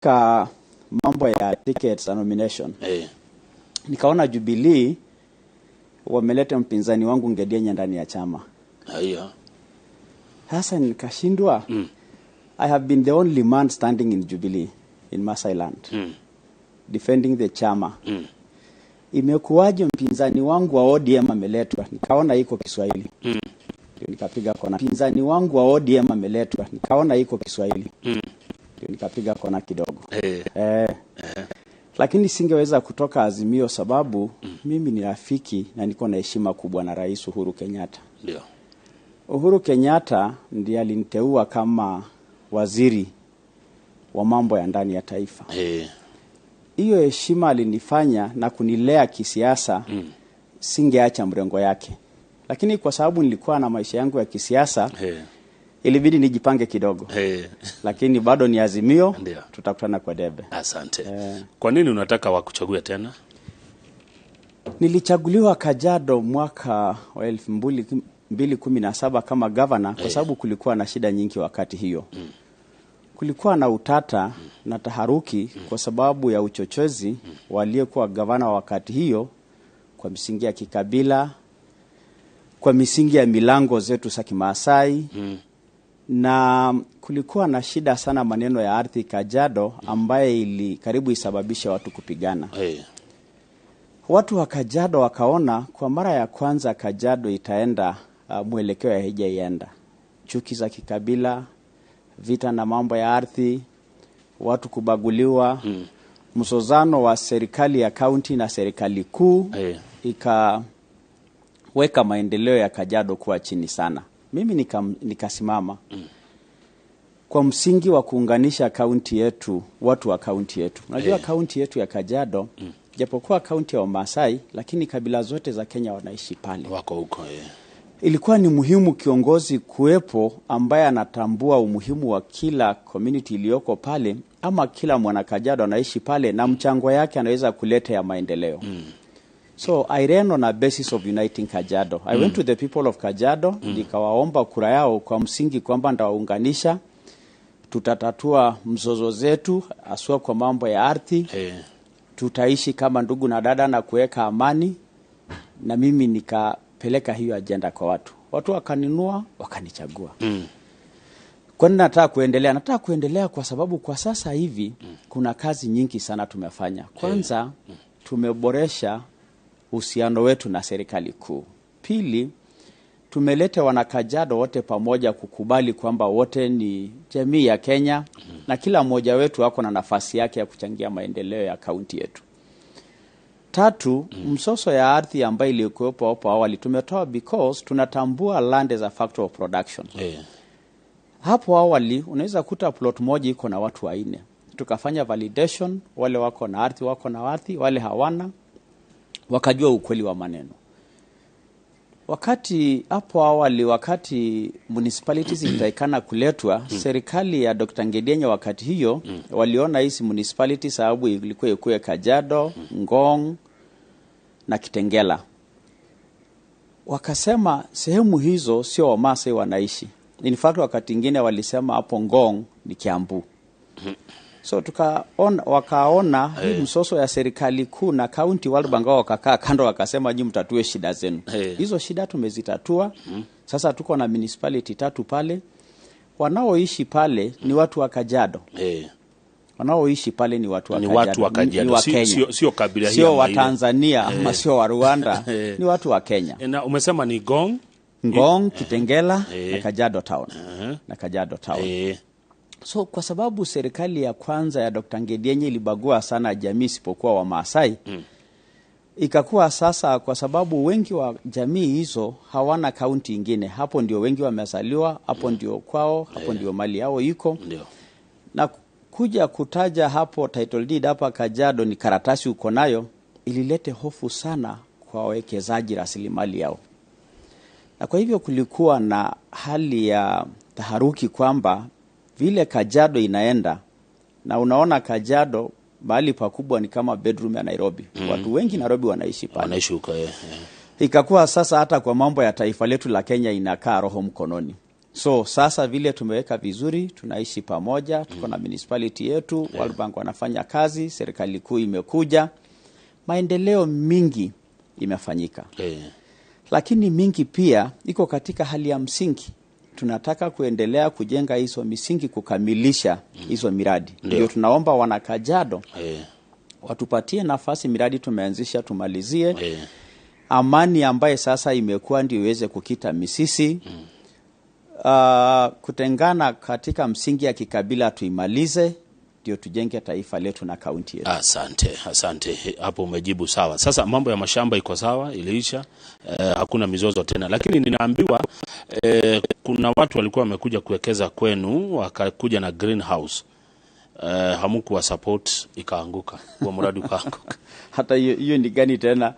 Ka mambo ya tickets and nomination. Nikaona Jubilee wameleta mpinzani wangu Ngedienya ndani ya chama. Hasa nikashindwa. I have been the only man standing in Jubilee in Masailand. Defending the chama. Imekuwaje mpinzani wangu wa ODM ameletwa? Nikaona iko Kiswahili. Nikapiga kona. Mpinzani wangu wa ODM ameletwa. Nikaona iko Kiswahili. Nikapiga kona kidogo. Lakini singeweza kutoka Azimio sababu mimi ni rafiki na niko na heshima kubwa na Rais Uhuru Kenyatta. Ndio. Uhuru Kenyatta ndiye aliniteua kama waziri wa mambo ya ndani ya taifa. Hiyo heshima alinifanya na kunilea kisiasa, singeacha mrengo yake. Lakini kwa sababu nilikuwa na maisha yangu ya kisiasa, ilibidi nijipange kidogo. Lakini bado ni Azimio, tutakutana kwa debe. Asante. Kwa nini unataka wakuchague tena? Nilichaguliwa Kajiado mwaka wa 2017 kama governor kwa sababu kulikuwa na shida nyingi wakati hiyo. Kulikuwa na utata na taharuki kwa sababu ya uchochezi waliokuwa gavana wakati hiyo kwa misingi ya kikabila, kwa misingi ya milango zetu za Kimaasai. Na kulikuwa na shida sana maneno ya ardhi Kajiado ambaye karibu isababisha watu kupigana. Watu wa Kajiado wakaona kwa mara ya kwanza Kajiado itaenda mwelekeo ya haijaenda. Chuki za kikabila, vita na mambo ya ardhi, watu kubaguliwa, msozano wa serikali ya kaunti na serikali kuu ikaweka maendeleo ya Kajiado kuwa chini sana. Mimi nikasimama kwa msingi wa kuunganisha kaunti yetu, watu wa kaunti yetu. Unajua kaunti yetu ya Kajiado, japokuwa kaunti ya Wamasai, lakini kabila zote za Kenya wanaishi pale. Wako huko. Ilikuwa ni muhimu kiongozi kuwepo ambaye anatambua umuhimu wa kila community iliyoko pale, ama kila mwana Kajiado anaishi pale na mchango yake anaweza kuleta ya maendeleo. So I ran on a basis of uniting Kajiado. I went to the people of Kajiado, nikawaomba kura yao kwa msingi kwamba ndawaunganisha, tutatatua mzozo zetu, aswa kwa mambo ya ardhi, tutaishi kama ndugu na dada na kuweka amani, na mimi nikapeleka hiyo agenda kwa watu. Watu wakaninua, wakanichagua. Kwa nini nataka kuendelea? Nataka kuendelea kwa sababu kwa sasa hivi kuna kazi nyingi sana tumefanya. Kwanza tumeboresha uhusiano wetu na serikali kuu. Pili, tumeleta wanakajiado wote pamoja kukubali kwamba wote ni jamii ya Kenya na kila mmoja wetu wako na nafasi yake ya kuchangia maendeleo ya kaunti yetu. Tatu, msoso ya ardhi ambayo ilikuwepo hapo awali tumetoa because tunatambua land as a factor of production. Hapo awali unaweza kuta plot moja iko na watu 4. Tukafanya validation, wale wako na ardhi, wale hawana, wakajua ukweli wa maneno. Wakati hapo awali, wakati municipalities itaikana kuletwa, serikali ya Dr. Ngedienya wakati hiyo waliona hizi municipalities sababu ilikuwa ikuwe Kajiado, Ngong na Kitengela. Wakasema sehemu hizo sio Wamasai wanaishi. In fact wakati ingine walisema hapo Ngong ni Kiambu. So wakaona hii msoso ya serikali kuu na county World Bank wakakaa kando wakasema nyinyi mtatue shida zenu. Hizo shida tumezitatua. Sasa tuko na municipality 3 pale. Wanaoishi pale ni watu wa Kajiado. Wanaoishi pale ni watu wa Kajiado. Ni watu wa Kajiado, sio kabila hii. Sio wa Tanzania ama sio wa Rwanda. Ni watu wa Kenya. Na umesema ni Ngong, Kitengela na Kajiado Town. Na Kajiado Town. So kwa sababu serikali ya kwanza ya Dr. Ngedienya ilibagua sana jamii isipokuwa wa Maasai, ikakuwa sasa kwa sababu wengi wa jamii hizo hawana kaunti ingine, hapo ndio wengi wamezaliwa, hapo ndio kwao, hapo ndio mali yao iko. Na kuja kutaja hapo title deed hapa Kajiado ni karatasi uko nayo, ililete hofu sana kwa wawekezaji rasilimali yao. Na kwa hivyo kulikuwa na hali ya taharuki kwamba vile Kajiado inaenda, na unaona Kajiado mahali pakubwa ni kama bedroom ya Nairobi. Watu wengi Nairobi wanaishi pale. Wanaishi huko. Ikakuwa sasa hata kwa mambo ya taifa letu la Kenya inakaa roho mkononi. So sasa vile tumeweka vizuri, tunaishi pamoja, tuko na municipality yetu, World Bank wanafanya kazi, serikali kuu imekuja, maendeleo mingi imefanyika. Lakini mingi pia iko katika hali ya msingi. Tunataka kuendelea kujenga hizo misingi, kukamilisha hizo miradi. Ndio tunaomba wana Kajiado watupatie nafasi, miradi tumeanzisha tumalizie. Amani ambaye sasa imekuwa ndio iweze kukita misisi. Kutengana katika msingi ya kikabila tuimalize, ndio tujenge taifa letu na kaunti yetu. Asante. Hapo umejibu sawa. Sasa mambo ya mashamba iko sawa, iliisha. Hakuna mizozo tena. Lakini ninaambiwa kuna watu walikuwa wamekuja kuwekeza kwenu, wakakuja na greenhouse. Hamukuwa support, ikaanguka. Kwa mradi ukaanguka. Hata hiyo ni gani tena?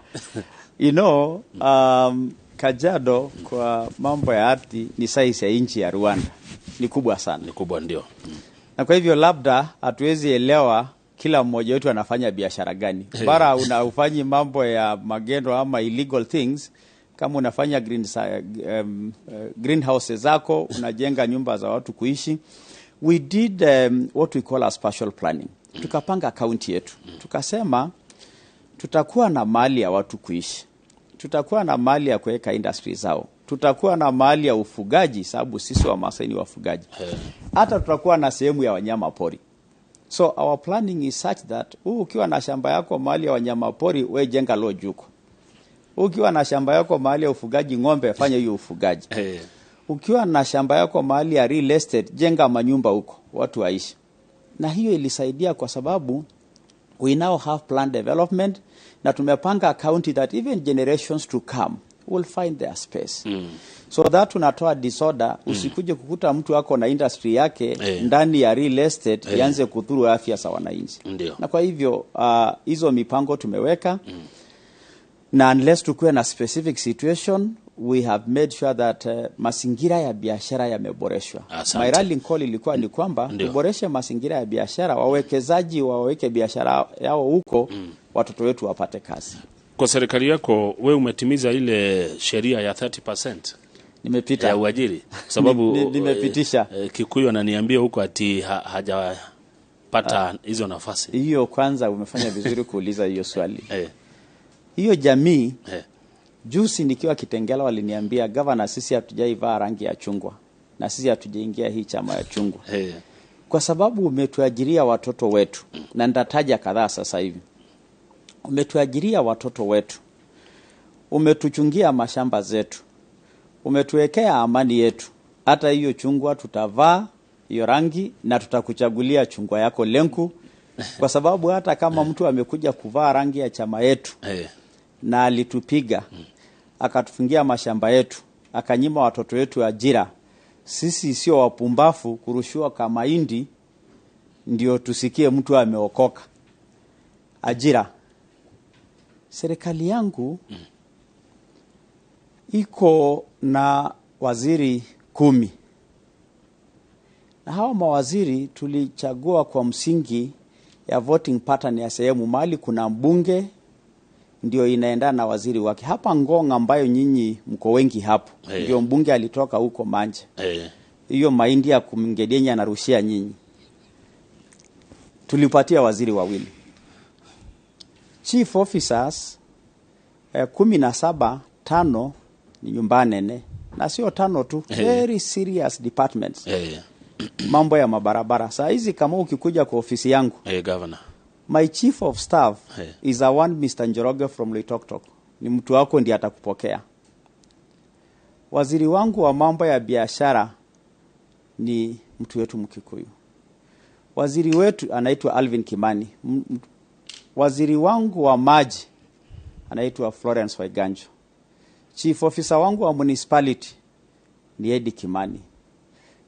Kajiado kwa mambo ya ardhi ni size ya nchi ya Rwanda. Ni kubwa sana. Ni kubwa ndio. Na kwa hivyo labda hatuwezi elewa kila mmoja wetu anafanya biashara gani. Bara unafanyi mambo ya magendo ama illegal things, kama unafanya greenhouses zako, unajenga nyumba za watu kuishi. We did what we call a spatial planning. Tukapanga kaunti yetu. Tukasema tutakuwa na mali ya watu kuishi. Tutakuwa na mali ya kuweka industry zao. Tutakuwa na mali ya ufugaji, sababu sisi wa Masai ni wafugaji. Hata tutakuwa na sehemu ya wanyama pori. So our planning is such that ukiwa na shamba yako mali ya wanyama pori, wewe jenga lodge huko. Ukiwa na shamba yako mali ya ufugaji ng'ombe, fanya hiyo ufugaji. Ukiwa na shamba yako mali ya real estate, jenga manyumba huko, watu waishi. Na hiyo ilisaidia kwa sababu we now have planned development, na tumepanga county that even generations to come will find their space. So that tunatoa disorder, usikuje kukuta mtu wako na industry yake ndani ya real estate ianze kudhuru afya za wananchi. Na kwa hivyo hizo mipango tumeweka. Na unless tukue na specific situation, we have made sure that mazingira ya biashara yameboreshwa. My rallying call ilikuwa ni kwamba tuboreshe mazingira ya biashara, wawekezaji waweke biashara yao huko, watoto wetu wapate kazi. Kwa serikali yako wewe umetimiza ile sheria ya 30%? Nimepita ya uajiri sababu nimepitisha. Kikuyu ananiambia huko ati hajapata hizo nafasi. Hiyo kwanza umefanya vizuri kuuliza hiyo swali. Hiyo jamii juzi nikiwa Kitengela waliniambia, governor, sisi hatujaivaa rangi ya chungwa na sisi hatujaingia hii chama ya chungwa. Kwa sababu umetuajiria watoto wetu, na nitataja kadhaa sasa hivi. Umetuajiria watoto wetu, umetuchungia mashamba zetu, umetuwekea amani yetu. Hata hiyo chungwa tutavaa hiyo rangi na tutakuchagulia chungwa yako lenku, kwa sababu hata kama mtu amekuja kuvaa rangi ya chama yetu na alitupiga, akatufungia mashamba yetu, akanyima watoto wetu ajira, sisi sio wapumbafu kurushiwa kama indi ndio tusikie mtu ameokoka. Ajira. Serikali yangu iko na waziri 10. Na hao mawaziri tulichagua kwa msingi ya voting pattern ya sehemu, mali kuna mbunge ndio inaendana na waziri wake. Hapa Ngong ambayo nyinyi mko wengi hapo, ndio mbunge alitoka huko Manje. Hiyo mahindi ya kumngedenya na rushia nyinyi. Tulipatia waziri wawili. Chief officers 17, 5 ni nyumba nene. Na sio 5 tu, very serious departments. Mambo ya mabarabara. Saa hizi kama ukikuja kwa ofisi yangu, governor, my chief of staff is a one Mr. Njoroge from Loitoktok. Ni mtu wako ndiye atakupokea. Waziri wangu wa mambo ya biashara ni mtu wetu Mkikuyu. Waziri wetu anaitwa Alvin Kimani. Waziri wangu wa maji anaitwa Florence Waiganjo. Chief officer wangu wa municipality ni Eddie Kimani.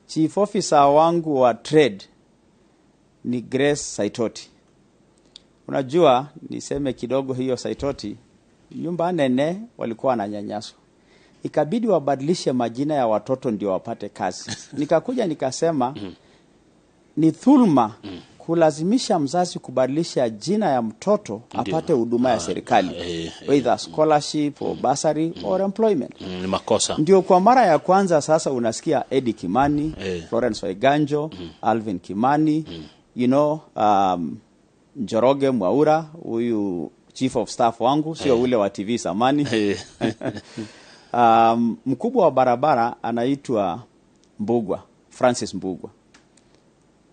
Chief officer wangu wa trade ni Grace Saitoti. Unajua, niseme kidogo hiyo Saitoti, nyumba nene walikuwa wananyanyaswa. Ikabidi wabadilishe majina ya watoto ndio wapate kazi. Nikakuja nikasema ni dhulma kulazimisha mzazi kubadilisha jina ya mtoto apate huduma ya serikali, either scholarship or bursary or employment. Ni makosa. Ndio kwa mara ya kwanza sasa unasikia Eddie Kimani, Florence Waiganjo, Alvin Kimani, Njoroge Mwaura, huyu chief of staff wangu, sio ule wa TV samani. Mkubwa wa barabara anaitwa Mbugwa, Francis Mbugwa.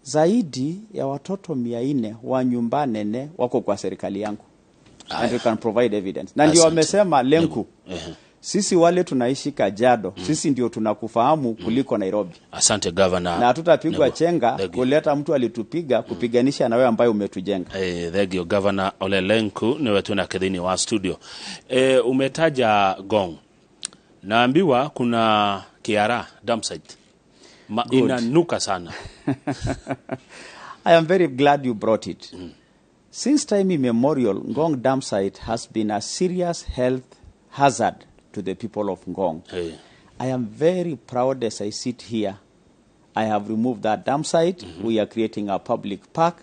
Zaidi ya watoto 400 wa nyumba nene wako kwa serikali yangu. And we can provide evidence. Na ndio wamesema Lenku, sisi wale tunaishi Kajiado, sisi ndio tunakufahamu kuliko Nairobi. Asante governor. Na hatutapigwa chenga kuleta mtu alitupiga kupiganisha na wewe ambaye umetujenga. Thank you governor Ole Lenku, ni wetu na kedini wa studio. Umetaja Ngong. Naambiwa kuna Kiara dump site. Inanuka sana. I am very glad you brought it. Since time immemorial, Ngong dump site has been a serious health hazard to the people of Ngong. I am very proud as I sit here. I have removed that dump site. We are creating a public park.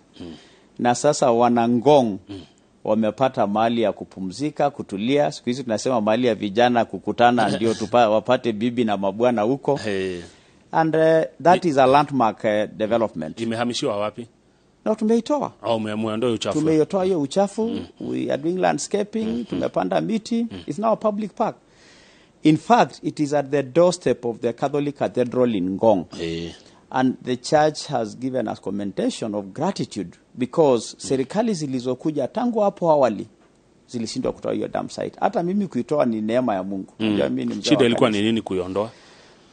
Na sasa wana Ngong wamepata mahali ya kupumzika, kutulia. Siku hizi tunasema mahali ya vijana kukutana ndio wapate bibi na mabwana huko. And that is a landmark development. Imehamishiwa wapi? No, tumeitoa. Umeondoa uchafu. Tumeitoa hiyo uchafu. We are doing landscaping. Tumepanda miti. It's now a public park. In fact, it is at the doorstep of the Catholic Cathedral in Ngong. And the church has given us commendation of gratitude because serikali zilizokuja tangu hapo awali zilishindwa kutoa hiyo dump site. Hata mimi kuitoa ni neema ya Mungu. Shida ilikuwa ni nini kuiondoa?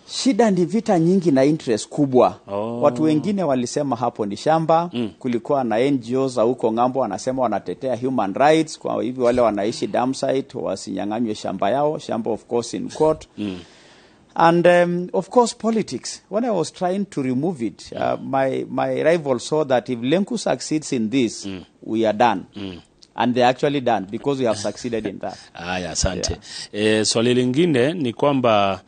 Shida ni vita nyingi na interest kubwa. Watu wengine walisema hapo ni shamba. Kulikuwa na NGOs huko ngambo wanasema wanatetea human rights. Kwa hivyo wale wanaishi dump site wasinyang'anywe shamba yao. Shamba of course in court. And of course politics. When I was trying to remove it, my rival saw that if Lenku succeeds in this, we are done. And they're actually done because we have succeeded in that. Asante. Swali lingine ni kwamba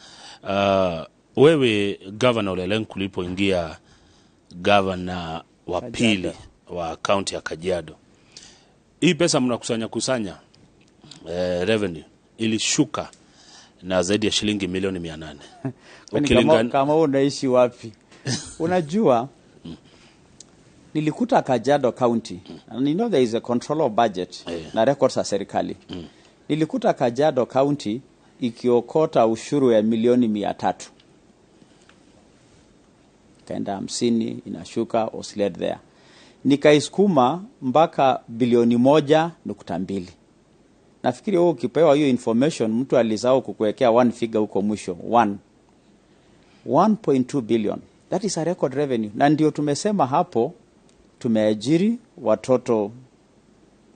wewe governor Ole Lenku ulipoingia governor wa pili wa county ya Kajiado, hii pesa mnakusanya revenue ilishuka na zaidi ya shilingi milioni 800. Kama unaishi wapi? Unajua nilikuta Kajiado County. And you know there is a control of budget na records za serikali. Nilikuta Kajiado County ikiokota ushuru ya milioni 300. Kaenda 50 inashuka oscillate there. Nikaisukuma mpaka bilioni 1.2. Nafikiri wewe ukipewa hiyo information mtu alizao kukuwekea one figure huko mwisho 1.2 billion. That is a record revenue. Na ndio tumesema hapo tumeajiri watoto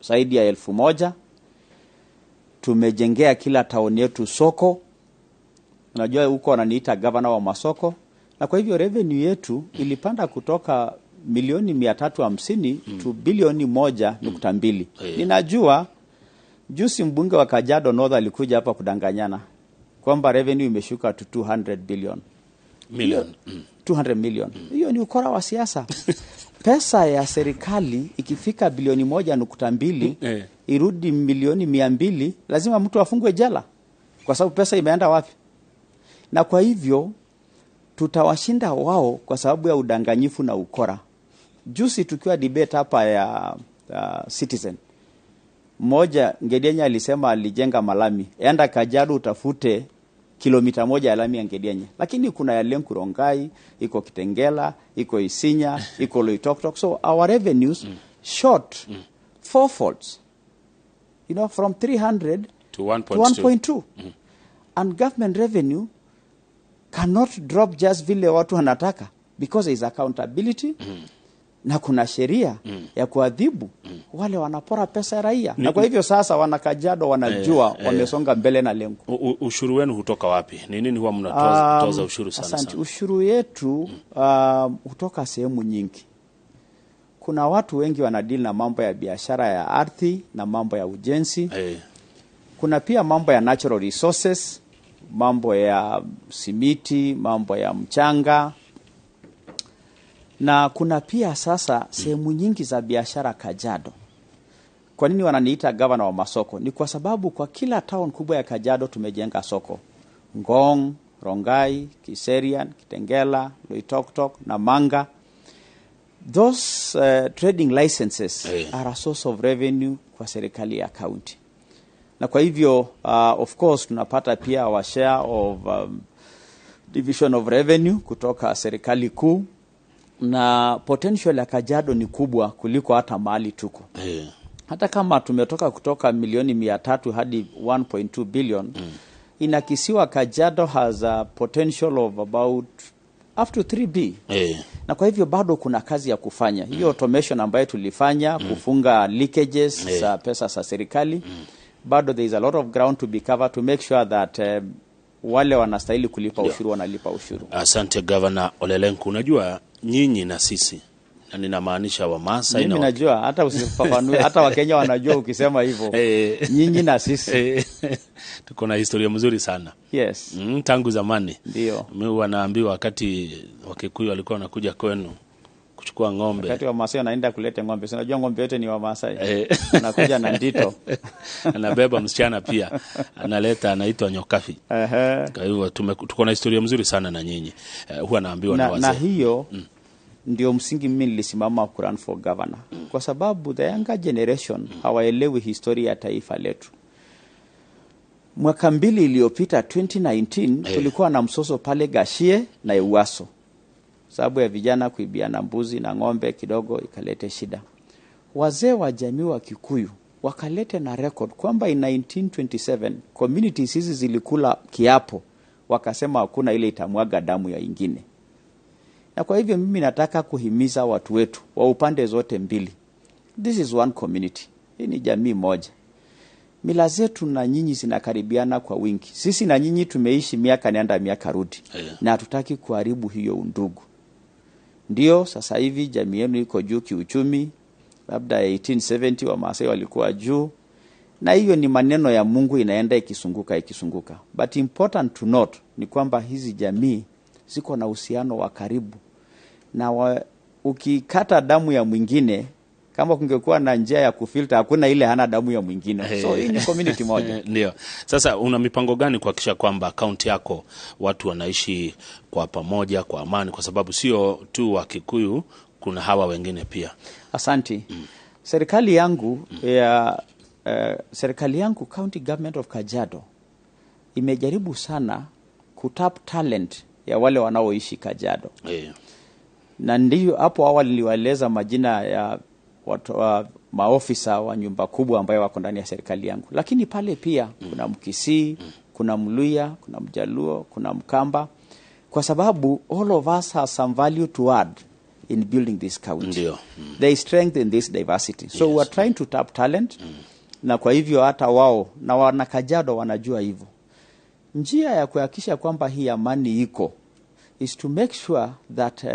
zaidi ya 1000. Tumejengea kila town yetu soko. Unajua huko wananiita governor wa masoko. Na kwa hivyo revenue yetu ilipanda kutoka milioni 350 to bilioni 1.2. Ninajua juzi mbunge wa Kajiado North alikuja hapa kudanganyana kwamba revenue imeshuka to 200 billion. 200 million. Hiyo ni ukora wa siasa. Pesa ya serikali ikifika bilioni 1.2 irudi milioni 200, lazima mtu afungwe jela kwa sababu pesa imeenda wapi? Na kwa hivyo tutawashinda wao kwa sababu ya udanganyifu na ukora. Juzi tukiwa debate hapa ya Citizen, mmoja Ngedienya alisema alijenga malami. Enda Kajiado utafute kilomita 1 ya lami ya Ngedienya. Lakini kuna ya Lenku Rongai, iko Kitengela, iko Isinya, iko Loitoktok. So our revenues short fourfold. You know, from 300 to 1.2. And government revenue cannot drop just vile watu wanataka because there is accountability. Na kuna sheria ya kuadhibu wale wanapora pesa ya raia. Na kwa hivyo sasa wanakajiado wanajua wamesonga mbele na Lenku. Ushuru wenu hutoka wapi? Ni nini huwa mnatoza ushuru sana asante, sana? Ushuru yetu hutoka sehemu nyingi. Kuna watu wengi wanadili na mambo ya biashara ya ardhi na mambo ya ujenzi. Kuna pia mambo ya natural resources, mambo ya simiti, mambo ya mchanga. Na kuna pia sasa sehemu nyingi za biashara Kajiado. Kwa nini wananiita governor wa masoko? Ni kwa sababu kwa kila town kubwa ya Kajiado tumejenga soko. Ngong, Rongai, Kiserian, Kitengela, Loitoktok na Manga. Those trading licenses are a source of revenue kwa serikali ya county. Na kwa hivyo of course tunapata pia our share of division of revenue kutoka serikali kuu, na potential ya Kajiado ni kubwa kuliko hata mahali tuko. Hata kama tumetoka kutoka milioni 300 hadi 1.2 billion, inakisiwa Kajiado has a potential of about up to 3B. Na kwa hivyo bado kuna kazi ya kufanya. Hiyo automation ambayo tulifanya, kufunga leakages za pesa za serikali, bado there is a lot of ground to be covered to make sure that wale wanastahili kulipa ushuru wanalipa ushuru. Asante Governor Ole Lenku. Unajua nyinyi na sisi, na ninamaanisha Wamasai na najua hata usifafanue hata Wakenya wanajua ukisema hivyo. Nyinyi na sisi tuko na historia mzuri sana. Yes. Tangu zamani. Ndio. Mimi wanaambiwa wakati Wakikuyu walikuwa wanakuja kwenu kuchukua ng'ombe. Wakati Wamasai wanaenda kuleta ng'ombe. Unajua ng'ombe yote ni Wamasai. Anakuja na ndito. Anabeba msichana pia. Analeta, anaitwa nyokafi. Kwa hiyo tuko na historia mzuri sana na nyinyi. Huwa naambiwa na wazee. Na hiyo ndio msingi mimi nilisimama ku run for governor. Kwa sababu the younger generation hawaelewi historia ya taifa letu. Mwaka 2 iliyopita 2019 tulikuwa na msoso pale Gashie na Ewaso. Sababu ya vijana kuibiana mbuzi na ng'ombe kidogo ikalete shida. Wazee wa jamii wa Kikuyu wakalete na record kwamba in 1927 communities hizi zilikula kiapo, wakasema hakuna ile itamwaga damu ya ingine. Na kwa hivyo mimi nataka kuhimiza watu wetu wa upande zote mbili. This is one community. Hii ni jamii moja. Mila zetu na nyinyi zinakaribiana kwa wingi. Sisi na nyinyi tumeishi miaka nenda miaka rudi. Na hatutaki kuharibu hiyo undugu. Ndio sasa hivi jamii yenu iko juu kiuchumi. Labda 1870 Wamasai walikuwa juu. Na hiyo ni maneno ya Mungu inaenda ikisunguka. But important to note ni kwamba hizi jamii ziko na uhusiano wa karibu. Na ukikata damu ya mwingine, kama kungekuwa na njia ya kufilter, hakuna ile hana damu ya mwingine. So hii ni community moja. Ndio. Sasa una mipango gani kuhakikisha kwamba kaunti yako watu wanaishi kwa pamoja, kwa amani, kwa sababu sio tu wa Kikuyu, kuna hawa wengine pia? Asante. Serikali yangu serikali yangu County Government of Kajiado imejaribu sana kutap talent ya wale wanaoishi Kajiado. Na ndio hapo awali niliwaeleza majina ya watu maofisa wa nyumba kubwa ambayo wako ndani ya serikali yangu. Lakini pale pia kuna Mkisii, kuna Mluya, kuna Mjaluo, kuna Mkamba, kwa sababu all of us have some value to add in building this county. There is strength in this diversity. So we are trying to tap talent. Na kwa hivyo hata wao na wana Kajiado wanajua hivyo. Njia ya kuhakikisha kwamba hii amani iko is to make sure that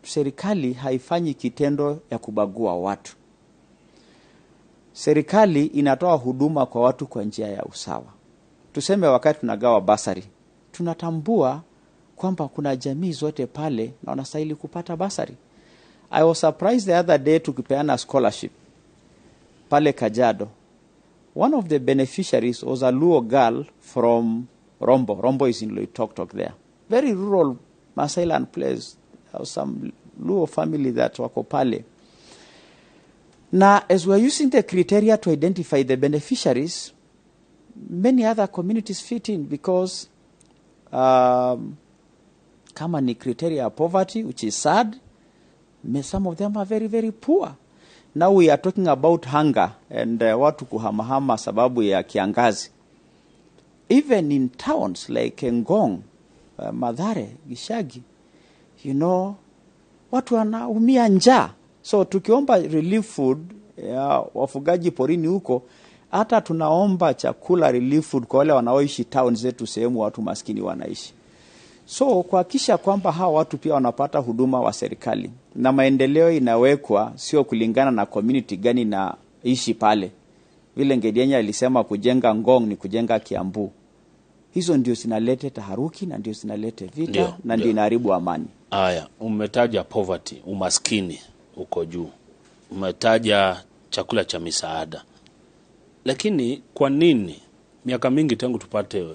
serikali haifanyi kitendo ya kubagua watu. Serikali inatoa huduma kwa watu kwa njia ya usawa. Tuseme wakati tunagawa basari, tunatambua kwamba kuna jamii zote pale na wanastahili kupata basari. I was surprised the other day tukipeana scholarship pale Kajiado. One of the beneficiaries was a Luo girl from Rombo. Rombo is in Loitoktok there. Very rural Masailand place. There was some Luo family that wako pale. Now, as we are using the criteria to identify the beneficiaries, many other communities fit in because kama ni criteria of poverty, which is sad, some of them are very, very poor. Now we are talking about hunger and watu kuhamahama sababu ya kiangazi. Even in towns like Ngong, Madhare, Gishagi, you know, watu wanaumia njaa. So tukiomba relief food wafugaji porini huko, hata tunaomba chakula relief food kwa wale wanaoishi towns zetu, sehemu watu maskini wanaishi. So kuhakikisha kwamba hawa watu pia wanapata huduma wa serikali na maendeleo inawekwa sio kulingana na community gani na ishi pale. Vile Ngedienya alisema kujenga Ngong ni kujenga Kiambu. Hizo ndio zinaleta taharuki na ndio zinaleta vita na ndio inaharibu amani. Haya, umetaja poverty, umaskini uko juu. Umetaja chakula cha misaada. Lakini kwa nini miaka mingi tangu tupate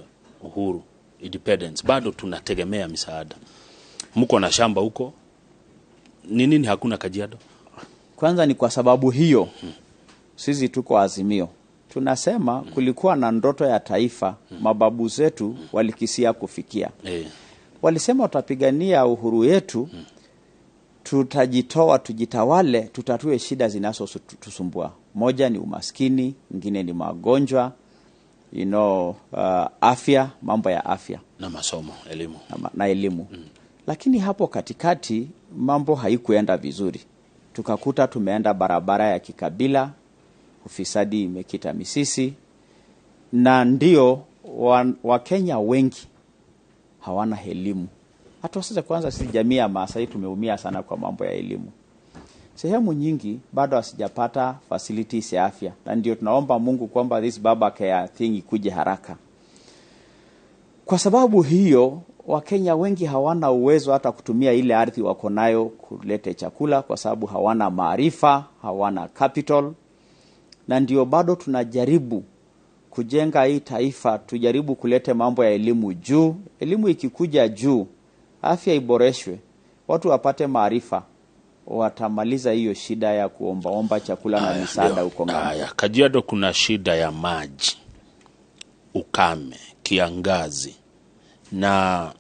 uhuru, independence, bado tunategemea misaada? Mko na shamba huko? Ni nini hakuna Kajiado? Kwanza ni kwa sababu hiyo sisi tuko Azimio. Tunasema kulikuwa na ndoto ya taifa, mababu zetu walikisia kufikia. Walisema watapigania uhuru yetu, tutajitoa, tujitawale, tutatue shida zinazotusumbua. Moja ni umaskini, nyingine ni magonjwa, afya, mambo ya afya na masomo, elimu. Na elimu. Lakini hapo katikati mambo haikuenda vizuri. Tukakuta tumeenda barabara ya kikabila, ufisadi imekita misisi, na ndio Wakenya wengi hawana elimu. Hata sasa kwanza sisi jamii ya Maasai tumeumia sana kwa mambo ya elimu. Sehemu nyingi bado hasijapata facilities ya afya. Na ndio tunaomba Mungu kwamba this baba care thing ikuje haraka. Kwa sababu hiyo Wakenya wengi hawana uwezo hata kutumia ile ardhi wako nayo kuleta chakula, kwa sababu hawana maarifa, hawana capital. Na ndio bado tunajaribu kujenga hii taifa, tujaribu kulete mambo ya elimu juu. Elimu ikikuja juu, afya iboreshwe, watu wapate maarifa, watamaliza hiyo shida ya kuomba chakula na misaada huko ng'ambo. Kajiado kuna shida ya maji, ukame, kiangazi, na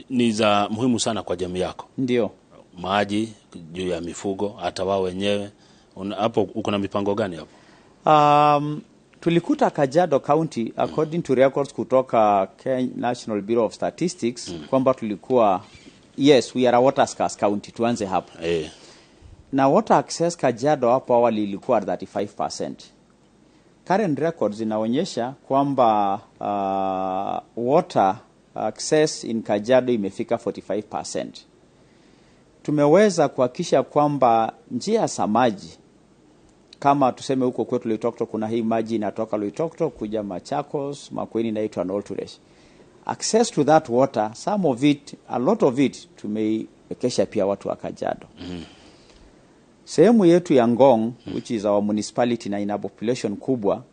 ni za muhimu sana kwa jamii yako. Ndio. Maji juu ya mifugo, hata wao wenyewe. Hapo uko na mipango gani hapo? Tulikuta Kajiado County, according to records kutoka Kenya National Bureau of Statistics, kwamba tulikuwa, yes, we are a water scarce county. Tuanze hapo. Na water access Kajiado hapo awali ilikuwa 35%. Current records zinaonyesha kwamba water access in Kajiado imefika 45%. Tumeweza kuhakikisha kwamba njia za maji, kama tuseme huko kwetu Loitoktok, kuna hii maji inatoka Loitoktok kuja Machakos, Makueni inaitwa Nolturesh. Access to that water, some of it, a lot of it, tumeiwekesha pia watu wa Kajiado. Sehemu yetu ya Ngong, which is our municipality na ina population kubwa,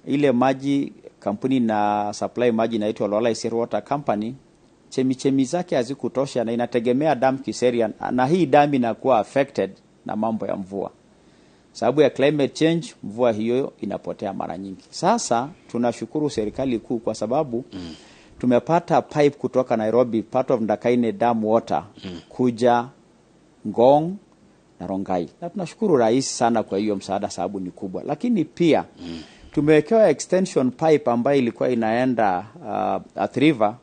ile maji, kampuni na supply maji inaitwa Lola Isir Water Company, chemichemi zake hazikutosha na inategemea dam Kiserian, na hii dam inakuwa affected na mambo ya mvua. Sababu ya climate change, mvua hiyo inapotea mara nyingi. Sasa tunashukuru serikali kuu kwa sababu tumepata pipe kutoka Nairobi, part of Ndakaine Dam water, kuja Ngong na Rongai. Na tunashukuru rais sana kwa hiyo msaada, sababu ni kubwa. Lakini pia tumewekewa extension pipe ambayo ilikuwa inaenda Athi River.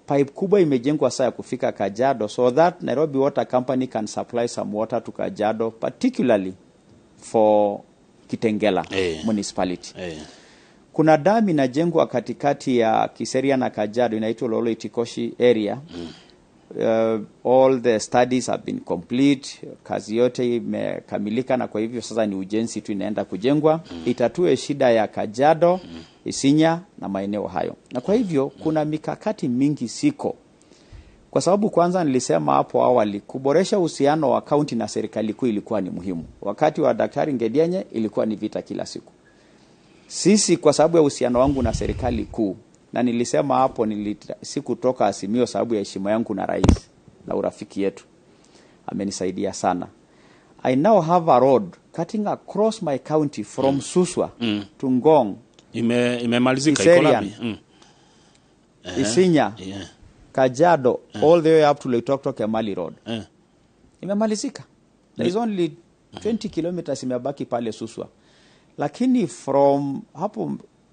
Pipe kubwa imejengwa sasa kufika Kajiado, so that Nairobi Water Company can supply some water to Kajiado, particularly for Kitengela municipality. Kuna dam inajengwa katikati ya Kiseria na Kajiado, inaitwa Lolo Itikoshi area. All the studies have been complete, kazi yote imekamilika, na kwa hivyo sasa ni ujenzi tu inaenda kujengwa. Itatue shida ya Kajiado, Isinya na maeneo hayo. Na kwa hivyo kuna mikakati mingi siko. Kwa sababu kwanza nilisema hapo awali, kuboresha uhusiano wa kaunti na serikali kuu ilikuwa ni muhimu. Wakati wa Daktari Ngedianye ilikuwa ni vita kila siku. Sisi kwa sababu ya uhusiano wangu na serikali kuu, na nilisema hapo sikutoka Azimio sababu ya heshima yangu na rais na urafiki yetu, amenisaidia sana. I now have a road cutting across my county from Suswa to Ngong. Imemalizika iko wapi? Isinya, Kajiado, all the way up to Loitoktok Emali Road. Imemalizika. There is only 20 kilometers imebaki pale Suswa. Lakini from hapo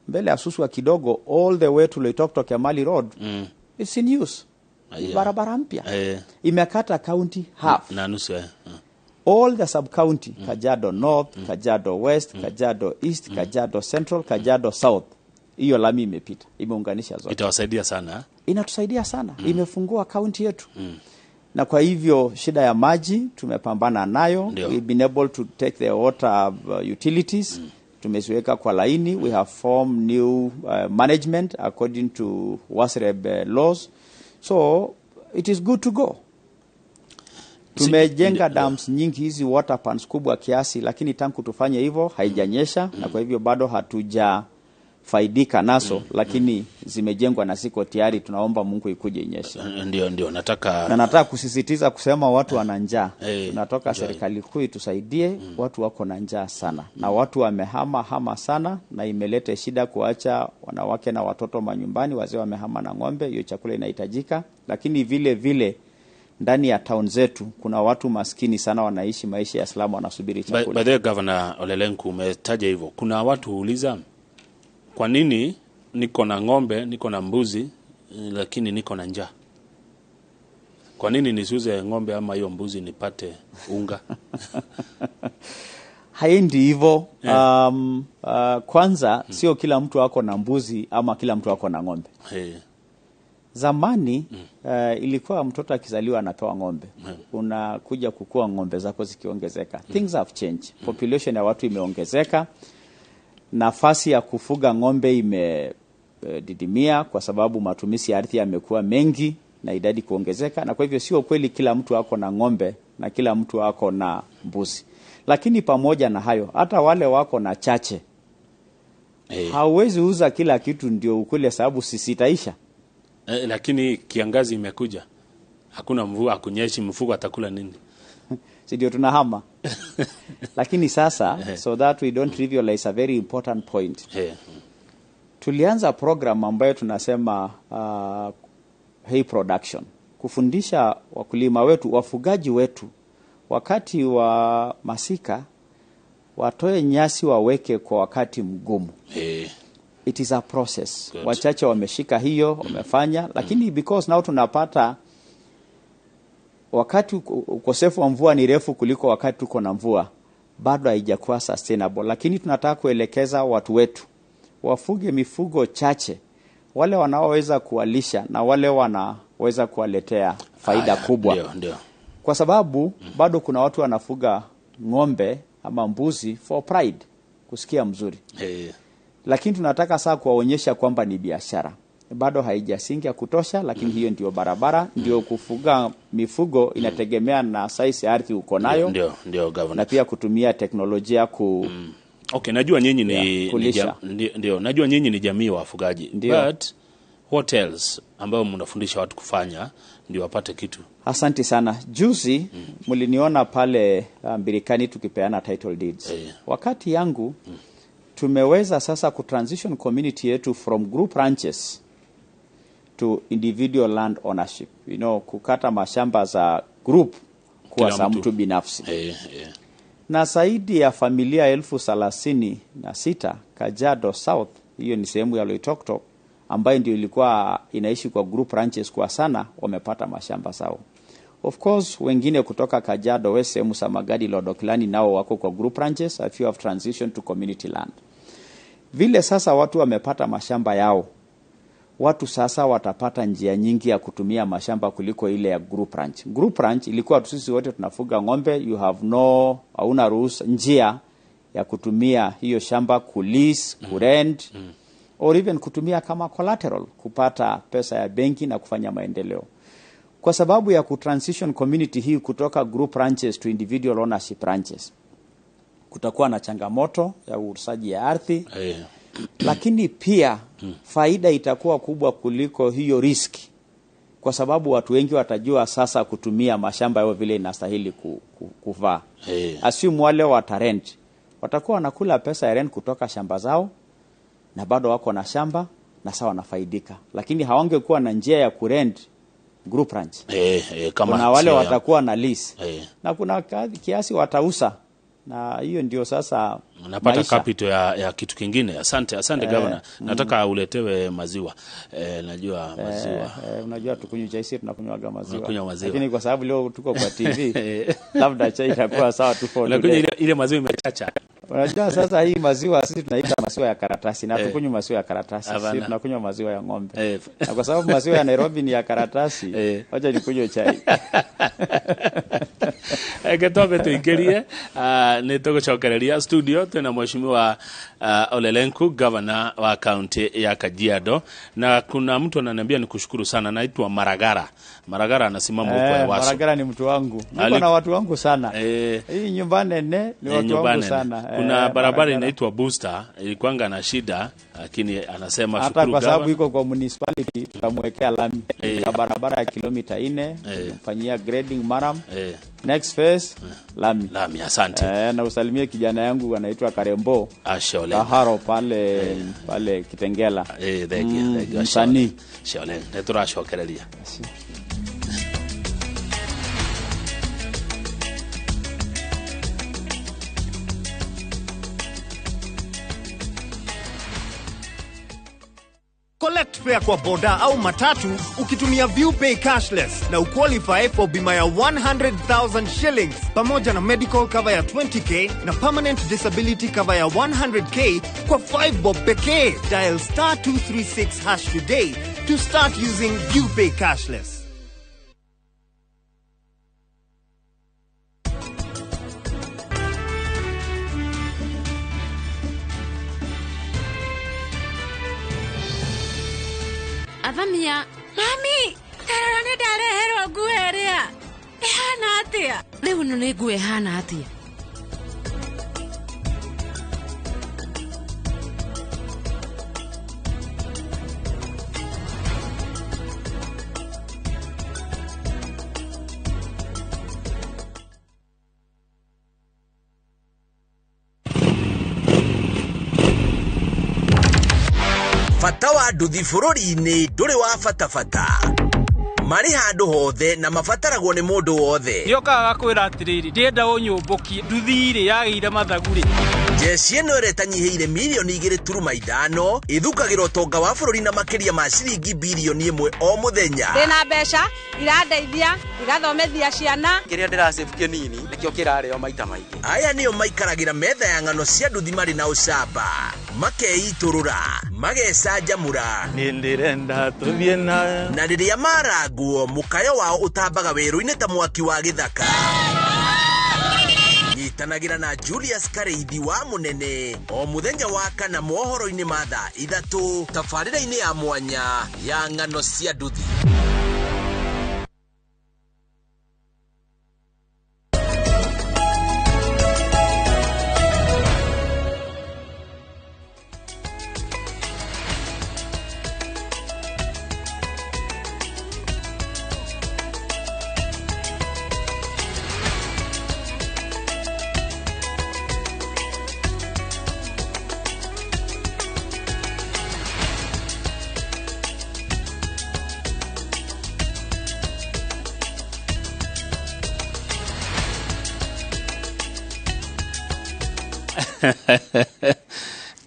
mbele ya Suswa kidogo all the way to Loitoktok Emali Road, it's in use. Barabara mpya. Imekata county half. Na nusu. All the sub-county, Kajiado North, Kajiado West, Kajiado East, Kajiado Central, Kajiado South. Hiyo lami imepita, imeunganisha zote. Itawasaidia sana. Inatusaidia sana. Imefungua county yetu. Na kwa hivyo shida ya maji tumepambana nayo. We've been able to take the water utilities tumeziweka kwa laini. We have formed new management according to WASREB laws. So it is good to go. Tumejenga dams nyingi hizi water pans kubwa kiasi, lakini tangu tufanye hivyo haijanyesha na kwa hivyo bado hatujafaidika naso, lakini zimejengwa na siko tayari. Tunaomba Mungu ikuje inyeshe. Ndio nataka nataka kusisitiza kusema watu wana njaa. Tunatoka serikali kuu tusaidie, watu wako na njaa sana na watu wamehama sana, na imeleta shida kuacha wanawake na watoto manyumbani. Wazee wamehama na ng'ombe, hiyo chakula inahitajika. Lakini vile ndani ya town zetu kuna watu maskini sana wanaishi maisha ya slum, wanasubiri chakula. By the Governor Olelenku, umetaja hivyo. Kuna watu huuliza, kwa nini niko na ng'ombe, niko na mbuzi, lakini niko na njaa? Kwa nini nisiuze ng'ombe ama hiyo mbuzi nipate unga? Haendi hivyo. Kwanza sio kila mtu wako na mbuzi ama kila mtu wako na ng'ombe. Zamani ilikuwa mtoto akizaliwa anapewa ng'ombe. Unakuja kukua ng'ombe zako zikiongezeka. Things have changed. Population ya watu imeongezeka. Nafasi ya kufuga ng'ombe imedidimia kwa sababu matumizi ya ardhi yamekuwa mengi na idadi kuongezeka, na kwa hivyo sio kweli kila mtu wako na ng'ombe na kila mtu wako na mbuzi. Lakini pamoja na hayo, hata wale wako na chache, hauwezi uza kila kitu ndio ukule, sababu sisitaisha. Lakini kiangazi imekuja, hakuna mvua, hakunyeshi, mfugo atakula nini? Si ndio tunahama. Lakini sasa so that we don't trivialize a very important point. Tulianza program ambayo tunasema hay production, kufundisha wakulima wetu, wafugaji wetu, wakati wa masika watoe nyasi waweke kwa wakati mgumu. It is a process. Good. Wachache wameshika hiyo, wamefanya, lakini because now tunapata wakati ukosefu wa mvua ni refu kuliko wakati tuko na mvua, bado haijakuwa sustainable. Lakini tunataka kuelekeza watu wetu wafuge mifugo chache, wale wanaoweza kuwalisha na wale wanaweza kuwaletea faida kubwa. Ndio. Kwa sababu bado kuna watu wanafuga ng'ombe ama mbuzi for pride, kusikia mzuri. Lakini tunataka saa kuwaonyesha kwamba ni biashara. Bado haijasingia kutosha, lakini hiyo ndio barabara. Ndio kufuga mifugo inategemea na size ya ardhi uko nayo. Ndio Governor. Na pia kutumia teknolojia Okay, najua nyinyi najua nyinyi ni jamii wa wafugaji. But what else ambao mnafundisha watu kufanya ndio wapate kitu? Asante sana. Juzi mliniona pale Mbirikani tukipeana title deeds. Wakati yangu tumeweza sasa kutransition community yetu from group ranches to individual land ownership. Kukata mashamba za group kuwa za mtu binafsi. Na zaidi ya familia 36,000 Kajiado South, hiyo ni sehemu ya Loitoktok, ambayo ndio ilikuwa inaishi kwa group ranches kwa sana, wamepata mashamba zao. Of course, wengine kutoka Kajiado West, sehemu za Magadi, Lodokilani, nao wako kwa group ranches. A few have transitioned to community land. Vile sasa watu wamepata mashamba yao, watu sasa watapata njia nyingi ya kutumia mashamba kuliko ile ya group ranch. Group ranch ilikuwa sisi wote tunafuga ng'ombe, you have hauna ruhusa njia ya kutumia hiyo shamba kulease, kurent, or even kutumia kama collateral kupata pesa ya benki na kufanya maendeleo. Kwa sababu ya kutransition community hii kutoka group ranches to individual ownership ranches, kutakuwa na changamoto ya urusaji ya ardhi. Lakini pia faida itakuwa kubwa kuliko hiyo riski, kwa sababu watu wengi watajua sasa kutumia mashamba yao vile inastahili kuvaa. Assume wale watarent watakuwa wanakula pesa ya rent kutoka shamba zao na bado wako na shamba na sawa wanafaidika, lakini hawangekuwa na njia ya kurent group ranch. Kuna wale watakuwa na lease na kuna kiasi watausa, na hiyo ndio sasa unapata capital ya kitu kingine. Asante Governor. Nataka uletewe maziwa. Najua maziwa. Unajua tukunywa chai, sisi tunakunywa maziwa. Lakini kwa sababu leo tuko kwa TV, labda chai itakuwa sawa tu for today. Ile maziwa imechacha. Unajua sasa hii maziwa sisi tunaita maziwa ya karatasi, na tukunywa maziwa ya karatasi. Sisi tunakunywa maziwa ya ng'ombe. Na kwa sababu maziwa ya Nairobi ni ya karatasi, acha nikunywe chai. Getobe tuingirie ni tugucokereria studio tuna mheshimiwa Ole Lenku, governor wa county ya Kajiado, na kuna mtu ananiambia nikushukuru sana, naitwa Maragara. Maragara anasimama huko Ewaso. Maragara ni mtu wangu. Niko na watu wangu sana. Hii nyumbani ni watu wangu sana. Kuna barabara inaitwa Booster, ilikuanga na shida lakini anasema hata shukuru kwa sababu iko kwa municipality tutamwekea lami. Ya barabara ya kilomita 4 mfanyia grading maram. Next phase lami. Lami, asante. Na usalimie kijana yangu anaitwa Karembo. Ashole. Kaharo pale Kitengela. Thegi. Msanii. Shole. Neturashokereria. Collect fare kwa boda au matatu ukitumia ViewPay cashless na uqualify for bima ya 100,000 shillings pamoja na medical cover ya 20k na permanent disability cover ya 100k kwa 5 bob pekee. Dial *236# today to start using ViewPay cashless. Avamia, mami, tarani dare hero gueria. Ehana atia. Leo nune gue hana atia. Fatawa nduthi bururi-ini nduri wa fatafata mari handu hothe na mafataragwo ni mundu wothe. Yokaga kwira atiriri ndienda unyumbukie nduthi-ri yagiire mathaguri. Jesi eno eretanyiheire milioni 2.5 ithukagira utonga wa bururi na makiria ma ciringi bilioni 1 o muthenya. Ndina mbeca iradeithia igathomethia ciana. Kiria ndirasave kinini nikio kirareo maita maingi. Aya nio maikaragira metha ya ng'ano cia nduthi mari na ucamba makeiturura magecanjamura Nindirenda tuthie na riria maraguo mukayo wao utambaga weru-ini ta mwaki wa githaka. Nyitanagira na Julius Kareithi wa Munene o muthenya wa kana mohoro-ini ma thaa 3 tabarĩra-ini ya mwanya ya ng'ano cia nduthi.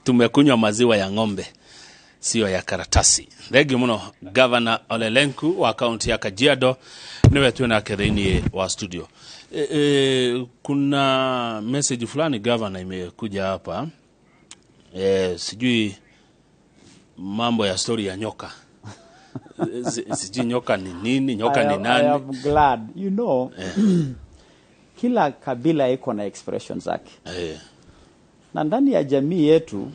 Tumekunywa maziwa ya ng'ombe, sio ya karatasi. Thegi muno Governor Ole Lenku wa kaunti ya Kajiado niwe tuena thĩinĩ wa studio. Kuna message fulani governor imekuja hapa. Sijui mambo ya story ya nyoka. Sijui nyoka ni nini, nyoka ni nani? I am glad. You know, kila kabila iko na expression zake. Na ndani ya jamii yetu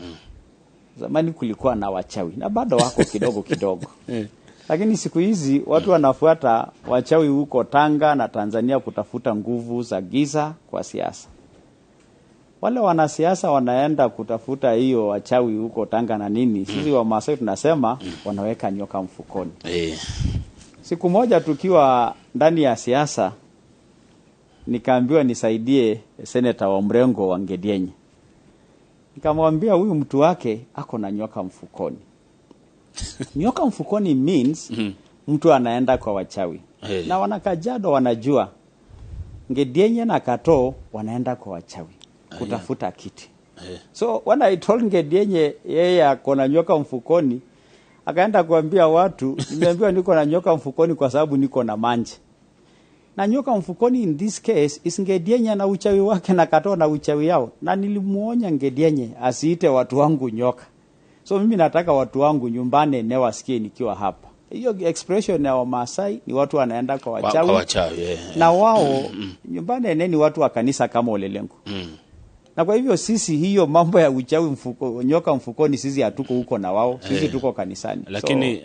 zamani kulikuwa na wachawi na bado wako kidogo kidogo. Lakini siku hizi watu wanafuata wachawi huko Tanga na Tanzania kutafuta nguvu za giza kwa siasa. Wale wanasiasa wanaenda kutafuta hiyo wachawi huko Tanga na nini. Sisi wa Masai tunasema wanaweka nyoka mfukoni. Siku moja tukiwa ndani ya siasa nikaambiwa nisaidie seneta wa mrengo wa Ngedienye. Nikamwambia huyu mtu wake ako na nyoka mfukoni. Nyoka mfukoni means mtu anaenda kwa wachawi. Na wanakajado wanajua Ngedienye na Kato wanaenda kwa wachawi kutafuta kiti. So when I told Ngedienye yeye ako na nyoka mfukoni, akaenda kuambia watu, nimeambiwa niko na nyoka mfukoni kwa sababu niko na manje. Na nyoka mfukoni in this case is Ngedienye na uchawi wake na Kato na uchawi yao. Na nilimuonya Ngedienye asiite watu wangu nyoka. So mimi nataka watu wangu nyumbani ne wasikie nikiwa hapa. Hiyo expression ya Wamasai ni watu wanaenda kwa wachawi. Kwa wachawi, na wao nyumbani nene ni watu wa kanisa kama Olelengu. Na kwa hivyo sisi hiyo mambo ya uchawi nyoka mfukoni sisi hatuko huko na wao, sisi tuko kanisani.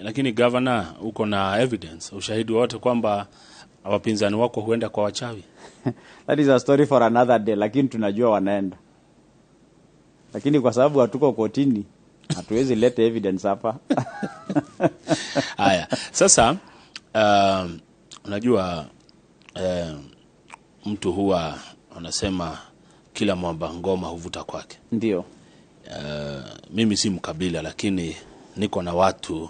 Lakini governor uko na evidence, ushahidi wote kwamba wapinzani wako huenda kwa wachawi? That is a story for another day, lakini tunajua wanaenda. Lakini kwa sababu hatuko kotini, hatuwezi leta evidence hapa. Haya, sasa unajua mtu huwa anasema kila mwamba ngoma huvuta kwake. Ndio. Mimi si mkabila, lakini niko na watu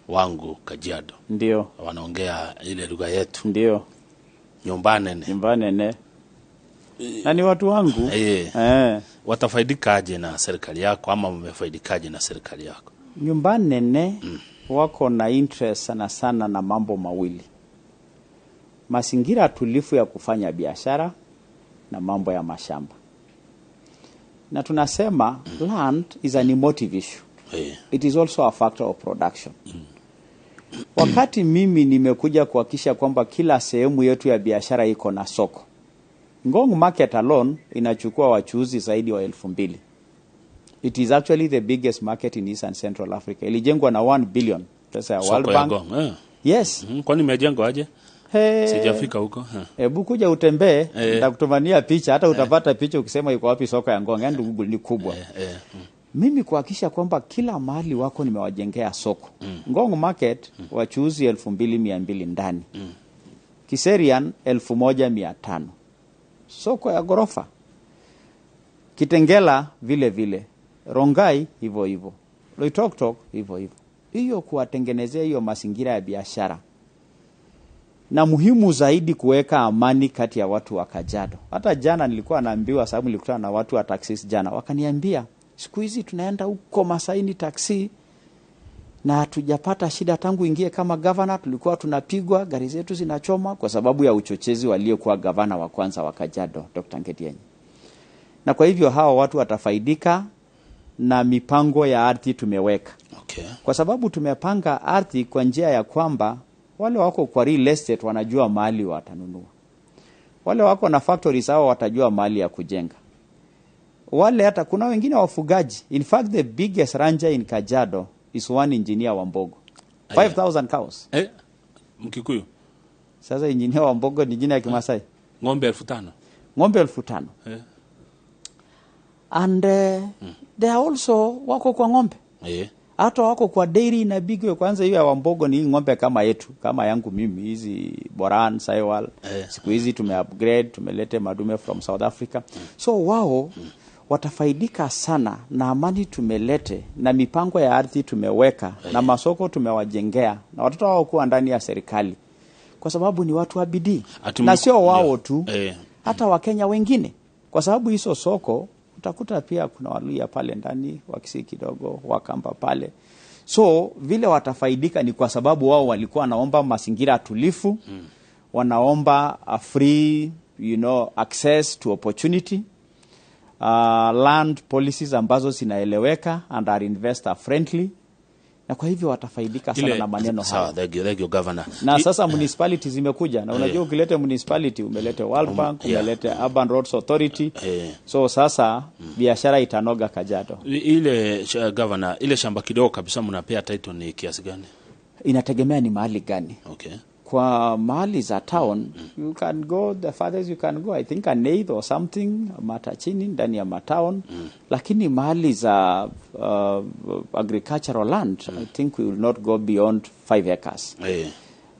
wangu Kajiado. Ndio. Wanaongea ile lugha yetu. Ndio. Nyumbanene. Na ni watu wangu. Watafaidikaje na serikali yako ama mmefaidikaje na serikali yako? Nyumbanene wako na interest sana sana na mambo mawili. Mazingira tulifu ya kufanya biashara na mambo ya mashamba. Na tunasema land is an emotive issue. It is also a factor of production. Wakati mimi nimekuja kuhakikisha kwamba kila sehemu yetu ya biashara iko na soko. Ngong market alone inachukua wachuuzi zaidi wa 2,000. It is actually the biggest market in East and Central Africa. Ilijengwa na 1 billion pesa ya World Bank. Yes. Kwani imejengwa aje? Sijafika huko. Hebu kuja utembee, nitakutumania picha, hata utapata picha ukisema iko wapi soko ya Ngong. Yaani Google ni kubwa. Mimi kuhakikisha kwamba kila mahali wako nimewajengea soko. Ngong market wachuuzi 2,200 ndani. Kiserian 1,100. Soko ya gorofa. Kitengela vile vile. Rongai hivyo hivyo. Loitoktok hivyo hivyo. Hiyo kuwatengenezea hiyo mazingira ya biashara. Na muhimu zaidi kuweka amani kati ya watu wa Kajiado. Hata jana nilikuwa naambiwa, sababu nilikutana na watu wa taxis jana, wakaniambia siku hizi tunaenda huko Masaini taxi na hatujapata shida tangu ingie kama governor. Tulikuwa tunapigwa, gari zetu zinachoma kwa sababu ya uchochezi waliokuwa governor wa kwanza wa Kajiado, Dr. Ngedienyi. Na kwa hivyo hawa watu watafaidika na mipango ya ardhi tumeweka. Kwa sababu tumepanga ardhi kwa njia ya kwamba wale wako kwa real estate wanajua mahali watanunua. Wale wako na factories hao watajua mahali ya kujenga. Wale hata kuna wengine wafugaji. In fact the biggest rancher in Kajiado is one engineer wa Mbogo. 5,000 cows. Mkikuyu. Sasa engineer wa Mbogo ni jina ya Kimasai. Ng'ombe 5,000. Ng'ombe 5,000. And they are also wako kwa ng'ombe. Hata wako kwa dairy na bigwe. Kwanza hiyo ya Wambogo ni ng'ombe kama yetu, kama yangu mimi, hizi Boran, Saiwal. Siku hizi tumeupgrade, tumelete madume from South Africa. So wao watafaidika sana na amani tumelete na mipango ya ardhi tumeweka na masoko tumewajengea na watoto wao kuwa ndani ya serikali. Kwa sababu ni watu wa bidii. Na sio wao tu, hata Wakenya wengine. Kwa sababu hizo soko utakuta pia kuna Waluya pale ndani, Wakisii kidogo, Wakamba pale. So vile watafaidika ni kwa sababu wao walikuwa wanaomba mazingira tulifu, wanaomba a free, access to opportunity, land policies ambazo zinaeleweka and are investor friendly. Na kwa hivyo watafaidika sana na maneno haya. Thank you governor. Na sasa municipalities zimekuja. Na unajua ukilete municipality umelete World Bank, umelete Urban Roads Authority. So sasa biashara itanoga Kajiado. Ile governor, ile shamba kidogo kabisa mnapea title ni kiasi gani? Inategemea ni mahali gani. Kwa mahali za town, you can go the farthest you can go. I think an eighth or something, Matachini ndani ya matown. Lakini mahali za agricultural land, I think we will not go beyond 5 acres.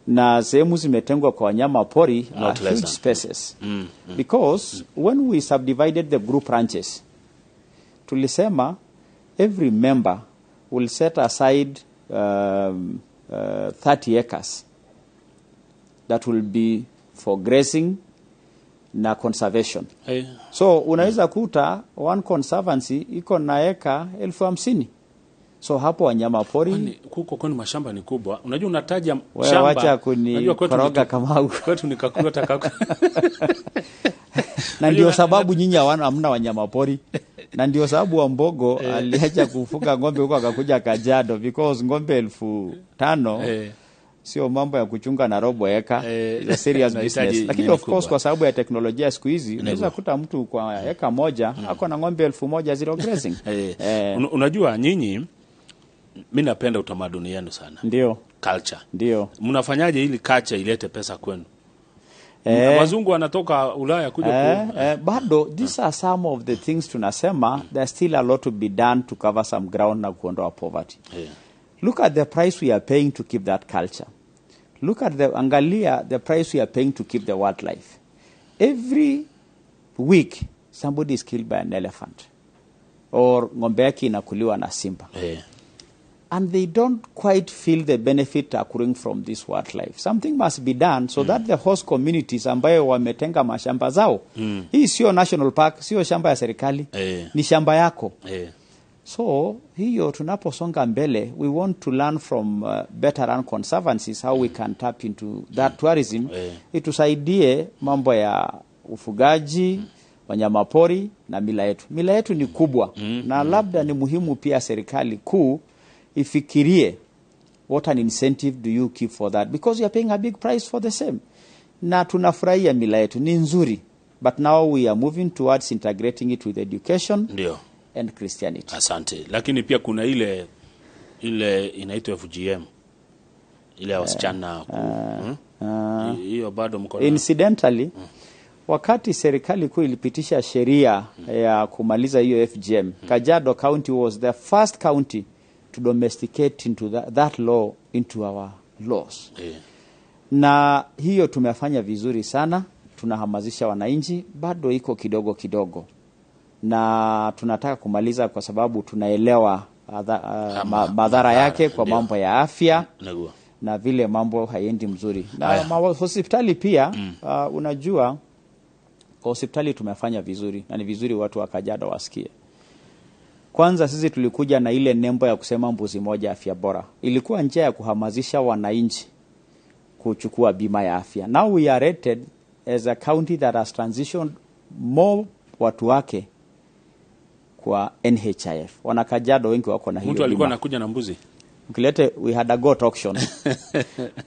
Na sehemu zimetengwa kwa wanyama pori, huge spaces. Because when we subdivided the group ranches, tulisema every member will set aside 30 acres. That will be for grazing na conservation. So unaweza kuta one conservancy iko na eka 50,000. So hapo wanyama pori kuko kwani mashamba ni kubwa. Unajua unataja shamba. Wacha koroga kama huko. Kwetu nikakula takako. Na ndio sababu nyinyi hamna wanyama pori. Na ndio sababu Wambogo aliacha kufuga ng'ombe huko akakuja Kajiado because ng'ombe 5,000 sio mambo ya kuchunga na robo eka. It's a serious business. Lakini of course kwa sababu ya teknolojia siku hizi unaweza kuta mtu kwa eka moja ako na ng'ombe 1000 zero grazing. Unajua nyinyi, mimi napenda utamaduni wenu sana. Ndio. Culture. Ndio. Mnafanyaje ili culture ilete pesa kwenu? Wazungu wanatoka Ulaya kuja bado these are some of the things tunasema there's still a lot to be done to cover some ground na kuondoa poverty. Look at the price we are paying to keep that culture. Look at the price we are paying to keep the wildlife. Every week somebody is killed by an elephant or ng'ombe yake inakuliwa na simba. And they don't quite feel the benefit accruing from this wildlife. Something must be done so that the host communities ambayo wametenga mashamba zao. Hii sio national park, sio shamba ya serikali, ni shamba yako. So, hiyo tunaposonga mbele, we want to learn from better run conservancies how we can tap into that tourism. Itusaidie mambo ya ufugaji, wanyamapori na mila yetu. Mila yetu ni kubwa na labda ni muhimu pia serikali kuu ifikirie what an incentive do you keep for that, because you are paying a big price for the same. Na tunafurahia mila yetu ni nzuri, but now we are moving towards integrating it with education and Christianity. Asante. Lakini pia kuna ile inaitwa FGM, ile ya wasichana hiyo bado mko. Incidentally wakati serikali kuu ilipitisha sheria ya kumaliza hiyo FGM, Kajiado County was the first county to domesticate into that law into our laws. Na hiyo tumefanya vizuri sana, tunahamasisha wananchi, bado iko kidogo. Na tunataka kumaliza kwa sababu tunaelewa madhara yake kwa mambo ya afya na vile mambo haiendi mzuri. Na hospitali pia unajua kwa hospitali tumefanya vizuri na ni vizuri watu wa Kajiado wasikie. Kwanza sisi tulikuja na ile nembo ya kusema mbuzi moja afya bora. Ilikuwa njia ya kuhamasisha wananchi kuchukua bima ya afya. Now we are rated as a county that has transitioned more watu wake kwa NHIF. Wana Kajiado wengi wako na hiyo. Mtu alikuwa anakuja na mbuzi. Ukilete we had a goat auction.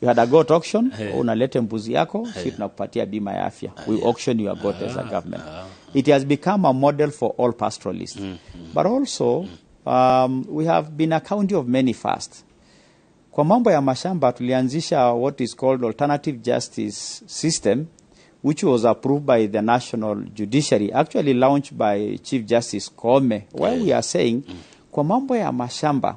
We had a goat auction, unalete mbuzi yako, sisi tunakupatia bima ya afya. We auction your goat as a government. It has become a model for all pastoralists. But also we have been a county of many fasts. Kwa mambo ya mashamba tulianzisha what is called alternative justice system, which was approved by the National Judiciary, actually launched by Chief Justice Koome, where we are saying kwa mambo ya mashamba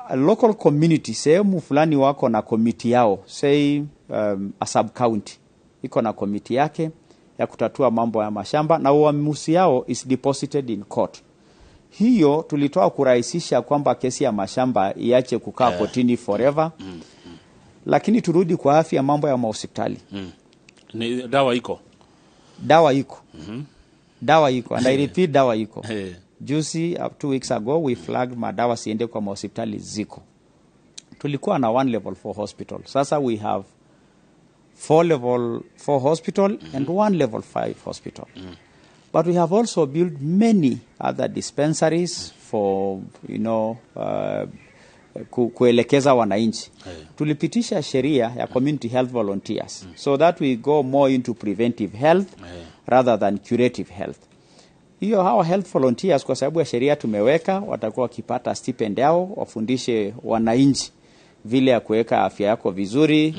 a local community, sehemu fulani wako na committee yao, say a sub county iko na committee yake ya kutatua mambo ya mashamba na uamuzi yao is deposited in court. Hiyo tulitoa kurahisisha kwamba kesi ya mashamba iache kukaa kotini forever. Lakini turudi kwa afya, mambo ya hospitali. Ni dawa iko. Dawa iko. And I repeat, dawa iko. Juzi 2 weeks ago we flagged madawa siende kwa hospitali ziko. Tulikuwa na 1 level 4 hospital. Sasa we have 4 level 4 hospital and 1 level 5 hospital. But we have also built many other dispensaries for, kuelekeza wananchi. Tulipitisha sheria ya community health volunteers so that we go more into preventive health rather than curative health. Hiyo hawa health volunteers kwa sababu ya sheria tumeweka watakuwa wakipata stipend yao wafundishe wananchi vile ya kuweka afya yako vizuri,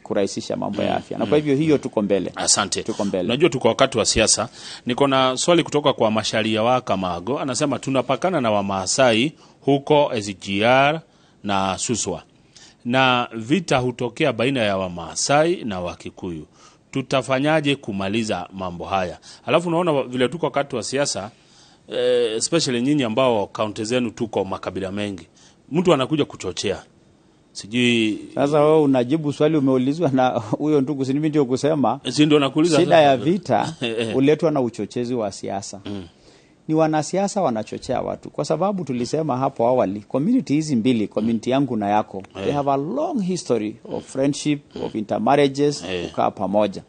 kurahisisha mambo ya afya. Na kwa hivyo hiyo tuko mbele. Asante. Tuko mbele. Unajua tuko wakati wa siasa. Niko na swali kutoka kwa Masharia wa Kamago. Anasema tunapakana na Wamaasai huko SGR na Suswa. Na vita hutokea baina ya Wamaasai na Wakikuyu. Tutafanyaje kumaliza mambo haya? Alafu unaona vile tuko wakati wa siasa, especially nyinyi ambao kaunti zenu tuko makabila mengi. Mtu anakuja kuchochea. Sijui sasa wewe unajibu swali umeulizwa na huyo ndugu, si mimi ndio kusema. Si ndio nakuuliza. Shida ya vita uletwa na uchochezi wa siasa. Ni wanasiasa wanachochea watu. Kwa sababu tulisema hapo awali, community hizi mbili, community yangu na yako, they have a long history of friendship, of intermarriages, kukaa pamoja.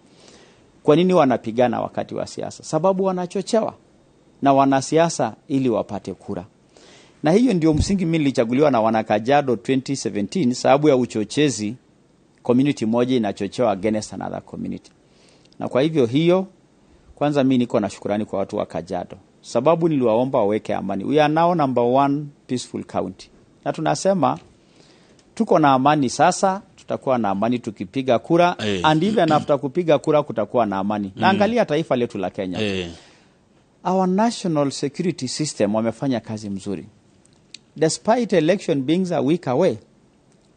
Kwa nini wanapigana wakati wa siasa? Sababu wanachochewa na wanasiasa ili wapate kura. Na hiyo ndio msingi mimi nilichaguliwa na wanakajado 2017 sababu ya uchochezi. Community moja inachochewa against another community. Na kwa hivyo hiyo, kwanza mimi niko na shukrani kwa watu wa Kajiado. Sababu niliwaomba waweke amani. We are now number 1 peaceful county. Na tunasema tuko na amani sasa, tutakuwa na amani tukipiga kura, and even after kupiga kura kutakuwa na amani. Na angalia taifa letu la Kenya. Our national security system wamefanya kazi mzuri. Despite election being a week away,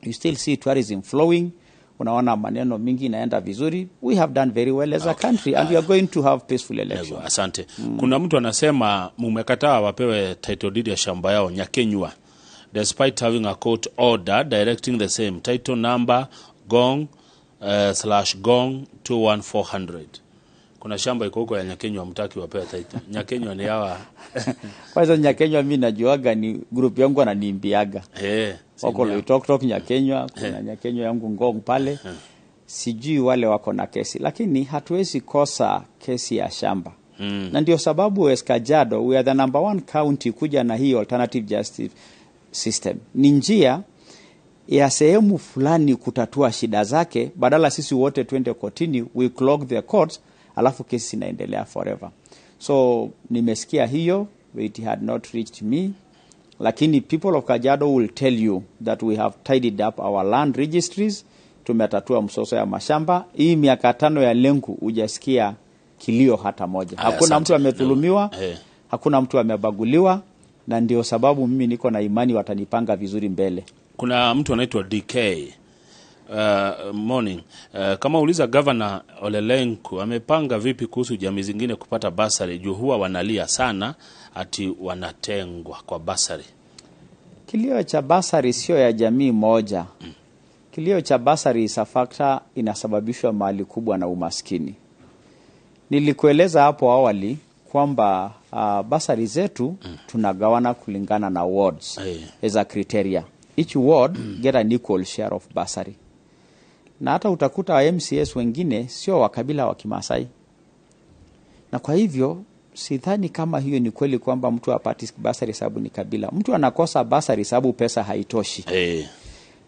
you still see tourism flowing. Unaona maneno mingi inaenda vizuri. We have done very well as a country, and we are going to have peaceful elections. Asante. Kuna mtu anasema mumekataa wapewe title deed ya shamba yao Nyakenywa, despite having a court order directing the same title number gong /gong 21400. Kuna shamba iko huko ya Nyakenywa mtaki wapewe title. Nyakenywa ni hawa. Kwanza Nyakenywa mimi najuaga ni group yangu ananiimbiaga. Wako Loitoktok Nyakenywa, kuna Nyakenywa yangu Ngong pale. Sijui wale wako na kesi, lakini hatuwezi kosa kesi ya shamba. Na ndio sababu Kajiado we are the number 1 county kuja na hii alternative justice system. Ni njia ya sehemu fulani kutatua shida zake, badala sisi wote twende kotini, we clog the courts, alafu kesi inaendelea forever. So nimesikia hiyo, it had not reached me. Lakini people of Kajiado will tell you that we have tidied up our land registries, tumetatua msoso ya mashamba. Hii miaka 5 ya Lenku hujasikia kilio hata moja. Hakuna mtu amethulumiwa, hakuna mtu amebaguliwa, na ndio sababu mimi niko na imani watanipanga vizuri mbele. Kuna mtu anaitwa DK morning. Kama uliza Governor Ole Lenku amepanga vipi kuhusu jamii zingine kupata basari, juu huwa wanalia sana ati wanatengwa kwa basari. Kilio cha basari sio ya jamii moja. Kilio cha basari is a factor inasababishwa mahali kubwa na umaskini. Nilikueleza hapo awali kwamba basari zetu tunagawana kulingana na wards as a criteria. Each ward get an equal share of basari. Na hata utakuta wa MCS wengine sio wa kabila wa Kimasai. Na kwa hivyo sidhani kama hiyo ni kweli kwamba mtu apati basari sababu ni kabila. Mtu anakosa basari sababu pesa haitoshi.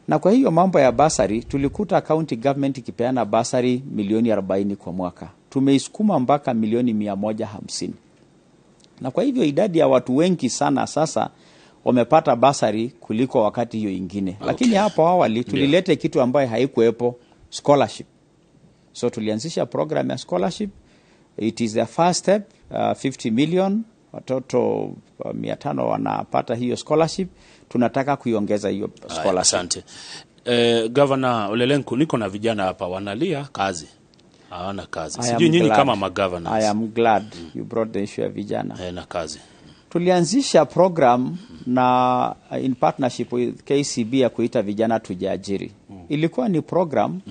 Na kwa hiyo mambo ya basari, tulikuta county government ikipeana basari milioni 40 kwa mwaka. Tumeisukuma mpaka milioni 150. Na kwa hivyo idadi ya watu wengi sana sasa wamepata basari kuliko wakati hiyo ingine. Lakini hapo awali tulilete kitu ambayo haikuwepo, scholarship. So tulianzisha program ya scholarship. It is the first step, 50 million, watoto 500 wanapata hiyo scholarship. Tunataka kuiongeza hiyo scholarship. Asante. Governor Ole Lenku, niko na vijana hapa wanalia kazi. Hawana kazi. Sijui nyinyi kama ma-governors. I am glad you brought the issue ya vijana. Na kazi. Tulianzisha program na in partnership with KCB ya kuita vijana tujiajiri. Ilikuwa ni program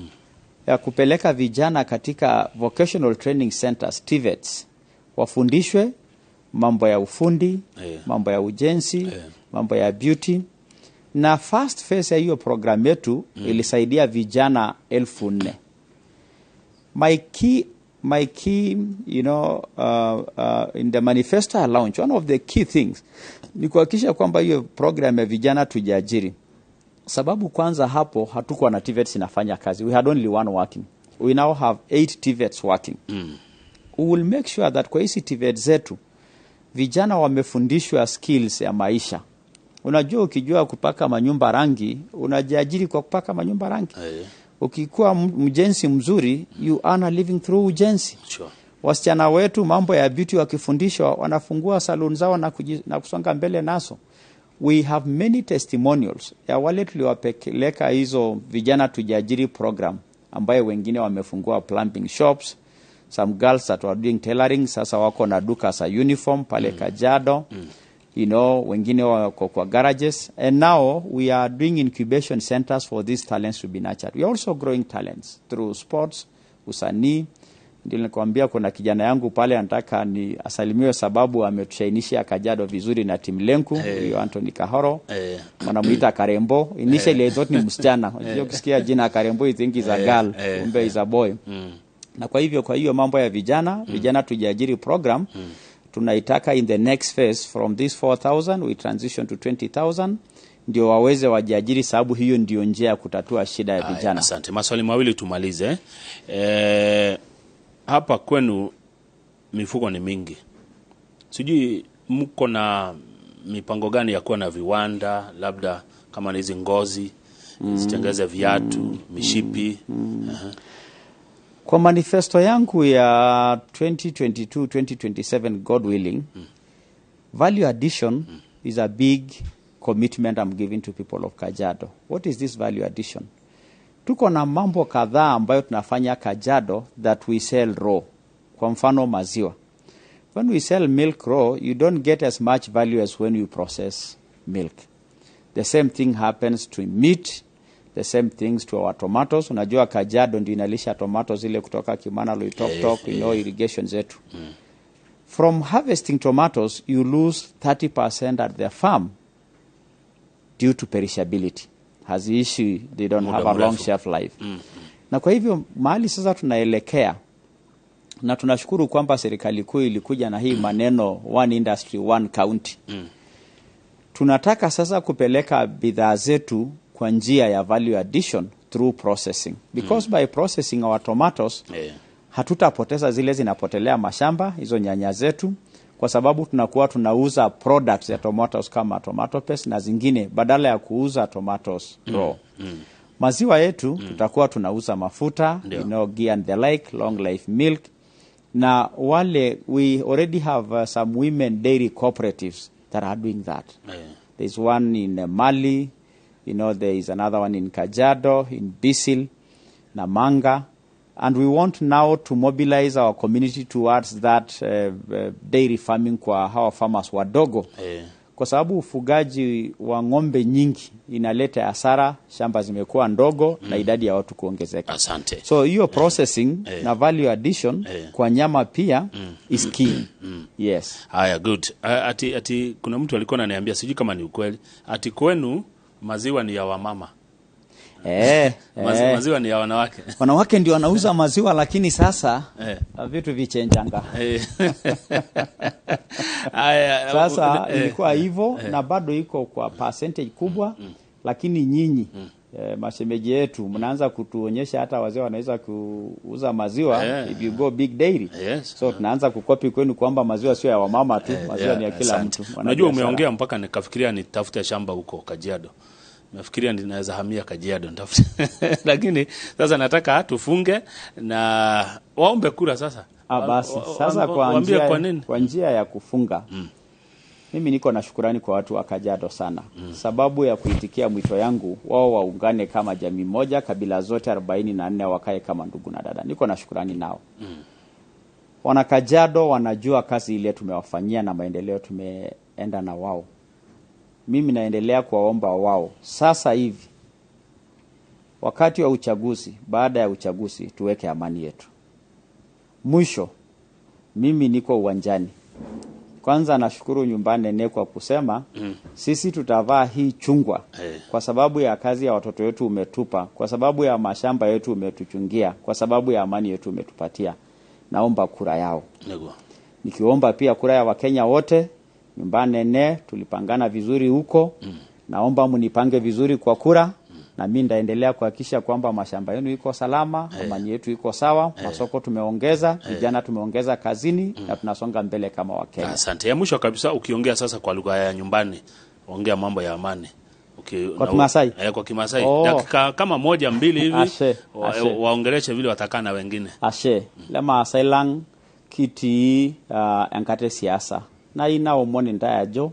ya kupeleka vijana katika vocational training centers, TVETs. Wafundishwe mambo ya ufundi, mambo ya ujenzi, mambo ya beauty. Na first phase ya hiyo program yetu ilisaidia vijana 1400. My key, you know, in the manifesto I launched, one of the key things ni kuhakikisha kwamba hiyo program ya vijana tujiajiri. Sababu kwanza hapo hatukuwa na TVETs inafanya kazi. We had only one working. We now have 8 TVETs working. We will make sure that kwa hizi TVETs zetu vijana wamefundishwa skills ya maisha. Unajua ukijua kupaka manyumba rangi, unajiajiri kwa kupaka manyumba rangi. Ukikuwa mjenzi mzuri, you earn a living through ujenzi. Wasichana wetu mambo ya beauty wakifundishwa, wanafungua salon zao na kusonga mbele naso. We have many testimonials ya wale tuliwapeleka hizo vijana tujiajiri program, ambaye wengine wamefungua plumbing shops, some girls that were doing tailoring sasa wako na duka za uniform pale Kajiado. You know, wengine wako kwa garages, and now we are doing incubation centers for these talents to be nurtured. We are also growing talents through sports, usanii. Ndio nilikwambia kuna kijana yangu pale anataka ni asalimiwe sababu ametushainisha Kajiado vizuri na timu Lenku, huyo Anthony Kahoro. Wanamuita Karembo. Initially I thought ni msichana. Unajua ukisikia jina Karembo you think is a girl, kumbe is a boy. Na kwa hiyo mambo ya vijana tujiajiri program tunaitaka in the next phase from this 4,000 we transition to 20,000 ndio waweze wajiajiri, sababu hiyo ndio njia ya kutatua shida ya vijana. Asante. Maswali mawili tumalize. Hapa kwenu mifugo ni mingi. Sijui mko na mipango gani ya kuwa na viwanda, labda kama hizi ngozi zitengeze viatu, mishipi? Kwa manifesto yangu ya 2022-2027 God willing, value addition is a big commitment I'm giving to people of Kajiado. What is this value addition? Tuko na mambo kadhaa ambayo tunafanya Kajiado that we sell raw. Kwa mfano maziwa. When we sell milk raw, you don't get as much value as when you process milk. The same thing happens to meat, the same things to our tomatoes. Unajua Kajiado ndio inalisha tomatoes ile kutoka Kimana Loitoktok, irrigation zetu. From harvesting tomatoes, you lose 30% at the farm due to perishability. Haziishi, they don't have a long shelf life. Na kwa hivyo mahali sasa tunaelekea, na tunashukuru kwamba serikali kuu ilikuja na hii maneno one industry, one county. Tunataka sasa kupeleka bidhaa zetu kwa njia ya value addition through processing. Because by processing our tomatoes, hatutapoteza zile zinapotelea mashamba, hizo nyanya zetu, kwa sababu tunakuwa tunauza products ya tomatoes kama tomato paste na zingine badala ya kuuza tomatoes raw. Maziwa yetu tutakuwa tunauza mafuta, ghee and the like, long life milk. Na wale, we already have some women dairy cooperatives that are doing that. There's one in Mali, there is another one in Kajiado, in Bisil, Namanga. And we want now to mobilize our community towards that dairy farming kwa hawa farmers wadogo. Kwa sababu ufugaji wa ng'ombe nyingi inaleta hasara, shamba zimekuwa ndogo na idadi ya watu kuongezeka. Asante. So hiyo processing na value addition kwa nyama pia is key. Yes. Haya, good. Ati kuna mtu alikuwa ananiambia, sijui kama ni ukweli, ati kwenu maziwa ni ya wamama. Maziwa ni ya wanawake. Wanawake ndio wanauza maziwa, lakini sasa vitu vichenjanga. Sasa ilikuwa hivyo na bado iko kwa percentage kubwa, lakini nyinyi mashemeji yetu mnaanza kutuonyesha hata wazee wanaweza kuuza maziwa if you go big dairy. So tunaanza kukopi kwenu kwamba maziwa sio ya wamama tu, maziwa ni ya kila mtu. Unajua umeongea mpaka nikafikiria nitafute shamba huko Kajiado. Nafikiria ninaweza hamia Kajiado nitafute. Lakini sasa nataka tufunge na waombe kura sasa. Basi sasa kwa njia ya kufunga. Mimi niko na shukrani kwa watu wa Kajiado sana. Sababu ya kuitikia mwito yangu, wao waungane kama jamii moja, kabila zote 44 wakae kama ndugu na dada. Niko na shukrani nao. Wana Kajiado wanajua kazi ile tumewafanyia na maendeleo tumeenda na wao. Mimi naendelea kuwaomba wao sasa hivi, wakati wa uchaguzi, baada ya uchaguzi, tuweke amani yetu. Mwisho, mimi niko uwanjani. Kwanza nashukuru nyumbani nene kwa kusema sisi tutavaa hii chungwa kwa sababu ya kazi ya watoto wetu umetupa, kwa sababu ya mashamba yetu umetuchungia, kwa sababu ya amani yetu umetupatia. Naomba kura yao. Nikiomba pia kura ya Wakenya wote. Nyumbani nene tulipangana vizuri huko. Naomba mnipange vizuri kwa kura. Na mimi ndaendelea kuhakikisha kwamba mashamba yenu iko salama, amani yetu iko sawa, masoko tumeongeza, vijana tumeongeza kazini na tunasonga mbele kama Wakenya. Asante. Ya mwisho kabisa, ukiongea sasa kwa lugha ya nyumbani, ongea mambo ya amani. Kwa Kimasai? Kwa Kimasai. Dakika kama 1-2 hivi waongeleshe vile watakaa na wengine. Lema sailang kiti enkate siasa. Na ina omoni ndaya jo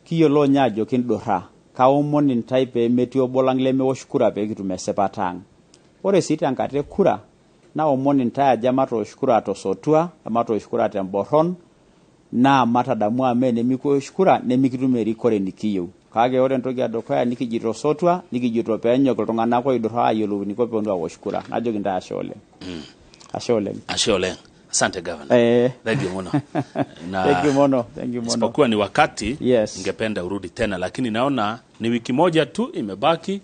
kiyolo nyajo kindora ka omoni ntai pe metio bolangle me woshukura pe kitumesepatang ore sita ngate kura na omoni ntai jama to shukura to sotua ama to shukura temboron na matadamu amene miko shukura ne mikitume kore nikiyo kage ore ntoki adokoya nikijito sotua nikijito penyo kultungana ko idora ayolo niko pe ndo woshukura najo kinda ashole. Asante Governor. Thank you mono. Thank you mono. Isipokuwa ni wakati, ningependa urudi tena, lakini naona ni wiki moja tu imebaki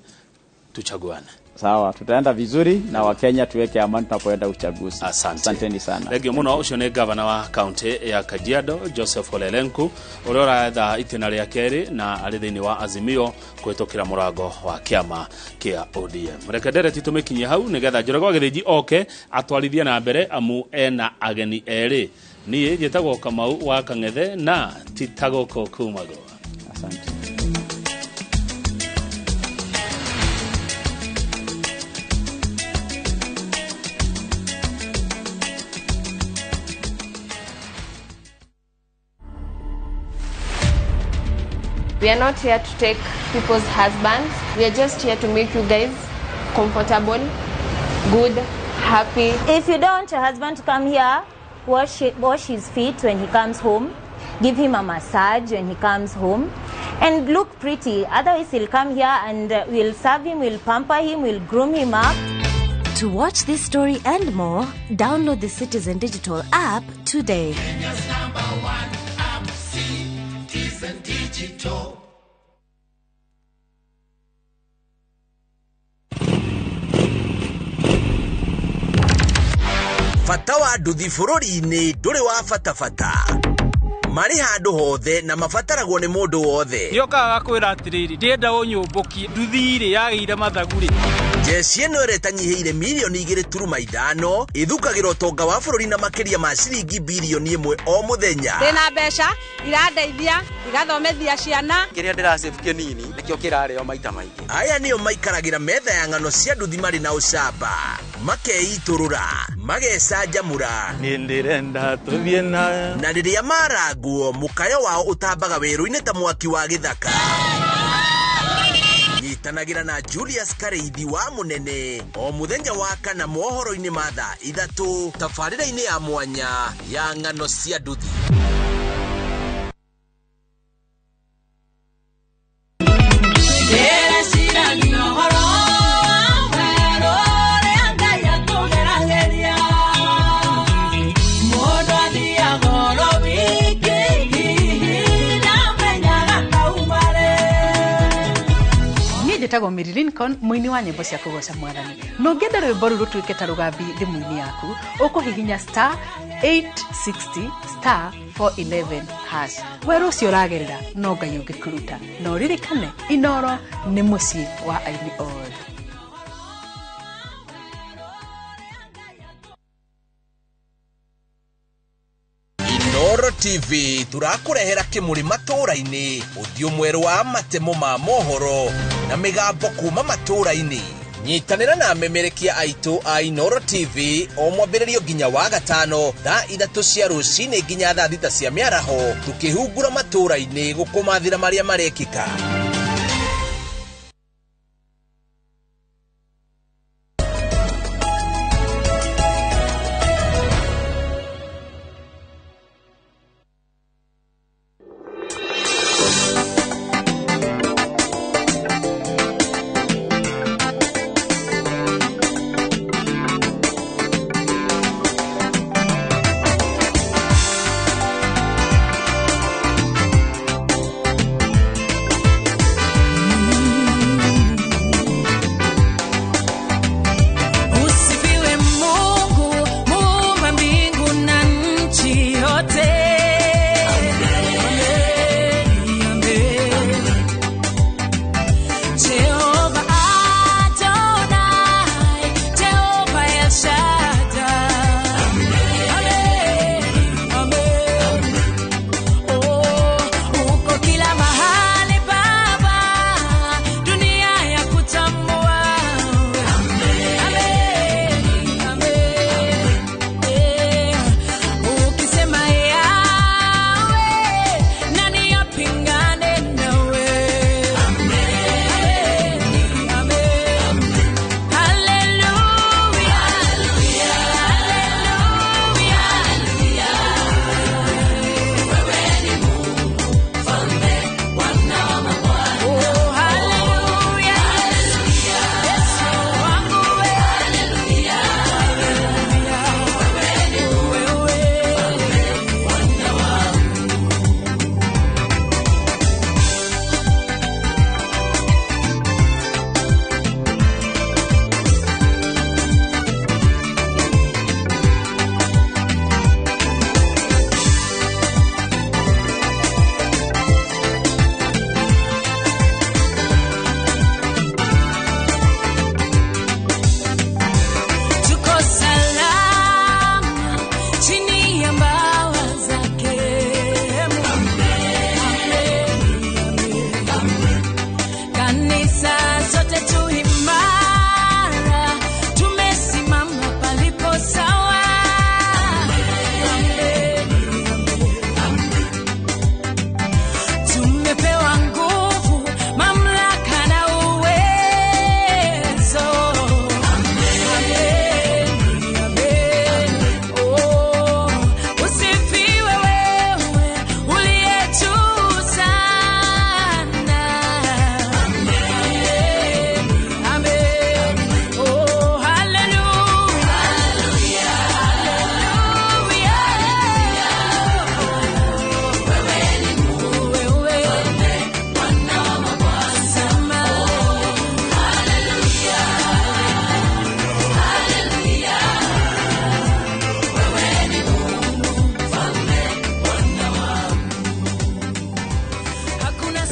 tuchaguane. Sawa, tutaenda vizuri na Wakenya tuweke amani tunapoenda uchaguzi. Asanteni sana. Legio muno ucio ni governor wa county ya Kajiado Joseph Olelenku uria uratha itena ria keri na ari thiini wa Azimio kwitokira murango wa kiama kia ODM. Rekendere titumikinyie hau nigetha Njoroge Githiji oke atwarithia na mbere amu ena ageni eri. Niĩ njĩtagwo Kamau wa Kang'ethe na titagoko kumago. Asante. We are not here to take people's husbands. We are just here to make you guys comfortable, good, happy. If you don't want your husband to come here, wash his feet when he comes home, give him a massage when he comes home, and look pretty. Otherwise, he'll come here and we'll serve him, we'll pamper him, we'll groom him up. To watch this story and more, download the Citizen Digital app today. Kenya's #1 app, Citizen Digital. Fata wa nduthi bururi-ini nduri wa fatafata. Mari handu hothe na mafataragwo ni mundu wothe. Niokaga kwira atiriri ndienda unyumbukie nduthi iri yagiire mathaguri. Jesi eno iretanyihire milioni 2.5 ithukagira utonga wa bururi na makiria ma ciringi bilioni 1 o muthenya. Ndina mbeca irandeithia igathomethia ciana. Kiria ndirasave kinini nikio kirareo maita maingi. Aya nio maikaragira metha ya ngano cia nduthi mari na ucamba. Makeiturura, magecanjamura. Nindirenda tuthie na riria maraguo mukayo wao utambaga weru-ini ta mwaki wa githaka. Nyitanagira na Julius Kareithi wa Munene o muthenya wa kana mohoro-ini ma thaa 3 tabarĩra-inĩ ya mwanya ya ngano cia nduthi. Njĩtagwo Mary Lincoln, muini wa nyĩmbo cia kũgoca Mwathani. No ngenda rwĩmbo rũrũ rũtuĩke ta rũgambi thimũ-inĩ yaku, ũkũhihinya *860*411#. Werũ ũcio ũragerera no Ngai ũngĩkũruta. Na ũririkane Inooro nĩ mũciĩ wa aini othe. Inooro TV turakurehera KÍMŨRĨ matũra-inĩ, ũthiũ mwerũ wa matemo ma mohoro na migambo kuma matũra-inĩ. Nyitanĩra na memerekia aitũ a Inooro TV o mwambĩrĩrio nginya wa gatano thaa 3 cia rũcinĩ nginya thaa 6 cia mĩaraho tukĩhungura matũra-inĩ gũkũmathĩra marĩa marekĩka.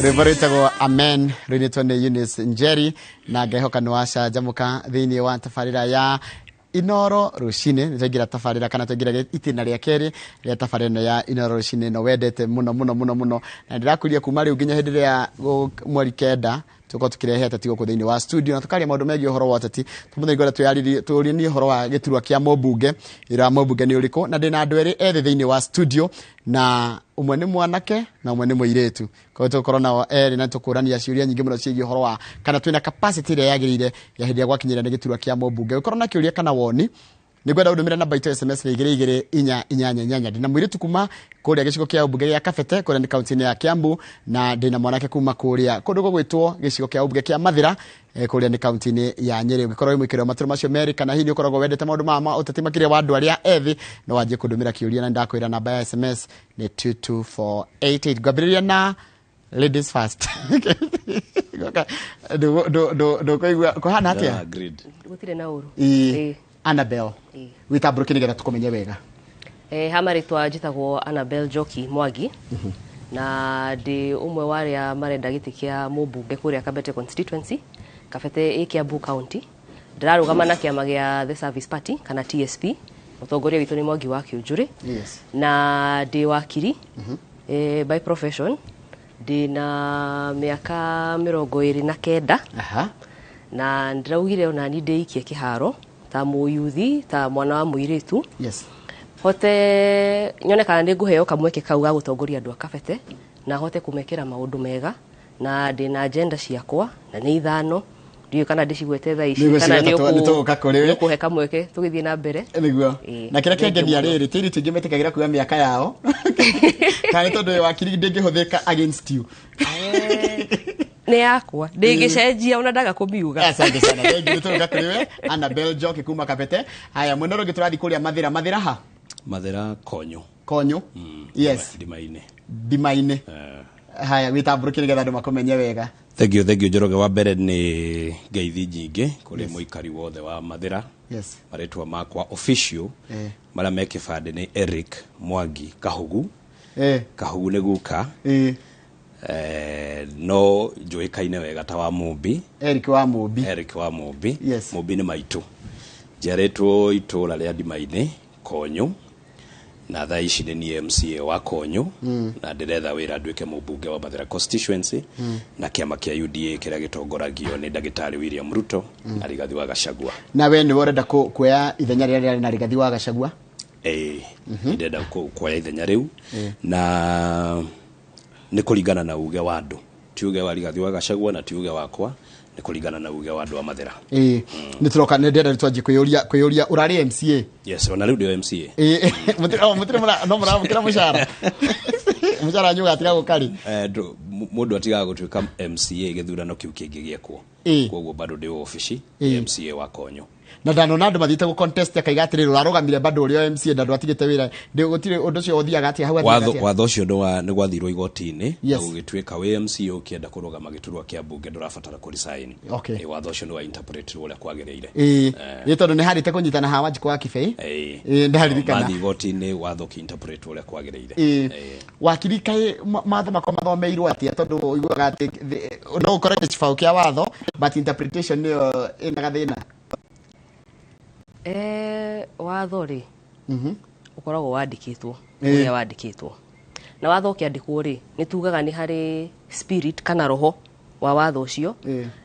Reveritago amen rinitone Eunice Njeri na ngehoka nwasha jamuka thini wa tafarira ya Inooro rucine nitagira tafarira kana tugira itina ria keri ria tafarira ya Inooro rucine no wendete muno na ndirakuria kuma ri uginya hindi ria mweri kenda tuko tukireheta tigo ku thini wa studio na tukaria maundu megi horo wa tati tumuthai ngora tuyari ni horo wa giturwa kia mobunge ira mobunge ni uriko na ndina andu eri ethi thini wa studio na umwe ni mwanake na umwe ni muiretu kwa hiyo corona eri na tukurania ciuria nyingi muno ciigi horo wa kana twina capacity ria yagirire ya hindi ya gwakinyira ni giturwa kia mobunge corona kiuria kana woni ni gwenda udumira namba ito SMS igire inyanya ndina muiretu kuma kuria gicigo kia ubunge ya Kafete kuria ni county ya Kiambu na ndina mwanake kuma kuria kundu gwitwo gicigo kia ubunge kia Mathira kuria ni county ya Nyeri ugikorwo mwikiro maturu macio meri kana hihi ukoragwo wendete maundu mama utati makiria wa andu aria ethi no wanjie kudumira kiuria na ndakwira namba ya SMS ni 22488 gwambiriria na ladies first do kohana atia agreed gutire na uru Annabelle witamburuke nigetha tukumenye wega hamaritwa njitagwo Annabelle Joki Mwangi na ndi umwe waria marenda giti kia mubunge kuria Kabete constituency Kabete Kiambu county ndirarugama na kiama gia the service party kana TSP utongoria witu ni Mwangi wa Kiunjuri na ndi wakiri by profession ndi na miaka 29 na ndiraugire ona ni ndeikie kiharo ta muyuthi ta mwana wa muiretu hote nyone kana ndi nguheo kamweke kau ga gutongoria andu a Kabete na hote kumekera maundu mega na ndi na agenda ciakwa na ni ithano ndiyo kana ndicigwete tha ici kana ni kuhe kamweke tugithie na mbere niguo na kira kengenia riri tiri tungi metikagira kuya miaka yao kana tondu wakiri ndingihuthika against you ne yakwa ndingicenjia ona ndaga kumiuga asante sana ndio tuga kuriwe Annabelle Joki kuma Kabete haya mwenoro giturathi kuria Mathira ha Mathira konyo yes dimaine haya witamburukire getha andu makomenye wega thank you Njoroge wa mbere ni ngeithi nyingi kuri muikari wothe wa Mathira maretwa makwa official mara mekifande ni Eric Mwangi Kahugu ni guka no njuikaine wega ta wa Mumbi Eric wa Mumbi Mumbi ni maitu jaretwo itura ria dimaine konyo na tha ici ni MCA wa konyo na ndiretha wira nduike mubunge wa Mathira constituency na kiama kia UDA kiria gitongoragio ni Ndagitari William Ruto na Rigathi wa Gachagua na we ni worenda kuoya ithenya riria na Rigathi wa Gachagua ndenda kuoya ithenya riu na ni kuringana na uge wa andu tiuge wa Rigathi wa Gachagua na tiuge wakwa ni kuringana na uge wa andu wa Mathira ni turoka ne ndenda twanji kuyuria urari MCA ona riu ndio MCA mutire no muramukira mushara mushara nyuga atiga gukari mundu atiga gutuika MCA githurano kiu kingi giekwo koguo bado ndi office MCA wa konyo na ndano nando mathite ku contest akaigatire rurarugamire bado uri MCA ndando atigite wira ndi gutire undu cio uthiaga ati hawa watho cio ni gwathirwo igoti-ini na gugituika we MCA ukienda kurugama giturwa kia bunge ndurabatara ku resign watho cio ni wa interpret uria kwagiriire ni tondu ni harite kunyitana hawa njiko wa kibei ndaririkana mathi igoti-ini watho ki interpret uria kwagiriire wakirikai matho makomathomeirwo atia tondu iguaga ati no ukorete kibau kia watho but interpretation ni ina gathina watho ri ukoragwo wandikitwo uria wandikitwo na watho kiandikwo ri ni tugaga ni hari spirit kana roho wa watho ucio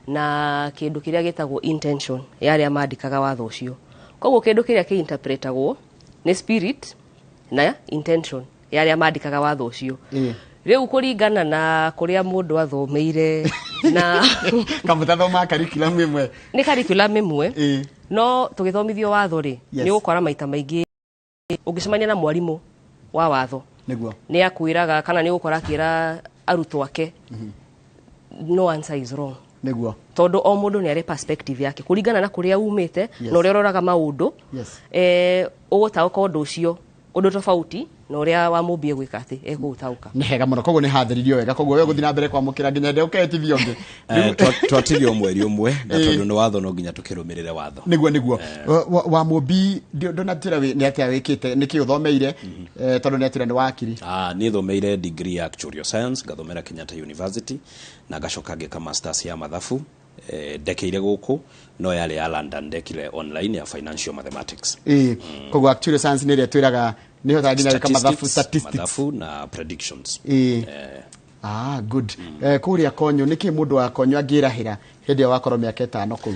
na kindu kiria gitagwo intention yaria mandikaga watho ucio koguo kindu kiria ki interpretagwo ni spirit na intention yaria mandikaga watho ucio riu kuringana na kuria mundu athomeire na kamutathoma curriculum imwe ni curriculum imwe no tugithomithio watho ri ni gukora maita maingi ungicemania na mwarimu wa watho niguo ni akwiraga kana ni gukora kira arutwo ake no answer is wrong niguo tondu o mundu ni ari perspective yake kuringana na kuria umite no uria uroraga maundu ugutaga kondu ucio undu tofauti na uria wa mubie gwika ati egutauka ni hega muno koguo ni hathiririo wega koguo we guthina mbere kwa mukira nginya nde uketithio ngi twatithio mweri umwe na tondu ni watho no nginya tukirumirire watho niguo wa mubi ndonatira ni atia wikite niki uthomeire tondu ni atira ni wakiri ni thomeire degree ya actuarial science gathomera Kenyatta University na gacoka ngika masters ya mathabu ndekeire guku no yale ya London ndekire online ya financial mathematics koguo actuarial science ni ria twiraga ni hota nginya kama statistics mathabu na predictions good kuria konyo niki mundu wa konyo angirahira hindi ya wakoro miaka 5 kuu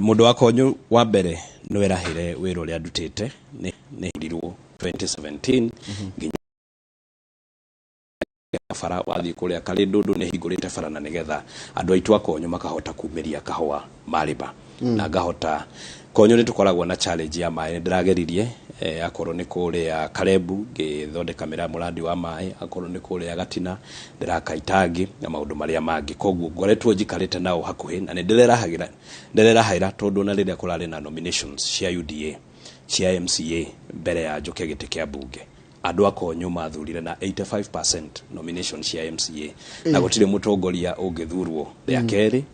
mundu wa konyo wa mbere no erahire wiro ria ndutite ni ndirwo 2017 nginya fara wathi kuria kali ndundu ni hingurite fara na nigetha andu aitu akonyo makahota kumeria kahwa mariba na ngahota konyo ni tukoragwo na challenge ya mai ndirageririe akorwo ni kuria Karebu ngithondeka mira muradi wa mai akorwo ni kuria Gatina ndirakaitangi na maundu maria mangi koguo ngoretwo njikarite nao hakuhi na ndirerahaira tondu na riria kurari na nominations cia UDA cia MCA mbere ya njoke giti kia bunge andu akonyo mathurire na 85% nomination cia MCA na gutire mutongoria ungithurwo ya keri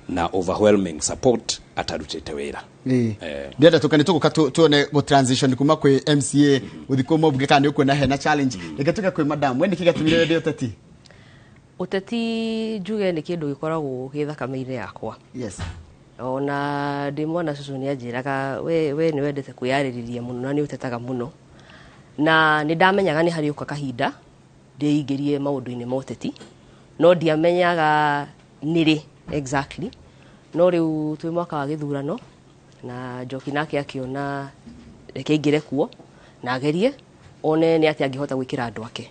na overwhelming support atarutite wira ndienda tukani tuguka tuone go transition kuma kwi MCA uthiko mobunge kandi ukwena hena challenge reke tuke kwi madam we nikigatumire ndi uteti njuge ni kindu gikoragwo githakameire yakwa ona ndimona cucu ni anjiraga we ni wendete kwiyaririria muno na ni utetaga muno na ni ndamenyaga ni hari uka kahinda ndeingirie maundu-ini ma uteti no ndiamenyaga niri exactly no riu twi mwaka wa githurano na Njoki nake akiona rekeingire kuo na agerie one ni ati angihota gwikira andu ake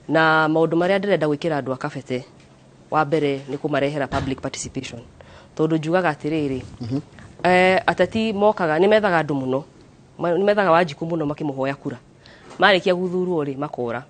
na maundu maria ndirenda gwikira andu akabete wa mbere ni kumarehera public participation tondu njugaga atiriri atati mokaga ni methaga andu muno ni methaga Wanjiku muno makimuhoya kura marikia guthurwo ri makora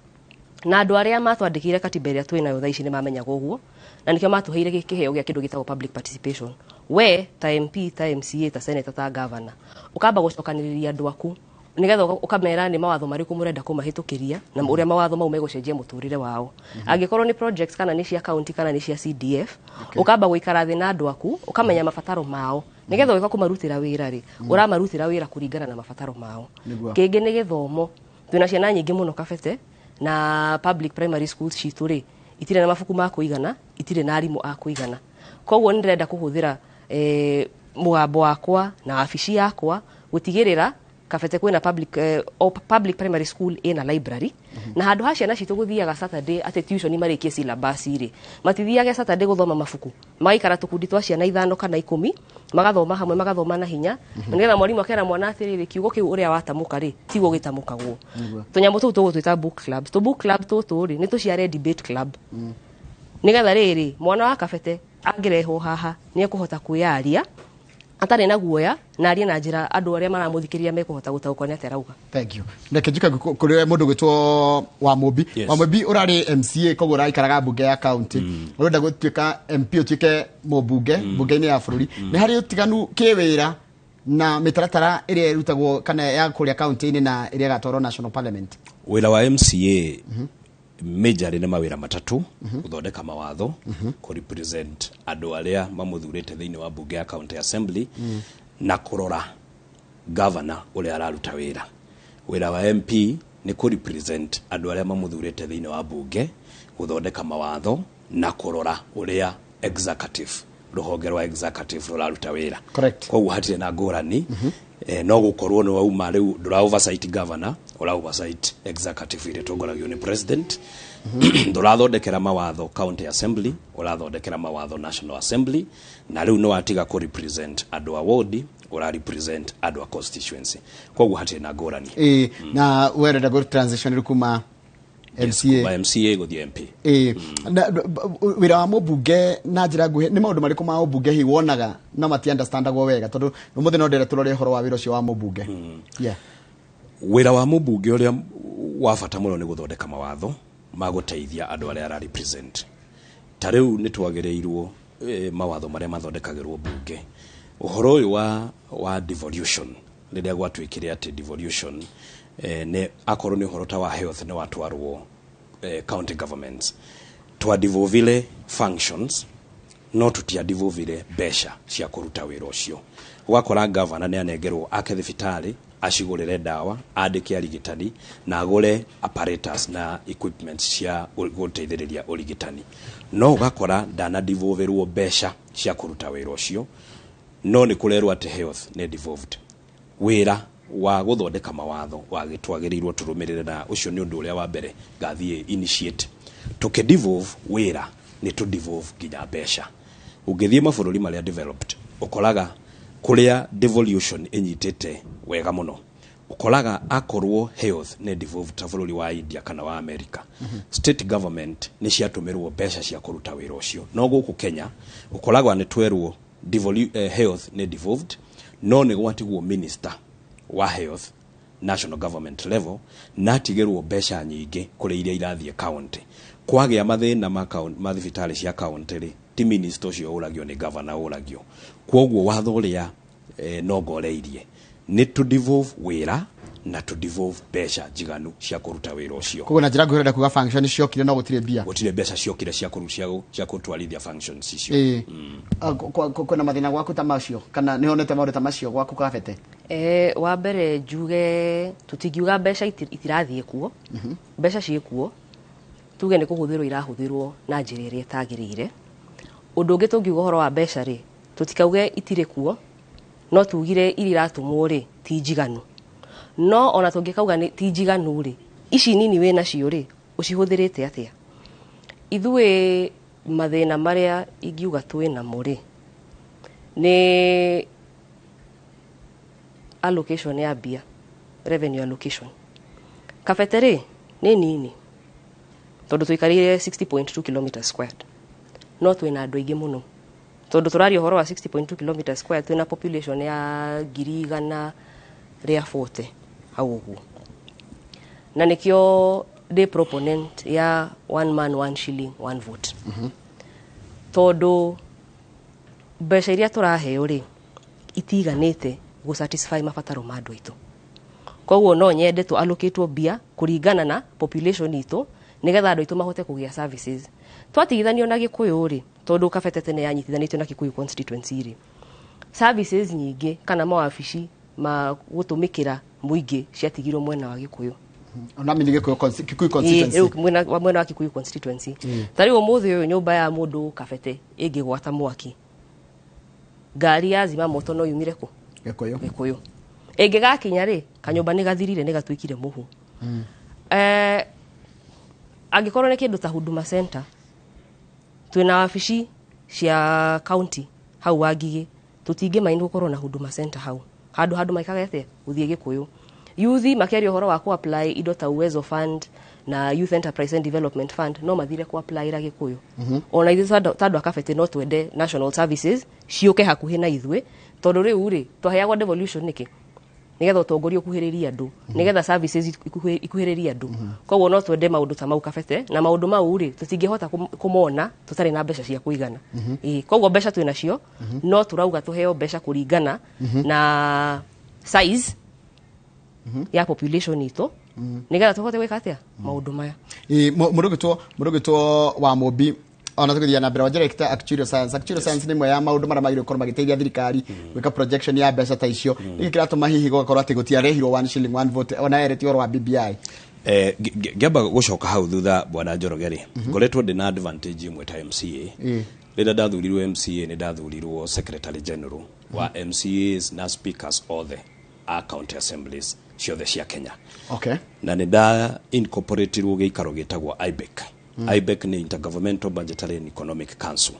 na andu aria matwandikire katiba iria twinayo thaici ni mamenyaga uguo na nikio matuheire gikiheo gia kindu gitagwo public participation we ta MP ta MCA ta senator ta governor ukamba gucokaniriria andu aku nigetha ukamera ni mawatho mariku murenda kumahitukiria na uria mawatho mau megucenjia muturire wao angikorwo ni projects kana ni cia county kana ni cia CDF ukamba guikara thi na andu aku ukamenya mabataro mao nigetha wika kumarutira wira ri uramarutira wira kuringana na mabataro mao kingi ni githomo twina ciana nyingi muno kabete na public primary schools citu ri itire na mafuku ma kuigana itire na arimu a kuigana koguo ndirenda kuhuthira mugambo wakwa na afici yakwa gutigirira kabete kwina public primary school ina library na handu ha ciana citu guthiaga Saturday ati tuition marikie syllabus ri matithiaga Saturday guthoma mafuku magaikara tukundi twa ciana 5 kana 10 magathoma hamwe magathoma na hinya nigetha mwarimu akera mwana atiriri kiugo kiu uria watamuka ri tiguo gitamukagwo tunyamu tu twita book clubs to book club tu ri ni tuciare debate club nigetha riri mwana wa kabete angireho haha ni ekuhota kuyaria atari na guoya na aria na njira andu aria maramuthikiria mekuhota gutauka ni aterauga thank you ndeke juka kuri mundu gwitwo wa Mobi wa Mobi urari MCA koguo raikaraga bunge ya county urenda gutuika MP utuike mubunge bunge-ini ya bururi ni hari utiganu kiwira na mitaratara iria irutagwo kana ya kuria county-ini na iria gatoro national parliament wira wa MCA major ni mawira matatu uthondeka mawatho ku represent andu aria mamuthurite thiini wa bunge ya county assembly na kurora governor uria araruta wira wa MP ni ku represent andu aria mamuthurite thiini wa bunge uthondeka mawatho na kurora uria executive ruhonge rwa executive ruraruta wira koguo hatire na ngurani no gukorwo no wauma riu ndura oversight governor ora oversight executive ile tongoragio ni president ndurathondekera mawatho county assembly urathondekera mawatho national assembly na riu no atiga ku represent andu a ward ora represent andu a constituency koguo hatire na ngurani na werenda go transition rukuma MCA guthie MP wira wa mubunge na njira nguhi ni maundu mariku ma mubunge hi wonaga no mati understandagwo wega tondu umuthi no ndere turore horo wa wira ucio wa mubunge wira wa mubunge uria wa bata muno ni guthondeka mawatho ma guteithia andu aria ara represent tariu ni twagereirwo mawatho maria mathondekagirwo bunge uhoro uyu wa devolution riria gwatwikire ati devolution ne akorwo ni horota wa health ne watwarwo county governments twa devolve functions no tutia devolve besha cia kuruta wira ucio wakora governor ne anegerwo ake thibitari acigurire dawa andike arigitani na agure apparatus na equipment cia guteithiriria urigitani no ugakora dana devolverwo besha cia kuruta wira ucio no ni kurerwo ati health ne devolved wira wa guthondeka mawatho wa gitwagirirwo turumirire na ucio ni undu uria wa mbere gathie initiate tuke devolve wira ni to devolve ginya besha ugithie mabũrũri maria developed ukoraga kuria devolution inyitete wega muno ukoraga akorwo health ne devolved ta bũrũri wa India kana wa America state government ni ciatumirwo besha cia kuruta wira ucio no guku Kenya ukoraga ni twerwo health ne devolved no ni gwatigwo minister wa health national government level natigerwo besha nyingi kuri iria irathie county kwagĩa mathĩna ma thibitari cia county ri ti minister ucio uragio ni governor uragio kwoguo watho uria no ngoreirie ni to devolve wira na to devolve besha jiganu cia kuruta wira ucio koguo na njira ngwenda kuga function ciokire no gutire besha ciokire cia kutwarithia functions icio kuna mathina gwaku ta macio kana ni honete maundu ta macio gwaku kabete wa mbere njuge tutingiuga besha itirathie kuo besha ciekuo tuge ni kuhuthirwo irahuthirwo na njira iria itagirire undu ungi tungiuga horo wa besha ri tutikauge itire kuo no tugire iratumwo ri ti njiganu no ona tungikauga ni ti njiganu ri ici nini we nacio ri ucihuthirite atia ithue mathina maria ingiuga twina muri ni allocation ya bia revenue allocation kafeteri ni nini tondu tuikarire 60.2 km squared no twina andu aingi muno tondu turario horo wa 60.2 km squared twina population ya 140 hau uguo na nikio the proponent ya one man one shilling one vote tondu besha iria turaheo ri itiganite go satisfy mabataro ma andu aitu koguo no nyende tu allocate bia kuringana na population itu nigetha andu aitu mahote kugia services twatigithanio na Gikuyu ri tondu kabete ne yanyitithanitio na Kikuyu constituency ri services nyingi kana mawabici ma gutumikira muingi ciatigirwo mwena wa Gikuyu ona mini Kikuyu constituency mwena wa Kikuyu constituency tari umuthi uyu nyumba ya mundu kabete ingigwata mwaki ngari ya zima moto no yumire ku Gikuyu ingigakinya ri kanyumba ni gathirire ni gatwikire muhu angikorwo ni kindu ta huduma center twina wabici cia county hau Wangigi tutinge mind gukorwo na huduma center hau handu maikagete uthie Gikuyu youth makerio horo wa ku apply indo ta uwezo fund na youth enterprise and development fund no mathire ku apply ra Gikuyu ona ithu tandu akafete no twende national services ciuke hakuhi na ithwe tondu riu ri twaheagwo devolution niki nigetha utongoria ukuhiriria andu nigetha services ikuhiriria andu koguo no twende maundu ta mau kabete na maundu mau ri tutingihota kumona tutari na besha cia kuigana koguo besha twinacio no turauga tuheo besha kuringana na size ya population ito nigetha tuhote gwika atia maundu maya murugitwo wa Mobi ona tukuthia na mbere wa director actuarial science ni mwe ya maundu mara magire korwo magiteithia thirikari gwika projection ya besha ta icio ni kiratuma hihi gukorwo ati gutiarehirwo 1 shilling 1 vote ona ereti oro wa BBI ngamba gucoka hau thutha bwana Njorogeri ngoretwo ndina advantage imwe ta MCA rĩrĩa ndathurirwo MCA ni ndathurirwo secretary general wa MCAs na speakers all the county assemblies ciothe cia Kenya na ni nda incorporated gĩikaro gĩtagwo IBEC IBEC ni Intergovernmental Budgetary and Economic Council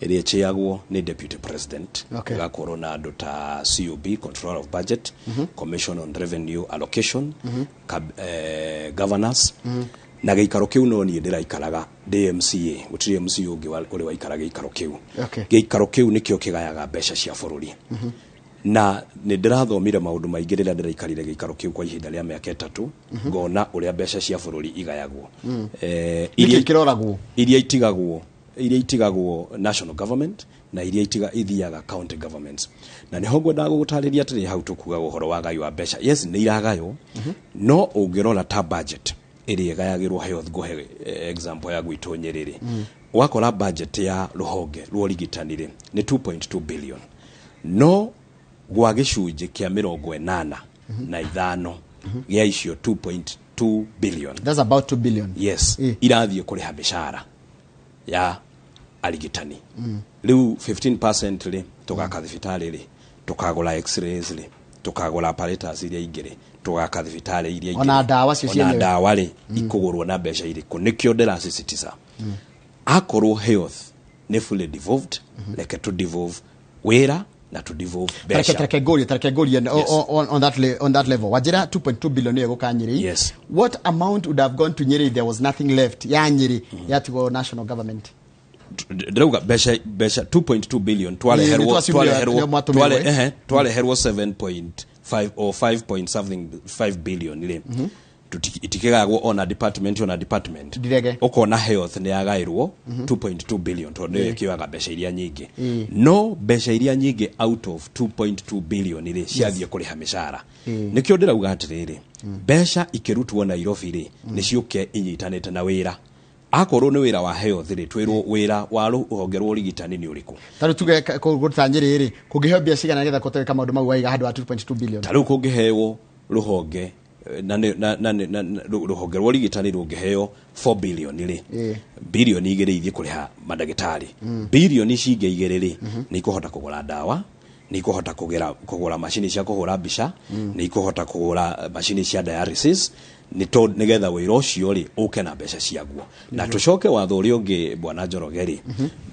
ĩrĩa ĩchĩagwo ni deputy president gakorwo na andũ ta COB control of budget commission on revenue allocation governors na gĩikaro kĩu no niĩ ndĩraikaraga DMCA gũtirĩ MCA ũngĩ ũrĩ waikara gĩikaro kĩu gĩikaro kĩu nĩkĩo kĩgayaga mbeca cia bũrũri na nĩ ndĩrathomire maũndũ maingĩ rĩrĩa ndĩraikarire gĩikaro kĩu kwa ihinda rĩa mĩaka 3 ngona ũrĩa mbeca cia bũrũri igayagwo iria ikiroragwo iria itigagwo iria itigagwo national government na iria ithiaga county governments. Na niho ngwenda gũgũtarĩria atĩrĩ hau tũkuga ũhoro wa gayo wa mbeca. Yes, nĩ iragayo, no ũngĩrora ta budget ĩrĩa ĩgayagĩrwo health, ngũhe example ya gwitũ Nyerere. Wakora budget ya rũhonge rwa ũrigitani nĩ 2.2 billion, no gwa gĩcunjĩ kĩa 85 na ithano gĩa icio 2.2 billion. That's about 2 billion. Yes, irathiĩ kũrĩha mĩcara ya arigitani. Rĩu 15% rĩ tũgaka thibitarĩ rĩ, tũkagũra x-rays rĩ, tũkagũra apparatus iria ingĩ rĩ, tũgaka thibitarĩ iria ingĩ. Ona ndawa cio ciene. Ona ndawa rĩ ikũgũrwo na mbeca irĩkũ. Nĩkĩo ndĩrasisitiza. Akorwo health nĩ fully devolved, reke to devolve wĩra na to devolve mbeca. Tareke goria on that level. Wajira 2.2 billion yego Nyeri. Yes. What amount would have gone to Nyeri if there was nothing left? Ya Nyeri ya to national government. Drauga besha 2.2 billion twale herwo 7.5 or 5 point something 5 billion ile itikegagwo on department direge ukona health ni yagairwo 2.2 billion to ndio kiwaga besha iria nyingi no besha iria nyingi out of 2.2 billion ile ciathie kuriha mishara nikio ndirauga atiriri besha ikirutwo Nairobi ri ni ciuke inyitanite na wira akorwo nĩ wĩra wa health rĩ twĩrwo wĩra wa rũhonge rwa ũrigitani nĩ ũrĩkũ. Tarĩu tuge kũgũta Nyeri rĩ kũngĩheo mbia cigana nĩgetha kũtweka maũndũ mau waiga handũ wa 2.2 billion. Tarĩu kũngĩheo rũhonge rũhonge rwa ũrigitani rũngĩheo 4 billion rĩ billion igĩrĩ ithiĩ kũrĩha mandagĩtarĩ billion cingĩ igĩrĩ rĩ nĩ ikũhota kũgũra ndawa, nĩ ikũhota kũgũra machini cia kũhũra mbica, nĩ ikũhota kũgũra machini cia dialysis nigetha wĩra ũcio rĩ ũke na mbeca ciaguo. Na tũcoke watho ũrĩa ũngĩ bwana Njoroge rĩ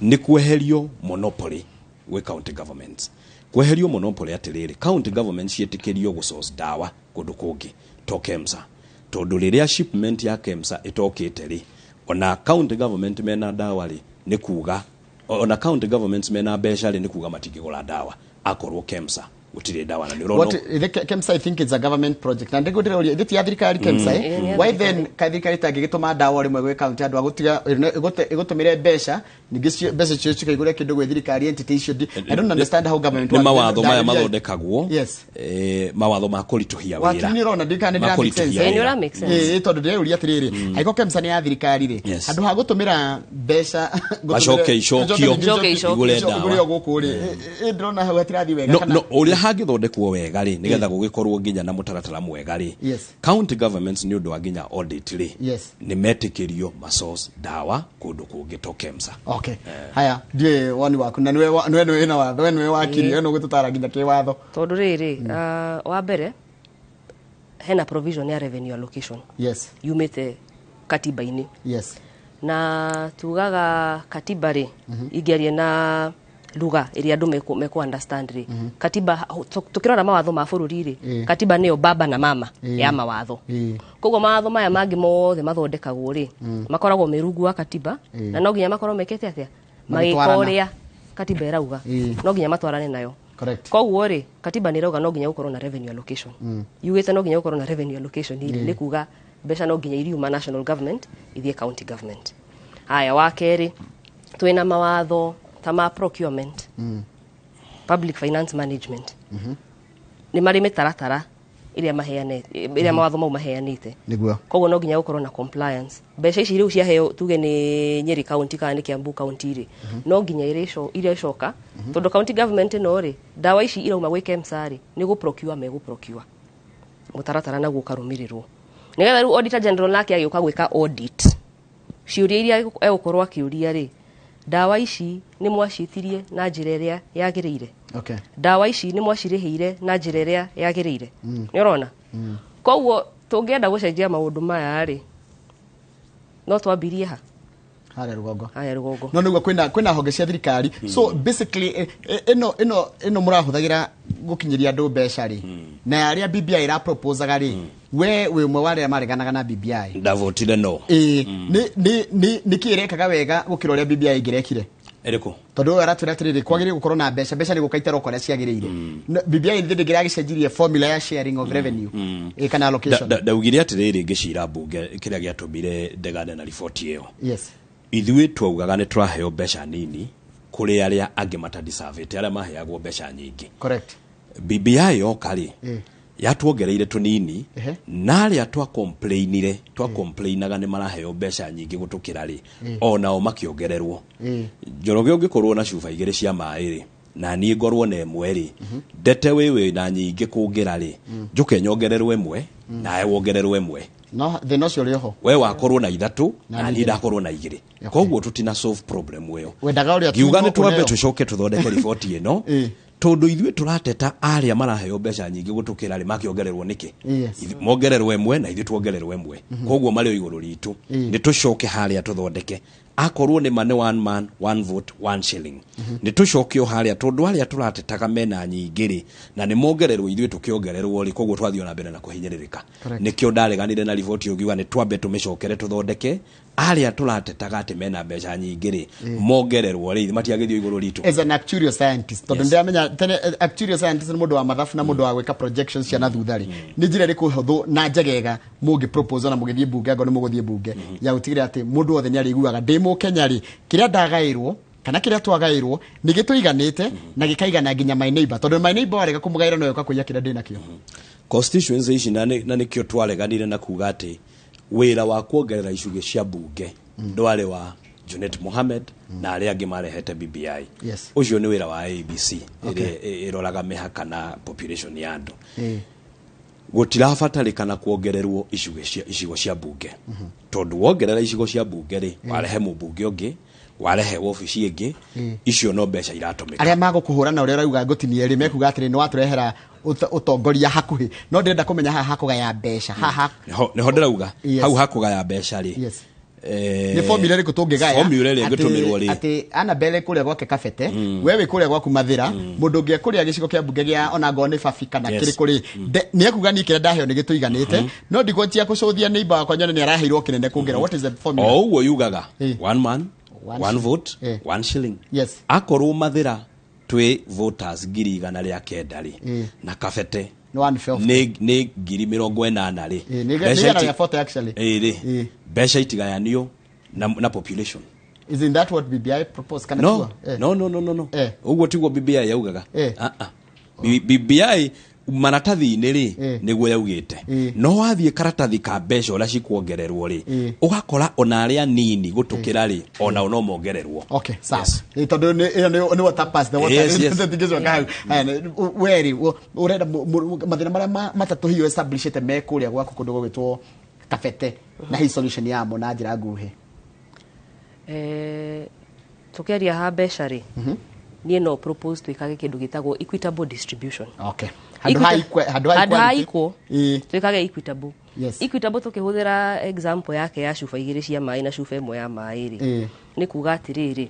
nĩ kweherio monopoly gwĩ county governments. Kweherio monopoly atĩrĩrĩ county governments ciĩtĩkĩrio gũsource ndawa kũndũ kũngĩ to KEMSA, tondũ rĩrĩa shipment ya KEMSA ĩtokĩte rĩ ona county government mena ndawa rĩ nĩ kuga ona county governments mena mbeca rĩ nĩ kuga matingĩgũra ndawa akorwo KEMSA utire dawa na nirono. What KEMSA I think it's a government project. Na ndego ndiro ithiti ya thirikari KEMSA. Why then thirikari tangĩgĩtũma dawa rimwe gwĩ county andũ agũtiga ĩgũtũmĩre mbeca ningĩ mbeca cio cikaigũre kĩndũ gwĩ thirikari entity icio. I don't understand how government works. Mawatho maya mathondekagwo. Yes. Mawatho ma kũritũhia wĩra. Wakini nirona ndika nĩ make sense. Nĩ make sense. Tondũ ndĩreuria atĩrĩrĩ haiko KEMSA nĩ ya thirikari rĩ andũ ha gũtũmĩra mbeca macoke icokio igũre dawa gũkũ rĩ ndĩrona hau hatirathi wega kana hagithondekwo wega ri nigetha gũgĩkorwo nginya na mũtaratara mwega ri county governments ni ũndũ wa nginya audit ri ni metikĩrio masource dawa kũndũ kũngĩ to KEMSA. Okay. Haya ndiye wani waku na niwe na watho niwe wakiri eno gũtũtara nginya kĩwatho tondũ rĩrĩ wa mbere hena provision ya revenue allocation yumĩte katiba-inĩ na tugaga katiba ri ingĩaria na lugha ĩrĩa andũ meko understand ri katiba tukirora mawatho ma bũrũri ri katiba nĩyo baba na mama ya mawatho koguo mawatho maya mangĩ mothe mathondekagwo ri makoragwo mirungu wa katiba na no nginya makorwo mekete atĩa magĩkoria katiba ĩrauga no nginya matwarane nayo. Koguo ri katiba nĩrauga no nginya gũkorwo na revenue allocation yugĩte no nginya gũkorwo na revenue allocation nĩ kuga mbeca no nginya iriuma national government ithiĩ county government. Haya wa kerĩ twĩna mawatho tama procurement public finance management ni mari mitaratara iria mawatho mau maheanite niguo koguo no nginya gukorwo na compliance mbeca ici riu cia heo tuge ni Nyeri county kana ni Kiambu county ri no nginya iria icoka tondu county government no ri dawa ici irauma gwi KEMSA ri ni gu procure mutaratara na gukarumirirwo nigetha riu auditor general nake agĩuka gwika audit ciuria iria egũkorwo akiuria ri dawa ici ni mwacitirie na njĩra ĩrĩa yagĩrĩire. Dawa ici ni mwacirĩhĩire na njĩra ĩrĩa yagĩrĩire. Nĩ ũrona? Koguo tũngĩenda gũcenjia maũndũ maya rĩ no twambirie harĩa rũgongo. No nĩguo kwĩna honge cia thirikari. So basically ĩno mũrahũthagĩra gũkinyĩria andũ mbeca rĩ na arĩa BBI ĩra proposaga rĩ we ũmwe wa arĩa mareganaga na BBI ndavotire no nĩ kĩrekaga wega gũkĩra ũrĩa BBI ĩngĩrekire eriko tondu aratwira atiriri kwagĩrĩire gũkorwo na mbeca nĩ gũkaitara ũkorĩa ciagĩrĩire BBI ndĩngĩragĩcenjirie formula ya sharing of revenue kana allocation ndaugire atiriri ngĩcira mbunge kĩrĩa gĩatũmire ndegane na riboti ĩyo ithuĩ twaugaga nĩ tũraheo mbeca nini kũrĩ arĩa angĩ matadisavĩte arĩa maheagwo mbeca nyingĩ. Correct. BBI yoka rĩ yatuongereire tũnini na arĩa complainaga nĩ maraheo mbeca nyingĩ gũtũkĩra rĩ onao makĩongererwo. Njoroge ũngĩkorwo na cuba igĩrĩ cia maĩ rĩ na niĩ ngorwo na ĩmwe rĩ ndete wĩwĩ na nyingĩ kũngĩra rĩ njũke nyongererwo ĩmwe nawe wongererwo ĩmwe. No thĩna ũcio ũrĩ oho. We wakorwo na ithatũ na niĩ ndakorwo na igĩrĩ. Koguo tũtina solve problem ĩyo. Wendaga ũrĩa ngiuga nĩ twambe tũcoke tũthondeke riboti ĩno tondũ ithuĩ tũrateta arĩa maraheo mbeca nyingĩ gũtũkĩra rĩ makĩongererwo nĩkĩ. Mongererwo ĩmwe na ithuĩ tuongererwo ĩmwe. Koguo marĩ o igũrũ ritũ nĩ tũcoke harĩa tũthondeke akorwo nĩ mane one man one vote one shilling nĩ tũcokio harĩa tondũ arĩa tũratetaga mena nyingĩ rĩ na nĩ mongererwo ithuĩ tũkĩongererwo rĩ koguo twathio na mbere na kũhinyĩrĩrĩka. Nĩkĩo ndareganire na riboti ĩyo ngiuga nĩ twambe tũmĩcokere tũthondeke arĩa tũratetaga atĩ mena mbeca nyingĩ rĩ mongererwo rĩ matiagĩthio igũrũ ritũ. As an actuarial scientist tondũ ndĩramenya tene actuarial scientist nĩ mũndũ wa mathabu na mũndũ wa gwĩka projections cia na thutha rĩ nĩ njĩra ĩrĩkũ hũthũ na njegega mũngĩ propose na mũgĩthiĩ bunge ngo nĩ mũgũthiĩ bunge ya gũtigĩrĩra atĩ mũndũ wothe nĩ arĩiguaga ndĩ Mũkenya rĩ kĩrĩa ndagaĩrwo kana kĩrĩa twagaĩrwo nĩ gĩtũiganĩte na gĩkaigana nginya my neighbor tondũ my neighbor warega kũmũgaĩra no yoka kũiya kĩrĩa ndĩ nakĩo. Constituency ici na nĩkĩo twareganire na kuga atĩ wĩra wa kuongerera icunjĩ cia bunge ndwarĩ wa Junet Mohamed na arĩa angĩ marehete BBI. Ũcio nĩ wĩra wa ABC ĩrĩa ĩroraga mĩhaka na population ya andũ. Gũtirabatarĩkana kuongererwo icigo cia bunge tondũ wongerera icigo cia bunge rĩ warehe mũmbunge ũngĩ warehe ofici ĩngĩ icio no mbeca iratũmĩka. Arĩa magũkũhũra na ũrĩa ũrauga ngũtinie rĩ mekuga atĩrĩ nĩ watũrehera ũtongoria hakuhĩ no ndĩrenda kũmenya haha hakũgaya mbeca haha nĩho ndĩrauga hau hakũgaya mbeca rĩ nĩ formula ĩrĩkũ tũngĩgaya formula ĩrĩa ĩngĩtũmĩrwo rĩ atĩ Annabelle kũrĩa gwake Kabete wewe kũrĩa gwaku Mathira mũndũ ũngĩ kũrĩa gĩcigo kĩa bunge gĩa ona ngoo nĩ Babi kana kĩrĩ kũrĩ nĩ ekuga nĩ kĩrĩa ndaheo nĩ gĩtũiganĩte no ndigũtia kũcũthia neighbor wakwa nyone nĩ araheirwo kĩnene kũngĩra. What is the formula? Ũguo yugaga one man one vote one shilling. Akorwo Mathira twĩ voters 1,900 rĩ na Kabete nĩ 80,000 rĩ mbeca itigayanio na population. Isn't that what BBI proposed? Can no. Uguo tiguo BBI yaugaga. BBI maratathi-inĩ rĩ nĩguo yaugĩte no wathiĩ karatathi ka mbeca ũrĩa cikuongererwo rĩ ũgakora ona arĩa nini gũtũkĩra rĩ ona no mongererwo. Okay, sawa. Tondũ nĩ water pass the water tigizwa kahau weri urenda mathina marĩa matatũ hiyo establishete me kũrĩa gwaku kũndũ gwĩtwo Kabete na hii solution yamo na njĩra nguhĩ. Tukiaria ha mbeca rĩ niĩ no propose twĩkage kĩndũ gĩtagwo equitable distribution. Okay. Handũ ha equal twĩkage equitable. Equitable tũkĩhũthĩra example yake ya cuba igĩrĩ cia maĩ na cuba ĩmwe ya maĩ rĩ nĩ kuga atĩrĩrĩ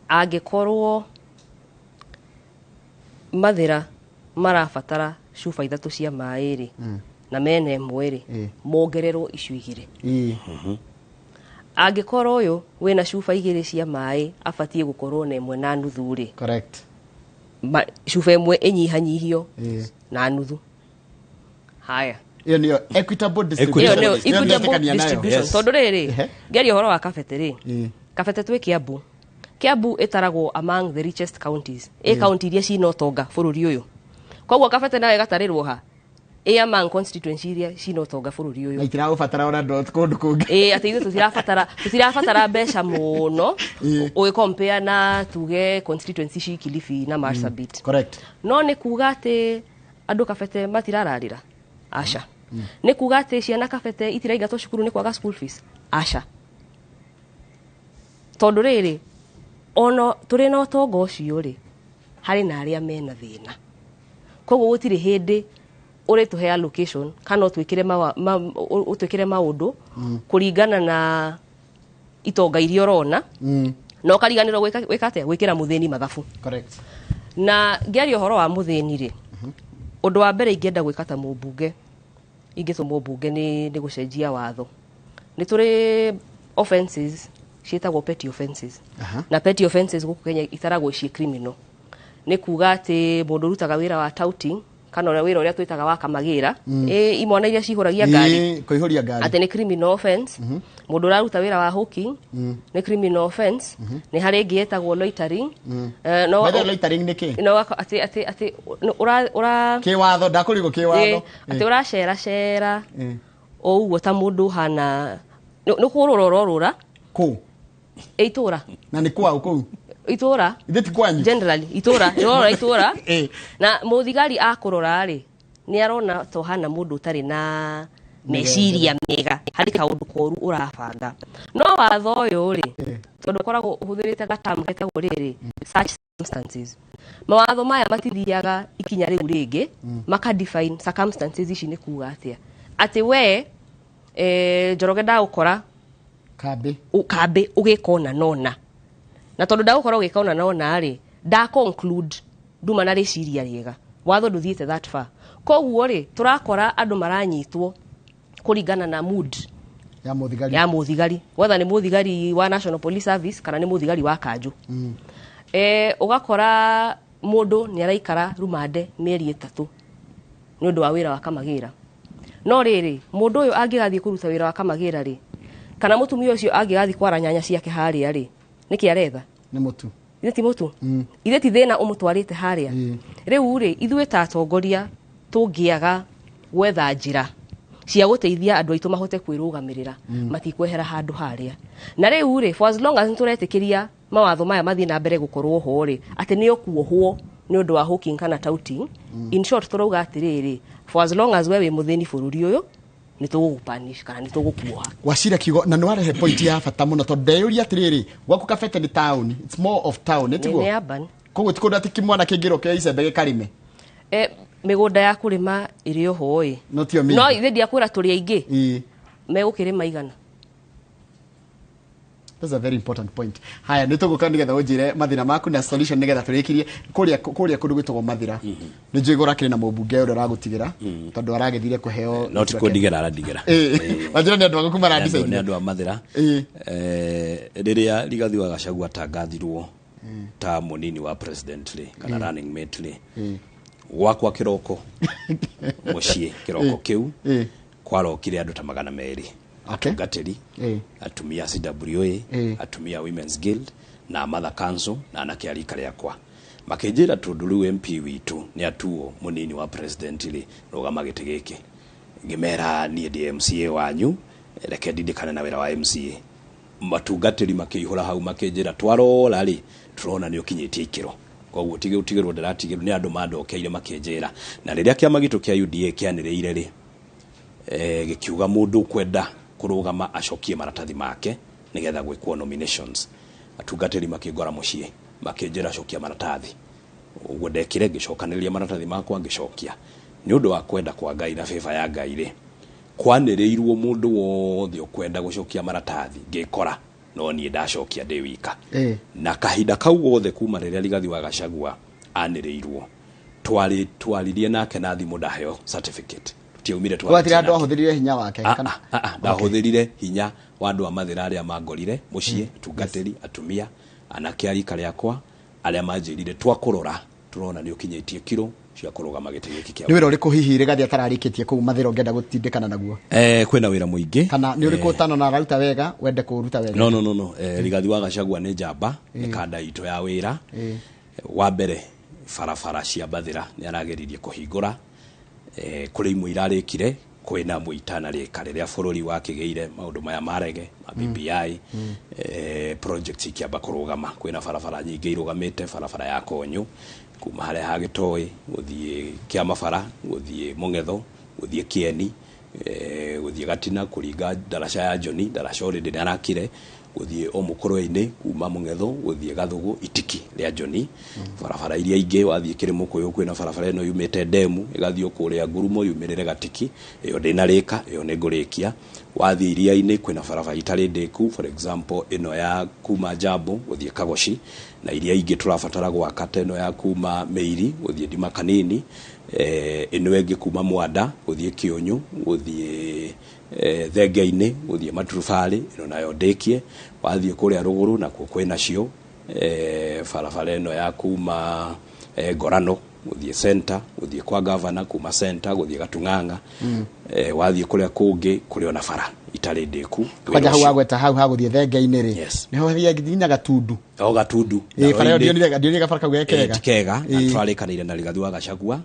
angĩkorwo Mathira marabatara cuba ithatũ cia maĩ rĩ na mena ĩmwe rĩ mongererwo icio igĩrĩ. Angĩkorwo ũyũ wĩna cuba igĩrĩ cia maĩ abatie gũkorwo na ĩmwe na nuthu rĩ cuba ĩmwe ĩnyihanyihio na nuthu. Haya iyo nĩyo equitable distribution. Tondũ rĩrĩ ngĩaria ũhoro wa Kabete rĩ Kabete twĩ Kiambu ĩtaragwo among the richest counties county iria cina ũtonga bũrũri ũyũ. Koguo Kabete nawe gatarĩrwo ha among constituency iria cina ũtonga bũrũri ũyũ. Na itirabatara ona kũndũ kũngĩ. Atĩ ithuĩ tũtirabatara mbeca mũno ũgĩ compare na tuge constituency ci Kilifi na Marsabit. Correct. No nĩ kuga atĩ andũ Kabete matirararĩra. Aca. Nĩ kuga atĩ ciana Kabete itiraingatwo cukuru nĩ kwaga school fees. Aca. Tondũ rĩrĩ ono tũrĩ na ũtonga ũcio rĩ harĩ na arĩa mena thĩna. Koguo gũtirĩ hĩndĩ ũrĩtũhe allocation kana ũtwĩkĩre maũndũ kũringana na itonga iria ũrona na ũkariganĩrwo gwĩka atĩa gwĩkĩra mũthĩni mathabu. Correct. Na ngĩaria ũhoro wa mũthĩni rĩ ũndũ wa mbere ingĩenda gwĩka ta mũmbunge ingĩtũmwo mbunge nĩ gũcenjia watho. Nĩ tũrĩ offenses ciĩtagwo petty offenses na petty offenses gũkũ Kenya itaragwo ciĩ criminal. Nĩ kuga atĩ mũndũ rutaga wĩra wa touting kana wĩra ũrĩa twĩtaga wa kamagira imwana iria cihũragia ngari kũihũria ngari atĩ nĩ criminal offense mũndũ ũraruta wĩra wa hooking nĩ criminal offense nĩ harĩ ĩngĩ yetagwo loitering no loitering nĩ kĩ no atĩ ũra kĩwatho ndakũrigwo kĩwatho atĩ ũracera o ũguo ta mũndũ hana nĩ kũrũrũra kũ itũra na nĩ kwao kũu itũra itheti kwanyu generally itũra rora itũra na mũthigari akũrora rĩ nĩ arona to hana mũndũ ũtarĩ na meciria mega harĩ kaũndũ koru ũrabanga no watho ũyũ rĩ tondũ koragwo ũhũthĩrĩte gatamu getagwo rĩrĩ such circumstances mawatho maya matithiaga ikinya rĩu rĩngĩ maka define circumstances ici nĩ kuuga atĩa atĩ we Njoroge ndagũkora kambe ũgĩkona nona na tondũ ndagũkora ũgĩkona nona rĩ da conclude nduma na rĩciria rĩega watho ndũthiĩte that far koguo rĩ tũrakora andũ maranyitwo kũringana na mood ya mũthigari whether nĩ mũthigari wa National Police Service kana nĩ mũthigari wa kanjũ ũgakora mũndũ nĩ araikara rumande mĩeri 3 nĩ ũndũ wa wĩra wa kamagira no rĩrĩ mũndũ ũyũ angĩgathiĩ kũruta wĩra wa kamagira rĩ kana mũtumia ũcio angĩgathiĩ kwara nyanya ciake harĩa rĩ nĩkĩ aretha nĩ mũtu ithe ti mũtu ithe ti thĩna ũmũtwarĩte harĩa rĩu rĩ ithuĩ ta atongoria tũngĩaga gwetha njĩra cia gũteithia andũ aitũ mahote kwĩrũgamĩrĩra matikwehera handũ harĩa na rĩu rĩ for as long as nĩtũretĩkĩria mawatho maya mathiĩ na mbere gũkorwo ho rĩ atĩ nĩ ũkuohwo nĩ ũndũ wa hooking kana touting in short tũrauga atĩrĩrĩ for as long as we wĩ mũthĩni bũrũri ũyũ nĩ tũgũpanish kana nĩ tũgũkuoha Wachira kiugo na nĩwarehe point ya bata mũno tondũ ndeyũria atĩrĩrĩ gwaku Kabete nĩ town it's more of town nĩtiguo nĩ urban koguo tikũndu atĩ kĩmwana kĩngĩrũkĩra icembe gĩkarĩme mĩgũnda ya kũrĩma ĩrĩ oho ĩ no ithe ndiakwĩra tũrĩ aingĩ megũkĩrĩma igana. That's a very important point. Haya nĩtũgũka nĩgetha ũnjĩre mathĩna maku na solution nĩgetha tũrĩkirie kũrĩa kũndũ gwĩtagwo Mathira nĩ njũĩ gũrakĩrĩ na mũmbunge ũrĩa ũragũtigĩra tondũ aragethire kũheo no ti kũndigĩra arandigĩra wanjĩra nĩ andũ a gũkuma radisa nĩ andũ a Mathira rĩrĩa Rigathi wa Gachagua tangathirwo ta mũnini wa president kana running mate gwakwa kĩroko mũciĩ kĩroko kĩu kwarokire andũ ta 200 atungatĩri atumia CWA atumia Women's Guild na Mother Council na anake arika rĩakwa makĩnjĩra tondũ rĩu MP witũ nĩ atuo mũnini wa president rĩ rũgama gĩtĩ gĩkĩ ngĩmera niĩ ndĩ MCA wanyu reke ndindĩkane na wĩra wa MCA matungatĩri makĩihũra hau makĩnjĩra twarora rĩ turona nĩ ũkinyĩtie ikĩro koguo tigĩrwo ndĩratigĩrwo nĩ andũ mandokeire makĩnjĩra na rĩrĩa kĩama gitũ kĩa UDA kĩanĩrĩire rĩ gĩkiuga mũndũ kwenda kurugama acokie maratathi make nigetha gwikwo nominations atungatĩri makĩngora mũciĩ makĩnjĩra acokia maratathi ũguo ndekire ngĩcokanĩrĩria maratathi makwa ngĩcokia nĩ ũndũ wa kwenda kwa Ngai na favor ya Ngai rĩ kwanĩrĩirwo mũndũ wothe ũkwenda gũcokia maratathi ngĩkora no niĩ ndacokia ndĩ wika na kahinda kau gothe kuma rĩrĩa Rigathi wa Gachagua anĩrĩirwo twaririe nake na thimũ ndaheo certificate tiaumire twatira andũ ahũthĩrire hinya wake kana ndahũthĩrire hinya wa andũ a Mathira arĩa mangorire mũciĩ tungatĩri atumia anake arika rĩakwa arĩa manjĩrire twakũrora turona nĩ ũkinyĩtie kiro cia kũrũgama gĩtĩ gĩkĩ kĩa nĩ wĩra ũrĩkũ hihi Rigathi atararĩkĩtie kũu Mathira ũngĩenda gũtindĩkana naguo kwĩna wĩra mũingĩ kana nĩ ũrĩkũ tano na aruta wega wende kũruta wega no Rigathi wa Gachagua nĩ njamba nĩ kanda itũ ya wĩra wa mbere barabara cia Mathira nĩ arageririe kũhingũra kũrĩ imwe irarĩkire kwĩna mũitana rĩka rĩrĩa bũrũri wakĩgĩire maũndũ maya marege BBI project ikĩamba kũrũgama kwĩna barabara nyingĩ irũgamĩte barabara ya Konyo kuma harĩa hagĩtoĩ gũthiĩ Kĩamabara gũthiĩ Mũngetho gũthiĩ Kĩeni gũthiĩ Gatina kũringa ndaraca ya Joni ndaraca already nĩ arakire gũthiĩ Omũkũrũ-inĩ kuma Mũngetho gũthiĩ Gathũgũ Itiki rĩa Joni barabara iria ingĩ wathiĩ Kĩrĩmũkũyũ kwĩna barabara ĩno yumĩte Ndemu ĩgathiĩ kũrĩa Ngurumo yumĩrĩre Gatiki ĩyo ndĩna rĩka ĩyo nĩ ngũrĩkia wathiĩ iria-inĩ kwĩna barabara itarĩ ndĩku for example ĩno ya kuma Jambo gũthiĩ Kagoshi na iria ingĩ tũrabatara gwaka ĩno ya kuma Meiri gũthiĩ Ndima Kanini ĩno ĩngĩ kuma Mwanda gũthiĩ Kĩũnyũ gũthiĩ Thenge-inĩ gũthiĩ Maturubarĩ ĩno nayo ndĩkie wathiĩ kũrĩa rũgũrũ nakuo kwĩna cio barabara ĩno ya kuma Ngorano guthie center guthie kwa governor kuma center guthie Gatung'ang'a wathie kuria kungi kuri ona bara itari ndiku kwaja hau agweta hau haguthie thenge-ini ri niho thia nginya Gatundu Gatundu bara ndionire gabara kau gekega tikega na twarikaniire na Rigathi wa Gachagua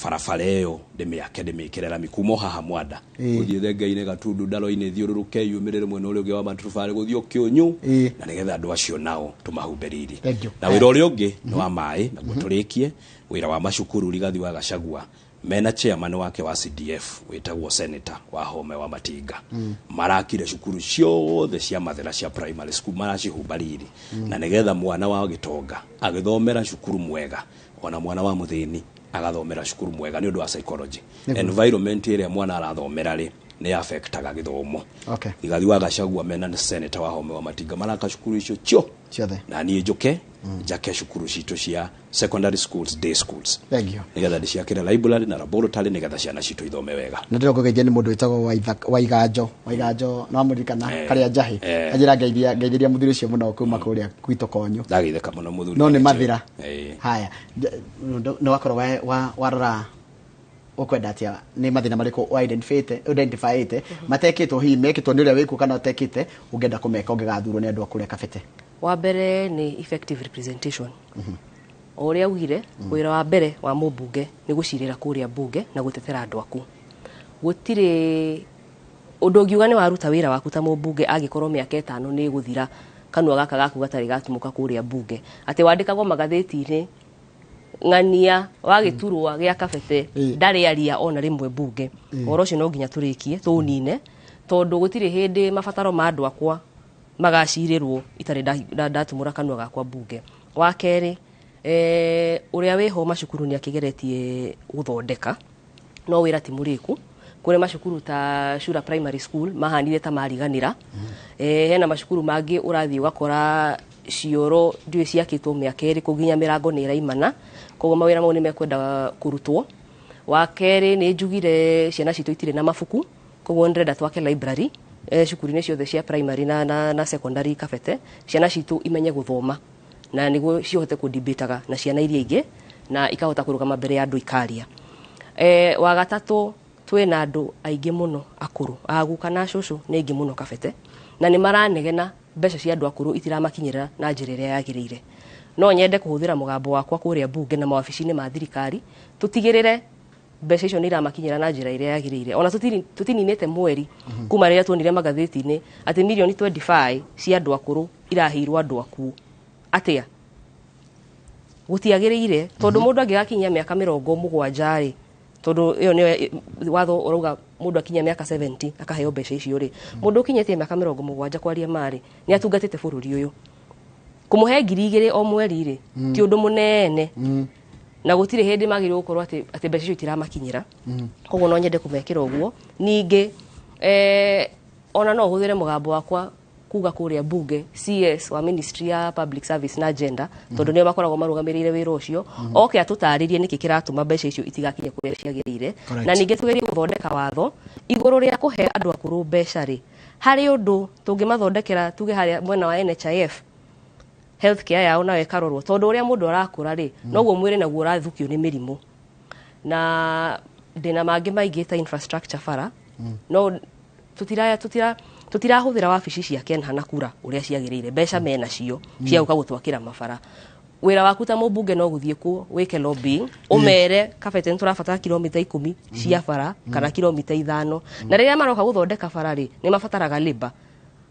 barabara iyo ndimiake ndimikirera mikumo haha Mwanda guthie thenge-ini Gatundu ndaro-ini thiururuke yumirire mwena uria ungi wa matufari guthie Kiunyu na nigetha andu acio nao tumahumberiri na wira uria ungi ni wa mai naguo turikie wira wa macukuru Rigathi wa Gachagua mena chairman wake wa CDF witagwo senator wa Home wa Matinga marakire cukuru ciothe cia mathera cia primary school maracihumbariri na nigetha mwana wa Gitonga agithomera cukuru mwega ona mwana wa Muthini agathomera cukuru mwega ni undu wa psychology environment ire mwana arathomera ri ni affectaga githomo Rigathi wa Gachagua mena senator wa Home wa Matinga maraka cukuru icio ciothe na ni njuke jake cukuru citu cia secondary schools day schools nigetha ndiciakire library na laboratory nigetha ciana citu ithome wega na ndiro kugeithia ni mundu witagwo Waiganjo no amuririkana karia njahi ajira ngeithiria muthuri ucio muno kuma kuria gwito konyo ndageitheka muno muthuri no ni mathira haya no wakorwo warora ukwenda atia ni mathina mariko identify matekitwo hi mekitwo ni uria wiku kana utekite ungenda kumeka ungigathurwo ni andu akuria kabete wa mbere ni effective representation oria ugire wira wa mbere wa mubunge ni gucirira kuria bunge na gutetera andu aku gutire undu ngiuga ni waruta wira waku ta mubunge agikorwo miaka 5 ni guthira kanwa gaka gaku gatari gatumuka kuria bunge ati wandikagwo magatheti-ini ng'ania wagiturwa gia kabete ndari aria ona rimwe bunge oro cio no nginya turikie tunine tondu gutire hindi mabataro ma andu akwa magacirirwo itari ndatumura kanwa gakwa bunge wa keri uria wiho macukuru ni akigeretie guthondeka no wira ti muriku kure macukuru ta Shura Primary School mahanire ta mariganira hena macukuru mangi urathi ugakora cioro ndiwe ciakitwo miaka eri kuginya mirango ni iraimana koguo mawira mau ni mekwenda kurutwo wa keri ni njugire ciana citu itire na mabuku koguo ndrenda twake library cukuru-ini ciothe cia primary na secondary kabete ciana citu imenye guthoma na niguo cihote kudibitaga na ciana iria ingi na ikahota kurugama mbere ya andu ikaria wa gatatu twina andu aingi muno akuru agu kana cucu ni aingi muno kabete na ni maranegena mbeca cia andu akuru itiramakinyira na njira iria yagirire no nyende kuhuthira mugambo wakwa kuria bunge na mawabici-ini ma thirikari tutigirire mbeca icio ni iramakinyira na njira iria yagirire ona tutininite mweri kuma riria tuonire magatheti-ini ati milioni 25 cia andu akuru irahirwo andu aku atia gutiagirire tondu mundu angigakinyia miaka 70 ri tondu iyo ni watho urauga mundu akinyia miaka 70 akaheo mbeca icio ri mundu ukinyetie miaka 70 kwaria mari ni atungatite bururi uyu kumuhe 2,000 o mweri ri ti undu munene na gutire hindi magire gukorwo ati mbeca icio itiramakinyira koguo no nyende kumekira uguo ningi ona no huthire mugambo wakwa kuga kuria bunge CS wa Ministry ya Public Service na Agenda tondu nio makoragwo marugamirire wira ucio oke atutaririe niki kiratuma mbeca icio itigakinye kuria ciagirire na ningi tugerie guthondeka watho iguru ria kuhe andu akuru mbeca ri hari undu tungimathondekera tuge haria mwena wa NHIF healthcare yao nawe karorwo tondu uria mundu arakura ri noguo mwire naguo urathukio ni mirimu na ndina mangi maingi ta infrastructure bara no tutirahuthira wabici cia Kenha na kura uria ciagirire mbeca mena cio cia uka gutwakira mabara wira waku ta mubunge no guthie ku wike lobbying umere kabete turabatara kilomita 10 cia bara kana kilomita 5 na riria maroka guthondeka bara ri ni mabataraga labor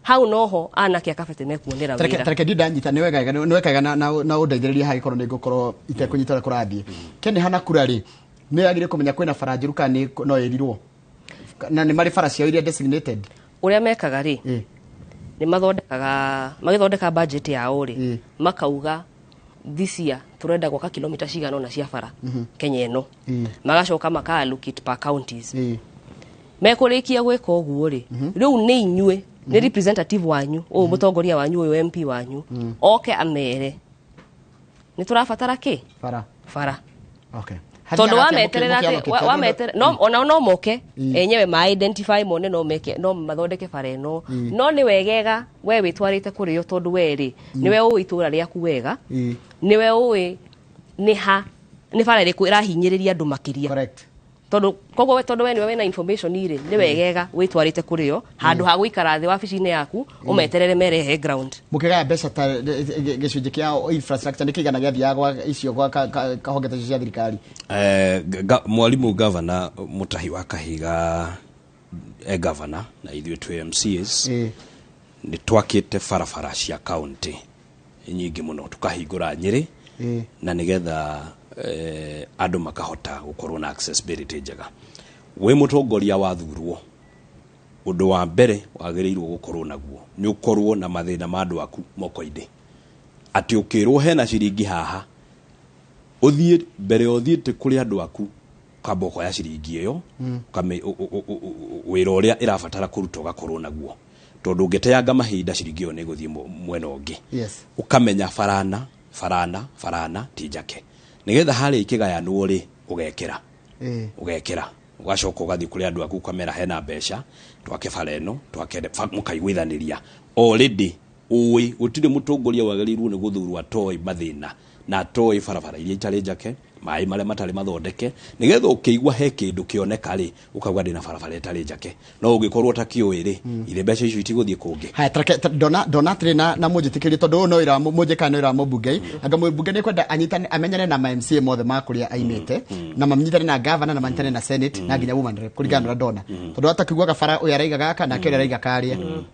hau noho anake akabete mekuonera wira tareke ndanyita ni wega na undeithiriria hai korwo nigukorwo itekunyitara kurathie kene hana kura ri ni agire kumenya kwina bara njiru kana no irirwo na ni mari bara cia iria designated uria mekaga ri ni magithondeka budget yao ri makauga this year turenda gwaka kilomita cigana na cia bara Kenya eno magacoka maka-allocate per counties mekurikia gweka uguo ri riu ni inyue ni representative wanyu o mutongoria wanyu uyu MP wanyu oke amere ni turabatara ki bara okay tondu wameterera no ona no moke enyewe ma identify mone no meke no mathondeke bara eno no ni wegega we witwarite kurio tondu we ri niwe uitura riaku wega niwe ui ni ha nĩ bara ĩrĩkũ ĩrahinyĩrĩria andũ makĩria. Correct. Tondũ we nĩwe wĩna information irĩ nĩ wegega wĩtwarĩte kũrĩ o handũ ha gũikara thĩ wabici-inĩ yaku ũmeterere merehe ground. Mũkĩgaya mbeca ta gĩcunjĩ kĩa infrastructure nĩ kĩigana gĩathiaga gwa icio gwa kahonge ta cia thirikari? Mwalimu gavana Mutahi wa Kahiga gavana na ithuĩ twĩ MCAs nĩ twakĩte barabara cia county nyingĩ mũno tukahingũra Nyĩrĩ na nĩgetha andũ makahota gũkorwo na accessibility njega. We mũtongoria wathurwo ũndũ wa mbere wagĩrĩirwo gũkorwo naguo nĩ ũkorwo na mathĩna ma andũ aku moko-inĩ, atĩ ũkĩrwo hena ciringi haha ũthiĩ mbere ũthiĩte kũrĩ andũ aku kaboko ya ciringi ĩyo wĩra ũrĩa ĩrabatara kũruta ũgakorwo naguo, tondũ ũngĩteanga mahinda ciringi ĩyo nĩ gũthiĩ mwena ũngĩ. Ũkamenya farana ti njake, nĩgetha harĩa ikĩgayanwo rĩ ũgekĩra ũgacoka ũgathiĩ kũrĩ andũ aku ũkamera hena mbeca twake bara ĩno mũkaiguithanĩria. Already ũĩ gũtirĩ mũtongoria wagĩrĩirwo nĩ gũthurwo atoĩ mathĩna na atoĩ barabara iria itarĩ njake, maĩ marĩa matarĩ mathondeke, nĩgetha ũkĩigua he kĩndũ kĩoneka rĩ ũkauga ndĩna barabara ĩtarĩ njake, no ũngĩkorwo ũtakĩũĩ rĩ ithe mbeca icio itigũthiĩ kũngĩ. Haya ndona atĩrĩ na mũnjĩtĩkĩrie tondũ no ĩra mũnjĩka no ĩra mũmbunge anga mũmbunge nĩ kwenda anyitane amenyane na ma-MCA mothe ma kũrĩa ainĩte na manyitane na governor na manyitane na senate na nginya woman rep kũringana na ndona, tondũ atakĩiguaga bara ũyũ araiga gaka na kĩrĩa araiga karĩa.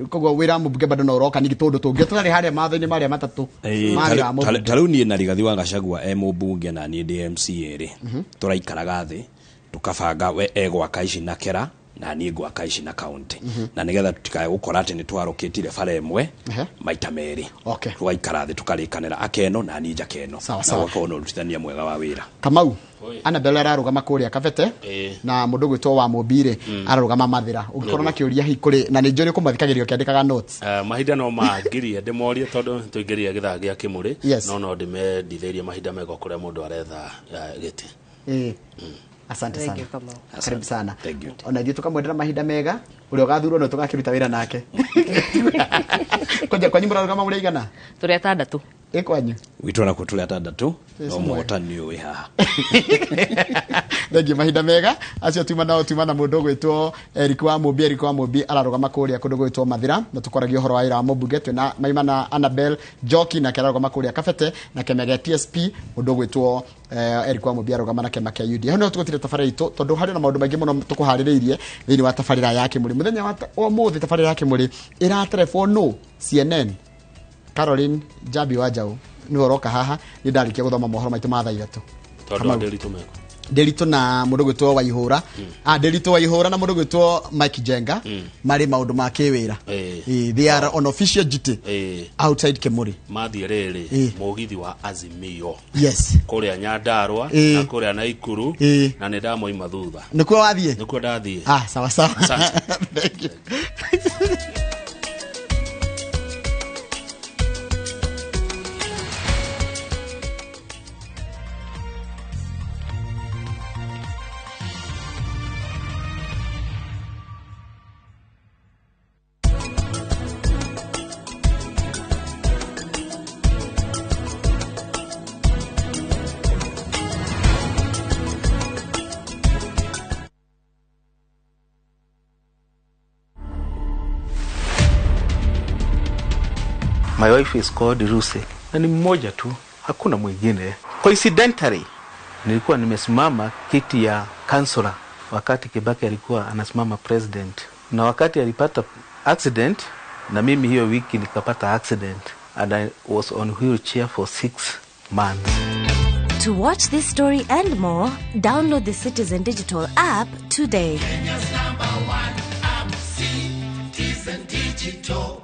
Koguo wĩra mũmbunge bado no ũroka ningĩ tondũ tũngĩ tũtarĩ harĩa matho-inĩ marĩa matatũ ta rĩu niĩ na Rigathi wa Gachagua mũmbunge na niĩ ndĩ MCA rĩ tũraikaraga thĩ tukabanga we gwaka ici na kera na niĩ gwaka ici na county na nĩgetha tũtikae gũkora atĩ nĩ twarũkĩtire bara ĩmwe maita merĩ. Tũgaikara thĩ tukarĩkanĩra akeno na niĩ njakeno na gũkorwo na ũrutithania mwega wa wĩra. Kamau Annabelle ararũgama kũrĩa Kabete na mũndũ gwĩtwo wa Mũmbire ararũgama Mathira. Ũngĩkorwo na kĩũria hi kũrĩ na nĩ njũrĩ kũmathikagĩrio kĩandĩkaga notes mahinda no mangirie ndĩmorie tondũ tũingĩria gĩthaa gĩa Kĩmũrĩ no ndĩmendithĩrie mahinda mega kũrĩa mũndũ aretha gĩtĩ. Asante sana. Karibu sana. Ona ithuĩ tukamwendera mahinda mega ũrĩa ũgathurwo no tũgakĩruta wĩra nake. Kwanyu mũrarũgama mũrĩ igana? Tũrĩ atandatũ. Kwanyu witũ nakuo tũrĩ atandatũ no mũhotani ũyũ wĩ haha. Thengi mahinda mega acio tuma na mũndũ gwĩtwo Eric wa Mũmbi ararũgama kũrĩa kũndũ gwĩtwo Mathira na tũkoragia ũhoro wa ira wa mũmbunge twĩna maima na Annabelle Njoki na ararũgama kũrĩa Kabete na kĩama gĩa TSP mũndũ gwĩtwo Eric wa Mũmbi ararũgama na kĩama kĩa UDA. Hano tũgũtire tabarĩra itũ tondũ harĩ na maũndũ maingĩ mũno tũkũharĩrĩirie thĩinĩ wa tabarĩra ya Kĩmũrĩ. Mũthenya wa ũmũthĩ tabarĩra ya Kĩmũrĩ ĩraterebwo CNN Caroline Jabi Wanjaũ nĩ ũroka haha nĩ ndarĩkia gũthoma mohoro maitũ ma thaa 3 tondũ Nderitũ na mũndũ gwĩtwo Waihũra Nderitũ Waihũra na mũndũ gwĩtwo Mike Jenga marĩ maũndũ ma kĩwĩra. They are on official duty outside Kĩmũrĩ. Mathiĩ rĩrĩ mũgithi wa Azimio kũrĩa Nyandarua na kũrĩa Naikuru na nĩ ndamoima thutha. Nĩkuo wathiĩ? Nĩkuo ndathiĩ. Sawa sawa. Thank you. My wife is called Ruse. Na ni mmoja tu, hakuna mwingine. Coincidentally, nilikuwa nimesimama kiti ya kansula wakati Kibaki alikuwa anasimama president. Na wakati alipata accident, na mimi hiyo wiki nikapata accident. And I was on wheelchair for 6 months. To watch this story and more, download the Citizen Digital app today. Kenya's #1 app, Citizen Digital.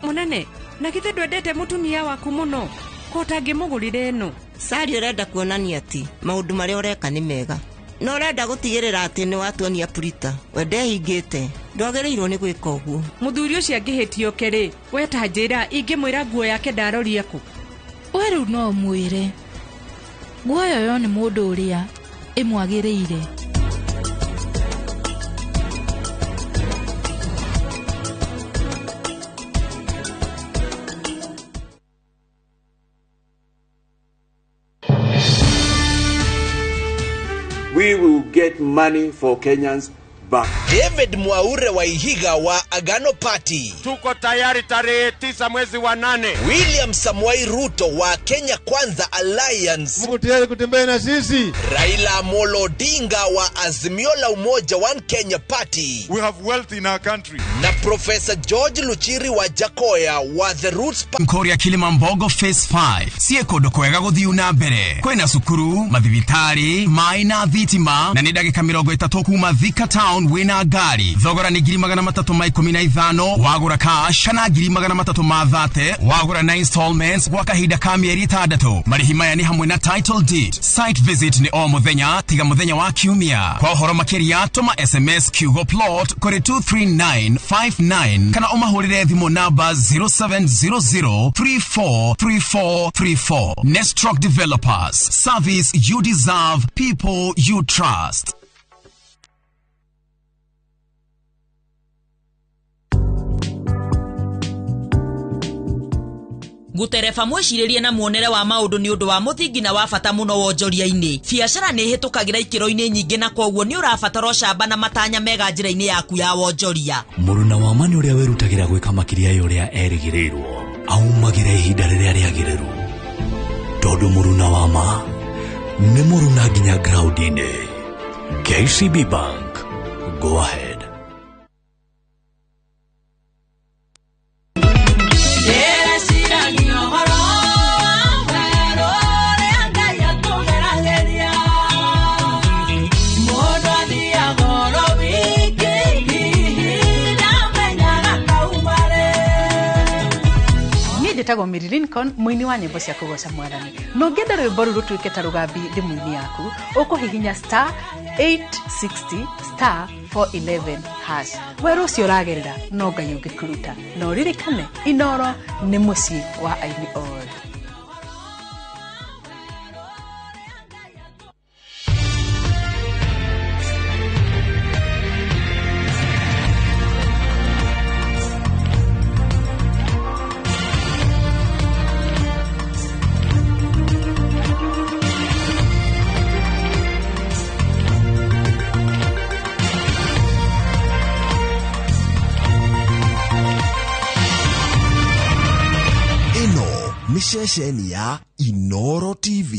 Munene, na githe ndwendete mutumia waku muno ko tangĩmũgũrire ĩno. Sari ũrenda kuonania atĩ maũndũ marĩa ũreka nĩ mega, no ũrenda gũtigĩrĩra atĩ nĩ watuonia Purita wendehingĩte ndwagĩrĩirwo nĩ gwĩka ũguo. Mũthuri ũcio angĩhĩtio kerĩ weta njĩra ingĩmwĩra nguo yake ndaroria kũ. We rĩu no mwĩre nguo yo nĩ mũndũ ũrĩa ĩmwagĩrĩire. we will get money for Kenyans back. David Mwaure wa Ihiga wa Agano Party. Tuko tayari tarehe 9 mwezi wa 8. William Samoei Ruto wa Kenya Kwanza Alliance. Mko tayari kutembea na sisi? Raila Amolo Odinga wa Azimio la Umoja One Kenya Party. We have wealth in our country. Na Professor George Luchiri wa Jakoya wa The Roots Nkoria Kilimambogo Phase 5. Sie kodo kwega guthiu na mbere. Kwina sukuru, mathibitari, mai na thitima na ni ndagika 30 kuma Thika Town wina gari. Thogora ni 315 wagura cash kana 330 wagura na installments gwa kahinda ka mieri 3. Marihi maya ni hamwe na title deed. Site visit ni o muthenya tiga muthenya wa kiumia. Kwa uhoro makiria tuma SMS Kiugo plot kuri 23959 kana umahurire thimu namba 0700343434. Nestrock Developers. Service you deserve, people you trust. Guterefa mwishiririe na muonere wa maundu ni undu wa muthingi na wa bata muno wonjoria-ini. Biashara ni hitukagira ikiro-ini nyingi na koguo ni urabatara camba na matanya mega njira-ini yaku ya wonjoria. Muruna wa mani uria werutagira gwika makiria yuria erigirirwo aumagira ihinda riria riagiriru. Tondu muruna wa ma ni muruna nginya ground-ini. KCB Bank, go ahead. Ndetagwo Mary Lincoln, muini wa nyimbo cia kugoca mwathani. No ngenda rwimbo ruru tuike ta rugambi thimu-ini yaku, ukuhihinya *860 *411 hash. Weru ucio uragerera no ngai ungikuruta. No ririkane Inooro ni mucii wa aini othe. Mishesheni ya Inooro TV.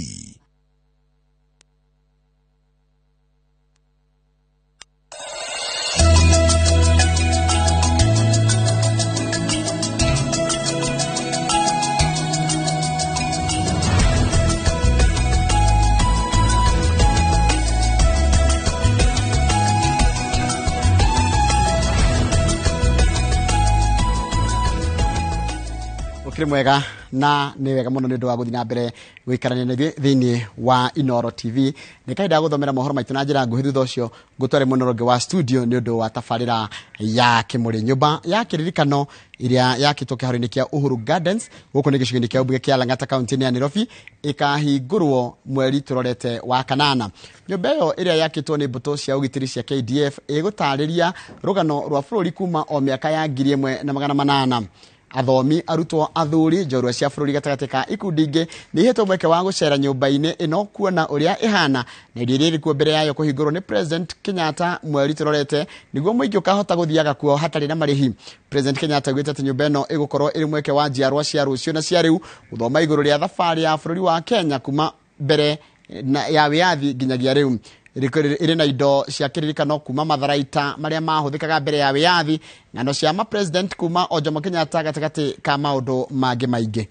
Mwega na ni wega muno ni ndu wa guthi na mbere gwikarania thiini wa Inooro TV. Ni kaida guthomera mohoro maitu na njira nguhi thutha ucio gutware munoronge wa studio ni ndu wa tafarira ya Kimuri. Nyumba ya kiririkano iria yakitwo kiharo-ini kia Uhuru Gardens guku ni gicigini kia ubunge kia Lang'ata kaunti ya Nairobi ikahingurwo mweri turorete wa kanana. Nyumba iyo iria yakitwo ni mbuto cia ugitiri cia KDF igutariria rugano rwa bururi kuma o miaka ya 1800. Athomi, arutwo, athuri, njorua cia bururi gatagati ka ikundi ingi ni hetwo mweke wa gucera nyumba-ini ino kuona uria ihana na iria iri kuo mbere yayo kuhingurwo ni President Kenyatta mweri turorete niguo muingi ukahota guthiaga kuo hatari na marihi. President Kenyatta gwita ati nyumba ino igukorwo iri mweke wa njiarwa cia rucio na cia riu guthoma iguru ria thabari ya bururi wa Kenya kuma mbere ya wiathi nginyagia riu. Iri na indo cia kiririkano kuma matharaita maria mahuthikaga mbere ya wiathi ng'ano cia ma president kuma o Jomo Kenyatta gatagati ka maundu mangi maingi.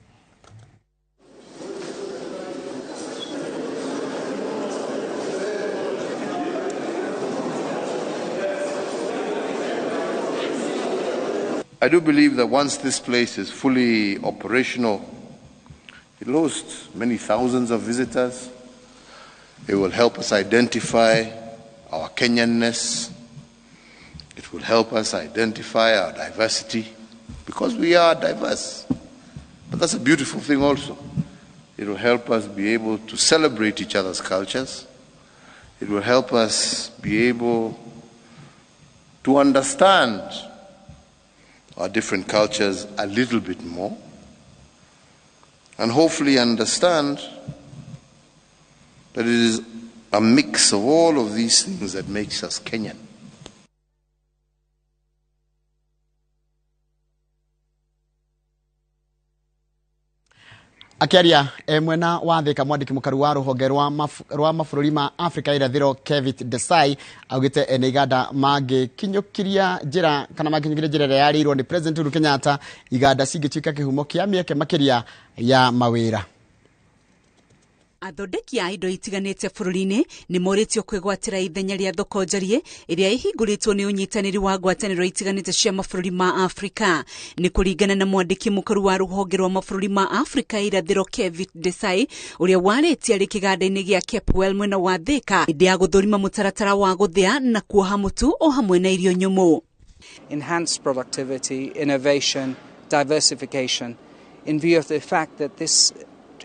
I do believe that once this place is fully operational, it will host many thousands of visitors. It will help us identify our Kenyanness. It will help us identify our diversity, because we are diverse. But that's a beautiful thing also. It will help us be able to celebrate each other's cultures. It will help us be able to understand our different cultures a little bit more, and hopefully understand that it is a mix of all of these things that makes us Kenyan. Akiaria mwena wa thika mwandiki mukaru wa ruhonge rwa mabũrũri ma Africa irathĩro Kevit Desai augite ene iganda magikinyukiria njira kana magikinyukiria njira ya yarirwo ni President Uhuru Kenyatta iganda cingĩtuĩka kĩhumo kĩa mĩeke makĩria ya mawĩra. Athondeki a indo itiganĩte bũrũri-inĩ nĩ moritio kwĩgwatĩra ithenya rĩa thoko njarie ĩrĩa ĩhingũrĩtwo nĩ ũnyitanĩri wa ngwatanĩro itiganĩte cia mabũrũri ma Afrika. Nĩ kũringana na mwandĩki mũkaru wa rũhonge rwa mabũrũri ma Afrika irathĩro Kevit Desai ũrĩa warĩtie arĩ kĩganda-inĩ gĩa Capewell mwena wa Thika hĩndĩ ya gũthũrima mũtaratara wa gũthĩa na kuoha mũtu o hamwe na irio nyũmũ. Enhanced productivity, innovation, diversification in view of the fact that this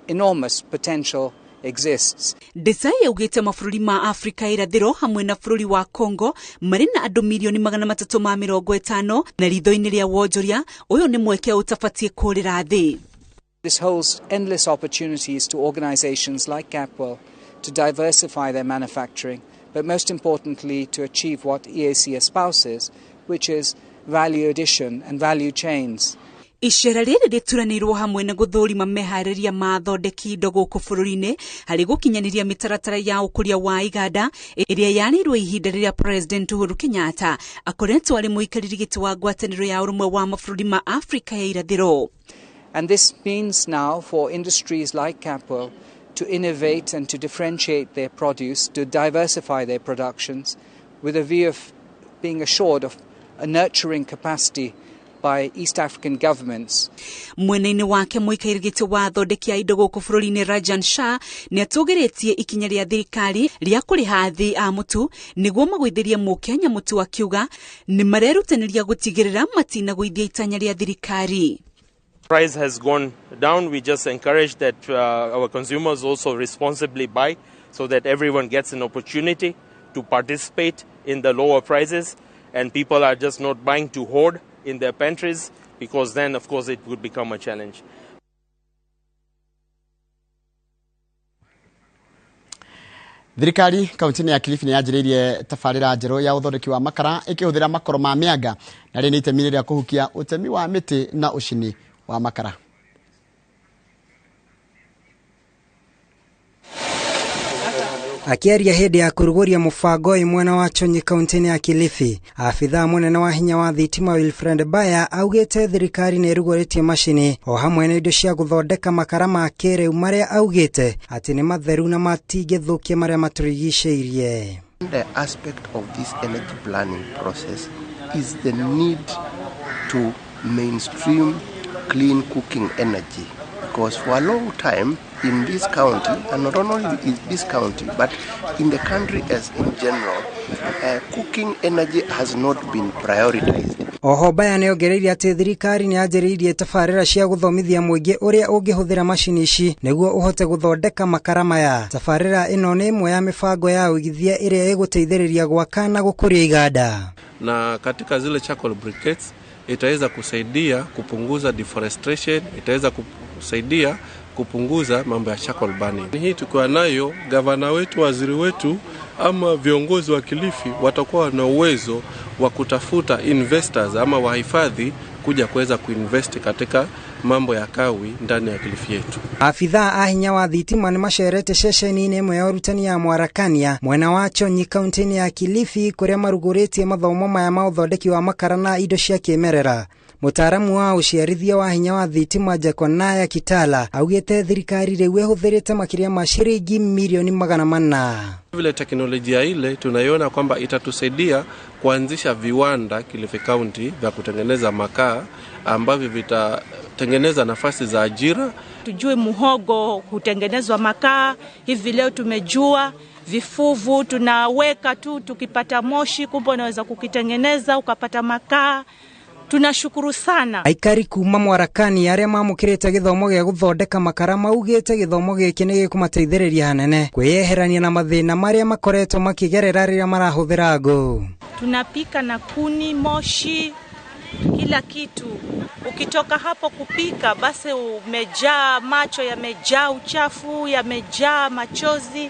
enormous potential exists. Desai augite mabũrũri ma Afrika irathĩro hamwe na bũrũri wa Congo marĩ na andũ milioni 350 na ritho-inĩ rĩa wonjoria ũyũ nĩ mweke ũtabatie kũrĩra thĩ. This holds endless opportunities to organizations like Capewell to diversify their manufacturing, but most importantly to achieve what EAC espouses, which is value addition and value chains. Icera rĩrĩ rĩturanĩirwo hamwe na gũthũrima meharĩria ma athondeki indo gũkũ bũrũri-inĩ harĩ gũkinyanĩria mĩtaratara ya ũkũria wa iganda ĩrĩa yarĩirwo ihinda rĩrĩa President Uhuru Kenyatta akoretwo arĩ mũikarĩri gĩtĩ wa ngwatanĩro ya ũrũmwe wa mabũrũri ma Afrika ya irathĩro. And this means now for industries like Capewell to innovate and to differentiate their produce, to diversify their productions with a view of being assured of a nurturing capacity by East African governments. Mwena-inĩ wake mũikarĩri gĩtĩ wa athondeki a indo gũkũ bũrũri-inĩ Rajan Shah nĩ atũgĩrĩtie ikinya rĩa thirikari rĩa kũrĩha athĩ a mũtu nĩguo magũithĩrie mũkenya mũtu akiuga nĩ marerutanĩria gũtigĩrĩra matinagũithia itanya rĩa thirikari. Price has gone down. We just encourage that our consumers also responsibly buy so that everyone gets an opportunity to participate in the lower prices and people are just not buying to hoard in their pantries, because then of course it would become a challenge. Thirikari kaunti-inĩ ya Kilifi nĩ yanjĩrĩirie tabarĩra njerũ ya ũthondeki wa makara ĩkĩhũthĩra makoro ma mĩanga na rĩ nĩ itemi rĩa kũhukia ũtemi wa mĩtĩ na ũcini wa makara. Akiaria hĩndĩ ya kũrugũria mũbango ũyũ mwena wa Chonyi kaunti-inĩ ya Kilifi, afithaa mũnene wa hinya wa thitima Wilfred Baya augĩte thirikari nĩ ĩrugũrĩtie macini o hamwe na indo cia gũthondeka makara ma kĩrĩu marĩa augĩte atĩ nĩ matheru na matingĩthũkia marĩa matũrigicĩirie. The aspect of this energy planning process is the need to mainstream clean cooking energy, because for a long time in this county, and not only in this county, but in the country as in general, cooking energy has not been prioritized. Oho Baya nĩ ongereire atĩ thirikari nĩ yanjĩrĩirie tabarĩra cia gũthomithia mũingĩ ũrĩa ũngĩhũthĩra macini ici nĩguo ũhote gũthondeka makara maya. Tabarĩra ĩno nĩ ĩmwe ya mĩbango ya ũigithia ĩrĩa ĩgũteithĩrĩria gwaka na gũkũria iganda. Na katika zile charcoal briquettes itaweza kusaidia kupunguza deforestation, itaweza kusaidia kupunguza mambo ya charcoal burning. Hii tukiwa nayo, gavana wetu, waziri wetu ama viongozi wa Kilifi watakuwa na uwezo wa kutafuta investors ama wahifadhi kuja kuweza kuinvest katika mambo ya kawi ndani ya Kilifi yetu. Afithaa a hinya wa thitima nĩ macerete ceceni-inĩ ĩmwe ya ũrutani ya Mwarakania mwena wa Chonyi kaunti-inĩ ya Kilifi kũrĩa marugũrĩtie mathomo maya ma ũthondeki wa makara na indo cia kĩmerera. Mutaaramu wa uciarithia wa hinya wa thitima Jekonaya Kitala augĩte thirikari rĩu ĩhũthĩrĩte makĩria ma shilingi milioni 400. Vile teknolojia ile tunaiona kwamba itatusaidia kuanzisha viwanda Kilifi County vya kutengeneza makaa ambavyo vitatengeneza nafasi za ajira. Tujue muhogo hutengenezwa makaa, hivi leo tumejua vifuvu tunaweka tu, tukipata moshi kumbe unaweza kukitengeneza ukapata makaa. Tunashukuru sana. Aikari kuma Mwarakani arĩa mamũkĩrĩte gĩthomo gĩa gũthondeka makara maugĩte gĩthomo gĩkĩ nĩ gĩkũmateithĩrĩria hanene kwĩyeherania na mathĩna marĩa makoretwo makĩgerera rĩrĩa marahũthĩra ngũ. Tunapika na kuni, moshi, kila kitu. Ukitoka hapo kupika basi umejaa macho, yamejaa uchafu, yamejaa machozi.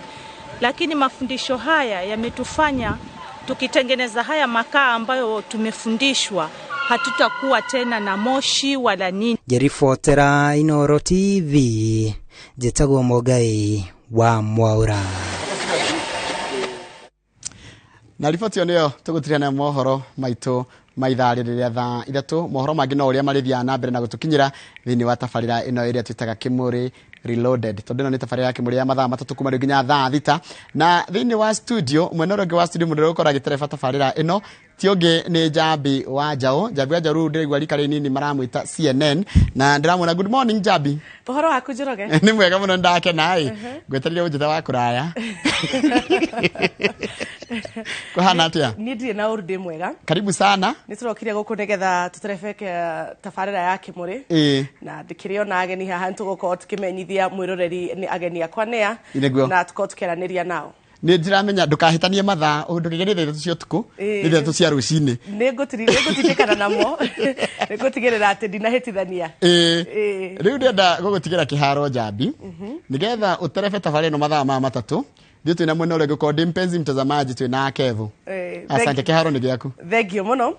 lakini mafundisho haya yametufanya tukitengeneza haya makaa ambayo tumefundishwa hatutakuwa tena na moshi wala nini. Jerifotera Inooro TV Jetago Mogai wa Mwaura. Na riboti yo niyo tugutiriana mohoro maito maithari riria thaa 3 mohoro mangi no uria marithia na mbere na gutukinyira thini wa tafarira ino iria twitaga KÍMŨRĨ Reloaded. Tondu ni tafarira ya KÍMŨRĩ ya mathaa 3 kuma nginya thaa 6 na thini wa studio mwenorege wa studio mundu ukora gitereba tafarira ino tionge ni Jabi wa Njau. Jabi wa Njau ndirigwa rikari nini maramwita CNN na ndiramwona. Good morning Jabi. Pohoro waku Njoroge? Ni mwega muno ndake nai gweterire unjita wa kuraya kuhana atia? Ni ndire na urudi mwega. Karibu sana. Ni turokire guku nigetha tuterefeke tafarira ya KÍMŨRĩ na ndikirio na ageni haha ntugukorwo tukimenyithia mwiroreri ni ageni akwa nea na tukorwo tukiaraniria nao. Ni ndiramenya ndukahitanie mathaa ndukigere thethu cio tuku ni thethu cia rucini ni ngutirikana namo ngutigirira ati ndinahitithania riu ndenda gugutigira kiharo Jabi nigetha uterefe tafarira no mathaa ma 3 ndio twina mwena ule gukodi mpenzi mtazamaji twina Kevu. Asante kiharo ni giaku. Thengio muno.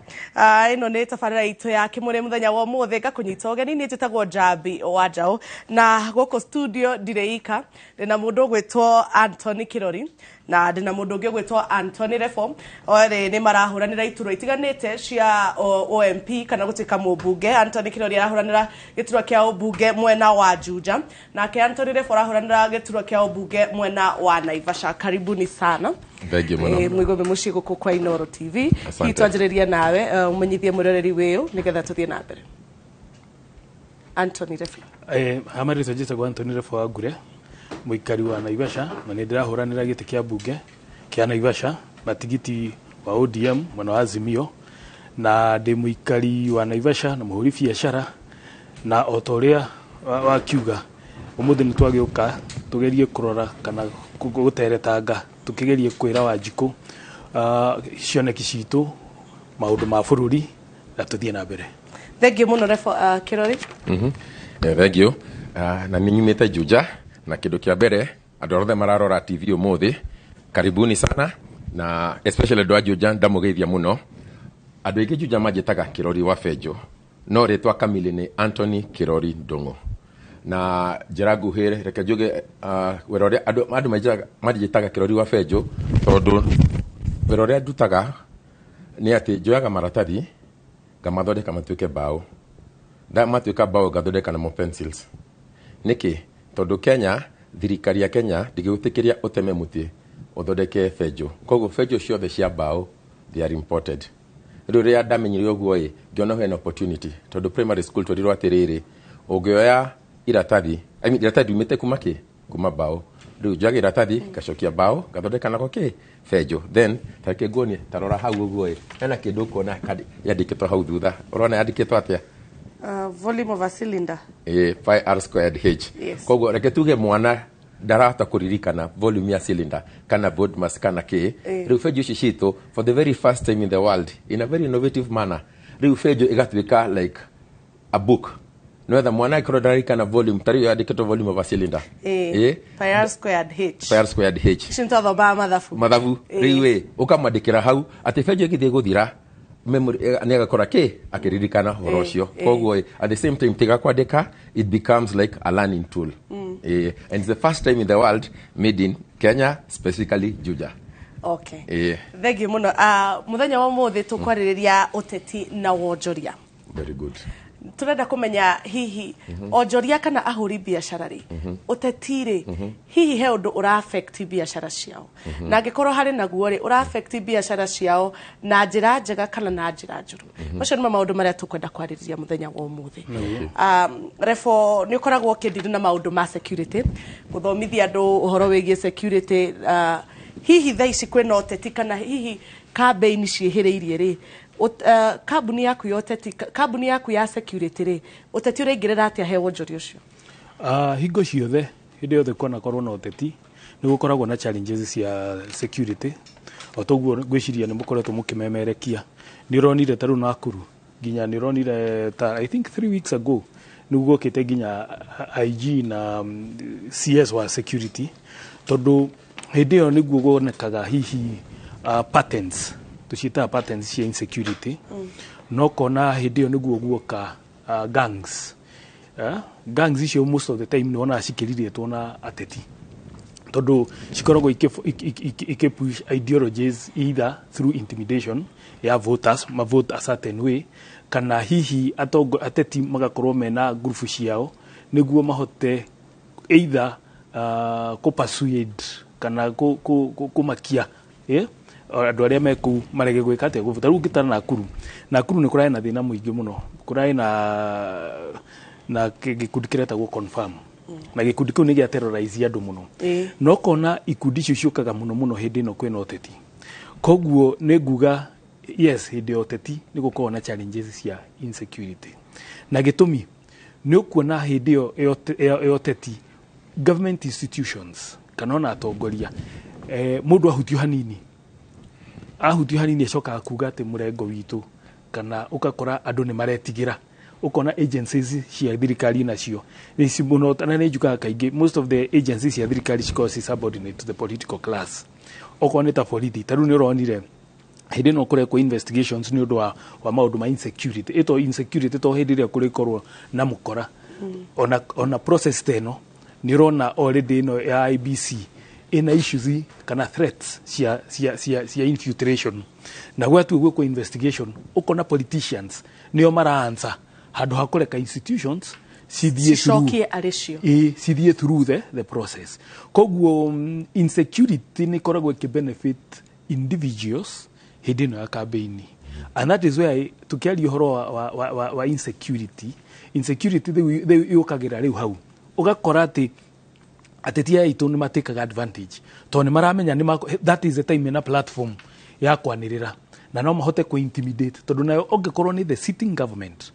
Ino ni tafarira itu ya KÍMŨRĩ muthenya wa muthe gakunyita ogeni ni njitagwo Jabi wa Njau na goko studio ndireika ndina mundu gwitwo Anthony Kirori na ndina mundu ungi gwitwo Anthony Refo. Ore ni marahuranira ituro itiganite cia OMP kana gutika mubunge. Anthony Kirori arahuranira gituro kia obunge mwena wa Juja na ke Anthony Refo arahuranira gituro kia obunge mwena wa Naivasha. Karibuni sana. Thengio muno. Mwigombe muci guku kwa Inooro TV. Hitwanjiriria nawe umenyithie mwiroreri wiu nigetha tuthie na mbere. Anthony Refo. Hamari tojita kwa Anthony Refo wa Gure. Muikari wa Naivasha na ndirahuranira giti kia bunge kia Naivasha na tigiti wa ODM mwana wa Azimio na ndi muikari wa Naivasha na muhuri biashara na otoria wa kiuga umuthi ni twagiuka tugerie kurora kana guteretanga tukigerie kwira Wanjiku cioneki citu maundu ma bururi na tuthie na mbere. Thengio muno Refo Kirori. Thengio na ninyumite Juja na kindu kia mbere andu othe mararora TV umuthi karibuni sana na especially ndo Juja ndamugeithia muno andu ingi Juja majitaga Kirori wa Benjo no ritwa kamili ni Anthony Kirori Ndungu na jiragu here reke juge werore andu majitaga Kirori wa Benjo tondu werore ndutaga ni ati njoyaga maratathi ngamathondeka matuike bao nda matuika bao gathondeka na mo pencils niki tondu Kenya thirikari ya Kenya ndigutikiria uteme muti uthondeke Benjo koguo Benjo ciothe cia bao they are imported. Riu ria ndamenyire uguo ngiona he opportunity tondu primary school twarirwo atiriri ungioya iratathi iratathi umite kuma bao riu njoyaga iratathi gacokia bao gathondeka nako Benjo then take guonie tarora hau uguo hena kindu kuona yandikitwo hau thutha urona yandikitwo atia volume of a cylinder pi r squared h. Koguo reke tuge mwana darata kuririkana volume ya cylinder kana board mass kana k riu Benjo citu for the very first time in the world in a very innovative manner riu Benjo igatwika like a book no the mwana ikrodarikana volume tari yandikitwo volume of a cylinder pi r squared h pi r squared h shinto ba mathabu riu ukamadikira hau ati Benjo githie guthira memory ni agakora akiririkana horo ucio koguo at the same time tiga kwandika it becomes like a learning tool and it's the first time in the world made in Kenya specifically Juja. Okay. Thengio muno. Muthenya wa muthi tukwariria uteti na wonjoria. Very good. Turenda kumenya hihi onjoria kana ahuri biashara ri utetire hihi he undu ura affect biashara ciao na ngikorwo hari naguo ri ura affect biashara ciao na njira njega kana na njira njuru macio nimo maundu maria tukwenda kwariria muthenya wa umuthi. Refo ni ukoragwo kindiri na maundu ma security guthomithia andu uhoro wigie security hihi thaici kwena uteti kana hihi campaign ciehiriirie ri kambuni yaku yoteti kambuni yaku ya security ri uteti ureingirira atia he wonjori ucio hingo ciothe hindi yothe kona korwo na uteti ni gukoragwo na challenges cia security otoguo gwiciria ni mukoretwo mukimemerekia ni ronire taru Nakuru ginya ni ronire ta I think 3 weeks ago ni gukite ginya IG na CS wa security tondu hĩndĩ ĩyo nĩguo kuonekaga hihi patterns tuciĩtaga patterns cia insecurity no kona hĩndĩ ĩyo nĩguo guoka gangs gangs icio most of the time nĩ wonaga cikĩrithĩtwo na ateti tondũ cikoragwo push ideologies either through intimidation ya voters vote a certain way kana hihi ateti magakorwo mena group ciao nĩguo mahote either persuade kana kumakia andũ arĩa meku marege gwĩka atĩa gũbuta rĩu ngĩtara Nakuru nĩ kũrarĩ na thĩna mũingĩ mũno kũrarĩ na gĩkundi kĩretagwo confirm na gĩkundi kĩu nĩ gĩa terrorize andũ mũno no kona ikundi icio ciũkaga mũno hĩndĩ ĩno kwĩna ũteti koguo nĩ nguga yes hĩndĩ ya ũteti nĩ gũkorwo na challenges cia insecurity na gĩtũmi nĩ ũkuona hĩndĩ ĩyo ya ũteti government institutions kana ona atongoria mũndũ ahutio hanini acokaga kuga atĩ mũrengo witũ kana ũgakora andũ nĩ maretigĩra ukona agencies cia thirikari nacio mũno na nĩ njukaga kaingĩ most of the agencies cia thirikari cikoragwo subordinate to the political class okorwo nĩ ta borithi tarĩu nĩ ũronire hĩndĩ ĩno kũrekwo investigations nĩ ũndũ wa maũndũ ma insecurity ĩto insecurity to hĩndĩ ĩrĩa kũrĩkorwo na mũkora ona process teno nĩ ũrona already ĩno ya IBC ina issues kana threats cia infiltration na gwatu gwĩkwo investigation ukona politicians nĩo maraansa handũ ha kũreka institutions cithiĩ through the process koguo insecurity nĩ koragwo benefit individuals hĩndĩ ĩno ya campaign and that is where tukiaria ũhoro wa insecurity yũkagĩra rĩu hau ũgakora atĩ ateti aitũ nĩ matekaga advantage tondũ nĩ maramenya that is the time na platform ya kwanĩrĩra na no mahote intimidate tondũ nayo ongĩkorwo nĩ the sitting government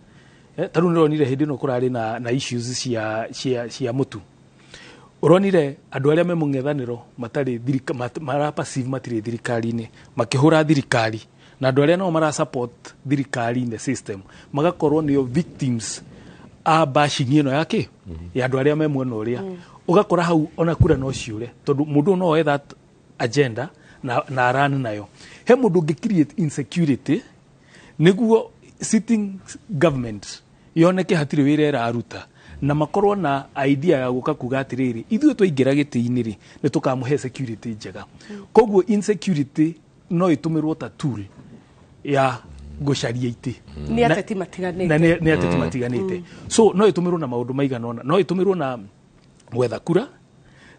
tarĩu nĩ ũronire hĩndĩ ĩno kũrarĩ na issues cia mũtu ũronire andũ arĩa me mũng'ethanĩro passive matirĩ thirikari-inĩ makĩhũra thirikari na andũ arĩa nao marasupport thirikari in the system magakorwo nĩo victims a bashing ĩno yake ya andũ arĩa me mwena ũrĩa ugakora hau ona kura no ciure tondu mundu no oe that agenda na aran nayo he mundu create insecurity niguo sitting government yoneke hatire wira era aruta na makorwo na idea ya guka kuga atiriri ithuĩ twaingĩra gĩtĩ-inĩ rĩ nĩ tukamũhe security njega koguo insecurity no itumirwo ta tool ya gũcaria itĩ nĩ ateti matiganĩte na nĩ ateti matiganĩte so no itumirwo na maũndũ maigana ona no itumirwo na gwetha kura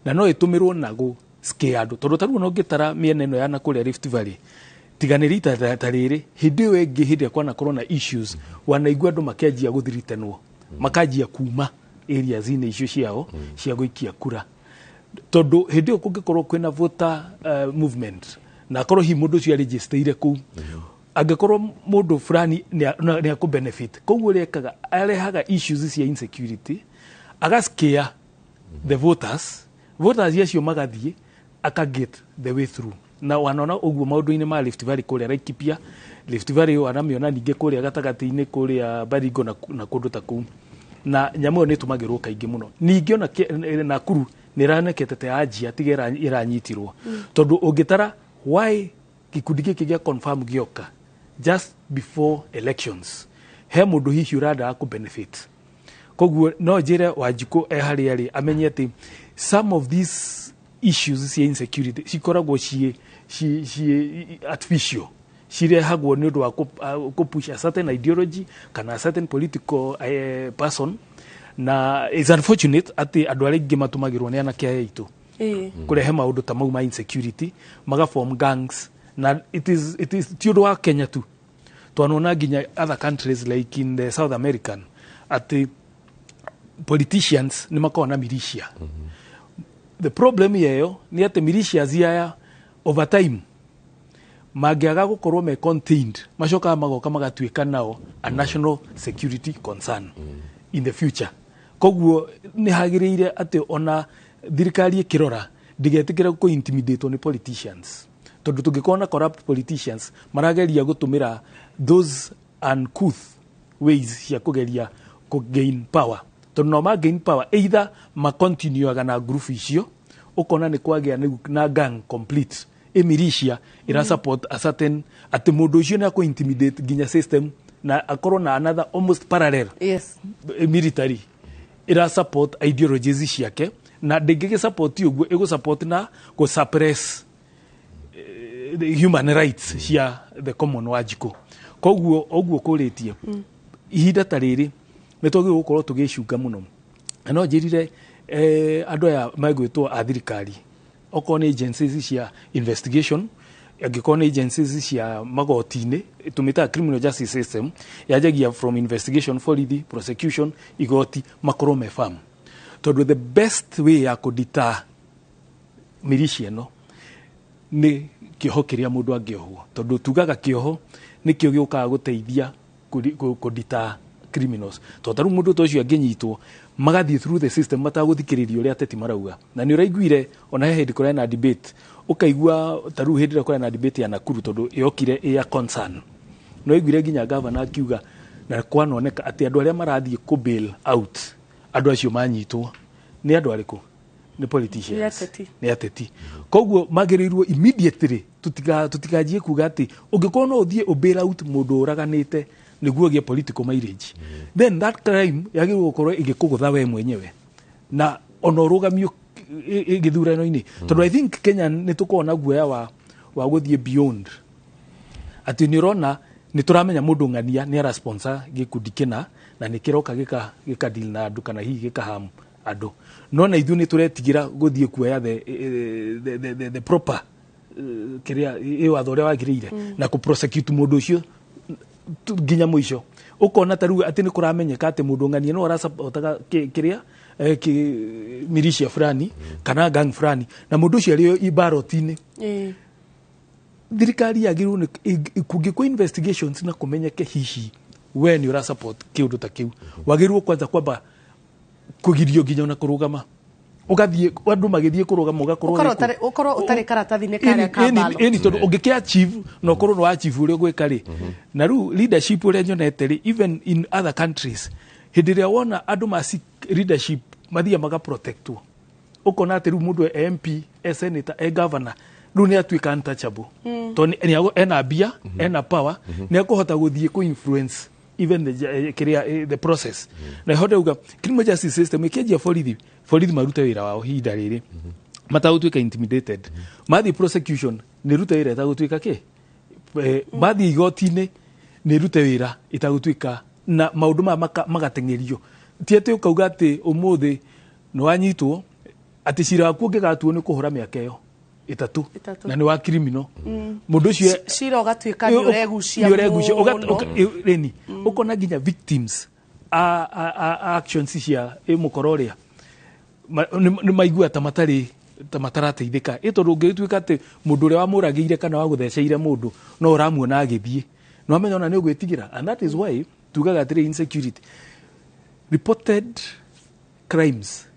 na no itumirwo na go scare andũ tondũ tarĩu no ngĩtara mĩena ĩno ya nakũrĩa Rift Valley tiganĩri ta rĩrĩ hĩndĩ ĩyo ĩngĩ hĩndĩ kwana corona issues wanaigua andũ makĩanjia gũthiritenwo makanjia kuma areas inĩ icio ciao cia gũikia kura tondũ hĩndĩ ĩyo kũngĩkorwo kwĩna voter movement na korwo hi mũndũ ũcio register kũu angĩkorwo mũndũ fulani nĩ akũ benefit koguo arehaga issues cia insecurity agaskare the voters yacio magathiĩ get the way through na wanona ũguo maũndũ-inĩ ma Rift Valley kũrĩa Laikipia Rift Valley wanamĩona ningĩ kũrĩa gatagatĩ-inĩ kũrĩa Baringo na kũndũ ta kũu na nyamũ ĩyo nĩ ĩtũmagĩrwo kaingĩ mũno ningĩ ona Nakuru nĩ ĩranekete ta anjia tiga ĩranyitirwo tondũ ũngĩtara why gĩkundi gĩkĩ gĩa confirm gĩoka just before elections he mũndũ hihi ũrenda kũ benefit koguo no njĩre Wanjikũ harĩa rĩ amenye atĩ some of these issues cia insecurity cikoragwo ci artificial cirehagwo nĩ ũndũ wa push a certain ideology kana a certain political person na is unfortunate atĩ andũ arĩa aingĩ matũmagĩrwo nĩ anake aya aitũ kũrehe maũndũ ta mau ma insecurity form gangs na it is ti ũndũ wa Kenya tu twanona nginya other countries like in the South American atĩ politicians nĩ makoragwo na militia the problem yeyo ni ati militia ziaya over time magiaga gukorwo me contained macoka magoka magatuĩka nao a national security concern in the future koguo ni hagĩrĩire ati ona thirikari ĩkĩrora ndigetĩkĩra ku intimidate ni politicians tondu tungĩkorwo corrupt politicians marageria gũtũmĩra those uncouth ways cia kũgeria gain power tondu no gain power either continuaga na group icio ukona ni kwagea na gang complete emiricia ira support a certain ati mundu ucio na ko intimidate ginya system na akorwo na another almost parallel military ira support ideologies ciake na ndingige support uguo ego support na go suppress the human rights cia the common wajiko koguo oguo kuritie ihinda tariri nitwagi gukorwo tugicunga muno no njirire andu aya magwitwo a thirikari okorwo ni agencies cia investigation agikorwo ni agencies cia magoti-ini tumita criminal justice system yajagia from investigation forward prosecution igoti makorwo mefam tondu the best way ya kudita militia no ni kioho kiria mundu angiohwo tondu tugaga kioho ni kio giokaga guteithia kudita criminals tondu mundu tocio anginyitwo magathie through the system mataguthikiririo uria ateti marauga na ni uraiguire ona he hindi kurena debate ukaigua taru hindi ira kurena debate ya Nakuru tondu yokire ya concern no iguire ginya governor akiuga na kwanoneka ati andu aria marathie ku bail out andu acio manyitwo ni andu ariku ni politicians ni ateti koguo magirirwo immediately tutigajie kuga ati ungikorwo no uthie bail out mundu uraganite niguo gie political mileage then that crime yagirwo gukorwo igikugutha we mwenyewe na onorugamio igithurano-ini tondu I think Kenya nitukona guoya wa guthie beyond ati ni rona ni turamenya mundu ngania ni ara sponsor gikundi kina na nikiroka gika deal na andu kana hihi gikaham andu no na ithu ni turetigira guthie kuoya the proper kiria watho uria wagirire na ku prosecute mundu ucio ginya muico ukona taru ati ni kuramenyeka ati mundu ngania no arasapotaga kiria militia fulani kana gang fulani na mundu ucio ari ibaroti-ini thirikari yagirwo kungikwa investigations na kumenyeke hihi we ni ura support kiundu ta kiu wagirwo kwanza kwamba kugirio ginya na kurugama ugathie andu magithie kurugama ugakorwo utari karatathi-ini karia kambalo eni tondu ungikia achieve no korwo no achieve uri gwika ri na ru leadership uri nyonete ri even in other countries hindi ria wona andu masi leadership mathia maga protectwo ukona ati ru mundu MP senator governor ru ni atuika untouchable tondu ena bia ena power ni akuhota guthie ku influence even the process na hoda uga criminal justice system ikejia foridi marute wira wao hinda riri matagutwika intimidated mathi prosecution ni rute wira itagutwika ke mathi igoti-ini ni rute wira itagutwika na maundu magatengerio tiete ukauga ati umuthi no anyitwo ati cira waku ngigatuo ni kuhura miaka iyo itatu na ni wa criminal mundu ucio cira ugatwika ni uregucia reni ukona ginya victims actions cia mukororia ni maigua ta matarateithika itondu ngitwika ati mundu uria wamuragire kana wa gutheceire mundu no uramuona agithie no amenya ona ni ugwitigira and that is why tugaga ati insecurity reported crimes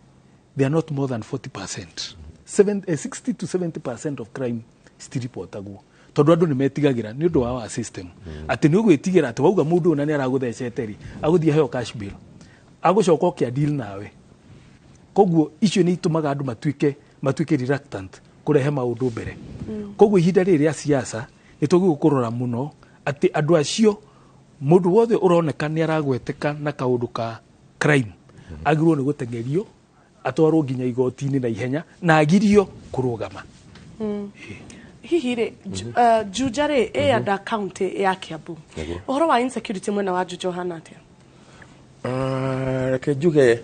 they are not more than 40%. 60 to 70% of crime still reportagwo tondu andu ni metigagira ni undu wa system ati ni ugwitigira ati wauga mundu una ni araguthecete ri aguthie heo cash bill agucoka kia deal nawe koguo icio ni itumaga andu matuike reluctant kurehe maundu mbere koguo ihinda riri ria siasa ni tugukurora muno ati andu acio mundu wothe uroneka ni aragweteka na kaundu ka crime agirwo ni gutengerio atwarwo nginya igoti-ini na ihenya na agirio kurugama hihi ri Juja ri anda county ya Kiambu uhoro wa insecurity mwena wa Juja hana atia reke njuge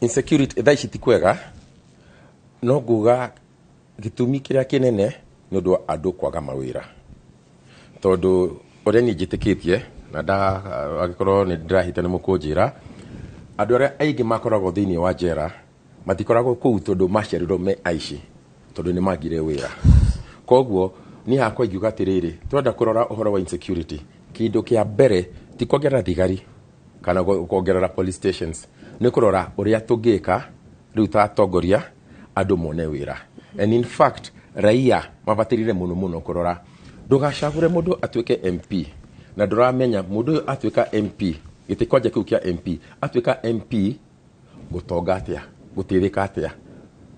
insecurity thaa ici ti kwega no nguga gitumi kiria kinene ni undu wa andu kwaga mawira tondu uria ni njitikitie na agikorwo ni ndirahita ni mukunjira andu aria aingi makoragwo thiini wa njera matikoragwo kuu tondu maciarirwo me aici tondu ni magire wira koguo ni hakwa ingiuga atiriri twenda kurora uhoro wa insecurity kindu kia mbere ti kuongerera thigari kana kuongerera police stations ni kurora uria tungika riu ta tongoria andu mone wira and in fact raia mabatirire muno kurora ndugacagure mundu atuike MP na nduramenya mundu atuika MP gitikonje kiu kia MP atuika MP gutonga atia gutithika atia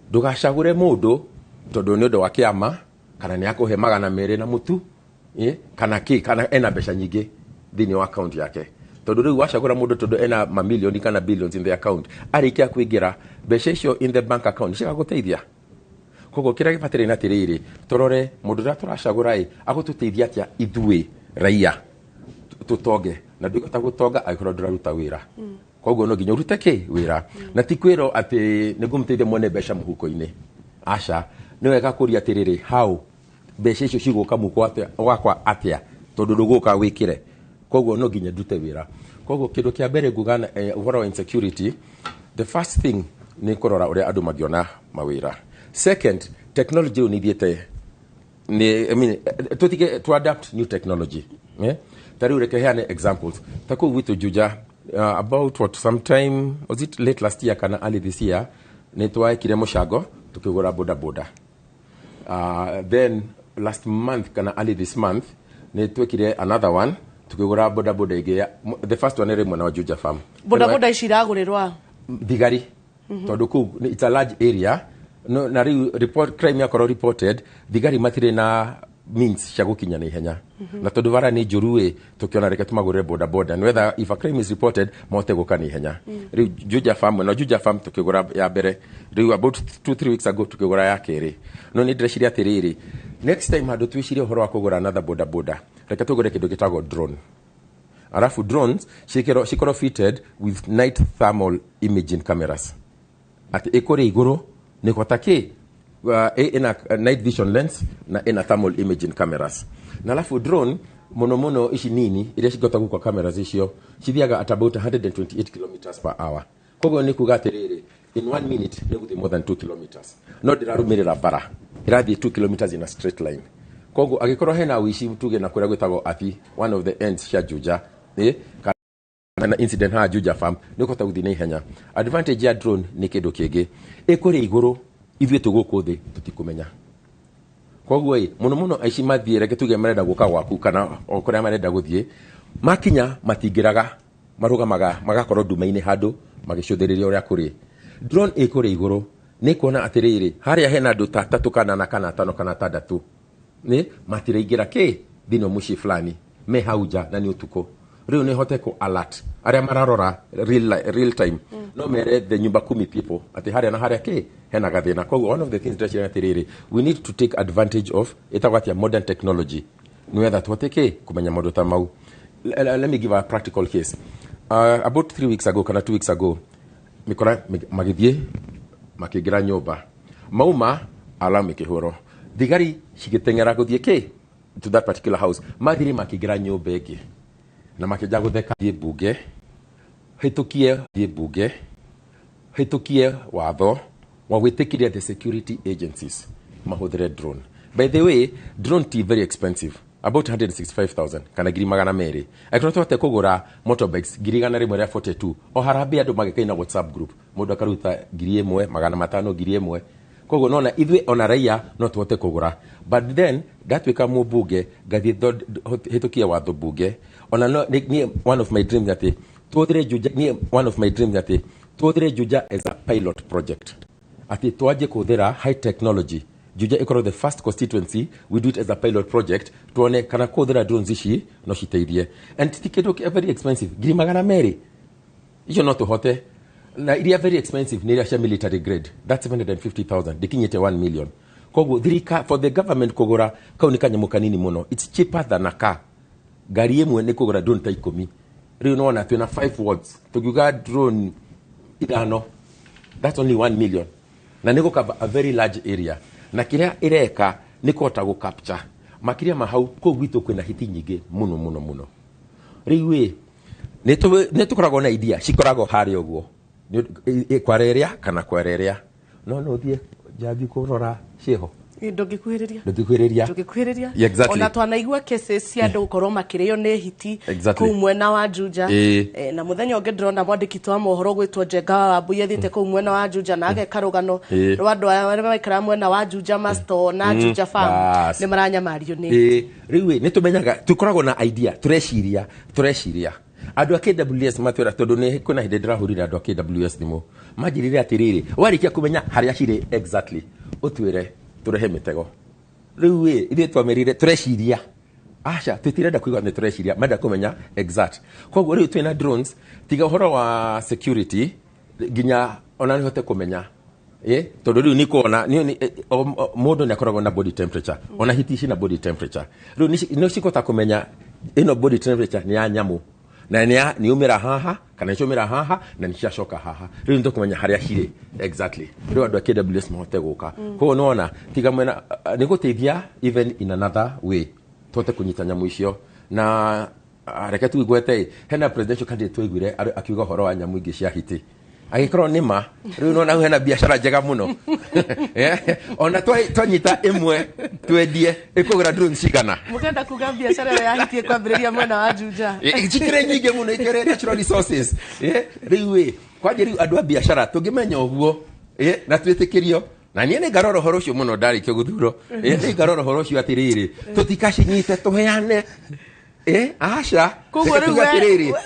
ndugacagure mundu tondu ni undu wa kiama kana ni akuhe magana mere na mutu kana ena mbeca nyingi thini wa account yake tondu riu wacagura mundu tondu ena mamilioni kana billions in the account arikia kuingira mbeca icio in the bank account cigaguteithia koguo kira gibatire na tiriri torore mundu ria turacagura agututeithia atia ithui raia tutonge na ndikota gutonga aikoro ndiraruta wira koguo no nginya urute ki wira na tikwiro ati nigumteithia mwone mbeca muhuko-ini aca ni wega kuria tiriri how mbeca icio ciguka muko atia wakwa atia tondu nduguka wikire koguo no nginya ndute wira koguo kindu kia mbere ngugana uhoro wa insecurity the first thing ni kurora uria andu magiona mawira second technology unithiete ni tutige to adapt new technology tariu reke heane examples taku witu Juja about what sometime was it late last year kana early this year ni twaikire mushago tukigura boda then last month kana early this month ni twekire another one tukigura boda igia the first one ere mwana wa Juja farm boda iciragurirwa thigari tondu ku it's a large area no na report crime yakoro reported thigari matire na means cia gukinya na ihenya na tondu vara ni njurue tukiona reke tumagure boda and whether if a crime is reported mote guka na ihenya riu Juja farm tukigura ya mbere riu about 2-3 weeks ago tukigura ya keri no ni ndreciria atiriri next time hadu twicirie uhoro wa kugura another boda reke tugure kindu gitago drone arafu drones cikoro fitted with night thermal imaging cameras ati ikore iguru ni kotake ina night vision lens na ina thermal imaging cameras na alafu drone mono ici nini ile cigota kwa cameras icio cithiaga at about 128 km/h kogo ni kugatiriri in 1 minute ni guthi more than 2 km no dirarumirira bara irathi 2 km in a straight line kogo agikorwo hena wici tuge na kuria gwitago ati one of the ends cia Juja kana incident ha Juja farm ni kota guthi na ihenya advantage ya drone ni kindu kingi ikuri iguru ithuĩ tũgũkũ thĩ tũtikumenya koguo muno aici mathiĩ tuge marenda guka gwaku kana okuria marenda guthie makinya matingiraga marugamaga magakorwo nduma-inĩ handu magicũthĩrĩria uria kuri drone ikuri iguru ni kuona atiriri haria hena andu ta 3 kana 5 kana 6 ni matiraingira ki thini muci fulani me hauja na ni utuko riu ni hote ku alert aria mararora real time no mere the nyumba 10 people ati haria na haria ki hena gathina koguo one of the things that we need to take advantage of itagwatia modern technology ni whether twateke kumenya maundu ta mau. Let me give a practical case. About 3 weeks ago kana 2 weeks ago mikora magithie makigira nyumba mauma alarm ikihuro thigari cigitengera guthie ki to that particular house mathiri makigira nyumba iki na makija gutheka bunge hitukie watho wa gwitikiria the security agencies mahuthire drone. By the way, drone ti very expensive, about 165,000 kana ngiri magana meri. Aikoro twote kugura motorbikes ngiri gana rimwe ria 42 o harambia andu magikaina WhatsApp group mundu akaruta ngiri 1 magana matano ngiri 1 kogo nona ithwe ona raia no twote kugura but then gatwika mu bunge gathi hitukia watho bunge ona no ni one of my dreams ati tuothire Juja as a pilot project ati twaje kuthira high technology Juja ikoro the first constituency we do it as a pilot project tuone kana kuthira drones ici no citeithie and ticket very expensive ngiri magana meri icio no tuhote na iria very expensive ni cia military grade that's 750,000 dikinyete 1 million kogo thirika for the government kugura kauni kanyamu kanini muno it's cheaper than a car gari imwe ni kugura drone ta 10 riu no na twina 5 wards tugiga drone idano that's only 1 million na niko cover a very large area na kiria ireka nikota go capture makiria mahau ko gwitu kwina hiti nyingi muno riu ne tukoragwo na idea cikoragwo hari oguo kwareria kana kwareria no thie jabi kurora ciho ndugikuhiriria exactly. Ona twanaigua cases cia andu gukorwo makirio ni hiti kuu mwena wa Juja na muthenya ungi ndirona mwandiki twa mohoro gwitwo Njenga wa Mbuya thite kuu mwena wa Juja na age karugano rwa andu aya maikara mwena wa Juja Masto na Juja farm ni maranyamario ni riu ni tumenyaga tukoragwo na idea tureciria andu a KWS matwira tondu ni kuna hindi ndirahurira andu a KWS thimu manjirire atiriri warikia kumenya haria ciri exactly utwire turehe mitego riu we ithe twamerire tureciria acha tutirenda kuigwa ni tureciria menda kumenya exact koguo riu twina drones tiga uhoro wa security ginya ona nihote kumenya tondu riu nikuona mundu ni akoragwo na body temperature ona hiti na body temperature riu ni cikota kumenya ino body temperature ni ya nyamu na ni umira haha kana icumira haha na niciacoka haha riu ndo kumenya haria ciri exactly riu andu a KWS mahote guka koguo nona tiga mwena ni guteithia even in another way tote kunyita nyamu icio na reke tuigwete hena presidential candidate twigwire akiuga horo wa nyamu ingi cia hiti agikorwo nima riu nona hena biashara njega muno ona twanyita imwe twendie ikugura drone cigana mukenda kuga biashara ya hitie kwambiriria mwena wa Juja ikire nyingi muno ikire natural resources riu we kwaje riu andu a biashara tungimenya uguo na twitikirio na nie ni ngaroro horo cio muno ndari kio guthuro ni ngaroro horo cio atiriri tutikacinyite tuheane acha koguo riu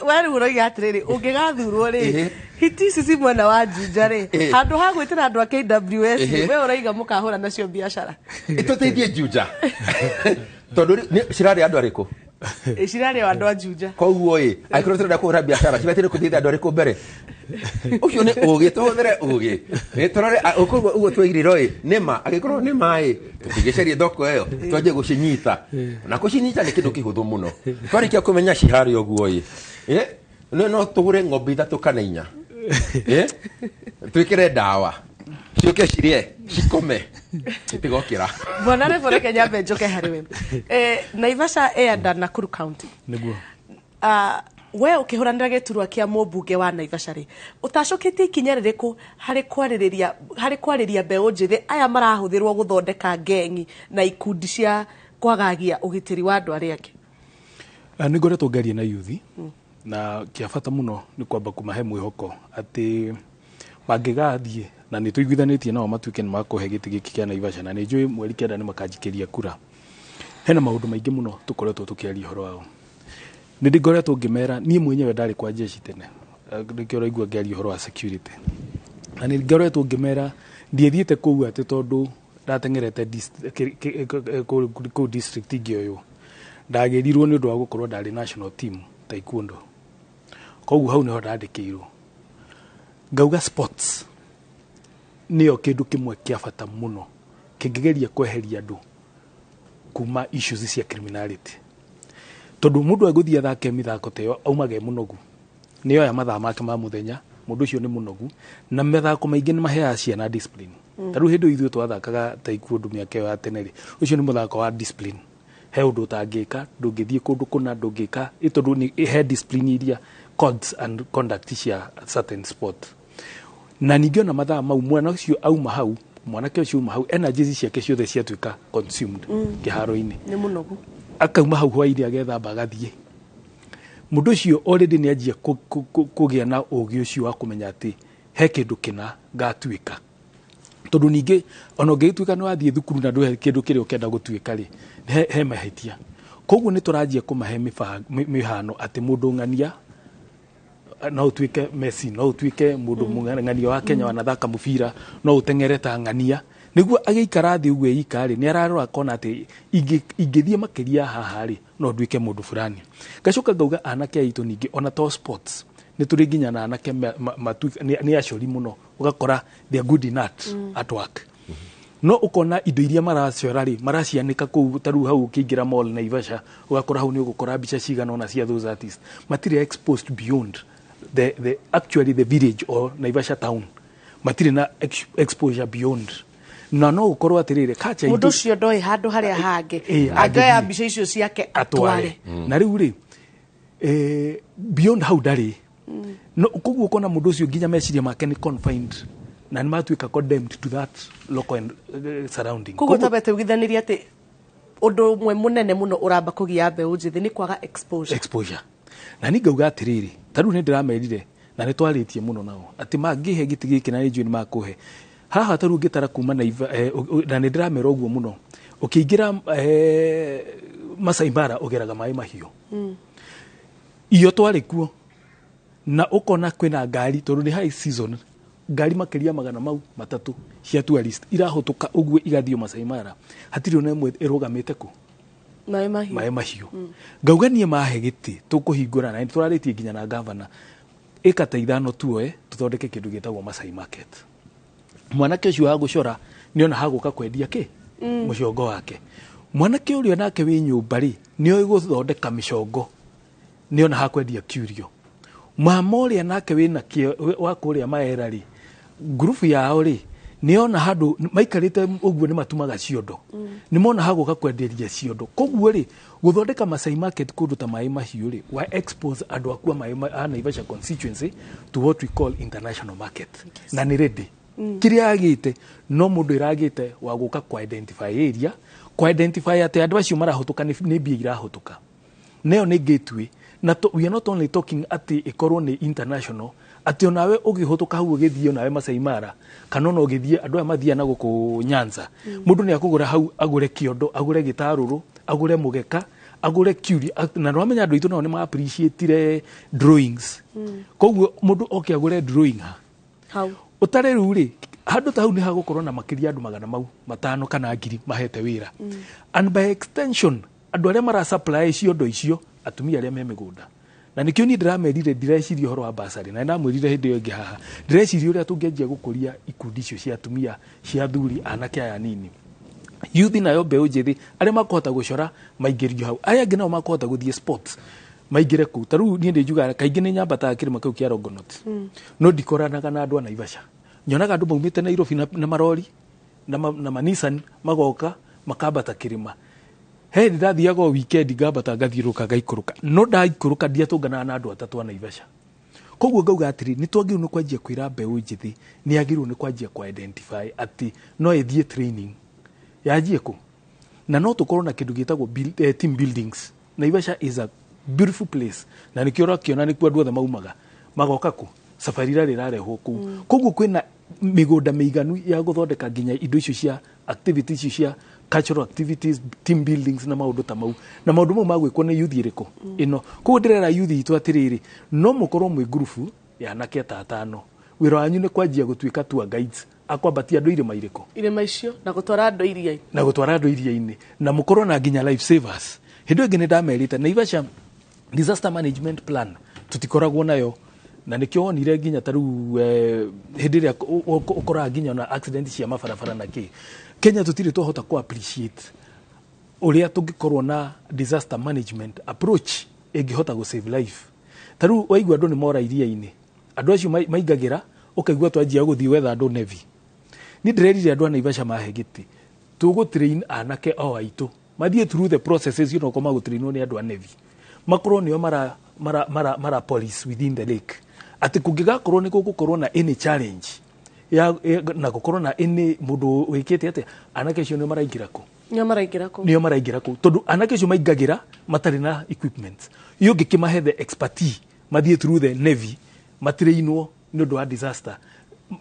we uroiga atiriri ungigathurwo ri hiti sisi mwena wa Juja ri handu ha gwitira andu a KWS we uroiga mukahura nacio biashara tuteithie Juja tondu cirari andu ariku cirari andu a Juja koguo aikorwo turenda kuhura biashara cibatire kuthithia andu ariku mbere ucio ni ugi tuhuthere ugi turore koguo uguo twigiriro nima agikorwo nima tukigecarie thoko iyo twaje gucinyita na gucinyita ni kindu kihuthu muno twarikia kumenya cihari uguo no tugure ng'ombe 3 kana 4 twikire dawa cioke cirie cikome itigokira bona re bore Kenya benjoke hariwe Naivasha enda Nakuru County niguo we ukihuranira giturwa kia mumbunge wa Naivasha ri utacokete ikinya ririku hari kwariria mbeu njithi aya marahuthirwo guthondeka gengi na ikundi cia kwagagia ugitiri wa andu aria angi ni ngoretwo ngaria na yuthi na kiabata muno ni kwamba kumahe mwihoko ati mangigathie na ni tuiguithanitie nao matuike ni makuhe giti giki kia Naivasha na ni njui mweri kenda ni makanjikiria kura hena maundu maingi muno tukoretwo tukiaria horo wao ni ngoretwo ngimera nie mwenyewe ndari kwa jeshi tene ndikio raigua ngiaria horo wa security na ni ngoretwo ngimera ndiethiete kuu ati tondu ndatengerete ku district ingioyo ndagerirwo ni undu wa gukorwo ndari national team taekwondo koguo hau niho ndandikirwo ngauga sports niyo kindu kimwe kia bata muno kingigeria kweheria andu kuma issues cia criminality tondu mundu aguthia athake mithako teyo aumage munogu niyo ya mathaa make ma muthenya mundu ucio ni munogu na mithako maingi ni maheaga ciana discipline taru hindu ithuĩ twathakaga taekwondo miaka ya teneri ucio ni muthako wa discipline he undu utangika ndungithie kundu kuna ndungika itondu ni he discipline iria codes and conduct cia certain sport na ningĩ na mathaa mau mwana ucio auma hau mwanake ucio auma hau energy ciake ciothe ciatuika consumed kiharo-ini ni munogu akauma hau hwairi agethamba agathie mundu ucio already ni anjia kugia na ugi ucio wa kumenya ati he kindu kina ngatuika tondu ningi ona ngituika no athie thukuru na ndu kindu kiri ukenda gutuika ri he mahitia koguo ni turajia kumahe mihano ati mundu ngania no utuike Messi no utuike mundu ngania wa Kenya wanathaka mubira no utengereta ngania niguo agiikara thi uwe ikari ni ararora kona ati ingithie makiria haha ri no nduike mundu fulani gacoka ngauga anake aitu ningi ona to sports ni turi ginya na anake ni acori muno ugakora they good enough at work no ukona indo iria maracora ri maracianika ku taru hau kiingira mall Naivasha ugakora hau ni ugukora bicha cigana ona cia those artists matiri exposed beyond the actually the village or Naivasha town matiri na exposure beyond na no ukorwo atirire kacha mundu ucio ndoi handu haria hangi angoya bicha icio ciake atware na riu ri beyond how dari no kuguo kona mundu ucio nginya meciria make ni confined na nimatuika condemned to that local and surrounding kuguo tabete ugithaniria ati undu mwe munene muno uramba kugia mbeu njithi ni kwaga exposure na ningauga atiriri taru ni ndiramerire na ni twaritie muno nao ati mangihe giti giki na njui ni makuhe haha taru ngitara kuma na ni ndiramera uguo muno ukiingira Masai Mara ugeraga mai mahiu iyo twari kuo na ukona kwina ngari tondu ni high season ngari makiria magana mau matatu cia tourist irahotoka uguo igathio Masai Mara hatiri ona imwe irugamite ku maĩ mahiũ ngauganie mahe giti tukuhingura na turaritie nginya na governor ikata ithano tuoe tuthondeke kindu gitagwo Masai Market. Mwanake ucio wa gucora ni ona haguka kwendia ki mucongo wake. Mwanake urio nake wi nyumba ri ni oi guthondeka micongo ni ona hakwendia curio. Mama uria nake wina wa kuria maera ri group yao ri ni ona handu maikarite uguo ni matumaga ciondo ni mona haguka kwenderia ciondo koguo ri guthondeka Masai Market kundu ta maĩ mahiũ ri wa expose andu akua maĩ Naivasha constituency to what we call international market. Na ni ready kiria agite no mundu iragite wa guka ku identify area ku identify ate andu acio marahotoka ni mbia irahotoka neo ni gateway na we are not only talking ati ikorwo ni international ati onawe ugihotoka hau ugithie onawe Masai Mara kana no ugithie andu aya mathia na guku Nyanza mundu ni akugura hau agure kiondo agure gitaruru agure mugeka agure curie na no amenya andu itu no ni ma appreciate drawings koguo mundu oke agure drawing hau utare ruri handu ta hau ni hagukorwo na makiria andu magana mau matano kana ngiri mahete wira and by extension andu aria mara supply ciondo icio atumia aria me migunda na nikio ni ndiramerire ndireciria horo wa basari na ndamwirire hindi iyo ingi haha ndireciria uria tungenjia gukuria ikundi icio cia atumia cia thuri anake aya nini youth nayo mbeu njithi aria makuhota gucora maingirio hau aria ngi nao makuhota guthie sports maingire ku taru ni ndi juga kaingi ni nyambata kirima kau kia Rongonot no ndikoranaga na andu a Naivasha nyonaga andu maumite Nairobi na marori na Nissan magoka makambata kirima he ndathiaga weekend ngambata ngathiruka ngaikuruka no ndaikuruka ndiatungana na andu atatu a Naivasha koguo ngauga atiri ni twagiru ni kwanjia kwira mbeu njithi ni agiru ni kwanjia ku identify ati no ethie training yajie ku na no tukorwo na kindu gitagwo team buildings. Naivasha is a beautiful place na nikio rakiona ni kwandu othe maumaga magoka ku safari rari rarehwo ku koguo kwina migunda meiganu ya guthondeka nginya indo icio cia activities icio cia cultural activities team buildings na maundu ta mau na maundu mau magwikwo ni youth iriko ino koguo ndirera youth itu atiriri no mukorwo mwi group ya nake tatano wira wanyu ni kwanjia gutuika tour guides akwambatia andu irima icio na gutwara andu iria-ini na mukorwo na nginya life savers hindu ingi ni ndamerite Naivasha disaster management plan tutikoragwo nayo na nikio wonire nginya taru hindi ria ukora nginya na accident cia mabarabara na Kenya tutiri tuhota ku appreciate uria tungikorwo na disaster management approach ingihota go save life taru waigua andu ni mora iria-ini andu acio maigagira ukaigua twanjia guthii wetha andu Navy ni ndirerire andu a Naivasha mahegiti tugu train anake o aitu mathie through the processes ko magutrainwo ni andu a Navy makorwo nio mara police within the lake ati kungigakorwo ni gukorwo na any challenge ya na gukorwo na any mundu wikite ate anake cio nio maraingira ku tondu anake cio maigagira matari na equipment iyo gikimahe the expertise mathie through the Navy matrainwo ni undu wa disaster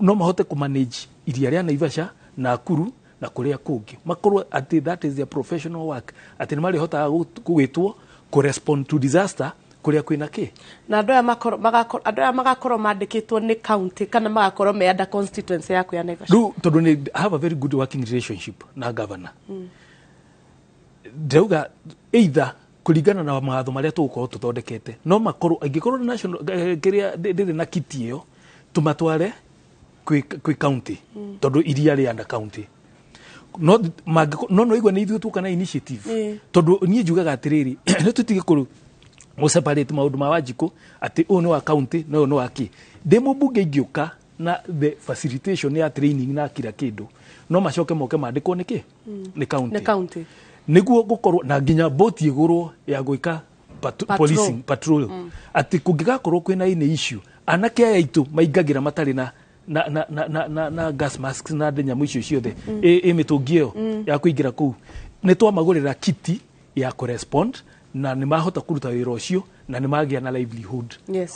no mahote ku manage iria ria Naivasha na Nakuru na kuria kungi makorwo ati that is their professional work ati ni marihota kugwitwo ku respond to disaster kuria kwina ki na andu aya magakorwo mandikitwo ni county kana magakorwo me under constituency yaku ya Naivasha tondu ni have a very good working relationship na governor ndauga either kuringana na mawatho maria tugukorwo tuthondekete no makorwo angikorwo national kiria ndiri na kiti iyo tumatware kwi county tondu iria ri under county no igwa ni ithu tukana initiative tondu nie njugaga atiriri ni tutige kuru o separate maundu ma Wanjiku ati o no wa county no no aki demo bunge ngiuka na the facilitation ya training na kila kindu no macoke moke mandikwo niki ni county niguo gukorwo na nginya boat igurwo ya gwika policing patrol ati kungigakorwo kwina ine issue anake aya itu maigagira matari na gas masks na nyamu icio ciothe mitungio ya kuingira ku ni twamagurira kiti ya correspond na ni mahota kuruta wira ucio na ni magia na livelihood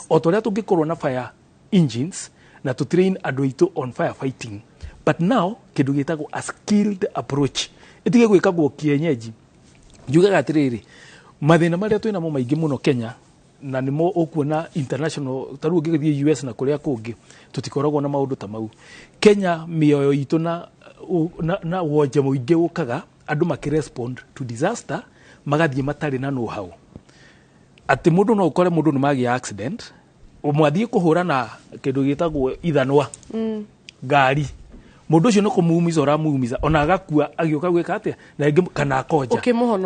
o toria tungikorwo na fire engines na to train andu itu on fire fighting but now kindu gitagwo a skilled approach itige gwikagwo kienyeji njugaga atiriri mathina maria twina mo maingi muno Kenya na nimo ukuona international taru ngithie US na kuria kungi tutikoragwo na maundu ta mau. Kenya mioyo itu na wonje muingi ukaga andu makirespond to disaster magathie matari na know how ati mundu no ukore mundu nimagia accident umwathie kuhura na kindu gitagwo ithanwa ngari mundu ucio no kumuumiza uramuumiza ona agakua agioka gwika atia na ingi kana akonja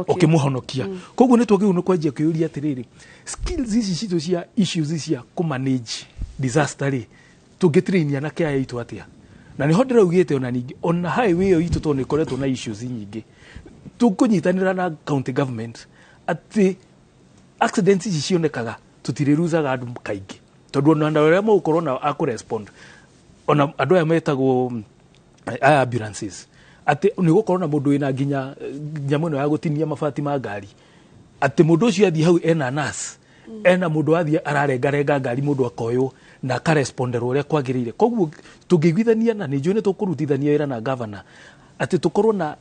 ukimuhonokia koguo ni twagiu no kwanjia kuyuria atiriri skills ici citu cia issues cia ku manage disaster ri tungitrinia na kia itu atia na ni hodera ugite ona ningi ona highway yo itu to ni koretwo na issues nyingi tukunyitanira na county government ati accidents ici cionekaga tutiriruzaga andu kaingi tondu ona nda mo corona akurespond ona andu aya metagwo ambulances ati ni gukorwo na mundu ina nginya nyamu no ya gutinia mabati ma ngari ati mundu ucio athie hau ena nurse ena mundu athie ararengarenga ngari mundu akoyo na karesponderwo uria kwagirire koguo tungiguithania na ni njune tukurutithania wira na governor ati tukorwo na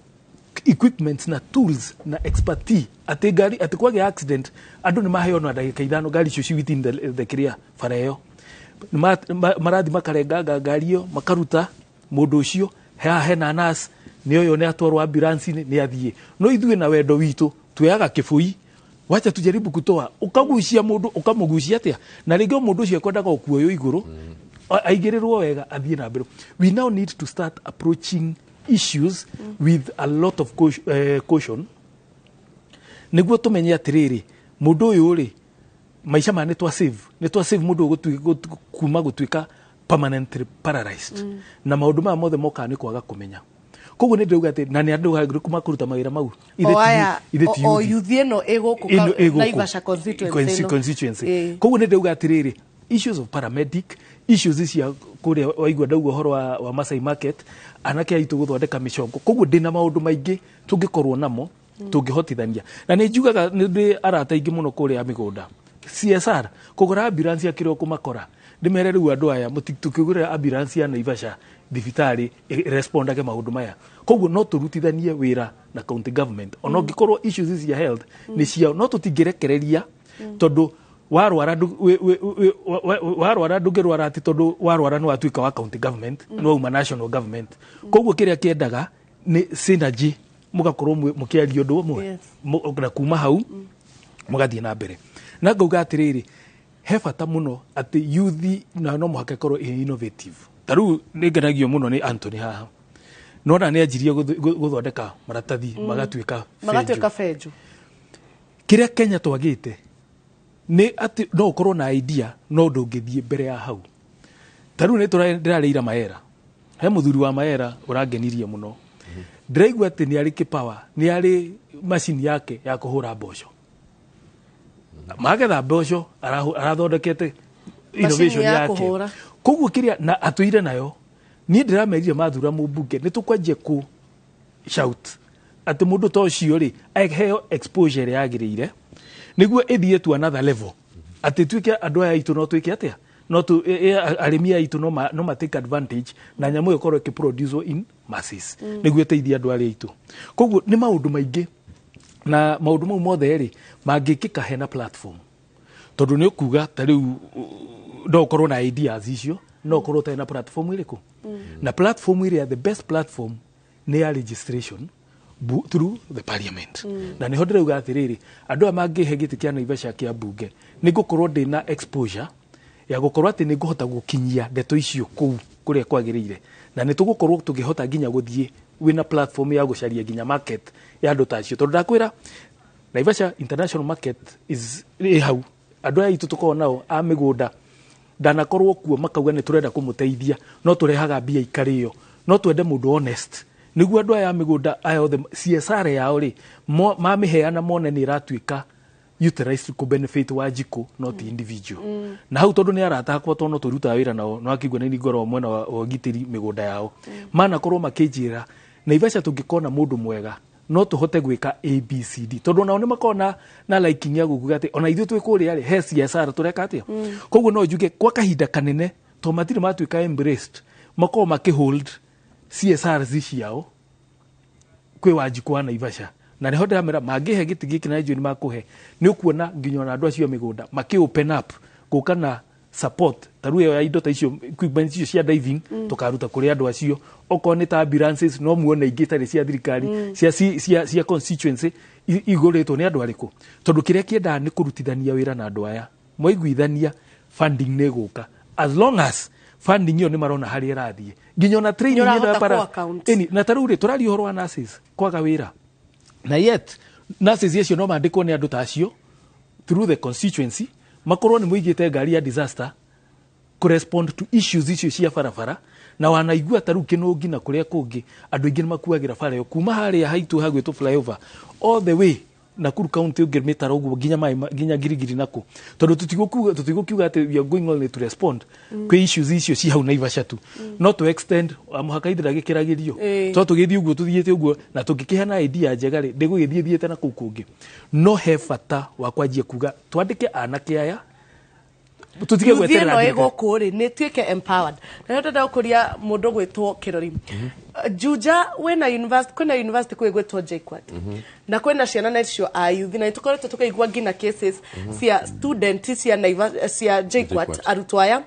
equipment na tools na expertise ati ngari ati kwage accident andu ni maheo na ndagika ithano ngari icio within the clear fareo marathi makarenga ngari yo makaruta mundu ucio hena nurse ni oyo ni atwarwo ambulance ni athie no ithue na wendo witu tuyaga kibui wacha tujaribu kutoa ukagucia mundu ukamugucia atia na ringo mundu ucio ekwendaga okuoyo iguru aigirirwo wega athie na mbere. We now need to start approaching issues with a lot of caution niguo tumenye atiriri mundu uyu ri maisha mane twa save mundu kuma gutwika permanently paralyzed na maundu ma mothe moka ni kwaga kumenya koguo ni ndauga ati na ni andu hagru kuma kuruta mawira mau o yuthie no egoku na Ivasha constituency koguo ni ndauga atiriri issues of paramedic issues cia kuria waigua ndauga horo wa Masai Market anake aitu guthondeka micongo koguo ndina maundu maingi tungikorwo namo tungihotithania na ni njugaga ni arata ingi muno kuria migunda CSR kugura ambulance ya kiroko makora ndimere riu andu aya mutikugura ambulance ya Naivasha thibitari respondage maundu maya koguo no turutithanie wira na county government ono gikorwo issues cia health ni cia no tutingirekereria tondu warwara ndungirwara ati tondu warwara no atuika wa county government no uma national government koguo kiria kiendaga ni synergy mugakorwo mukiaria undu umwe na kuma hau mugathie na mbere na ngauga atiriri he bata muno ati youth na no muhaka korwo innovative taru ningenagio muno ni Anthony haha no na ni anjirie guthondeka maratathi magatuika fenju kiria Kenya twagite ni ati no ukorwo na idea no ndungithie mbere ya hau taru ni turareira maera he muthuri wa maera urangenirie muno ndiraigua ati ni ari kipawa ni ari machine yake ya kuhura mboco magetha mboco arathondekete innovation yake koguo kiria na atuire nayo ni ndiramerire mathura mubunge ni tukwanjie ku shout ati mundu to cio ri aheo exposure yagirire niguo ithie to another level ati twike andu aya itu no twike atia no tu arimi aitu no ma take advantage na nyamu ikorwo ki produce in masses niguo teithia andu ari itu koguo ni maundu maingi na maundu mau mothe ri mangikika hena platform tondu ni ukuga ta riu ndo korwo na ideas icio no korwo ta na platform iriku na platform iria the best platform ni ya registration through the parliament na ni hodere uga atiriri andu amangihe giti kia Naivasha kia bunge ni gukorwo ndina exposure ya gukorwo ati ni guhota gukinyia ndeto icio kuu kuria kwagirire na ni tugukorwo tugihota nginya guthie wina platform ya gucaria nginya market ya andu tacio tondu ndakwira Naivasha international market is hau andu aya itu tukorwo nao a migunda ndanakorwo kuo makauga ni turenda kumuteithia no turehaga mbia ikario no twende mundu honest niguo andu aya migunda aya othe CSR yao ri mamiheana mone ni iratuika utilized ku benefit Wanjiku not individual na hau tondu ni arata kwa tono turuta wira nao no akigwa ni ngoro mwena wa gitiri migunda yao mana korwo makijira Naivasha tungikona mundu mwega no tuhote gwika ABCD tondu nao ni makona na liking ya guguga ati ona ithu twikuria ri he CSR tureka atia koguo no njuge kwa kahinda kanene to matire matuika embraced makoma makihold CSR ziciao kwi Wanjiku wa Naivasha na niho ndamera mangihe giti giki na njuni makuhe ni ukuona nginya na andu acio migunda maki open up guka na support taru ya indo ta icio equipment icio cia diving tukaruta kuri andu acio oko ni ta ambulances no muone ingitari cia thirikari cia constituency igoretwo ni andu ariku tondu kiria kienda ni kurutithania wira na andu aya moiguithania funding ne guka as long as funding yo ni marona hari rathie nginya na training ni para na taru ri turari horo wa nurses kwaga wira na yet nurses icio no mandikwo ni andu ta acio through the constituency makorwo ni muigite ngari ya disaster correspond to issues icio cia barabara na wanaigua taru kinungi na kuria kungi andu ingi makuagira bara yo kuma haria haitu hagwetwo flyover all the way na Nakuru County ungermeta rogo ginya girigiri nako tondu tutigukiuga ati we are going only to respond kwe issues icio ci hau Naivasha tu not to extend amuhaka ithira gikiragirio to tugithi uguo tuthiete uguo na tungikihana idea njega ri ndegugithiete na kuu kungi no he fata wa kwanjia kuga twandike anake aya tutige gweterera no ego kuri ni tuike empowered na ndenda ukuria mundu gwitwo Kirori Juja kwina university kwigwetwo JKUAT na kwina ciana na icio ayuthi na tukoretwo tukaigua ngina cases cia student cia JKUAT arutwo aya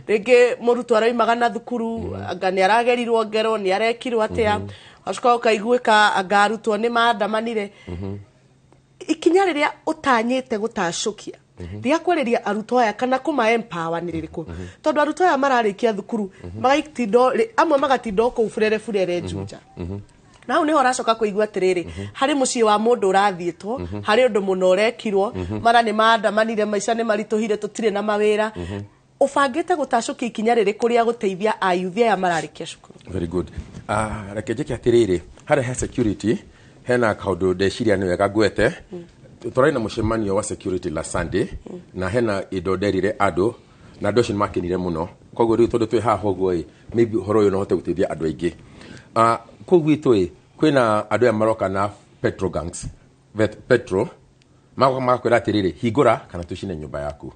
ringi murutwo araimaga na thukuru anga ni aragerirwo ngero ni arekirwo atia acuka ukaiguika anga arutwo ni maandamanire ikinya riria utanyite gutacukia ria kwereria arutwo aya kana kuma empower ni ririku tondu arutwo aya mararikia thukuru magaitindo amwe magatindo ko furere Juja na u ni horacoka kuigua atiriri hari mucii wa mundu urathietwo hari undu muno urekirwo mara ni maandamanire maica ni marituhire tutire na mawira ufangite gutacukia ikinya riri kuria guteithia ayuthi aya mararikia cukuru. Very good. Rekejeke atiriri hari security hena kaundu ndeciria ni wega gwete turaina mucemanio wa security la Sunday na hena indo nderire andu na andu acio makenire muno koguo riu tondu twi haha uguo maybe horo yo no hote gutethia andu aingi koguo itwi kwina andu ya maroka na petro gangs petro makwira atiriri hingura kana tucine nyumba yaku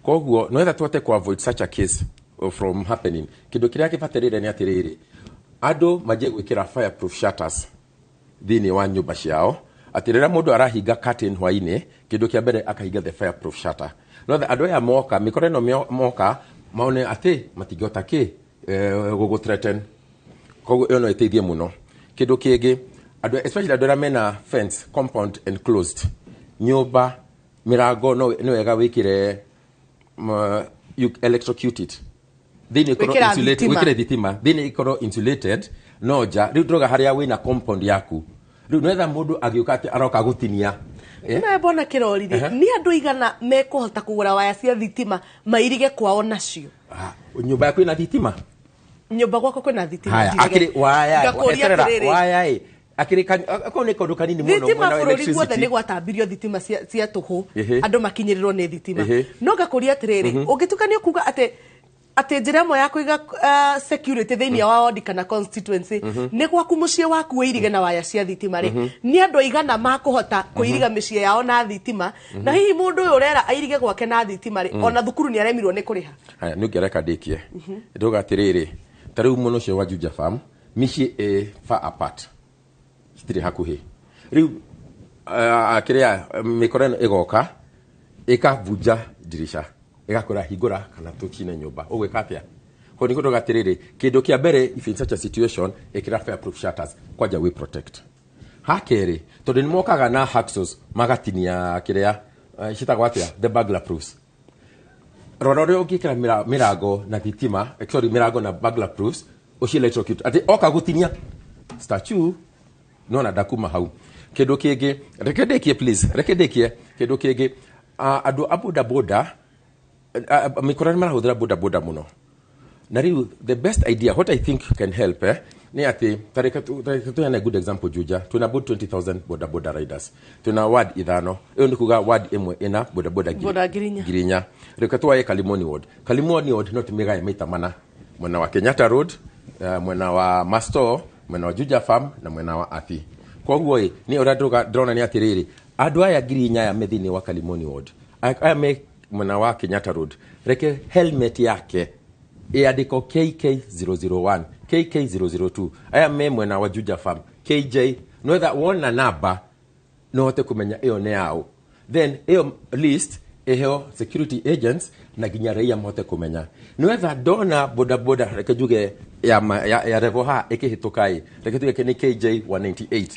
koguo no etha twote ku avoid such a case from happening kindu kiria kifatirire ni atiriri andu maje gwikira fireproof shutters thini wa nyumba ciao atirira mundu arahinga curtain hwaine kindu kia mbere akahinga the fireproof shutter no the andu ya moka mikore no moka maone ati matigota ki gugu threaten koguo yo no iteithie muno kindu kingi andu especially andu ramena fence compound enclosed nyumba mirago no wega wikire you electrocute it thini ikoro insulated wikire thitima thini ikoro insulated no ja riu droga haria wina compound yaku riu noetha mundu agiuka ati aroka gutinia na bona Kirori ni andu igana mekuhota kugura waya cia thitima mairige kwao nacio nyumba yaku ina thitima nyumba gwako kwina thitima haya akiri waya waya akiri akone kondu kanini muno mwana electricity thitima ni gwatambirio thitima cia tuhu andu makinyirirwo ni thitima no ngakuria atiriri ungitukania kuga ate njira mo ya kuiga security thini wa ward kana constituency ni gwaku mucie waku wirige na waya cia thitima ri ni andu igana makuhota kuiriga micie yao na thitima na hihi mundu uyu urera airige gwake na thitima ri ona thukuru ni aremirwo ni kuriha haya ni ngereka ndikie ndoga atiriri tariu muno cio wa Juja farm micie far apart stiri hakuhi riu akiria mikoreno igoka ikavuja dirisha igakora hingura kana tukine nyumba ugwika atia ko niko dogatiriri kindu kia mbere if in such a situation ikira fireproof shutters kwaja we protect hakeri tondu ni mokaga na hacksaws magatinia kiria shitagwa atia the burglar proofs rorore ukikira mirago na thitima sorry mirago na burglar proofs ushi electrocute ati oka gutinia statue no na dakuma hau kindu kingi rekedekie please rekedekie kindu kingi adu abuda boda mikorani mara boda muno na riu the best idea what I think can help ni ati tarika yana good example Juja tuna about 20,000 boda riders tuna ward idhano hiyo ni kuga ward imwe ina boda Girinya rekatwa ye Kalimoni ward not mega mita mana mwana wa Kenyatta road mwana wa Masto mwana wa Juja farm na mwana wa Athi koguo ni oradroga drona ni atiriri andu aya Girinya ya methini wa Kalimoni ward aya me mwana wa Kenyatta road reke helmet yake iandiko KK001 KK002 aya me mwana wa Juja farm KJ no that one namba no hote kumenya ĩyo nĩ yao, then ĩyo list eheo security agents na ginya raia mote kumenya niwetha dona boda reke juge ya revoha ikihitukai reke tuge ni KJ 198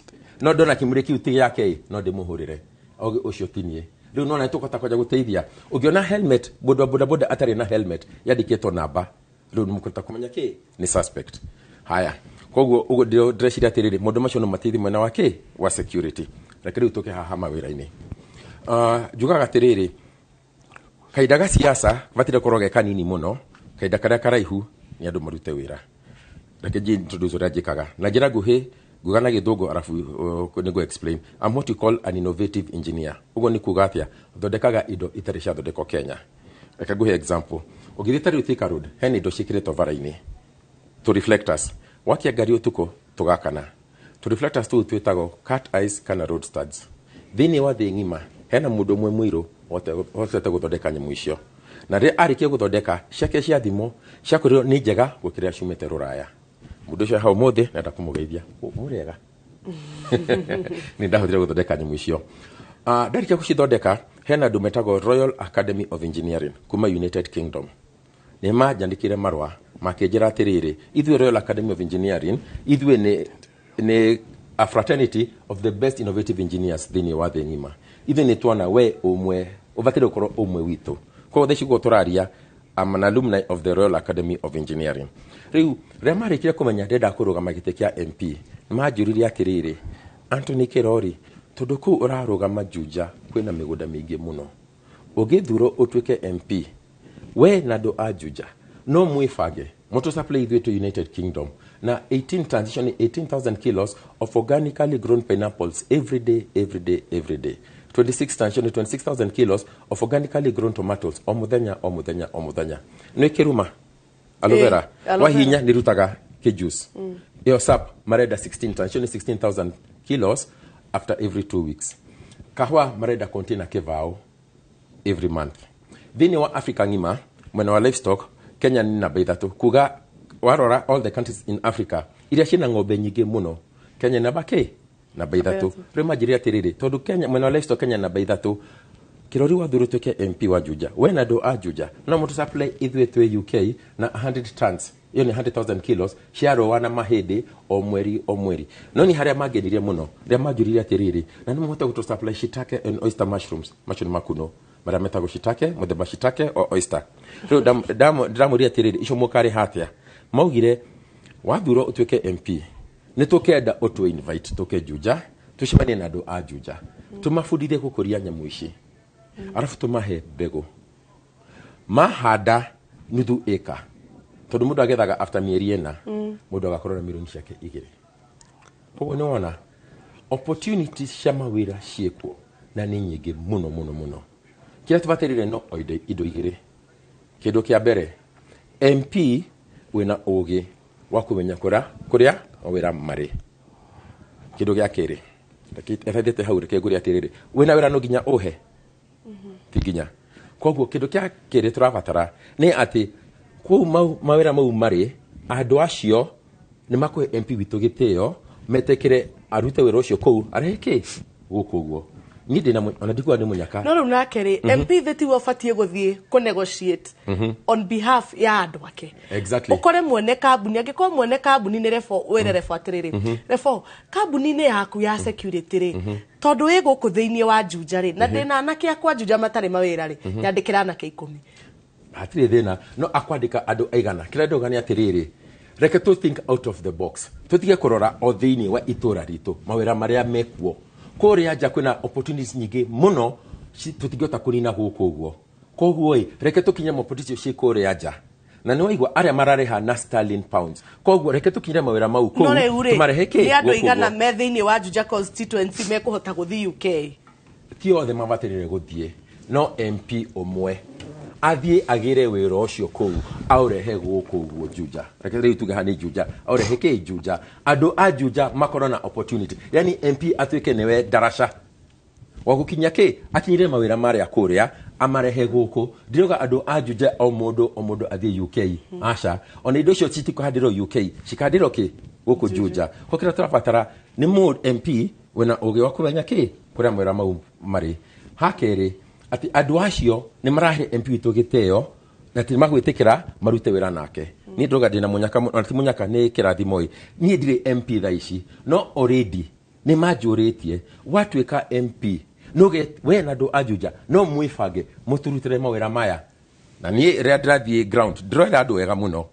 no dona kimuri kiuti yake no ndimuhurire oge ucio tinie riu nona tukota kwaja guteithia ugiona helmet boda atari na helmet yadiketo namba riu mukuta kumenya ki ni suspect haya koguo ugo ndio dressira tiriri mundu macio no matithi mwena wake wa security reke riu tuke haha mawira-ini jugaga tiriri kaida ga siasa vatire koroge kanini muno kaida karia karaihu ni andu marute wira reke ji introduce rajikaga na jira guhe gugana githungu arafu nigo explain I'm what you call an innovative engineer ugo ni kugathia thondekaga indo itari cia thondeko Kenya reke guhe example ugithitari Thika Road heni indo cikireto vara-ini to reflectors wakia gari utuko tugakana to reflectors tu twitago cat eyes kana road studs thini wa thi ngima hena mundu mwe muiro hotete guthondeka nyamu icio na ri arikie guthondeka ciake cia thimo ciakurio ni njega gukiria ciumite ruraya mundu cio hau muthi nenda kumugeithia murega ni ndahuthire guthondeka nyamu icio ndarikia gucithondeka hena andu metago Royal Academy of Engineering kuma United Kingdom ni majandikire marwa makinjira atiriri ithuĩ Royal Academy of Engineering ithuĩ ni a fraternity of the best innovative engineers thini wa thĩ ng'ima ithuĩ nĩ tuona we ũmwe ũbatire gũkorwo ũmwe witũ koguo theci guo tũraria I'm an alumni of the Royal Academy of Engineering rĩu rĩa marĩkire kũmenya ndenda kũrũgama gĩtĩ kĩa MP nĩmanjũririe atĩrĩrĩ Anthony Kĩrori tondũ kũu ũrarũgama Juja kwĩna mĩgũnda mĩingĩ mũno ũgĩthurwo ũtuĩke MP we na andũ a Juja no mwĩbange moto supply ithuĩ to United Kingdom na 18,000 kilos of organically grown pineapples every day 26,000 kilos of organically grown tomatoes o muthenya no kiruma aloe vera wahinya nirutaga ke juice iyo sap mareda 16,000 kilos after every 2 weeks kahwa mareda container kevao every month thini wa Africa ngima mwena wa livestock Kenya ni namba 3 kuga warora all the countries in Africa iria cina ng'ombe nyingĩ muno Kenya namba ke namba 3 rema jiria tiriri tondu Kenya mwena wa livestock Kenya namba 3 Kĩrori wa thuru tuke MP wa Juja wena do a Juja no mutu supply ithuĩ twe UK na 100 tons iyo ni 100,000 kilos ciaro wana mahindi o mweri no ni haria magenirie muno ria majuriria tiriri na ni muhota gutu supply shiitake and oyster mushrooms machuni makuno mara metago shiitake muthemba shiitake o oyster ro ndamuria tiriri icio mukari hatia maugire wathuro utuike MP ni tukenda utu invite tuke Juja tushimanie na andu a Juja tumafundithie gukuria nyamu ici arafu tumahe mbegu mahanda nuthu eka tondu mundu agethaga after mieri ena mundu agakorwo na milioni ciake 2 koguo ni wona opportunities cia mawira ciekuo na ni nyingi muno kira tubatirire no indo 2 kindu kia mbere MP wina ugi wa kumenya kuria wira mari kindu gia kiri rekete hau reke nguri atiriri wina wira no ginya uhe tiginya koguo kindu kia kiri turabatara ni ati ku mawira mau mari andu acio ni makuhe MP witu gitio metekire arute wira ucio ku areke gukuguo ni ndina ona ndikwa ni munyaka no na keri MP theti wafatie guthie ku negotiate on behalf ya andu ake exactly ukore mwene kambuni angiko mwene kambuni ni refo were refo atiriri refo kambuni ni yaku ya security ri tondu wi guku thiini wa Juja ri na ndina anake akwa Juja matari mawira ri yandikira anake 10 atire thina no akwandika andu aigana kira ndogani atiriri reke to think out of the box tutige kurora o thiini wa itura ritu mawira maria mekuo kuria nja kwina opportunities nyingi muno tutigota kunina gukuguo koguo reke tukinya opportunities cia kuria nja na ni waigwa aria marareha na sterling pounds koguo reke tukinya mawira mau ku tumareheke ni andu igana me thiini wa Juja constituency mekuhota guthi UK ti othe mabatirire guthie no MP omwe athie agire wira ucio ku aurehe gukuguo Juja reke riu tuge hani Juja aurehe ke Juja andu a Juja makorona opportunity yani MP atuike newe darasha wagukinya ke akinyire mawira mari akuria amarehe guku ndiroga andu a Juja o mundu athie UK asha ona indo cio citikuhandiro UK cikandiro ke guku Juja kokira turabatara ni mod MP wena ugi wa kumenya ke kuria mwera mau mari hakeri ati andu acio ni marahe MP witu giteo na ti magwitikira marute wira nake ni ndoga ndina munyaka ati munyaka ni kirathimoi ni ndire MP thaici no already ni majoritie watwika MP noge we na ndo ajuja no mwifange muturutire mawira maya na ni readrathie ground ndroira andu wega muno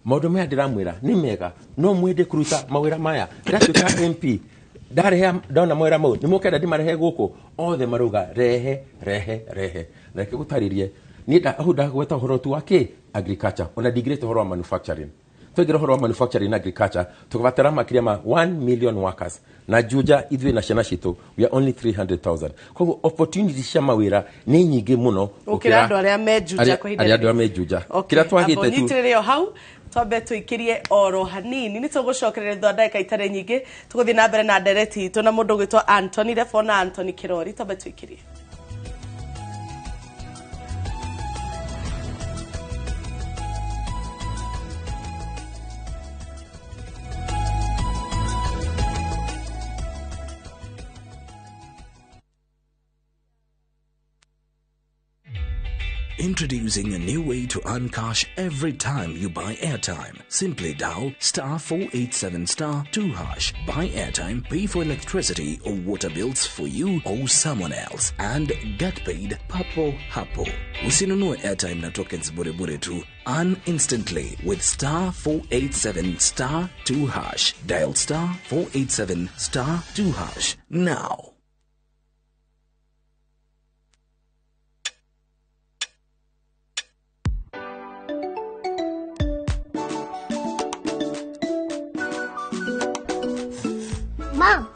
maundu maya ndiramwira ni mega no mwende kuruta mawira maya ndatwika MP ndare ndona mawira mau ni mukenda ndimarehe guku othe maruga rehe na kigutaririe ni ndahuda gweta horo tu wake agriculture ona degree to horo manufacturing tugira horo manufacturing na agriculture tukavatara makiria ma 1 million workers na Juja ithwe na ciana citu we are only 300,000 kwa opportunity cia mawira ni nyingi muno ukira andu aria mejuja kwa hinda andu mejuja kira twagite tu nyitirire hau twambe tuikirie oro hanini ni tugucokerera ndaka itare nyingi tuguthi na mbere na ndereti itu na mundu gwitwa Anthony Refona Anthony Kirori twambe tuikirie. Introducing a new way to earn cash every time you buy airtime. Simply dial *487*2#. Buy airtime, pay for electricity or water bills for you or someone else, and get paid papo hapo. Usinunue airtime na tokens bure bure tu. Earn instantly with *487*2#. Dial *487*2# now. Mom,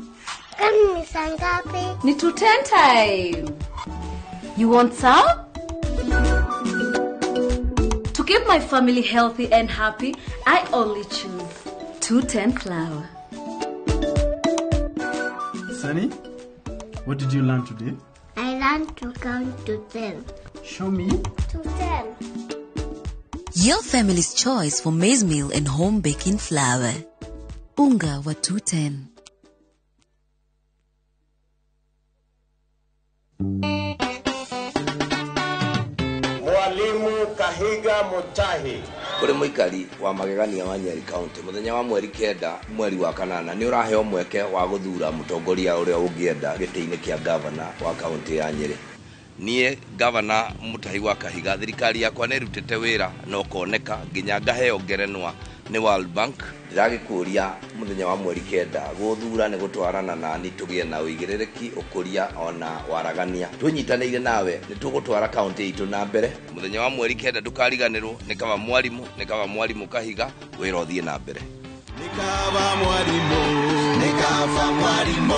can you sangapi? Ni 2:10 time. You want some? To keep my family healthy and happy, I only choose 210 flour. Sunny, what did you learn today? I learned to count to 10. Show me. To 10. Your family's choice for maize meal and home baking flour. Unga wa 210. Mwalimu Kahiga Mutahi kuri muikari wa magegania wa Nyeri County muthenya wa mweri 9 mweri wa kanana ni uraheo mweke wa guthura mutongoria uria ungienda gitiini kia governor wa county ya Nyeri. Nie governor Mutahi wa Kahiga thirikari yakwa ne rutete wira no koneka nginya ngaheo ngerenwa ni World Bank. Ndiragikuria muthenya wa mweri 9 guthura ni gutwarana na ni tugie na uigirereki ukuria ona waragania tunyitanire nawe ni tugutwara county itu na mbere. Muthenya wa mweri 9 ndukariganirwo ni kama mwalimu Kahiga wira uthie na mbere. Nikava mwalimu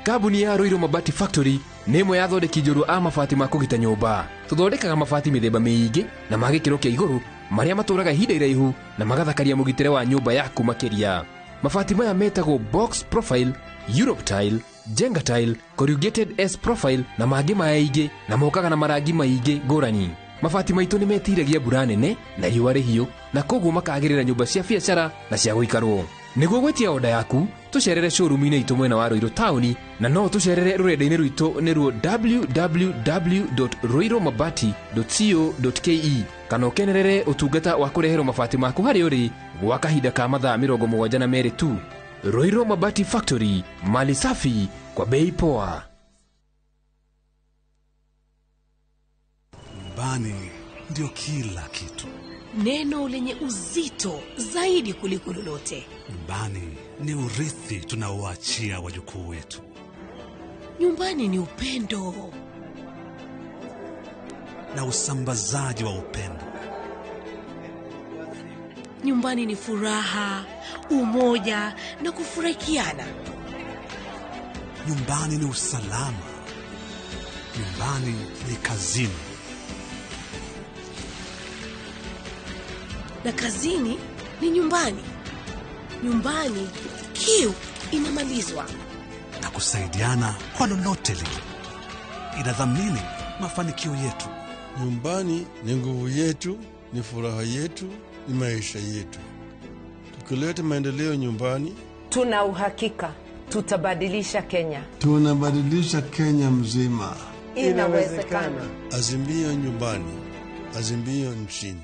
Kabuni ya Roiro Mabati Factory nemo yathondeki njuru a mabati ma kugita nyumba. Tuthondekaga mabati mithemba miingi na magikiro kia iguru maria maturaga ihinda iraihu na magathakaria mugitire wa nyumba yaku makiria. Mabati maya metagwo box profile, Europe tile, Jenga tile, corrugated S profile na mangi maingĩ na mokaga na marangi maingĩ ngũrani. Mabati maitu ni metiragia mbura nene na riũa rĩhiũ na koguo makagĩrĩra nyumba cia biacara na cia gũikarwo. Nĩguo gwetia oda yaku tucerere showroom-inĩ itu mwena wa Roiro town na no tucerere rurenda-inĩ rwitũ nĩruo www.roiromabati.co.ke kana ũkenerere ũtungata wa kũreherwo mabati maku harĩ ũrĩ gwa kahinda ka mathaa 72 tu. Roiro Mabati Factory, mali safi kwa bei poa. Nyumbani ndio kila kitu. Neno lenye uzito zaidi kuliko lolote. Nyumbani ni urithi tunaoachia wajukuu wetu. Nyumbani ni upendo na usambazaji wa upendo. Nyumbani ni furaha, umoja na kufurahikiana. Nyumbani ni usalama. Nyumbani ni kazini. Na kazini ni nyumbani. Nyumbani kiu inamalizwa. Na kusaidiana kwa lolote lile. Inadhamini mafanikio yetu. Nyumbani ni nguvu yetu, ni furaha yetu, ni maisha yetu. tukileta maendeleo nyumbani, tuna uhakika tutabadilisha Kenya. Tunabadilisha Kenya mzima. Inawezekana. Azimio nyumbani, azimio nchini.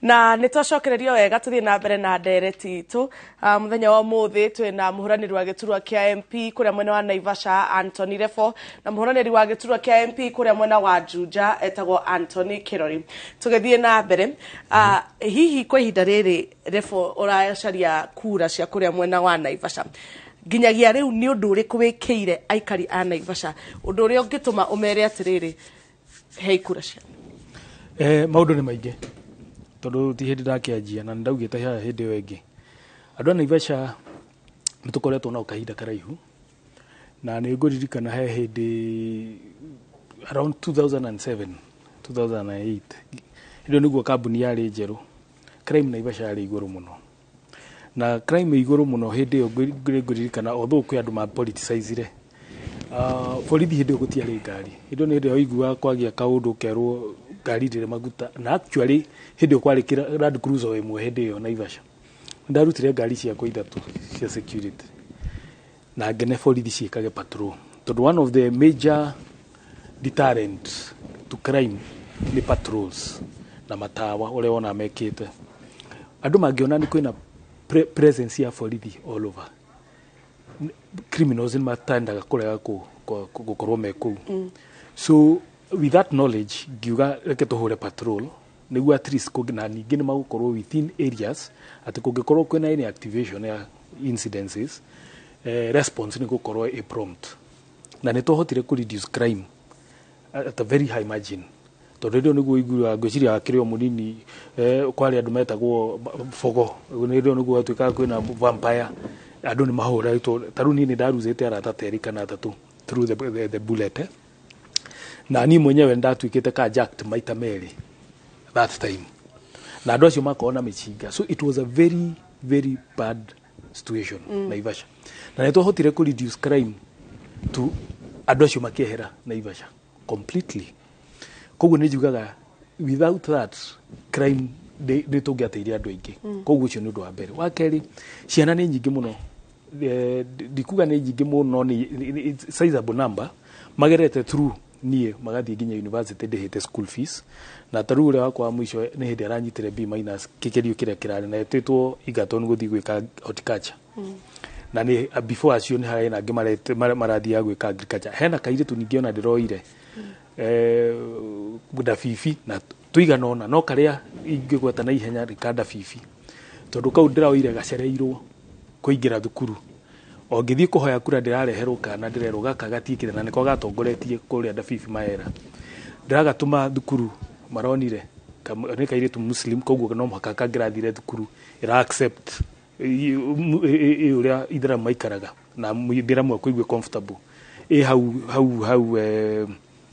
Na nitwacokererio wega tuthie na mbere na ndereti itu muthenya wa muthi twina muhuraniri wa giturwa kia MP kuria mwena wa Naivasha Anthony Refo na muhuraniri wa giturwa kia MP kuria mwena wa Juja etagwo Anthony Kirori. Tugethie na mbere hihi kwa ihinda riri Refo uracaria kura cia kuria mwena wa Naivasha nginyagia riu ni undu uriku wikire aikari a Naivasha undu uria ungituma umere atiriri hei kura cia maundu ni maingi tondu ti hindi ndakianjia na ndaugite haha hindi wengi andu a Naivasha nitukoretwo na kahinda karaihu na ni nguririkana he hindi around 2007 2008 ndio niguo kambuni yari njeru crime Naivasha yari iguru muno na crime iguru muno hindi yo nguririkana although kwi andu ma politicizire borithi hindi gutiari ngari ndio ni ndio igua kwagia kaundu kerwo ngari ndire maguta na actually hindi kwari Land Cruiser imwe hindi yo Naivasha ndarutire ngari cia kwa ithatu cia security na ngene borithi ciikage patrol tondu one of the major deterrent to crime ni patrols na matawa ule wona mekite andu mangiona ni kwina presence ya borithi all over criminals in matandaga kurega gukorwo meku so with that knowledge giuga reke tuhure patrol niguo at least na ningi ni magukorwo within areas ati kungikorwo kwina any activation ya incidences response ni gukorwo a prompt na ni tuhotire ku reduce crime at a very high margin tondu ndio niguo igura ngwiciria akirio munini kwari andu metagwo fogo ndio niguo tuika kwina vampire andu ni mahura taru nini ndaruzite arata teri kana tatu through the bullet na ni mwenyewe ndatuikite ka jacked maita meri that time na andu acio makona michinga so it was a very very bad situation Naivasha na neto hotire ku reduce crime to andu acio makehera Naivasha completely koguo ni jugaga without that crime de tungiateiria andu aingi koguo cio ni undu wa mbere wa keri ciana ni nyingi muno dikuga ni nyingi muno ni sizable number magerete through nie magathie nginya university ndihite school fees na tarure wakwa mwisho ni hindi aranyitire B- kikerio kiria kirari na etitwo igato ni guthii gwika horticulture na ni before acio ni harena ngi marathia gwika agriculture hena kairitu ningiona ndiroire buda fifi na tuigana ona no karia ingigweta na ihenya rikanda fifi tondu kau ndiraoire gacereirwo kuingira thukuru o ngithii kuhoya kura ndirareherwo kana ndirerwo gaka gatiikire na niko gatongoretie kuria ndafifi maera ndiragatuma thukuru maronire ni kairitu muslim koguo no muhaka kangirathire thukuru ira accept uria ithira maikaraga na mwithira mwe kuigwe comfortable hau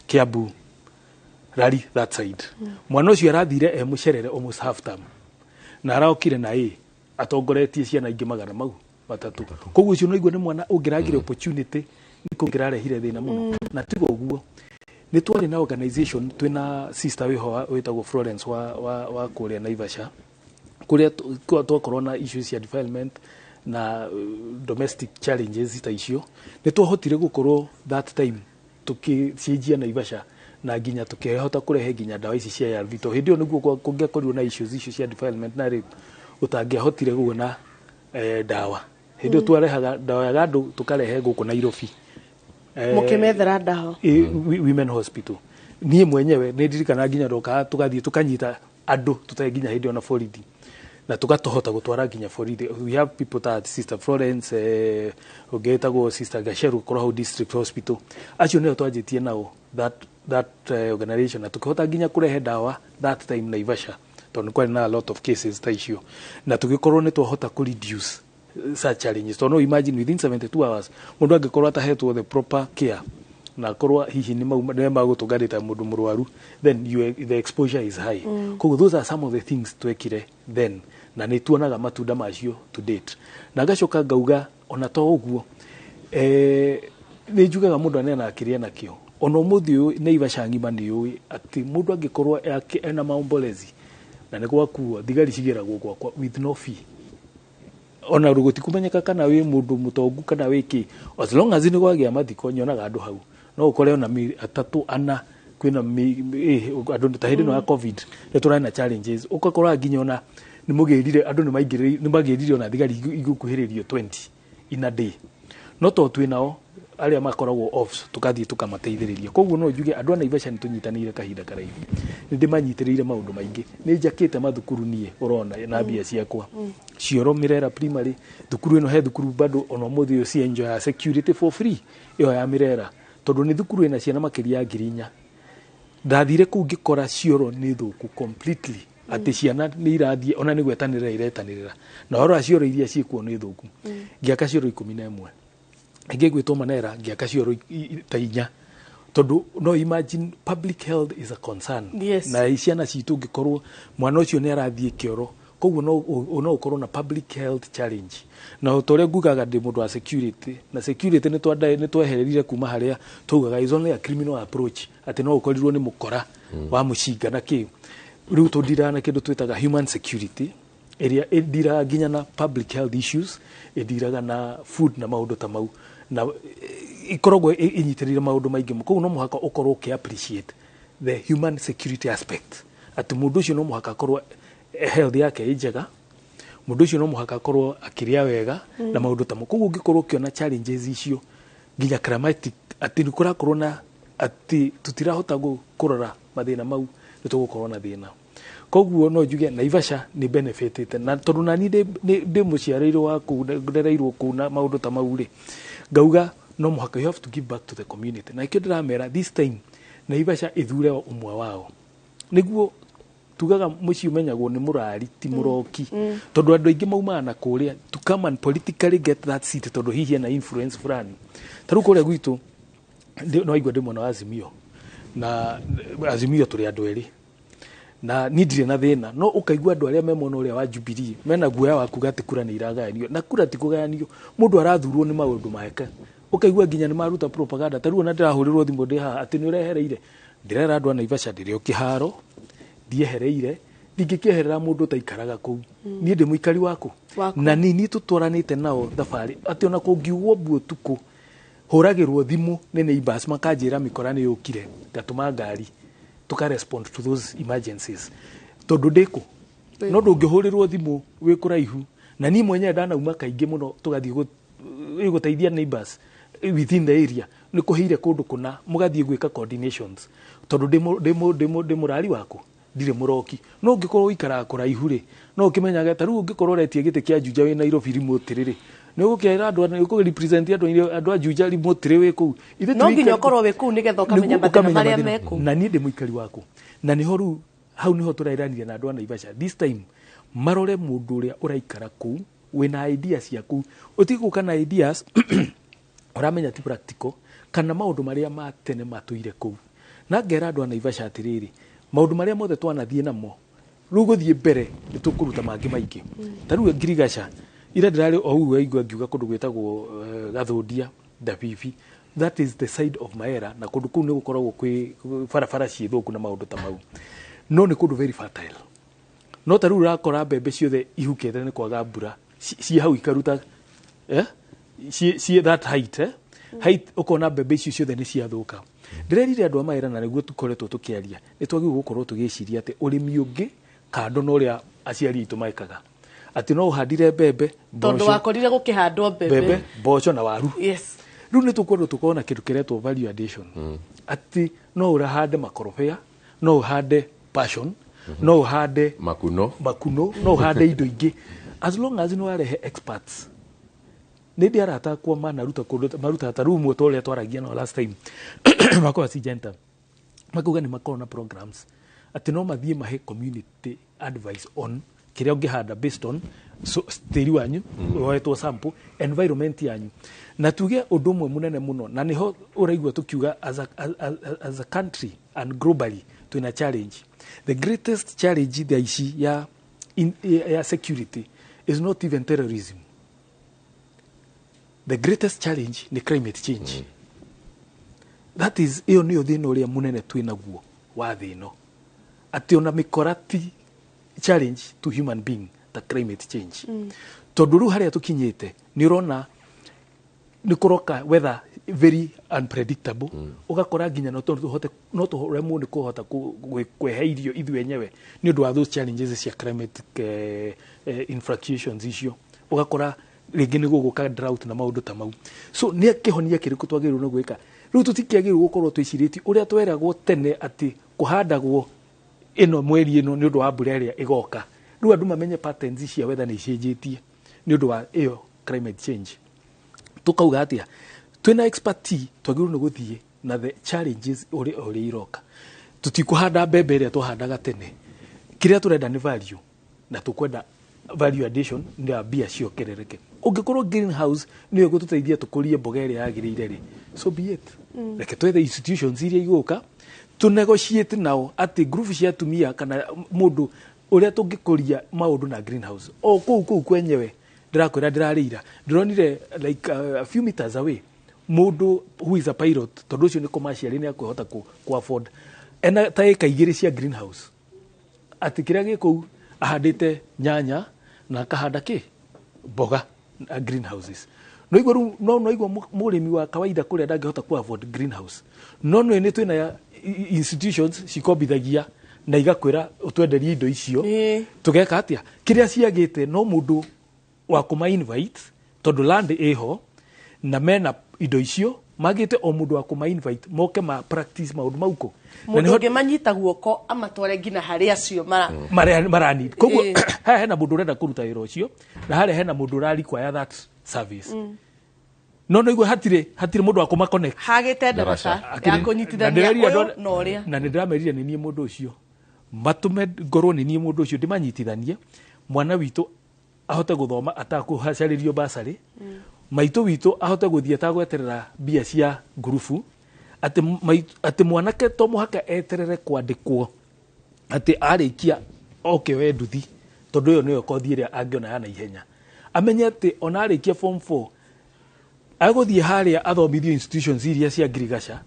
Kiambu rari that side mwana ucio arathire mucerere almost half time na araokire na atongoretie ciana ingi magana mau matatu koguo ucio no igwe ni mwana ungiragire opportunity ni kungirarehire thina muno na tigo uguo ni twari na organization twina sister wiho witagwo Florence wa kuria Naivasha kuria twakorwo na issues ya development na domestic challenges ta icio ni twahotire gukorwo that time tukicijia Naivasha na ginya tukihota kurehe ginya dawa ici cia ARV to hindi niguo kungekorirwo na issues cia development na rape utangihotire guona dawa hindi twarehaga dawa ya gandu tukarehe guku Nairobi mukimethera dawa women hospital nie mwenyewe ni ndirikana ginya roka tugathie tukanyita andu tutaginya hindi ona foridi na tukatohota gutwara ginya foridi we have people that sister Florence ugetagwo sister Gasheru Koroho district hospital acio ne twajitie nao that organization na tukihota ginya kurehe dawa that time Naivasha tondu kwari na a lot of cases ta icio na tugikorwo ni twahota ku reduce such challenges to no imagine within 72 hours mundu angikorwo atahetwo the proper care na korwa hihi ni magũtũnganĩte mũndũ mũrwaru, then the exposure is high. Koguo those are some of the things twekire then, na nĩ tuonaga matunda macio to date. Na ngacoka ngauga ona to ũguo, nĩ njugaga mũndũ anena akĩrĩa nakĩo. Ona ũmũthĩ ũyũ Naivasha ng'ima nĩ ũĩ atĩ mũndũ angĩkorwo ena maombolezi na nĩ gwakuo thigari cigĩragwo gwakwa with no fee. Ona gũtikũmenyeka kana wĩ mũndũ mũtongu kana wĩ kĩ, as long as nĩ gwagĩa mathiko nyonaga andũ hau. No ũkore ona 3 4 kwĩna andũ ta hĩndĩ ĩno ya covid nĩ tũrarĩ na challenges, ũgakora nginya ona nĩ mũgĩrire andũ nĩ magĩrire ona thigari igũkuhĩrĩrio 20 in a day. No to twĩnao arĩa makoragwo off tukathiĩ tukamateithĩrĩria. Koguo no njuge andũ a Naivasha nĩ tũnyitanĩire kahinda karaihu, nĩ ndĩmanyitĩrĩire maũndũ maingĩ. Nĩ njakĩte mathukuru niĩ ũrona na mbia ciakwa Cioro Mirera primary, thukuru ĩno he thukuru bado ona mũthĩ ũcio enjoy ya security for free ĩyo ya Mirera, tondũ nĩ thukuru ĩna ciana makĩria ya 4,000. Ndathire kũu ngĩkora Cioro nĩ thũku completely, atĩ ciana nĩ irathiĩ ona nĩ gwetanĩrĩra iretanĩrĩra, na ora Cioro iria ciĩkuo nĩ thũku. Ngĩaka Cioro 11 ngĩgwĩtwo Manera, ngĩaka Cioro ta 4, tondũ no imagine public health is a concern. Na ciana citũ ngĩkorwo mwana ũcio nĩ arathiĩ kĩoro, koguo no ũkorwo na public health challenge. Na ũtorĩa ngugaga ndĩ mũndũ wa security, na security nĩ twehereire kuma harĩa tugaga is only a criminal approach, atĩ no ũkorirwo nĩ mũkora wa mũcinga na kĩ. Rĩu tũndiraga na kĩndũ twĩtaga human security, ĩrĩa ĩndiraga nginya na public health issues, ĩndiraga na food na maũndũ ta mau, na ikoragwo inyitĩrĩire maũndũ maingĩ. Koguo no mũhaka ũkorwo ũkĩ appreciate the human security aspect, atĩ mũndũ ũcio no mũhaka akorwo health yake ĩ njega, mũndũ ũcio no mũhaka akorwo akĩrĩa wega na maũndũ ta mau. Koguo ũngĩkorwo ũkĩona challenges icio nginya climatic, atĩ nĩ kũrakorwo na atĩ tũtirahota kũrora mathĩna mau, nĩ tũgũkorwo na thĩna. Koguo no njuge Naivasha nĩ benefitĩte, na tondũ nani ndĩ mũciarĩirwo wa kũu, ndereirwo kũu na maũndũ ta mau rĩ, ngauga no mũhaka you have to give back to the community. Na ikĩo ndĩramera this time Naivasha ithure ũmwe wao, nĩguo tugaga mũciĩ ũmenyagwo nĩ mũrari ti mũroki, tondũ andũ aingĩ maumaga na kũrĩa to come and politically get that seat, tondũ hihi na influence fulani. Ta rĩu kũrĩa gwitũ no aigua ndĩ mwana wa Azimio, na Azimio tũrĩ andũ erĩ, na ndirĩ na thĩna. No ũkaigua andũ arĩa me mwena ũrĩa wa Jubilee mena guoya wa kuga atĩ kura nĩ iragayanio, na kura ti kũgayanio, mũndũ arathurwo nĩ maũndũ make. Ũkaigua nginya nĩ maruta propaganda. Ta rĩu ona ndĩrahũrĩrwo thimũ ndĩ haha atĩ nĩ ũrehereire. Ndĩrera andũ a Naivasha ndĩrĩ o kĩharo, ndiehereire, ndingĩkĩeherera mũndũ taikaraga kũu. Niĩ ndĩ mũikari waku, na nini tũtwaranĩte nao thabarĩ, atĩ ona kũngiugwo mbu ũtukũ hũragĩrwo thimũ nĩ neighbors makanjĩra mĩkora nĩ yũkire, ngatũma ngari tuka respond to those emergencies. Tondũ ndĩkũ no ndũngĩhũrĩrwo thimũ wĩ kũraihu, na niĩ mwenyewe ndanauma kaingĩ mũno tũgathiĩ gũteithia neighbors within the area, nĩ kũhĩire kũndũ kũna mũgathiĩ gwĩka coordinations, tondũ ndĩ mũrari waku ndirĩ mũroki. No ũngĩkorwo ũikaraga kũraihu rĩ, no ũkĩmenyaga ta rĩu ũngĩkorwo ũretie gĩtĩ kĩa Juja wĩ Nairobi remote rĩ, nĩ ũgũkĩra andũ nĩ ũkũrepresent andũ a Juja remote wĩ kũu. No nginya ũkorwo wĩ kũu nĩgetha ũkamenya mathĩna marĩa me kũu. Na niĩ ndĩ mũikari waku, na nĩho rĩu hau nĩho tũrairanire na andũ a Naivasha this time, marore mũndũ ũrĩa ũraikara kũu wĩna ideas ciaku, ũtigũka na ideas ũramenya ti practical, kana maũndũ marĩa ma tene matũire kũu. Na ngera andũ a Naivasha atĩrĩrĩ, maũndũ marĩa mothe twanathiĩ namo rĩu gũthiĩ mbere nĩ tũkũruta mangĩ maingĩ. Ta rĩu Ngirigaca ira ndĩrarĩ o ũguo aigua ngiuga kũndũ gwĩtagwo Gathũndia, Dabibi, that is the side of Maera, na kũndũ kũu nĩ gũkoragwo kwĩ barabara ciĩ thũku na maũndũ ta mau. No nĩ kũndũ very fertile. No ta rĩu ũrakora mbembe ciothe ihukĩte nĩ kwaga mbura, ciĩ hau ikaruta ciĩ that height, height ũkona mbembe icio ciothe nĩ ciathũka. Ndĩrerire andũ a Maera na nĩguo tũkoretwo tũkĩaria, nĩ twagĩrĩirwo gũkorwo tũgĩciria atĩ ũrĩmi ũngĩ kando na ũrĩa aciari aitũ mekaga, atĩ no ũhandire mbembe, tondũ wakorire gũkĩhandwo mbembe, mboco na waru. Yes. Rĩu nĩ tũkwenda tũkorwo na kĩndũ kĩretwo value addition, atĩ no ũrahande makorobia, no ũhande passion, no ũhande makuno, no ũhande indo ingĩ, as long as no arehe experts. Nĩ ndĩ arata kwa manaruta kũndũ maruta ta rĩu mũto ũrĩa twaragia no last time makwa Singenta makuga nĩ makorwo na programs atĩ no mathiĩ mahe community advice on kĩrĩa ũngĩhanda based on so tiri wanyu woetwo sample environment yanyu na tuge undu mwe munene muno na niho uraigwa tukiuga as a country and globally twina challenge. The greatest challenge there is ya security is not even terrorism. The greatest challenge ni climate change. That is iyo niyo thina uria munene twina guo wa thino ati ona mikorati challenge to human being the climate change. Tondu ru haria tukinyite ni urona ni kuroka weather very unpredictable ugakora nginya no tuhoremwo ni kuhota kwehe irio ithu enyewe ni undu wa those challenges cia climate infractions icio ugakora ringi ni guguka drought na maundu ta mau. So ni kihonia kiriku twagirirwo no gwika riu tutikiagirirwo gukorwo twiciriti uria tweragwo tene ati kuhandagwo ino mweri ino ni undu wa mbura iria igoka. Riu andu mamenye patterns cia weather ni cenjetie ni undu wa iyo climate change. Tukauga atia twina expertise twagirirwo ni guthie na the challenges uri iroka. Tutikuhanda mbembe iria twahandaga tene. Kiria turenda ni value na tukwenda value addition ndio bia ciongerereke. Ungikorwo greenhouse niyo gututeithia tukurie mboga iria yagirire ri so be it. Reke twethe institutions iria iguka to negotiate nao ati group cia tumia kana mundu uria tungikuria maundu na greenhouse o kuu kwenyewe ndirakwira ndirarira ndironire like a few meters away mundu who is a pilot tondu ucio ni commercial ni akwihota ku afford ena taika igiri cia greenhouse ati kiria giku ahandite nyanya na kahanda ki boga greenhouses no igwa murimi wa kawaida kuria ndangihota ku afford greenhouse no ni twina institutions cikombithagia na igakwira utwenderie indo icio tugeka atia kiria ciagite no mundu wa kuma invite tondu land eho na mena indo icio magite o mundu wa kuma invite moke ma practice maundu mauko mundu ngemanyita guoko amatware ngina hari acio marani koguo ha hena mundu urenda kuruta wira ucio na hari hena mundu urari kwa that service no igwe hatire mundu wa kuma connect hagite ndarasa ya kunyitithania uyu no uria na ndiramerire ni nie mundu ucio matume ngorwo ni nie mundu ucio ndimanyitithanie mwana witu ahote guthoma atakuhacaririo basari maitu witu ahote guthie tagweterera bia cia ngurufu ati mwanake to muhaka eterere kwandikwo ati arikia oke we nduthi tondu yo niyo kothi iria angiona yana ihenya amenye ati ona arikia form 4 aguthie haria athomithio institutions iria cia ngirigaca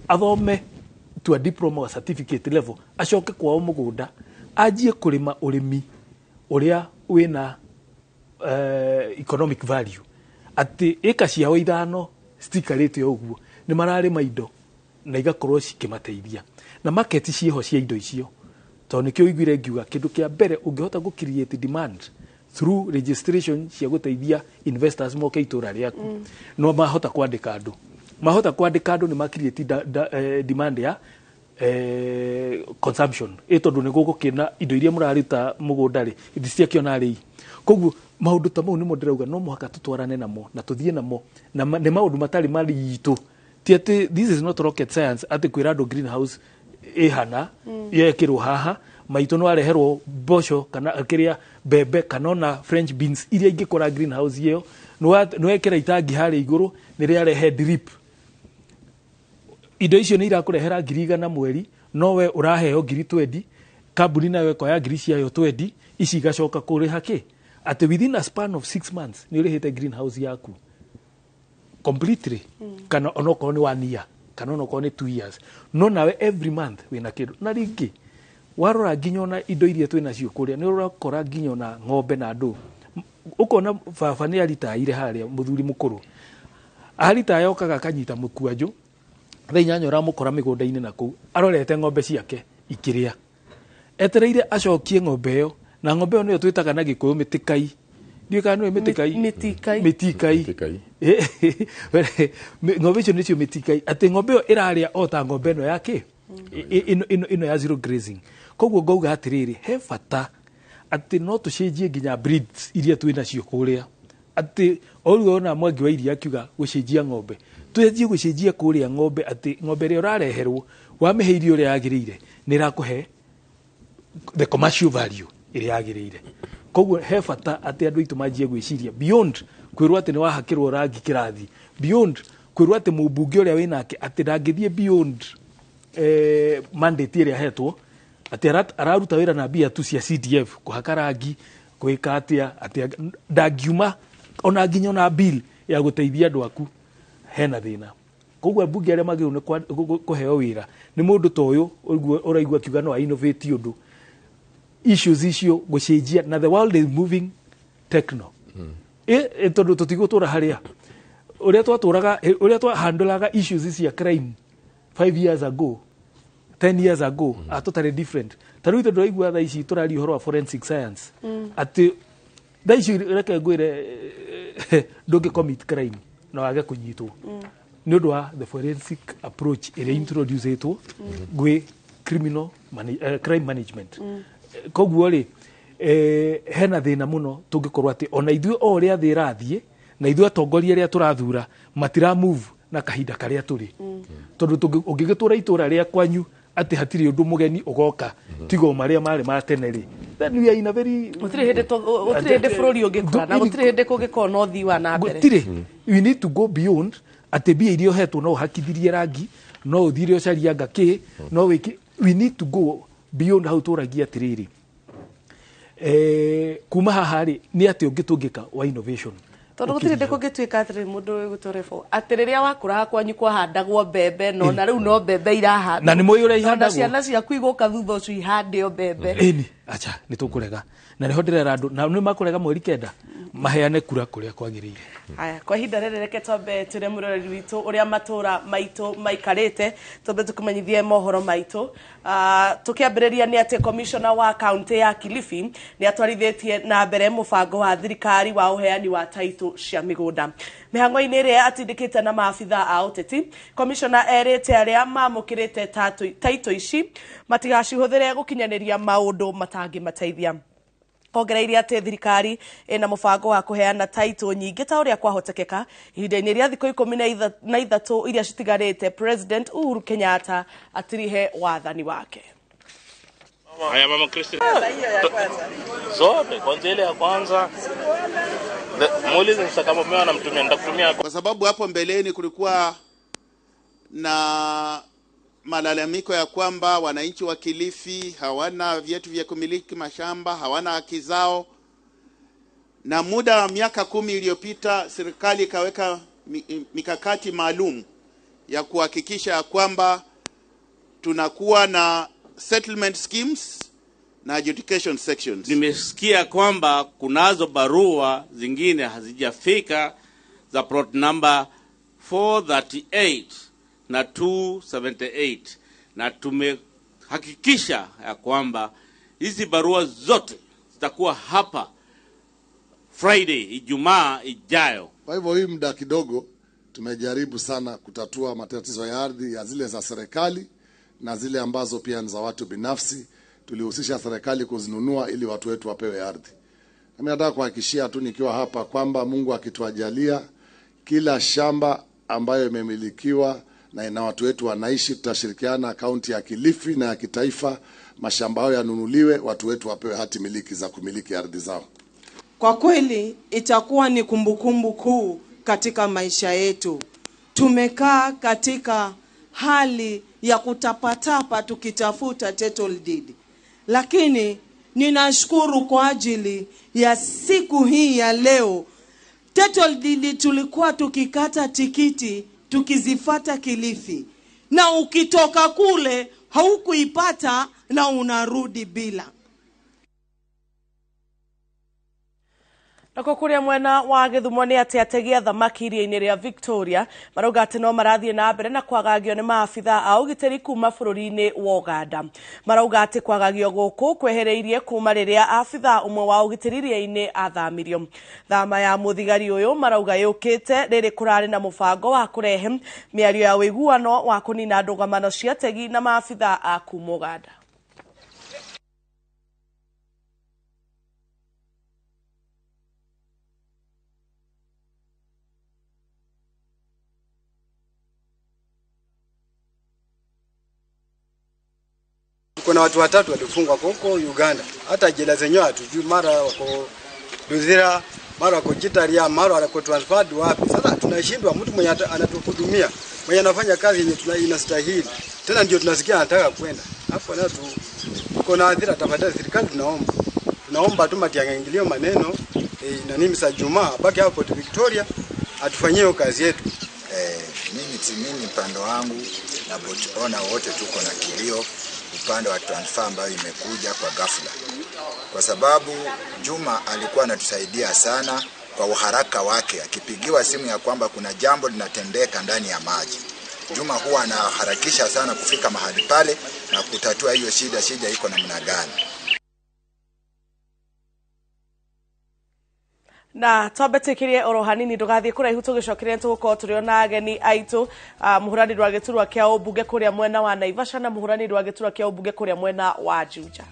athome to a diploma or certificate level acoke kwao mugunda ajie kurima urimi uria wina economic value ati eka ciao ithano stikarite uguo ni mararima indo na igakorwo cikimateithia na market cieho cia indo icio to nikio igwire ngiuga kindu kia mbere ungihota gu create demand through registration cia guteithia investors moke itura riaku no mahota kwandika andu ni ma create demand ya consumption tondu ni gugukina indo iria muraruta mugunda ri ithiciakiona ri koguo maundu ta mau nimo ndirauga no muhaka tutwarane namo na tuthie namo na ni maundu matari mari itu ti ati this is not rocket science ati kwira andu greenhouse ihana yekirwo haha maitu no areherwo mboco kana kiria bebe kana na French beans iria ingikora greenhouse iyo no ekira itangi hari iguru ni ria rehe drip indo icio ni irakurehera ngiri na mweri no we uraheo ngiri 20 kambuni nayo kwa ngiri ciayo 20 ici igacoka kuri haki at within a span of 6 months ni urihite greenhouse yaku completely kana onoko ni 1 year kana onoko ni 2 years no nawe every month wina kindu na ringi warora nginyo na indo iria twina cio kuria ni urakora nginyo na ng'ombe na andu ukona baba ni aritaire haria muthuri mukuru aritaye okaga kanyita mukuanju thainyanya uramukora migunda-ini naku arorete ng'ombe ciake ikiria etereire acokie ng'ombe yo na ng'ombe yo niyo twitaga na gikuyu mitikai ndio kana no mitikai ng'ombe icio nicio mitikai ati ng'ombe yo iraria ota ng'ombe no yake ino ya zero grazing koguo ngauga atiriri he bata ati no tucenjie nginya breeds iria twina cio kuria ati oruo na mwangi wa iria akiuga gucenjia ng'ombe tuenjie gucenjia kuria ng'ombe ati ng'ombe ria urareherwo wamihe irio ria yagirire ni rakuhe the commercial value iria yagirire koguo he bata ati andu itu manjie gwiciria beyond kwirwo ati ni wahakirwo rangi kirathi, beyond kwirwo ati mubunge uria winake ati ndangithie beyond mandate iria hetwo ati araruta wira na mbia tu cia CDF kuhaka rangi gwika atia ati ndangiuma ona nginya na bill ya guteithia andu aku hena thina. Koguo bunge aria magiru ni kuheo wira ni mundu to uyu uraigua kiuga no innovate undu issues icio gucenjia na the world is moving techno tondu tutigutura haria uria twahandlaga issues cia crime 5 years ago 10 years ago totally different. Tariu tondu raigua tha ici turari horo wa forensic science ati tha ici reke ngwire ndungi commit crime na wage kunyitwo ni undu wa the forensic approach ire introduce itwo gwi criminal crime management. Koguo ri hena thina muno tungikorwo ati ona ithuĩ o ria thi rathie na ithuĩ atongoria ria turathura matira move na kahinda karia turi tondu ungigitura itura ria kwanyu ati hatiri undu mugeni ugoka tigo maria mari ma tene ri then we are in a very gutire hinde bururi ungikora na gutire hinde kungikora no thi wa na mbere gutire. We need to go beyond ati bia irio hetwo no hakithirie rangi no uthire ucaria ngaki no wiki. We need to go beyond how turagia atiriri kuma haha ri ni ati ungitungika wa innovation tondu gutire hinde kungituika atiri mundu gutorefo ati riria wakura kwanyu kwahandagwo mbembe no na riu no mbembe irahandwo na ni moyo ura ihandagwo ciana ciaku iguka thutha ucio ihande o mbembe ni acha ni tukurega na ni hondirera andu na ni makurega mweri kenda maheane kura kuria kwagirire. Haya, kwa ihinda rĩrĩ reke twambe tũre mũroreri witũ ũrĩa matũra maitũ maikarĩte twambe tũkũmenyithie mohoro maitũ. Tũkĩambĩrĩria nĩ atĩ commissioner wa kaunti ya Kilifi nĩ atwarithĩtie na mbere mũbango wa thirikari wa ũheani wa taitũ cia mĩgũnda. Mĩhang'o-inĩ ĩrĩa atindĩkĩte na maabitha a ũteti, commissioner erĩte arĩa mamũkĩrĩte taitũ ici matigacihũthĩre gũkinyanĩria maũndũ matangĩmateithia. Ongereire atĩ thirikari ina mũbango wa kuheana taitũ nyingĩ ta ũrĩa kwahotekeka ihinda-inĩ rĩa thikũ 13 iria citigarĩte President Uhuru Kenyatta atirihe wathani wake. Haya mama Christine. Zote kwanza ile ya kwanza muulize kama mimi anamtumia nitakutumia kwa sababu hapo mbeleni kulikuwa na malalamiko ya kwamba wananchi wa Kilifi hawana vyetu vya kumiliki mashamba, hawana haki zao. Na muda wa miaka 10 iliyopita serikali ikaweka mikakati maalum ya kuhakikisha kwamba tunakuwa na settlement schemes na adjudication sections. Nimesikia kwamba kunazo barua zingine hazijafika za plot number 438 na 278 na tumehakikisha ya kwamba hizi barua zote zitakuwa hapa Friday, Ijumaa ijayo. Kwa hivyo hii muda kidogo tumejaribu sana kutatua matatizo ya ardhi ya zile za serikali na zile ambazo pia ni za watu binafsi. Tulihusisha serikali kuzinunua ili watu wetu wapewe ardhi. Mimi nataka kuhakikishia tu nikiwa hapa kwamba Mungu akituajalia kila shamba ambayo imemilikiwa na ina watu wetu wanaishi, tutashirikiana kaunti ya Kilifi na ya kitaifa, mashamba hayo yanunuliwe, watu wetu wapewe hati miliki za kumiliki ardhi zao. Kwa kweli itakuwa ni kumbukumbu kuu katika maisha yetu. Tumekaa katika hali ya kutapatapa tukitafuta title deed. Lakini ninashukuru kwa ajili ya siku hii ya leo. Title deed tulikuwa tukikata tikiti tukizifata Kilifi. Na ukitoka kule haukuipata na unarudi bila. Nako kuria mwena wa Githumo ni ati ategia thamaki iria-inĩ rĩa Victoria marauga ati no marathie na mbere na kwagagio ni maabitha a ugitiri kuma bũrũri-inĩ wa Uganda. Marauga ati kwagagio gũkũ kwehereirie kuma rĩrĩa abitha umwe wa ugitiri iria-inĩ athamirio. Thama ya mũthigari ũyũ marauga yũkĩte rĩrĩ kũrarĩ na mũbango wa kũrehe mĩario ya ũiguano wa kũnina ndũgamano cia ategi na maabitha a kuma Uganda. Kuna watu watatu walifungwa huko Uganda. Hata jela zenyewe hatujui, mara wako Luzira, mara wako Chitaria, mara wako transferred wapi. Sasa tunashindwa, mtu mwenye anatuhudumia, mwenye anafanya kazi yenye inastahili. Tena ndio tunasikia anataka kwenda. Hapo na tuko na adhira, tafadhali serikali tunaomba tu matiangilio maneno na nini sa Juma baki hapo Port Victoria atufanyie kazi yetu. Mimi upande wangu na botona wote tuko na kilio upande wa transfer ambayo imekuja kwa ghafla. Kwa sababu Juma alikuwa anatusaidia sana kwa uharaka wake, akipigiwa simu ya kwamba kuna jambo linatendeka ndani ya maji. Juma huwa anaharakisha sana kufika mahali pale na kutatua hiyo shida iko namna gani. Na twambetikirie oro hanini ndugathie kuraihu tugicokire tugukorwo turi na ageni aitu muhurani rwa giturwa kia ubunge kuria mwena wa Naivasha na muhurani rwa giturwa kia ubunge kuria mwena wa Juja.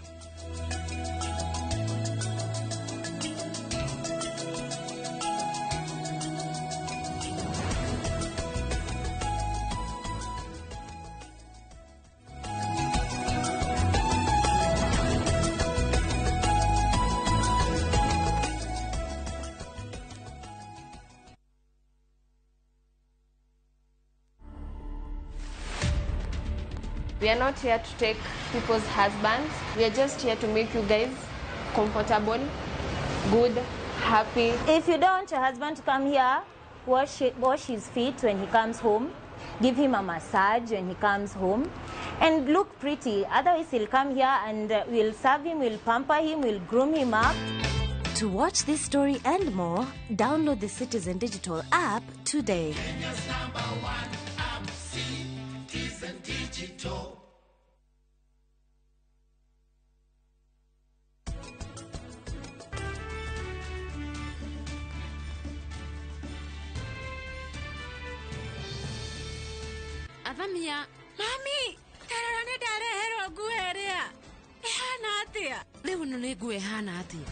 We are not here to take people's husbands. We are just here to make you guys comfortable, good, happy. If you don't want your husband to come here, wash his feet when he comes home, give him a massage when he comes home, and look pretty. Otherwise, he'll come here and we'll serve him, we'll pamper him, we'll groom him up. To watch this story and more, download the Citizen Digital app today. Kenya's #1 app, Citizen Digital. Avamia, Mami, tararane dare hero guerea. Ehana atia. Leo nune gue hana atia.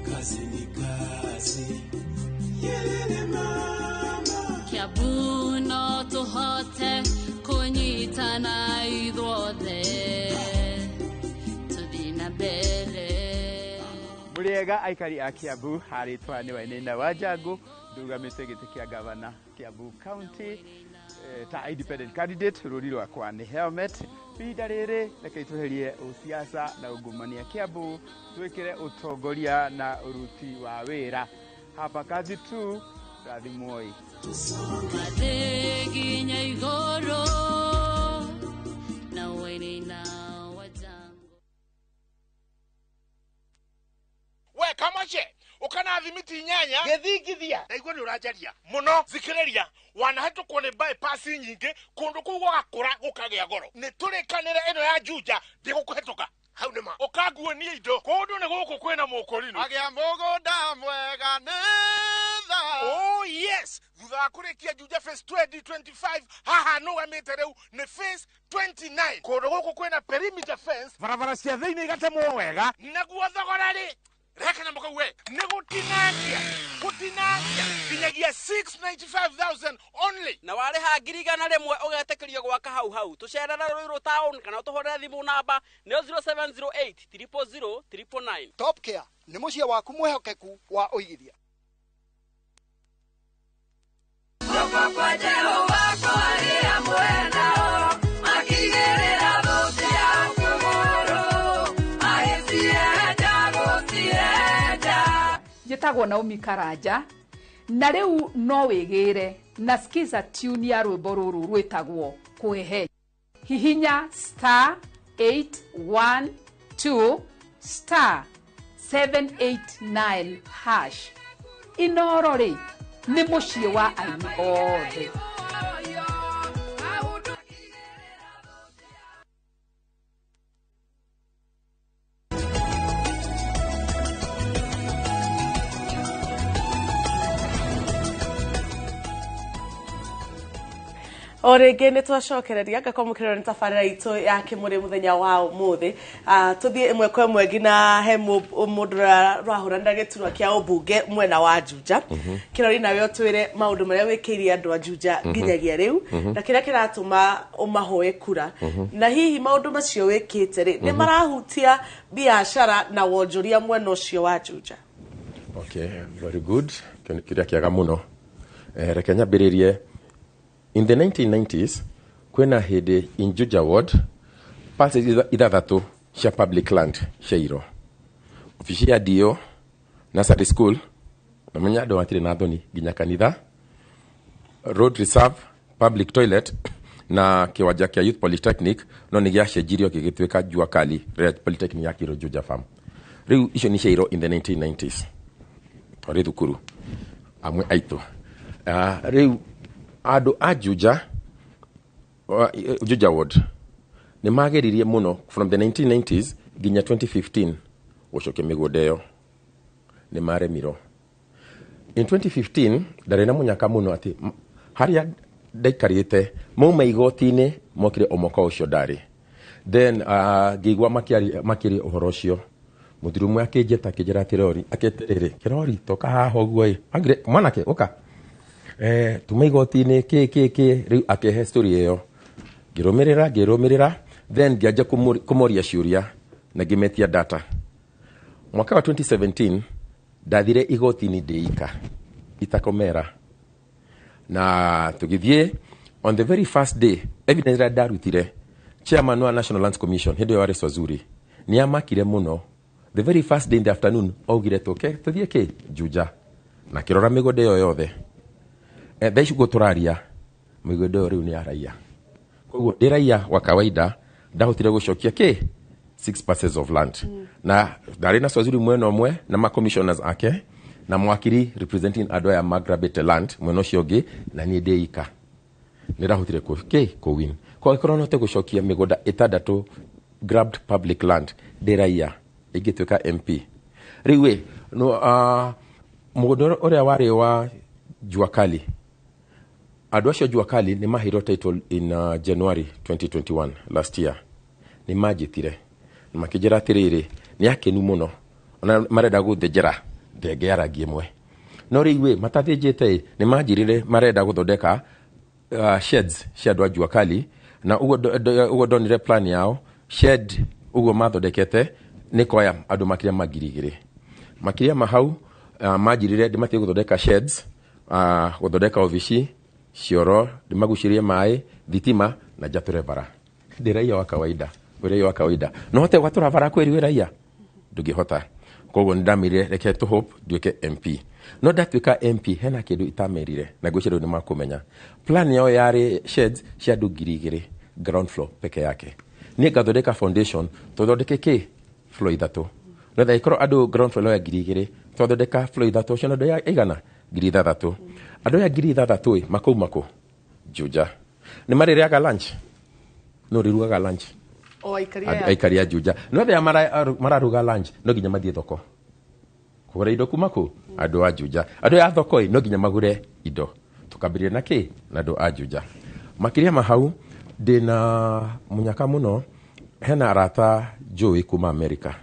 Kazi ni kazi. Yelele mama. Kiabu no tuhote kunyitana ithuothe tuthina mbere. Muriega aikari a Kiambu haritwa ni Wainaina wa Jangu ndugamite giti kia gavana Kiambu County ta independent candidate ruri rwakwa ni helmet pinda riri reke tweherie usiasa na ungumania Kiambu twikire utongoria na uruti wa wira hapa kazi tu rathimoi Madeginya igoro na Wainaina wa Jangu. We kamache ukana thimiti nyanya gethingithia naigua ni urajaria muno zikiriria wanahetu kuone bypass nyingi kundu kugu gakura gukagia goro ni turikanire ino ya Juja ndigukuhetuka hau nima ukaguo ni indo kundu ni guku kwina mukurino agia mugunda mwega netha. Oh yes, thutha kurikia Juja Phase 2025 haha no amete reu ni Phase 29 kundu guku kwina perimeter fence barabara cia thiini igatemwo wega naguo thogorari reka na mkawe negutinagia kinyagia 695,000 only na wale hagiriga na rimwe ugetekerio gwaka hau tucerera Ruiru town kana tuhorera thimu namba ni 0708 000 999. Top Care ni mucie waku mwehokeku wa uigithia. Kwa Jehova kwa ria mwenao makigerera thucia kumoro aisienda gusienda. Njitagwo Naomi Karanja na riu no wigire na skiza tune ya rwimbo ruru rwitagwo kwehe hihinya *812 *789# Inooro ri ni mucie wa aini othe. Orege nä twacokereria ngakomukirwo nä tabarĩra itũ ya KÍMŨRĨ mũthenya wa ũmũthĩ. Tũthiĩ ĩmwe kwa ĩmwe nginya he mũndũ rwahũranĩra gĩturwa kĩa ũmbunge mwena wa Juja. Kĩrori nawe ũtwĩre maũndũ marĩa wĩkĩire andũ a Juja nginyagia rĩu na kĩrĩa kĩratũma ũmahoe kura. Na hihi maũndũ macio wĩkĩte rĩ nĩ marahutia biashara na wonjoria mwena ũcio wa Juja? Okay, very good. Kĩrĩa kĩega mũno. Reke nyambĩrĩrie. In the 1990s, kwena hede in Juja ward, parts ithathatũ cia public land ciairwo. Ofici ya DO, nursery school, na menya andũ matirĩ na thoni nginya kanitha, road reserve, public toilet, na kiwanja kia youth polytechnic, no nĩ gĩacenjirio gĩgĩtuĩka Jua Kali, polytechnic ya kiro Juja farm. Rĩu icio nĩ ciairwo in the 1990s. Twarĩ thukuru amwe aitũ. Rĩu andũ a Juja ward nĩ mageririe mũno from the 1990s nginya 2015 gũcokia mĩgũnda ĩyo nĩ maremirwo. In 2015 ndarĩ na mũnyaka mũno atĩ harĩa ndaikarĩte mauma igoti-inĩ mokire omoko ũcio ndarĩ. Then ngĩigua makĩria ũhoro ũcio mũthuri ũmwe akĩnjĩta akĩnjĩra atĩrĩrĩ kĩrori toka haha ũguo angire mwanake ũka tuma igoti-inĩ kĩ rĩu akĩhe story ĩyo ngĩrũmĩrĩra then ngĩanjia kũmoria ciũria na ngĩmetia data. Mwaka wa 2017 ndathire igoti-inĩ ndĩika itakomera na tũgĩthiĩ on the very first day evidence ĩrĩa ndarutire chairman wa National Lands Commission hĩndĩ ĩyo warĩ Swazuri nĩ amakire mũno. The very first day in the afternoon augire tũthiĩ Juja na kĩrora mĩgũnda ĩyo yothe. Thaici gũtũraria mĩgũnda ĩyo rĩu nĩ ya raia. Koguo ndĩ raia wa kawaida ndahotire gũcokia 6 parcels of land. Na ndarĩ na Swazuri mwena ũmwe na ma commissioners ake na mwakiri representing andũ aya magrabate land mwena ũcio ũngĩ na niĩ ndĩika. Nĩ ndahotire kũwin. Kwa hiyo note gũcokia mĩgũnda 6 grabbed public land ndĩ raia ingĩtuĩka MP. Rĩu mũgũnda ũrĩa warĩ wa Jua Kali andũ acio Jua Kali nĩ maheirwo title in January 2021 last year. Nĩ manjĩtire na makĩnjĩra atĩrĩrĩ nĩ akenu mũno ona marenda gũthĩnjĩra ndege ya rangi ĩmwe. No rĩu matathĩnjĩte nĩ manjĩrire marenda gũthondeka sheds cia andũ a Jua Kali na ũguo ndonire plan yao shed ũguo mathondekete nĩ koya andũ makĩria magirigĩrĩ. Makĩria mahau manjĩrire ndĩmatige gũthondeka sheds gũthondeka ofici cioro ndimagucirie maĩ thitima na njatũre bara. Ndĩ raia wa kawaida no hote gwatũra bara kweri wĩ raia ndũngĩhota. Koguo nĩndamerire reke hope nduĩke MP. No ndatuĩka MP hena kĩndũ itamerire na ngwĩciria rĩu nĩmakũmenya. Plan yao yarĩ sheds cia andũ 2,000 ground floor peke yake. Niĩ ngathondeka foundation tũthondeke floor 3. No thaikorwo andũ ground floor ya 2,000 tũthondeka floor 3 cio andũ ya igana 3,000. Andũ ya 3,000 mako Juja nĩ marĩrĩaga lunch no rirugaga lunch aikaria Juja no thea mararuga lunch no nginya mathiĩ thoko kũgũra indo kuma andũ a Juja. Andũ ya thoko no nginya magũre indo tukambĩrĩria na andũ a Juja. Makĩria mahau ndĩna mũnyaka mũno hena arata Joey kuma America.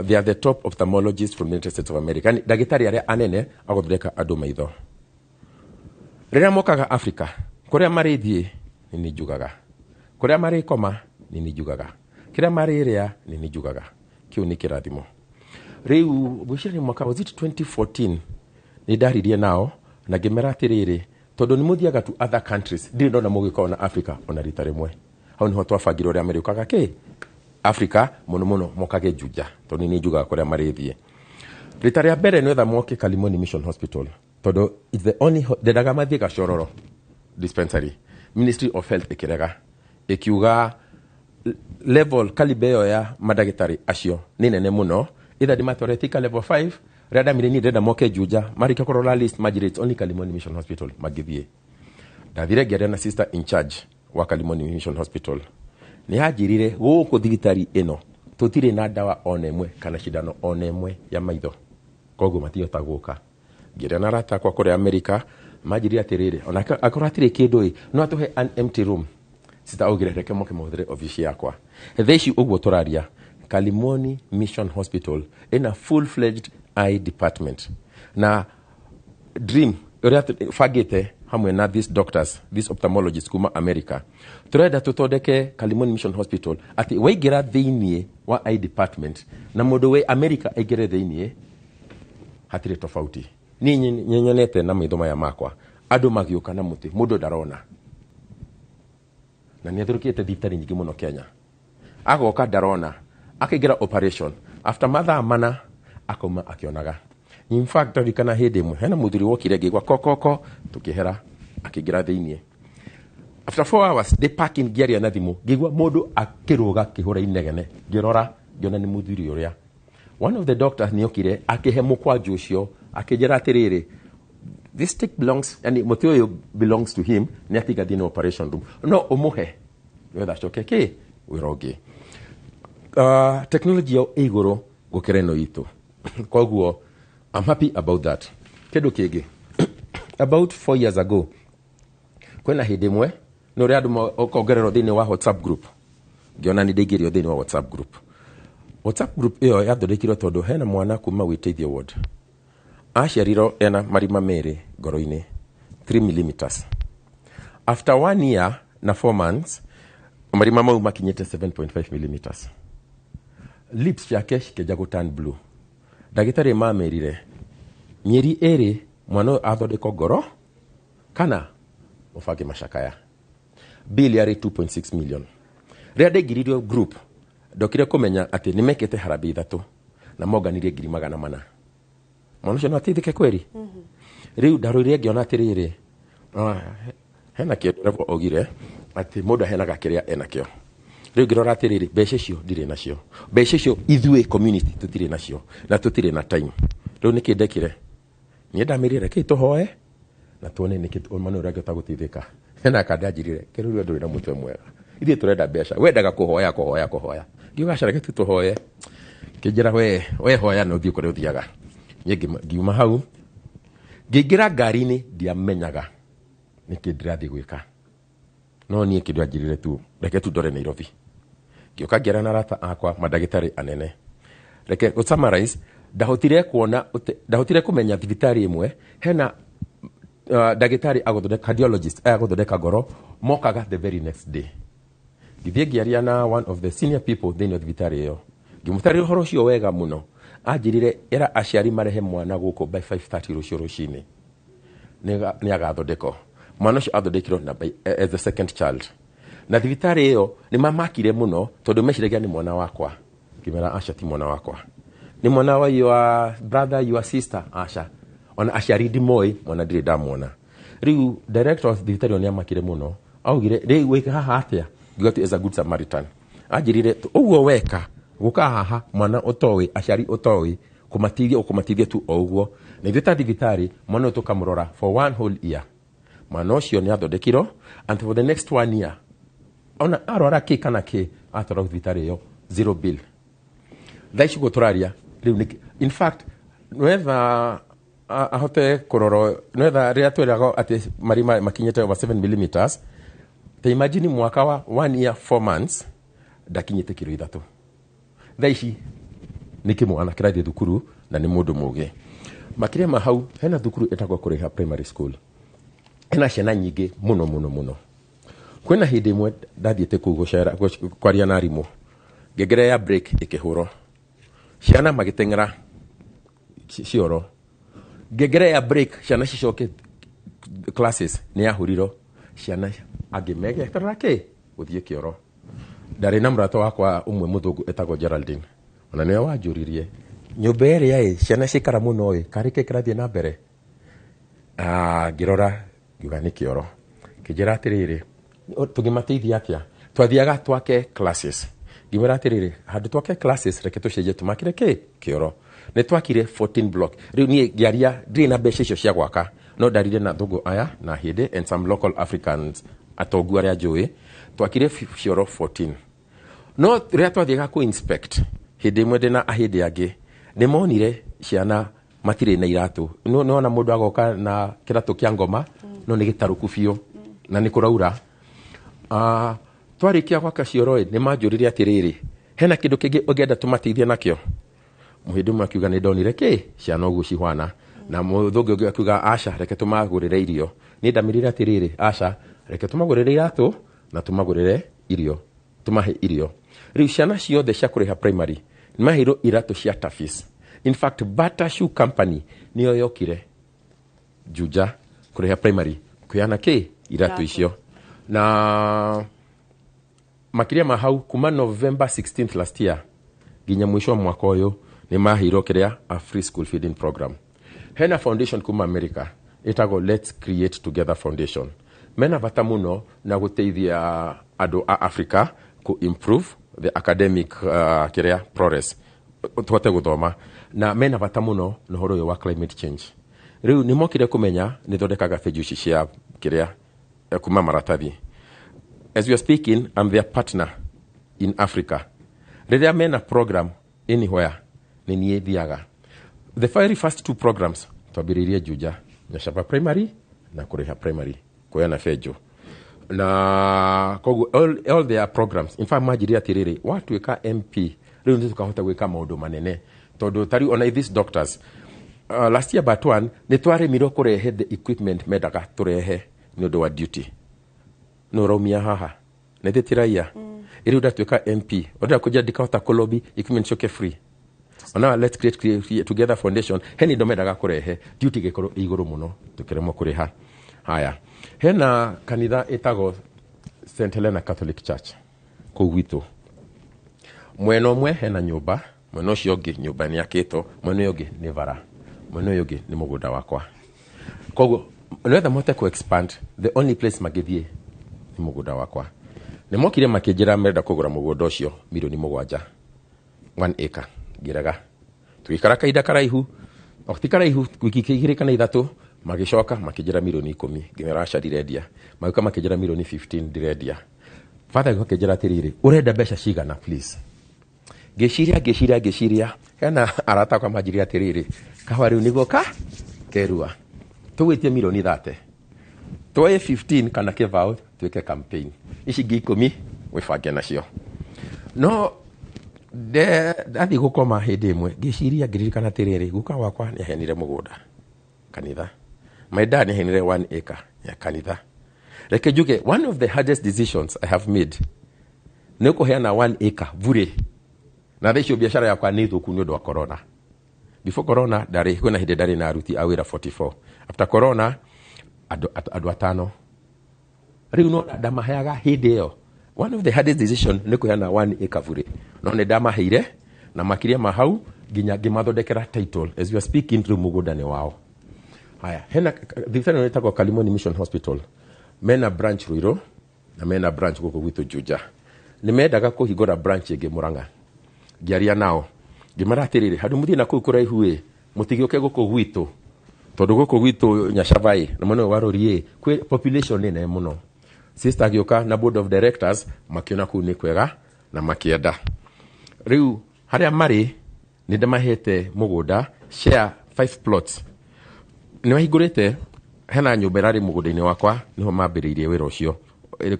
They are the top ophthalmologists from the United States of America. Ndagĩtarĩ arĩa anene agũthondeka andũ maitho. Rĩrĩa mokaga Africa kũrĩa marĩthiĩ nĩ njugaga, kũrĩa marĩkoma nĩ njugaga, kĩrĩa marĩrĩa nĩ njugaga. Kĩu nĩ kĩrathimo. Rĩu gwĩciria mwaka wa 2014 nĩ ndaririe nao na ngĩmera atĩrĩrĩ tondũ nĩ mũthiaga to other countries ndirĩ ndona mũgĩkorwo na Africa ona rita rĩmwe. Hau nĩho twabangire ũrĩa marĩũkaga Africa mũno mokage Juja tondũ nĩ njugaga kũrĩa marĩthiĩ. Rita rĩa mbere nĩwetha moke Kalimoni Mission Hospital tondũ it's the only ndendaga mathiĩ Gacororo dispensary. Ministry of Health ĩkĩrega ĩkiuga level caliber ĩyo ya madagĩtarĩ acio nĩ nene mũno either dimathoretika level 5 rĩa ndamire niĩ ndenda moke Juja marĩkia kũrora list majire it's only Kalimoni Mission Hospital magĩthiĩ. Ndathire ngĩaria na sister in charge wa Kalimoni Mission Hospital nĩ yanjĩrire gũkũ thibitari ĩno tũtirĩ na ndawa ona ĩmwe kana cindano ona ĩmwe ya maitho koguo matihota gũka. Ngĩaria na arata akwa kũrĩa America majiri atirire ona akora atire kindu no atuhe an empty room sitaugire reke moke muhudire office yakwa theici ugwo turaria Kalimoni Mission Hospital in a full-fledged eye department na dream uria fagite hamwe na these doctors, these ophthalmologists kuma America turenda tutondeke Kalimoni Mission Hospital ati waigira thiini wa eye department na mundu we America aigire thiini hatire tofauti ni nyenyonete na maitho maya makwa andu magiuka na muti mundu darona na niathurukite thibitari nyingi muno Kenya agoka darona akigira operation after mathaa mana akoma akionaga. In fact rikana hindi mwe hena muthuri wokire ngigwa kokoko tukihera akigira thiini after 4 hours they parking gear na thimu ngigwa mundu akiruga kihura inegene ngirora ngiona ni muthuri uria one of the doctors niokire akihe mukwanju ucio akijira atiriri this stick belongs and muthuri belongs to him ni atiga thini operation room no umuhe wetha chokeke wirogi technology yo iguru gukireno itu koguo I'm happy about that. Kedo kege about 4 years ago kwena hindi mwe no ri andu okongerero thini wa WhatsApp group ngiona ni ndegirio thini wa WhatsApp group iyo yathondekirwo tondu hena mwana kuma Witeithio ward aciariro ena marima meri ngoro-ini 3 mm after 1 year na 4 months marima mau makinyete 7.5 mm lips yake shikeja go turn blue dagitari mamerire mieri eri mwana athondeko ngoro kana mufage mashakaya bill yari 2.6 million ria ndegiririo group ndokire kumenya ati nimekete harabi ithatu na moganirie 400 mwana ucio no atithike kweri riu ndarurire ngiona atiriri hena kindu ogire ati mundu henaga kiria enakio riu ngirora atiriri mbeca cio ndire nacio mbeca cio ithuĩ community tutire nacio na tutire na time riu nikindekire ni ndamirire ki tuhoe na tuone niki mwana uria ngota gutithika hena kandanjirire kiruri nduri na mutwe mwega ithuĩ turenda mbeca wendaga kuhoya ngiuga careke tu tuhoe kijira we hoya no thii kuri uthiaga ngiuma hau ngingira ngari-ini ndiamenyaga niki ndirathi gwika no nie kindu anjirire tu reke tu ndore Nairobi ngioka ngiara na rata akwa madagitari anene reke go summarize ndahotire kumenya thibitari imwe hena dagitari agothondeka cardiologist agothondeka ngoro mokaga the very next day ngithie ngiaria na one of the senior people thini thibitari iyo ngimutari uhoro ucio wega muno anjirire era aciari marehe mwana guku by 5:30 rucio rucini ni agathondeko mwana ucio athondekirwo na as the second child na thibitari iyo ni mamakire muno tondu meciragia ni mwana wakwa kimera aca ti mwana wakwa ni mwana wa your brother your sister aca ona aciari ndimoi mwana ndire ndamwona riu director of thibitari ni amakire muno augire riu wika haha atia ngiuga as a good Samaritan anjirire uguo weka guka haha mwana utowi aciari utowi kumatithia tu oguo na thita thibitari mwana tukamurora for 1 whole year mwana ucio ni athondekirwo and for the next 1 year ona arora ki kana ki atoro thibitari yo 0 bill thaici guturaria riu in fact whether ahote kuroro whether ria twirago ati marima makinyete over 7 mm te imagine mwaka wa 1 year 4 months dakinyete kilo 3 thaici niki mwana kirathi thukuru na ni mundu muge makiria mahau hena thukuru etagwo kuriha primary school ena ciana nyingi muno kwena hindi imwe ndathiete kuu gucera kwaria na arimu ngengere ya break ikihuro ciana magitengera cioro ngengere ya break ciana cicoke classes ni yahuriro ciana agimege tarake uthie kioro ndari na mrato wakwa umwe muthungu etagwo Geraldine ona niwe wanjuririe nyumba ĩrĩa ciana cikara muno karike kirathie na mbere ngirora ngiuga ni kioro kijira atiriri tugimateithia atia twathiaga twake classes ngimera atiriri handu twake classes reke tucenje tumakire kioro ni twakire 14 block riu ni ngiaria ndiri na mbeca icio cia gwaka no ndarire na thungu aya na hindi and some local Africans atongu aria njui twakire cioro 14 no ria twathiaga ku inspect hindi imwe ndina ahindi angi ni monire ciana matire na iratu no na mundu agoka na kiratu kia ngoma no ni gitaruku biu na ni kuraura twarikia gwaka cioro ni manjuririe atiriri hena kindu kingi ungenda tumateithie nakio muhindu akiuga ni ndonire ki ciana ugu cihwana na muthungu ungi akiuga aca reke tumagurire irio ni ndamirire atiriri aca reke tumagurire iratu na tumagurire irio tumahe irio riu ciana ciothe cia kuriha primary ni mahiro iratu cia tafis. In fact, Bata Shoe Company niyo yokire Juja kuriha primary kuyana ki iratu icio na makiria mahau kuma November 16th last year ginya mwisho wa mwaka uyu ni mahiro kiria a free school feeding program. Hena foundation kuma America itago Let's Create Together Foundation mena bata muno na guteithia adu a Africa ku improve the academic kiria progress twote guthoma na mena bata muno no horo yo wa climate change. Riu ni mokire kumenya ni thondekaga fejuci cia kiria kuma maratathi. As we are speaking, I'm their partner in Africa. Riria mena program anywhere ni nie thiaga. The very first two programs twambiririe Juja Nyashaba primary na kuriha primary kuyana fejo na kogu all their programs. In fact majiria tiriri watu weka MP riu ndio tukahota gwika maundu manene tondu tari ona these doctors last year but one ni tware miro kurehe the equipment medaga turehe ni ndo wa duty no romia haha ne detiraia riu ndatweka MP oda kuja dikahota kolobi equipment choke free ona Let's Create Together Foundation heni ndo medaga kurehe duty gekoro iguru muno tukiremo kuriha haya hena kanitha itago St Helena Catholic Church ku gwitu mwena umwe hena nyumba mwena ucio ungi nyumba ni yakito mwena ungi ni vara mwena ungi ni mugunda wakwa kogo whether mote ku expand the only place magithie ni mugunda wakwa ni mokire makijira merda kugura mugunda ucio milioni 7 1 acre giraga tukikara kaida karaihu okikaraihu kwikikire kana ithatu magicoka makijira milioni 10 ngirasha diredia maguka makijira milioni 15 diredia father gokejira tiriri urenda besha cigana please geshiria kana arata kwa majiria tiriri kahwa riu nigoka kerua tugwitie milioni 30 toye 15 kana kevao tuweke campaign ici 10 wifange nacio no de athi gukoma hindi imwe geshiria giririkana tiriri guka wakwa ni henire mugunda kanitha my dad ni henire 1 acre ya kanitha reke juge one of the hardest decisions I have made niko heana 1 acre bure na thesho biashara yakwa ni thuku ni ndo corona. Before corona dari kwena hinde dari na aruti awira 44 after corona adu atano riu no ndamaheaga hindi yo one of the hardest decision niko heana 1 acre bure no ne ndamaheire na makiria mahau ginya gimathondekera title as we are speaking through mugunda ni wao haya hena different nitako Kalimoni Mission Hospital mena branch Ruiro na mena branch guko gwitu Juja nimendaga kuhigora branch ege Muranga giaria nao gimaratirire hadu muthi na kukura ihuwe mutigioke guko gwitu tondu guko gwitu Nyashabai na mwana warorie kwe population nene muno sister gioka na board of directors makiona ku ni kwega na makienda riu haria mari ni ndamahete mugunda share 5 plots ni wahigurite hena nyumba rari mugunda-ini wakwa niho mambiriirie wira ucio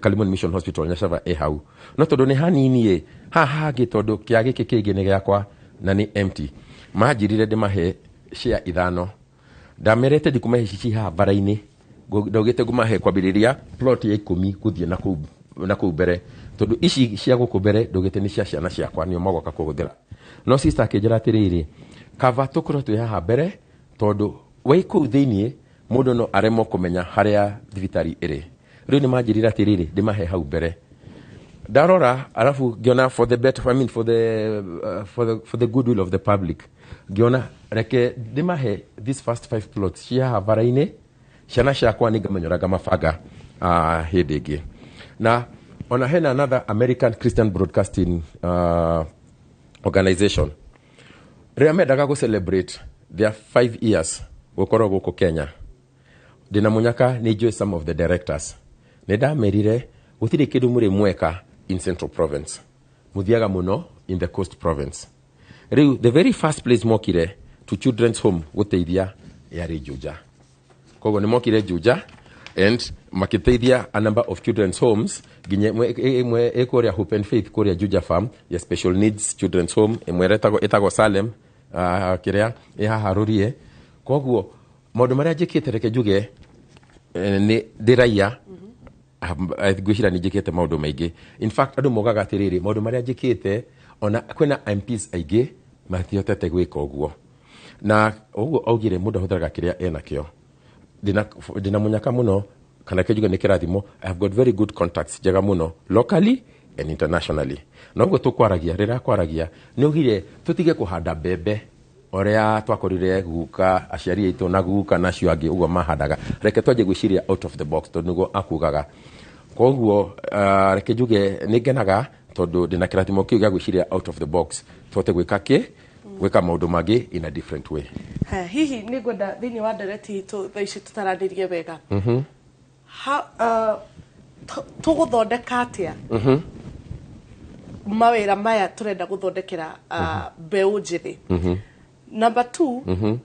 Kalimoni Mission Hospital Nyashava hau no tondu ni hanini haha gitondu kia giki kingi ni giakwa na ni empty majirire ndimahe share 5 ndamerete dikumahe cici ha bara-ini ndogite gumahe kwambiriria plot ya 10 guthie na ku mbere tondu ici cia guku mbere ndogite ni cia ciana ciakwa nio magoka kuguthira no sister akijira atiriri kava tukuro tu haha mbere tondu wai ku thiini mundu no aremo kumenya haria thibitari iri riu ni majirira tiriri ndimahe hau mbere darora alafu giona for the better I mean for the goodwill of the public giona reke ndimahe this first 5 plots cia havaraine ciana ciakwa ni ngamenyoraga mafaga hindi ingi na ona hena another American Christian Broadcasting organization reamendaga go celebrate their 5 years gukoro guko Kenya dina munyaka ni joy some of the directors neda merire gutire kindu muri mweka in Central Province muthiaga muno in the Coast Province riu the very first place mokire to children's home guteithia yari Juja. Kogo ni mokire Juja and makiteithia a number of children's homes ginye mwe ekoria Hope and Faith koria Juja farm ya special needs children's home emweretago etago Salem kiria harurie. Kogo maundu maria njikite reke juge ni ndiraia gwicira ni njikite maundu maingi. In fact andu mogaga atiriri maundu maria njikite ona kwena MPs aingi mathiotete gwika uguo na uguo augire mundu ahutharaga kiria ena kio dina munyaka muno kana kejuga ni kirathimo. I have got very good contacts jaga muno locally and internationally na uguo tukwaragia rira kwaragia ni ugire tutige kuhanda bebe orea twakorire guka aciari aitu na guka nacio angi uguo mahandaga reke twaje gwiciria out of the box to niguo akugaga koguo reke juge ningenaga tondu dina kirathimo kiu gya gwiciria out of the box twote gwika gwika maundu mangi in a different way. Hihi ni gwenda thini wa ndereti tu thaici tutaranirie wega tuguthondeka atia mawira maya turenda guthondekera mbeu njithi. Number 2,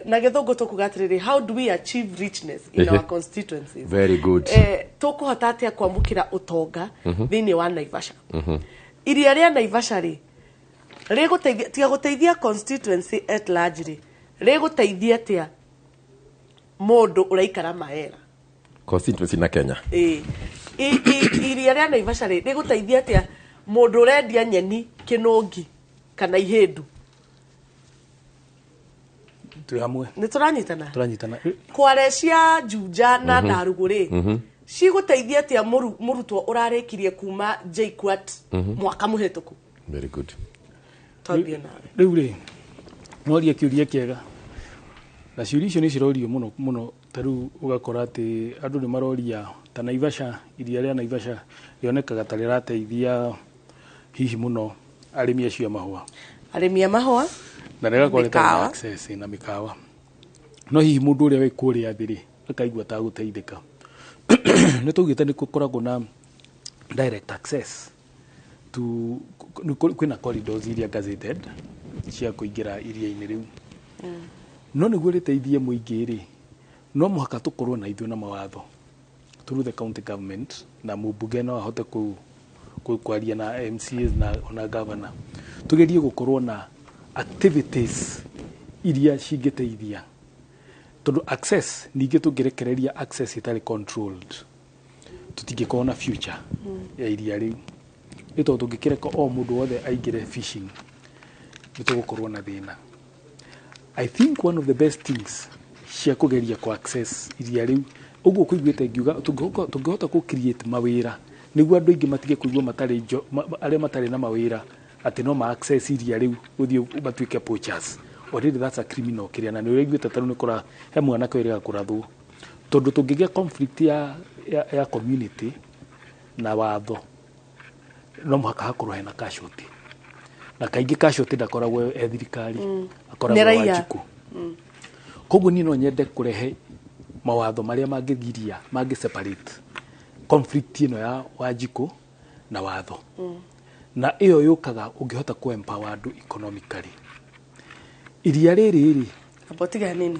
na githungu tukuga atiriri, how do we achieve richness in our constituencies? Very good. Tukuhota atia kwamukira utonga thini wa Naivasha. Iria ria Naivasha ri tiga guteithia constituency at large ri guteithia atia mundu uraikara Maera constituency na Kenya. Iria ria Naivasha ri guteithia atia mundu urendia nyeni Kinungi kana Ihindu. Hamwe ni turanyitana kwarecia Juja na Ndaruguri ciguteithia atia murutwo urarikirie kuma JKUAT mwaka muhituku. Very good. Twambie nawe riu ri noria kiuria kiega na ciuria icio ni cirorio muno taru ugakora ati andu ni maroria ta Naivasha iria ria Naivasha rionekaga ta rirateithia hihi muno arimi acio mahua na rega kwaleta access na mikawa no hihi mundu uria we kuria athiri akaigua ta guteithika ni tugite ni kukoragwo na direct access to kwina corridors iria gazetted cia kuingira iria-ini riu no niguo riteithie muingi ri no muhaka tukorwo na ithuĩ na mawatho through the county government na mubunge no ahote kwaria na MCAs na governor tugerie gukorwo na activities iria cingiteithia tondu access ningi tungirekereria access itari controlled tutingĩkorwo na future ya iria riu ito tungikireka o mundu wothe aingire fishing nitugukorwo na thina. I think one of the best things cia kugeria ku access iria riu uguo kuiguite ngiuga tungihota ku create mawira niguo andu ingi matige kuigua matari aria matari na mawira ati no ma access iria riu uthio batuike poachers. Already that's a criminal kiria na ni uiguite taru ni kura he mwana kwirega kurathwo tondu tungigia conflict ya community na watho no muhaka hakorwo hena casualty na kaingi casualty ndakoragwo thirikari akoragwo Wanjiku. Koguo ni no nyende kurehe mawatho maria mangigiria separate conflict ino ya Wanjiku na watho na iyo yukaga ungihota ku empower andu economically iria riri abotiga nini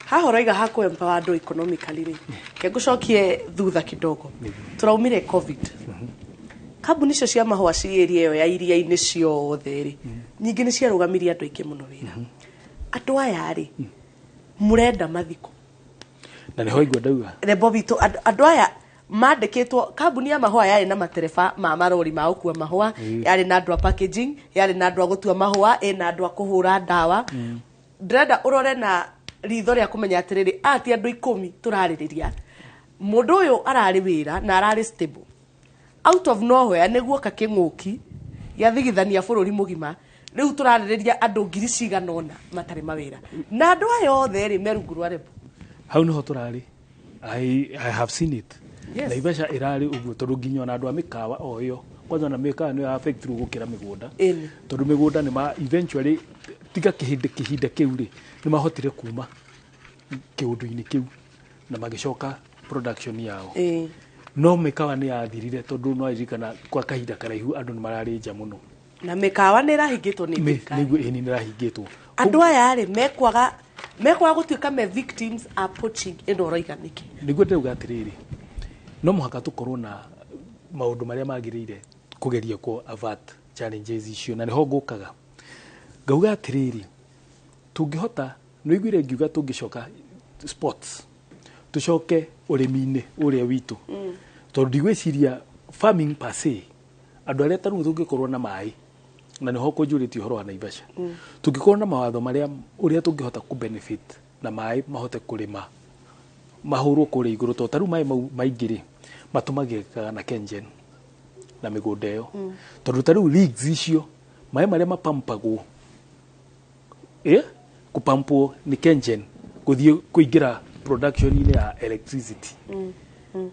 haha roiga haku empower andu economically ri ke gucokie thutha kidogo turaumire covid kambuni icio cia mahua ciria iyo ya iria-ini ciothe ri nyingi ni ciarugamiria andu aingi muno wira andu aya ri murenda mathiko na ni hoigwa ndauga rebo bitu andu aya mandikitwo kambuni ya mahua yari na matereba ma marori ma ukua mahua yari na andu a packaging yari na andu a gutua mahua na andu a kuhura ndawa ndrenda urore na ritho ria kumenya atiriri ati andu 10 turaririria mundu uyu arari wira na arari stable out of nowhere niguo kaking'uki yathigithania bururi mugima riu turaririria andu ngiri ciganona matari mawira na andu aya othe ri merungurwa rebo hau niho turari I have seen it. Yes. Naivasha irari uguo tondu nginya na andu a mikawa o yo kwanza na mikawa ni affect ru gukira migunda tondu migunda ni ma eventually tiga kihinda kiu ri ni mahotire kuma kiundu-ini kiu na magicoka production yao no mikawa ni yathirire tondu no irikana kwa kahinda karaihu andu ni marari nja muno na mikawa nä rahingätwo nä niguo ä nä rahingätwo andå aya rä mekwaga gũtuĩka me victims are poaching ĩno ũroiga nĩkĩ nĩguo ndĩrauga atĩrĩrĩ no mũhaka tũkorwo na maũndũ marĩa magĩrĩire kũgeria kũ avert challenges icio na nĩho ngũkaga ngauga atĩrĩrĩ tũngĩhota nĩiguire ngiuga tũngĩcoka sports tũcoke ũrĩmi-inĩ ũrĩa witũ tondũ ndigwĩciria farming per se andũ arĩa tarĩu tũngĩkorwo na maĩ na nĩho kũnjũrĩtie ũhoro wa Naivasha tũngĩkorwo na mawatho marĩa ũrĩa tũngĩhota ku benefit na maĩ mahote kũrĩma mahũrwo kũrĩa igũrũ tondũ tarĩu maĩ mau maingĩ-rĩ matũmagĩrĩkaga na KenGen na mĩgũnda ĩyo tondũ tarĩu leagues icio maĩ marĩa mapampagwo kupampwo ni KenGen gũthiĩ kũingĩra production-inĩ ya electricity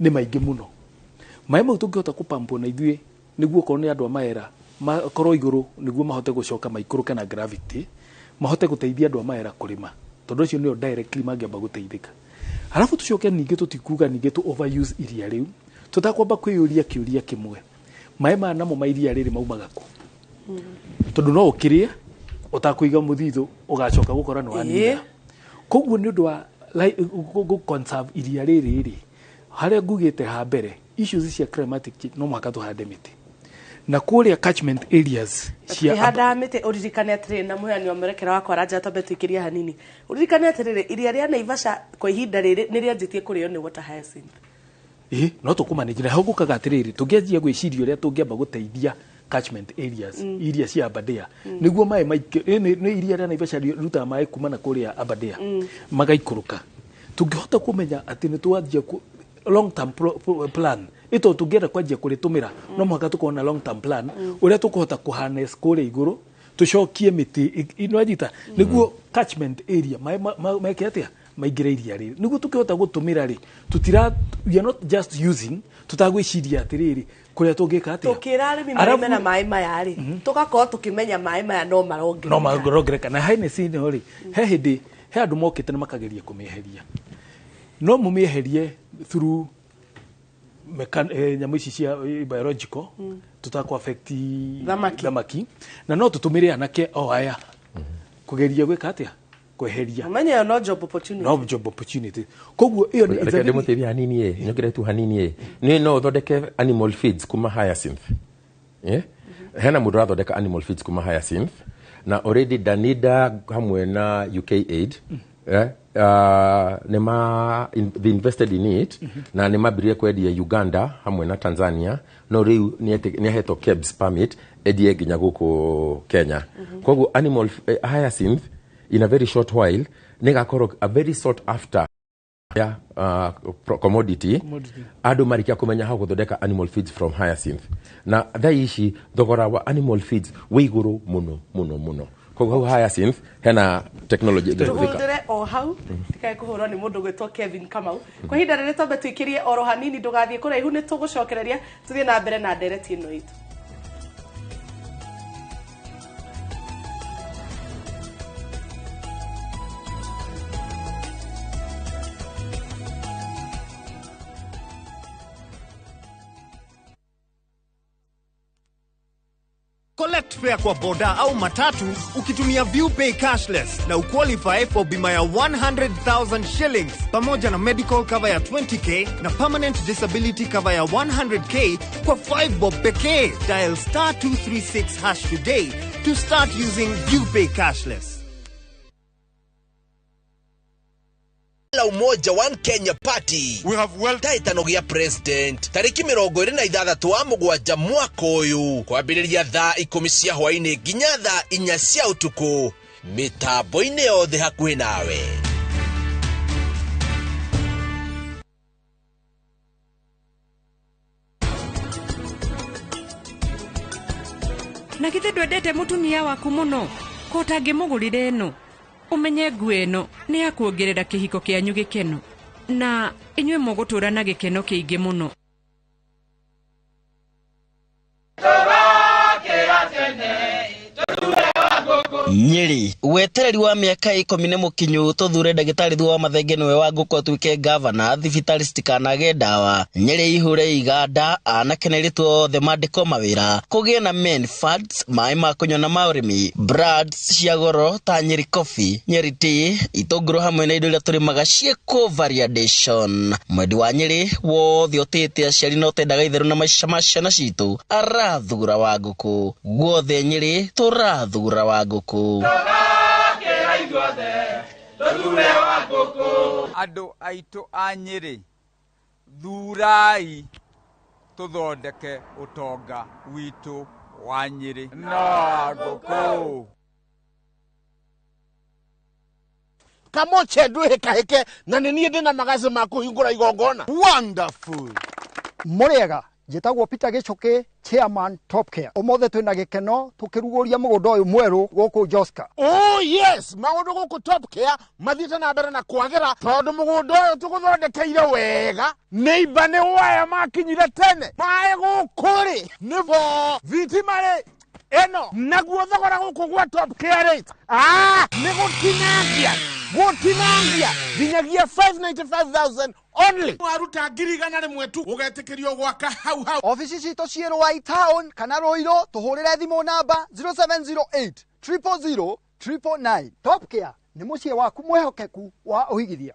nĩ maingĩ mũno maĩ mau tũngĩhota kupampwo na ithuĩ nĩguo korwo nĩ andũ a maera makorwo igũrũ nĩguo mahote gũcoka maikũrũke na gravity mahote gũteithia andũ a maera kũrĩma tondũ ũcio nĩo directly mangĩamba gũteithĩka halafu tũcoke ningĩ tũtikuga ningĩ tũ overuse iria rĩu tũtakwamba kwĩyũria kĩũria kĩmwe maĩ maya namo ma iria rĩrĩ maumaga kũ tondũ no ũkĩrĩe ũtakũiga mũthithũ ũgacoka gũkora nĩ wanina koguo nĩ ũndũ wa conserve iria rĩrĩ harĩa ngugĩte ha mbere issues cia climatic change no mũhaka tũhande mĩtĩ na kũrĩa catchment areas cia handa mĩtĩ ũririkane atĩrĩrĩ na mũheani mwerekera wakwa Ranja twambe twĩkĩrie hanini ũririkane atĩrĩrĩ iria rĩa Naivasha kwa ihinda rĩrĩ nĩ rĩanjĩtie kũrĩo nĩ water hyacinth no tũkũmanĩnji na hau ngũkaga atĩrĩrĩ tũngĩanjia gwĩciria ũrĩa tũngĩamba gũteithia catchment areas iria cia Aberdare nĩguo maĩ maingĩ nĩ iria rĩa Naivasha rutaga maĩ kuma na kũrĩa Aberdare magaikũrũka tũngĩhota kũmenya atĩ nĩ twanjia long term plan ito tũngĩenda kwanjia kũrĩtũmĩra no mũhaka tũkorwo na long term plan ũrĩa tũkũhota kũharness kũrĩa igũrũ tũcokie mĩtĩ inwanyita nĩguo catchment area maĩke atĩa maingĩre iria rĩrĩ nĩguo tũkĩhota gũtũmĩra rĩ we are not just using tũtagwĩciria atĩrĩrĩ kũrĩa tũngĩka atĩa tũkĩra arĩmi marĩme na maĩ maya rĩ tũgakorwo tũkĩmenya maĩ maya no marongereka na highness-inĩ rĩ he hĩndĩ he andũ mokĩte na makageria kũmĩeheria no mũmĩeherie through nyamũ ici cia biological tũtakũ affect thamaki na no tũtũmĩre anake o aya kũgeria gwĩka atĩa kweheria manya no job opportunity koguo iyo ni reke ndĩmũteithie hanini nyongere tu hanini nĩ no thondeke animal feeds kuma Hyacinth hena mũndũ arathondeka animal feeds kuma Hyacinth na already Danida hamwe na UK Aid they invested in it na nĩmambĩrĩrie kwendia Uganda hamwe na Tanzania no rĩu nĩahetwo KEBS permit endie nginya gũkũ Kenya koguo animal Hyacinth in a very short while negakorwo a very sought after commodity andũ marikia kũmenya how gũthondeka animal feeds from Hyacinth na thaa ici thogora wa animal feeds wĩ igũrũ mũno koguo Hyacinth hena technology tũhũthĩre o hau tikae kũhũrwo nĩ mũndũ gwĩtwo Kevin Kamau kwa ihinda rĩrĩ twambe twĩkĩrie oro hanini ndũgathiĩ kũraihu nĩ tũgũcokereria tũthiĩ na mbere na ndereti ĩno itũ Collect fare kwa boda au matatu ukitumia ViewPay cashless na uqualify for bima ya 100,000 shillings pamoja na medical cover ya 20k na permanent disability cover ya 100k kwa 5 bob pekee. Dial *236# today to start using ViewPay cashless. La umoja One Kenya Party we have taitano gĩa president tariki 26 wa mũgwanja mwaka ũyũ kwambĩrĩria thaa 10 cia hwaĩ-inĩ nginya thaa 4 cia ũtukũ mĩtambo-inĩ yothe hakuhĩ nawe. na githĩ ndwendete mũtumia waku mũno ko ũtangĩmũgũrire ĩno umenye nguo ĩno nĩ ya kuongerera kĩhiko kĩanyu gĩkeno na inyuĩ mũgũtũra na gĩkeno kĩingĩ mũno. Tũrakĩra tene tũthure wa ngũkũ Nyeri wetereri wa miaka 10 mukinyu tuthure ndagitari Thuo wa Mathenge niwe wa nguko tuike governor thibitari stikanage dawa Nyeri ihure iganda anake neritwo the mandiko mawira kugie na main funds mai ma kunyona maurimi brands cia goro ta Nyeri coffee Nyeri tea itonguru hamwe na indo iria turi magacie ko variation mwedi wa Nyeri wothe otete aciari no tendaga itheru na maisha ma ciana citu arathugura wa nguku guothe Nyeri turathugura wa nguku Ando aito a Nyeri thurai tuthondeke utonga witu wa Nyeri na nguku kamoche ndwe kaheke na nini ndina magaze makuhingura igongona. Wonderful. Muriega Jitagwo Peter Gichoke, Chairman Top Care. Omothe twina gikeno tukiruguria mugondo uyu mweru guku Joska. Oh yes, maundu guku Top Care mathite na mbere na kwagira tondu mugondo uyu tuguthondekeire wega. Neighbor ni waya makinyire tene. Mae gukuri nivo vitimare eno naguo thogora guku gwa Top Care rate. Ni gutinangia vinyagia 595,000 only. Waruta ngirigana rimwe tu ugetekerio gwaka hau. Office cito ciero i town kana roiro tuhurire thimu namba 0708 000 999. Top Care ni mucie waku mwehokeku wa uhigithia.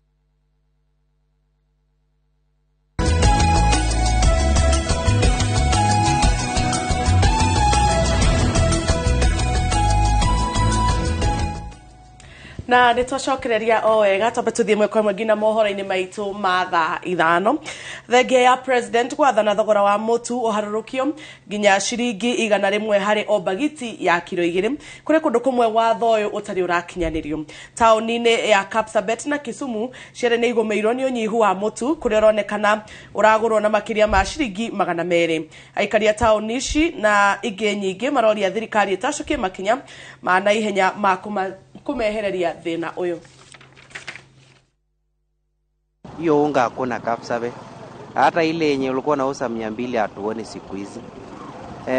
Na nitwacokereria o wega tobe tuthie mwe kwa mwingina mohoro-ini maitu ma thaa 5 thengia ya president gwathana thogora wa mutu uharurukio nginya ciringi 100 hari o bagiti ya kilo 2 kuri kundu kumwe watho uyu utari urakinyanirio tauni-ini ya Kapsabet na Kisumu ciere ni igomeirwo ni unyihu wa mutu kuri uronekana uragurwo na makiria ma ciringi 200 aikaria tauni ici na ingi nyingi maroria thirikari itacokie makinya na ihenya ma kumehereria thina uyu. Hiyo unga hakuna Kapsabet. Hata ile yenye ulikuwa nauza 200 hatuoni siku hizi.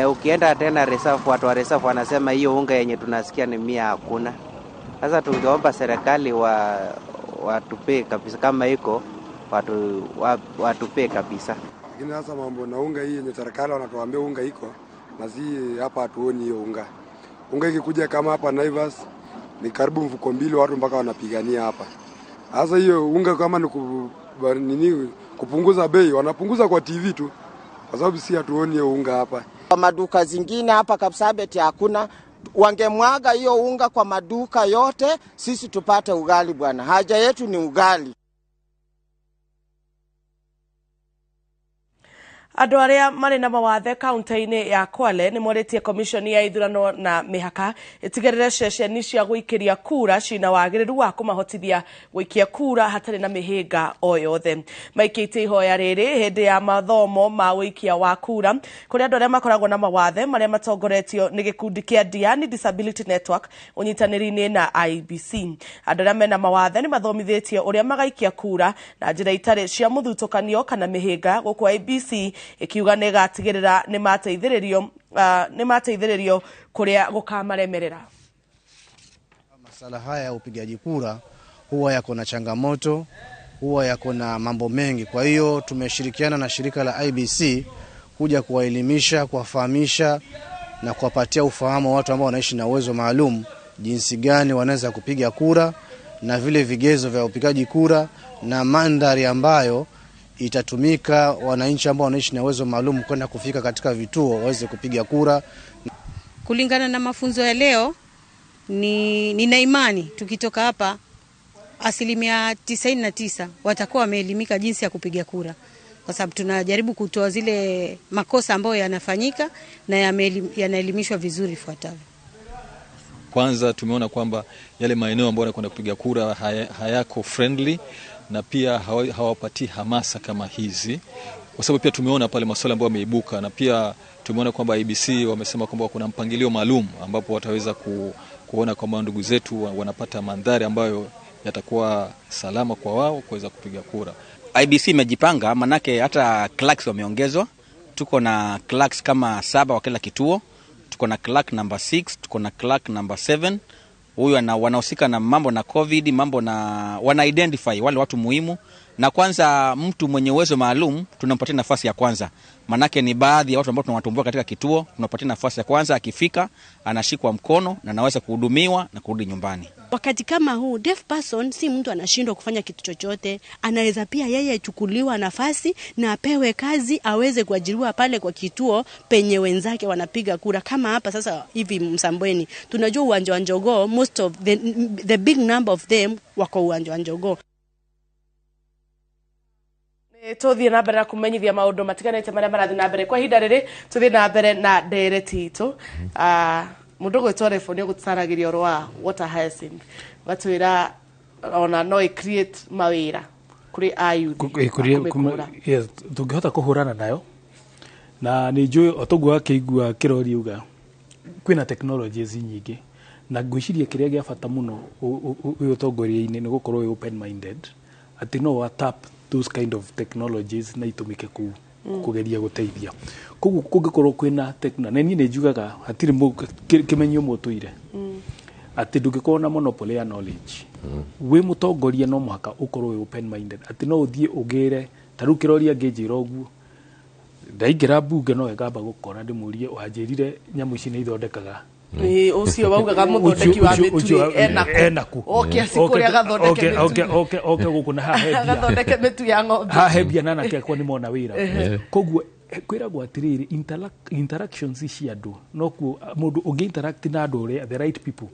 Ukienda tena reserve, watu wa reserve wanasema hiyo unga yenye tunasikia ni 100 hakuna. Sasa tungeomba serikali watupe kabisa, kama iko watupe kabisa. Lakini sasa mambo na unga hii yenye serikali wanatuambia unga iko na si hapa hatuoni hiyo unga. Unga ikikuja kama hapa Naivas ni karibu mfuko 2 watu mpaka wanapigania hapa. Sasa hiyo unga kama ni kupunguza bei, wanapunguza kwa TV tu. Kwa sababu si hatuoni hiyo unga hapa. Kwa maduka zingine hapa Kapsabet hakuna. Wangemwaga hiyo unga kwa maduka yote, sisi tupate ugali bwana. Haja yetu ni ugali. Andu aria mari na mawathe kaunti-ini ya Kwale ni moretie commission ya ithurano na mihaka itigerere ceceni cia guikiria kura cina wagiriru wa kumahotithia guikia kura hatari na mihinga o yothe maikite ihoya riri hindi ya mathomo ma guikia wa kura kuri andu aria makoragwo na mawathe maria matongoretio ni gikundi kia Diani Disability Network unyitaniri-ini na IBC. Andu aria mena mawathe ni mathomithitie uria magaikia kura na njira itari cia muthutukanio kana mihinga guku IBC ikiuga negatigirira ni mateithĩrĩrio kuria gukamaremerera. Masala haya ya upigaji kura huwa yako na changamoto, huwa yako na mambo mengi. Kwa hiyo tumeshirikiana na shirika la IBC kuja kuwaelimisha, kuwafahamisha na kuwapatia ufahamu watu ambao wanaishi na uwezo maalum jinsi gani wanaweza kupiga kura na vile vigezo vya upigaji kura na mandhari ambayo itatumika wananchi ambao wanaishi na uwezo maalum kwenda kufika katika vituo waweze kupiga kura. Kulingana na mafunzo ya leo nina imani tukitoka hapa 99% watakuwa wameelimika jinsi ya kupiga kura, kwa sababu tunajaribu kutoa zile makosa ambayo yanafanyika na yanaelimishwa vizuri ifuatavyo. Kwanza tumeona kwamba yale maeneo ambayo wanakwenda kupiga kura hayako friendly na pia hawapati hamasa kama hizi, kwa sababu pia tumeona pale masuala ambayo yameibuka, na pia tumeona kwamba IBC wamesema kwamba kuna mpangilio maalum ambapo wataweza kuona kwamba ndugu zetu wanapata mandhari ambayo yatakuwa salama kwa wao kuweza kupiga kura. IBC imejipanga, manake hata clerks wameongezwa. Tuko na clerks kama 7 wa kila kituo. Tuko na clerk number 6, tuko na clerk number 7, huyu wanahusika na mambo na COVID, mambo na wana identify wale watu muhimu, na kwanza mtu mwenye uwezo maalum tunampatia nafasi ya kwanza. Manake ni baadhi ya watu ambao tunawatumbua katika kituo, tunapatia nafasi ya kwanza, akifika anashikwa mkono na anaweza kuhudumiwa na kurudi nyumbani. Wakati kama huu, deaf person si mtu anashindwa kufanya kitu chochote, anaweza pia yeye chukuliwa nafasi na apewe kazi, aweze kuajiriwa pale kwa kituo penye wenzake wanapiga kura. Kama hapa sasa hivi Msambweni, tunajua uwanja wa Njogoo, most of the big number of them wako uwanja wa Njogoo. Tuthie na mbere na kumenyithia maundu matiganite maria marathi na mbere kwa ihinda riri. Tuthie na mbere na ndereti itu mundu gwitwo telefoni gutaragiria oro wa water hyacinth gatwira ona no create mawira kuri ayuthi yes tungihota kuhurana nayo na ni njui otogwa keigua kirori uga kwina technologies nyingi na ngwiciria kiria gia bata muno uyu tongoriaine ni gukorwo open minded ati no tap those kind of technologies na itumike kugeria guteithia koguo kungikorwo kwina technology ni njugaga hatiri kimenyo mutuire ati ndungikorwo na monopoly ya knowledge we mutongoria no muhaka ukorwo open minded ati no uthie ugire taru kiroria ngejira oguo ndaingira bunge no egamba gukora ndimurie wanjirire nyamu ici ni ithondekaga ucio waugaga muthondeki wa mituri enaku okay asikuria gathondeke okay gukuna ha gathondeke mitu ya ng'ombe ha hebia nana kwa ni mona wira koguo kwiragwo atiriri interactions cia andu no ku mundu ungi interact na andu the right people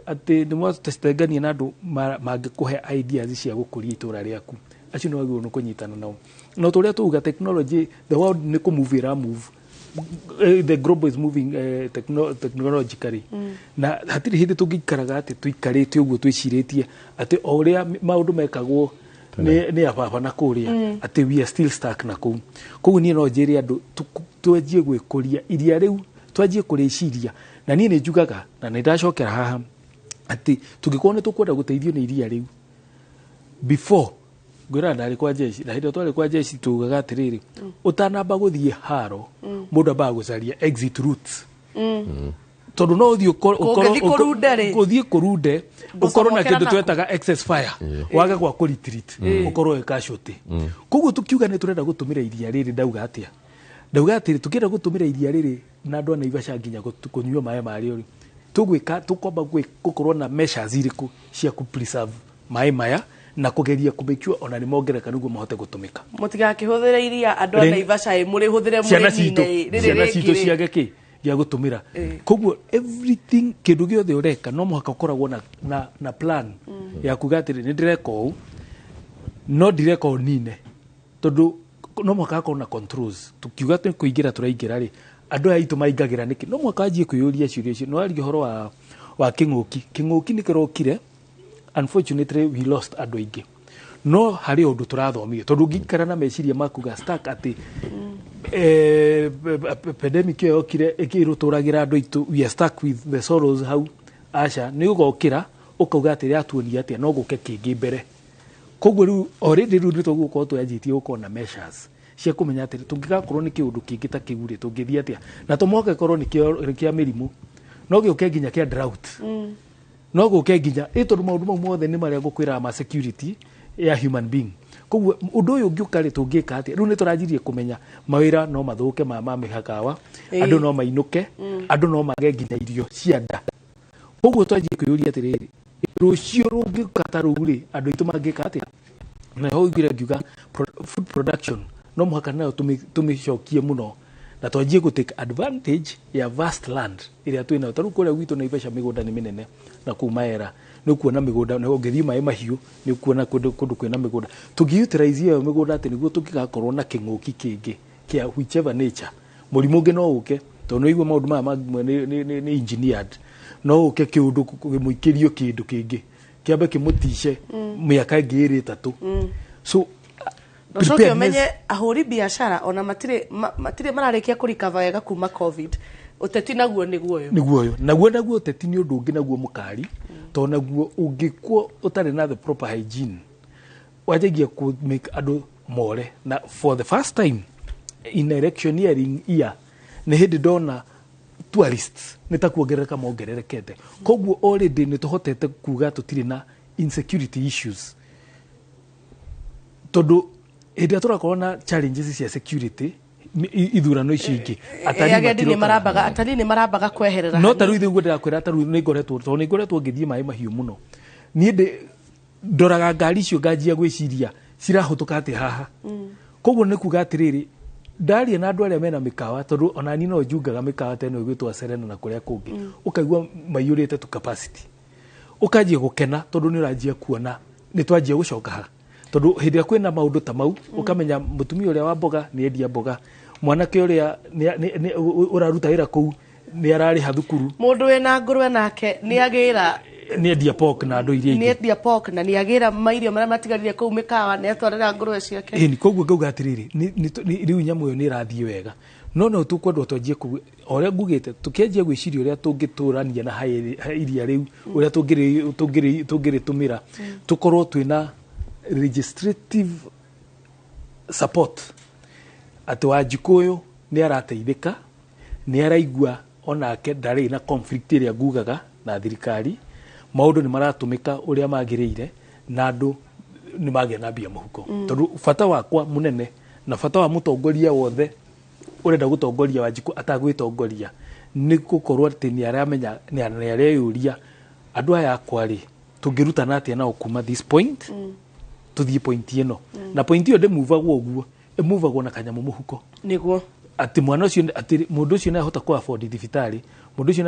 ati ndimo testengania na andu mangikuhe ideas cia gukuria itura riaku acio no wagwo no kunyitana nao no turia tuuga technology the world ni ku move the global is moving technologically na hatiri hindi tungikaraga ati tuikarite uguo twiciritie ati o uria maundu mekagwo ni ababa na kuria ati we are still stuck na ku koguo ni no njiri andu twanjie gwikuria iria riu twanjie kuriciria na ni njugaga na ndacokera haha ati tungikuwa ni tukwenda guteithio ni iria riu before gwira ndari kwa jeshi na hindi twari kwa jeshi tugaga atiriri utanamba guthie haro mundu aba gucaria exit routes tondu no uthie guthie kurude ukorwo na kindu twetaga excess fire wage kwa ku retreat ukorwo e casualty koguo tukiuga ni turenda gutumira iria riri ndauga atiri tukienda gutumira iria riri na andu Naivasha nginya kunyua maĩ marĩo tugwika tukomba gukorwo na measures iriku cia ku preserve maĩ maya na kugeria kubekwa ona ni mongereka niguo mahote gutumika mutigakihũthĩre iria andu Naivasha muri huthire mũrĩmi-inĩ rĩrĩ cito ciage ki gĩa gutumira koguo everything kindu giothe ureka no muhaka ukoragwo na plan ya kugatire ni direka u no direka nine tondu no muhaka ukorwo na controls tukiuga tu kuingira turaingira ri andu aitu maingagira niki no muhaka ajie kuyuria ciuria icio no ari horo wa king'uki ni kirokire unfortunately we lost andu aingi no hari undu turathomithio tondu ngikara na meciria makuga stack ati pandemic yokire ikiruturagira andu aitu we are stuck with the sorrows how asha ni ugokira ukauga ati atuonia ati no guke kingi mbere koguo riu already riu nitugukorwo twajitie gukona na measures cia kumenya ati tungigakorwo ni kiundu kingi ta kigure tungithia atia na tumoke korwo ni kia mirimu no gioke nginya kia drought no guke nginya tondu maundu mau mothe ni maria gukwira ma security ya human being koguo undu uyu ngiukari tungika ati riu ni turajirie kumenya mawira no mathuke ma mihakawa andu no mainuke andu no mage nginya irio cia nda koguo twajirie kuyuria atiriri rucio rungikata ruguri andu itu mangika ati na ho igire ngiuga food production no muhaka nayo tumicokie muno na twajie ku take advantage ya vast land iria twina taru kuria gwitu Naivasha migunda ni minene na kumaera ni kuona migunda na ungethi maĩ mahiu ni kuona kundu kwina migunda tugiutilize yo migunda ati niguo tukigakorwo na king'uki kingi kia whichever nature murimu ungi no uke tondu igwa maundu maya ni engineered no uke kiundu muikirio kindu kingi kiambe kimutishe miaka ingi iri tatu so Nocoke umenye ahuri biashara ona matire mararikia kurikava wega kuma covid uteti naguo niguo naguo uteti ni undu ungi naguo mukari to naguo ungikuo utari na the proper hygiene wajegia ku make adu more na for the first time in electioneering year ni hindi dona tourists nitakuongerereka mongererekete koguo already nituhotete kuga tutiri na insecurity issues tondu hĩndĩ tũrakorwo na challenges cia security ithurano ici ingĩ atari nĩ marambaga kweherera no taru ithuĩ ndĩrakwĩra taru nĩ ngoretwo ngĩthiĩ maĩ mahiũ mũno niĩ ndoraga ngari icio nganjia gwĩciria cirahũtũka atĩ haha koguo nĩ kuga atĩrĩrĩ ndaria na andũ arĩa mena mĩkawa tondũ ona niĩ no njungaga mĩkawa ta ĩno ĩgwĩtwo Serena na kũrĩa kũngĩ ũkaigua maiyũrĩte tu capacity ũkanjia gũkena tondũ nĩ ũranjia kuona nĩ twanjia gũcoka ha tondu hĩndĩ kwĩna maũndũ ta mau ukamenya mutumia ũrĩa wa mboga nĩ endia mboga mwanake ũrĩa ũraruta wĩra kũu nĩ ararĩha thukuru mũndũ wĩna ngũrwe nake nĩ agĩra nĩ endia pork na andũ iria ingĩ nĩ endia pork na nĩ agĩra mairio marĩa matigarire kũu mĩkawa nĩ atwarĩra ngũrwe ciake ĩni koguo ngauga atĩrĩrĩ rĩu nyamũ ĩyo nĩ ĩrathiĩ wega no tũkwendwo twanjie ũrĩa ngugĩte tũkĩanjia gwĩciria ũrĩa tũngĩtũrania na iria rĩu ũrĩa tũngĩrĩtũmĩra tũkorwo twĩna legislative support atĩ Wanjikũyũ nĩ arateithĩka nĩ araigua onake ndarĩ na conflict ĩrĩa ngugaga na thirikari maũndũ nĩ maratũmĩka ũrĩa magĩrĩire na andũ nĩ magĩa na mbia mũhuko tondũ bata wakwa mũnene na bata wa mũtongoria wothe ũrenda gũtongoria Wanjikũ atagwĩtongoria nĩ gũkorwo atĩ nĩ aramenya nĩ areyũria andũ aya akwarĩ tũngĩrutana atĩa nao kuma this point tuthie point ĩno na point ĩyo ndĩmuvagwo ũguo ĩmuvagwo na kanyamũ mũhuko nĩguo atĩ mwana ũcio atĩ mũndũ ũcio nĩ ahota ku afford thibitarĩ mũndũ ũcio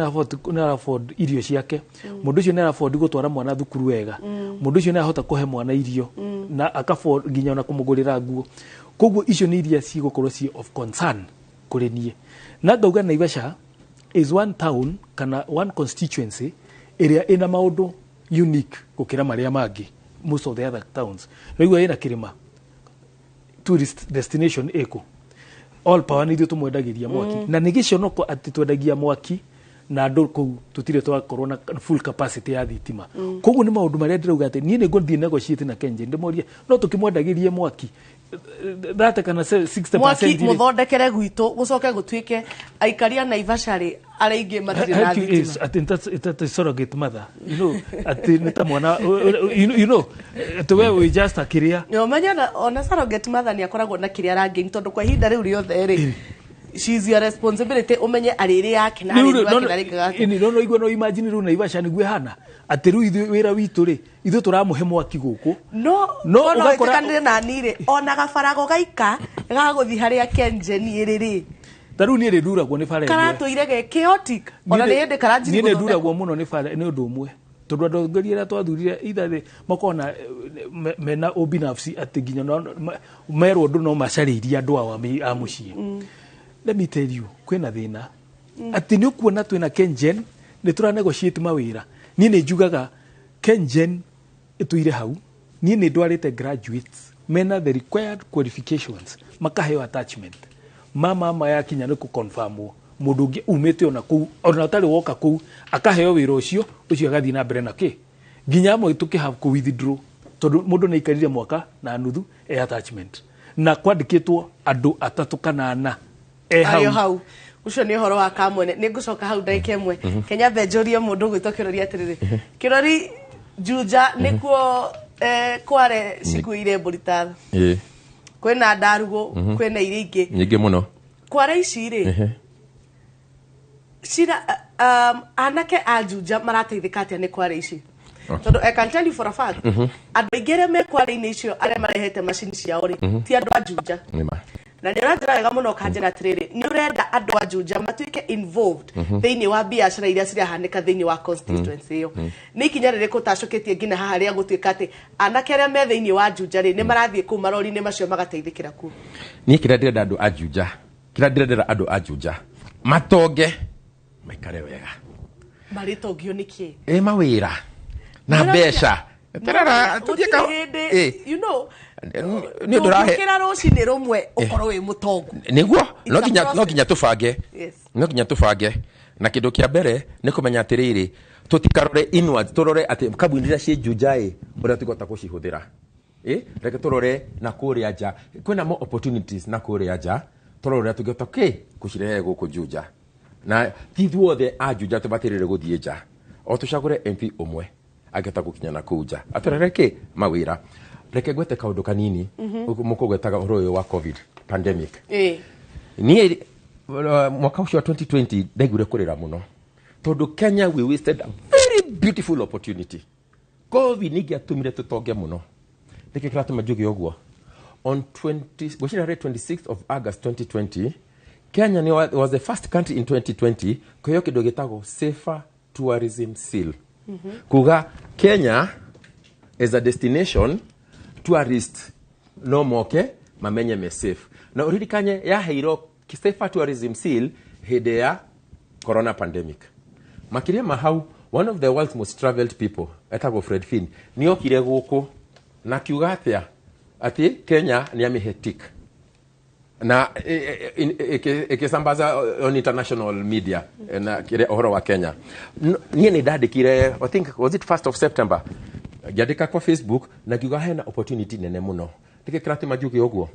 nĩ afford irio ciake mũndũ ũcio nĩ afford gũtwara mwana thukuru wega mũndũ ũcio nĩ ahota kũhe mwana irio na akafford nginya na kũmũgũrĩra nguo koguo icio nĩ iria cigũkorwo ci of concern kũrĩ niĩ na ngauga Naivasha is one town kana one constituency ĩrĩa ĩna maũndũ unique gũkĩra marĩa mangĩ most of the other towns rĩu ina kirima tourist destination eko all power nĩ tũmwendagĩria mwaki na nĩ gĩconoko atĩ twendagia mwaki na andũ kũu tũtirĩ twakorwo na full capacity ya thitima koguo nĩ maũndũ marĩa ndĩrauga atĩ niĩ nĩ ngũthiĩ negotiate na Kengen ndĩmorie no tũkĩmwendagĩrie mwaki that kana 60% mwaki mũthondekere gwitũ gũcoke gũtuĩke aikaria Naivasha rĩ araingĩ matirĩ na thitima atĩ surrogate mother atĩ nĩ ta mwana atĩ we just akĩrĩa no menya ona surrogate mother nĩ akoragwo na kĩrĩa rangi tondũ kwa ihinda rĩu rĩothe rĩ she's your responsibility umenye arĩrĩ yake na no igwe no imagine rĩu Naivasha nĩguo hana atĩ rĩu wĩra witũ rĩ ithuĩ tũramũhe mwaki gũkũ no ũgakora na nire ona gabarago gaika gagũthi harĩa Kengen ĩrĩ taru niĩ nduragwo nĩ bara karatũire ge chaotic ona nĩ hĩndĩ karanjiri niĩ nduragwo mũno nĩ bara nĩ ũndũ ũmwe tondũ andũ ngari arĩa twathurire ithathe makona mena obinafsi atĩ nginya merwo ndũ no macarĩirie andũ a mũciĩ let me tell you kwĩna thĩna atĩ nĩ ũkuona twĩna Kengen nĩ tũranegotiate mawĩra niĩ nĩ njugaga Kengen ĩtũire hau niĩ nĩ ndwarĩte graduates mena the required qualifications makaheo attachment mama yakinya nĩ confirmwo mũndũ ũngĩ umĩte ona kũu ona ũtarĩ woka kũu akaheo wĩra ũcio agathiĩ na mbere na kĩ nginya amwe tũkĩhave kũ withdraw tondũ mũndũ nĩ aikarire mwaka na nuthu attachment na kwandĩkĩtwo andũ 3 kana 4 hau ucio nĩ horo wa kamwene nĩ ngũcoka hau ndagĩka ĩmwe Kenya benjorie mũndũ gwĩtwo Kĩrori atĩrĩrĩ Kĩrori Juja nĩkuo kware cikuire mbũrita kwĩna Ndarugu kwĩna iria ingĩ nyingĩ mũno kware ici rĩ cira anake a Juja marateithĩka atĩa nĩ kware ici tondũ I can tell you for a fact andũ aingĩ arĩa me kware-inĩ icio arĩa marehete macini ciao rĩ ti andũ a Juja na nĩ ũranjĩra wega mũno kanjĩra atĩrĩrĩ nĩ ũrenda andũ a Juja matuĩke involved thĩinĩ wa biacara iria cirahanĩka thĩinĩ wa constituency ĩyo nĩ ikinya rĩrĩkũ ũtacũkĩtie nginya haha rĩa gũtuĩka atĩ anake arĩa me thĩinĩ wa Juja rĩ nĩ marathiĩ kũu marori-inĩ macio magateithĩkĩra kuo niĩ kĩrĩa ndĩrenda andũ a Juja matonge maikare wega marĩtongio nĩkĩ mawĩra na mbeca terera tuthika you know ni ndurahe kira rucinĩ rumwe ukorwo wi mutongu niguo no kinya tubange na kindu kĩa mbere ni kumenya atiriri tutikarore inward turore ati kabuni iria cie Juja uria tugota gucihuthira reke turore na kuria nja kwina more opportunities na kuria nja turore uria tugota gucirehe guku Juja na tithuothe ajuja tubatirire guthie nja o tucagure MP umwe ageta gukinyana kuja aturereke mawira reke gwete kaundu kanini mukugwetaga uhoro wa covid pandemic ni mwaka ucio wa 2020 ndaigure kurira muno tondu Kenya we wasted a very beautiful opportunity. Covid nigi atumire tutonge muno reke kiratu majugi ogwo on 26th of August 2020 Kenya was the first country in 2020 kuyo kidogo gitagwo safer tourism seal. Kuga Kenya is a destination tourist no moke mamenye me safe. Na already Kenya ya heiro safer tourism seal hede ya corona pandemic. Makiria mahau one of the world's most traveled people etago Fred Finn niyo kire guku na kiuga atia ati Kenya ni amihetik na ikisambaza on international media na kire ohoro wa Kenya niye ni dadikire I think was it 1st of September jadika kwa Facebook na kiuga hena opportunity nene muno tikikirati majuki ogwo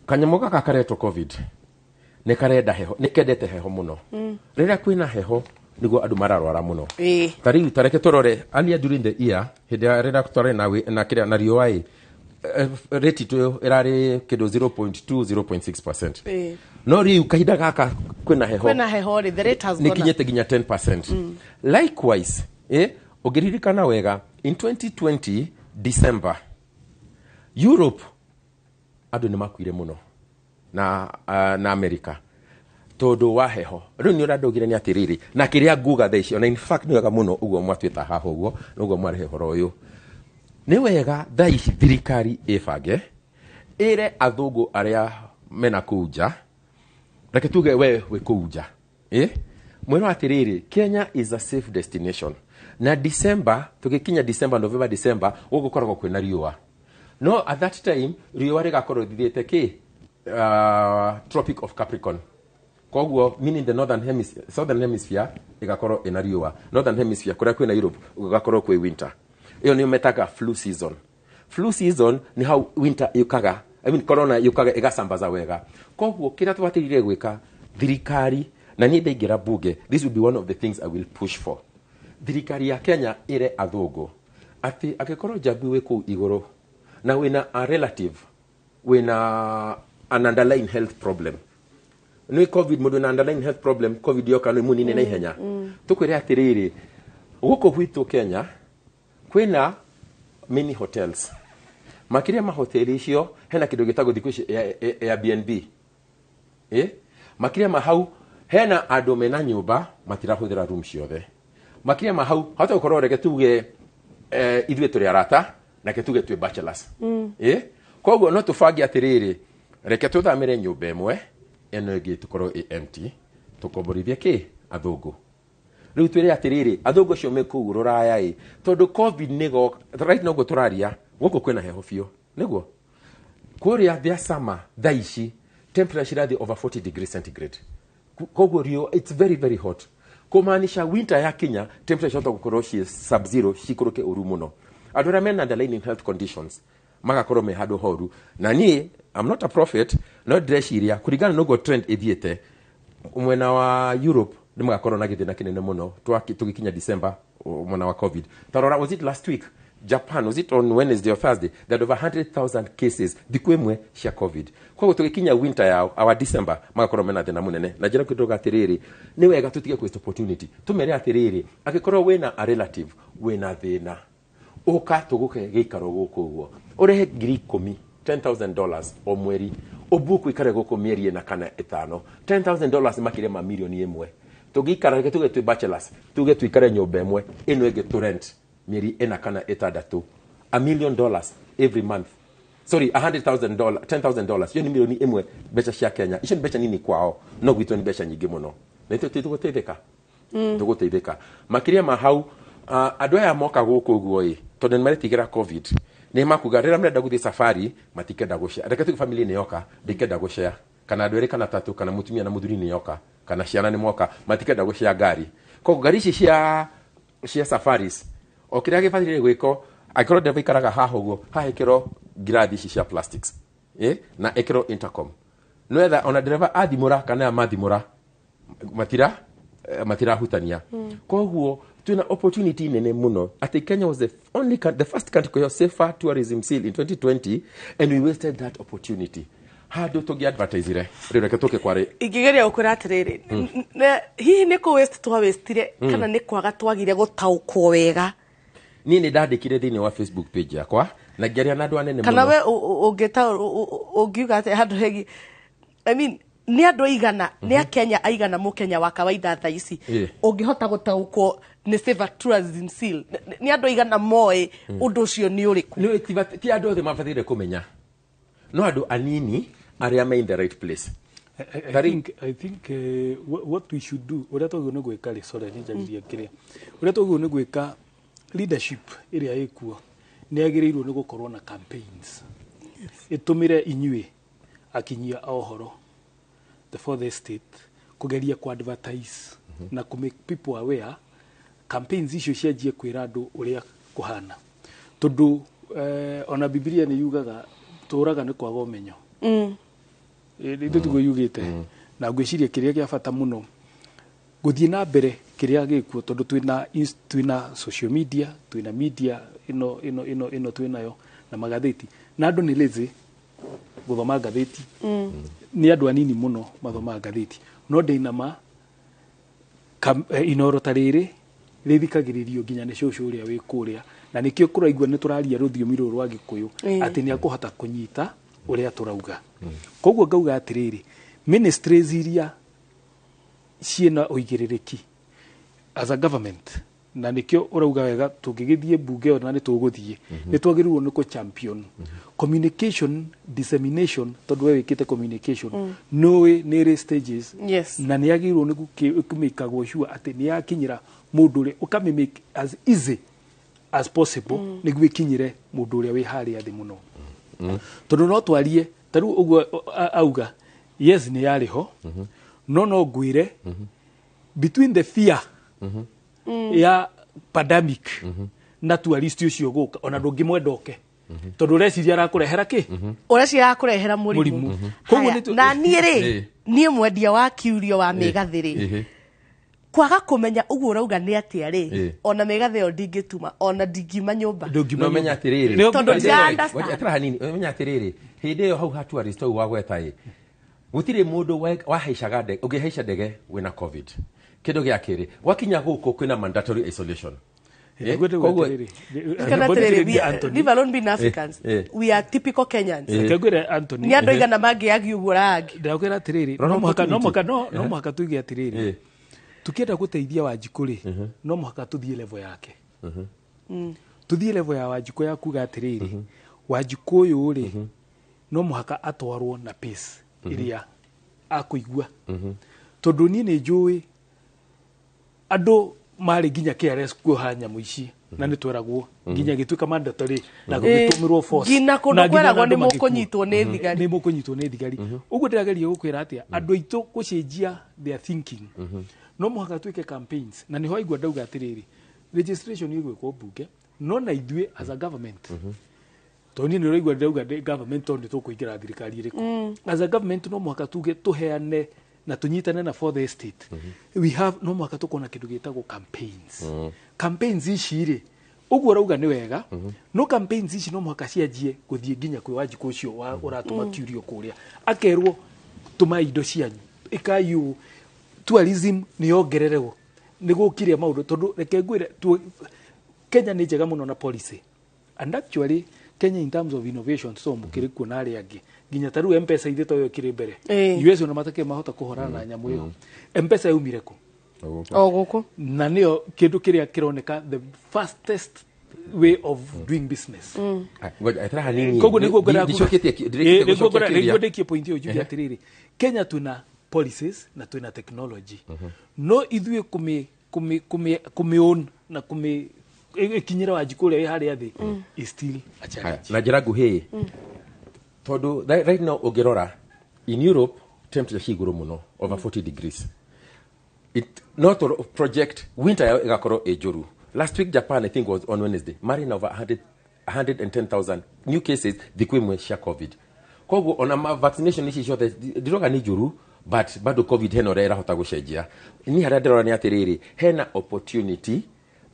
kanyamoga kakareto covid ne kareda heho ne kedete heho muno rira kwina heho nigo adu mararwara muno tari tareke torore alia during the year hede rira kutore na kire na rioi rate to erare kedo 0.2 0.6%. No ri ukahida gaka kwina heho the rate has gone nikinyete ginya 10%. Likewise ogiririkana wega in 2020 December Europe adu ni makwire muno na America todo wa heho riu ni uradogire ni atiriri na kiria guga thaici ona in fact ni wega muno ugo mwatwita haho ugo ugo mwarehe horo uyu ni wega thaici thirikari ibange ire athungu aria mena kuja reke tuge we kuja mwero atiriri Kenya is a safe destination na December tugikinya November December ugukoragwo kwina riua no at that time riua rigakorwo thithiete ki Tropic of Capricorn. Kogwo meaning the southern hemisphere igakorwo ina riua. Northern hemisphere kuria kwina Europe igakorwo kwi winter. Iyo ni metaga flu season. Flu season ni how winter yukaga. Corona yukaga igasambaza wega. Kogwo kira twatirire gwika thirikari na ni ndeingira bunge. This will be one of the things I will push for. Thirikari ya Kenya ire athungu ati akikorwo jabi we ku iguru na wina a relative wina an underlying health problem. No COVID mudu na underlying health problem COVID yoka no munine na ihenya. Tukwire atiriri guko hwitu Kenya kwina mini hotels. Makiria ma hoteli icio hena kidogo gitago thikwici Airbnb. Makiria ma hau hena andu mena nyumba matirahuthira room ciothe. Makiria ma hau hata ukorwo reke tuge ithuĩ turi arata na ke tuge twi bachelors. Kogwo no tufangi atiriri reke tuthamire nyumba imwe eno igi tukorwo empty tukomborithie ki athungu riu twire atiriri athungu cio meku ruraya tondu covid nigo right now go turaria guko kwina heho fio niguo kuria thia sama thaici temperature rathi over 40 degrees centigrade kogwo rio it's very very hot kumaanisha winter ya Kenya temperature utagukorwo ci sub zero cikuruke uru muno adora men underlying health conditions magakorwo me hado horu na ni I'm not a prophet no dressiria kurigana no go trend ethiete mwena wa Europe ni magakorwo na githina kinene muno tugikinya December mwena wa covid tarora was it last week Japan was it on Wednesday or Thursday that over 100,000 cases dikwemwe cia covid kwa tugikinya winter yao our December magakorwo mena thina munene na jira kidoga atiriri ni wega tutige quest opportunity tumere atiriri akikorwo wena a relative wena thina uka tuguke gikaro guku guo urehe $10,000 $10,000 o mweri obuku ikare guku mieri na kana etano $10,000 makire ma milioni imwe tugikara tuge tu bachelors tuge tuikare nyumba imwe eno ege to rent mieri ena kana etadatu $1 million every month sorry $100,000 $10,000 hiyo ni milioni imwe becha cia Kenya icio ni becha nini kwao no gwitu ni becha nyingi muno na ito tuguteitheka tuguteitheka makiria mahau andu aya moka guku guo tondu ni maretigira covid ni makugarira mrenda guthi safari matikenda gushare reke tu family ni yoka ndikenda gushare kana andu eri kana tatu kana mutumia na muthuri ni yoka kana ciana ni moka matikenda gushare gari ko gari cia safaris okiria gifathire gwiko akoro ndeva ikaraga haha uguo haha ikiro gradi cia plastics na ikiro intercom no etha ona driver athimura kana mathimura matira hutania koguo tuna opportunity nene muno. Ati Kenya was the first country to have safer tourism seal in 2020 and we wasted that opportunity. Hado togi advertise reke toke kware igigeria ukura atiriri hihi niko waste twa wastire kana ni kwaga twagire gutaukwo wega. Nini ndandikire thini wa Facebook page yakwa na ngeria na andu anene muno kana we ungeta ungiuga ati handu hegi I mean ni andu igana ni a Kenya aigana mu Kenya wa kawaida tha ici ungihota gutaukwo ni safer tourism seal ni andu igana moe undu ucio ni uriku ni ti andu othe mafathire kumenya no andu anini are in the right place. I think what we should do uria twagione gwika ri sorry ni jagiria kiria uria twagione gwika leadership iria ikuo ni agirirwo ni gukorwo na campaigns itumire inyue akinyia ohoro the fourth state kugeria ku advertise na ku make people aware campaigns icio cianjie kwira andu uria kuhana tondu ona Biblia ni yugaga turaga ni kwaga umenyo ndito tugo yugite na gwiciria kiria kia bata muno guthie na mbere kiria gikuo tondu twina social media twina media ino twinayo na magatheti na andu ni lazy guthoma gatheti ni andu anini muno mathoma gatheti no ndinama Inooro tariri rithikagiririo nginya ni shosho uria wi kuria na nikio kuraigwa ni turaria ruthiomi ruru rwa Gikuyu ati ni akuhota kunyita uria turauga koguo ngauga atiriri ministries iria ciena uigiririki as a government na nikio urauga wega tungigithie bunge ona ni tuguthie ni twagirirwo ni ku champion communication dissemination tondu we wikite communication nowe nere stages na ni agirirwo ni kumikagwo sure ati ni yakinyira mundu uri ukamimake as easy as possible ni gwikinyire mundu uri wi hari athi muno tondu no twarie taru uguo auga yes ni yariho no ngwire between the fear ya pandemic na tourist ucio guka ona ndungi mwendoke tondu reciria arakurehera ki ureciria arakurehera murimu koguo na niĩ niĩ mwendia wa kiurio wa migathiri kwaga kumenya uguo urauga ni atia ri ona migathe yo ndingituma ona ndingima nyumba no menya atiriri tondu janda atira hanini menya atiriri hindi yo hau hatu aristo wa gweta gutire mundu waheishaga ndege ungiheisha ndege wina covid kindo gia kiri wakinya guku kwina mandatory isolation leave alone being Africans we are typical Kenyans ni andu igana mangiagi uguo rangi ndakwira atiriri no muhaka tuige atiriri tukienda guteithia Wanjikũ no muhaka tuthie level yake tuthie level ya Wanjikũ ya kuga atiriri Wanjikũ uyu ri no muhaka atwarwo na pace iria akuigua tondu ni njui andu mari ginya KRS kuoha nyamu ici na ni tweragwo ginya gituika mandatory na gugitumirwo force gina kundu kweragwo ni mukunyitwo ni thigari uguo ndirageria gukwira atia andu aitu gucenjia their thinking no muhaka twike campaigns na niho igwa ndauga atiriri registration igwikwo bunge no na ithue as a government toni ni roigwa ndauga government tondu tukuingira thirikari iriku as a government no muhaka tuge tuheane na tunyitane na for the state we have no muhaka tukona kindu gitagwo campaigns campaigns ici ri uguo rauga ni wega no campaigns ici no muhaka cianjie guthie nginya kwi Wanjikũ ucio wa uratuma kiurio kuria akerwo tuma indo cianyu ikayu tourism ni yongererwo ni gukiria maundu tondu reke ngwire Kenya ni njega muno na policy and actually Kenya in terms of innovation so mukiri kuona ari angi ginya taru M-Pesa ithito yo kire mbere US ona matake mahota kuhorana na nyamu iyo M-Pesa yumire ku guku na niyo kindu kiria kironeka the fastest way of doing business ngoja atira hanini koguo niguo ngora ndichoketie point yo julia atiriri Kenya tuna policies na tuna technology no ithue kumion na kinyira Wanjikũ ria hari athi is still a challenge na jiragu he tondu right now ugirora in Europe temperature higuru muno over 40 degrees it not project winter igakoro ejuru last week Japan I think was on Wednesday marrying over 110,000 new cases the kwimwe sha covid koguo ona vaccination ici ciothe ndiroga ni juru but bado covid heno rera hota gucenjia ni haria ndirona ni atiriri hena opportunity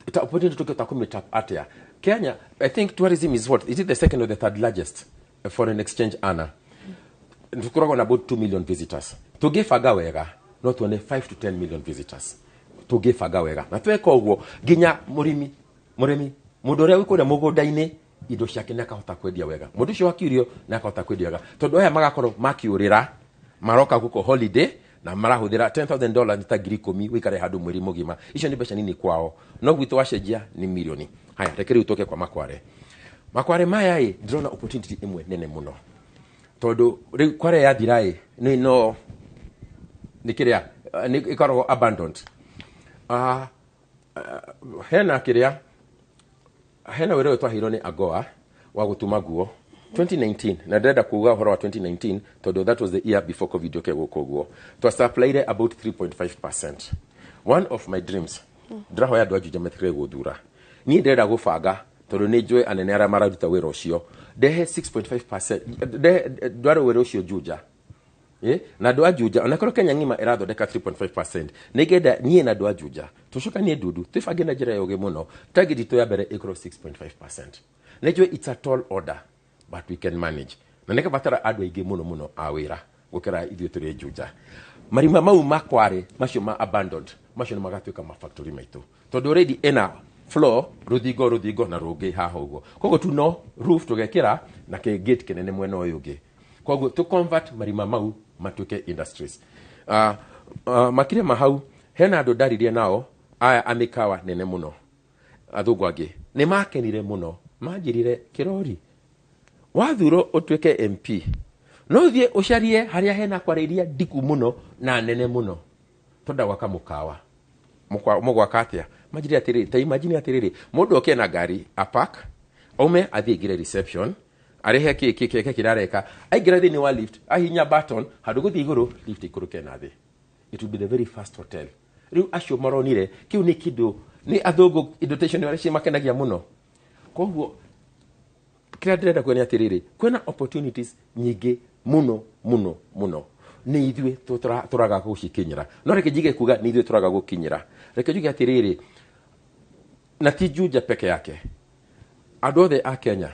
tukitakũmĩtap atia Kenya. I think tourism is what, is it the second or the third largest foreign exchange earner? Tukoragwo na about 2 million visitors. Tũngĩbanga wega no tuone 5 to 10 million visitors. Tũngĩbanga wega na tweka ũguo nginya mũrĩmi mũndũ ũrĩa wĩkũrĩa mũgũnda-inĩ indo ciake nĩ akahota kwendia wega, mũndũ ũcio wakiurio nĩ akahota kwendia wega, tondũ aya magakorwo makiũrĩra maroka gũkũ holiday na marahũthĩra $10,000 nĩ ta 10,000 wĩikare handũ mweri mũgima. Icio nĩ mbeca nini kwao, no gwitũ wacenjia nĩ milioni. Haya, reke rĩu tũke kwa Makware maya ndĩrona opportunity imwe nene mũno, tondũ rĩu Kware yathira no nĩ kĩrĩa nĩ ikoragwo abandoned. Hena wĩra ũyũ twaheirwo nĩ AGOA wa gũtuma nguo 2019, na ndĩrenda kuuga ũhoro wa 2019 tondũ that was the year before covid okay gũkũ guo twasupplied about 3.5%. One of my dreams ndĩrahoya andũ ajuja matikire gũthura, niĩ ndĩrenda gũbanga tondũ nĩ njũĩ anene arĩa mararuta wĩra ũcio ndehe 6.5%, ndware wĩra ũcio Juja na andũ ajuja onakorwo Kenya ng'ima ĩrathondeka 3.5%, nĩngenda niĩ na andũ ajuja tũcukanie ndundu twĩbange na njĩra ya ũgĩ mũno, target itũ ya mbere ĩkorwo 6.5%. nĩ njũĩ it's a tall order but we can manage, na nĩ kabatara andũ aingĩ mũno a wĩra gũkĩra ithuĩ tũrĩ Juja. Marima mau Makware macio ma abandoned macio nĩ magatuĩka mafactory maitũ, tondũ already ena floor rũthingo na rũngĩ haha ũguo, koguo tu no roof tũgekĩra na gate kĩnene mwena ũyũ ũngĩ, koguo to convert marima mau matuĩke industries. Makire mahau hena andũ ndaririe nao aya amikawa nene mũno athũngũ angĩ nĩ makenire mũno, manjirire kĩrori wathuro ũtuĩke MP no thiĩ ũcarie harĩa hena Kware iria ndiku mũno na nene mũno tonda gwaka mũkawa mũgwaka atĩa. Manjire atĩrĩrĩ, ta imagine atĩrĩrĩ, mũndũ oke na ngari apark aume athiĩ ingĩre reception arehe kĩke kĩrareka aingĩra thĩinĩ wa lift ahinya button handũ gũthiĩ igũrũ lift ikũrũke na thĩ. It will be the very first hotel. Rĩu acio maronire kĩu nĩ kĩndũ nĩ athũngũ invitation wale cimakenagia mũno. Koguo kĩrĩa ndĩrenda kuona atĩrĩrĩ, kwĩna opportunities nyingĩ mũno nĩ ithuĩ tũraga gũcikinyĩra, no reke njige kuga nĩ ithuĩ tũraga gũkinyĩra. Reke njuge atĩrĩrĩ, na ti Juja peke yake, andũ othe a Kenya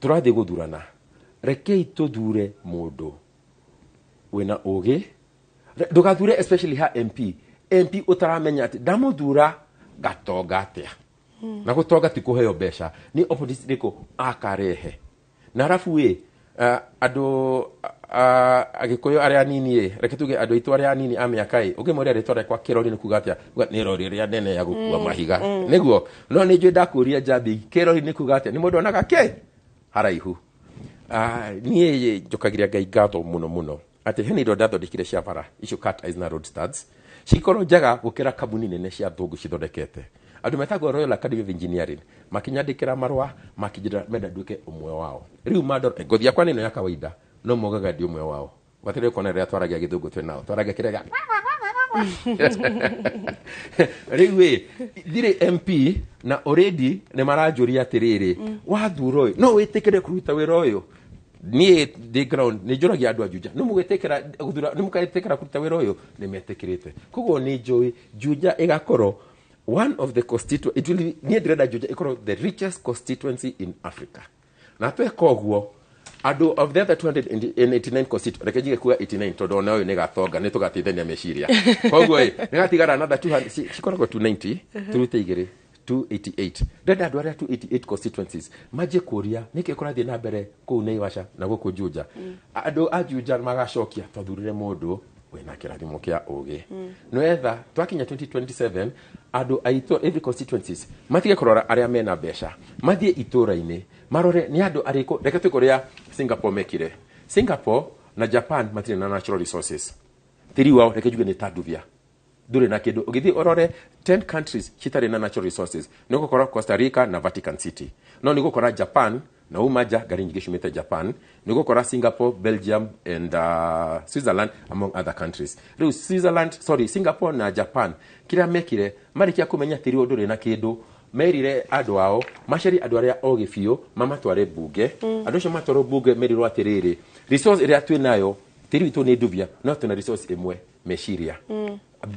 tũrathiĩ gũthurana, rekei tũthure mũndũ wĩna ũgĩ, ndũgathure especially ha MP ũtaramenya atĩ ndamũthura gatonga atĩa. Na gũtonga ti kũheo mbeca, nĩ opportunity rĩkũ akarehe. Na arabu andũ agĩkũyũ arĩa anini reke tuge andũ aitũ arĩa anini a mĩaka ũngĩmoria rĩtwa rĩakwa kĩrori nĩ kuga atĩa, nĩ rori rĩrĩa nene ya gũkua mahiga nĩguo, no nĩ njũĩ ndakũria Njambi kĩrori nĩ kuga atĩa, nĩ mũndũ onaga haraihu. Niĩ njokagiria Ngai ngatho mũno atĩ hena indo ndathondekire cia bara icio cat eyes na road studs cikorwo njega gũkĩra kambuni nene cia thũngũ cithondekete. Andũ metagwo Royal Academy of Engineering makinyandĩkĩra marũa makijira menda nduĩke ũmwe wao. Rĩu mandor ngothi yakwa nĩ no ya kawaida, no mogaga ndi ũmwe wao. Watirĩ kuona rĩrĩa twaragia gĩthũngũ twĩ nao, twaragia kĩrĩa rĩu thirĩ MP na already nĩ maranjũria atĩrĩrĩ, wathuro no wĩtĩkĩre kũruta wĩra ũyũ. Niĩ the ground nĩ njũragia andũ a Juja, nĩ mũgĩtĩkĩra gũthura, nĩ mũgĩtĩkĩra kũruta wĩra ũyũ, nĩ metĩkĩrĩte. Koguo nĩ njũĩ Juja ĩgakorwo one of the constituency, it will be near Juja ĩkorwo the richest constituency in Africa. Na tweka ũguo andũ of the other 289 constituency, reke njige kuga 89 tondũ ona ũyũ nĩ gatonga, nĩ tũgateithania meciria. Koguo nĩ gatigara another 200 cikoragwo 290 turute igĩrĩ 288. Ndenda andũ arĩa 288 constituencies maje kũria nĩkĩ kũrathiĩ na mbere kũu Naivasha na gũkũ Juja. Andũ a Juja magacokia twathurire mũndũ wĩna kĩrathimo kĩa ũgĩ. Noetha twakinya 2027 andũ aitũ every constituencies matige kũrora arĩa mena mbeca, mathiĩ itũra-inĩ marore nĩ andũ arĩkũ. Reke tũkũrĩa Singapore mekire. Singapore na Japan matirĩ na natural resources, tĩri wao reke njuge nĩ tanduvia, ndũrĩ na kĩndũ. Ũgĩthiĩ ũrore 10 countries citarĩ na natural resources, nĩ gũkora Costa Rica na Vatican City, no nĩ gũkora Japan na umaja gari nyingĩ ciumĩte Japan, nĩ gũkora Singapore, Belgium and Switzerland among other countries. Rĩu Singapore na Japan kĩrĩa mekire marĩkia kũmenya tĩri ũyũ ndũrĩ na kĩndũ, merire andũ ao macari andũ arĩa ogĩ biũ mamatware bunge. Andũ acio matwarwo bunge merirwo atĩrĩrĩ, resource ĩrĩa twĩ nayo tiri witu ni nduvia no tuna resource imwe meshiria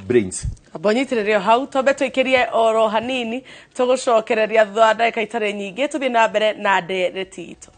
brains abonyitirerio hau tobe twikirie oro hanini tugucokereria thwa ndagika itare nyingi tuthie na mbere na ndereti itu.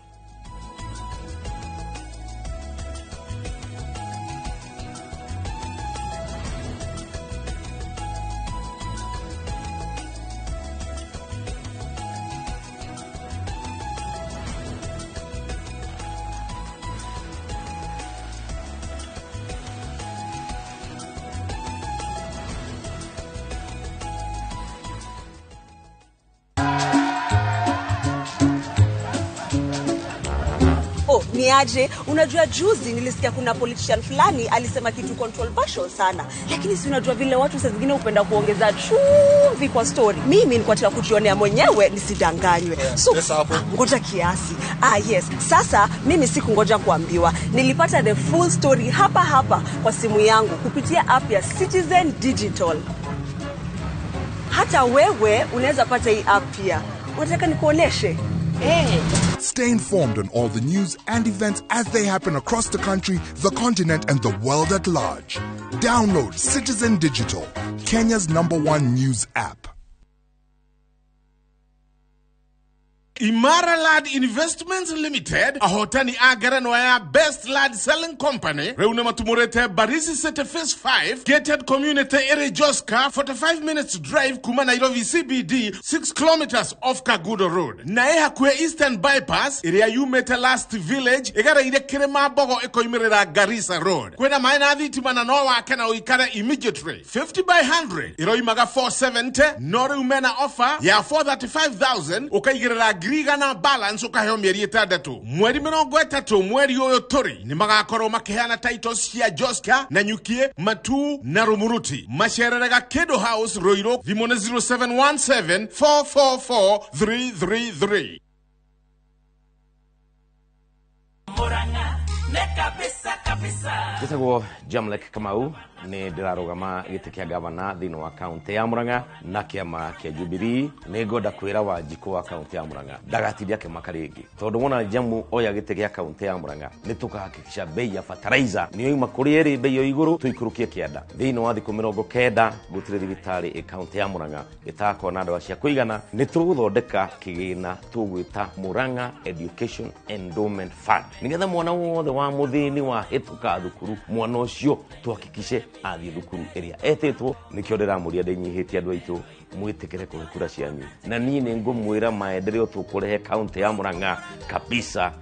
Niaje, unajua juzi nilisikia kuna politician fulani alisema kitu controversial sana, lakini si unajua vile watu saa zingine upenda kuongeza chumvi kwa story. Mimi nilikuwa nataka kujionea mwenyewe nisidanganywe. So ngoja kiasi. Yes, sasa mimi sikungoja kuambiwa. Nilipata the full story hapa kwa simu yangu kupitia app ya Citizen Digital. Hata wewe unaweza pata hii app pia. Unataka nikuoneshe? Stay informed on all the news and events as they happen across the country, the continent, and the world at large. Download Citizen Digital, Kenya's #1 news app. Imara Lad Investments Limited, ahotani agaranwa ya Best Lad Selling Company, reune matumurete Barisi City Phase 5, gated community ere Joska, 45 minutes drive kuma Nairobi CBD, 6 kilometers off Kagudo Road. Naeha kwe Eastern Bypass, area Umete Last Village, egara ire kirema bogo eko imirera Garissa Road. Kwena maena adhiti mananoa kena uikara immediately. 50 by 100, iro imaga 470, nore umena offer, ya 435,000, ukaigirera griga na balance ukaheo mieri 6. Mweri 30 mweri oyo tori ni magakorwo makiheana titles cia Joska na Nyukie, Matu na Rumuruti. Mashererega Kedo House Roiro, thimone 0717 444 333. Jitagwo Jamlek Kamau ni ndirarugama giti kia gavana thino wa county ya Murang'a na kiama kia Jubilee ni ngoda kwira wa jiko wa county ya Murang'a ndagatithia ke makaringi tondu mona jamu oya giti kia county ya Murang'a ni tukahakikisha bei ya fertilizer ni yoima kuri eri bei yo iguru tuikurukie kienda thino wa thiku 90 gutire thibitari e county ya Murang'a itako na ndawa cia kuigana ni tuguthondeka kigina tugwita Murang'a Education Endowment Fund nigetha mwana wothe wa muthini wa hituka thukuru mwana ucio tuhakikishe athi thukuru area etetwo nikio ndiramuria ndinyihitie andu aitu mwitikire kura cianyu na nie ni ngumwira maendeleo tukurehe county ya Murang'a kabisa.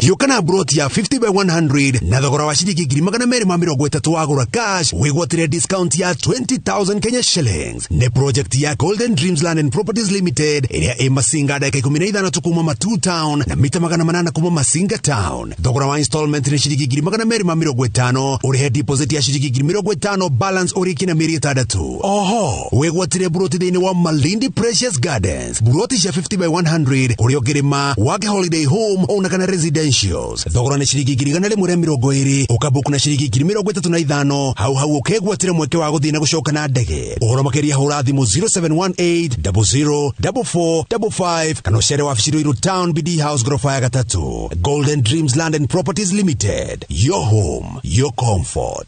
Yokana broti ya 50 by 100 na thogora wa shilingi 230 wagura cash wigwatire discount ya 20,000 Kenya shillings. Ne project ya Golden Dreams Land and Properties Limited area e Masinga dakika 15 tukuma Matu Town na mita 800 kuma Masinga Town. Thogora wa installment ni shilingi 250 urihe deposit ya shilingi 50 balance uriki na mieri 3. Oho wigwatire broti thini wa Malindi Precious Gardens broti ya 50 by 100 uriogerema wake holiday home onakana residential. Thogora ni shilingi 120 ukabuku na shilingi 35 hau ukegwatire mweke wa guthina gucoka na ndege uhoro makeria hura thimu 0718 004455 kana ucere wa Fishiro Town BD House Grofa ya 3. Golden Dreams Land and Properties Limited, your home, your comfort.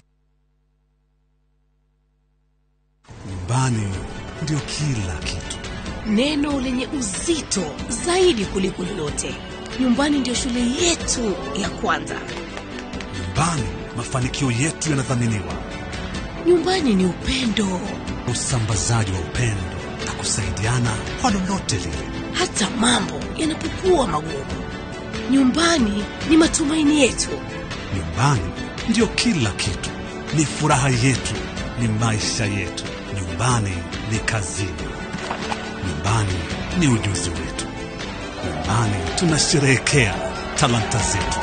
Nyumbani ndio kila kitu, neno lenye uzito zaidi kuliko lolote. Nyumbani ndio shule yetu ya kwanza. Nyumbani mafanikio yetu yanadhaminiwa. Nyumbani ni upendo, usambazaji wa upendo na kusaidiana kwa lolote lile, hata mambo yanapokuwa magumu. Nyumbani ni matumaini yetu. Nyumbani ndio kila kitu, ni furaha yetu, ni maisha yetu. Nyumbani ni kazini, nyumbani ni ujuzi wetu. Nyumbani tunasherehekea talanta zetu.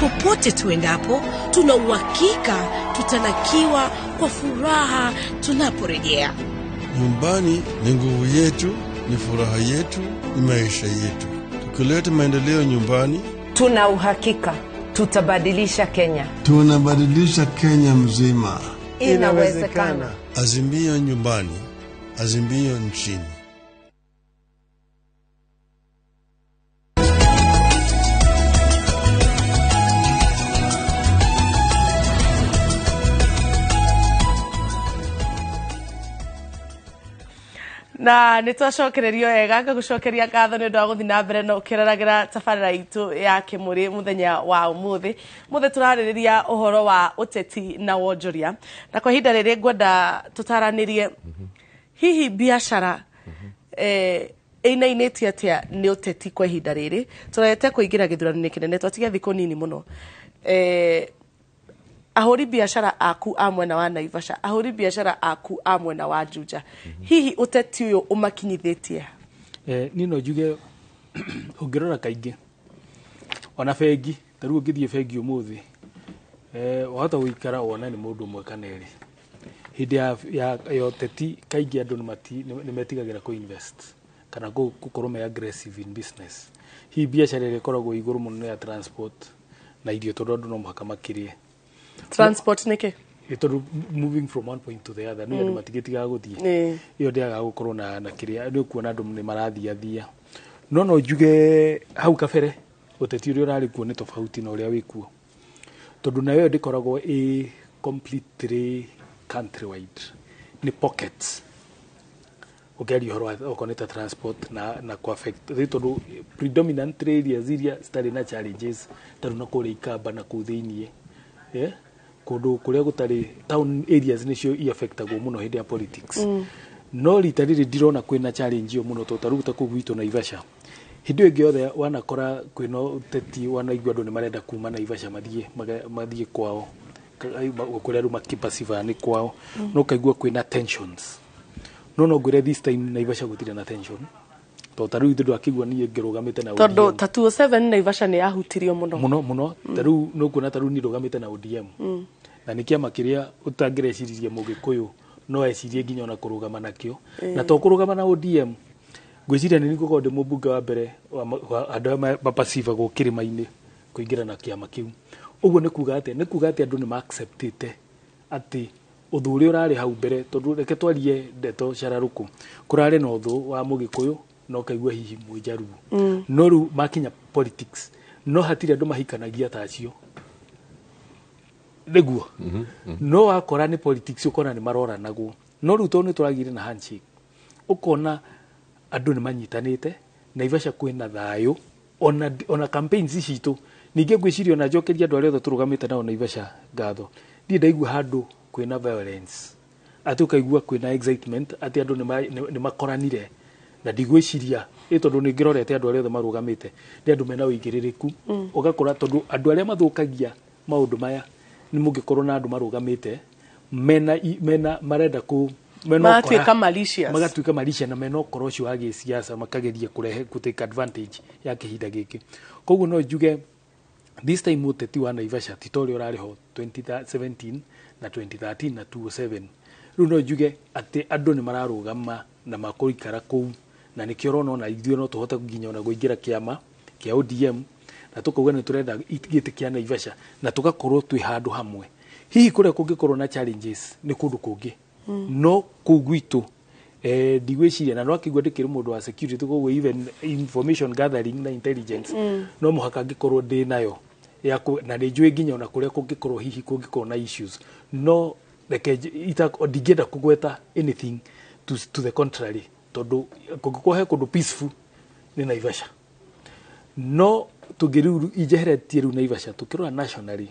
Popote tuendapo, tuna uhakika tutalakiwa kwa furaha tunaporejea. Nyumbani ni nguvu yetu, ni furaha yetu, ni maisha yetu. Tukileta maendeleo nyumbani, tuna uhakika tutabadilisha Kenya. Tunabadilisha Kenya mzima. Inawezekana. Azimio nyumbani, azimio nchini. na nitwacokererio wega ngagucokeria ngatho ni ndo guthina mbere no kiraragira tabarira itu ya KÍMŨRĨ muthenya wa umuthi turaririria uhoro wa uteti na wonjoria na kwa hinda riri ngwenda tutaranirie hihi biashara inainĩtie atia nĩ uteti kwa ihinda rĩrĩ turete kuingira githurano-inĩ kinene twatiga thikũ nini muno ahũri biashara aku a mwena wa Naivasha ahũri biashara aku a mwena wa Juja hihi uteti uyu umakinyithĩtie nino njuge ũngĩrora kaingĩ ona bengi tarĩu ũngĩthiĩ bengi ũmũthĩ wahota gũikara wona nĩ mũndũ ũmwe kana erĩ hĩndĩ ya ũteti kaingĩ andũ nĩ metigagĩra kũ-invest kana gũkorwo me aggressive in business. Hii biashara ĩrĩa ĩkoragwo igũrũ mũno ya transport na irio tondũ andũ no mũhaka makĩrie. Transport nĩkĩ? Tondũ moving from one point to the other nĩ andũ matigĩtigaga gũthiĩ. Iyo ndĩaga gũkorwo na kĩrĩa nĩ kuona andũ nĩ marathiathia. No njuge hau kabere ũteti ũrĩa ũrarĩ kuo nĩ tofauti na ũrĩa wĩ kuo. Tondũ nayo ndĩkoragwo completely countrywide. Ni pockets. Ukeri horo okoneta transport na ku affect tondũ predominant areas iria citarĩ na challenges tarũ na kũrĩa Ikamba na kũu thĩinĩ kũndũ kũrĩa gũtarĩ town areas nĩcio affectagwo mũno hĩndĩ ya politics no rita rĩrĩ ndirona kwĩna challenge mũno tondũ tarũ ta kũu gwitũ Naivasha hĩndĩ ĩngĩ yothe wanakora kwĩna ũteti wanaigua andũ nĩ marenda kuma Naivasha mathiĩ kwao kũrĩa andũ makipasiva nĩ kwao no kaigua kwĩna tensions no ngwire this time Naivasha gũtirĩ na tension to tarĩu ithu akigua niĩ ngĩrũgamĩte na ODM tondũ 207 Naivasha nĩ yahutirio mũno tarĩu no kuona tarĩu niĩ rũgamĩte na ODM na nĩ kĩama kĩrĩa ũtangĩreciria mũgĩkũyũ no ecirie nginya ona kũrũgama nakĩo na to kũrũgama na ODM ngwĩciria nĩ gũkorwo ndĩ mũmbunge wa mbere andũ mapasiva gũ kĩrĩma-inĩ kũingĩra na kĩama kĩu ũguo nĩ kuga atĩ andũ nĩ ma-acceptĩte atĩ ũthũ ũrĩa ũrarĩ hau mbere tondũ reke twarie ndeto cararũkũ kũrarĩ na ũthũ wa mũgĩkũyũ no kaigua hihi mũjaruo no rĩu makinya politics no hatirĩ andũ mahikanagia ta acio nĩguo no wakora nĩ politics ũkona nĩ maroranagwo no rĩu tondũ nĩ tũragire na handshake ũkona andũ nĩ manyitanĩte Naivasha kwĩna thayũ ona campaigns citũ ningĩ ngwĩciria ona njokeria andũ arĩa othe tũrũgamĩte nao Naivasha ngatho ndiĩ ndaigua handũ kwĩna violence atĩ ũkaigua kwĩna excitement atĩ andũ nĩ makoranire na ndigwĩciria tondũ nĩ ngĩrorete andũ arĩa othe marũgamĩte nĩ andũ mena ũigĩrĩrĩku ũgakora tondũ andũ arĩa mathũkagia maũndũ maya nĩ mũngĩkorwo na andũ marũgamĩte mena marenda magatuĩka malicious magatuĩka malicious na mena ũkoro ũcio wa gĩsiasa makageria kũrehe take advantage ya kĩhinda gĩkĩ koguo no njuge this time ũteti wa Naivasha ti ũrĩa ũrarĩ ho 2017 na 2013 na 2007 rĩu no njuge atĩ andũ nĩ mararũgama na makũikara kũu na nĩkĩo ũrona ona ithuĩ no tũhote nginya ona gũingĩra kĩama kĩa ODM na tũkauga nĩ tũrenda gĩtĩ kĩa Naivasha na tũgakorwo twĩ handũ hamwe hihi kũrĩa kũngĩkorwo na challenges nĩ kũndũ kũngĩ no kũu gwitũ ndigwĩciria na no akĩigua ndĩkĩrĩ mũndũ wa security koguo even information gathering na intelligence no mũhaka angĩkorwo ndĩ nayo na nĩ njũĩ nginya ona kũrĩa kũngĩkorwo hihi kũngĩkorwo na issues no ndingĩenda kũgweta anything to the contrary tondũ kũngĩkorwo he kũndũ peaceful nĩ Naivasha no tũngĩrĩu injeheretie rĩu Naivasha tũkĩrora nationally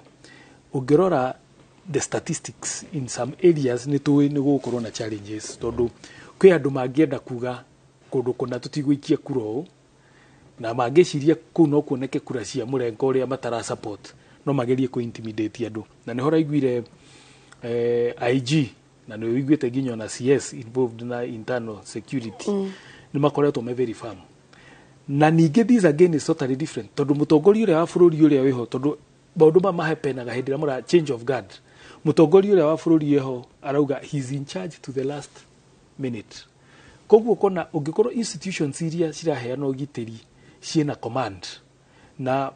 ũngĩrora the statistics in some areas nĩ tũĩ nĩ gũkorwo na challenges tondũ kwĩ andũ mangĩenda kuga kũndũ kũna tũtigũikia kura ũũ na mangĩciria kũu no kuoneke kura cia mũrengo ũrĩa matara support no magerie kũ intimidate andũ na nĩ hora iguire IG na nĩ wiguĩte nginya na CS involved na internal security nĩ makoretwo me very firm na ningĩ these again is totally different tondũ mũtongoria ũrĩa wa bũrũri ũrĩa wĩho tondũ maũndũ mahepenaga hĩndĩ ĩrĩa mũra change of guard mũtongoria ũrĩa wa bũrũri wĩho arauga he's in charge to the last minute koguo kona ũngĩkorwo institutions iria ciraheana ũgitĩri ciena command na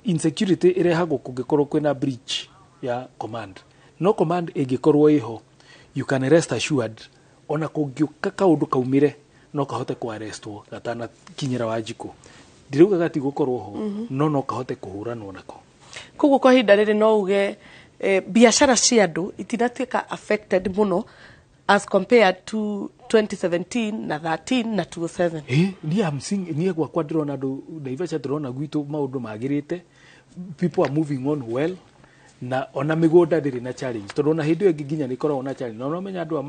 insecurity irehagwo kũngĩkorwo kwĩna breach ya command no command ĩngĩkorwo ĩho you can rest assured ona kũngĩũka kaũndũ kaumĩre no kahote kwarestwo gatana kinyĩra Wanjikũ ndirauga gatigũkorwo ho no kahote kũhũranwo nako koguo kwa ihinda rĩrĩ no uge biashara cia andũ itinatuĩka affected mũno as compared to 2017 na 13 na 2007. Ni amsing ni kwa quadrona do Naivasha drona gwito maundu magirite, people are moving on well, na ona migoda ndiri na challenge tondona hindi yo ginya ni korwo na challenge no menya andu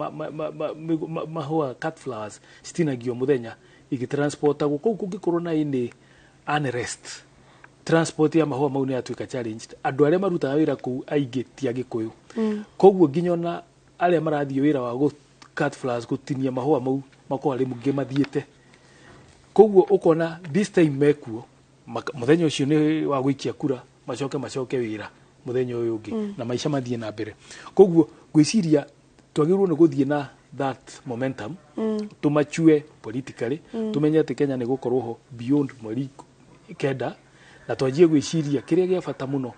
mahua cut flowers citinagio muthenya igitransporta guko kungikorwo na ini unrest transport ya mahua mau ni atuika challenge andu aria marutaga wira ku aingi ti agikuyu koguo ginya na aria marathio wira wa go cut flowers gutinia mahua mau makwa ri mungi mathiete koguo ukona this time mekuo muthenya ucio ni wa gwikia kura macoke wira muthenya uyu ungi na maisha mathie na mbere koguo gwiciria twagirwo ni guthie na that momentum tumachue politically tumenye ati Kenya ni gukorwo ho beyond mweri kenda na twajie gwiciria kiria gia bata muno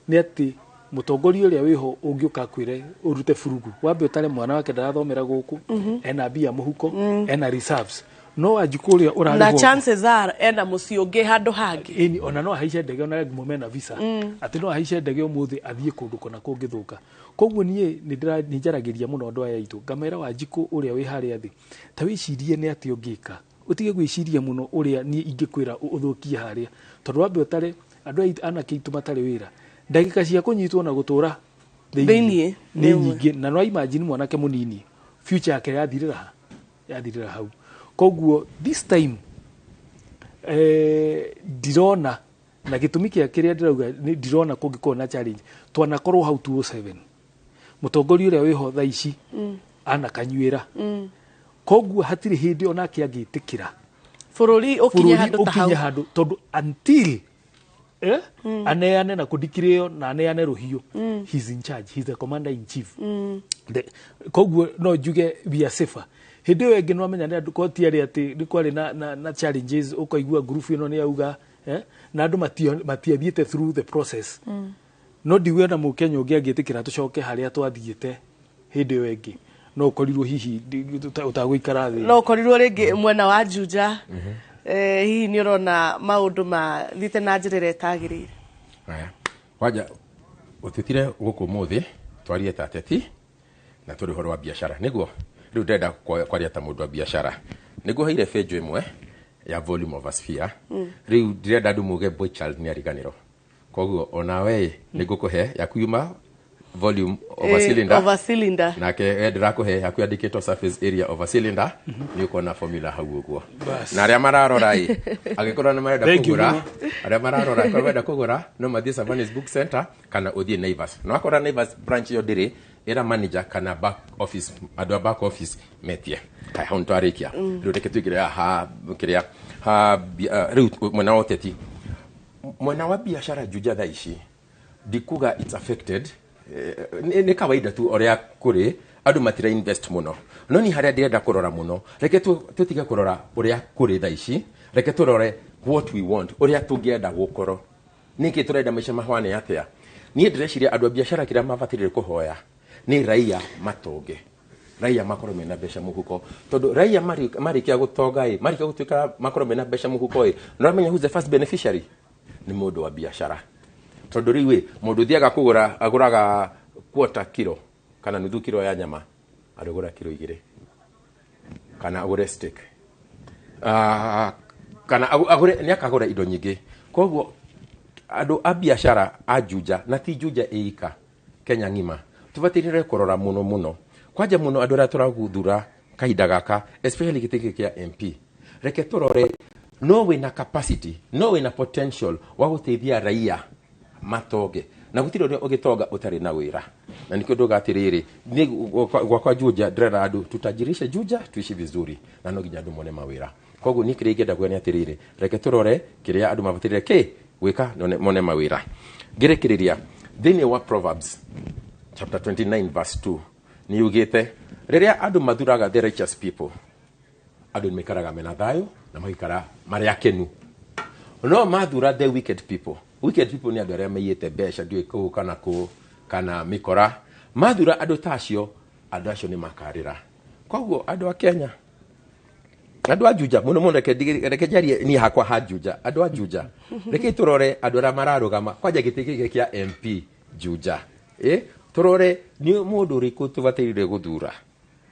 ni ati mutongoria uria wiho ungiuka kwire urute furugu wambe utare mwana wake ndarathomera guku ena bia muhuko ena reserves no ajikuria urari na chances are ena muci ungi handu hangi ona no haice ndege ona regi mena visa ati no haice ndege umuthi athie kundu kona kungithuka koguo nie ni njaragiria muno andu aya itu ngamera wa jiku uria wi haria thi ta wicirie ni ati ungika utige gwiciria muno uria ni ingikwira uthukie haria tondu wambe utare andu anake itu matari wira ndagika cia kunyitwo na gutura thini ni nyingi na no imagine mwanake munini future yake yathirira hau koguo this time dirona na gitumi kia kiria ndirauga ni dirona kungiko na challenge twanakorwo hau 207 mutongoria uria wiho tha ici ana kanyuira koguo hatiri hindi ona kiagitikira bururi ukinye handu tondu until aneane na kudikirio na aneane ruhio he's in charge, he's the commander in chief koguo no juge we are safer hindi yo engi no menya ndu ko tiari ati ni kwari na challenges ukoigua group ino ni auga na andu matiathiete through the process no ndiwe na mukenya ungi agitikira tucoke haria twathiete hindi yo engi no korirwo hihi utagwikara thi no korirwo ringi mwena wa Juja hihi ni urona maundu ma thite na njirire tagirire haya waja utitire guku muthi twarie tateti na turi horo wa biashara niguo riu ndenda kwaria ta mundu wa biashara niguo heire fejo imwe ya volume of a sphere riu ndirenda ndu muge boy child ni ariganiro koguo ona we nigukuhe yakuma volume of a cylinder nake ndirakuhe yakwandikitwo surface area of a cylinder ni ukona formula hau uguo na aria mararora agikorwo na marenda kugura aria mararora kwa wenda kugura no mathie Savanes Book Center kana uthie Naivas no akora Naivas branch yo ndiri era manager kana back office adwa back office metie hai hon twarikia riu reketugire kiria riu mwana woteti mwana wa biashara Juja thaici dikuga it's affected ni kawaida tu oria kuri andu matira invest muno no ni haria ndirenda kurora muno reke tutige kurora uria kuri thaici reke turore what we want uria tungienda gukoro niki turenda maisha mahwane atia ni ndireciria andu a biashara kira mabatirire kuhoya ni raia matonge raia makoro mena besha muhuko tondu raia marikia gutonga marikia gutuika makoro mena besha muhuko no menya who's the first beneficiary ni mundu wa biashara tondu riwe mundu thiaga kugura aguraga quarter kilo kana nuthu kilo ya nyama arugura kilo 2 kana agure steak kana agure ni akagura indo nyingi koguo andu a biashara a Juja na ti Juja eika Kenya ngima tubatirire kurora muno kwaja muno andu ra turaguthura kahinda gaka especially gitiki kia MP reke turore no we na capacity no we na potential wa guteithia raia matoge na gutiro ri ogitonga utari na wira na nikio ndoga atiriri ni kwa Juja ndrera andu tutajirishe Juja tuishi vizuri na no ginya andu mone mawira koguo ni kire ingenda gwani atiriri reke turore kiria andu mabatirire wika mone mawira ngirekiriria thini wa Proverbs chapter 29 verse 2 ni ugite riria andu mathuraga the righteous people andu nimekaraga mena thayo na magikara mari akenu no mathura the wicked people ni andu aria mayete besha ndio iko kana mikora mathura andu tacio andu acio ni makarira koguo andu a Kenya andu a Juja muno reke jarie ni hakwa ha Juja andu a Juja reke turore andu ara mararugama kwaja gitiki kia MP Juja turore ni mundu riku tubatirire guthura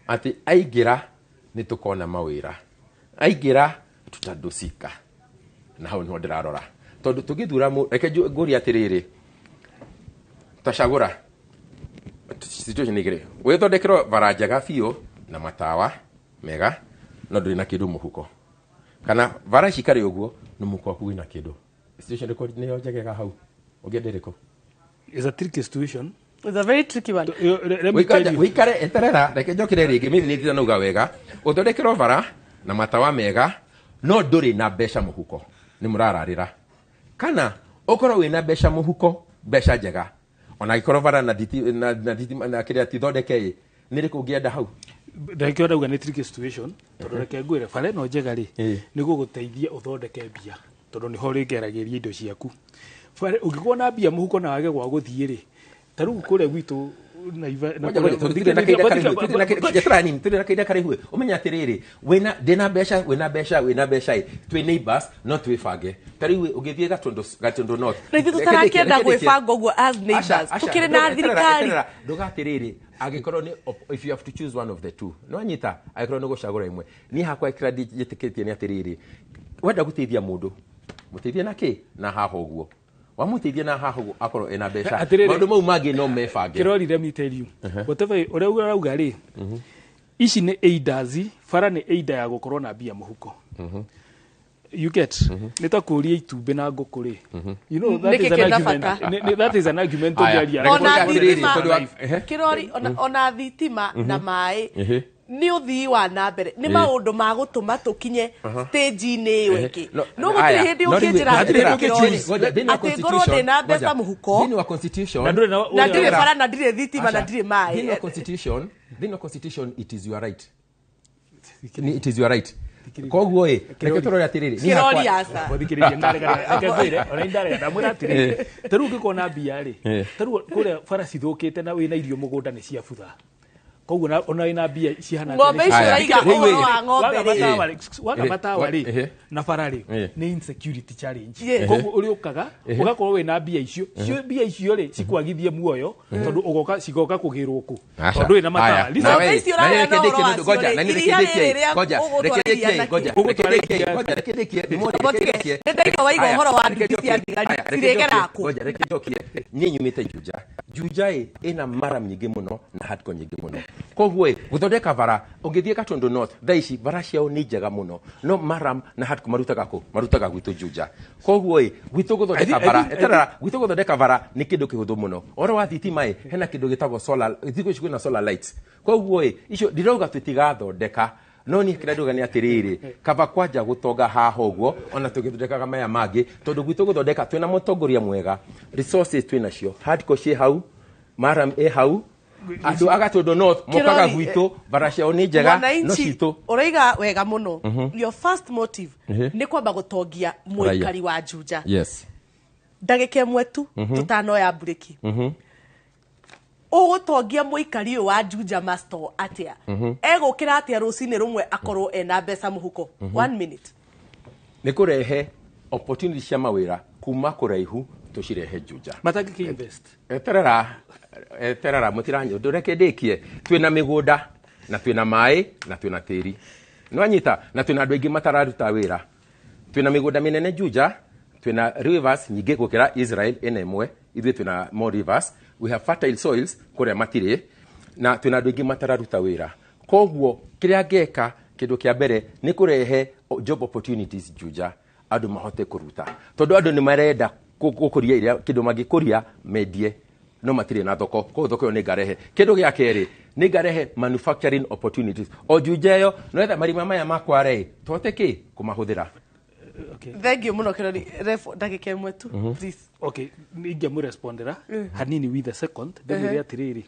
ati aigira ni tukona mawira aigira tutadusika na hau niho ndirarora tondu tugithura reke nguri atiriri tashagura situation igire withondekero varanjaga biũ na matawa mega no nduri na kindu muhuko kana vara cikari uguo no muhuko ku ina kindu situation record ni yonjegega hau ugendereko is a tricky situation. It's a very tricky one. Wikare eterera reke njokire ringi mimi ni ndira nuga wega uthondekero vara na matawa mega no nduri na besha muhuko ni murararira kana okoro wina besha muhuko besha njega ona ikoro vara na diti na kiria tithondeke ni riku ungienda hau ndakio ndauga ni tricky situation tondu reke ngwire vara no njega ri ni guguteithia uthondeke mbia tondu ni ho ringeragiria indo ciaku vara ungikuwa na mbia muhuko na wage gwa guthie ri taru kure gwitu umenya atiriri wina ndina besha twi neighbors no twibange tariwe ugithie gatondo north rĩngĩ tutarakĩenda gwĩbanga ũguo as neighbors tukiri na thirikari ndugatiriri agikorwo ni if you have to choose one of the two no anyita agikorwo ni gucagura imwe ni hakwa credit jitikitie ni atiriri wenda guteithia mundu muteithie naki na haho uguo wamuteithia na haho akorwo ena besha maundu mau magi no mebange kirori let me tell you whatever ore urauga ri ici ni aiders fara ni aida ya gukorwo na bia muhuko you get nita kuria itumbe na ngukuri you know that is an argument to be kirori ona thitima na mai ni uthii wa na mbere ni maundu ma gutuma tukinye stage ni weki no gutiri hindi ukinjira ati ngorwo ndina mbeca muhuko ni wa constitution na ndire bara na ndire thitima na ndire mai ni wa constitution it is your right koguo reke turore atiriri ni hakwa wathikiriria ndarega akazire ona indare ndamura atiriri taru ngikona mbia ri taru kure bara cithukite na wina irio mugunda ni cia butha koguo ona ina mbia cihana ng'ombe icio raiga ũhoro wa ng'ombe waga matawa ri na bara ri ni insecurity challenge koguo uri ukaga ugakorwo wina mbia icio mbia icio ri cikwagithie muoyo tondu ugoka cigoka kugirwo ku tondu wina matawa ng'ombe icio raiga no goja ndaiga waiga ũhoro wa ndithia ciregera ku ni nyumite juja ina mara nyingi muno na hardcore nyingi muno koguo guthondeka vara ungithie Gatondo North thaici vara ciao ni njega muno no maram na hardcore marutaga gwitu juja koguo gwitu guthondeka vara eterera gwitu guthondeka vara ni kindu kihuthu muno oro wa thitima hena kindu gitagwo solar thiko cikwina solar lights koguo icio ndirauga tutigathondeka no ni kiranduga ni atiriri kaba kwanja gutonga haho guo ona tugithondekaga maya mangi tondu gwitu guthondeka twina mutongoria mwega resources twina cio hardcore ci hau maram hau atu Gatondo North mokaga gwitu barasha oni njega no citu uraiga wega muno your first motive ni kwamba gutongia muikari wa Juja yes ndagike mwetu tutano ya bureki ugutongia muikari wa Juja master atia egukira atia rucini rumwe akorwo ena mbeca muhuko 1 minute ni kurehe opportunity cia mawira kuma kuraihu tucirehe Juja matagiki invest eterera mutiranyo ndureke ndikie twina migunda na twina mai na twina tiri no anyita na twina andu aingi matararuta wira twina migunda minene Juja twina rivers nyingi gukira Israel enemwe ithui twina more rivers we have fertile soils kuria matire na twina andu aingi matararuta wira koguo kiria ngeka kindu kia mbere ni kurehe job opportunities Juja andu mahote kuruta tondu andu ni marenda gukuria iria kindu magikuria medie no matire na thoko ko thoko ni garehe kindu gya keri ni garehe manufacturing opportunities o Jujeyo no etha marima maya makware toteke kumahuthira thank you muno kirori refo ndagike mwetu please okay ninge mu respondera hanini with the second ndagire atiriri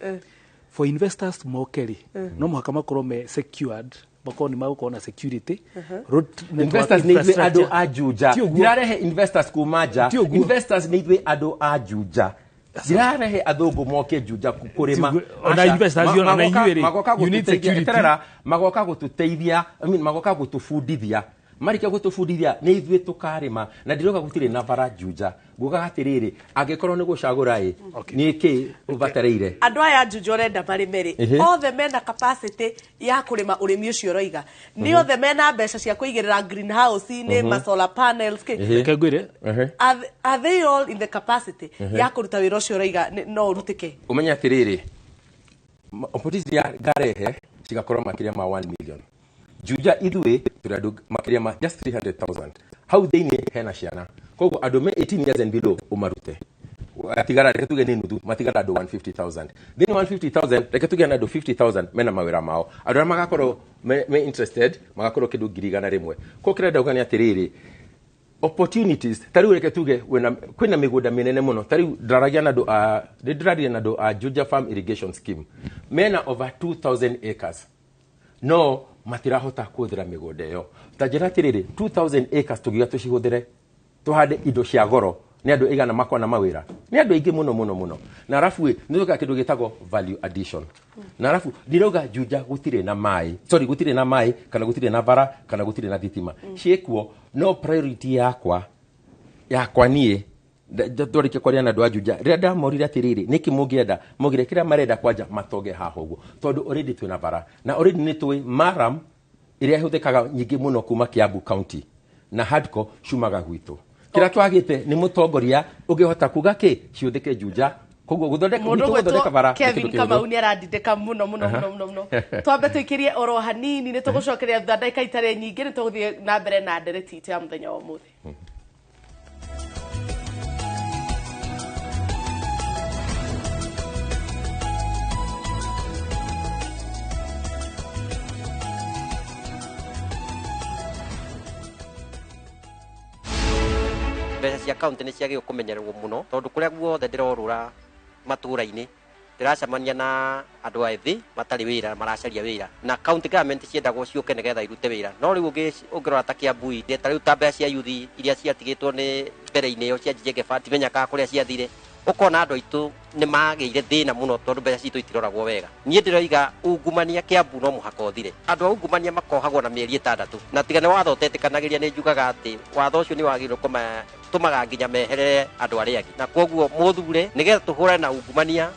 for investors mokeri no muhaka makorwo me secured bakoni magukona security road investors ni ado ajuja dirarehe investors kumaja investors ni ado ajuja dirarehe adogo moke Juja kurima ona investors ona inyuere you need security magoka gututeithia magoka gutufundithia marika gutubundithia ni ithuĩ tukarĩma na ndiroka gutire na bara Juja guka atiriri angikorwo ni gucagura ni ki ubatereire andu aya Juja urenda marĩmere othe mena capacity ya kurima urimi ucio roiga ni othe mena mbeca cia kuigirira greenhouse ni ma solar panels kegwire are they all in the capacity ya kuruta wira ucio roiga no urutike umenya atiriri opportunity ya garehe cigakorwo makiria ma 1 million Juja ithuĩ tũrĩ makiria ma just 300,000 hau thĩinĩ hena ciana koguo andũ me 18 years and below umarute atigara reke tuge ni nuthu matigara andũ 150,000 thĩinĩ 150,000 reke tuge na andũ 50,000 mena mawĩra mao andũ arĩa magakorwo me interested magakorwo kĩndũ 100,000 ko kĩrenda ugani atiriri opportunities tariu reke tuge kwina migunda minene muno tariu ndaragia na andũ a Juja Farm Irrigation Scheme mena over 2,000 acres no matirahota kuthira migunda yo tajira tiriri 2,000 acres tugiga tucihũthire tuhande indo cia goro ni andu igana makona mawira ni andu aingi muno na arafu ni tuka kindu gitagwo value addition na arafu ndiroga Juja gutire na mai gutire na mai kana gutire na bara kana gutire na thitima ciekwo no priority yakwa nie ndorike kwaria na andu a Juja rĩa ndamorire atiriri niki mungienda mugire kira marenda kwanja matoge haha uguo tondu already twina bara na already ni twi maram iria ihuthikaga nyingi muno kuma Kiambu County na hardcore shumaga gwitu kira twagite ni mutongoria ungihota kuga ki ciuthike Juja koguo guthondeka bara Kevin Kamau ni arandindika muno twambe tuikirie oro hanini ni tugucokeria thutha ndagika itare nyingi ni tuguthie na mbere na ndereti ya muthenya wa umuthi mbeca cia kaunti nĩ ciagĩrĩirwo kũmenyererwo mũno tondũ kũrĩa guothe ndĩrorũra matũũra-inĩ ndĩracemania na andũ ethĩ matarĩ wĩra maracaria wĩra na county government ciendagwo ciũke nĩgetha irute wĩra no rĩu ũngĩrora ta Kiambu ta rĩu ta mbeca cia yuthi iria ciatigĩtwo nĩ mbere-inĩ ĩyo cia Njenge Fund timenyaga kũrĩa ciathire ukona andũ aitũ nĩ magĩire thĩna mũno tondũ mbeca citũ itiroragwo wega niĩ ndĩroiga ungumania Kiambu no mũhaka ũthire andũ a ungumania makohagwo na mĩeri 6 na tiga nĩ watho ũtetĩkanagĩria nĩ njugaga atĩ watho ũcio nĩ wagĩrĩirwo tũmaga nginya meherere andũ arĩa angĩ na koguo mũthure nĩgetha tũhũrane na ungumania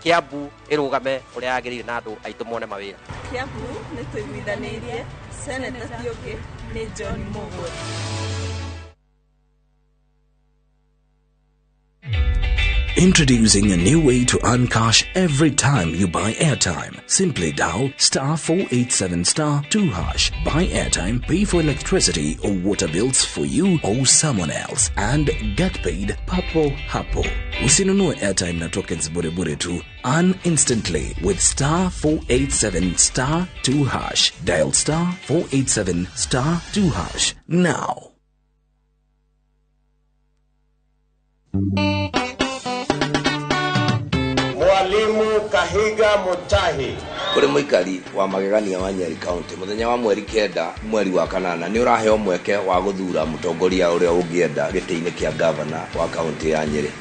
Kiambu ĩrũgame ũrĩa yagĩrĩire na andũ aitũ mone mawĩra Kiambu nĩ tũiguithanĩirie Senator Thiong'e nĩ John Mogori. Introducing a new way to earn cash every time you buy airtime. Simply dial *487*2#. Buy airtime, pay for electricity or water bills for you or someone else, and get paid papo hapo. Usinunue airtime na tokens bure tu. Earn instantly with *487*2#. Dial *487*2# now. Mwalimu Kahiga Mutahi kuri muikari wa magegania wa Nyeri County muthenya wa mweri 9 mweri wa kanana ni uraheo mweke wa guthura mutongoria uria ungienda giti-ini kia governor wa county ya Nyeri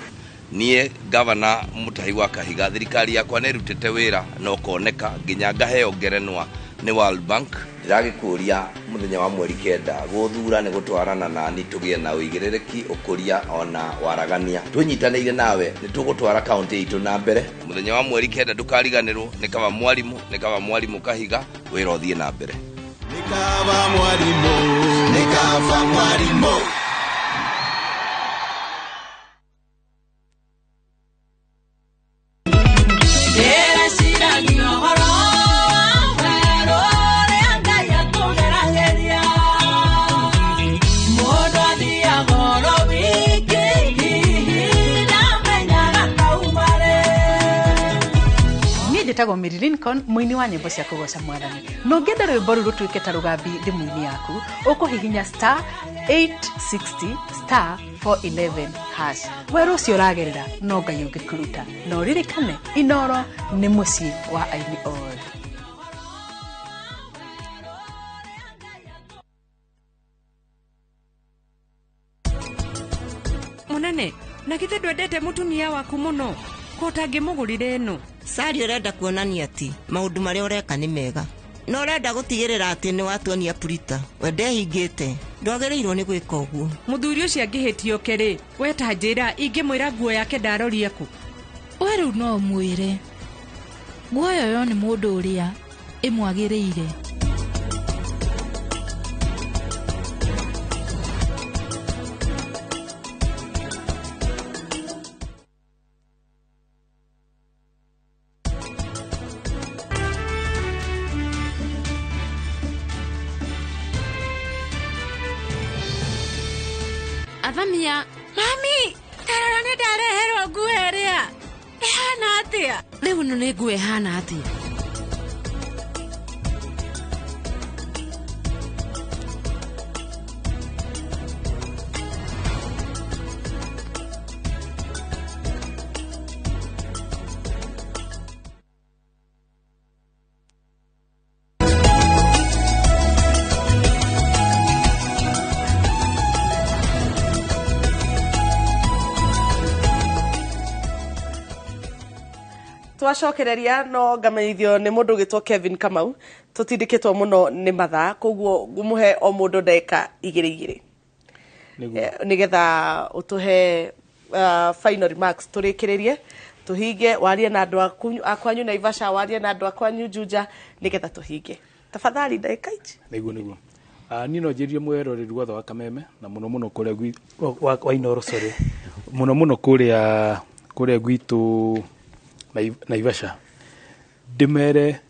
nie governor Mutahi wa Kahiga thirikari yakwa ni rutete wira no koneka nginya ngaheo ngerenwa ni World Bank iragikuria muthenya wa mweri 9 guthura ni gutwarana na ni tugie na uigirereki ukuria ona waragania tunyitanire nawe ni tugutwara county itu na mbere muthenya wa mweri 9 ndukariganirwo ni kaba mwalimu Kahiga wira uthie na mbere ni kaba mwalimu Njĩtagwo Mary Lincoln muini wa nyĩmbo cia kũgoca Mwathani no ngenda rwĩmbo rũrũ rũtuĩke ta rũgambi thimũ-inĩ yaku ũkũhihinya *860*411# werũ ũcio ũragerera no Ngai ũngĩkũruta no ririkane Inooro nĩ mũciĩ wa aini othe. Munene na githĩ ndwendete mũtumia waku mũno ko ũtangĩmũgũrire ĩno Sari urenda kuonania ati maundu maria ureka ni mega no renda gutigirira ati ni watuonia purita wende hingite ndogereirwo ni gwika uguo muthuri ucio angihitio keri weta njira ingimwira nguo yake ndaroria ku we riu no mwire nguo yo ni mundu uria imwagiriire Avamia, mami, tarora ni ndareherwo nguo iria ihana atia riu no ni nguo ihana atia twacokereria no ngamenyithio ni mundu gitwo Kevin Kamau tutindikitwo muno ni mathaa koguo ngumuhe o mundu ndeka igiri nigetha utuhe final remarks turikiririe tuhinge warie na andu akwanyu Naivasha warie na andu akwanyu Juja nigetha tuhinge tafadhali ndeka ichi niguo nino njirie mweroreri guothe wa Kameme na muno kuria wa Inooro sorry muno kuria gwitu Naivasha ndimere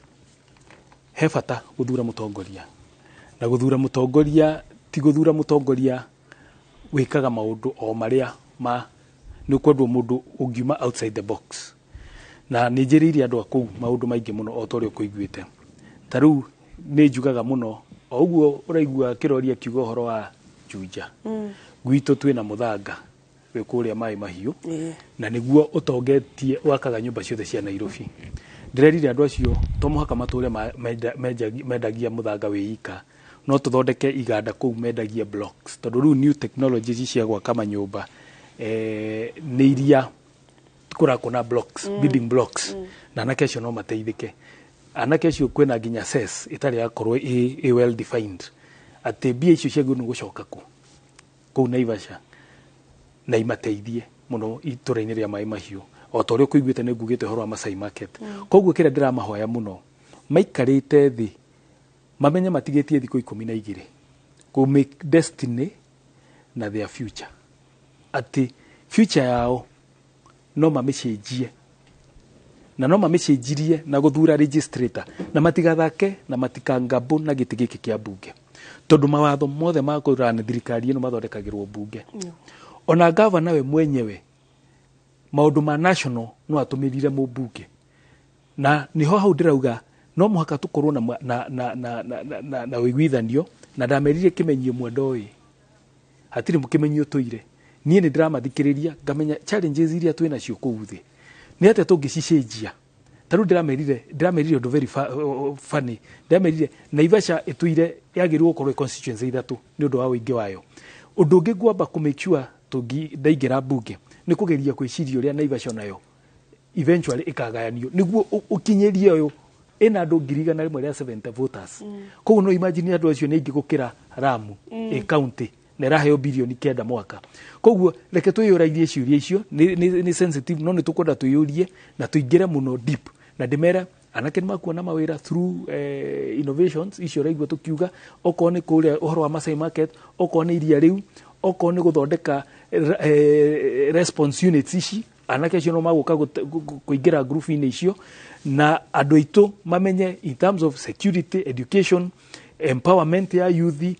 he bata guthura mutongoria na guthura mutongoria ti guthura mutongoria wikaga maundu o maria ni kwendwo mundu ungiuma outside the box na nijiriria andu akuu maundu maingi muno o torio kuiguite taru ni njugaga muno o uguo uraigua kiroria kiugo horo wa Juja gwitu twina muthanga we kuria mai mahiu na niguo utongetie wakaga nyumba ciothe cia Nairobi ndirerire andu acio to muhaka mature mendagia muthanga wika no tuthondeke iganda kuu mendagia blocks tondu riu new technologies cia gwaka manyumba ni iria kurakona blocks building blocks na anake acio no mateithike anake acio kwena nginya cess itari yakorwo well defined ati bia icio ciagu ni gucoka ku Naivasha na imateithie muno ituraini ria mai mahiu o torio kuiguite ne ngugite horo wa Masai Market koguo kira ndiramahoya muno maikarite thi mamenye matigetie thiko 12 ku make destiny na their future ati future yao no mamicenjie na no mamicenjirie na guthura registrator na matigathake na matikangambo na giti giki kia bunge tondu mawatho mothe ma kurana thirikari ino mathondekagirwo bunge ona gavana we mwenyewe maundu ma national no atumirire mu bunge na niho hau ndirauga no muhaka tukorwo na wiguithanio na ndamerire kimenyio mwendoi hatiri mukimenyio toire nie ni ndiramathikireria ngamenya challenges iria twina cio kuuthi ni ate tungicishenjia taru ndiramerire undu very funny ndamerire Naivasha etuire yagirwo korwe constituency ithatu ni undu wa wingi wayo undu ungi gwamba ku make sure ndaingira bunge ni kugeria kwiciria uria Naivasha nayo eventually ikagayanio niguo ukinyerie uyu ina andu 170 voters koguo no imagine andu acio ni ingi gukira Ramu county na raheo bilioni 9 mwaka koguo reke tuyuraithie ciuria icio ni sensitive no ni tukwenda tuyurie na tuingire muno deep na ndimera anake ni makuona mawira through innovations icio raigua tukiuga okone kuria uhoro wa Masai Market okone iria riu okone guthondeka response units ici anake cio no maguka kuingira group ine icio na andu aitu mamenye in terms of security education empowerment ya youth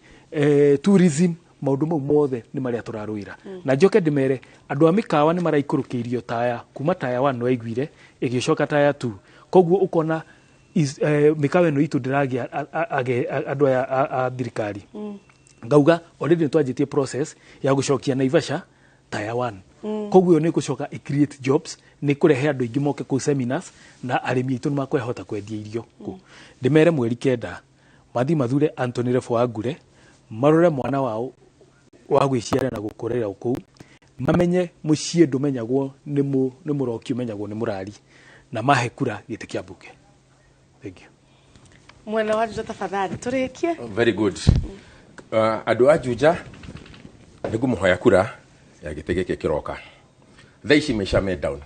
tourism maundu mau mothe ni maria turaruira na njoke ndimere andu amikawa ni maraikurukirio taya kuma taya 1 no aiguire igicoka taya 2 koguo ukona mikawa no itu ndiragia andu a thirikari ngauga already twajitie process ya gucokia Naivasha taya 1 koguo ni gucoka create jobs ni kurehe andu ingi moke ku seminars na arimi itu ni makwehota kwendia irio ku ndimere mweri kenda mathi mathure Anthony Refo Agure marore mwana wao wa gwiciara na gukorera uku mamenye mucie ndumenyagwo ni muroki umenyagwo ni murari na mahe kura giti kia bunge. Thank you. mwena wa Juja tafadhali turikie. Very good. Andu a Juja nigumohoya kura ya gitege kiroka. Thaici maisha me down.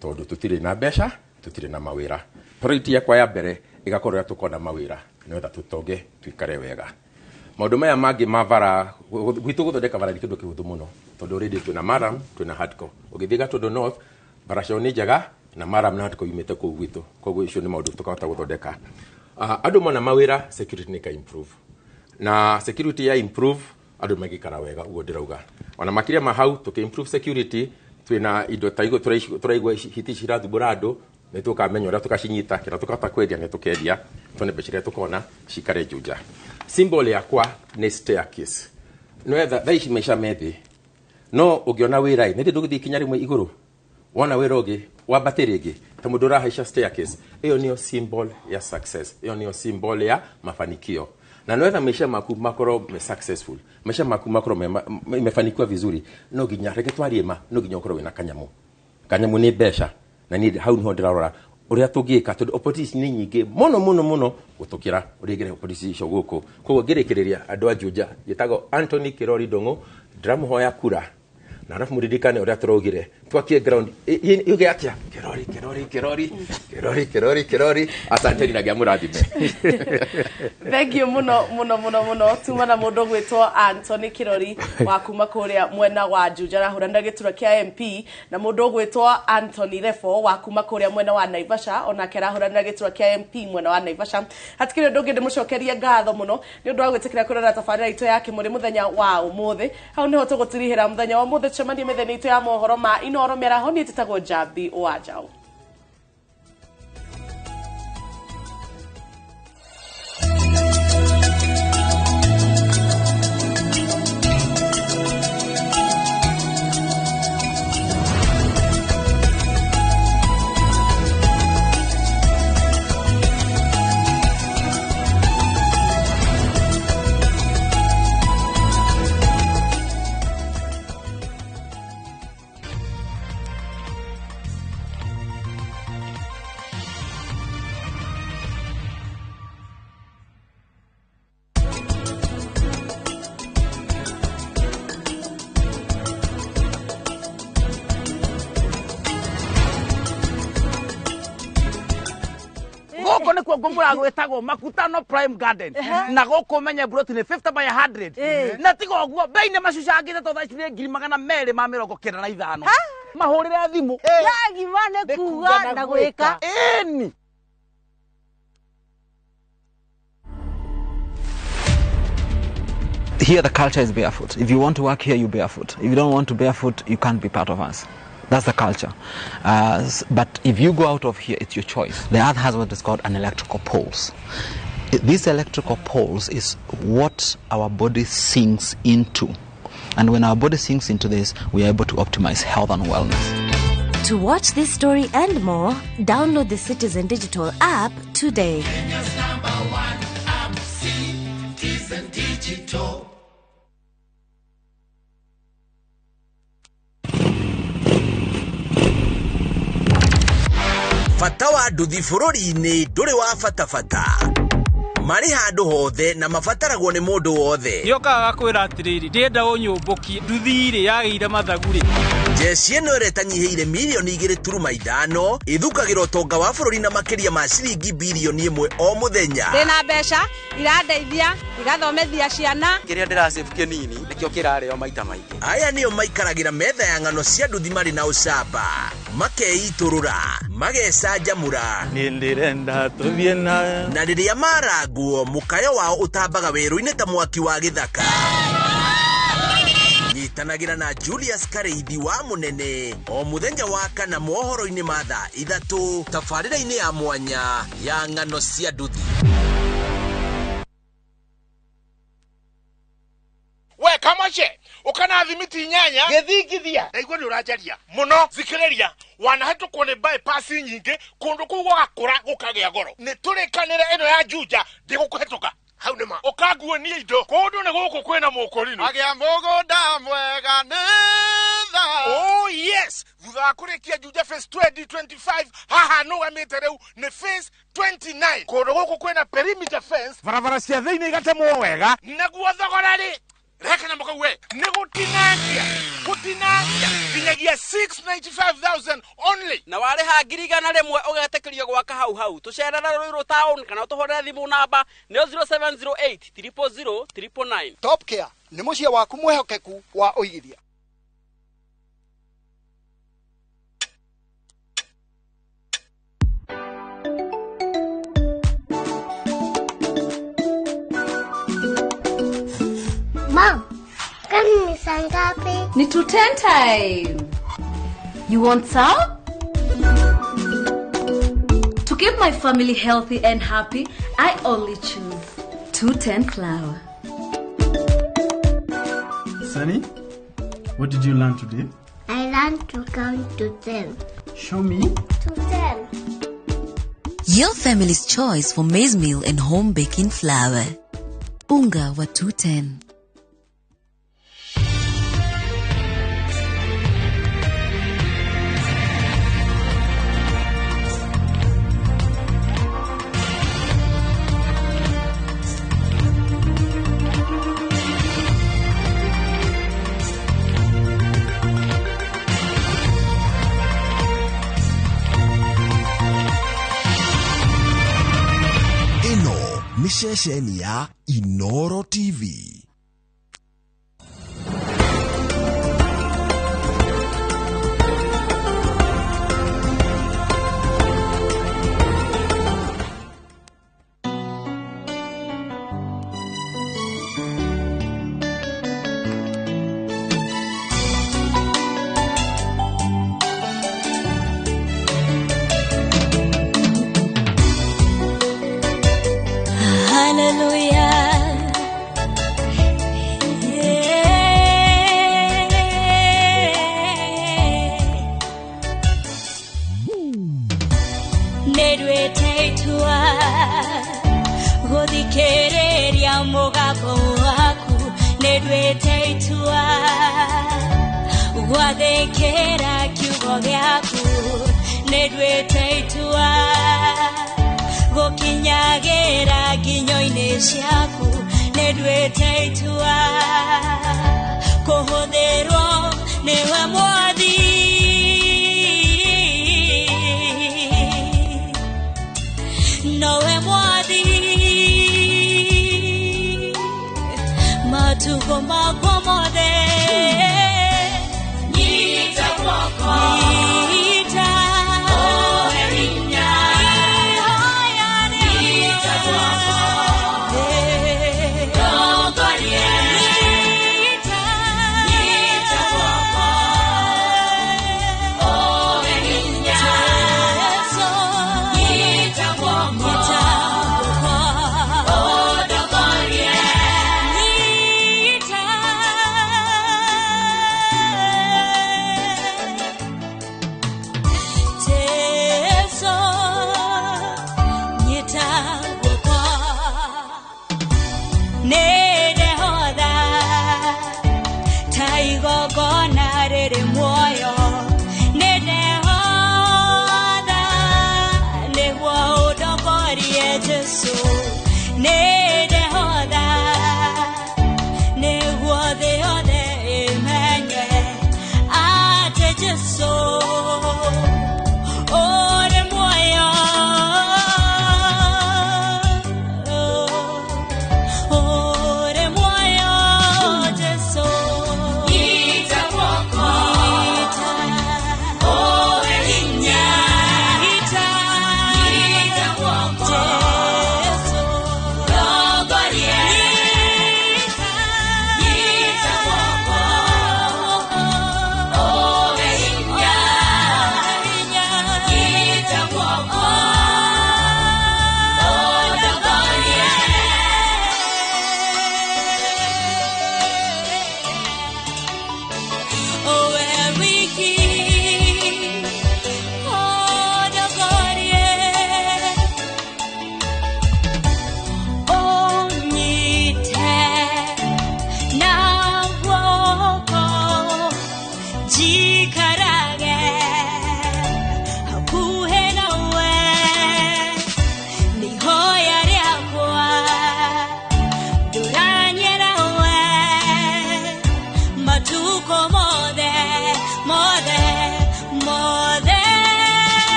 Tondu tutire na besha, tutire na mawira. Priority yakwa ya mbere igakorwo tukona mawira. Niwetha tutoge twikare wega. Maundu maya mangi mavara gwitu guthondeka vara kindu kihuthu muno. Tondu already twina Maram, twina Hardcore. Ugithiga tondu North, Barasho ni njega na Maram na Hardcore yumite ku gwitu. Koguo icio ni maundu tukahota guthondeka. Andu mona mawira, security ni ka improve. Na security ya improve, andu magikara wega ugo ndirauga. Ona makiria mahau tuki improve security, twina indo taigo turaigwa hiti cirathumbura andu, ni tukamenya uria tukacinyita, kira tukahota kwendia ni tukendia, tone becire tukona cikare Juja. Symbol yakwa ni staircase. Nwetha thaici maisha methi. No ugiona wirai, ni ndugithi kinya rimwe iguru. Wona wirogi, wambate ringi, ta mundu urahaisha staircase. Iyo niyo symbol ya success. Iyo niyo symbol ya mafanikio. Na nwetha maisha maku makoro me successful. Maisha maku makoro mefanikiwa vizuri. No ginya reke twarie ma, no ginya ukoro wina kanyamu. Kanyamu ni besha. Na ni hau niho ndirarora uria tungika tondu opposition ni nyingi muno gutukira urigire opposition icio guku. Koguo ngirikiriria andu a Juja gitago Anthony Kirori Ndungu ndiramuhoya kura. Na arafu muridikane uria turaugire twakie ground yuge atia Kirori asanteni na giamurathime. Thank you muno tuma na mundu gwitwo Anthony Kirori wa kuma kuria mwena wa Juja rahuranda gitura kia MP na mundu gwitwo Anthony Refo wa kuma kuria mwena wa Naivasha ona kera huranda gitura kia MP mwena wa Naivasha. Hatikire ndungi ndimucokeria ngatho muno ni undu wa gwitikira kurora tabarira itu ya KÍMŨRĨ muthenya wa umuthi. Hau niho tugutirihira muthenya wa umuthi chemani metheni itu ya mohoro ma Inooro meraho ni titagwo Jambi Wajao. Kone kwa gombora gwetagwo Makutano Prime Garden na goko menye broti ni 50 by 100 na tigo guo bei ne macuca ngite to thaici 2,295 mahurire thimu yagi mane kuga na gweka eni. Here the culture is barefoot. If you want to work here, you barefoot. If you don't want to barefoot, you can't be part of us. That's the culture. But if you go out of here, it's your choice. The earth has what is called an electrical pulse. This electrical pulse is what our body sinks into. And when our body sinks into this, we are able to optimize health and wellness. To watch this story and more, download the Citizen Digital app today. Kenya's #1 app, Citizen Digital. Fata wa nduthi bururi-ini nduri wa fatafata mari handu hothe na mafataragwo ni mundu wothe niokaga kwira atiriri ndienda unyumbukie nduthi iri yagiire mathaguri jeci ino iretanyihiire milioni 2.5 ithukagira utonga wa bururi na makiria ma ciringi bilioni 1 o muthenya ndina mbeca irandeithia igathomethia ciana kiria ndirasave kinini nikio kirareo maita maingi aya nio maikaragira metha ya ng'ano cia nduthi mari na ucamba makeiturura magecanjamura nindirenda tuthie na riria maraguo mukayo wao utambaga weru-ini ta mwaki wa githaka nyitanagira na Julius Kareithi wa munene o muthenya wa kana mohoro-ini ma thaa 3 tabarira-ini ya mwanya ya ng'ano cia nduthi. We kamache ukana thimiti nyanya githingithia na igwe ni urajaria muno zikiriria wanahetũkwo ni bypass nyingi kundu kuu gukura gukagia goro ni turikanire ino ya Juja ndigukuhetũka hau nima ukanguo ni indo kundu ni guku kwina mukorino agia mugunda mwega ni tha oh yes yes thutha wa kurikia Juja phase 2025 haha no amete reu ni phase 29 kundu guku kwina perimeter fence barabara cia thiini igatemwo wega naguo thogora ri reka na makawe nigutinangia nginyagia 695,000 only na wale ha girigana rimwe ugetekerio gwaka hau tucerera Ruiru town kana tuhorera thimu namba ni 0708 000 999. Top Care ni mucie waku mwehokeku wa uigithia. Mom, kani ni saa ngapi? Ni 2:10 time. You want some? To keep my family healthy and happy, I only choose 210 flour. Sunny, what did you learn today? I learned to count to 10. Show me. To 10. Your family's choice for maize meal and home baking flour. Unga wa 210. Mishesheni ya Inooro TV.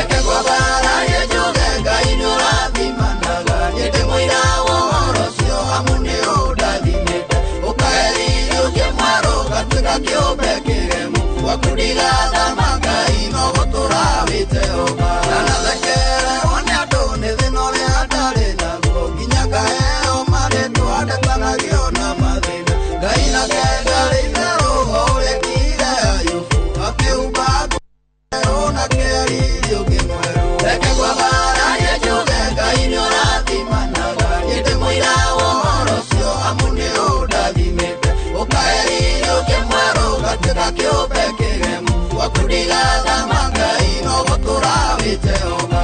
reke kwabara yejuge ngai nĩũrathimanaga nyende mũira wa ũhoro ũcio amu nĩũndathimĩte ũkaherithia ũkĩmwarũ gatuĩka kĩũmbe kĩgemu wakundiga thama ngai no gũtũra wĩtehoma na nathekere one andũ nĩ thĩna ũrĩa ndarĩ naguo nginya ngaheo marĩtwa ndetanagio na mathĩna ngai nake ndarĩ itherũ o ũrĩkire Ayubu akĩumba na kĩarithia ũkĩmwerũ reke kwabara yejuge ngai nĩũrathimanaga nyende mũira wa ũhoro ũcio amu nĩũndathimĩte ũkaherithia ũkĩmwerũ gatuĩka kĩũmbe kĩgemu wakundiga thama ngai no gũtũra wĩtehoma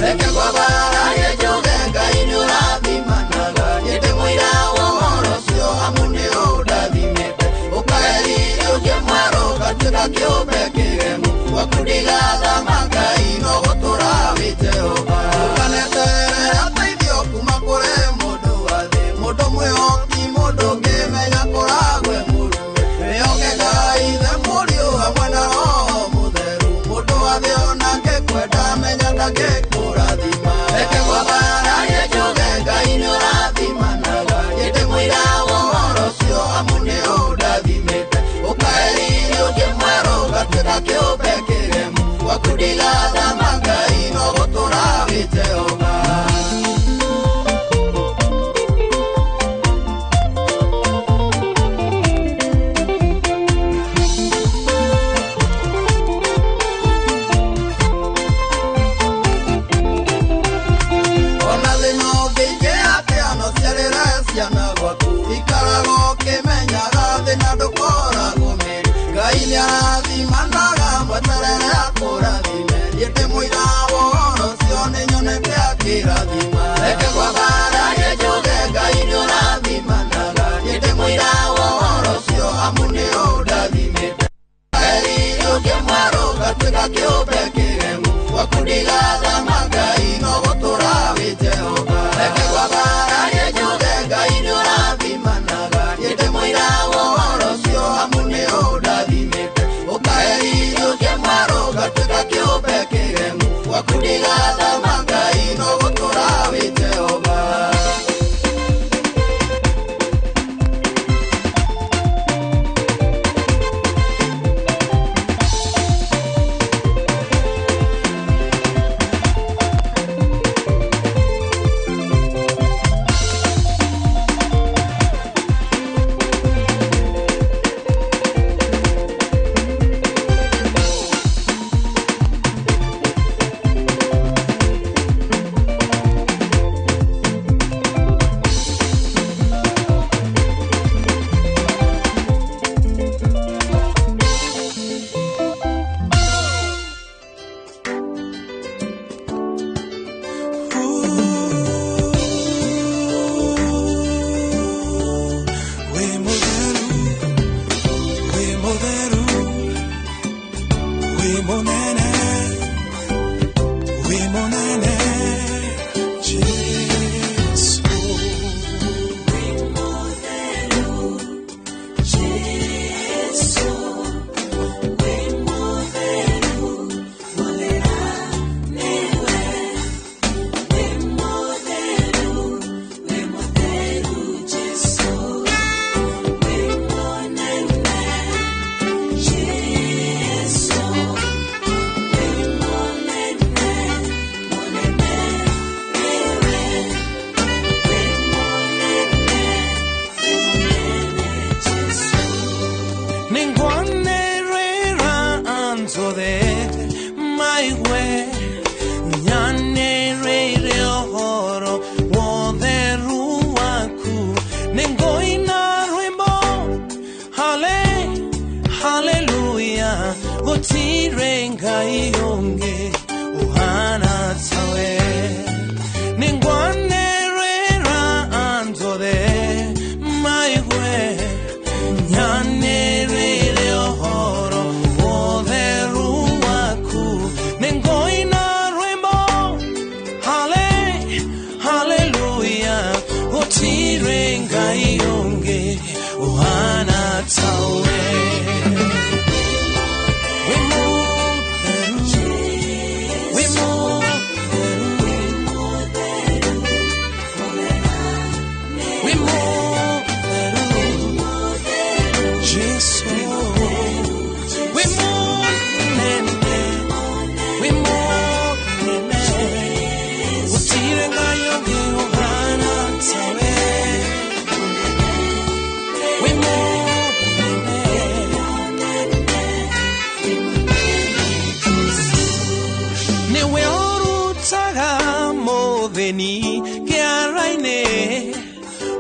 reke kwabara yejuge ngai nĩũrathimanaga nyende mũira wa ũhoro ũcio amu nĩũndathimĩte ũkaherithia ũkĩmwarũ gatuĩka kĩũmbe kĩgemu wakundiga thama ngai no gũtũra wĩtehoma ũkaneterere ũteithio kuma kũrĩ mũndũ wa thĩ mũndũ mwĩhoki mũndũ ũngĩmenya koragwe mũrume wĩhoke ngai ithe mũriũ hamwe na roho mũtheru mũndũ wa thĩ onake kwenda menya ndangĩkũrathima reke kwabara yejuge ngai nĩũrathimanaga nyende mũira wa ũhoro ũcio amu nĩũndathimĩte ũkaherithia ũkĩmwarũ gatuĩka kĩũmbe kĩgemu wakundiga thama ngai no gũtũra wĩtehoma reke kwabara yejuge ngai nĩũrathimanaga nyende mũira wa ũhoro ũcio amu nĩũndathimĩte ũkaherithia ũkĩmwarũ gatuĩka kĩũmbe kĩgemu wakundiga thama ngai no gũtũra wĩtehoma reke kwabara yejuge ngai nĩũrathimanaga nyende mũira wa ũhoro ũcio amu nĩũndathimĩte ũkaherithia ũkĩmwarũ gatuĩka kĩũmbe kĩgemu wakundiga thama ngai no gũtũra wĩtehoma manere ohoro otheru waku nengoina rwimbo hallelujah gutire ngai ungi uhana tawe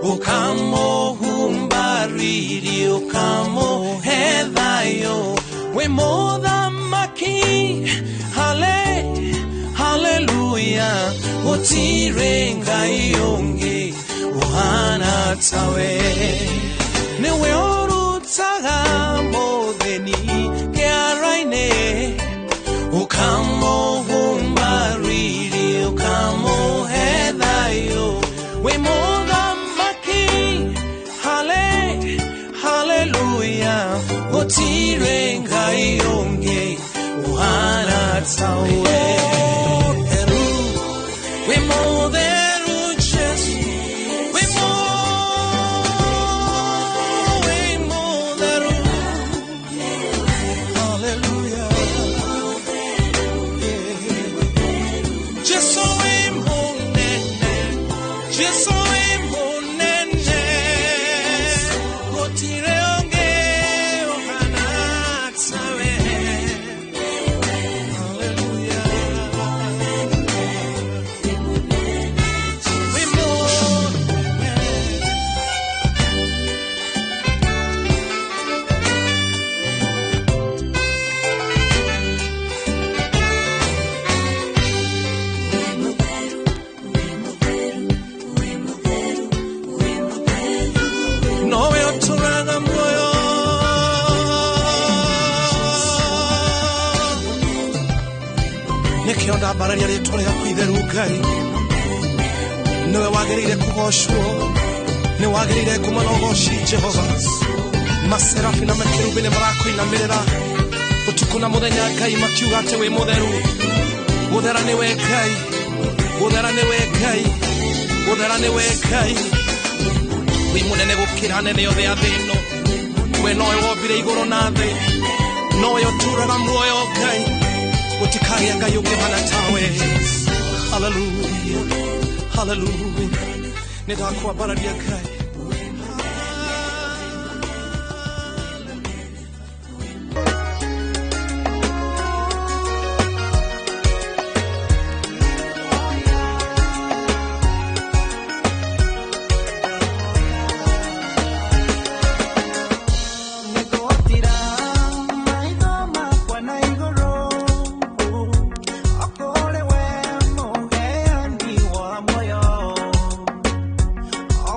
Ukamo humbariri, ukamo hedayo, we more than maki, hallelujah, utirenga yonge, uhana tawe, ne we oru taga modeni, ke araine, ukamo humbariri, ukamo hedayo, we more hallelujah, utire ngai onge uhana tawe. We more than just, we more than hallelujah. Just so we more than, just so. Nikionda barani alitolea kuidherukai niwe wagerire kugoshwo ni wagerire kumanogoshi Jehova maserafi na makerubi ni marako inamirira utukuna muthenya Ngai makiuga ati wi mutheru guthera ni we Ngai guthera ni we Ngai guthera ni we Ngai wi munene gukira nene yothe ya thino we nowe wombire iguru na thi nowe uturaga muoyo Ngai utikaria Ngai ukihana tawe. Hallelujah, hallelujah, nidakwa baradia Ngai.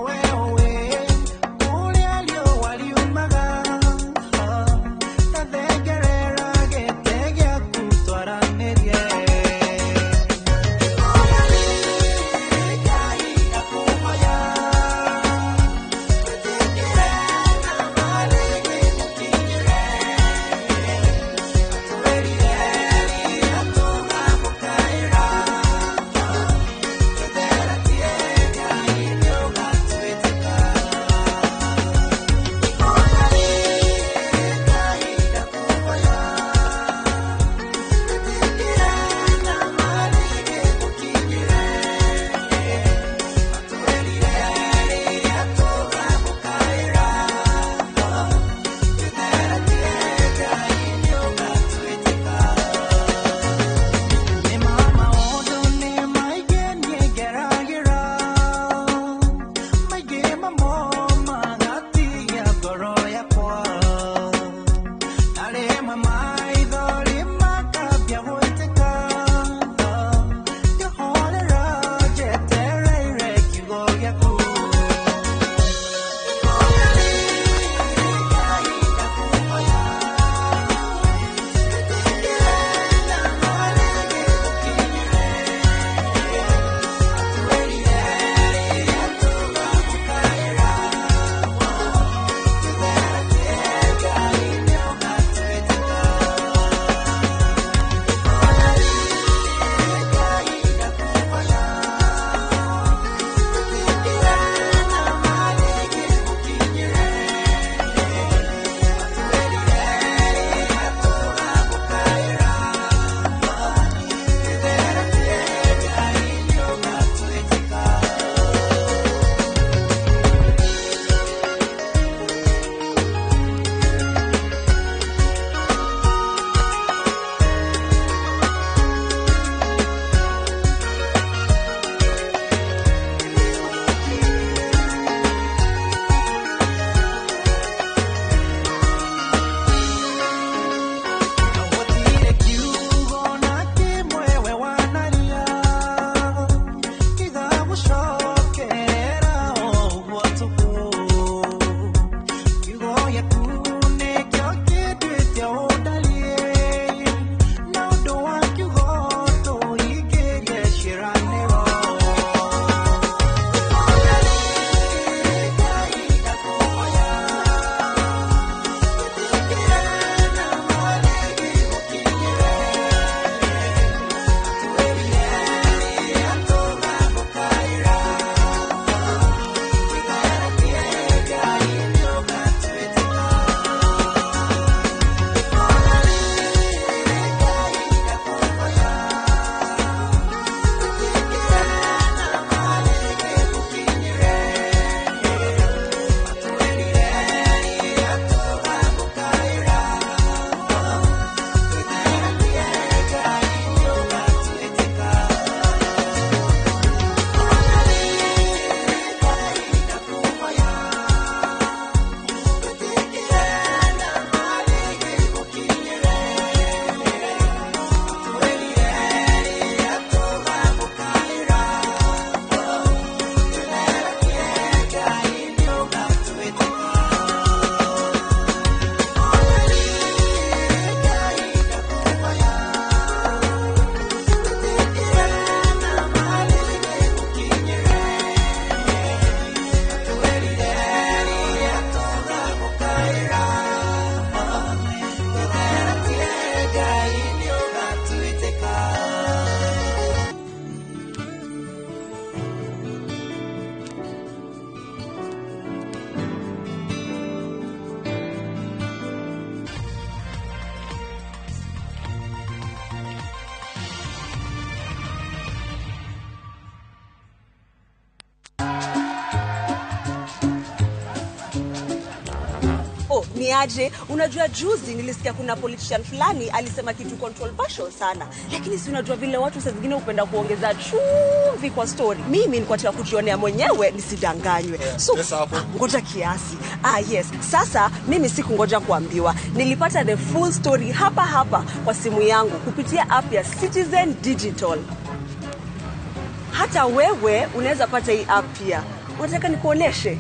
Well ni aje? Unajua juzi nilisikia kuna politician fulani alisema kitu controversial sana. Lakini si unajua vile watu saa zingine upenda kuongeza chumvi kwa story. Mimi nilikuwa nataka kujionea mwenyewe nisidanganywe. So ngoja kiasi. Yes. Sasa mimi sikungoja kuambiwa. Nilipata the full story hapa kwa simu yangu kupitia app ya Citizen Digital. Hata wewe unaweza pata hii app pia. Unataka nikuoneshe?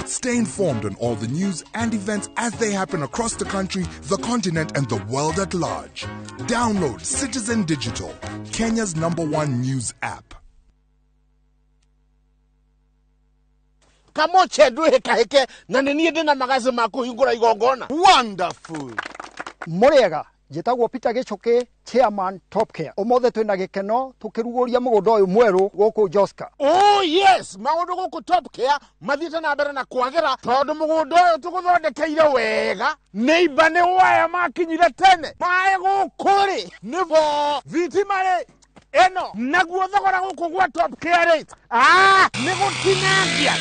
Stay informed on all the news and events as they happen across the country, the continent, and the world at large. Download Citizen Digital, Kenya's #1 news app. Kamoche duhe kaheke na niniende na magaze mako hingura igongona. Wonderful. Moriega. Jetagwo Peter Gichoke, Chairman Top Care. Omothe twina gikeno tukiruguria mugondo uyu mweru guku Joska. Oh yes, maundu guku Top Care mathite na mbere na kwagira tondu mugondo uyu tuguthondekeire wega. Neighbor ni waya makinyire tene. Mae gukuri nibo vitimare eno naguo thogora guku gwa Top Care rate. Ni gutinangia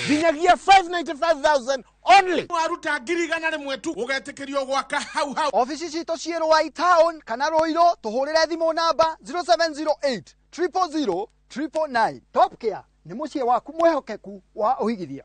binyagia 595,000 only. Waruta girigana le mwetu ugetekerio gwaka hau. Office cito ciero i town kana roiro tuhurire thimu namba 0708 000 999. Top Care ni mucie waku mwehokeku wa uhigithia.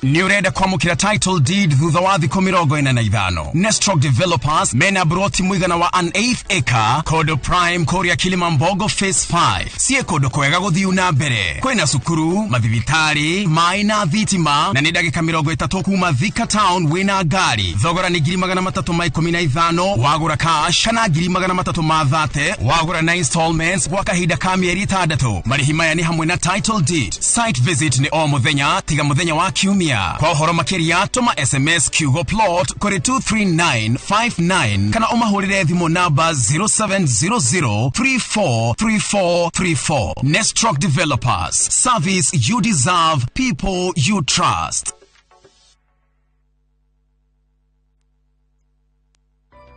Ni urenda kwamukira title deed thutha wa thikũ 45. Nestrock Developers mena broti mwigana wa an 8th acre kodo prime Korea Kilimambogo phase 5. Sie kodo kwega guthiu na mbere. Kwina cukuru, mathibitari, mai na thitima na ni ndagika 30 kuma Thika town wina ngari. Thogora ni 315 wagura cash kana 330 wagura na installments kwa kahinda ka mieri 6. Marihi maya ni hamwe na title deed. Site visit ni o muthenya tiga muthenya wa kiumia. Kwa uhoro makiria tuma SMS Kugo plot kuri 23959 kana umahurire thimu namba 0700343434. Nestrock Developers, service you deserve, people you trust.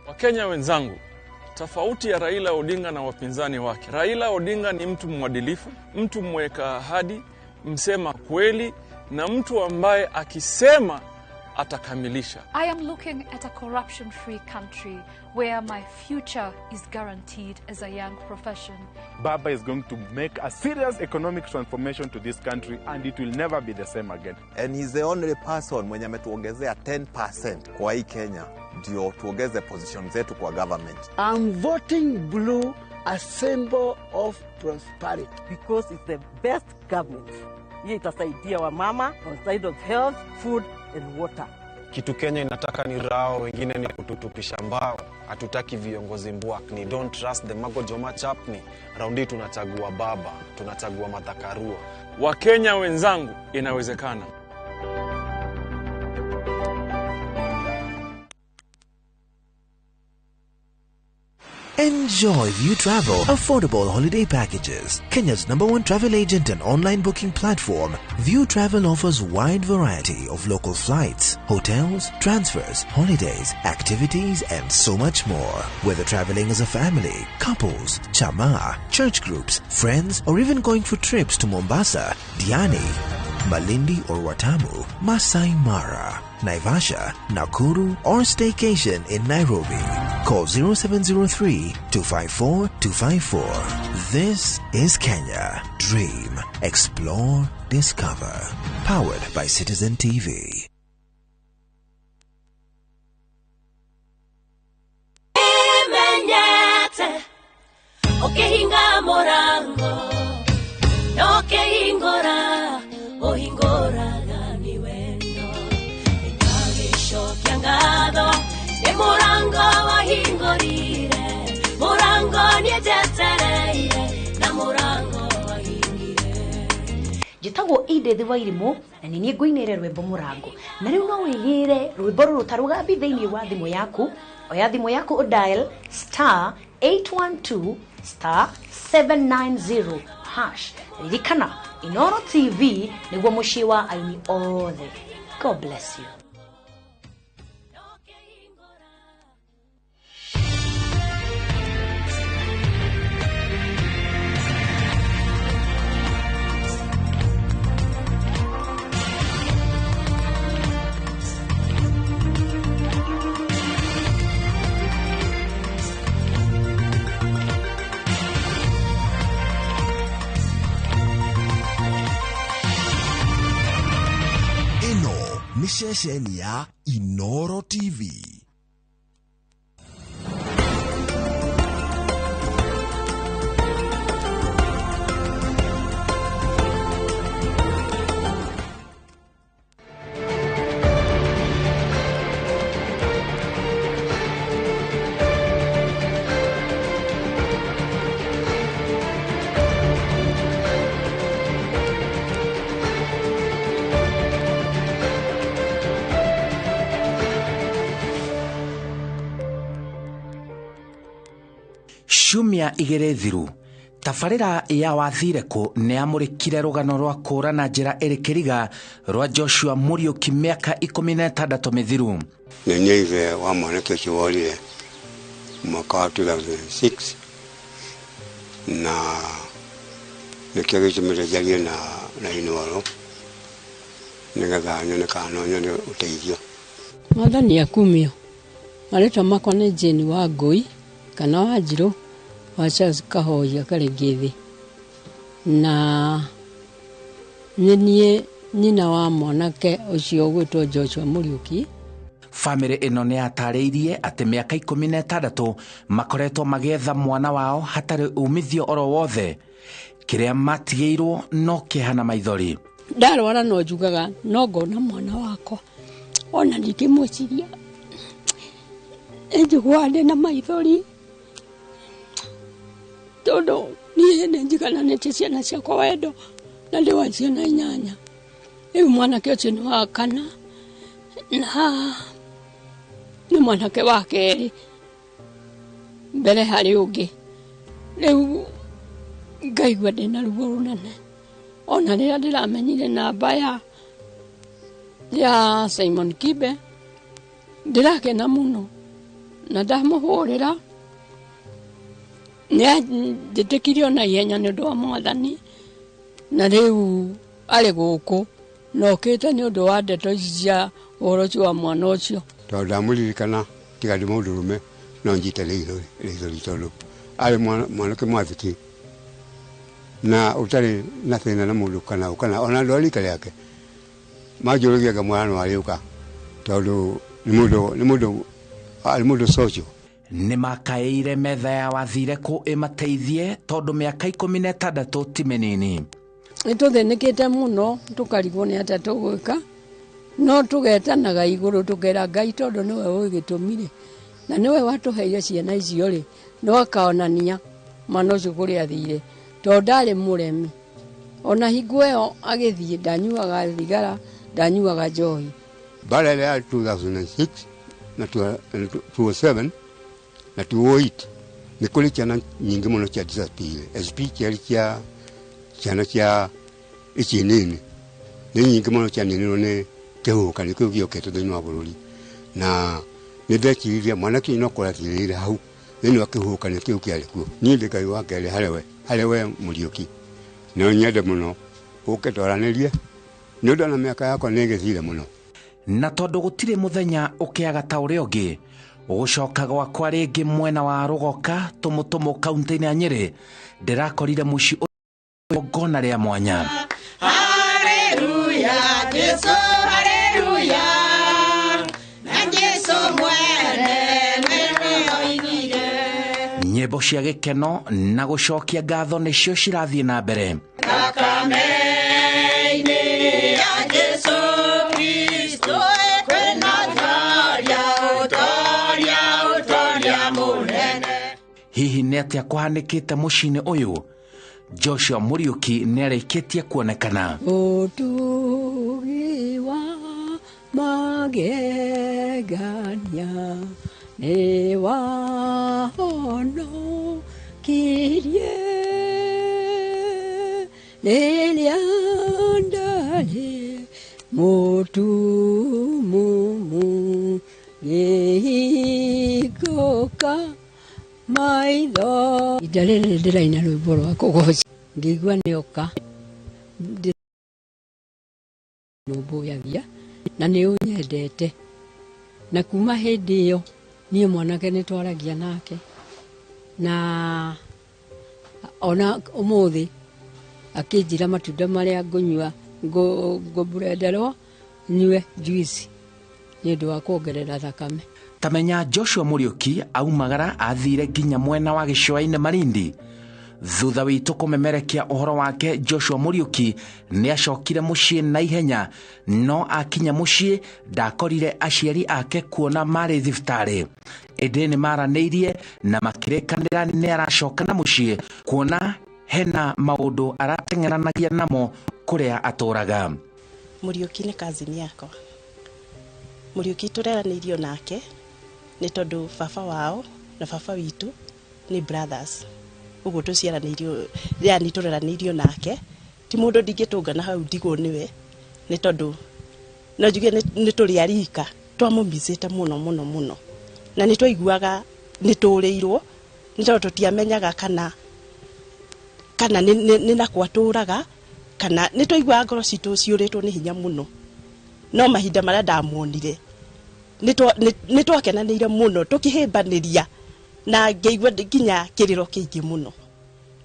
Wakenya wenzangu, tofauti ya Raila Odinga na wapinzani wake. Raila Odinga ni mtu mwadilifu, mtu mweka ahadi, msema kweli na mtu ambaye akisema atakamilisha. I am looking at a corruption-free country where my future is guaranteed as a young profession. Baba is going to make a serious economic transformation to this country and it will never be the same again. And he's the only person mwenye ametuongezea 10% kwa hii Kenya ndio tuongeze position zetu kwa government. I'm voting blue, a symbol of prosperity because it's the best government. Hii itasaidia wa mama on side of health, food and water. Kitu Kenya inataka ni rao, wengine ni kututupisha mbao. Hatutaki viongozi mbwakni. Don't trust the Mago Joma Chapni. Raundi tunachagua baba, tunachagua Martha Karua. Wakenya wenzangu, inawezekana. Enjoy View Travel affordable holiday packages. Kenya's #1 travel agent and online booking platform, View Travel offers wide variety of local flights, hotels, transfers, holidays, activities, and so much more. Whether traveling as a family, couples, chama, church groups, friends, or even going for trips to Mombasa, Diani, Malindi or Watamu, Masai Mara, Naivasha, Nakuru, or staycation in Nairobi. Call 0703-254-254. This is Kenya. Dream, explore, discover. Powered by Citizen TV. Jitagwo ide thiwa irimo na ni ngwinere rwembo murango na riu no wigire rwembo rutaruga bi thiini wa thimu yaku oya thimu yaku o dial *812*790# ririkana Inooro TV niguo mucii wa aini othe. God bless you. Ino ni ceceni ya Inooro TV. Ciumia igere thiru tabarĩra ya Wathireko nĩamũrĩkire rũgano rwa kũũrana njĩra ĩrĩ rwa Joshua Muriuki mĩaka 16 mĩthiru. Nĩ ithe wa mwanake ũcio worire mwaka wa 2006 na nĩkĩo gĩtũmĩte njarie na Inooro nĩgetha nyone kana nyone ũteithio. Mwathani akumio marĩtwa makwa nĩ Jane wa Ngui kana Wanjirũ wa Charles Kahoya Karengethi na nĩniĩ nyina wa mwanake ũcio ũgwĩtwo Joshua Muriuki. Family ĩno nĩyatarĩirie atĩ mĩaka 16 makoretwo magĩetha mwana wao hatarĩ umithio oro wothe, kĩrĩa matigĩirwo no kĩhana maithori. Ndarwara no njugaga no ngona mwana wakwa ona ndikĩmwĩciria njiguane na maithori todo niĩ nĩnjigananĩtie ciana ciakwa wendo na ndĩ wa ciana 8. Rĩu mwanake ũcio nĩ wa 4 na nĩ mwanake wa 2 mbere harĩ ũngĩ. Rĩu ngaigua ndĩna ruo rũnene ona rĩrĩa ndĩramenyire namba ya Simon Kibe ndĩrakena mũno na ndamũhũrĩra nĩanjĩtĩkire ona ihenya nĩ ũndũ wa Mwathani na rĩu arĩ gũkũ nokĩte nĩ ũndũ wa ndeto cia ũhoro ũcio wa mwana ũcio. Tondũ ndamũririkana tiga ndĩ mũndũrũme no njite rĩithori tondũ arĩ mwanake mwathĩki na ũtarĩ na thĩna na mũndũ kana ona andũ a rika rĩake manjũrũgiaga mwana warĩũka tondũ nĩ mũndũ social. Nĩmakaĩire metha ya Wathireko ĩmateithie tondũ mĩaka 16 ti mĩnini. Nĩtũthĩnĩkĩte mũno tũkarigwo nĩ atĩa tũgwĩka no tũgetanaga igũrũ tũkera Ngai tondũ nĩwe ũgĩtũmire na nĩwe watũheire ciana icio rĩ no akaonania mwana ũcio kũrĩa athire tondũ ndarĩ mũremi ona hingo ĩyo agĩthiĩ ndanyuaga thigara ndanyuaga njohi. Bara ya 2006 na 2007 na 2008 nĩ kũrĩ ciana nyingĩ mũno cia disappear especially ciana cia ici nini nĩ nyingĩ mũno cianinirwo nĩ kĩhuhũkanio kĩu gĩũkĩte thĩinĩ wa bũrũri na nĩndeciria mwanake no kũrathirĩire hau thĩinĩ wa kĩhuhũkanio kĩu kĩarĩ kuo. Niĩ ndĩ Ngai wa kerĩ harĩ we Muriuki no nyende mũno ũke twaranĩrie nĩ ũndũ na mĩaka yakwa nĩ ĩgĩthire mũno na tondũ gũtirĩ mũthenya ũkĩaga ta ũrĩa ũngĩ ũgũcoka gwakwa rĩngĩ mwena wa Rũgoka tũmũtũmũ kaunti-inĩ ya Nyĩrĩ ndĩrakorire mũciĩ ngona rĩa mwanya. Haleluya Jesu haleluya na Jesu mwene oigire. Nyĩmbo cia gĩkeno na gũcokia ngatho nĩcio cirathiĩ na mbere. Thakame-inĩ ya Jesu Kristo kwĩna ũtoria mũnene. Hihi nĩ atĩa kũhanĩkĩte mũciĩ-inĩ ũyũ? Joshua Muriuki nĩarĩkĩtie kuonekana. Ũtugi wa magegania nĩ wahonokirie rĩrĩa ndarĩ mũtumumu ngĩhingũka maitho. Ihinda rĩrĩ ndĩraina rwĩmbo rwa kũgoca ngĩigua nĩoka ndĩrũmbũyagia na nĩ ũnyendete na kuma hĩndĩ ĩyo niĩ mwanake nĩ twaragia nake na ona ũmũthĩ akĩnjĩra matunda marĩa ngũnyua ngũburenderwo nyue juice nĩ ũndũ wa kuongerera thakame. Tamenya Joshua Muriuki aumagara athire nginya mwena wa gĩcũa-inĩ Malindi. Thutha witũ kũmemerekia ũhoro wake, Joshua Muriuki nĩ acokire mũciĩ na ihenya, no akinya mũciĩ ndakorire aciari ake kuona marĩ thibitarĩ. Ĩndĩ nĩ maranĩirie na makĩrĩkanĩra nĩ aracoka na mũciĩ kuona hena maũndũ arateng'eranagia namo kũrĩa atũraga. Muriuki nĩ cousin yakwa. Muriuki tũreranĩirio nake nĩ tondũ baba wao na baba witũ nĩ brothers. Uguo tũciaranĩirio, yani tũreranĩirio nake, ti mũndũ ndingĩtũngana hau ndigwo nĩwe, nĩ tondũ no njuge nĩ tũrĩ arika twamũmicĩte mũno na nĩ twaiguaga nĩ tũrĩirwo, nĩ tondũ tũtiamenyaga kana nĩ nakwa tũraga, kana nĩ twaiguaga ngoro citũ ciũrĩtwo nĩ hinya mũno. No mahinda marĩa ndamuonire nĩ twakenanĩire mũno, tũkĩhĩmbanĩria na ngeigua nginya kĩrĩro kĩingĩ mũno.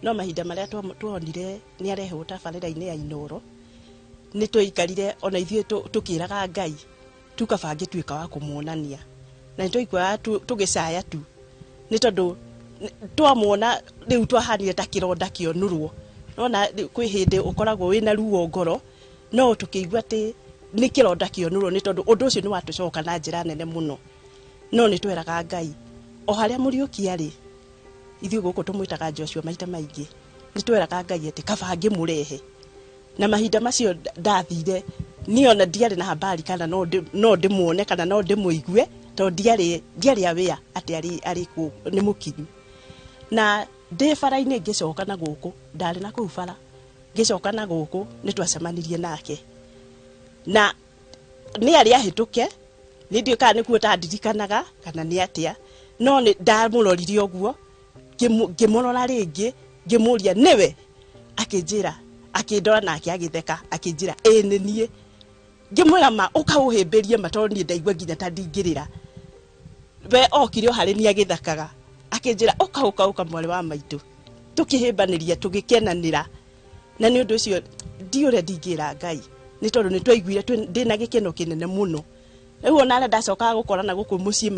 No mahinda marĩa tuonire nĩ arehwo tabarĩra-inĩ ya Inooro, nĩ twaikarire ona ithuĩ tũkĩraga Ngai tukabange tuĩka wa kũmuonania, na nĩ twaiguaga tũgĩcaya tu, nĩ tondũ twamuona rĩu twahanire ta kĩronda kĩonũrwo. Nona kwĩ hĩndĩ ũkoragwo wĩna ruo ngoro, no tũkĩigua atĩ nĩ kĩronda kĩonũrwo, nĩ tondũ ũndũ ũcio nĩ watũcoka na njĩra nene mũno. No nĩ tweraga Ngai o harĩa Muriuki arĩ, ithuĩ gũkũ tũmwĩtaga Joshua maita maingĩ, nĩ tweraga Ngai atĩ kabange mũrehe. Na mahinda macio ndathire niĩ ona ndiarĩ na habari kana no ndĩmuone kana no ndĩmũigue, tondũ ndiarĩ aware atĩ arĩ kuo nĩ mũkinyu. Na ndĩ bara-inĩ ngĩcoka na gũkũ, ndarĩ na kũu bara, ngĩcoka na gũkũ nĩ twacemanirie nake. Na nĩ arĩ ahĩtũke, nĩ ndiũĩ kana nĩkuo tandirikanaga kana nĩ atĩa, no ndamũrorire ũguo, ngĩmũrora rĩngĩ, ngĩmũria nĩwe, akĩnjĩra, akĩndora nake agĩtheka, akĩnjĩra ĩĩ nĩ niĩ. Ngĩmwĩra ma ũkaũhĩmbĩrie ma, tondũ niĩ ndaigua nginya ta ndingĩrĩra. We okire o harĩ niĩ agĩthakaga, akĩnjĩra ũka mwarĩ wa maitũ, tũkĩhĩmbanĩria tũgĩkenanĩra. Na nĩ ũndũ ũcio ndiũrĩa ndingĩra Ngai, nĩ tondũ nĩ twaiguire ndĩna gĩkeno kĩnene mũno. Rĩu ona arĩa ndacokaga gũkorana gũkũ mũciĩ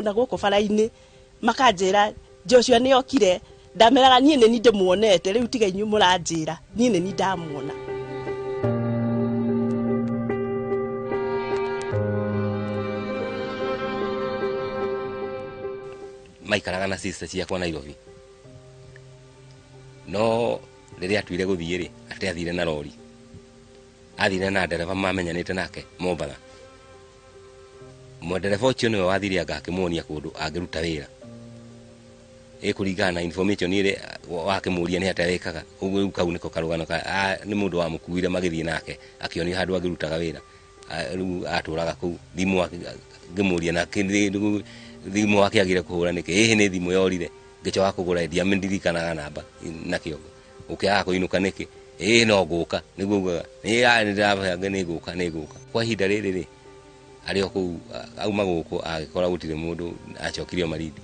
na gũkũ bara-inĩ makanjĩra Joshua nĩ okire, ndameraga niĩ nĩ ndĩmuonete, rĩu tiga inyuĩ mũranjĩra, niĩ nĩ ndamuona. Maikaraga na sister ciakwa Nairobi. No rĩrĩa atuire gũthiĩ rĩ, atĩ athire na rori, athire na ndereba mamenyanĩte nake Mombatha. Ndereba ũcio nĩwe wathire agakĩmuonia kũndũ angĩruta wĩra, kũringana na information ĩrĩa wakĩmũria nĩ atĩa wĩkaga. Ũguo kau nĩko karũgano nĩ mũndũ wamũkuire magĩthiĩ nake akĩonio handũ angĩrutaga wĩra. Rĩu atũraga kũu, thimũ ngĩmũria na thimũ wake agire kũhũra nĩkĩ, nĩ thimũ yorire, ngĩcoka kũgũra ndiamendirikanaga namba na kĩongo, ũkĩaga kũinũka nĩkĩ, no ngũka, nĩguo ugaga nĩ ngũka. Kwa ihinda rĩrĩ rĩ, arĩ o kũu auma gũkũ agĩkora gũtirĩ mũndũ, acokirio Malindi.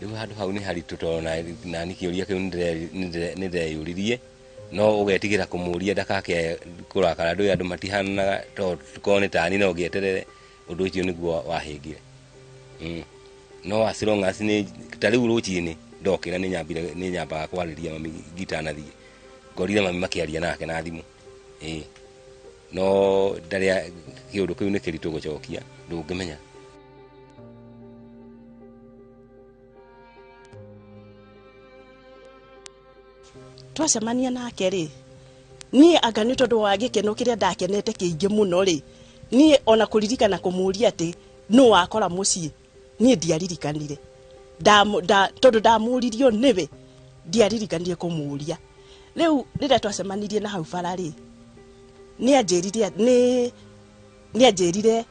Rĩu handũ hau nĩ haritũ, tondũ na nĩ kĩũria kĩu nĩ ndeyũririe, no ũgetigĩra kũmũria ndakake kũrakara. Andũ matihananaga, tondũ korwo nĩ tani no ngĩeterere, ũndũ ũcio nĩguo wahĩngire. No as long as ta rĩu rũciinĩ ndokĩra nĩ nyambaga kwarĩria mami ngitanathiĩ, ngorire mami makĩaria nake na thimũ. No ndarĩa kĩũndũ kĩu nĩ kĩritũ gũcokia, ndũngĩmenya. Twacemania nake rĩ, niĩ anga nĩ tondũ wa gĩkeno kĩrĩa ndakenete kĩingĩ mũno rĩ, niĩ ona kũririkana kũmũria atĩ nũ wakora mũciĩ, niĩ ndiaririkanire. Tondũ ndamũririo nĩwe, ndiaririkanire kũmũria. Rĩu rĩrĩa twacemanirie na hau bara rĩ, nĩ anjĩrire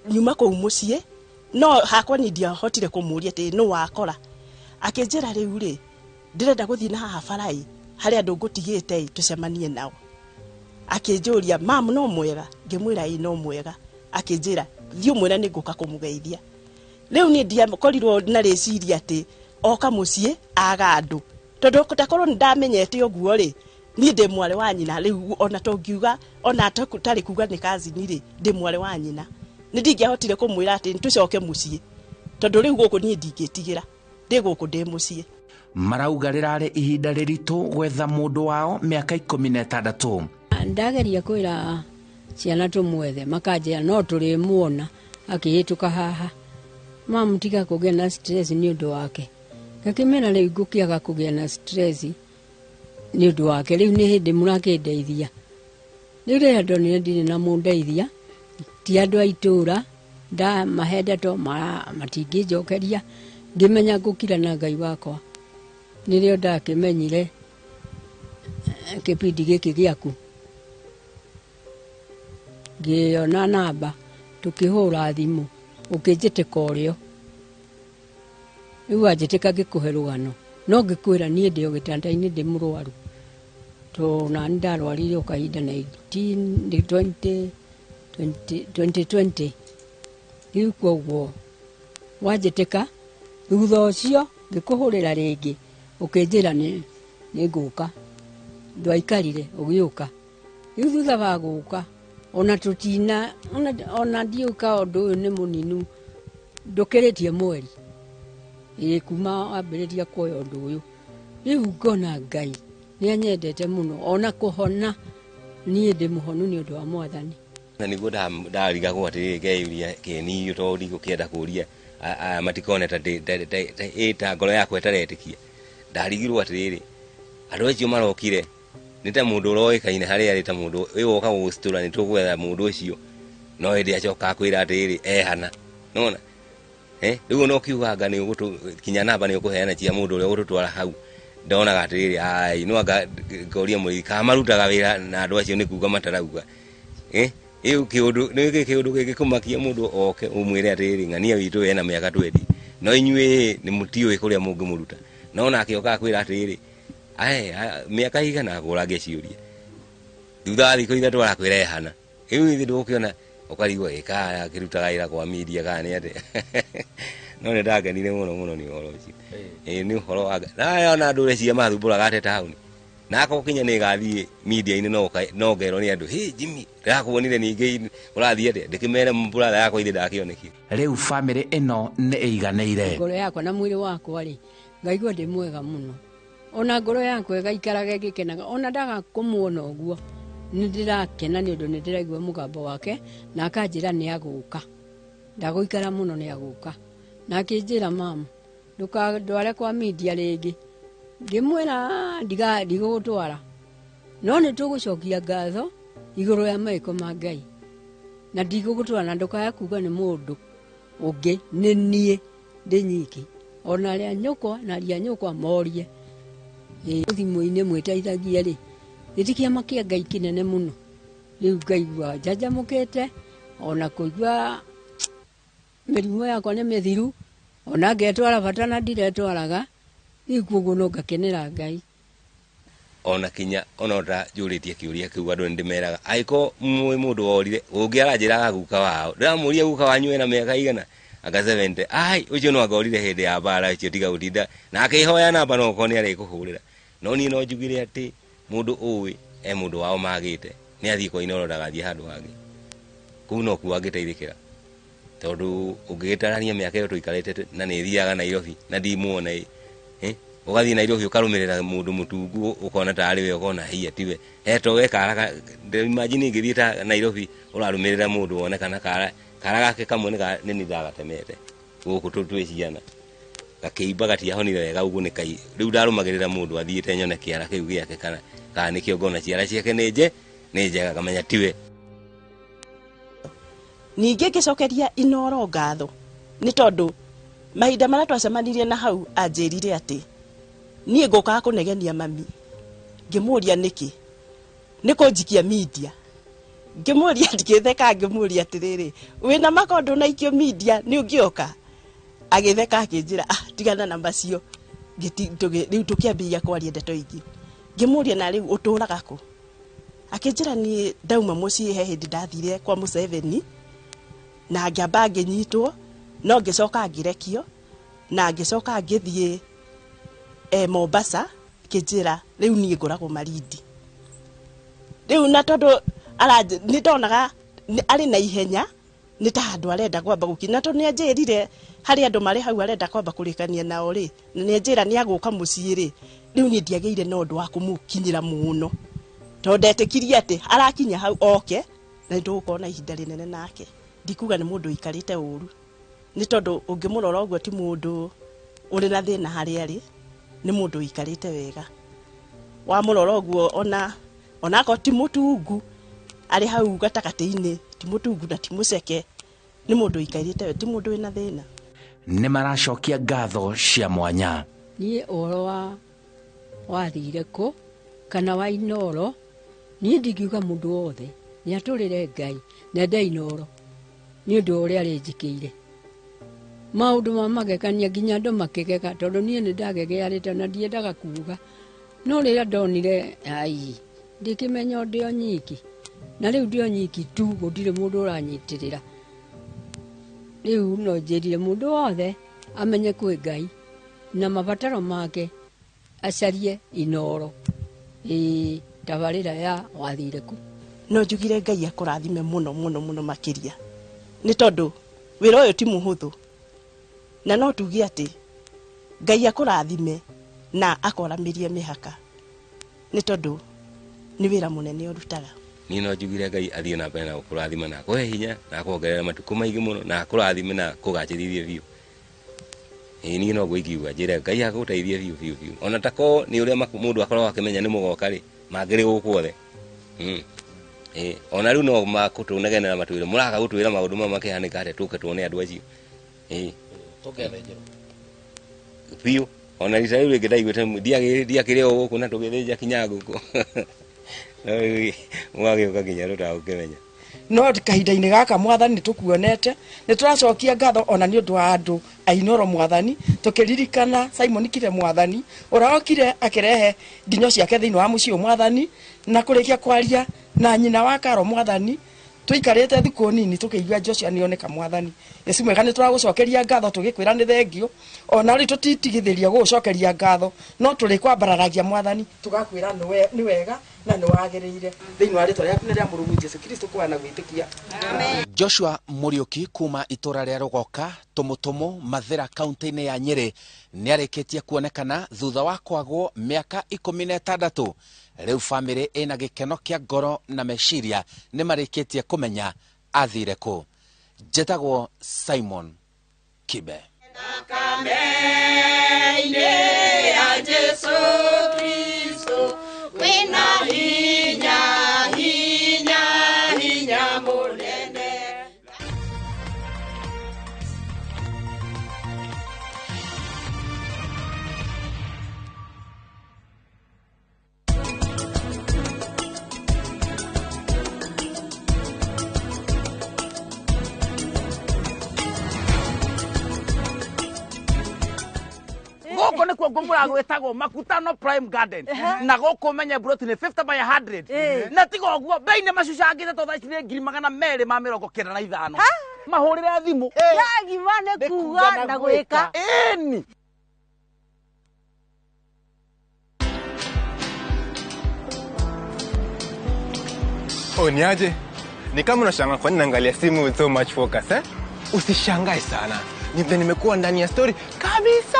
nyuma kũu mũciĩ, no hakwa niĩ ndiahotire kũmũria atĩ nũ wakora. Akĩnjĩra rĩu rĩ, ndĩrenda gũthiĩ na haha bara ĩ, harĩa andũ ngũtigĩte tũcemanie nao. Akĩnjũria mamu no mwega, ngĩmwĩra ĩ no mwega. Akĩnjĩra thiĩ ũmwĩre nĩ ngũka kũmũgeithia. Rĩu niĩ ndiakorirwo na rĩciria atĩ oka mũciĩ aga andũ, tondũ takorwo nĩ ndamenyete ũguo rĩ, ni ndä mware wa nyina rä u ona to ngiuga ona tarä kuga nä kazini rä ndä mware wa nyina nä ndingäahotire kå mwä ra atä nä tå coke må ciä tondå rä u gå kå niä ndingä tigä ra ndä gå kå ndä må ciä marauga rĩrarĩ ihinda rĩritũ gwetha mũndũ wao mĩaka 16 ndageria kwĩra ciana tũmwethe makanjĩra no tũrĩ muona akĩhĩtũka haha mamutiga kũgĩa na stress nĩ ũndũ wake ngakĩmera rĩu ngũkĩaga kũgĩa na stress nĩ ũndũ wake rĩu nĩ hĩndĩ mũrakĩndeithia rĩu rĩrĩa ndonire ndirĩ na mũndeithia ti andũ a itũũra ndamahe ndeto matingĩnjokeria ngĩmenya ngũkira na Ngai wakwa nĩrĩo ndakĩmenyire kĩbindi gĩkĩ gĩaku ngĩona namba tũkĩhũra thimũ ũkĩnjĩtĩka ũrĩo rĩu wanjĩtĩka ngĩkũhe rũgano no ngĩkwĩra niĩ ndĩ o gĩtanda-inĩ ndĩ mũrwaru to nani ndarwarire o kahinda 2020 rĩu koguo wanjĩtĩka thutha ũcio ngĩkũhũrĩra rĩngĩ ũkĩnjĩra nĩ ngũka ndwaikarire ũgĩũka rĩu thutha wa gũka ona tũtina ona ndiũka ũndũ ũyũ nĩ mũninu ndũkĩrĩtie mweri kuma wambĩrĩria kuoya ũndũ ũyũ rĩu ngona Ngai nĩ anyendete mũno ona kũhona niĩ ndĩ mũhonu nĩ ũndũ wa Mwathani na nĩguo ndarigagwo atĩrĩrĩ ngeyũria kĩni to ndigũkĩenda kũũria matikone ta ngoro yakwa ĩtaretĩkia ndarigirwo atĩrĩrĩ andũ acio marokire nĩ ta mũndũ ũroĩkaine harĩa arĩ ta mũndũ ũyũ woka gũcitũra nĩ tũgwetha mũndũ ũcio no hĩndĩ acoka kwĩra atĩrĩrĩ ehana nona rĩu no kiuganga nĩ ũgũkinya namba nĩ ũkũheana cia mũndũ ũrĩa ũgũtũtwara hau ndonaga atĩrĩrĩ ai no anga ngoria mũrĩ kana marutaga wĩra na andũ acio nĩ kuuga matarauga rĩu kĩũndũ nĩ kĩũndũ gĩkũmakia mũndũ oke ũmwĩre atĩrĩrĩ ng'ania witũ ena mĩaka 20 no inyuĩ nĩ mũtiũĩ kũrĩa mũngĩmũruta no nake okaga kwĩra atĩrĩrĩ mĩaka igana agũra ngĩciũria thutha wa thikũ ithatũ arakwĩra ehana rĩu ithuĩ ndũgũkĩona ũkarigwo ĩkaya akĩrutaga wĩra kwa media kana nĩ atĩ no nĩ ndakenire mũno nĩ ũhoro ũcio nĩ ũhoro wa ona andũ reciria mathumbũraga atĩ taũni nako kinya nĩ gathiĩ media-inĩ no ngerwo nĩ andũ Jimmy ndakuonire ningĩ ũrathiĩ atĩa ndĩkĩmere brother yakwa ithe ndakĩonekire rĩu famĩlĩ ĩno nĩ ĩiganĩire ngoro yakwa na mwĩrĩ wakwa rĩ ngaigua ndĩ mwega mũno ona ngoro yakwa ĩgaikaraga ĩgĩkenaga ona ndaga kũmuona ũguo nĩ ndĩrakena nĩ ũndũ nĩ ndĩraigua mũgambo wake na akanjĩra nĩ agũka ndagũikara mũno nĩ agũka na akĩnjĩra mama ndũkandware kwa media rĩngĩ ngĩmwĩra ndigũgũtwara no nĩ tũgũcokia ngatho igũrũ ya meko ma Ngai na ndigũgũtwara na ndũkaya kuga nĩ mũndũ ũngĩ nĩ niĩ ndĩ nyiki ona rĩa nyũkwa na rĩa nyũkwa morie thimũ-inĩ mwĩteithagia rĩ gĩtikĩama kĩa Ngai kĩnene mũno rĩu ngaigua njanjamũkĩte ona kũigua mĩrimũ yakwa nĩ mĩthiru ona ngetwara bata na ndiretwaraga rĩu koguo no ngakenera Ngai ona kinya ona ta njũrĩtie kĩũria kĩu andũ ndĩmeraga aiko mũndũ worire ũngĩ aranjĩraga guka wao ndĩramũria guka wanyu ena mĩaka igana anga 70 ũcio no agorire hĩndĩ ya mbara icio tiga gũtinda na akĩhoya namba no ũkorwo nĩ arĩkũhũrĩra no niĩ no njugire atĩ mũndũ ũĩ mũndũ wao magĩte nĩ athiĩ kwa Inooro ndagathiĩ handũ hangĩ kũu no kuo angĩteithĩkĩra tondũ ũngĩgĩtarania mĩaka ĩyo tũikarĩte na nĩ thiaga Nairobi na ndimuona ũgathiĩ Nairobi ũkarũmĩrĩra mũndũ mũtungu ũkona tarĩ we ũkona hiya tiwe heto we karaga imagine ngĩthiĩ ta Nairobi ũrarũmĩrĩra mũndũ wone kana kara gake kamwe nĩ nĩndagatemete gũkũ twĩciana gakĩimba gatiahonire wega ũguo nĩ kai rĩu ndarũmagĩrĩra mũndũ athiĩte nyone kĩara kĩu gĩake kana nĩkĩo ngona ciara ciake nĩ njega kamenya tiwe ningĩ ngĩcokeria Inooro ngatho nĩ tondũ mahinda marĩa twacemanirie na hau anjĩrire atĩ niĩ ngũkaga kũnegenia mami ngĩmũria nĩkĩ nĩ kũnjikia media ngĩmũria ngĩtheka ngĩmũria atĩrĩrĩ wĩna makondo na ikio media nĩ ũngĩoka agĩtheka akĩnjĩra tigana na macio rĩu tũkĩambĩrĩria kwaria ndeto ingĩ ngĩmũria na rĩu ũtũraga kũ akĩnjĩra niĩ ndauma mũciĩ he hĩndĩ ndathire kwa Museveni na ngĩamba ngĩnyitwo no ngĩcoka ngĩrekio na ngĩcoka ngĩthiĩ Mombasa kĩnjĩra rĩu niĩ ngoragwo Marindi riu na tondu ni ndonaga ari na ihenya ni ta andu arenda kwamba gukina tondu ni anjirire hari andu mari hau arenda kwamba kurikania nao ri ni anjira ni aguka mucii ri riu ni ndiageire no ndu wa kumukinyira muno tondu ndetikirie ati arakinya hau oke na ndugukona ihinda rinene nake ndikuga ni mundu ikarite uru ni tondu ungimurora uguo ti mundu uri na thina hari ari ni mundu ikarite wega wa murora uguo ona ko ti mutungu ari hau gatakati-ini ti mutungu na ti muceke ni mundu ikarite ti mundu ina thina ni maracokia ngatho cia mwanya nie oro wa thire ko kana wa Inooro nie ndingiuga mundu wothe ni aturire Ngai na nda Inooro ni undu uri ari njikire maundu mamagekania nginya andu makigega tondu nie ni ndagegearite na ndiendaga kuuga no riria ndonire ai ndikimenya ndio nyiki na riu ndio nyiki tu gutire mundu uranyitirira riu no njirire mundu wothe amenye kwi Ngai na mabataro make acarie Inooro tabarira ya wathire ku no njugire Ngai akurathime muno makiria ni tondu wira uyu ti muhuthu na no tugie ati Ngai akurathime na akoramirie mihaka ni tondu ni wira munene urutaga ni no njugire Ngai athie na mbere na kurathima na kuhe hinya na kuongerera matuku maingi muno na kurathime na kugacirithie biu ni no gwikiuga njire Ngai aguteithie biu ona tako ni uria mundu akorwo akimenya ni mugoka ri mangiri gukwothe ona riu no makutunegenera matwire muraga gutwira maundu mama kihanika ate tuke tuone andu acio tukethenjero biu ona Israeli ringi ndaiguite ndiakire o guku na tugithinja kinya guku mwagiuka kinya rutagukimenya no kahinda-ini gaka mwathani nitukuonete nituracokia ngatho ona ni undu wa andu a Inooro mwathani tukiririkana Simon Kire mwathani uraokire akirehe ndinyo ciake thiini wa mucii mwathani na kurikia kwaria na nyina wa Karo mwathani tuikarite thiku nini tukiigua Joshua nioneka mwathani Yesu mwega nituragucokeria ngatho tugikwira ni thengio ona ri tutitigithiria gucokeria ngatho no turi kwambararagia mwathani tugakwira ni wega na ni wagiriire thiini wa ritwa riaku ni ria Murungu Jesu Kristo kwa na gwitikia amen. Joshua Muriuki kuma itura ria Rugoka tumutumu Mathira kaunti-ini ya Nyeri ni arikitie kuonekana thutha wa kwagwo miaka 16 riu family ina gikeno kia ngoro na meciria ni marikitie kumenya athire ku jetagwo Simon Kibe ya Jesu Kristo wena hinya munene goko ni kuongomura gwetagwo Makutano Prime Garden na goko menye broti ni 50 by 100 na tigo guo bei ni macucangite to thaici ni 295 mahurire thimu ya gimane kuga na gwika eni Niaje? Ni kama unashangaa kwa nini naangalia simu with so much focus Usishangae sana. Ni vile nimekuwa ndani ya story kabisa.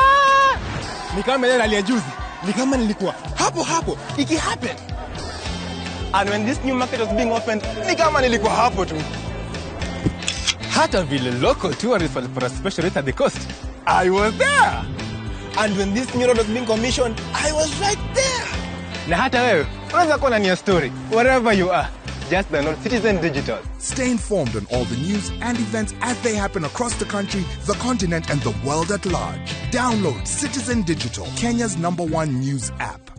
Ni kama ile hali ya juzi. Ni kama nilikuwa hapo iki happen. And when this new market was being opened, ni kama nilikuwa hapo tu. Hata vile local tourists for a special rate at the coast, I was there. And when this new road was being commissioned, I was right there. Na hata wewe, unaweza kuwa ndani ya story wherever you are. Just download Citizen Digital. Stay informed on all the news and events as they happen across the country, the continent, and the world at large. Download Citizen Digital, Kenya's #1 news app.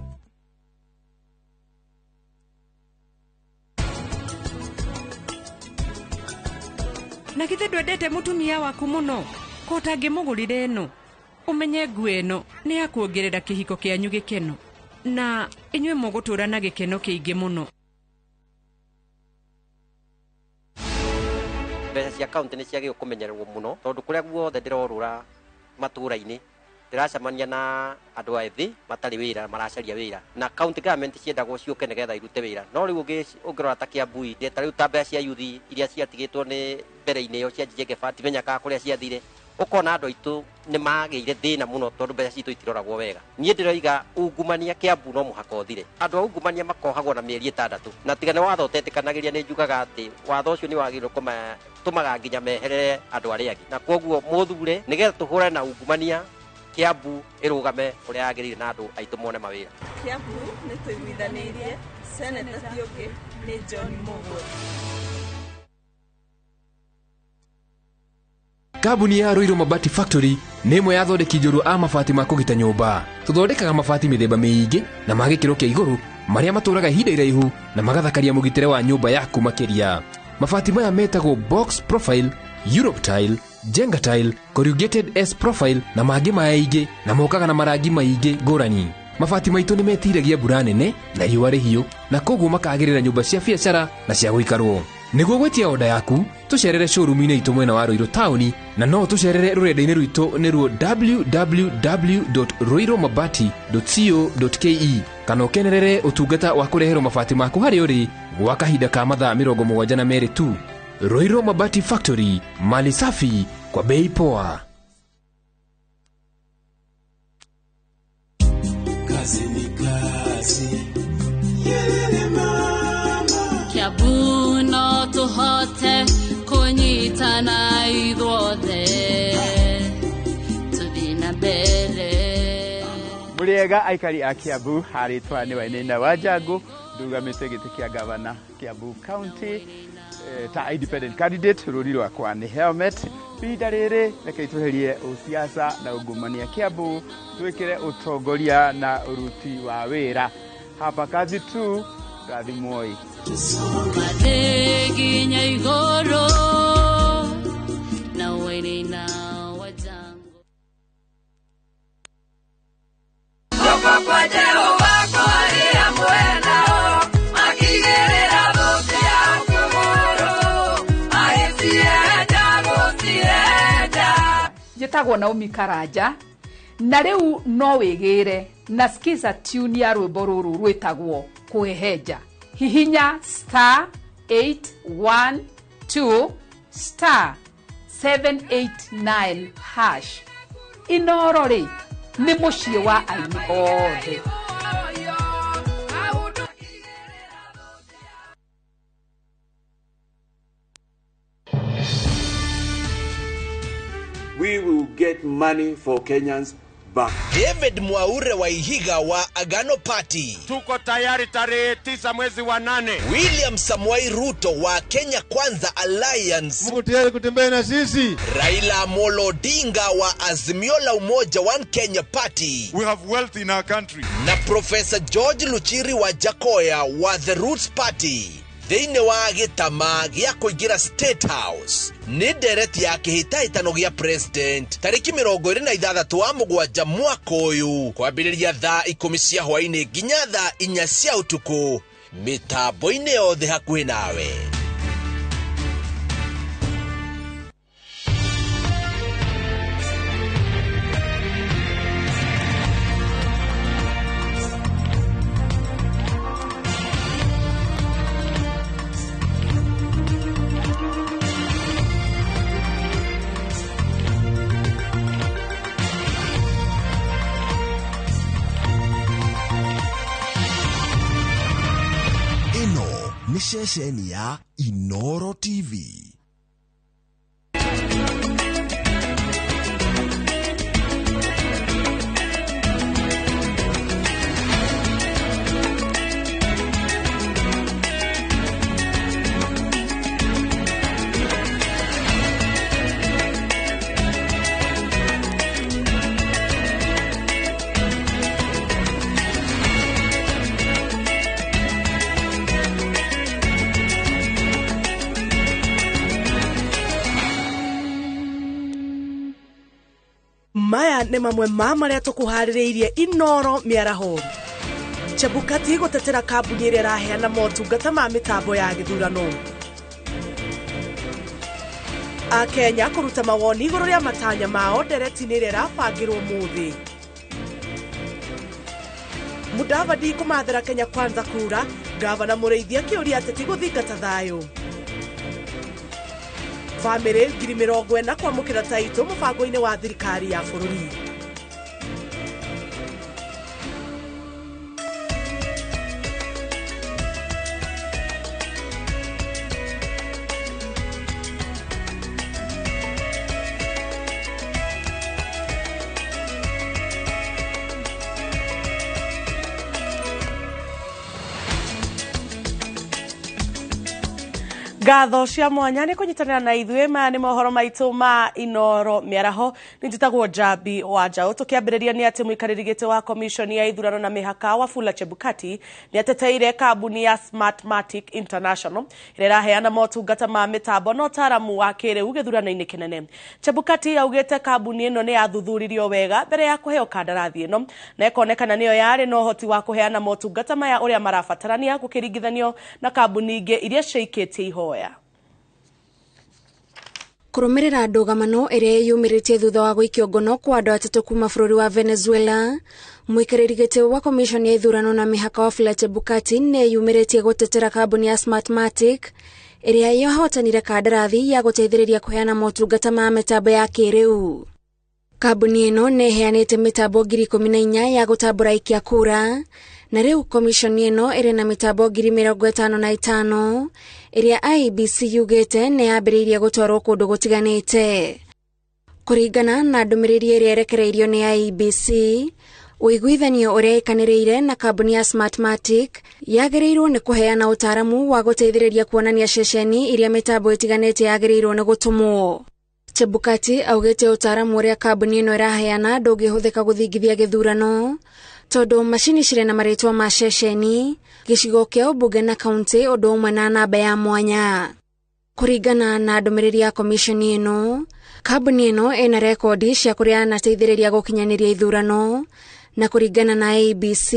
Na githe ndwendete mutumia waku muno ko utangimugurire eno umenye nguo eno ni ya kuongerera kihiko kianyu gikeno na inywe mugutura na gikeno kiingi muno. Mbeca cia kaunti ni ciagio kumenyererwo muno tondu kuria guothe ndirorura matura-ini Tiracemania na andu aithi matari wira maracaria wira na county government ciendagwo ciuke nigetha irute wira no riu ungirora ta Kiambu inde ta riu ta mbea cia yuthi iria ciatigitwo ni mbere-ini yo cia njige fati menyaka kuria ciathire ukona andu aitu ni magire thina muno tondu mbea citu itiroragwo wega nie ndiroiga ungumania Kiambu no muhaka uthire andu ungumania makohagwo na mieri 6 na tigane watho tetikanagiria ni njugaga ati watho ucio ni wagirwo tumaga nginya meherere andu aria angi na koguo muthure nigetha tuhure na ungumania Kiambu irugame uria agirire na andu aitu mone mawira Kiambu ni tuiguithanirie Senator Thioke ni John Mogwe. Kambuni ya Roiro Mabati Factory nĩ ĩmwe ya athondeki njũru a mabati ma kũgita nyũmba. Tũthondekaga mabati mĩthemba mĩingĩ na ma gĩkĩro kĩa igũrũ marĩa matũũraga ihinda iraihu na magathakaria mũgitĩre wa nyũmba yaku makĩria. Mabati maya metagwo box profile, Europe tile, Jenga tile, corrugated S profile na mangĩ maingĩ na mokaga na marangi maingĩ ngũrani. Mabati maitũ nĩ metiragia mbura nene na riũa rĩhiũ na koguo makagĩrĩra nyũmba cia biacara na cia gũikarwo. Nĩguo gwetia oda yaku tucerere showroom-inĩ itũ mwena wa Roiro Town na no tucerere rũrenda-inĩ rwitũ nĩruo www.roiromabati.co.ke kana ũkenerere ũtungata wa kũreherwo mabati maku harĩa ũrĩ gwa kahinda ka mathaa 72 tu. Roiro Mabati Factory, mali safi kwa bei poa. Kazi ni kazi, yelele mama. Kiambu no tuhote kunyitana ithuothe tuthie na mbere. Muriega aikari a Kiambu haritwa ni Wainaina wa Njangu ndugamite giti kia gavana Kiambu County ta independent candidate ruri rwakwa ni helmet pinda riri reke tweherie usiasa na ungumania Kiambu twikire utongoria na uruti wa wira hapa kazi tu gathi moi Madeginya igoro na Wainaina wa Njangu Kwa Jehova kwa ria mwenao makigerera thuti ya kuguru aisienda gutienda. Njĩtagwo Naomi Karanja na rĩu no wĩgĩre na skiza tune ya rwĩmbo rũrũ rwĩtagwo kũhehenja hihinya *812*789 hash. Inooro rĩ nĩ mũciĩ wa aini othe. We will get money for Kenyans back. David Mwaure wa Ihiga wa Agano Party. Tuko tayari tarehe 9 mwezi wa 8. William Samoei Ruto wa Kenya Kwanza Alliance. Mko tayari kutembea na sisi? Raila Amolo Odinga wa Azimio la Umoja One Kenya Party. We have wealth in our country. Na Professor George Luchiri wa Jakoya wa The Roots Party. Thĩinĩ wa gĩtama gĩa kũingĩra State House nĩ ndereti ya kĩhĩtahĩtano gĩa president tarĩki 26 wa mũgwanja mwaka ũyũ kwambĩrĩria thaa 10 cia hwaĩ-inĩ nginya thaa 4 cia ũtukũ mĩtambo-inĩ yothe hakuhĩ nawe. Ni shesheni ya Inooro TV. Maya nĩ mamwe ma marĩa tũkũharĩrĩirie Inooro mĩaraho. Chebukati gũtetera kambuni ĩrĩa ĩraheana motungata ma mĩtambo ya gĩthurano. Akenya kuruta mawoni iguru ria matanya mao ndereti-inĩ ĩrĩa ĩrabangĩrwo mũthĩ. Mudavadi kumathera Kenya Kwanza kura, gavana Mũrĩithi akĩũria ateti gũthingata thayũ. Bamĩrĩ 40,000 kwamũkĩra taitũ mũbango-inĩ wa thirikari ya bũrũri. Ngatho cia mwanya nĩ kũnyitanĩra na ithuĩ. Maya nĩ mohoro maitũ ma Inooro mĩaraho. Nĩ njĩtagwo Njambi wa Njaũ. Tũkĩambĩrĩria nĩ atĩ mũikarĩri gĩtĩ wa commission ya ithurano na mĩhaka Wafula Chebukati nĩ ateteire kambuni ya Smartmatic International ĩrĩa ĩraheana motungata ma mĩtambo na ũtaaramu wa kĩrĩu gĩthurano-inĩ kĩnene. Chebukati augĩte kambuni ĩno nĩ yathuthuririo wega mbere ya kũheo kandarathi ĩno na ĩkonekana nĩyo yarĩ na ũhoti wa kũheana motungata maya ũrĩa marabatarania gũkĩringithanio na kambuni ingĩ iria ciikĩtie ihoya. Kũrũmĩrĩra ndũgamano ĩrĩa yumĩrĩtie thutha wa gũikio ngono kwa andũ atatũ kuma bũrũri wa Venezuela, mũikarĩri gĩtĩ wa commission ya ithurano na mĩhaka Wafula Chebukati nĩ yumĩrĩtie gũtetera kambuni ya Smartmatic ĩrĩa yahotanire kandarathi ya gũteithĩrĩria kũheana motungata ma mĩtambo ya kĩrĩu. Kambuni ĩno nĩ ĩheanĩte mĩtambo 14,000 ya gũtambũra aikia kura, na rĩu commission ĩno ĩrĩ na mĩtambo 55,000 ĩrĩa IEBC yugĩte nĩ yambĩrĩirie gũtwarwo kũndũ gũtiganĩte. Kũringana na ndũmĩrĩri ĩrĩa ĩrekereirio nĩ IEBC, ũiguithanio ũrĩa ĩkanĩrĩire na kambuni ya Smartmatic yagĩrĩirwo nĩ kũheana ũtaaramu wa gũteithĩrĩria kuonania ceceni iria mĩtambo ĩtiganĩte yagĩrĩirwo nĩ gũtũmwo. Chebukati augĩte ũtaaramu ũrĩa kambuni ĩno ĩraheana ndũngĩhũthĩka gũthingithia gĩthurano tondũ macini cirĩ na marĩtwa ma ceceni, gĩcigo kĩa ũmbunge na kaunti ũndũ ũmwe na namba ya mwanya. Kũringana na ndũmĩrĩri ya commission ĩno, kambuni ĩno ĩna rekondi cia kũrĩa anateithĩrĩria gũkinyanĩria ithurano, na kũringana na IEBC,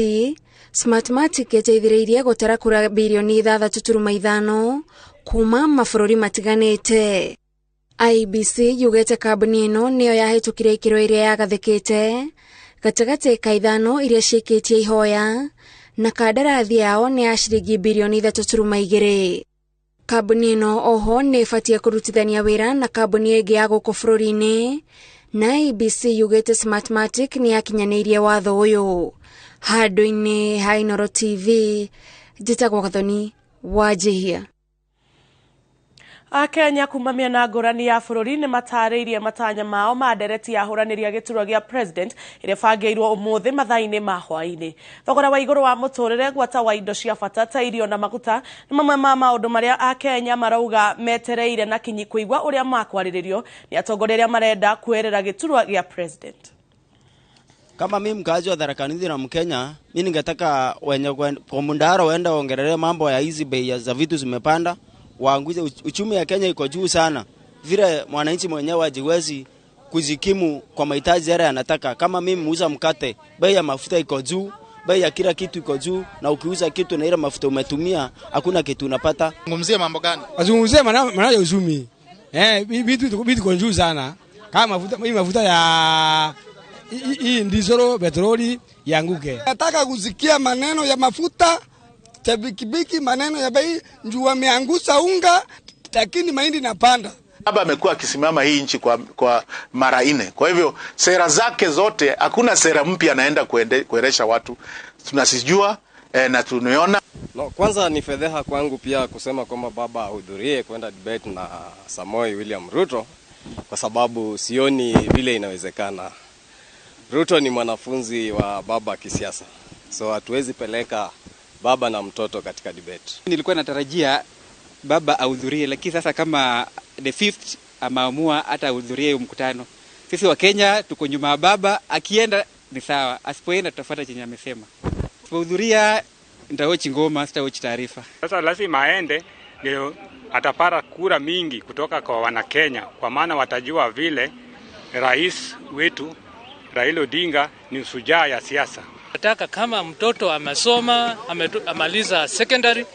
Smartmatic ĩteithĩrĩirie gũtara kura bilioni 3.5 kuma mabũrũri matiganĩte. IEBC yugĩte kambuni ĩno nĩyo yahĩtũkire ikĩro iria yagathĩkĩte gatagatĩ ka ithano iria ciĩkĩtie ihoya, na kandarathi yao nĩ ya ciringi bilioni 3.2. Kambuni ĩno oho nĩ ĩbatiĩ kũrutithania wĩra na kambuni ĩngĩ ya gũkũ bũrũri-inĩ, na IEBC yugĩte Smartmatic nĩ yakinyanĩirie watho ũyũ. Handũ-inĩ ha Inooro TV, njĩtagwo Gathoni wa Njihia. Akenya kuma mĩena ngũrani ya bũrũri nĩ matarĩirie matanya mao ma ndereti ya hũranĩria gĩturwa gĩa president ĩrĩa bangĩirwo ũmũthĩ mathaa-inĩ ma hwaĩ-inĩ. Thogora wa igũrũ wa mũtũrĩre gwata wa indo cia bata ta irio na maguta nĩ mamwe ma maũndũ marĩa Akenya marauga metereire na kinyi kũigua ũrĩa makwarĩrĩrio nĩ atongoria arĩa marenda kuerera gĩturwa gĩa president. Kama mimi mkazi wa Tharaka Nithi na Mkenya, mimi ningetaka wenye kwa mundaro waenda ongelele mambo ya hizi bei za vitu zimepanda, waanguze uchumi ya Kenya iko juu sana. Vile mwananchi mwenyewe hajiwezi kujikimu kwa mahitaji yale anataka. Kama mimi muuza mkate, bei ya mafuta iko juu, bei ya kila kitu iko juu, na ukiuza kitu na ile mafuta umetumia hakuna kitu unapata. Ngumzie mambo gani? Wazungumzie maana ya uchumi. Vitu iko juu sana. Kama mafuta ya hii ndizoro, petroli yanguke. Nataka kusikia maneno ya mafuta, tabikibiki, maneno ya bei, njuu wameangusha unga, lakini mahindi napanda. Baba amekuwa akisimama hii nchi kwa mara 4. Kwa hivyo sera zake zote, hakuna sera mpya anaenda kueresha watu. Tunasijua na tunaona. No, kwanza ni fedheha kwangu pia kusema kwamba baba ahudhurie kwenda debate na Samoei William Ruto, kwa sababu sioni vile inawezekana. Ruto ni mwanafunzi wa baba kisiasa, so hatuwezi peleka baba na mtoto katika debate. Nilikuwa natarajia baba ahudhurie, lakini sasa kama the 5th amaamua hata ahudhurie mkutano, sisi wa Kenya tuko nyuma ya baba. Akienda ni sawa, asipoenda tutafuata chenye amesema. Asipohudhuria nitaochi ngoma, sitaochi taarifa. Sasa lazima aende ndio atapata kura mingi kutoka kwa wana Kenya, kwa maana watajua vile rais wetu Raila Odinga ni shujaa ya siasa. Nataka kama mtoto amesoma, amaliza secondary,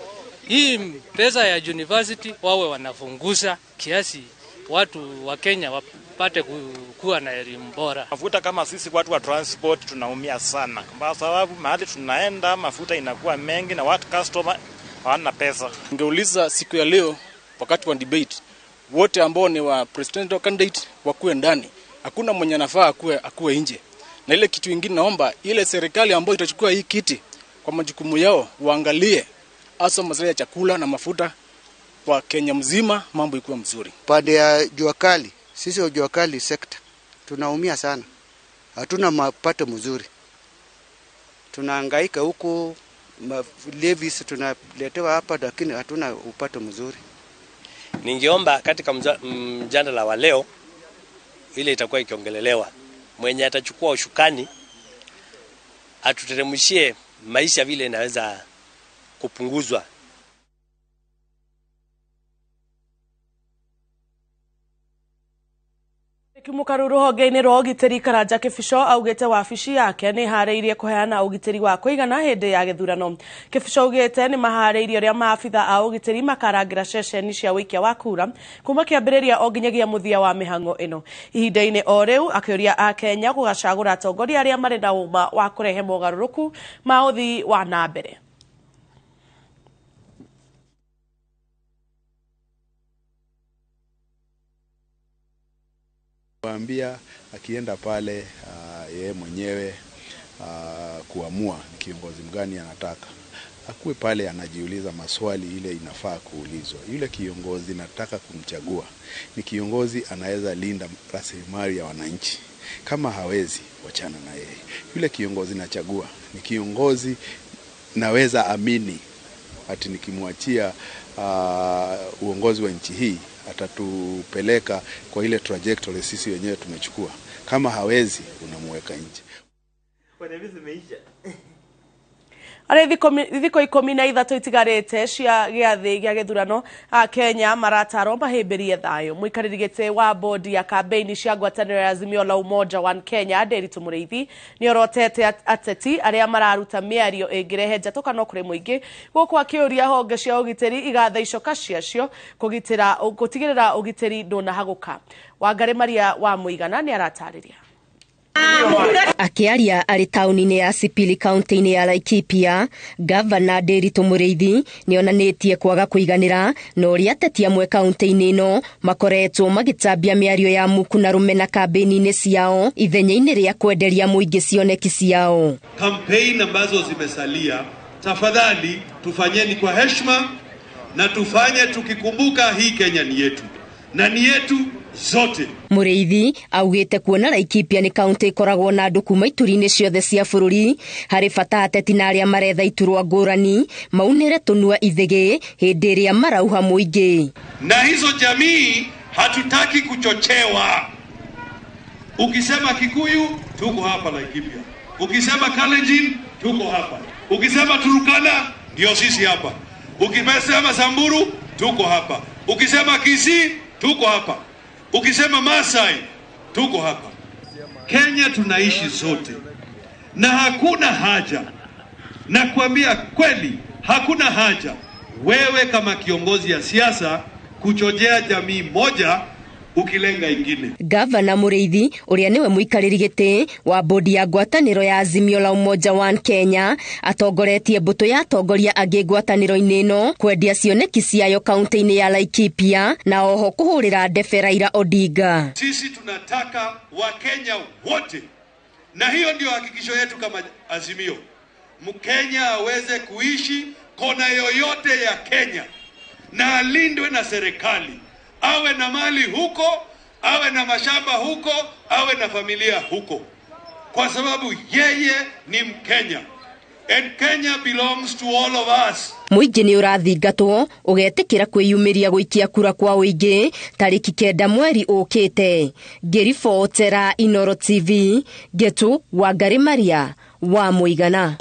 hii pesa ya university wawe wanafunguza kiasi watu wa Kenya wapate kuwa na elimu bora. Mafuta kama sisi watu wa transport tunaumia sana kwa sababu mahali tunaenda mafuta inakuwa mengi na watu customer hawana pesa. Ningeuliza siku ya leo wakati wa debate wote ambao ni wa presidential candidate wakuwe ndani. Hakuna mwenye anafaa akuwe nje. Na ile kitu kingine naomba ile serikali ambayo itachukua hii kiti kwa majukumu yao waangalie hasa masuala ya chakula na mafuta kwa Kenya mzima mambo ikuwe mzuri. Pande ya jua kali, sisi wa jua kali sekta tunaumia sana. Hatuna mapato mzuri. Tunahangaika huku levies tunaletewa hapa lakini hatuna upato mzuri. Ningeomba katika mjadala wa leo ile itakuwa ikiongelelewa mwenye atachukua ushukani atuteremshie maisha vile inaweza kupunguzwa. Kimukaruru hoge-inĩ rwa ũgitĩri Karanja Kĩbico augĩte wabici yake nĩ haarĩirie kũheana ũgitĩri wa kũigana hĩndĩ ya gĩthurano. Kĩbico augĩte nĩ maharĩirie ũrĩa maabitha a ũgitĩri makarangĩra ceceni cia wĩikia wa kura kuma kĩambĩrĩria o nginyagia mũthia wa mĩhang'o ĩno. Ihinda-inĩ o rĩu akĩũria a Kenya gũgacagũra atongoria arĩa marĩ na ũma wa kũrehe mogarũrũku ma ũthii wa na mbere. Waambia akienda pale yeye mwenyewe kuamua kiongozi mgani anataka. Akuwe pale anajiuliza maswali ile inafaa kuulizwa. Yule kiongozi nataka kumchagua ni kiongozi anaweza linda rasilimali ya wananchi. Kama hawezi, wachana na yeye. Yule kiongozi nachagua ni kiongozi naweza amini ati nikimwachia uongozi wa nchi hii atatupeleka kwa ile trajectory sisi wenyewe tumechukua. Kama hawezi, unamweka nje. Arĩ thikũ 13 itigarĩte cia gĩathĩ gĩa gĩthurano a Kenya maratarwo mahĩmbĩrie thayũ. Mũikarĩri gĩtĩ wa bodi ya kampeni cia ngwatanĩro ya Azimio la Umoja One Kenya Nderitu Mũrĩithi nĩ orotete ateti arĩa mararuta mĩario ĩngĩrehe njatũkano kũrĩ mũingĩ gũkũ akĩũria honge cia ũgitĩri igatha icoka ciacio gũtigĩrĩra ũgitĩri ndũnahagũka. Wangari Maria wa Mũigana nĩ aratarĩria. Akiaria arĩ taũni-inĩ ya Sipili kaunti-inĩ ya Laikipia, Gavana Nderitu Mũrĩithi nĩonanĩtie kwaga kũiganĩra na ũrĩa ateti amwe kaunti-inĩ ĩno makoretwo magĩtambia mĩario ya muku na rũmena kambeni-inĩ ciao ithenya-inĩ rĩa kwenderia mũingĩ cioneki ciao. Kampeni ambazo zimesalia, tafadhali tufanyeni kwa heshima na tufanye tukikumbuka hii Kenya ni yetu na ni yetu zote. Mũrĩithi augĩte kuona Laikipia nĩ kaunti ikoragwo na andũ kuma ituri-inĩ ciothe cia bũrũri harĩ bata ateti na arĩa maretha iturwa ngũrani maunĩre tũnua ithĩgĩ hĩndĩ ĩrĩa marauha mũingĩ. Na hizo jamii hatutaki kuchochewa. Ukisema Kikuyu tuko hapa Laikipia, ukisema Kalenjin tuko hapa, ukisema Turukana ndio sisi hapa, ukisema Samburu tuko hapa, ukisema Kisii tuko hapa, ukisema Masai tuko hapa. Kenya tunaishi sote na hakuna haja, na kuambia kweli, hakuna haja wewe kama kiongozi ya siasa kuchojea jamii moja ukilenga ingine. Gavana Mũrĩithi ũrĩa nĩwe mũikarĩri gĩtĩ wa bodi ya ngwatanĩro ya Azimio la Umoja One Kenya atongoretie mbũtũ ya atongoria angĩ ngwatanĩro-inĩ ĩno kwendia cioneki ciayo kaunti-inĩ ya Laikipia na oho kũhũrĩra ndebe Raila Odinga. Sisi tunataka Wakenya wote, na hiyo ndio hakikisho yetu kama Azimio, Mkenya aweze kuishi kona yoyote ya Kenya na alindwe na serikali. Awe na mali huko, awe na mashamba huko, awe na familia huko, kwa sababu yeye ni Mkenya. And Kenya belongs to all of us. Mũingĩ nĩ ũrathingatwo ũgetĩkĩra kwĩyumĩria gũikia kura kwa ũingĩ tarĩki 9 mweri ũkĩte. Ngĩribotera Inooro TV, Getu Wangari Maria wa Mũigana.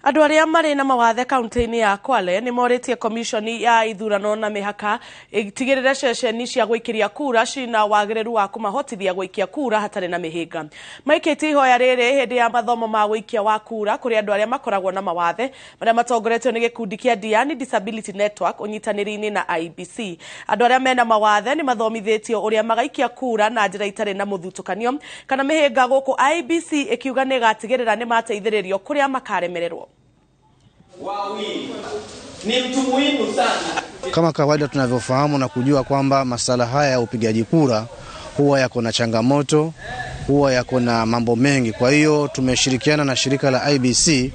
Andũ arĩa marĩ na mawathe kaunti-inĩ ya Kwale nĩ morĩtie komishoni ya ithurano na mĩhaka ĩtigĩrĩre ceceni cia gũikĩria kura cina wagĩrĩru wa kũmahotithia gũikia kura hatarĩ na mĩhĩnga. Maikĩtie ihoya rĩrĩ hĩndĩ ya mathomo ma gũikia wa kura kũrĩ andũ arĩa makoragwo na mawathe marĩa matongoretio nĩ gĩkundi kĩa Diani Disability Network ũnyitanĩri-inĩ na IBC. Andũ arĩa mena mawathe nĩ mathomithĩtio ũrĩa magaikia kura na njĩra itarĩ na mũthutũkanio kana mĩhĩnga, gũkũ IBC ĩkiuga nĩ ĩgatigĩrĩra nĩ mateithĩrĩrio kũrĩa makaremererwo. Ni mtu muhimu sana. Kama kawaida tunavyofahamu na kujua kwamba masala haya ya upigaji kura huwa yako na changamoto, huwa yako na mambo mengi. Kwa hiyo tumeshirikiana na shirika la IBC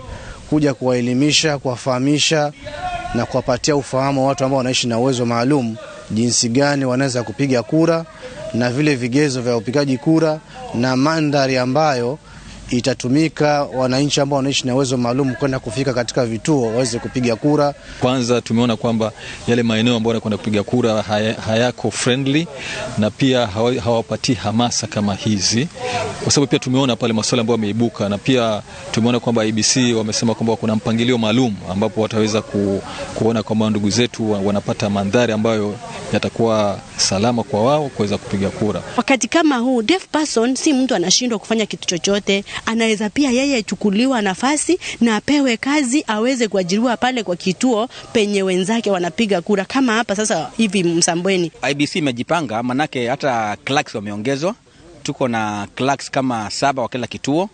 kuja kuwaelimisha, kuwafahamisha na kuwapatia ufahamu watu ambao wanaishi na uwezo maalum jinsi gani wanaweza kupiga kura na vile vigezo vya upigaji kura na mandhari ambayo itatumika wananchi ambao wanaishi na uwezo maalum kwenda kufika katika vituo waweze kupiga kura. Kwanza tumeona kwamba yale maeneo ambayo wanakwenda kupiga kura hayako friendly na pia hawapati hamasa kama hizi, kwa sababu pia tumeona pale masuala ambayo yameibuka, na pia tumeona kwamba IBC wamesema kwamba kuna mpangilio maalum ambapo wataweza kuona kwamba ndugu zetu wanapata mandhari ambayo yatakuwa salama kwa wao kuweza kupiga kura. Wakati kama huu, deaf person si mtu anashindwa kufanya kitu chochote, anaweza pia yeye chukuliwa nafasi na apewe kazi aweze kuajiriwa pale kwa kituo penye wenzake wanapiga kura kama hapa sasa hivi Msambweni. IBC imejipanga, manake hata clerks wameongezwa. Tuko na clerks kama 7 wa kila kituo.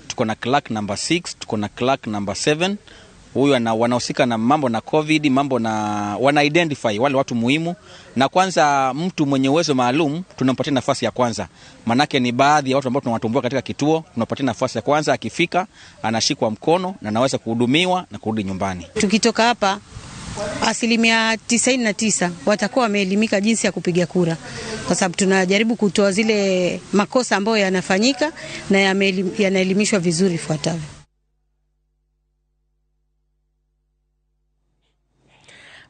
Tuko na clerk number 6, tuko na clerk number 7. Huyu wanahusika na mambo na COVID, mambo na wana identify wale watu muhimu. Na kwanza mtu mwenye uwezo maalum tunampatia nafasi ya kwanza. Manake ni baadhi ya watu ambao tunawatumbua katika kituo, tunapatia nafasi ya kwanza, akifika anashikwa mkono na anaweza kuhudumiwa na kurudi nyumbani. Tukitoka hapa 99% watakuwa wameelimika jinsi ya kupiga kura, kwa sababu tunajaribu kutoa zile makosa ambayo yanafanyika na yanaelimishwa vizuri ifuatavyo.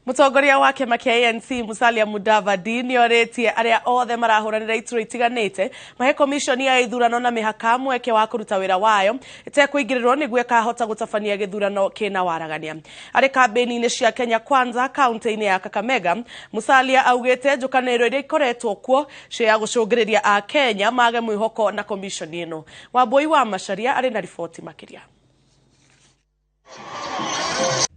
Mutongoria wa kĩama kĩa ANC Musalia Mudavadi nĩ orĩtie arĩa othe marahũranĩra iturwa itiganĩte mahe komishoni ya ithurano na mĩhaka mweke wa kũruta wĩra wayo ĩtekũingĩrĩrwo nĩguo ĩkahota gũtabania gĩthurano kĩna waragania. Arĩ kambĩini-inĩ cia Kenya Kwanza kaunti-inĩ ya Kakamega, Musalia augĩte njũkanĩrĩro iria ikoretwo kuo cia gũcũngĩrĩria a Kenya mage mwĩhoko na komishoni ĩno. Wambui wa Macharia arĩ na riboti makĩria.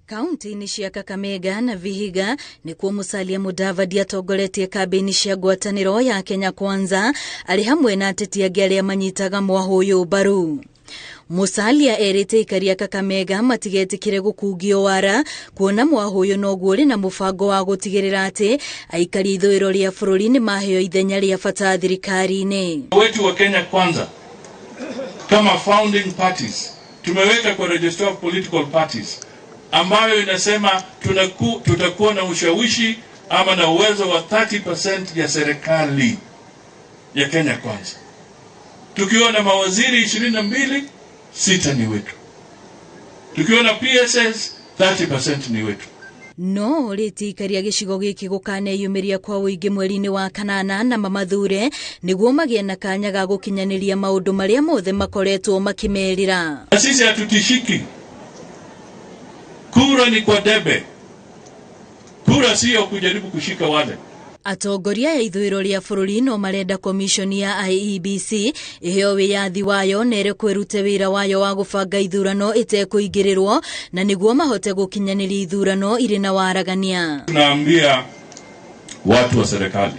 Kaunti-inĩ cia Kakamega na Vihiga nĩkuo Musalia Mudavadi atongoretie kambĩini cia ngwatanĩro ya Kenya Kwanza arĩ hamwe na ateti angĩ arĩa manyitaga mwahũyũ mbaru. Musalia erĩte aikari a Kakamega matigetĩkĩre gũkungio wara, kuona mwahũyũ noguo ũrĩ na mũbango wa gũtigĩrĩra atĩ aikari ithũĩro rĩa bũrũri nĩ maheo ithenya rĩa bata thirikari-inĩ. Wetu wa Kenya Kwanza kama founding parties tumeweka kwa register of political parties ambayo inasema tutakuwa na ushawishi ama na uwezo wa 30% ya serikali ya Kenya Kwanza. Tukiwa na mawaziri 22, 6 ni wetu. Tukiwa na PSS 30% ni wetu. No rĩtikaria gĩcigo gĩkĩ gũkaneyumĩria kwa ũingĩ mweri-inĩ wa kanana na mamathure nĩguo magĩe na kanya ga gũkinyanĩria maũndũ marĩa mothe makoretwo makĩmerĩra. Sisi hatutishiki. Kura ni kwa debe. Kura sio kujaribu kushika wale. Atongoria ya ithũĩro rĩa bũrũri no marenda komishoni ya IEBC iheo wĩyathi wayo na kwĩrute wĩra wayo wa gũbanga ithurano ĩtekũingĩrĩrwo na nĩguo mahote gũkinyanĩria ithurano irĩ na waragania. Tunaambia watu wa serikali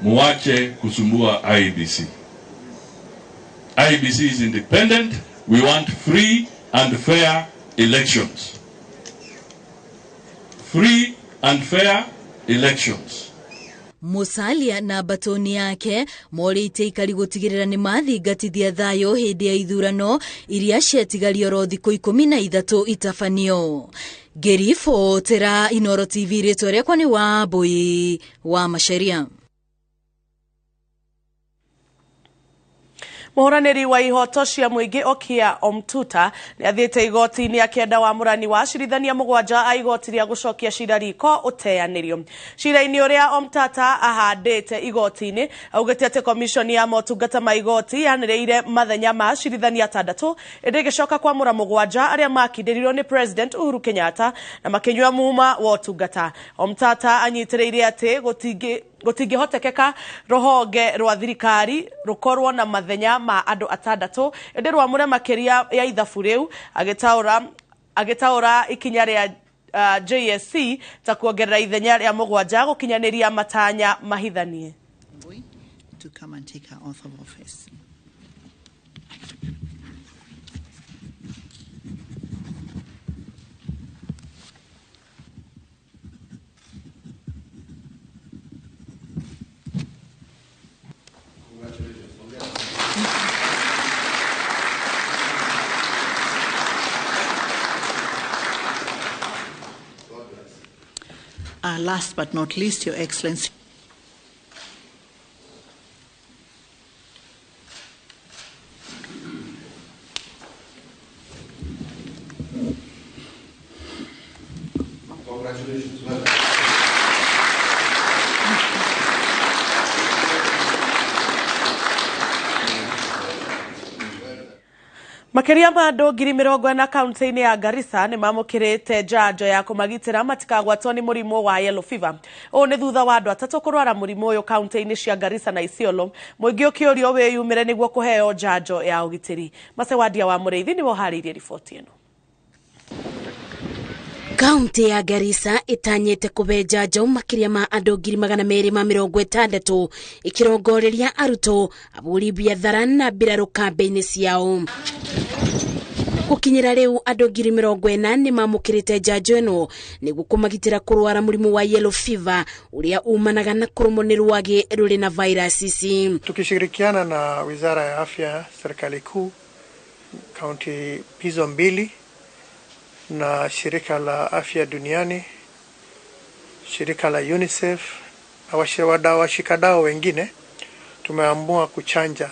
muache kusumbua IEBC. IEBC is independent. We want free and fair elections. Free and fair elections. Musalia na batoni yake morĩte aikari gũtigĩrĩra nĩ mathingatithia thayũ hĩndĩ ya ithurano iria ciatigario ro thikũ 13 itabanio. Ngĩribotera Inooro TV, rĩtwa rĩakwa nĩ Wambui wa Macharia. Muhuraniri wa ihoto cia muingi Okia Omtuta ni athiite igoti-ini akienda wamurani wa cirithania mugwanja a igoti ria gucokia cira riko uteanirio. Cira-ini uria Omtata ahandite igoti-ini augite ati komishoni ya motungata ma igoti yanireire mathenya ma cirithania 6 irigicoka kwamura mugwanja aria makindirirwo ni President Uhuru Kenyatta na makinywa muma wa utungata. Omtata anyitireire ati gutingihotekeka rohonge rwa thirikari rukorwo na mathenya ma andu 6 indi rwamure makiria ya ithabu riu agitaura ikinya ria JSC ta kuongerera ithenya ria mugwanja gukinyaniria matanya mahithanie. To come and take her oath of office. Last but not least, Your Excellency. Congratulations. Makiria ma andu 40,000 kaunti-ini ya Garissa ni mamukirite njanjo ya kumagitira matikagwatwo ni murimu wa yellow fever. O ni thutha wa andu 3 kurwara murimu uyu kaunti-ini cia Garissa na Isiolo. Muingi ukiurio wiyumire niguo kuheo njanjo ya ugitiri. Masewadia wa Mureithi niwo haririe riboti ino. Kaunti ya Garissa itanyite kube njanjo makiria ma andu 260 ikirongoreria aruto aburi biathara na biraru kambe-ini ciao. Gukinyira riu andu 40,000 ni mamukirite njanjo ino niguo kumagitira kurwara murimu wa yellow fever uria umanaga na kurumwo rwagi ruri na virus ici. Tukishirikiana na Wizara ya Afya, serikali kuu, kaunti hizo mbili na shirika la afya duniani, shirika la UNICEF na washikadau wengine tumeamua kuchanja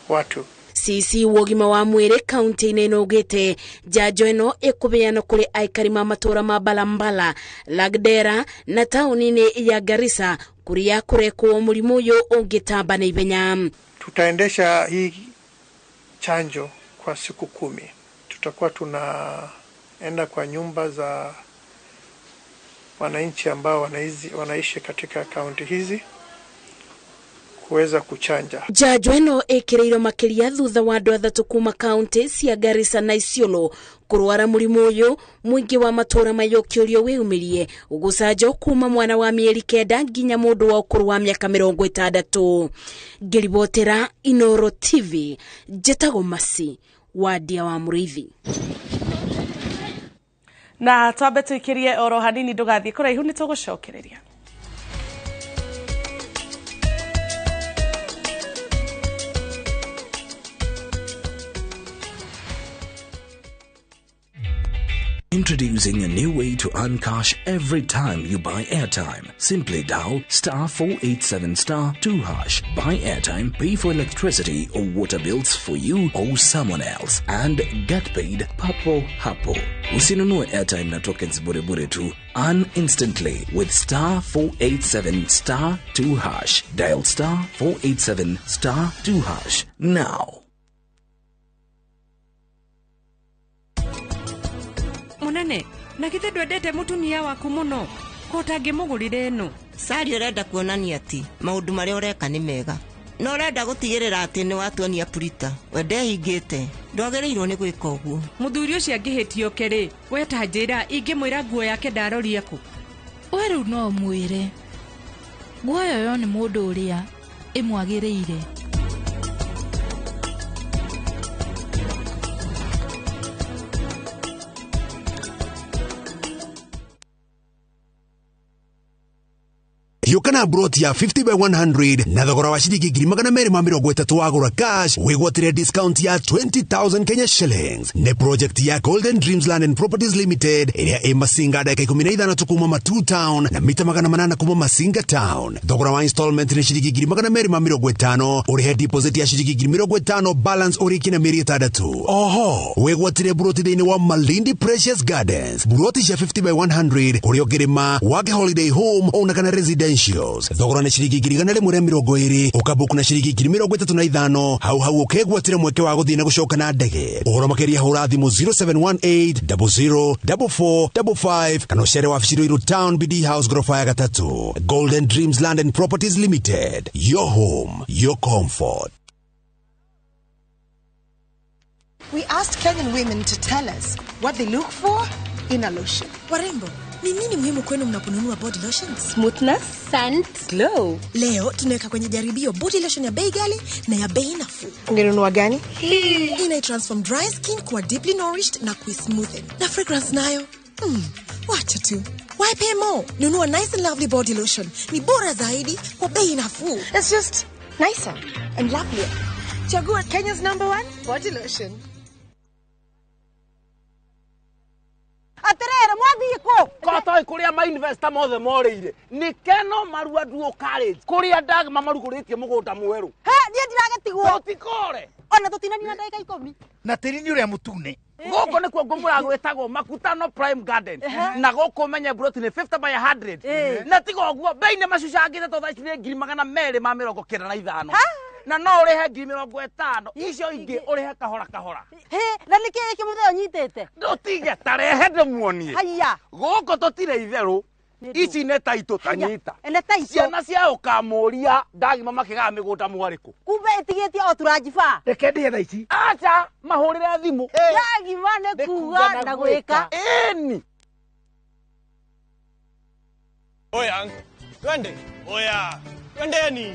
watu. Sisi wogima wa mwire kaunti-ini ino ugite njanjo ino ikubeana kuri aikari ma matura ma Balambala, Lagdera na tauni-ini ya Garissa kuria kureko murimu uyu ungitamba na ibenya. Tutaendesha hii chanjo kwa siku 10. Tutakuwa tunaenda kwa nyumba za wananchi ambao wanaishi katika kaunti hizi kuweza kuchanja. Njanjo ino ikireiro makiria thutha wa andu 3 kuma kaunti cia Garissa na Isiolo kurwara murimu uyu. Mwingi wa matura mayo kiurio wiyumirie ugucanjo kuma mwana wa mieri 9 nginya mundu wa ukuru wa miaka 60. Ngiribotera Inooro TV, Jetago Masi, Wadia wa Mureithi. Na twambe tuikirie oro hanini ndugathie kuraihu ni tugucokereria. Introducing a new way to earn cash every time you buy airtime. Simply dial *487*2#. Buy airtime, pay for electricity or water bills for you or someone else, and get paid papo hapo. Usinunue airtime na tokens bure tu. Earn instantly with *487*2#. Dial *487*2# now. Munene, na githe ndwendete mutumia waku muno ko utangimugurire no. Sari urenda kuonania ati maundu maria ureka ni mega, no urenda gutigirira ati ni watuonia purita wende hingite ndwagereirwo ni gwika uguo. Muthuri ucio angihitio keri weta njira ingimwira nguo yake ndaroria ku. We riu no mwire nguo yo ni mundu uria imwagiriire. Yukana brought ya 50 by 100 na thogora wa shilingi 230 wagura cash wigwatire discount ya 20,000 Kenya shillings. Ne project ya Golden Dreams Land and Properties Limited iria Masinga dakika 15 tukuma Matu Town na mita 800 kuma Masinga Town. Thogora wa installment ni shilingi 250 urihe deposit ya shilingi 50 balance uriki na mieri 3. Oho wigwatire broti thini wa Malindi Precious Gardens broti ya 50 by 100 urio girima wake holiday home ona kana residentials. Thogora ni shilingi 120 ukabuku na shilingi 35 hau ukegwatire mweke wa guthina gucoka na ndege. Uhoro makeria hura thimu 0718 004455 kana ucere wabici Ruiru Town BD House gorofa ya 3. Golden Dreams Land and Properties Limited, your home, your comfort. We asked Kenyan women to tell us what they look for in a lotion. Warembo, ni nini muhimu kwenu mnaponunua body lotions? Smoothness, scent, glow. Leo tunaweka kwenye jaribio body lotion ya bei ghali na ya bei nafuu. Ungenunua gani? Ina transform dry skin kuwa deeply nourished na smoothen. Na fragrance nayo. Wacha tu. Why pay more? Nunua nice and lovely body lotion. Ni bora zaidi kwa bei nafuu. It's just nicer and lovelier. Chagua Kenya's #1 body lotion. Aterere mwathiko kotoi kuria ma investor mothe moreire ni keno marua duo college kuria ndag mamaruguritie mugunda mweru he nie ndiragetigwo tutikore ona tutinani na ndagika 10 na tirini uria mutune goko nikuo ngumura gwetagwo Makutano Prime Garden na goko menye broti ni 50 by 100 na tigo guo bei ne macucangite to thaici ni 295 na no urehe 50 icio ingi urehe kahora he na niki iki mutheo nyitete ndutige tarehe ndemuonie haya goko totire itheru ici ne taito tanyita ene taito ciana cia ukamuria ndagima makiga migunda mwariku kumbe itigetie o turajiba reke ndie tha ici acha mahurire thimu ndagima ne kuga na gwika eni oya twende oya twendeni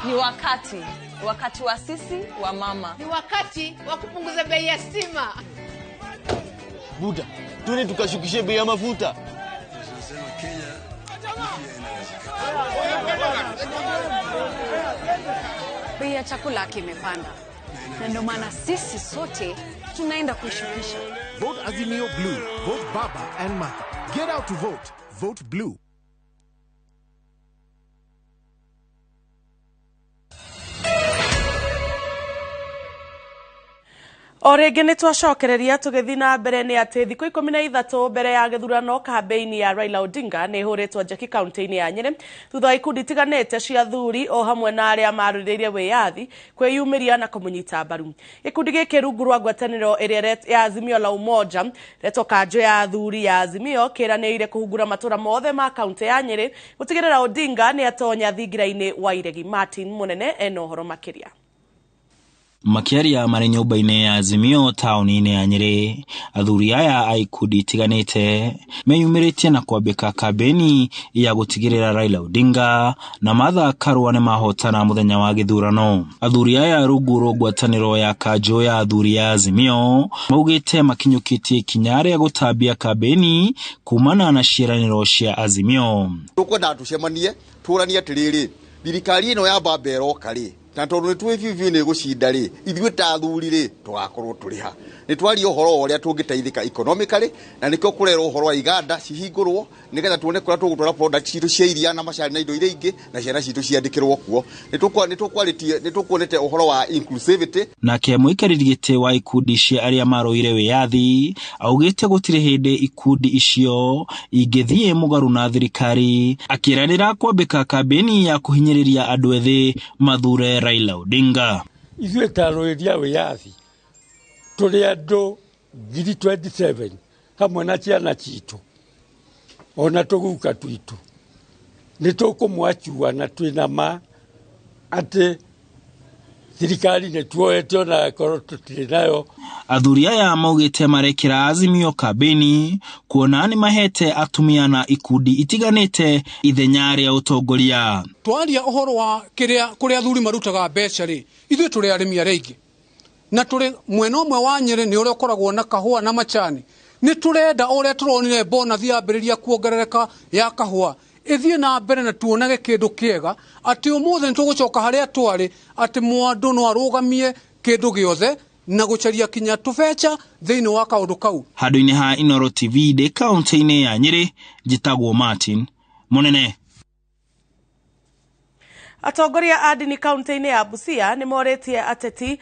Ni wakati wa sisi wa mama. Ni wakati wa kupunguza bei ya stima. Buda, twende tukashukishe bei ya mafuta. Bei ya chakula kimepanda. Na ndio maana sisi sote tunaenda kushukisha. Vote Azimio Blue. Vote Baba and Martha. Get out to vote. Vote Blue. Orege ni twacokereria tugithi na mbere ni ati thiku 13 mbere ya githurano kambeini ya Raila Odinga ni huritwo njeki kaunti-ini ya Nyeri thutha ikundi tiganite cia thuri o hamwe na aria maruririe wiyathi kwiyumiria na kumunyita mbaru. Ikundi giki rungu rwa ngwataniro iria ya Azimio la Umoja reto kanjo ya thuri ya Azimio kiraniire kuhungura matura mothe ma kaunti ya Nyeri gutigirira Odinga ni atonya thingira-ini wa iregi. Martin Munene eno horo makiria. Makiaria mari nyumba-ini ya Azimio tauni-ini ya Nyeri, athuri aya a ikundi tiganite meyumiritie na kwambika kambeni ya gutigirira Raila Odinga na Martha Karua ni mahotana muthenya wa githurano. Athuri aya rungu rwa ngwataniro ya kanjo ya athuri ya Azimio maugite makinyukitie kinyare ya gutambia kambeni kumana na ciaraniro cia Azimio. Tukwenda tucemanie turanie atiriri thirikari ino ya Babero kari na tondu ni twivivi ni gucinda ri ithuĩ ta thuri ri tugakorwo turiha ni twari uhoro uria tungiteithika economically na nikio kurera uhoro wa iganda cihingurwo nigetha tuone kura tugutwara product citu cia iria na macani na indo iria ingi na ciana citu ciandikirwo kuo ni tukuonete uhoro wa inclusivity. Na kia muikariri gite wa ikundi cia aria maroire wiyathi augite gutire hindi ikundi icio ingithie mugaru na thirikari akiranira kwambika kambeni ya kuhinyiriria andu ethi mathure Raila Odinga. Ithuĩ taroiria wiyathi turi andu 27 hamwe na ciana citu ona tuguka twitu ni tukumwachua na twina ma ati thirikari ni tuoete ona korwo tutiri nayo. Athuri aya maugite marekira Azimio kambeni kuona ni mahete atumia na ikundi itiganite ithenya ria utongoria. Twaria uhoro wa kuria athuri marutaga mbeca ri ithuĩ turi arimi areingi na turi mwena umwe wa Nyeri ni uria ukoragwo na kahua na macani ni turenda uria turonire bonathi yambiriria kuongerereka ya kahua ithie na mbere na tuonage kindu kiega ati umuthe nitugucoka haria twari ati mwandu no arugamie kindu giothe na gucaria kinya tubeca thiini wa kaundu kau. Handu-ini ha Inooro TV de kaunti-ini ya Nyeri, njitagwo Martin Munene. Atongoria a ndini kaunti-ini ya Busia ni moretie ateti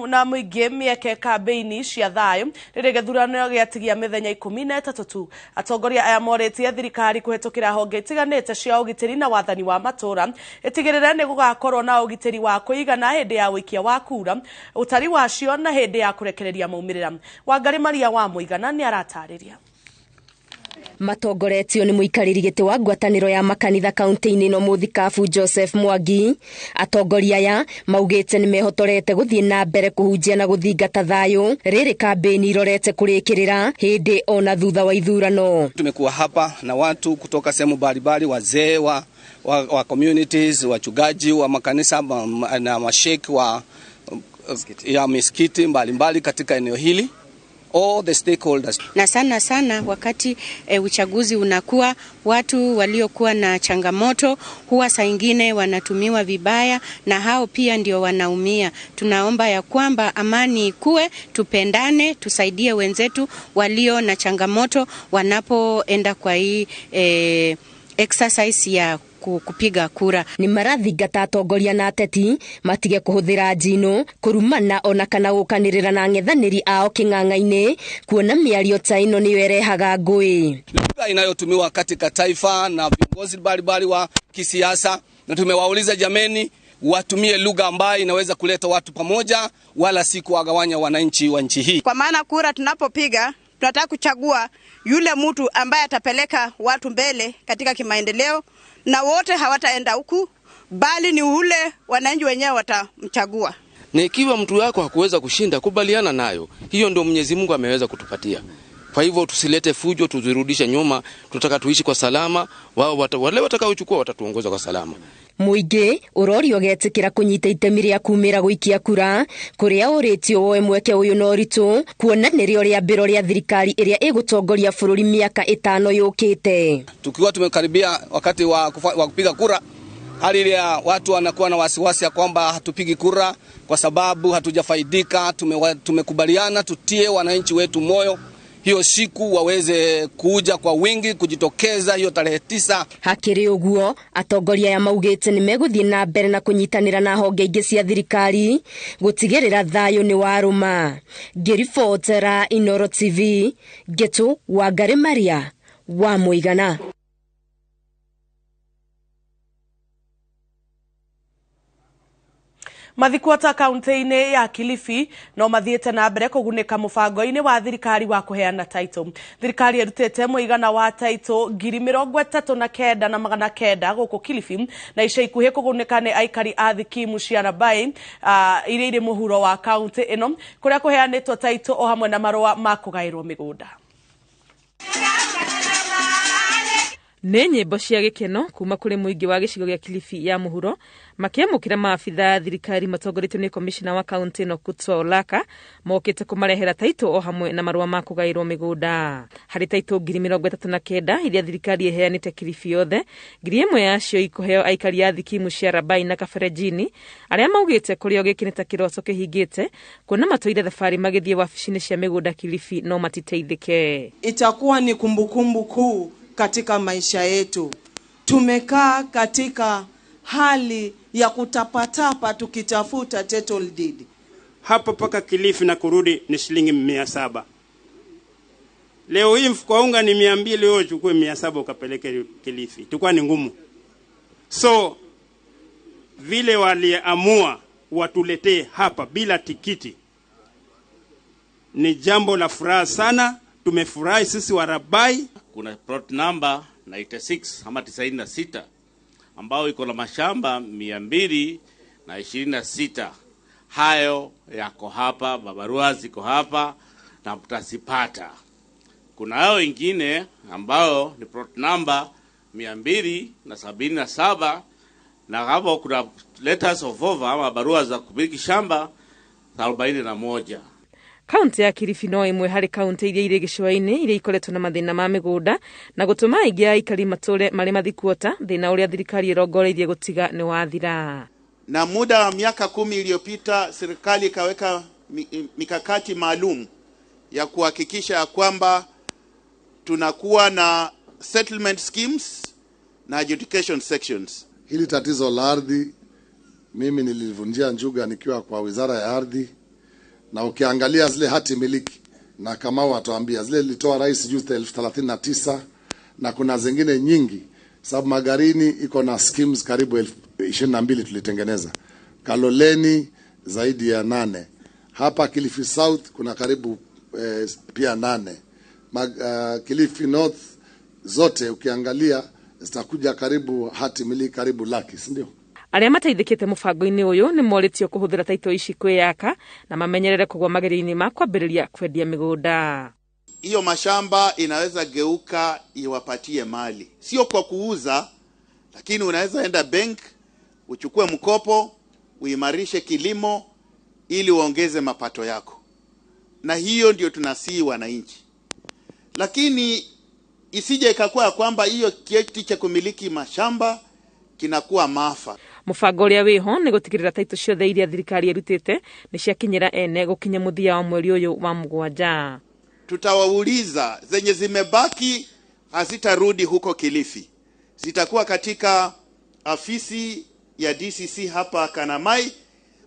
na muingi mieke kambeini cia thayu riri githurano giatigia mithenya 13 tu. Atongoria aya moretie thirikari kuhetukira honge itiganite cia ugitiri na wathani wa matura itigirire ni gugakorwo na ugitiri wa kuigana hindi ya wikia wa kura, utari wacio na hindi ya kurekereria maumirira. Wangari Maria wa Muigana ni aratariria. Matongoretio ni muikariri giti wa ngwataniro ya makanitha kaunti-ini no Muthikabu Joseph Mwangi. Atongoria aya maugite ni mehotorete guthie na mbere kuhunjia na guthingata thayu riri kambeni irorete kurikirira hindi ona thutha wa ithurano. Tumekuwa hapa na watu kutoka sehemu mbalimbali, wazee wa communities, wachungaji wa makanisa na mashek ya misikiti mbalimbali katika eneo hili. All the stakeholders. Na sana wakati uchaguzi unakuwa, watu waliokuwa na changamoto huwa saa nyingine wanatumiwa vibaya na hao pia ndio wanaumia. Tunaomba ya kwamba amani ikue, tupendane, tusaidie wenzetu walio na changamoto wanapoenda kwa hii exercise ya kupiga kura. Ni marathingata atongoria na ateti matige kuhuthira njino kurumana ona kana gukanirira na ngethaniri ao king'ang'a-ini, kuona miario ta ino niyo erehaga ngui. Lugha inayotumiwa katika taifa na viongozi mbalimbali wa kisiasa, na tumewauliza jameni watumie lugha ambayo inaweza kuleta watu pamoja, wala si kuwagawanya wananchi wa nchi hii. Kwa maana kura tunapopiga tunataka kuchagua yule mtu ambaye atapeleka watu mbele katika kimaendeleo, na wote hawataenda huku bali ni ule wananchi wenyewe watamchagua. Na ikiwa mtu wako hakuweza kushinda, kubaliana nayo. Hiyo ndio Mwenyezi Mungu ameweza kutupatia. Kwa hivyo tusilete fujo, tuzirudishe nyuma. Tutaka tuishi kwa salama, wale watakaochukua watatuongoza kwa salama. Muingi urorio getikira kunyita itemi ria kumira guikia kura kuria uritio woe mweke uyu no ritu kuona nirio ria mbiro ria thirikari iria igutongoria bururi miaka 5 yukite. Tukiwa tumekaribia wakati wa kupiga kura, hali ile watu wanakuwa na wasiwasi ya kwamba hatupigi kura kwa sababu hatujafaidika. Tumekubaliana tutie wananchi wetu moyo, hiyo siku waweze kuja kwa wingi kujitokeza hiyo tarehe 9. Hakiri uguo atongoria ya maugite ni meguthie na mbere na kunyitanira na honge ingi cia thirikari gutigirira thayu ni waruma. Ngiribotera Inooro TV, Getu Wangari Maria wa Muigana. Mathikuata kaunti-ini ya Kilifi no mathiete na mbere kugunika mubango-ini wa thirikari wa kuheana title. Thirikari erutite muigana wa title 39,900 guku Kilifi na ica ikuhi kugunika ni aikari a thikimu cia Rabai iria iri muhuro wa kaunti ino kuria kuheanitwo title o hamwe na marua ma kugairwo migunda. Nĩ nyĩmbo cia gĩkeno kuma kũrĩ mũingĩ wa gĩcigo gĩa Kilifi ya mũhuro makĩamũkĩra maabitha thirikari matongoretio nĩ komishina wa kaunti ĩno Kutwa Olaka mokĩte kũmarehera taito o hamwe na marũa ma kũgaĩrwo mĩgũnda. Harĩ taito 39,000 iria thirikari ĩheanĩte Kilifi yothe, 1,000 yacio ikũheo aikari a thikimu cia Rabai na Kaferejini arĩa maugĩte kũrĩo gĩkĩ nĩ ta kĩroto kĩhingĩte kuona matũire thabarĩ magĩthiĩ wabici-inĩ cia mĩgũnda Kilifi no matiteithĩke. Itakuwa ni kumbukumbu kuu katika maisha yetu. Tumekaa katika hali ya kutapatapa tukitafuta title deed. Hapa paka Kilifi na kurudi ni shilingi 700. Leo hii mfuko unga ni 200, wewe uchukue 700 ukapeleke Kilifi. Tukua ni ngumu. So vile waliamua watuletee hapa bila tikiti ni jambo la furaha sana. Tumefurahi sisi wa Rabai. Kuna plot number 96 ama 96 ambao iko na mashamba 226. Hayo yako hapa, babarua ziko hapa na mtasipata. Kuna hao ingine ambao ni plot number 277 na hapo kuna letters of offer ama barua za kumiliki shamba 41. Kaunti ya Kilifi no imwe hari kaunti iria irĩ gĩcũa-inĩ iria ikoretwo na mathĩna ma mĩgũnda na gũtũma aingĩ a aikari matũre marĩ mathikuota thĩna ũrĩa thirikari ĩrongoreirie gũtiga nĩ wathira. Na muda wa miaka 10 iliyopita serikali ikaweka mikakati maalum ya kuhakikisha kwamba tunakuwa na settlement schemes na adjudication sections. Hili tatizo la ardhi mimi nilivunjia njuga nikiwa kwa Wizara ya Ardhi, na ukiangalia zile hati miliki na kama watuambia zile litoa rais juzi 1039 na kuna zingine nyingi, sababu Magarini iko na schemes karibu 22 tulitengeneza. Kaloleni zaidi ya 8. Hapa Kilifi South kuna karibu pia 8. Kilifi North zote ukiangalia zitakuja karibu hati miliki karibu laki, si ndio? Arĩa mateithĩkĩte mũbango-inĩ ũyũ nĩ morĩtio kũhũthĩra taito ici kwĩyaka na mamenyerere kũgwa magerio-inĩ ma kwambĩrĩria kwendia mĩgũnda. Hiyo mashamba inaweza geuka iwapatie mali, sio kwa kuuza, lakini unaweza enda bank uchukue mkopo uimarishe kilimo ili uongeze mapato yako, na hiyo ndio tunasii wananchi. Lakini isije ikakuwa kwamba hiyo kieti cha kumiliki mashamba kinakuwa maafa. Mũbango ũrĩa wĩho nĩ gũtigĩrĩra taito ciothe iria thirikari ĩrutĩte nĩ ciakinyĩra ene gũkinya mũthia wa mweri ũyũ wa Mũgwanja. Tutawauliza zenye zimebaki hazitarudi huko Kilifi, zitakuwa katika afisi ya DCC hapa Kanamai.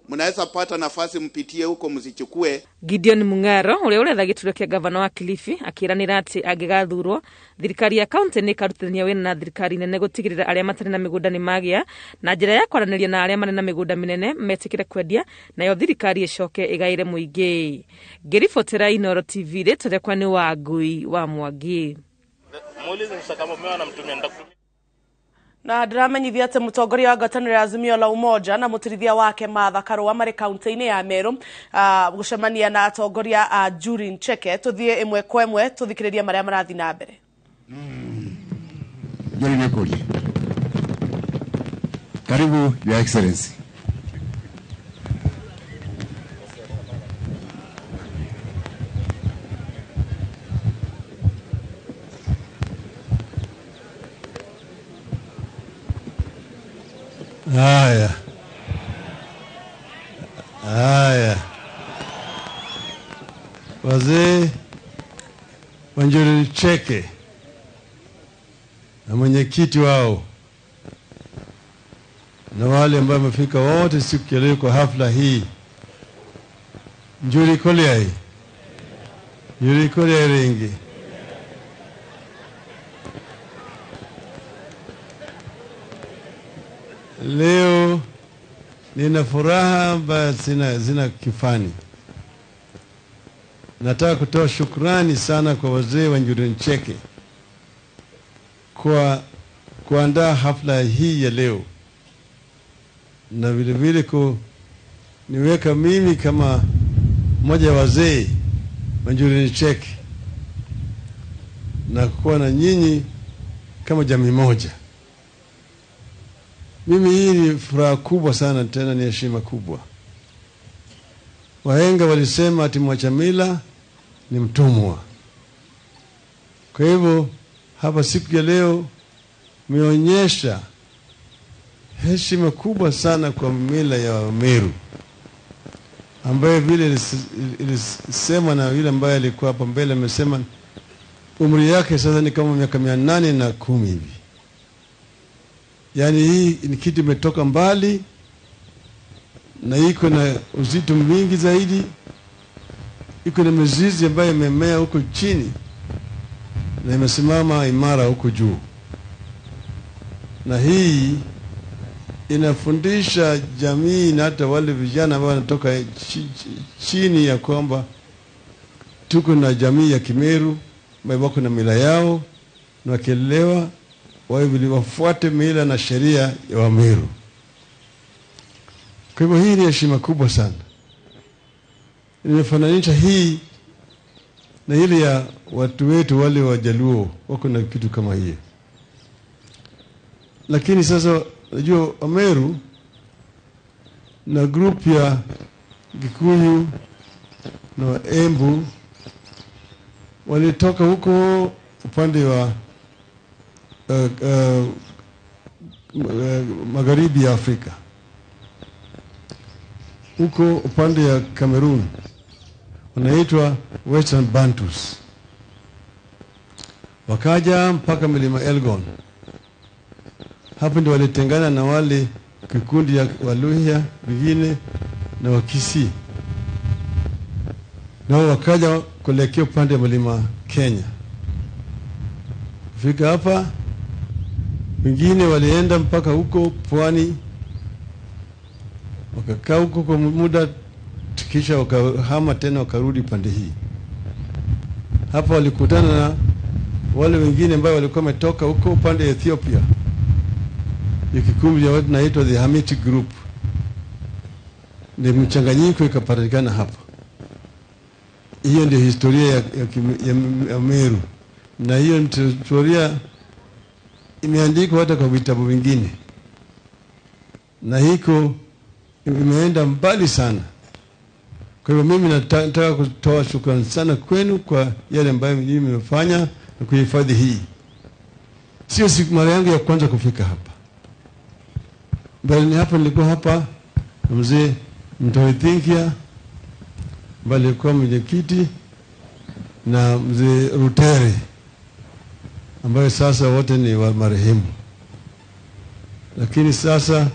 Mnaweza pata nafasi mpitie huko mzichukue. Gideon Mung'aro ũrĩa ũretha gĩturwa kĩa gavana wa Kilifi akĩranĩra atĩ angĩgathurwo thirikari ya kaunti nĩ ĩkarutithania wĩra na thirikari nene gũtigĩrĩra arĩa matarĩ na mĩgũnda nĩ magĩa na njĩra ya kwaranĩria na arĩa marĩ na mĩgũnda mĩnene metĩkĩre kwendia, nayo thirikari ĩcoke ĩgaĩre mũingĩ. Ngĩribotera Inooro TV rĩtũrekwa nĩ Wangui wa Mwangi. Na ndiramenyithia atĩ mũtongoria wa ngwatanĩro ya Azimio la Umoja na mũtirithia wake Martha Karũa marĩ kaunti-inĩ ya Meru gũcemania na atongoria a Njuri Ncheke. Tũthiĩ ĩmwe kwa ĩmwe tũthikĩrĩrie marĩa marathiĩ na mbere. Karibu Your Excellency. Haya. Wazee wa Njuri Ncheke na mwenyekiti wao na wale ambao wamefika wote siku ya leo kwa hafla hii. Njuri Koliai. Njuri Koliai Ringi. Leo nina furaha ambayo zina kifani. Nataka kutoa shukrani sana kwa wazee wa Njuri Ncheke kwa kuandaa hafla hii ya leo, na vile vile niweka mimi kama mmoja wa wazee wa Njuri Ncheke na kuwa na nyinyi kama jamii moja. Mimi hii ni furaha kubwa sana, tena ni heshima kubwa. Wahenga walisema ati mwacha mila ni mtumwa. Kwa hivyo hapa siku ya leo meonyesha heshima kubwa sana kwa mila ya Wameru, ambaye vile ilisema na yule ambaye alikuwa hapa mbele amesema umri yake sasa ni kama miaka 810 hivi. Yani hii ni kitu imetoka mbali na iko na uzito mwingi zaidi, iko na mizizi ambayo imemea huko chini na imesimama imara huko juu. Na hii inafundisha jamii na hata wale vijana ambao wanatoka chini ya kwamba tuko na jamii ya Kimeru ambao wako na mila yao na wakielewa wafuate mila na sheria ya Wameru. Kwa hivyo hii ni heshima kubwa sana. Nimefananisha hii na ile ya watu wetu wale Wajaluo, wako na kitu kama hii. Lakini sasa najua Wameru na group ya Gikuyu na Embu walitoka huko upande wa magharibi ya Afrika, huko upande ya Cameroon wanaitwa Western Bantus, wakaja mpaka milima Elgon. Hapo ndio walitengana na wale kikundi ya Waluhya wengine na Wakisii, nao wakaja kuelekea upande wa milima Kenya. Kufika hapa, wengine walienda mpaka huko pwani, wakakaa huko kwa muda, kisha wakahama tena wakarudi pande hii. Hapa walikutana na wale wengine ambao walikuwa wametoka huko upande wa Ethiopia, ni kikundi ya watu naitwa the Hamitic Group. Ni mchanganyiko ikapatikana hapa. Hiyo ndio historia ya Meru, na hiyo historia imeandikwa hata kwa vitabu vingine, na hiko imeenda mbali sana. Kwa hivyo mimi nataka kutoa shukrani sana kwenu kwa yale ambayo mimi nimefanya na kuhifadhi hii. Sio siku mara yangu ya kwanza kufika hapa, bali ni hapa nilikuwa hapa na mzee Mtoithinkia ambaye alikuwa mwenyekiti, na mzee Rutere ambaye sasa wote ni wa marehemu. Lakini sasa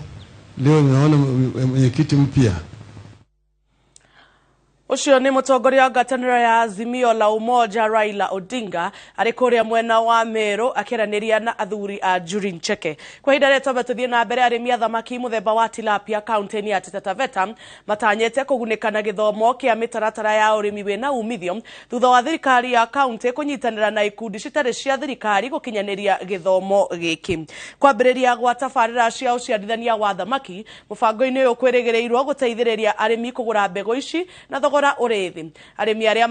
leo naona mwenyekiti mpya. Ucio ni mutongoria wa ngwataniro ya Azimio la Umoja Raila Odinga ari kuria mwena wa Meru akiraniria na athuri a Njuri Ncheke. Kwa ihinda rĩrĩ twambe tuthie na mbere arĩmi a thamaki muthemba wa tilapia kaunti-inĩ ya Taita Taveta matanyĩte kũgunĩka na gĩthomo kĩa mĩtaratara ya ũrĩmi wĩna umithio thutha wa thirikari ya kaunti kũnyitanĩra na ikundi citarĩ cia thirikari gũkinyanĩria gĩthomo gĩkĩ. Kwambĩrĩria gwa tabarĩra cia ũciarithania wa thamaki, mũbango-inĩ ũyũ kwĩrĩgĩrĩirwo gũteithĩrĩria arĩmi kũgũra mbegũ ici na thogora ũrĩthĩ. Arĩmi arĩa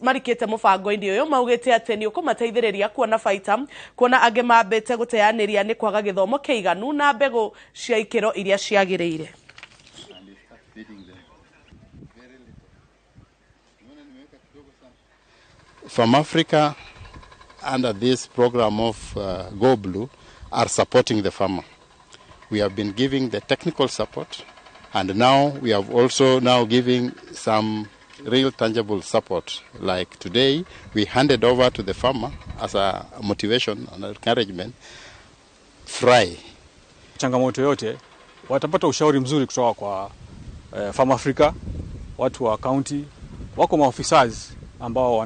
marikĩte mũbango-inĩ ũyũ maugĩte atĩ nĩ ũkũmateithĩrĩria kuona baita, kuona angĩ mambĩte gũteanĩria nĩ kwaga gĩthomo kĩiganu na mbegũ cia ikĩro iria ciagĩrĩire. From Africa, under this program of Go Blue, are supporting the farmer. We have been giving the technical support, and now we have also now giving some real tangible support. Like today, we handed over to the farmer as a motivation and encouragement, fry. Changamoto yote watapata ushauri mzuri kutoka kwa Farm Africa, watu wa county, wako maofisas ambao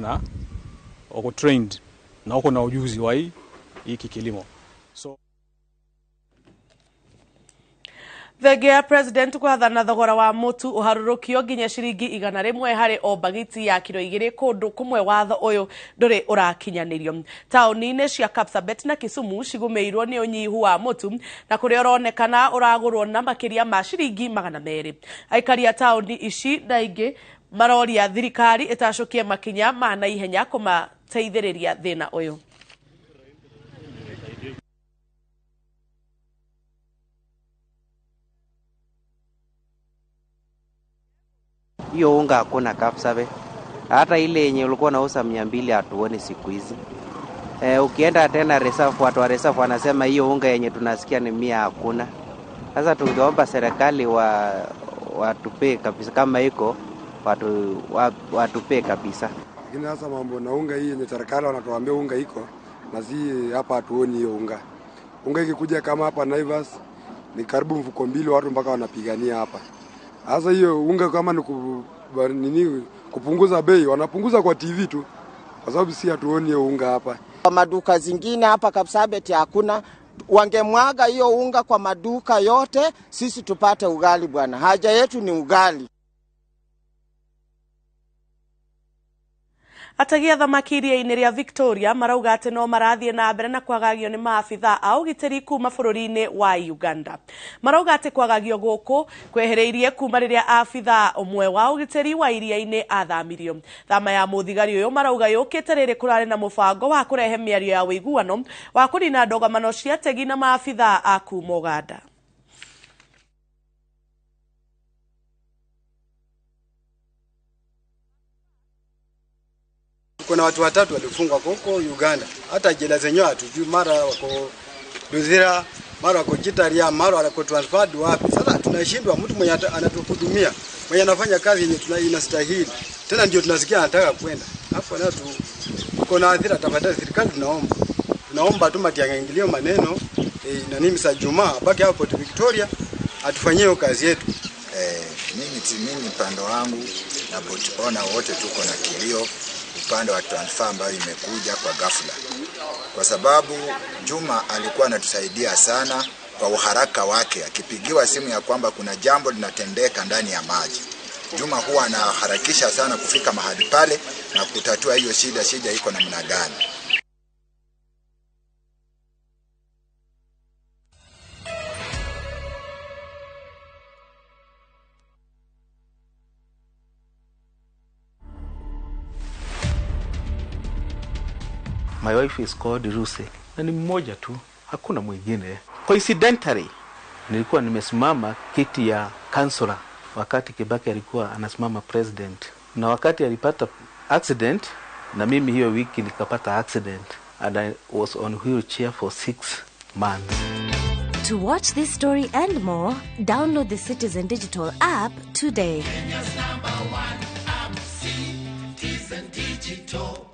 wako trained na wako na ujuzi wa hiki kilimo. So Thegea President kwathana thogora wa mutu uharurukio nginya ciringi 100 hari o bagiti ya kilo 2 kundu kumwe watho uyu nduri urakinyanirio. Tauni-ini cia Kapsabet na Kisumu cigumeirwo ni unyihu wa mutu na kuria uronekana uragurwo na makiria ma ciringi 200. Aikari a tauni ici daingi maroria thirikari itacokie makinya ma na ihenya kumateithĩrĩria thina uyu. Hiyo unga hakuna Kapsabet. Hata ile yenye ulikuwa nauza 200 hatuoni siku hizi. Ukienda tena reserve, watu wa reserve wanasema hiyo unga yenye tunasikia ni 100 hakuna. Sasa tungeomba serikali watupe kabisa, kama iko watupe kabisa. Lakini sasa mambo na unga hii yenye serikali wanatuambia unga iko, na si hapa hatuoni hiyo unga. Unga ikikuja kama hapa Naivas ni karibu mfuko 2 watu mpaka wanapigania hapa. Sasa hiyo unga kama ni kupunguza bei, wanapunguza kwa TV tu, kwa sababu si hatuoni hiyo unga hapa. Kwa maduka zingine hapa Kapsabet hakuna. Wangemwaga hiyo unga kwa maduka yote, sisi tupate ugali bwana. Haja yetu ni ugali. Atagia thamaki iria-inĩ rĩa Victoria marauga atĩ no marathie na mbere na kwagagio nĩ maabitha a ũgitĩri kuma bũrũri-inĩ wa Uganda. Marauga atĩ kwagagio gũkũ kwehereirie kuma rĩrĩa abitha ũmwe wa ũgitĩri wa iria-inĩ athamirio. Thama ya mũthigari ũyũ marauga yũkĩte rĩrĩ kũrarĩ na mũbango wa kũrehe mĩario ya ũiguano wa kũnina ndogomano cia ategi na maabitha a kuma Uganda. kuna watu watatu walifungwa huko Uganda. Hata jela zenyewe hatujui, mara wako Luzira, mara wako Jitaria, mara wako transferred wapi. Sasa tunashindwa, mtu mwenye anatuhudumia, mwenye anafanya kazi yenye inastahili. Tena ndio tunasikia anataka kwenda. Hapo na tuko na adhira, tafadhali serikali tunaomba tu matiangilio maneno na nini sa Juma baki hapo Port Victoria atufanyie kazi yetu. Mimi upande wangu na boti owner wote tuko na kilio upande wa transfer ambayo imekuja kwa ghafla, kwa sababu Juma alikuwa anatusaidia sana kwa uharaka wake. Akipigiwa simu ya kwamba kuna jambo linatendeka ndani ya maji, Juma huwa anaharakisha sana kufika mahali pale na kutatua hiyo shida iko namna gani. My wife is called Ruse. Na ni mmoja tu, hakuna mwingine. Coincidentally, nilikuwa nimesimama kiti ya kansula wakati Kibaki alikuwa anasimama president. Na wakati alipata accident, na mimi hiyo wiki nikapata accident, and I was on wheelchair for 6 months. To watch this story and more, download the Citizen Digital app today. Kenya's #1 app, Citizen Digital.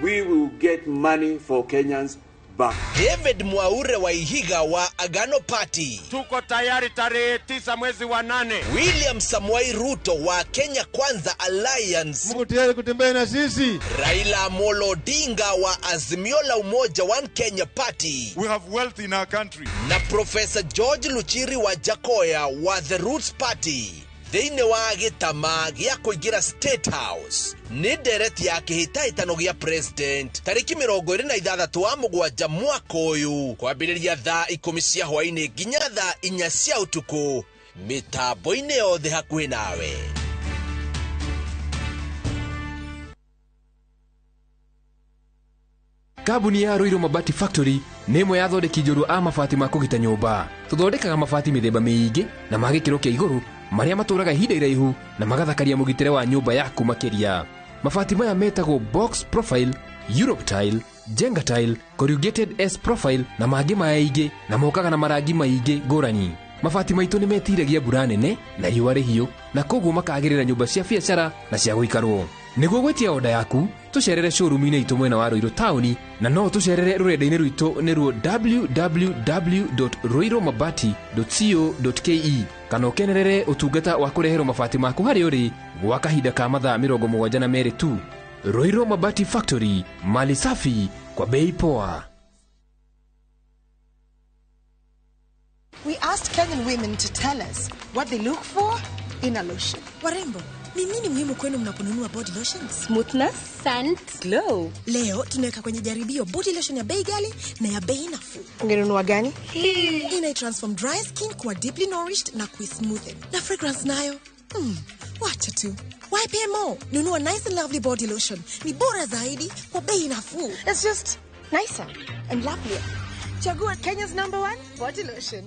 We will get money for Kenyans back. David Mwaure wa Ihiga wa Agano Party. Tuko tayari tarehe 9 mwezi wa 8. William Samoei Ruto wa Kenya Kwanza Alliance. Mungu tayari kutembea na sisi. Raila Amolo Odinga wa Azimio la Umoja One Kenya Party. We have wealth in our country. Na Professor George Luchiri wa Jakoya wa The Roots Party. Thĩinĩ wa gĩtama gĩa kũingĩra State House nĩ ndereti ya kĩhĩtahĩtano gĩa president tarĩki 26 wa mũgwanja mwaka ũyũ kwambĩrĩria thaa 10 cia hwaĩ-inĩ nginya thaa 4 cia ũtukũ mĩtambo-inĩ yothe hakuhĩ nawe. Kambuni ya Ruiru Mabati Factory nĩ ĩmwe ya athondeki njorua a mabati ma kũgita nyũmba. Tũthondekaga mabati mĩthemba mĩingĩ na ma gĩkĩro kĩa igũrũ marĩa matũraga ihinda iraihu na magathakaria mũgitĩre wa nyũmba yaku makĩria. Mabati maya metagwo box profile, Europe tile, Jenga tile, corrugated S profile na mangĩ maingĩ na mokaga na marangi maingĩ ngũrani. Mabati maitũ nĩ metiragia mbura nene na riũa rĩhiũ na koguo makagĩrĩra nyũmba cia biacara na cia gũikarwo. Nĩguo gwetia oda yaku, tũcerere showroom-inĩ itũ mwena wa Ruiru Town na no tũcerere rũrenda-inĩ rwitũ nĩruo www.ruiromabati.co.ke kana ũkenerere ũtungata wa kũreherwo mabati maku harĩ ũrĩ gwa kahinda ka mathaa 72 tu. Ruiru Mabati Factory, mali safi kwa bei poa. We asked Kenyan women to tell us what they look for in a lotion. Warembo, ni nini muhimu kwenu mnaponunua body lotions? Smoothness, scent, glow. Leo tunaweka kwenye jaribio body lotion ya bei ghali na ya bei nafuu. Ungenunua gani? Inai-transform dry skin kuwa deeply nourished na kui-smoothen. Na fragrance nayo, wacha tu. Why pay more? Nunua nice and lovely body lotion. Ni bora zaidi kwa bei nafuu. It's just nicer and lovelier. Chagua Kenya's #1 body lotion.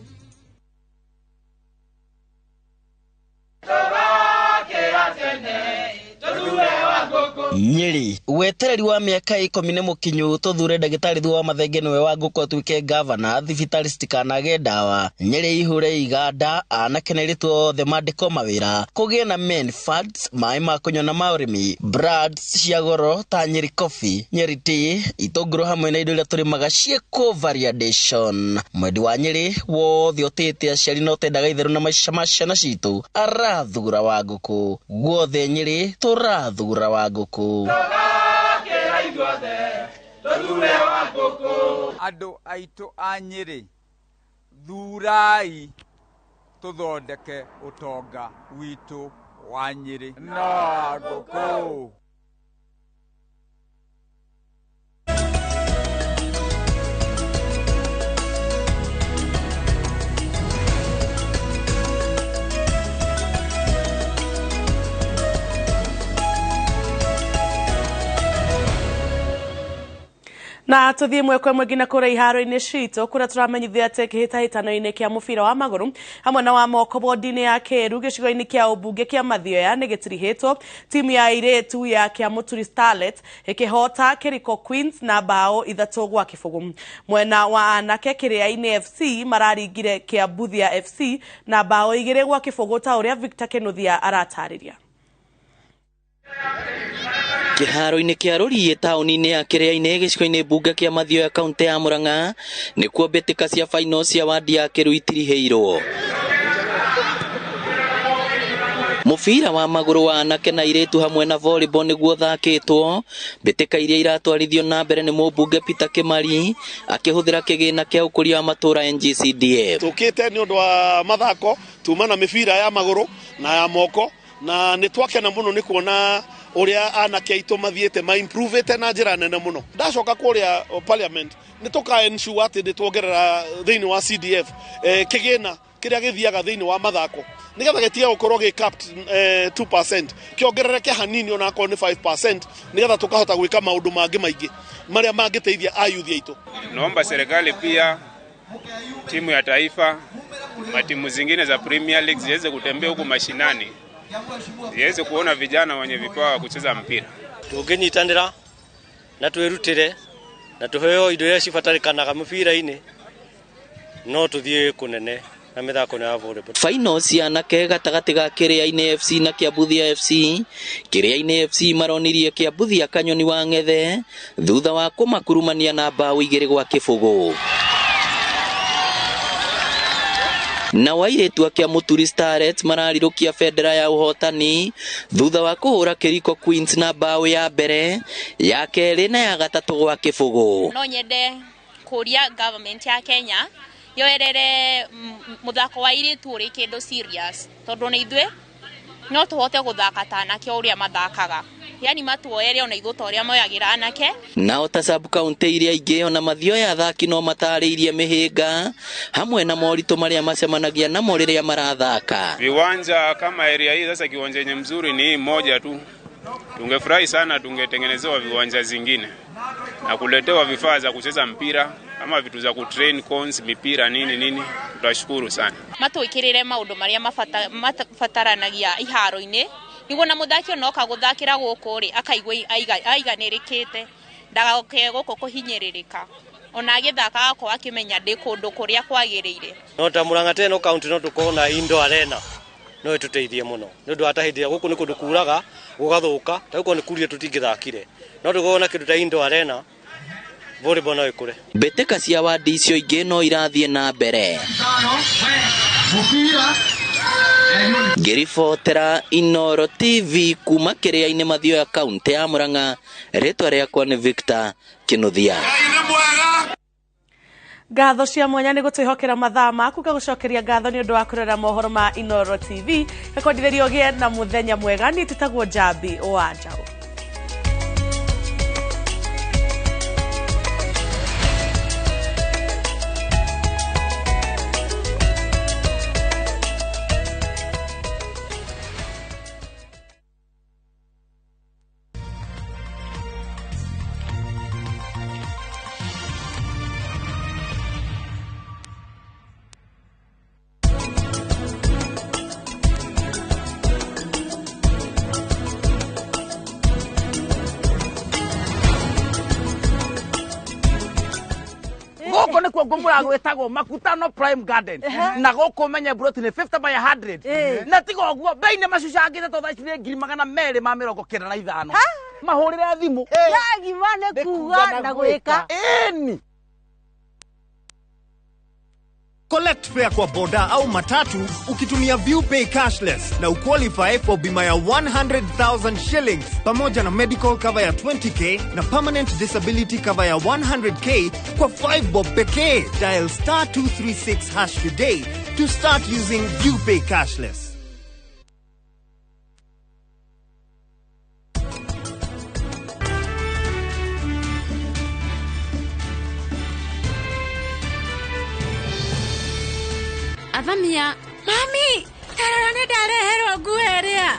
Nyeri wetereri wa miaka 10 mũkinyu tuthure ndagĩtarĩ Thuo wa Mathenge nĩwe wa ngũkũ atuĩke governor thibitarĩ citikanage ndawa. Nyeri ihure iganda anake nĩritwo othe mandĩko mawĩra kũgĩe na men fads maĩ ma kũnyua na ma ũrĩmi brands cia goro ta Nyeri coffee, Nyeri tea, itũngũrũ hamwe na indo iria tũrĩmaga ciĩkwo variation. Mwendi wa Nyeri wothe ũtĩte aciari no tendaga itherũ na maica ma ciana citũ arathugura wa ngũkũ guothe Nyeri tũrathugura wa ngũkũ. Andũ aitũ a Nyeri thurai tũthondeke ũtonga witũ wa Nyeri na ngũkũ. Na tuthie mwekwe mwegina kura iharo-ini citũ kuria turamenyithia atĩ kĩhĩtahĩtano-inĩ kĩa mũbira wa magũrũ hamwe na wa moko bodi-inĩ ya Kĩru gĩcigo-inĩ kĩa ũmbunge kĩa Mathioya nĩ gĩtirihĩtwo timu ya airĩtu ya Kĩamũturi Starlet ĩkĩhota Kĩriko Queens na bao 3-0. Mwena wa anake Kĩrĩa-inĩ FC mararingire Kĩambuthia FC na bao 2-0 ta ũrĩa Victor Kĩnuthia aratarĩria. Kĩharo-inĩ kĩa Rũriĩ taũni-inĩ ya Kĩrĩa-inĩ gĩcigo-inĩ mbunge kĩa Mathioya kaunti ya Murang'a nĩkuo mbĩtĩka cia final cia wadi ya Kĩru itirihĩirwo. Mũbira wa magũrũ wa anake na airĩtu hamwe na volleyball nĩguo thakĩtwo. Mbĩtĩka iria iratwarithio na mbere nĩ mũmbunge Peter Kĩmari akĩhũthĩra kĩgĩna kĩa ũkũria wa matũra NGCDF. Tũkĩte nĩ ũndũ wa mathako tuma na mĩbira ya magũrũ na ya moko na nĩ twakena mũno nĩ kuona uria anake aitũ mathiĩte ma improvete na njĩra nene mũno. Ndacoka kũrĩa parliament nĩ tũka ensure atĩ nĩ tuongerera thĩinĩ wa CDF kĩgĩna kĩrĩa gĩthiaga thĩinĩ wa mathako nĩgetha gĩtige gũkorwo gĩ capped 2%, kĩongerereke hanini ona akorwo nĩ 5% nĩgetha tukahota gwĩka maũndũ mangĩ maingĩ marĩa mangĩteithia ayuthi aitũ. Naomba serikali pia timu ya taifa na timu zingine za Premier League ziweze kutembea huko mashinani, ziweze kuona vijana wenye vipawa kucheza mpira. Tũngĩnyitanĩra na twĩrutĩre na tũheo indo iria cibatarĩkanaga mũbira-inĩ no tũthiĩ kũnene na mĩthako ya volleyball. Final cia anake gatagatĩ ga Kĩrĩa-inĩ FC na Kĩambuthia FC. Kĩrĩa-inĩ FC maronirie Kĩambuthia Kanyoni wa Ng'ethe thutha wa kũmakurumania na bao 2-0. Na wairĩtu a Kĩamũturi Starlet mararirũkia bendera ya ũhotani thutha wa kũhũra Kĩriko Queens na bao ya mbere, ya kerĩ na ya gatatũ 2-0. No nyende kũria government ya Kenya yoerere muthako wa airĩtu ũrĩ kĩndũ serious, tondũ nĩ ithuĩ no tũhote gũthaka ta anake ũrĩa mathakaga, yani matuoere ona ithuĩ ta ũrĩa moyagĩra anake. Nao ta sub county iria ingĩ ona Mathioya athaki no matarĩirie mĩhĩnga hamwe na moritũ marĩa macemanagia namo rĩrĩa marathaka. Viwanja kama area hii sasa, kiwanja yenye mzuri ni moja tu. Tungefurahi sana tungetengenezewa viwanja zingine na kuletewa vifaa za kucheza mpira ama vitu za kutrain cones mipira nini, tutashukuru sana. Matwĩkĩrĩre maũndũ marĩa mabataranagia iharo-inĩ niguo na muthaki onoka guthakira gũkũ ri akaigua aiganĩrĩkĩte, ndagaoke gũkũ kũhinyĩrĩrĩka, ona agĩthaka akoo akĩmenya ndĩ kũndũ kũrĩa kwagĩrĩire. No ta Murang'a teno county no tũkorwo na indoor arena no ĩtũteithie mũno nĩ ũndũ atahĩndĩa gũkũ nĩ kũndũ kuraga gũgathũka, ta gũkũ nĩ kurie tũtingĩthakire, no tũkorwo na kĩndũ ta indoor arena volleyball no ĩkũre. Mbĩtĩka cia wadi icio ingĩ no irathiĩ na mbere. Ngĩribotera Inooro TV kuma Kĩrĩa-inĩ Mathioya kaunti ya Murang'a, rĩtwa rĩakwa nĩ Victor Kĩnuthia. Ngatho cia mwanya nĩ gũtwĩhokera mathaa maku, gagũcokeria ngatho nĩ ũndũ wa kũrora mohoro ma Inooro TV. Rekondithĩrio gĩe na mũthenya mwega. Niĩ tĩtagwo Njambi wa Njaũ. Goko nĩ kuongombora gwĩtagwo Makutano Prime Garden na goko menye broti nĩ 50 by 100 na tiga ũguo bei nĩ macucangĩte to thaicire 295 mahũrĩre thimũ gima nĩ kuga na gwĩka eni. Collect fare kwa boda au matatu ukitumia ViewPay cashless na uqualify for bima ya 100,000 shillings pamoja na medical cover ya 20k na permanent disability cover ya 100k kwa 5 bob pekee. Dial *236# today to start using ViewPay cashless. Avamia, mami, tarora nĩ ndareherwo nguo ĩrĩa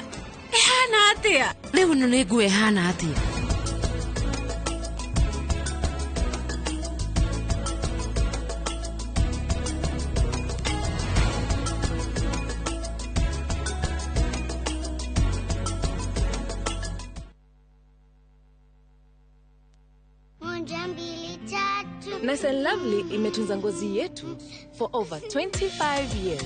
ĩhana atĩa? Rĩu nĩ nguo ĩhana atĩa? Nice and Lovely imetunza ngozi yetu for over 25 years.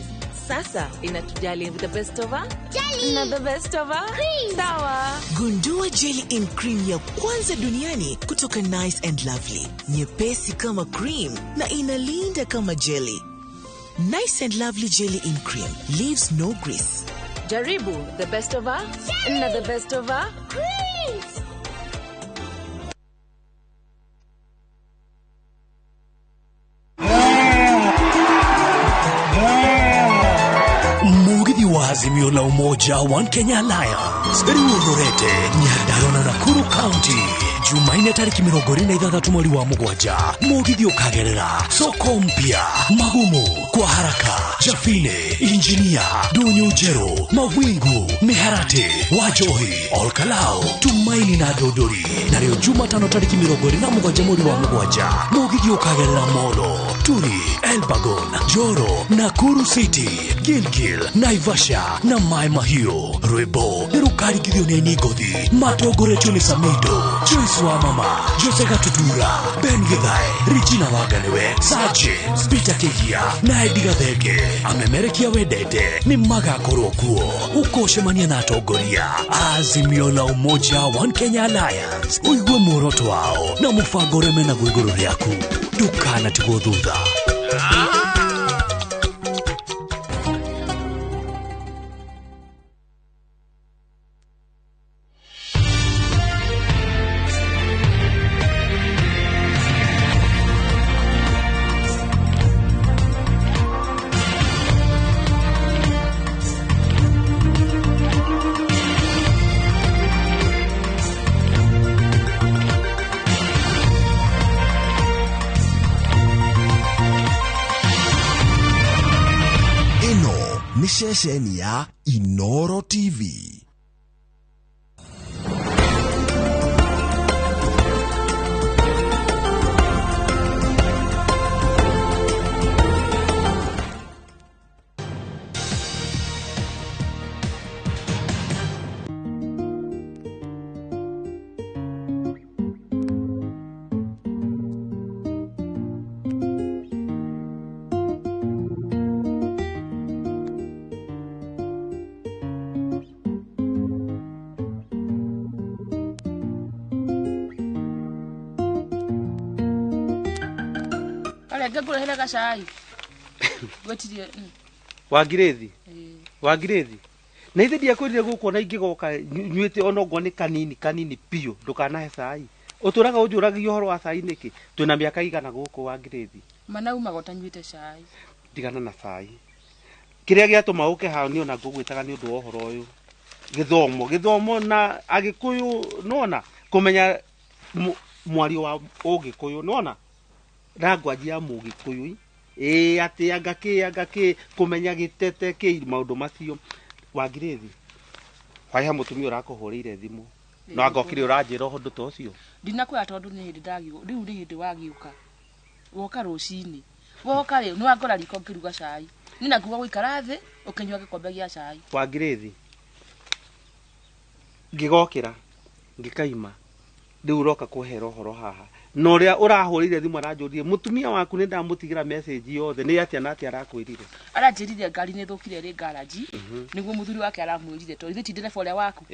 Sasa inatujali with the best of her jelly na the best of her cream. Sawa. Gundua jelly in cream ya kwanza duniani kutoka Nice and Lovely. Nyepesi kama cream na inalinda kama jelly. Nice and Lovely jelly in cream leaves no grease. Jaribu the best of her na the best of her cream. Mugithi wa Azimio la Umoja One Kenya Alliance riudhurete Nyandarua na Nakuru County Jumaine tariki 26 mweri wa Mugwanja. Mugithi ukagerera soko mpya magumu kwa haraka Jafine Injinia Dunyujero Mawingu Miharati Wajohi Olkalao Tumaini na Dodori. Nario Jumatano tariki 27 mweri wa Mugwanja. Mugithi ukagerera Molo Turi Elbagon Joro Nakuru City Gilgil Naivasha na Mai Mahiu. Rwebo nirukari githioneni gothi matogoretio ni Samido Joyce wa Mama Jose Gatutura Ben Githae Regina Waganewe Sache Peter Kegia na Edgar Thege. Amemerekia wedete ni magakorwo kuo ukoshemania na atongoria Azimio la Umoja One Kenya Alliance. Uigwe muoroto wao na mubango reme na gwiguru riaku ndukana tigwo thutha. Ni shesheni ya Inooro TV. Ngakura hela kashai. Gwetirie. Wagirethi. Na ithe dia kwirire guko na ingigoka nyuite onogwo ni kanini piu ndukanahe cai. Uturaga unjuragia uhoro wa cai niki? Twina miaka igana guko Wagirethi. Mana uma gotanyuite cai. Digana na cai. Kiria giatuma uke hao ni ona ngugwitaga ni undu wa uhoro uyu. Githomo na Agikuyu nona kumenya mwario wa Ugikuyu nona rangwajia Mugikuyu ati angaki kumenya gitete ki maundu macio. Wagirethi waiha mutumia urakuhurire thimu no angokire uranjira hundu to ucio ndinakwira tondu ni hindi ndagiuka riu ni hindi wagiuka woka rucini woka ri no angora riko ngiruga cai nina kuwa guikara thi ukinywa gikombe gia cai. Wagirethi ngigokira ngikaima riu uroka kuhera uhoro haha no ria urahurire thimu aranjurie mutumia waku ni ndamutigira message yothe ni atia na atia arakwirire aranjirire ngari ni thukire ri garage niguo muthuri wake aramwirire to ithi tindire fore waku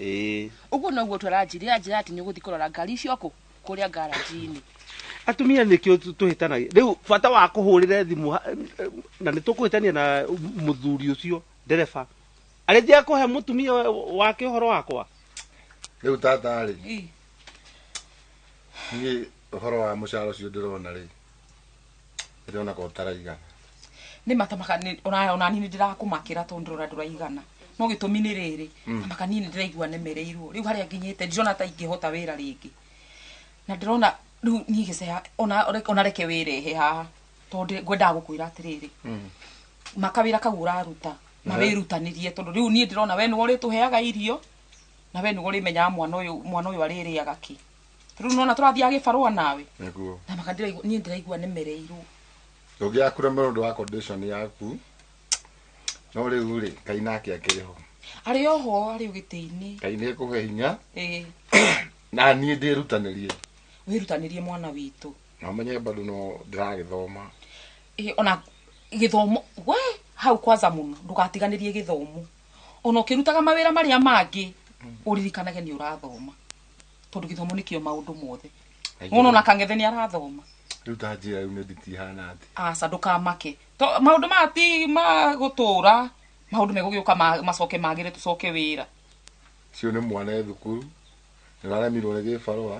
uguo noguo twaranjirire anjira ati ni guthi kurora ngari icio kuria garage-ini. Atumia nikio tuhitanagia riu bata wa kuhurire thimu na ni tukuhitania na muthuri ucio ndereba arithia kuhe mutumia wake uhoro wakwa riu tata ri ni uhoro wa mushara ucio ndirona ri ndirona ko taraiga ni matamaka ni ona ni ndirakumakira tondu nduraigana no gitumi ni riri amaka ni ndiraigua nemereirwo riu haria nginyite ndirona ta ingihota wira ringi na ndirona riu ni giceya ona reke wirehe haha tondu ngwenda gukwira atiriri makawira kagura ruta na wirutanirie tondu riu ni ndirona we ni uri tuheaga irio na we ni uri menya mwana uyu ariri agaki riu nona turathia gibarua nawe niguo na makandira ni ndiraigua nemereirwo ngiakura mundu wa condition yaku no riu ri kainake akiriho ari oho ari ugitiini kaine kuhe hinya na ni ndirutanirie wirutanirie mwana witu Na menye bado no ndĩragĩthoma. Ona gĩthomo we hau kwanza muno ndugatiganirie gĩthomo. Ona ũkĩrutaga mawĩra marĩa mangĩ ũririkanage nĩ ũrathoma. Tondũ gĩthomo nĩkĩo maũndũ mothe. Muno na Kang'ethe nĩ arathoma. Rĩu ta njĩra rĩu nĩ nditihana atĩ. Aca ndũkamake. Maũndũ mati magũtũra, maũndũ megũgĩũka macoke magĩre tũcoke wĩra. Cio nĩ mwana thukuru. Nĩraremirwo nĩ gĩbarũa.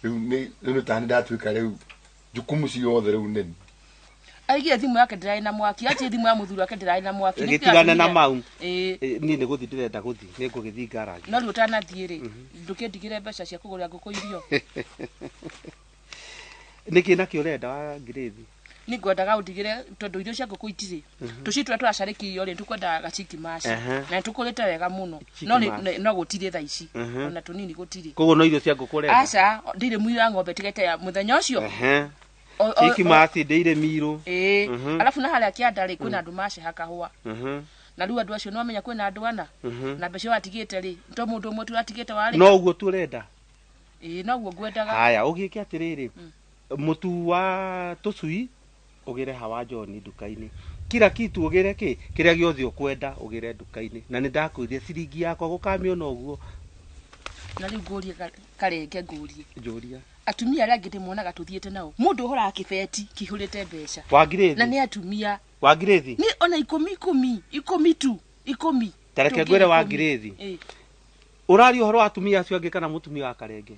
Rĩu nĩ tani ndatuĩka rĩu jukumu ciothe rĩu nene. Aigie thimu yake ndĩrarĩ na mwaki, atie thimu ya mũthuri wake ndĩrarĩ na mwaki. Gĩtigane na mau. Niĩ nĩ gũthiĩ ndĩrenda gũthiĩ, nĩ ngũgĩthiĩ garage. No rĩu ũtanathiĩ rĩ, ndũkĩndigĩre mbeca cia kũgũrĩra ngũkũ irio. Nĩkĩ nakĩo ũrenda wa ngirĩthi? Nĩ ngwendaga ũndigĩre tondũ irio cia ngũkũ itirĩ. Tũci tũrĩa tũracarĩkirio rĩ tũkwenda gachiki maci. Na tũkũrĩte wega mũno. No gũtirĩ thaa ici. Ona tũnini gũtirĩ. Koguo no irio cia ngũkũ ũrenda? Aca, ndirĩ mũira ng'ombe tigete ya mũthenya ũcio. Chiki maci ndĩire mirũ. Alafu na harĩa kĩanda rĩ kwĩna andũ maceha kahũa. Na rĩu andũ acio no menya kwĩna andũ ana. Na mbeca watigĩte rĩ, to mũndũ ũmwe tu atigĩte warĩ. No ũguo tũrenda. No ũguo ngwendaga. Haya, ũgĩke atĩrĩrĩ. Mũtu wa tũcui ũgĩre hawa John nduka-inĩ. Kila kitu ũgĩre kĩrĩa gĩothe ũkwenda ũgĩre nduka-inĩ. Na nĩ ndakwĩrire ciringi yakwa gũkamiona ũguo. Na rĩu ngũrie karenge ngũrie. Njũria. Atumia arĩa angĩ ndĩmonaga tũthiĩte nao. Mũndũ ũhoraga kĩbeti kĩihũrĩte mbeca. Wa ngirĩthi. Na nĩ atumia. Wa ngirĩthi. Ni ona 10 tu. 10. Tareke ngwĩre wa ngirĩthi. Ũrari ũhoro wa atumia acio angĩ kana mũtumia wa karenge?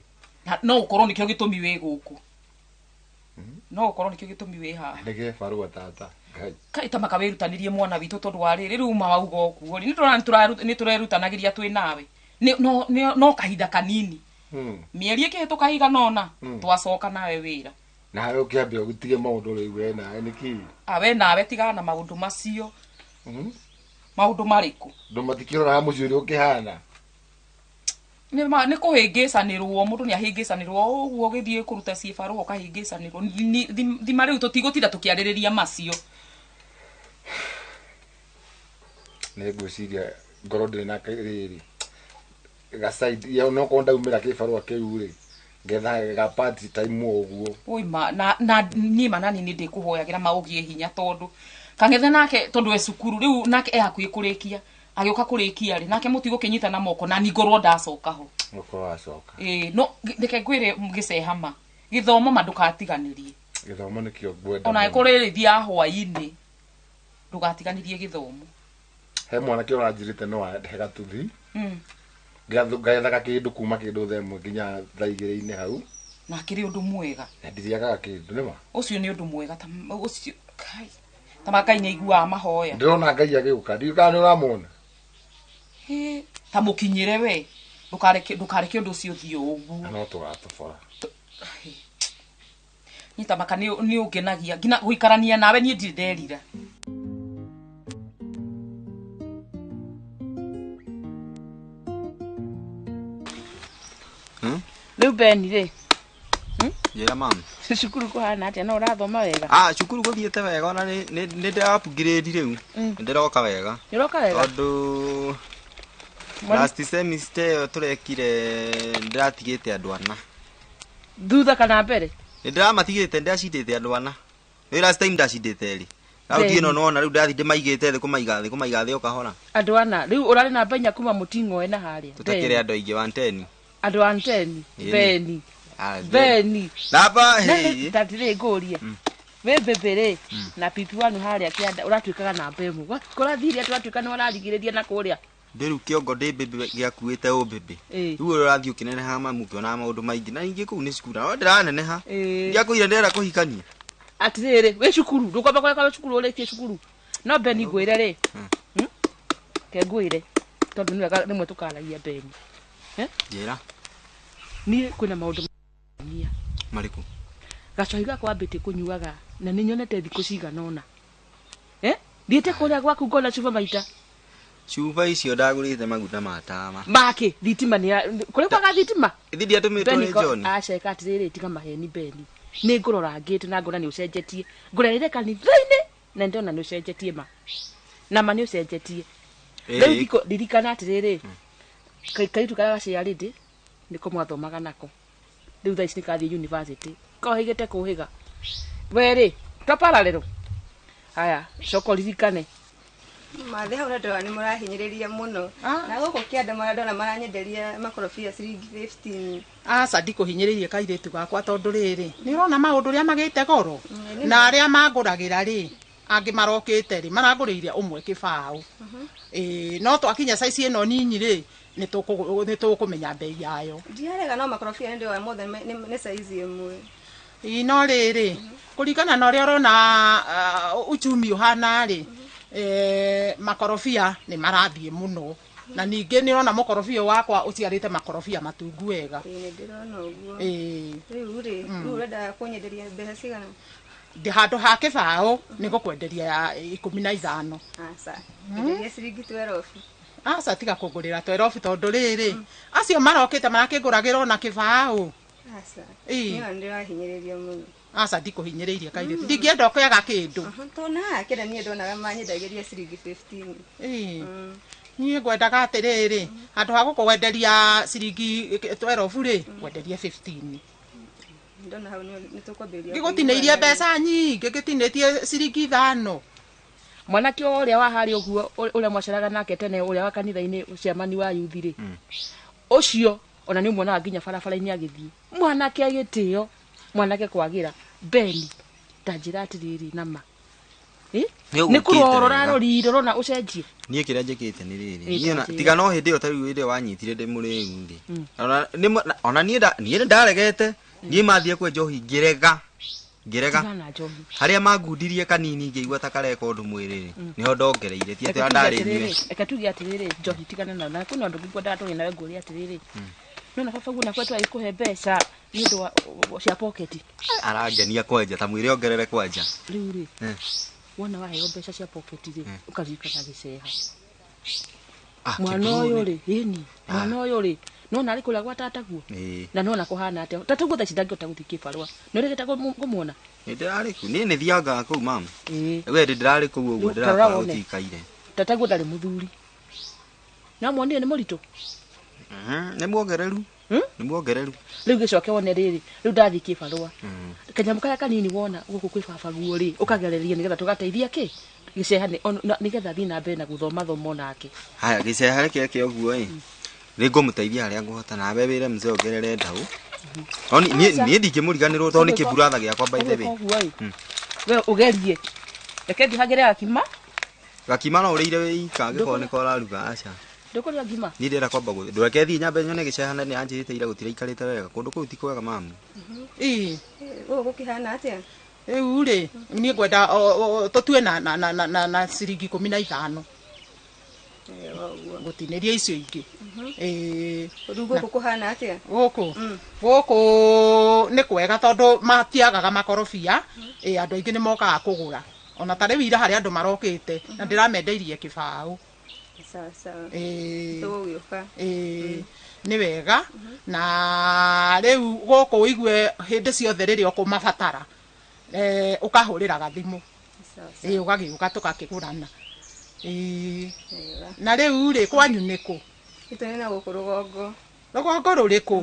No ũkorwo nĩkĩo gĩtũmi wĩ gũkũ. No ũkorwo nĩkĩo gĩtũmi wĩ haha. Ndege barũa tata. Kai ta makawĩrutanirie mwana witũ tondũ wa rĩrĩ rĩu mawauga ũguo. Nĩ tũrerutanagĩria twĩ nawe. No kahinda kanini. Mĩeri ĩkĩhĩtũka igana ũna twacoka nawe wĩra. Nawe ũkĩambia ũtige maũndũ rĩu we nawe nĩkĩ? We nawe tigana na maũndũ macio. Maũndũ marĩkũ? Ndũ matikĩroraga mũciĩ ũrĩa ũkĩhana. Nĩ kũhĩngĩcanĩrwo mũndũ nĩ ahĩngĩcanĩrwo ũguo ũgĩthiĩ kũruta ciĩbarũa ũkahĩngĩcanĩrwo. Thima rĩu tũtigũtinda tũkĩarĩrĩria macio. Nĩ ngwĩciria ngoro ndĩrĩ na rĩrĩ. Gasaidi ya no konda umira kĩbarũa kĩu rĩ ngetha ga party time ũguo. Oi ma na niĩ manani nĩ ndĩkũhoyagĩra maũgie hinya tondũ Kang'ethe nake tondũ we cukuru rĩu nake hakuhĩ kũrĩkia agĩũka kũrĩkia rĩ nake mũtigo kĩnyita na moko na ningorwo ndacoka ho. Mũko acoka. No reke ngwĩre gĩcehama gĩthomo mandũkatiganĩrie. Gĩthomo nĩkĩo ngwenda. Ona kũrĩrithia hwaĩ-inĩ ndũgatiganĩrie gĩthomo. He mwana kĩo ranjirĩte no hega tuthi. Ngethaga kĩndũ kuma kĩndũ themwe nginya thaa 2 hau. Na kĩrĩ ũndũ mwega. Na ndithiagaga kĩndũ nĩma. Ũcio nĩ ũndũ mwega ta ũcio kai. Ta Ngai nĩ aiguaga mahoya. Ndĩrona Ngai agĩũka. Ndiũka nĩ ũramwona. Ta mũkinyĩre we. Ndũkareke ũndũ ũcio ũthiĩ ũguo. No tũgatũbora. Nĩ ta maka nĩ ũngenagia nginya gũikarania nawe niĩ ndirĩ nderira. Rĩu Beni rĩ. Njĩra mami. Cukuru kũhana atĩa no ũrathoma wega? Cukuru gũthiĩte wega ona nĩ ndĩ upgrade rĩu. Ndĩroka wega. Nĩroka wega. Tondũ last semester tũrekire ndĩratigĩte andũ ana. Thutha kana mbere? Nĩndĩramatigĩte ndĩracindĩte andũ ana. Last time ndacindĩte rĩ. Rĩu tiĩ no rĩu ndathi ndĩmaigĩte thĩ kũmaiga thĩ ũkahora. Andũ ana rĩu ũrarĩ na mbenya kuma mũting'oe na harĩa. Tũtakĩrĩ andũ aingĩ 110. Andũ 110 Beni. Beni. Namba hey. Tatire ngũria. We bebere na pipi wanu harĩa kĩanda ũratuĩkaga na mbemu. Kũrathire atwatuĩka no ũrarigĩrĩria na kũrĩa. Ndĩru kĩongo ndĩ bebe gĩakuĩte ũbebe. Rĩu ũrathiĩ ũkĩneneha mamu kĩona maũndũ maingĩ na ningĩ kũu nĩ cukuru. No ndĩraneneha. Ndiakũire ndĩrenda kũhikania. Atirĩrĩ we cukuru ndũkwamba kũreka cukuru ũrĩkie cukuru. No Beni ngwĩre rĩ. Ke ngwĩre tondũ nĩ rĩmwe tũkaragia Beni. Njĩra. Niĩ kwĩna maũndũ marĩkũ? Gacoi gakwa mbĩtĩ kũnyuaga na nĩ nyonete thikũ cigana ũna. Thiĩte kũrĩa gwaku ngona cuba maita. Cuba icio ndagũrĩte maguta ma tawa. Make thitima nĩ kũrĩ kwaga thitima. Ithidi atũmĩtwo nĩ John. Aceka atĩrĩrĩ tiga maheni Beni. Nĩ ngũrora ngĩte na ngona nĩ ũcenjetie. Ngũrerire kanitha-inĩ na ndona nĩ ũcenjetie ma. Na ma nĩ ũcenjetie. Rĩu thikũ ndirikana atĩrĩrĩ. Kaitu karaga ciarĩndĩ nĩ kũmwathomaga nako. Rĩu thaa ici nĩ kathiĩ university kohigite kuhiga weri topararero haya coko ririkane mathe hau ndona nĩ mũrahinyĩrĩria mũno na gũkũ kĩanda ndona maranyenderia makorobia ciringi 15 aca ndikũhinyĩrĩirie kairĩtu gakwa tondũ rĩrĩ nĩ ũrona maũndũ ũrĩa magĩte goro na arĩa mangũragĩra rĩ angĩ marokĩte rĩ maragũrĩire ũmwe kĩbaũ no twakinya caici ĩno nini rĩ nĩ tũkũmenya bei yayo ndiarega no makorobia nĩ ndĩoa mothe nĩ caici ĩmwe no rĩrĩ kũringana na ũrĩa ũrona uchumi ũhana rĩ makorobia nĩ marathiĩ mũno na ningĩ nĩ ũrona mũkorobia wakwa ũciarĩte makorobia matungu wega nĩ ndĩrona ũguo rĩu rĩ ũrenda kũnyenderia mbeca cigana handũ ha kĩbaũ nĩ gũkwenderia 15 aca nyenderia ciringi 12 aca tiga kũngũrĩra 12 tondũ rĩrĩ acio marokĩte marakĩngũragĩra ona kĩbaũ aca niĩ ndĩrahinyĩrĩria mũno aca ndikũhinyĩrĩirie kairĩtu ndingĩenda ũkĩaga kĩndũ tona kĩrĩa niĩ ndonaga manyendagĩria ciringi 15 niĩ ngwendaga atĩrĩrĩ handũ ha gũkwenderia ciringi 12 rĩ ngwenderie 15 ndona hau nĩ tũkwambĩrĩria ngĩgũtinĩirie mbeca nyingĩ ngĩtinĩtie ciringi 5 mwanake ũrĩa wa harĩ ũguo ũrĩa mwaceraga nake tene ũrĩa wa kanitha-inĩ ũciamani wa yuthi rĩ ũcio ona nĩ muonaga nginya barabara-inĩ agĩthiĩ mwanake agĩtĩo mwanake kwagira beni ndanjĩra atĩrĩrĩ nama nĩ kũrora roriro rona ũcenjie niĩ kĩrĩa njĩkĩte nĩ rĩrĩ tiga no hĩndĩ ĩyo ta rĩu hĩndĩ wanyitire ndĩ mũrĩu rĩ ona niĩ ndaregete niĩ mathiĩ kwe njohi ngĩrega harĩa mangundirie kanini ngĩigua ta kareka ũndũ mwĩrĩ nĩho ndongereire ti atĩ ndarĩnyue reke tuge atĩrĩrĩ njohi tigana na kwĩna ũndũ ngĩkwendaga tũrĩ nawe ngũrie atĩrĩrĩ nona baba guna kwetu agĩkũhe mbeca nĩ ũndũ cia pocket arangenia kwanja ta mwĩrĩ ongerere kwanja rĩu rĩ wona waheo mbeca cia pocket rĩ ũkaririkana gĩceha mwana ũyũ rĩ ĩni mwana ũyũ rĩ nona arĩ kũrĩa gwa tataguo na nona kũhana atĩa tataguo tha cindangĩhota gũthiĩ kĩbarũa nĩ ũrĩgĩte kũmuona nĩ ndĩrarĩ kũu niĩ nĩ thiangaga kũu mama we ndĩrarĩ kũu ũguo ndĩrakora ũtikaire tataguo ndarĩ mũthuri na muonire nĩ mũritũ nĩ muongereru rĩu gĩcoke wone rĩrĩ rĩu ndathiĩ kĩbarũa kanyamũ karĩa kanini wona gũkũ kwĩ babaguo rĩ ũkagereria nĩgetha tũgateithia kĩ gĩceha nĩgetha thiĩ na mbere na gũthoma thoma nake haya gĩceha kĩake ũguo ĩ rĩ ngũmũteithia harĩa ngũhota na wĩre mzee ongerere ndaũ niĩ ndingĩmũriganĩrwo tondũ nĩ kĩburatha gĩakwa by the way we ũgerie reke ngĩhagĩre gakima no ũrĩire wĩika angĩkorwo nĩko ũraruga aca ndũkũrĩa ngima niĩ ndĩrenda kwamba ndũreke thiĩ nyambe nyone gĩceha na nĩ anjĩrĩte ira gũtira ikarĩte wega kũndũ kũu ti kwega mamu gũkĩhana atĩa rĩu rĩ niĩ ngwenda tũtue na ciringi 15 gũtinĩria icio ingĩ rĩu gũkũ kũhana atĩa gũkũ nĩ kwega tondũ matiagaga makorobia andũ aingĩ nĩ mokaga kũgũra ona ta rĩu ira harĩa andũ marokĩte na ndĩramendeirie kĩbaũ nĩ wega na rĩu gũkũ ũigue hĩndĩ ciothe rĩrĩa ũkũmabatara ũkahũrĩra gathimũ ũgagĩũka tũgakĩgũrana na rĩu rĩ kwanyu nĩkũ itũnena gũkũ rũgongo rũrĩkũ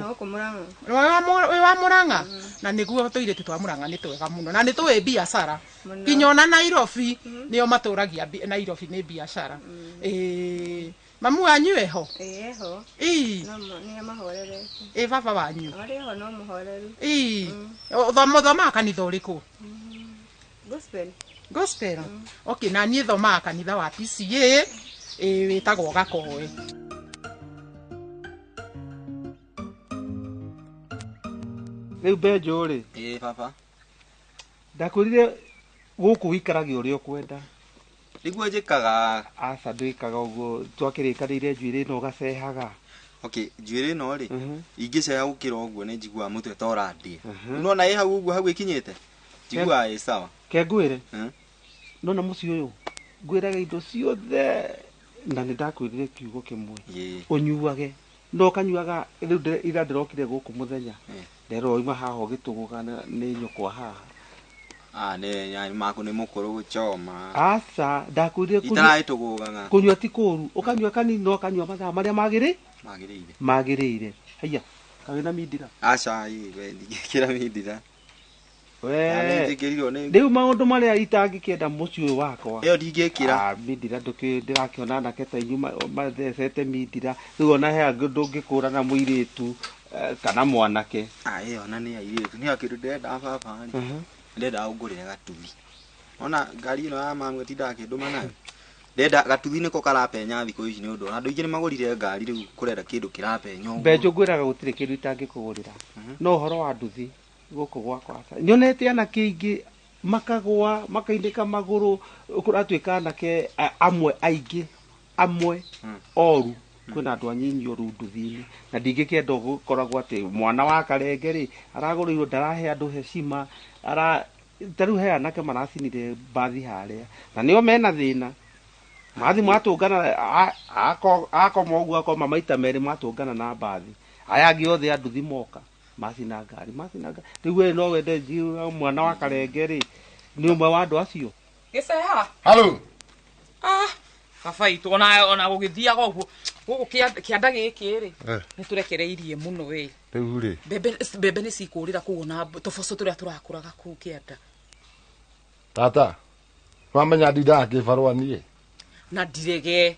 wĩ wa Mũrang'a na nĩguo tũirĩtu twa Mũrang'a nĩ twega mũno na nĩ tũĩ biacara nginya ona Nairobi nĩo matũragia Nairobi nĩ biacara mamu wanyu eho baba wanyu thomaga kanitha ũrĩkũ gospel okay na niĩ thomaga kanitha wa PCA wĩtagwo Gakoe rĩu Benjo rĩ baba ndakwĩrire gũkũ ũikaragio ũrĩa ũkwenda nĩguo njĩkaga aca ndwĩkaga ũguo twakĩrĩkanĩire njuĩrĩ ĩno ũgacehaga njuĩrĩ ĩno rĩ ingĩceha gũkĩra ũguo nĩ njiguaga mũtwe ta ũrandie nona ĩ hau ũguo hau ĩkinyĩte njiguaga ĩ sawa ke ngwĩre nona mũciĩ ũyũ ngwĩraga indo ciothe na nĩ ndakwĩrire kiugo kĩmwe ũnyuage no ũkanyuaga rĩu ira ndĩrokire gũkũ mũthenya nderwo oima haha ũgĩtũgũga nĩ nyũkwa haha nĩ maku nĩ mũkũrũ gũchoma aca ndakwĩrire kũnyua ti kũru ũkanyua kanini no ũkanyua mathaa marĩa magĩrĩire haiya kawĩ na mindira aca we ndingĩkĩra mindira Riu maundu maria itangikenda muciĩ wakwa iyo ndingĩkĩra mindira ndĩrakĩona anake ta inyu mathecete mindira rĩu ona he angĩ ndũngĩkũrana mũirĩtu kana mwanake ĩyo ona nĩ airĩtu nĩ kĩndũ ndĩrenda baba ndĩrenda ũngũrĩre gatuthi ona ngari ĩno ya mamu tindaga kĩndũma nayo ndĩrenda gatuthi nĩko karapenya thikũ ici nĩ ũndũ andũ aingĩ nĩ magũrire ngari rĩu kũrenda kĩndũ kĩrapenya Mbenjũ ngwĩraga gũtirĩ kĩndũ itangĩkũgũrĩra no ũhoro wa nduthi gũkũ gwakwa nyonete anake aingĩ makagwa makainĩka magũrũ kũratuĩka anake amwe aingĩ amwe oru kwĩna andũ anyinyi oru nduthi-inĩ na ndingĩkĩenda gũkoragwo atĩ mwana wa karenge rĩ aragũrĩirwo ndarahe andũ heshima tarĩu he anake maracinire mbathi harĩa na nĩo mena thĩna mathi matũngana akoma ũguo akoma maita merĩ matũngana na mbathi aya angĩ othe anduthi moka macina ngari rĩu we no wende njiu mwana wa karenge rĩ nĩ ũmwe wa andũ acio Gĩceha halo baba itũ ona gũgĩthiaga ũguo gũkũ kĩanda gĩkĩ rĩ nĩ tũrekereirie mũno we rĩu rĩ mbembe nĩ cikũrĩra kũu na tũboco tũrĩa tũrakũraga kũu kĩanda tata wamenya ndindaga kĩbarũa niĩ na ndirege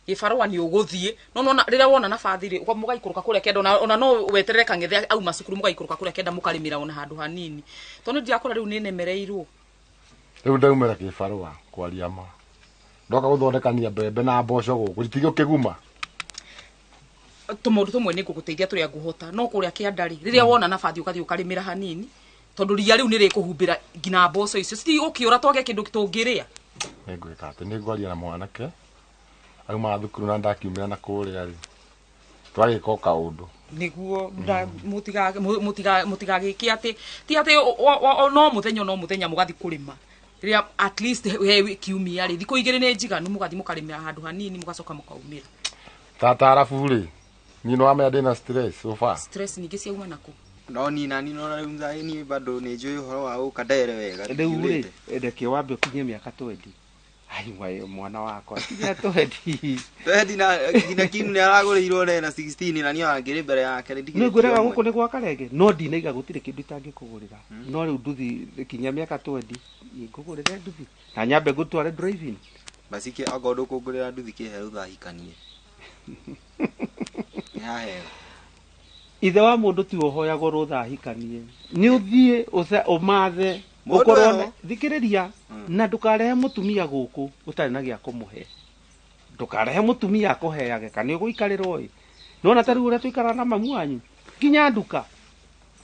gĩbarũa nĩ ũgũthiĩ no rĩrĩa wona nabathi rĩ mũgaikũrũka kũrĩa kĩanda ona no weterere kang'ethe auma cukuru mũgaikũrũka kũrĩa kĩanda mũkarĩmĩra ona handũ hanini tondũ ndirakora rĩu nĩ nemereirwo rĩu ndaumĩra kĩbarũa kwaria ma ndoka gũthondekania mbembe na mboco gũkũ itigio kĩguma tũmaũndũ tũmwe nĩ ngũgũteithia tũrĩa ngũhota no kũrĩa kĩanda rĩ rĩrĩa wona nabathi ũgathiĩ ũkarĩmĩra hanini tondũ ria rĩu nĩ rĩkũhumbĩra nginya mboco icio citigũkĩũra twage kĩndũ tũngĩrĩa nĩ ngwĩka atĩ nĩ ngwaria na mwanake auma thukuru na ndakiumĩra na kũrĩa rĩ twagĩka kaũndũ nĩguo mũtigagĩke atĩ ti atĩ no mũthenya mũgathiĩ kũrĩma rĩrĩa at least he kiumia rĩ thikũ igĩrĩ nĩ njiganu mũgathiĩ mũkarĩmĩra handũ hanini mũgacoka mũkaumĩra tata arabu rĩ niĩ no wamenya ndĩna stress so far stress nyingĩ ciauma nakũ no nini no rĩu niĩ bado nĩ njũĩ ũhoro wa ũkandere wega rĩu rĩ endeke wambe ũkinye mĩaka 20 ai mwana wakwa tiga 20 na nginya kinu nĩ aragũrĩirwo na 16 na niĩ angĩrĩ mbere yake nĩ ngwĩraga gũkũ nĩ gwa karenge no ndinaiga gũtirĩ kĩndũ itangĩkũgũrĩra no rĩu nduthi kinya mĩaka 20 ngũgũrĩre nduthi na nyambe ngũtware driving basi kĩ agondo kũngũrĩra nduthi kĩhe ũthahikanie ithe wa mũndũ ti ũhoyagwo rũthahikanie nĩ ũthiĩ ũmathe ũkorwo thikĩrĩria na ndũkarehe mũtumia gũkũ ũtarĩ na gĩa kũmũhe ndũkarehe mũtumia akũheage kana ũgũikarĩrwo ĩ nona ta rĩu ũrĩa tũikara na mamu wanyu nginya nduka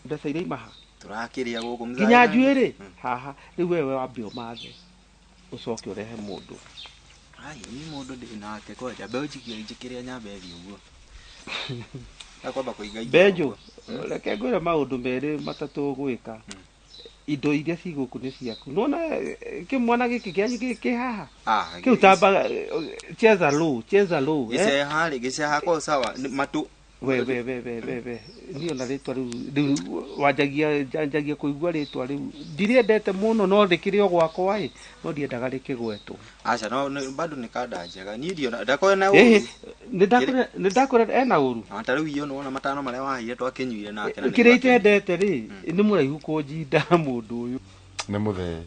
mbeca iria imaha tũrakĩrĩa gũkũ nginya njuĩrĩ haha rĩu wewe wambe ũmathe ũcoke ũrehe mũndũ niĩ mũndũ ndĩ nake kwanja mbeũ njĩkĩrĩa nyambethi ũguo akwamba kũiga Mbenjũ reke ngwĩre maũndũ merĩ matatũ gwĩka indo iria cigũkũ nĩ ciaku nona kĩmwana gĩkĩ kĩanyu gĩkĩ haha kĩu tamba cheza low gĩceha ko sawa matũ we niĩ ona rĩtwa rĩu wanjagia kũigua rĩtwa rĩu ndirĩendete mũno no rĩkĩrĩ o gwakwa ĩ no ndiendaga rĩkĩgwetwo aca no bado nĩ kanda njega niĩ ndiona ndakorwo na nĩ ndakwĩra ena ũru ta rĩu iyo nĩwona matano marĩa waheire twakĩnyuire nake na kĩrĩa itendete rĩ nĩ mũraihu kũnjinda mũndũ ũyũ nĩ mũthee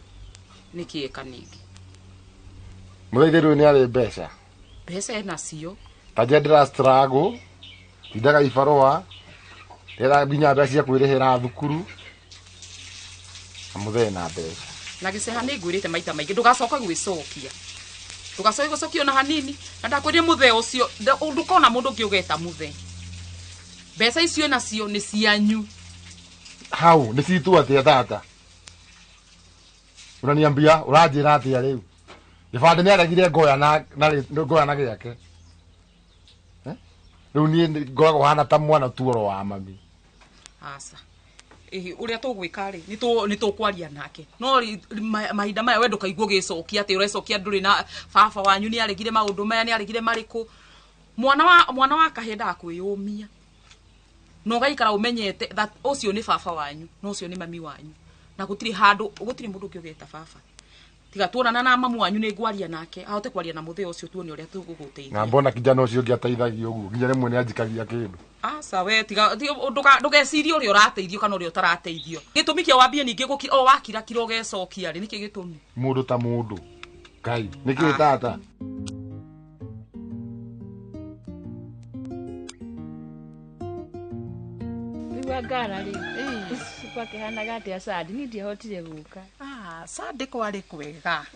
nĩ kĩeka ningĩ mũthee rĩu nĩ arĩ mbeca enacio ta ndĩra struggle tindaga ibarũa ndĩra nginya mbeca cia kwĩrĩhĩra thukuru na mũthee na mbeca na gĩceha nĩ ngwĩrĩte maita maingĩ ndũgacoka gwĩcokia ndũgacoka gwĩcokia ona hanini na ndakwĩrire mũthee ũcio ndũkona mũndũ ũngĩ ũgeta mũthee mbeca icio nacio nĩ cianyu hau nĩ citũ atĩa tata ũraniambia ũranjĩra atĩa rĩu gĩbandĩ nĩ aregire ngoya na gĩake rĩu niĩ ngoragwo hana ta mwana tuoro wa mami aca ũrĩa tũgwĩka rĩ nĩ tũkwaria nake no mahinda maya we ndũkaigua ũgĩcokia atĩ ũrecokia ndũrĩ na baba wanyu nĩ aregire maũndũ maya nĩ aregire marĩkũ mwana wa kahĩĩ ndakwĩyũmia na ũgaikara ũmenyete ũcio nĩ baba wanyu na ũcio nĩ mami wanyu na gũtirĩ mũndũ ũngĩ ũgeta baba tiga tuonana na mamu wanyu nĩ ngwaria nake ahote kwaria na mũthee ũcio tuone ũrĩa tũgũgũteithia na mbona kijana ũcio ũngĩ ateithagia ũguo nginya rĩmwe nĩ anjikagia kĩndũ asa we tiga ndugecirie uria urateithio kana uria utarateithio gitumi kia wambie ningi o wakira kiro gecokia ri niki gitumi mundu ta mundu kai niki tata Ngara ri kwa kihana gati ya Sadi ni ndihotire guka Sadi kwari kwega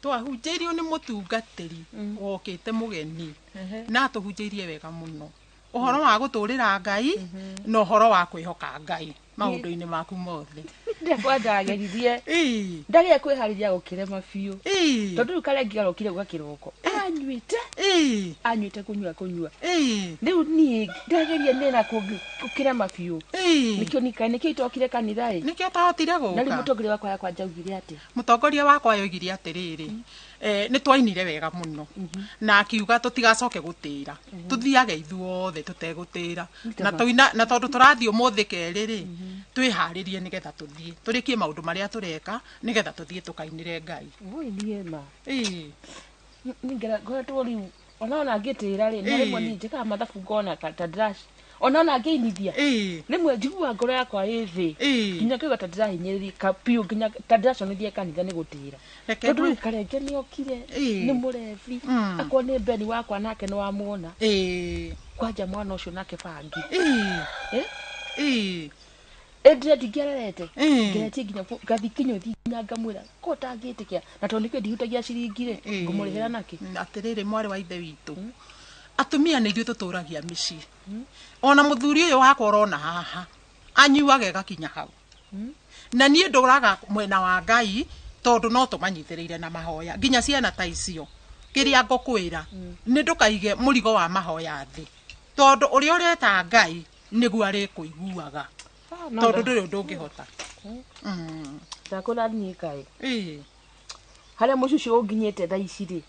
twahunjeirio ni mutungatiri wokite mugeni na tuhunjeirie wega muno uhoro wa guturira Ngai no uhoro wa kwihoka Ngai maundu-ini maku mothe ndakwandagerithie ndagia kwihariria gukirema biu tondu kale ngiarokire gwa kiroko anyuite kunyua riu ni ndageria nena kukirema biu nikio nikio itokire kanitha nikio tahotire guka na riu mutongoria wakwa yakwa njaugire ati mutongoria wakwa yoigire atiriri ni twainire wega muno na akiuga tutigacoke gutira tuthiage ithuothe tutegutira na tondu turathio muthike riri twiharirie nigetha tuthie turikie maundu maria tureka nigetha tuthie tukainire Ngai oi niema ningera goto riu ona ngitira ri na rimwe ninje ka mathabu ngona katadrash ona ngeinithia rimwe njigua ngoro yakwa ithi nginya kiuga tadrahinyiriri kapiu nginya tadrash onithie kanitha ni gutira tondu karenge ni okire ni murevi akwa ni beni wakwa nake no amuona kwanja mwana ucio nake bangi Edre digerete gerete nginya gathi kinyo thinya ngamwira ko tangitikia na tondu kwe ndihutagia ciringire ngumurihira nake atiriri mwari wa ithe witu atumia ni ithuĩ tuturagia micii ona muthuri uyu wakwa urona haha anyuaga gakinya hau na nie nduraga mwena wa Ngai tondu no tumanyithiriire na mahoya nginya ciana ta icio kiria ngokwira ni ndukaige murigo wa mahoya thi tondu uria ureta Ngai niguo ari kuiguaga tondu nduri ndungihota ndakona nyikai haria mucucu unginyete tha ici ri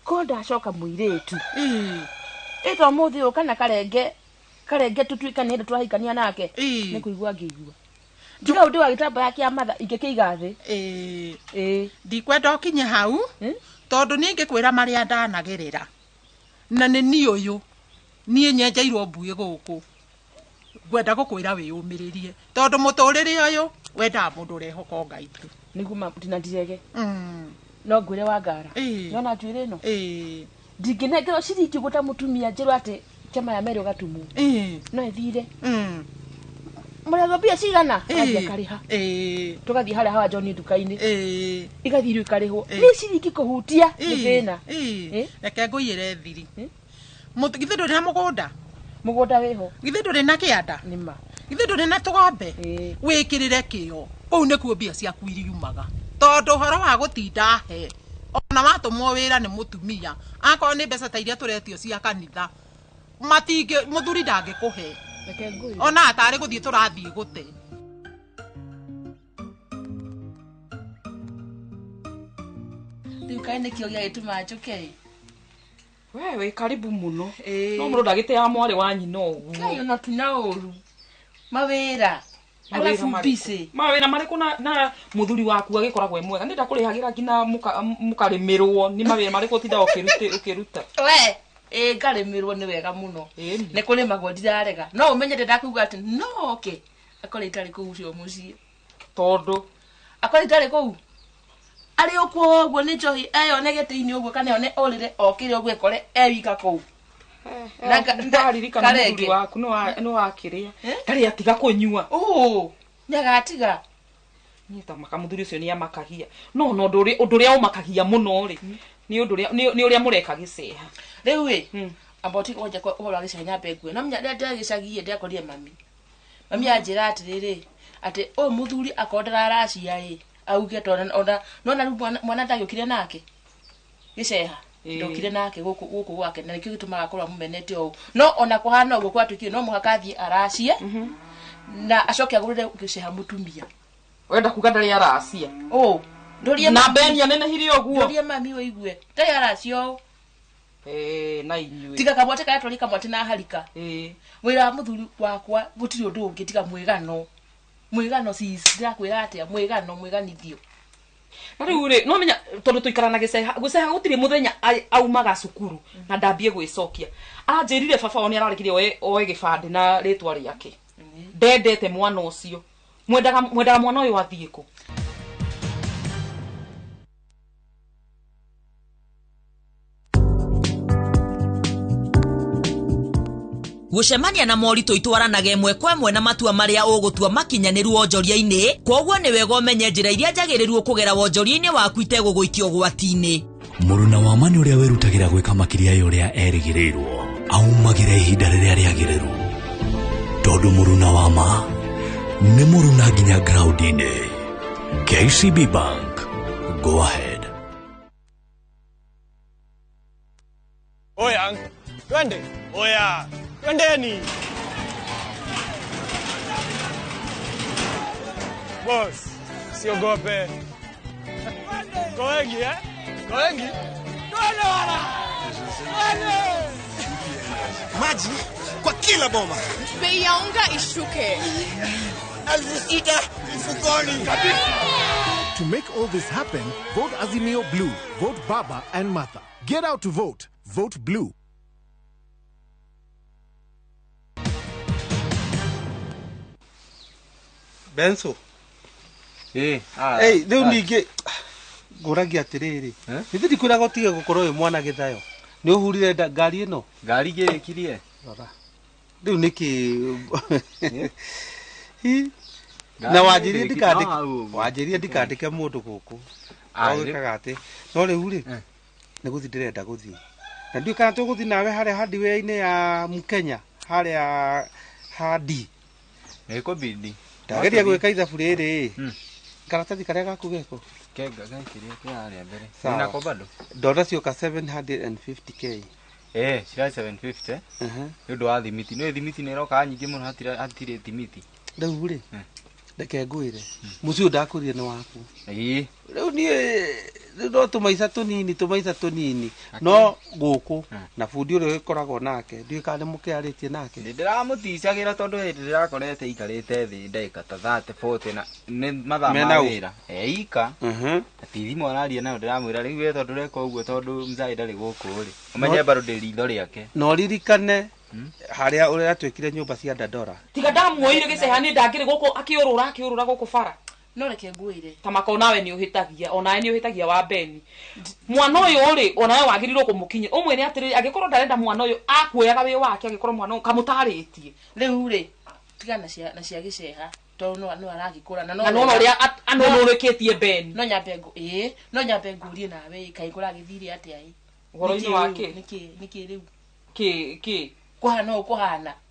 ko ndacoka muiretu ito muthi ukana karenge tutwikanie twahikania nake ni kuigua ngiigua ndiga undi wa gitamba yake ya matha ingikiiga thi ndikwenda ukinye hau tondu ningikwira maria ndanagirira na ni ni uyu nie nyenjairwo mbui guku gwenda gukwira wiyumiririe tondu muturire uyu wenda mundu urehoka Ngai tu niguo ndinadirege no ngwire wa Ngara yona njwire no ndinginengero ciringi guta mutumia njiru ati chama ya meri ugatumu no ithire murego bia cigana aje kariha tugathi haria hawa John nduka-ini igathirwo ikarihwo ni ciringi kuhutia ni thina reke nguyire thiri githe nduri na mugunda wiho githe nduri na kianda nima githe nduri na tugombe wikirire kio kou nikuo mbia ciaku iriumaga tondu horo wa gutinda he ona watumwo wira ni mutumia akoro ni mbeca ta iria turetio cia kanitha matinge muthuri ndangikuhe ona atari guthie turathie gute Kaine kio gia gituma njuke wewe karibu muno no mundo ndagite ya mwari wa nyina uguo kayo na tuna uru mawira alafu bise mawira mariko na muthuri waku agikoragwo mwega ndenda kurihagira ngina mukarimirwo ni mawira mariko tinda ukiruta we ngarimirwo ni wega muno ni kuri magwo ndirarega no umenye ndakuga ati no ke akore itari ku ucio mucie tondu akore itari ku ari okwo ogwo ni njohi eyo negete-ini ogwo kana one orire okire ogwo ekore ewika kou ndaririkana muthuri waku no wakiria ndari atiga kunyua nyagatiga nyita makamuthuri ucio ni amakahia no undu uria umakagia muno ri ni uria mureka giceha riu wi aboti konja ko uhora gicanya mbegwe no mnya ndia gicagie ndia korire mami anjira atiriri ati muthuri akondera aracia auge tona nona mwana ndagukire nake giceha ndokire nake guku gwake na nikio gitumaga korwa mumenete o no ona kuhana ugo kwatukie no muhakathie aracie na acoke agurire giceha mutumia wenda kuga ndari aracia ndorie na benia nene hiri oguo ndorie mami wigue ndari aracio na inyui tiga kabwate kaya tolika mwate na harika wira muthuri wakwa gutiri undu ungi tiga mwigano si ndakwira atia mwiganithio na riu ri no menya tondu tuikarana guceha gutiri muthenya aumaga cukuru na ndambie gwicokia anjirire baba oni ararikirie oe gibande na ritwa riake ndendete mwana ucio mwendaga mwana uyu athieko gucemania na moritũ itwaranage ĩmwe kwa ĩmwe na matua marĩa ũgũtua makinyanĩru wonjoria-inĩ, koguo nĩ wega ũmenye njĩra iria njagĩrĩru kũgera wonjoria-inĩ waku itegũgũikio ũgwati-inĩ. Mũruna wa mani ũrĩa werutagĩra gwĩka makĩria ya ũrĩa erĩgĩrĩirwo aumagĩra ihinda rĩrĩa rĩagĩrĩru, tondũ mũruna wa ma nĩ mũruna nginya ground-inĩ. KCB Bank, go ahead. Oya, twende. Oya, twendeni. Boss, siogope. Koengi, Koengi. Twende wana. Twende. Maji kwa kila boma. Bei ya unga ishuke. 6,000 mfukoni kabisa. To make all this happen, vote Azimio Blue. Vote Baba and Martha. Get out to vote. Vote Blue. Benso. Hey, riu ningi nguragia atiriri. Nithiri kwira gotige gukorwo wi mwana githayo. Ni uhurire ngari ino. Ngari gikirie. Riu niki na wanjirie ndikandike mundu guku. Awikaga ati. No riu ri ni guthi ndirenda guthi. Na ndio kana tuguthi nawe haria hardware-ini ya Mkenya haria hadi. Eko bidi. Ndageria gwika ithabu riri. Karatathi karia gaku geko. Kenga gakiria kiaria mbere. Sina ko bado. Dola cioka 750k. Cira 750. Ndu wa thimiti. No thimiti ni roka nyingi muno hatire thimiti. Riu ri. Ndeke ngwire. Mucio ndakurie ni waku. Riu ni ndo tumaica tunini no guku na fundi uri ikoragwo nake ndui kana mukiaritie nake ndiramutishagira tondu hindi ndirakorete ikarite thi ndeka ta 30 40 na ni mathaa ma wira ika ati thimu araria nayo ndiramwira riu we tondu reka uguo tondu mzai ndari guku ri umenye baro ndi ritho riake no ririkane haria uri atwikire nyumba cia Dandora tiga ndamuoire gicehani ndangire guku akiurura guku bara no reke ngwire tamaka onawe ni uhitagia onawe ni uhitagia wa beni mwana uyu uri onawe wagirirwo kumukinya umwene atiri agikorwo ndarenda mwana uyu akuoyaga wi wake agikorwo mwana uyu kamutaritie riu ri tiga na cia giceha tondu no aragikura na no ria anonoreketie beni no nyambe ngurie nawe kaigura githiri ati ai uhoro-ini wake niki riu ki kuhana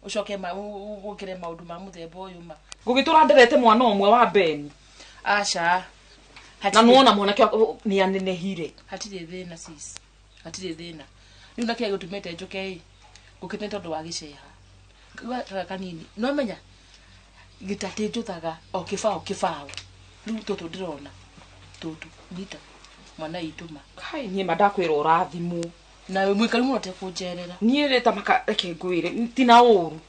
ucoke gukire maundu ma muthemba uyu ma gugitura nderete mwana umwe wa beni acha na nuona mwanake ni anenehire hatire thina sis hatire thina riu nakia gutumete njuke gukite tondu wa giceha kanini no menya gitate njuthaga o kibao riu tutu ndirona tutu nita mwana ituma kai nie madakwira urathimu na we mwikari muno te kunjerera nie reta maka reke ngwire tina uru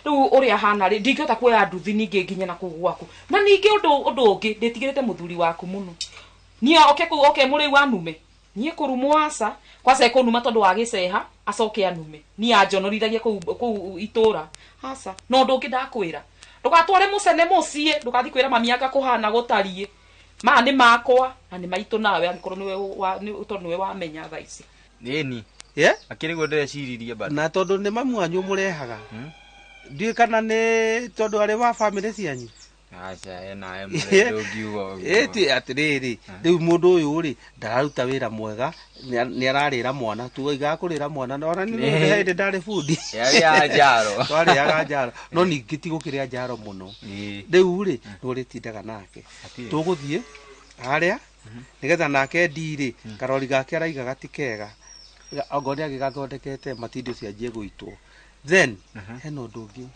riu uria hana ri ndingihota kuoya nduthi ningi nginya na kugwaku na ningi undu ungi nditigirite muthuri waku muno nie oke muri wanume nie kurumu asa kwasa ekonuma tondu wa giceha acoke anume nie anjonorithagia ku itura asa no ndu ungi ndakwira ndugatware mucene mucie ndugathi kwira mami anga kuhana gutarie ma ni makwa na ni maitu nawe angikorwo niwe tondu niwe wamenya tha ici nini akirigwo ndireciria bado na tondu ni mamu anyu murehaga ndiye kana ni tondu ari wa family cianyu acha na murendongiugo eti atiriri riu mundu uyu ri ndararuta wira mwega ni ararira mwana tu igakurira mwana na ora ni hende ndari fundi ya jaro twari ya jaro no ningi tigukiria jaro muno riu ri nuri tindaga nake tuguthie haria nigetha nake ndiri karori gake araiga gatikega ogori agigathondekete matindo cianjie guitwo then heno ndungi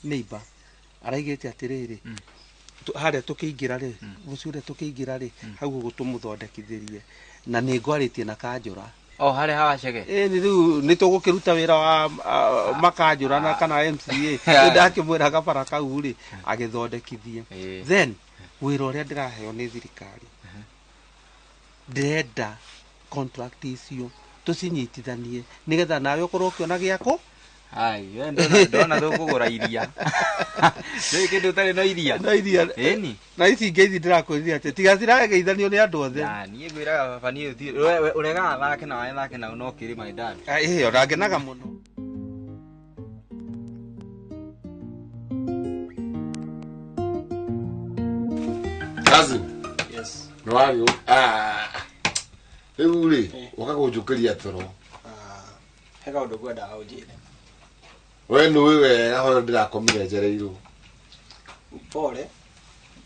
neighbor araigite atiriri haria tukiingira ri mucure tukiingira ri hau gutumuthondekithirie na ni ngwaritie na kanjura haria hawacege ni riu ni tugukiruta wira wa makanjura na kana MCA ndakimwira gabara kau ri agithondekithie then wira uria ndiraheo ni thirikari ndirenda contract icio tucinyitithanie nigetha nawe ukorwo ukiona giako ai we ndona thukugura iria ndoi kindu tari no iria eni na ici ngeithi ndirakwirire ati tiga cirageithanio ni andu othe nie ngwiraga baba ni uregaga thake na wae thake na no kiri my dad ona ngenaga muno Cousin. Yes. No ayo. Ule, wakakujukiria toro. Hega undu gwenda aujire. We no wewe aho ndirakomire njereirwo. Pole.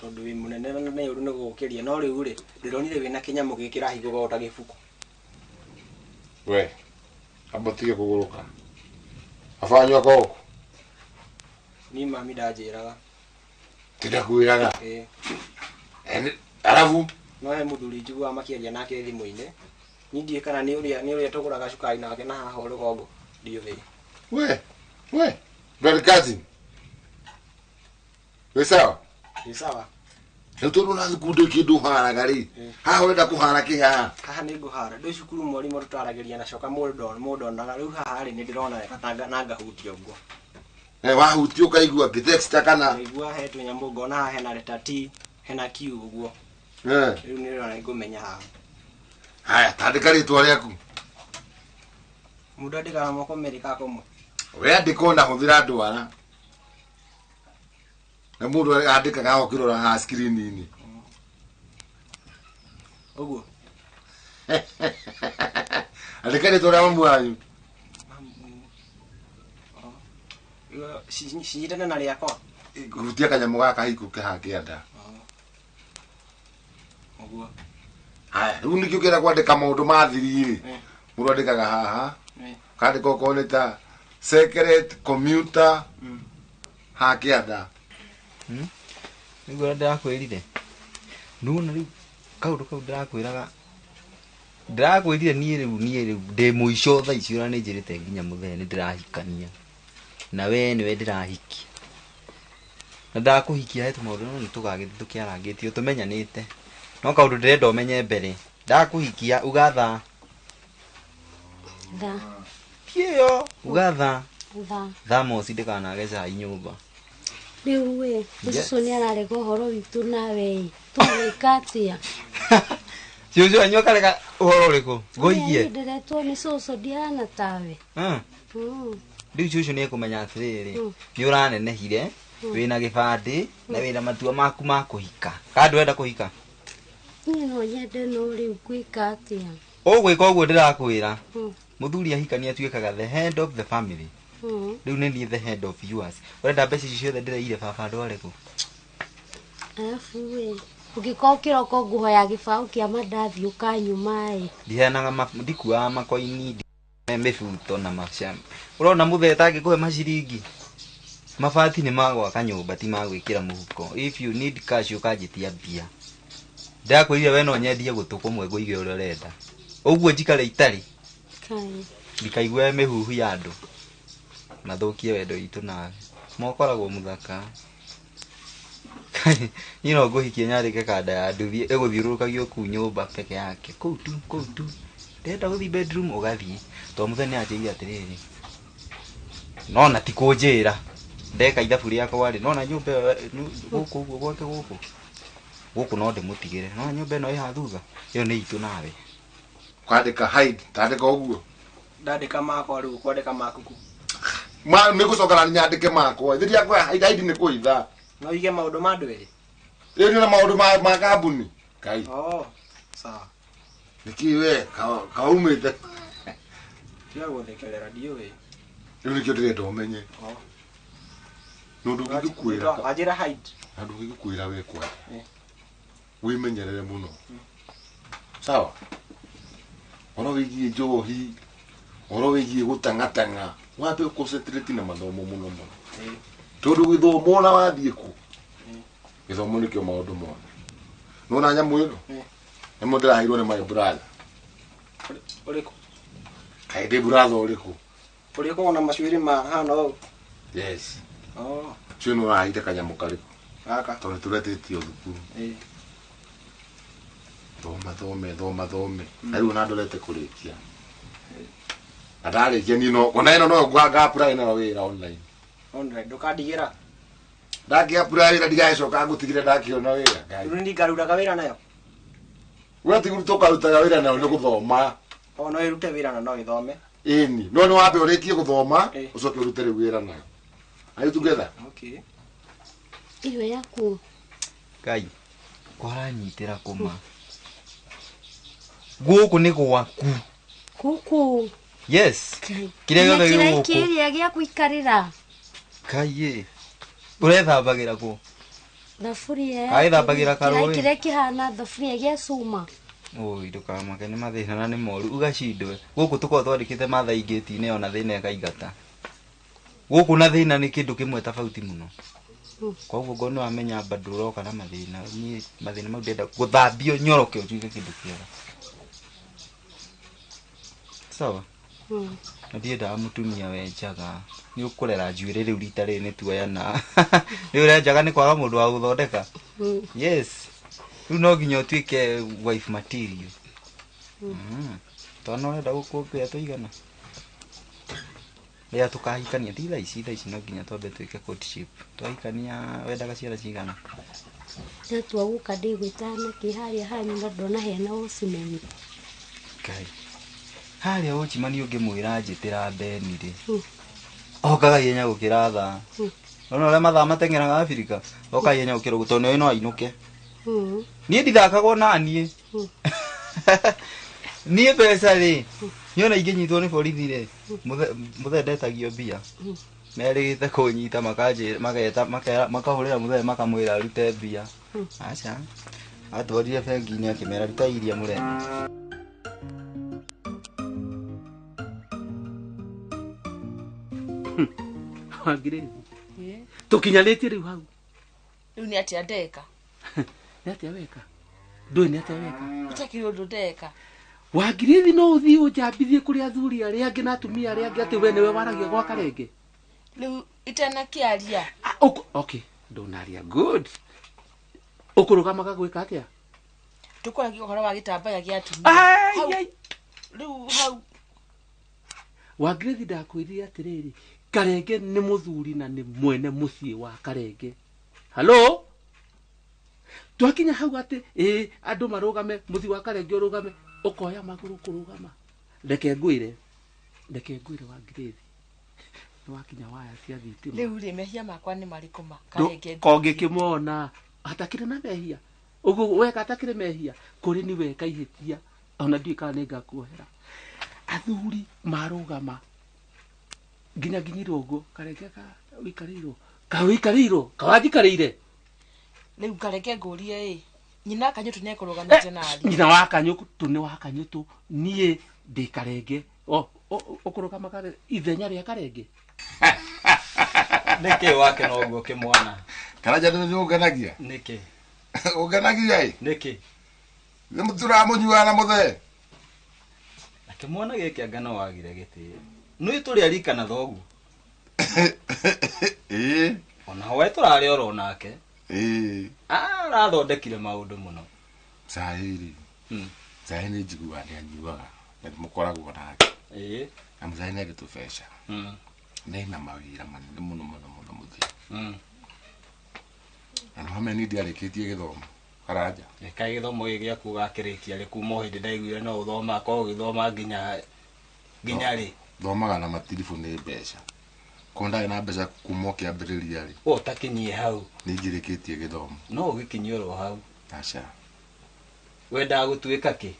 Tondu wi munene na ne uru nigukiria no riu ri ndironire wina kinyamu gikira higo gota gifuko. We. Abotige kuguruka. Afanywa koko. Ni mami ndajiraga. Tirakwiraga. Arabu no he muthuri njigua makiaria nake thimu-ini nindie kana ni uria tuguraga cukari nake na haha rugongo ndiuthi we brother cousin we sawa Riu tondu na thukuru kindu haraga ri haha wenda kuhara ki haha ni nguhara ndu cukuru mwarimu tutarageria na coka mundu na riu haha ri ni ndirona katanga na ngahutia uguo wahutia ukaigua gitext kana igua he tunyamu ngona haha hena letter T hena Q uguo riu ni rona ngumenya haha haya tandika ritwa riaku mundu andikaga moko meri ka komwe we andika na huthira ndwara na mundu andikaga okirora ha screen-ini uguo andika ritwa ria mamu wanyu cinyitane na riakwa gutia kanyamu gaka hiku kihangianda uguo haya riu nikio kira kwandika maundu ma thiri mundu andikaga haha kandika okorwo ni ta secret commuter hakianda niguo ndirakwirire nuna riu kaundu kau ndirakwirire nie riu ndi muico thaa icio na ninjirite nginya muthee ni ndirahikania na we niwe ndirahiki na ndakuhikia he tumaundu no nitugagithi tukiarangitio tumenyanite no kaundu ndirenda umenye mbere ndakuhikia ugatha kio ugatha thamos ndikanage cai nyumba riu we ucio ni ararega uhoro witu nawe tugwika atia ciucio anyo karega uhoro uriku ngoigie ndiretwo ni cucu ndiana tawe riu ciucio ni kumenya atiriri ni uranenehire wina gibandi na wina matua maku ma kuhika kandu wenda kuhika ni no nyende no riu gwika atia ugwika uguo ndirakwira muthuri ahikania atuikaga the head of the family riu ni the head of yours urenda mbeca icio ciothe ndireire baba ndwariku alafu we ugikoo kiroko nguhoya gibao kia mandathi ukanyumae ndiheanaga ndikuaga makoini mibuto na macamba urona mutheta angikuhe maciringi mabati ni magwaka nyumba ti magwikira muhuko if you need cash ukanjitia mbia ndakwirire we no nyendie gutuko mwe nguige uria urenda uguo njikare itari ndikaigwe mihuhu ya andu mathukie wendo itu nawe mokoragwo muthaka ino nguhikie nyarike kanda ya nduthi iguthiurukagio ku nyumba peke yake kuu tu ndenda guthi bedroom ugathie to muthenya ajiria atiriri nona ti kunjira ndeka ithabu riakwa ri nona nyumba guku gwake guku no ndimutigire nona nyumba ino iha thutha iyo ni itu nawe kwandika hide tandika uguo ndandika makwa riu kwandika makuku ni gucokana ni nyandike makwa thiria kwa hide ni kuitha no ige maundu ma andu eri iyo ni maundu ma kambuni kai sawa nikiwe kaumite tia guthekerera ndiwe riu nikio ndirenda umenye nundu ngikukwira ajira hide nundu ngikukwira we kwa wimenyerere muno sawa oro wigie njohi oro wigie gutangatanga wape concentrate na mathomo muno tondu githomo na wathie ku githomo nikio maundu mothe nona nyamu ino ni mudirairwo ni my brother uriku kaide brother uriku uriku ona macwiri ma hano yes chino aite kanyamu kariku Gaka. Tondũ tũretĩtio thukuru. Thome. Rĩu ona ndorete kũrĩkia. Na ndarĩkia niĩ no, ona ĩno no nga-apply nayo wĩra online. Online, ndũkandigĩra. Ndangĩ-apply wĩra ndigacoka ngũtigire ndakĩona wĩra. Rĩu nĩ ngarutaga wĩra nayo. We tigu tũkarutaga wĩra nayo nĩ gũthoma. O no ĩrute wĩra na no ĩthome. Ĩni, no nĩ wambe ũrĩkie gũthoma, ũcoke ũrute rĩu wĩra nayo. Are you together? Okay. Iyo yaku. Ngai, kwaranyitĩra kũma. Gũkũ nĩ gwaku. Gũkũ. Yes. Kĩrĩa gĩothe gĩ gũkũ. Kĩrĩa gĩa gũikarĩra. Ngai, ũrethambagĩra kũ? Thaburia. Agĩthambagĩra karũĩ. Kĩrĩa kĩhana thaburia gĩa cuma. Oi, ndukamake nĩ mathĩna na nĩ moru ugacindwe. Gũkũ tũkorwo twandĩkĩte mathai ngĩti-inĩ ona thĩna ĩkaingata. Gũkũ na thĩna nĩ kĩndũ kĩmwe tofauti mũno. Koguo ngono amenya bado ũroka na mathĩna. Niĩ mathĩna mau ndenda gũthambio nyoroke ũtuĩke kĩndũ kĩega. Sawa. Na ndiendaga mũtumia wenjaga. Nĩ ũkũrera njuĩrĩ rĩu rita rĩrĩ nĩ tuoyana. Rĩu ũrenjaga nĩ kwaga mũndũ wa gũthondeka. Yes. Rĩu no nginya ũtuĩke wife material. Twana ũrenda gũkũngũĩra tũigana. Rĩrĩa tũkahikania ti thaa ici no nginya twambe twĩke courtship. Twahikania wendaga ciana cigana? Twatua gũka ndĩgwĩtana kĩharĩa hanyu na ndona hena ũcimenyi. Ngai. Harĩa ũcimani ũngĩmwĩra njĩtĩra beni rĩ. Okaga ihenya gũkĩra thaa. Ona ũrĩa mathaa mateng'eraga Abirika. Oka ihenya gũkĩra ũguo tondũ no ainũke. Niĩ ndithakagwo na niĩ. Niĩ mbeca rĩ. Niona ingĩnyitwo nĩ borithi rĩ. Mũthee ndetagio mbia. Merĩgĩte kũnyita makahũrĩra mũthee makamwĩra arute mbia. Aca. Atwarire bengi-inĩ akĩmera ruta iria mũrenda. Wangire. Tũkinyanĩtie rĩu hau. Rĩu nĩ atĩa ndeka? Nĩ atĩa weka? Ndũĩ nĩ atĩa weka? Utakiri ũndũ ndeka. Wangirithi no ũthiĩ ũnjambithie kũrĩ athuri arĩa angĩ na atumia arĩa angĩ atĩ we nĩwe waragia gwa Karenge. Rĩu itanakĩaria. Okay, ndonaria good. Ũkũrũgamaga gwĩka atĩa? Tũkũragia ũhoro wa gĩtambaya gĩa atumia. Rĩu hau. Wangirithi ndakwĩrire atĩrĩrĩ, Karenge nĩ mũthuri na nĩ mwene mũciĩ wa Karenge. Hello? Twakinya hau atĩ andũ marũgame, mũciĩ wa Karenge ũrũgame, ũkoya magũrũ kũrũgama. Reke ngwĩre Wangirithi. Nĩ wakinya waya cia thitima. Rĩu rĩ mehia makwa nĩ marĩkũ ma Karenge? Kongĩkĩmona atakĩrĩ na mehia. Ũguo weka atakĩrĩ mehia, kũrĩ ni weka ihĩtia. Ona ndiũĩ kana nĩ ngakuohera. Athuri marũgama. Nginya nginyirwo ũguo, Karenge wĩkarĩirwo, kawanjikarĩire. Rĩu Karenge ngũrie nyina Kanyũtũ nĩ ekũrũgamĩte na ari. Nyina wa Kanyũtũ nĩ wa Kanyũtũ, niĩ ndĩ Karenge. Ũkũrũgama ithenya rĩa Karenge. Nĩkĩ wake no ũguo kĩmwana? Karanja nĩ ũnganagia? Nĩkĩ? Ũnganagia ĩ? Nĩkĩ? Nĩ mũtũramũnyua na mũthee. Kĩmwana gĩkĩ anga no wagire gĩtĩĩ. Nĩ tũrĩ arika na thoguo. Ona we tũrarĩ oro nake. Arathondekire maũndũ mũno. Cahĩrĩ. Cahĩ nĩ njiguaga nĩ anyuaga. Na mũkoragwo nake. Na mũcahĩ nĩ agĩtũbeca. Nĩna mawĩra manene mũno mũthia. Na no hamwe nĩ ndiarĩkĩtie gĩthomo. Karanja. Kaĩ gĩthomo gĩkĩ gĩaku gakĩrĩkia rĩ kuma o hĩndĩ ndaiguire no ũthoma ko ũgĩthoma nginya rĩ. Thomaga na matiribu nĩ mbeca. Ko ndarĩ na mbeca kuma kĩambĩrĩria rĩ. Ũtakinyie hau. Nĩ ingĩrĩkĩtie gĩthomo. No ũgĩkinyie oro hau. Aca. Wendaga gũtuĩka kĩ?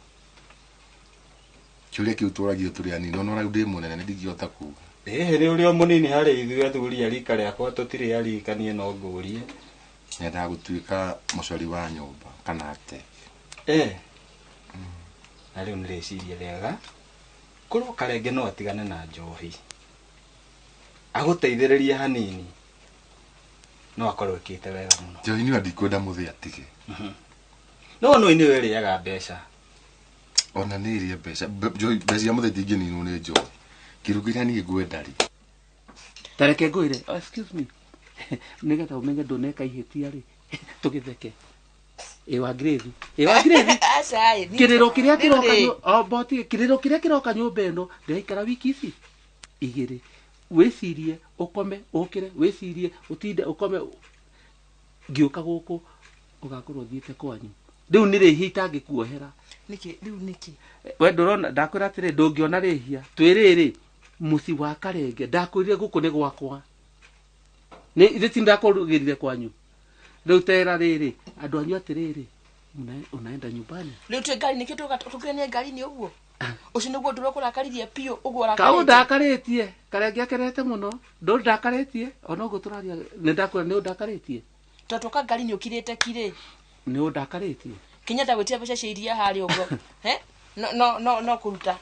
Kĩũria kĩu tũragio tũrĩ anini, no rĩu ndĩ mũnene ndingĩhota kuuga. Rĩ ũrĩ o mũnini harĩ ithuĩ athuri a rika rĩakwa tũtirĩ arikanie no ngũrie. Nyendaga gũtuĩka mũcori wa nyũmba kana ate. Na rĩu nĩ rĩciria rĩega. Korwo Karenge no atigane na njohi. Agũteithĩrĩrie hanini. No akorwo ĩkĩte wega mũno. Njohi nĩ ndikwenda mũthĩ atige. No nĩ we rĩaga mbeca. Ona nĩ iria mbeca. Mbeca cia mũthĩ tingĩninwo nĩ njohi. Kĩndũ kĩrĩa niĩ ngwenda rĩ. Tareke ngwĩre, excuse me. Nĩgetha ũmenye ndũneka ihĩtia rĩ, tugitheke wa grade wa grade kiriro kiria kiroka boti kiriro kiria kiroka nyumba eno ndiraikara wiki ici igiri wicirie ukome ukire wicirie utinde ukome ngiuka guku ugakorwo thiete kwanyu riu ni rihita ngikuohera niki riu niki we ndurona ndakwira atiri ndungiona rihia twiriri muci wa karenge ndakwirire guku ni gwakwa ni ithiti ndakurugirire kwanyu riu tera riri andu anyu atiriri unaenda nyumbani riu twe ngari niki tukene ngari ni uguo ucio niguo ndurakuririe pio uguo kau ndakaritie karenge akerete muno ndu ndakaritie ona uguo turaria ni ndakwira ni ndakaritie tatoka ngari ni ukirite kire ni ndakaritie kinya ndagwitia mbeca cia iria hari uguo no kuruta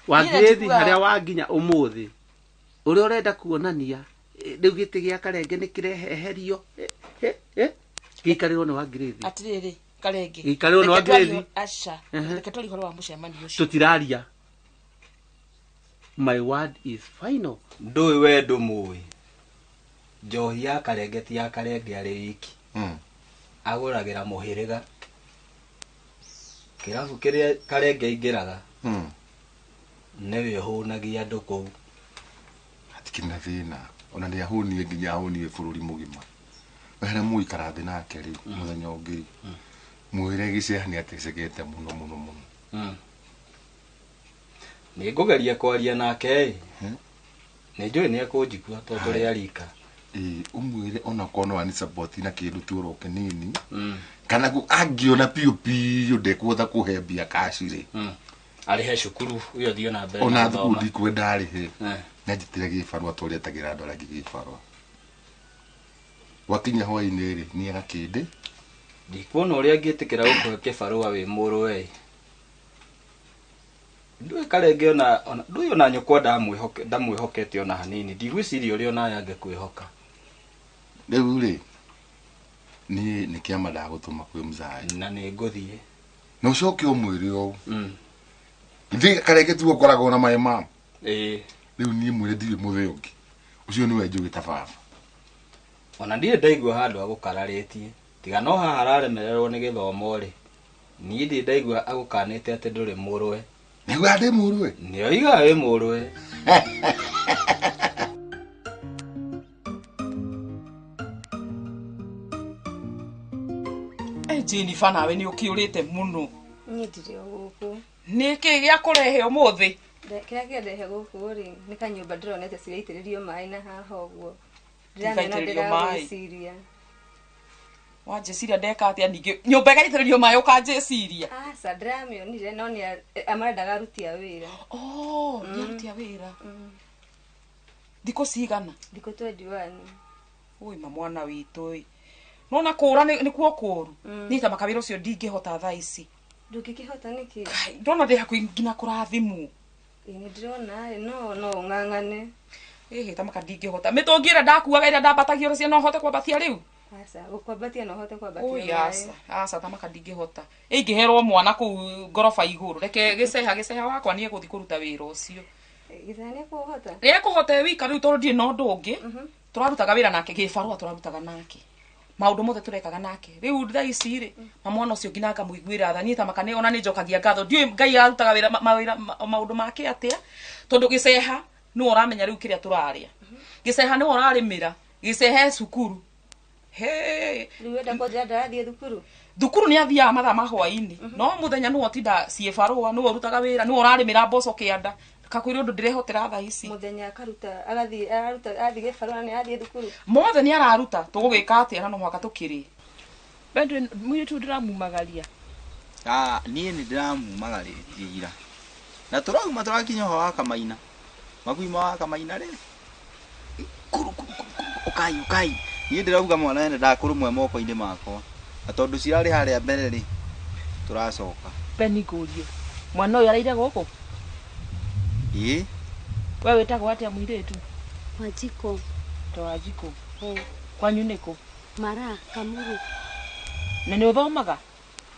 wangirithi haria wanginya umuthi uria urenda kuonania riu giti gia karenge ni kireheherio gikarirwo ni wangirithi atiriri karenge gikarirwo ni wangirithi acha reke tuli horo wa mucemanio ucio tutiraria my word is final ndui we ndumui njohi ya karenge ti ya karenge ari iki aguragira muhiriga kirabu kiria karenge ingiraga newe hunagia andu kou hatikina thina ona ni ahunie nginya ahunie bururi mugima wehera muikara thi nake ri muthenya ungi mwire gicehani atecekete muno muno muno ni ngugeria kwaria nake ni njui ni akunjigua tondu ri arika umwire ona kono ani support na kindu tuoro kinini kana ku agiona piu piu ndekuotha kuhembia kashire arihe cukuru uyo thio na mbere ona thukuru ndikwenda arihe na njitire gibarua twaria tagira andu arangi gibarua wakinya hwaini ri ni agakinde ndikuona uria ngitikira gukuhe kibarua wi muruwe ndui karenge ona ndui ona nyukwa ndamwihokete ona hanini ndigwiciria uria ona yange kwihoka riu ri ni kiama ndagutuma kwi mzai na ni nguthie no coke umwire o ithi karenge tu ukoragwo na mai mam riu ni mwire ndiri muthe ungi ucio ni we njugi ta baba ona ndire ndaigua handu agukararitie tiga no haha araremererwo ni githomo ri ni ndi ndaigua agukanite ati nduri murwe niguo ndi murwe ni oiga wi murwe Jennifer nawe ni ukiurite muno nyitire guku niki gia kurehe umuthi kiria kiendehe guku ri ni kanyumba ndironete ciraitiririo mai na haha uguo ndiraitiririo mai wanjeciria ndeka atia ningi nyumba igaitiririo mai ukanjeciria aca ndiramionire no ni amarendaga arutia wira ni arutia wira thiko cigana thiko 21 ui mwana witu nona kura ni kuo kuru ni ta makabira ucio ndingihota thaa ici ndungikihota niki ndona ndi hakuingina kurathimu ni ndirona no ngangane ta makandingihota mitungira ndakuaga ira ndambatagia cia no hote kwambatia riu aca gukwambatia no hote kwambatia oi aca ta makandingihota ingiherwo mwana ku ngorofa iguru reke giceha wakwa ni eguthi kuruta wira ucio githania kuhota kuhota wika riu tondu ndi no ndungi turarutaga wira nake gibarua turarutaga nake maundu mothe turekaga nake riu thaa ici ri mwana ucio ngina ngamuiguira tha ni ta makane ona ni njokagia ngatho ndiu ngai arutaga wira maundu make atia tondu giceha ni uramenya riu kiria turaria giceha ni urarimira giceha cukuru riu wenda kodra ndathie thukuru ni athia mathaa ma hwaini no muthenya ni wotinda ciebarua ni urutaga wira ni urarimira mboco kianda kakwiri undu ndirehotera thaa ici muthenya akaruta athi gibarua ni athie thukuru mothe ni araruta tugugika atia no mwaka tukiri bendo mwiri tu ndiramumagaria nie ni ndiramumagaria ira na turauma turakinya ho akamaina maguima wa akamaina ri ukai nie ndirauga mwana ene ndakurumwe moko-ini makwa na tondu cirari haria mbere ri turacoka beni ngurio mwana uyu araire guku we witagwo atia mwiritu Wajiko Wajiko kwanyu niku Mara Kamuru na ni uthomaga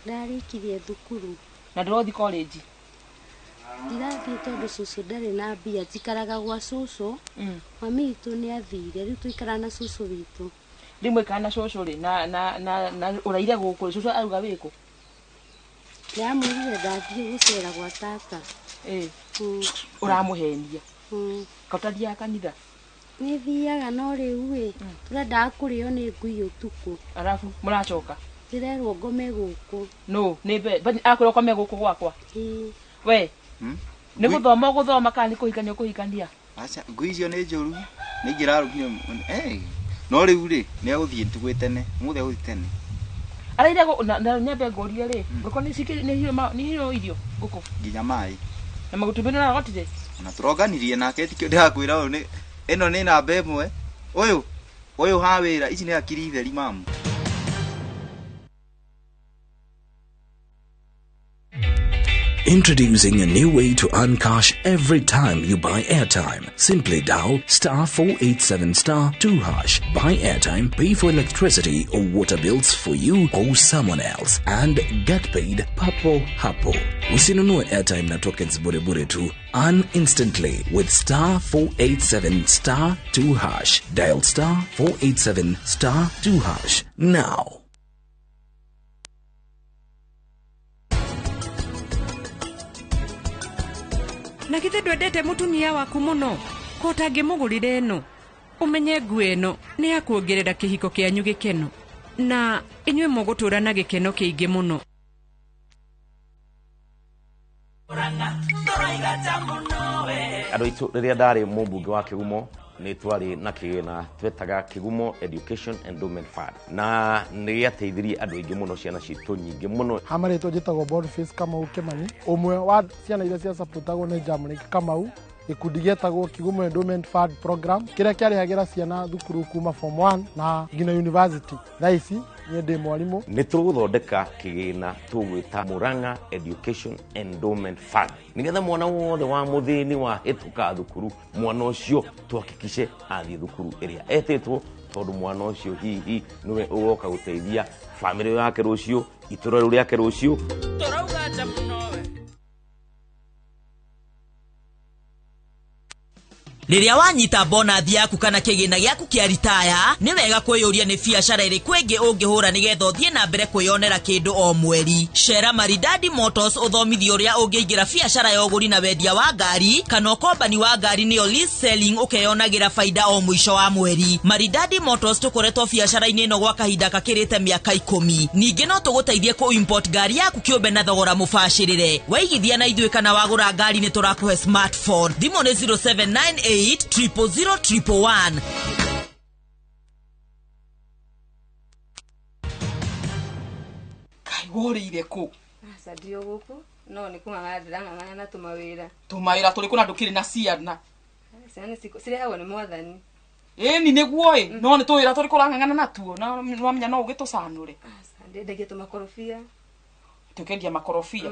ndarikirie thukuru na ndrothi college ndirathie tondu cucu ndari na mbia njikaraga gwa cucu mami itu ni athire riu tuikara na cucu witu rimwe kana cũcũ rĩ na ũraire gũkũ rĩ cũcũ auga wĩkũ ndamwĩrire ndathiĩ gũcera gwa tata ũramũhenia kaũtathiaga kanitha nĩ thiaga no rĩu ĩ tũrendaga kũrĩo nĩ ngui ũtukũ arabu mũracoka ndĩrerwo ngome gũkũ no nĩ akwĩra ũkome gũkũ gwakwa we nĩ gũthoma ũgũthoma kana nĩ kũhikania ũkũhikania aca ngui icio nĩ njũru nĩ ingĩrarugire no rĩu rĩ nĩ agũthiĩ tugwĩ tene mũthĩ agũthiĩ tene araire nyambe ngũrire rĩ ngũkũ nĩ hiyo irio ngũkũ nginya maĩ na magutumbĩ nĩũragotire na tũronganirie nake tikio ndĩrakwĩra ũyũ ĩno nĩ namba ĩmwe ũyũ ha wĩra ici nĩ akiri theri mamu. Introducing a new way to earn cash every time you buy airtime. Simply dial *487*2#. Buy airtime, pay for electricity or water bills for you or someone else, and get paid papo hapo. Usinunue airtime na tokens bure tu. Earn instantly with *487*2#. Dial *487*2# now. Na githe ndwendete mutumia waku muno ko utangimugurire eno umenye nguo eno ni ya kuongerera kihiko kianyu gikeno na inywe mugutura na gikeno kiingi muno. Andũ aitũ rĩrĩa ndarĩ mũmbunge wa Kĩgumo nĩ twarĩ na kĩgĩna twetaga Kĩgumo Education Endowment Fund na nĩ gĩateithirie andũ aingĩ mũno ciana citũ nyingĩ mũno. Hamarĩtwo njĩtagwo Boniface Kamau Kĩmani, ũmwe wa ciana iria ciacapotagwo nĩ Jamrick Kamau, gĩkundi gĩetagwo Kĩgumo Endowment Fund Program kĩrĩa kĩarĩhagĩra ciana thukuru kuma form 1 na nginya university. Thaa ici niĩ ndĩ mwarimũ. Nĩ tũgũthondeka kĩgĩna tũgwĩta Murang'a Education Endowment Fund nĩgetha mwana wothe wa mũthĩni wa hĩtũka thukuru mwana ũcio tũhakikice athiĩ thukuru ĩrĩa etĩtwo, tondũ mwana ũcio hihi nĩwe ũgoka gũteithia bamĩrĩ yake rũciũ, itũra rĩu rĩake rũciũ. Tũrauga nja mũno we. Riria wanyita bonathi yaku kana kĩgĩna gĩaku kĩa ritaya nĩ wega kwĩyũria nĩ biacara ĩrĩkũ ĩngĩ ũngĩhũra nĩgetha ũthiĩ na mbere kwĩyonera kĩndũ o mweri. Cera Maridadi Motors ũthomithio ũrĩa ũngĩingĩra biacara ya ũgũri na wendia wa ngari kana ũkombani wa ngari nĩyo lease selling ũkeyonagĩra faida o mũico wa mweri. Maridadi Motors tũkoretwo biacara-inĩ ĩno gwa kahinda kakĩrĩte mĩaka 10. Ningĩ no tũgũteithie kũ import ngari yaku kĩũmbe na thogora mũbacĩrĩre. Waigithia na ithuĩ kana wagũra ngari nĩ tũrakũhe smartphone. Thimũ nĩ 0798 00001. Kai worĩire kũ? Aca ndio gũkũ no nĩ kũng'ang'ana ndĩrang'ang'ana na tũmawĩra tũrĩ kũ na ndũkĩrĩ na ciana? Ciana cirehagwo nĩ mwathani. Ĩni nĩguo ĩ no nĩ tũwĩra tũrĩ kũrang'ang'ana natuo na wamenya no ũgĩtũcanũre. Aca ndendagia tũmakorobia. Tũkendia makorobia?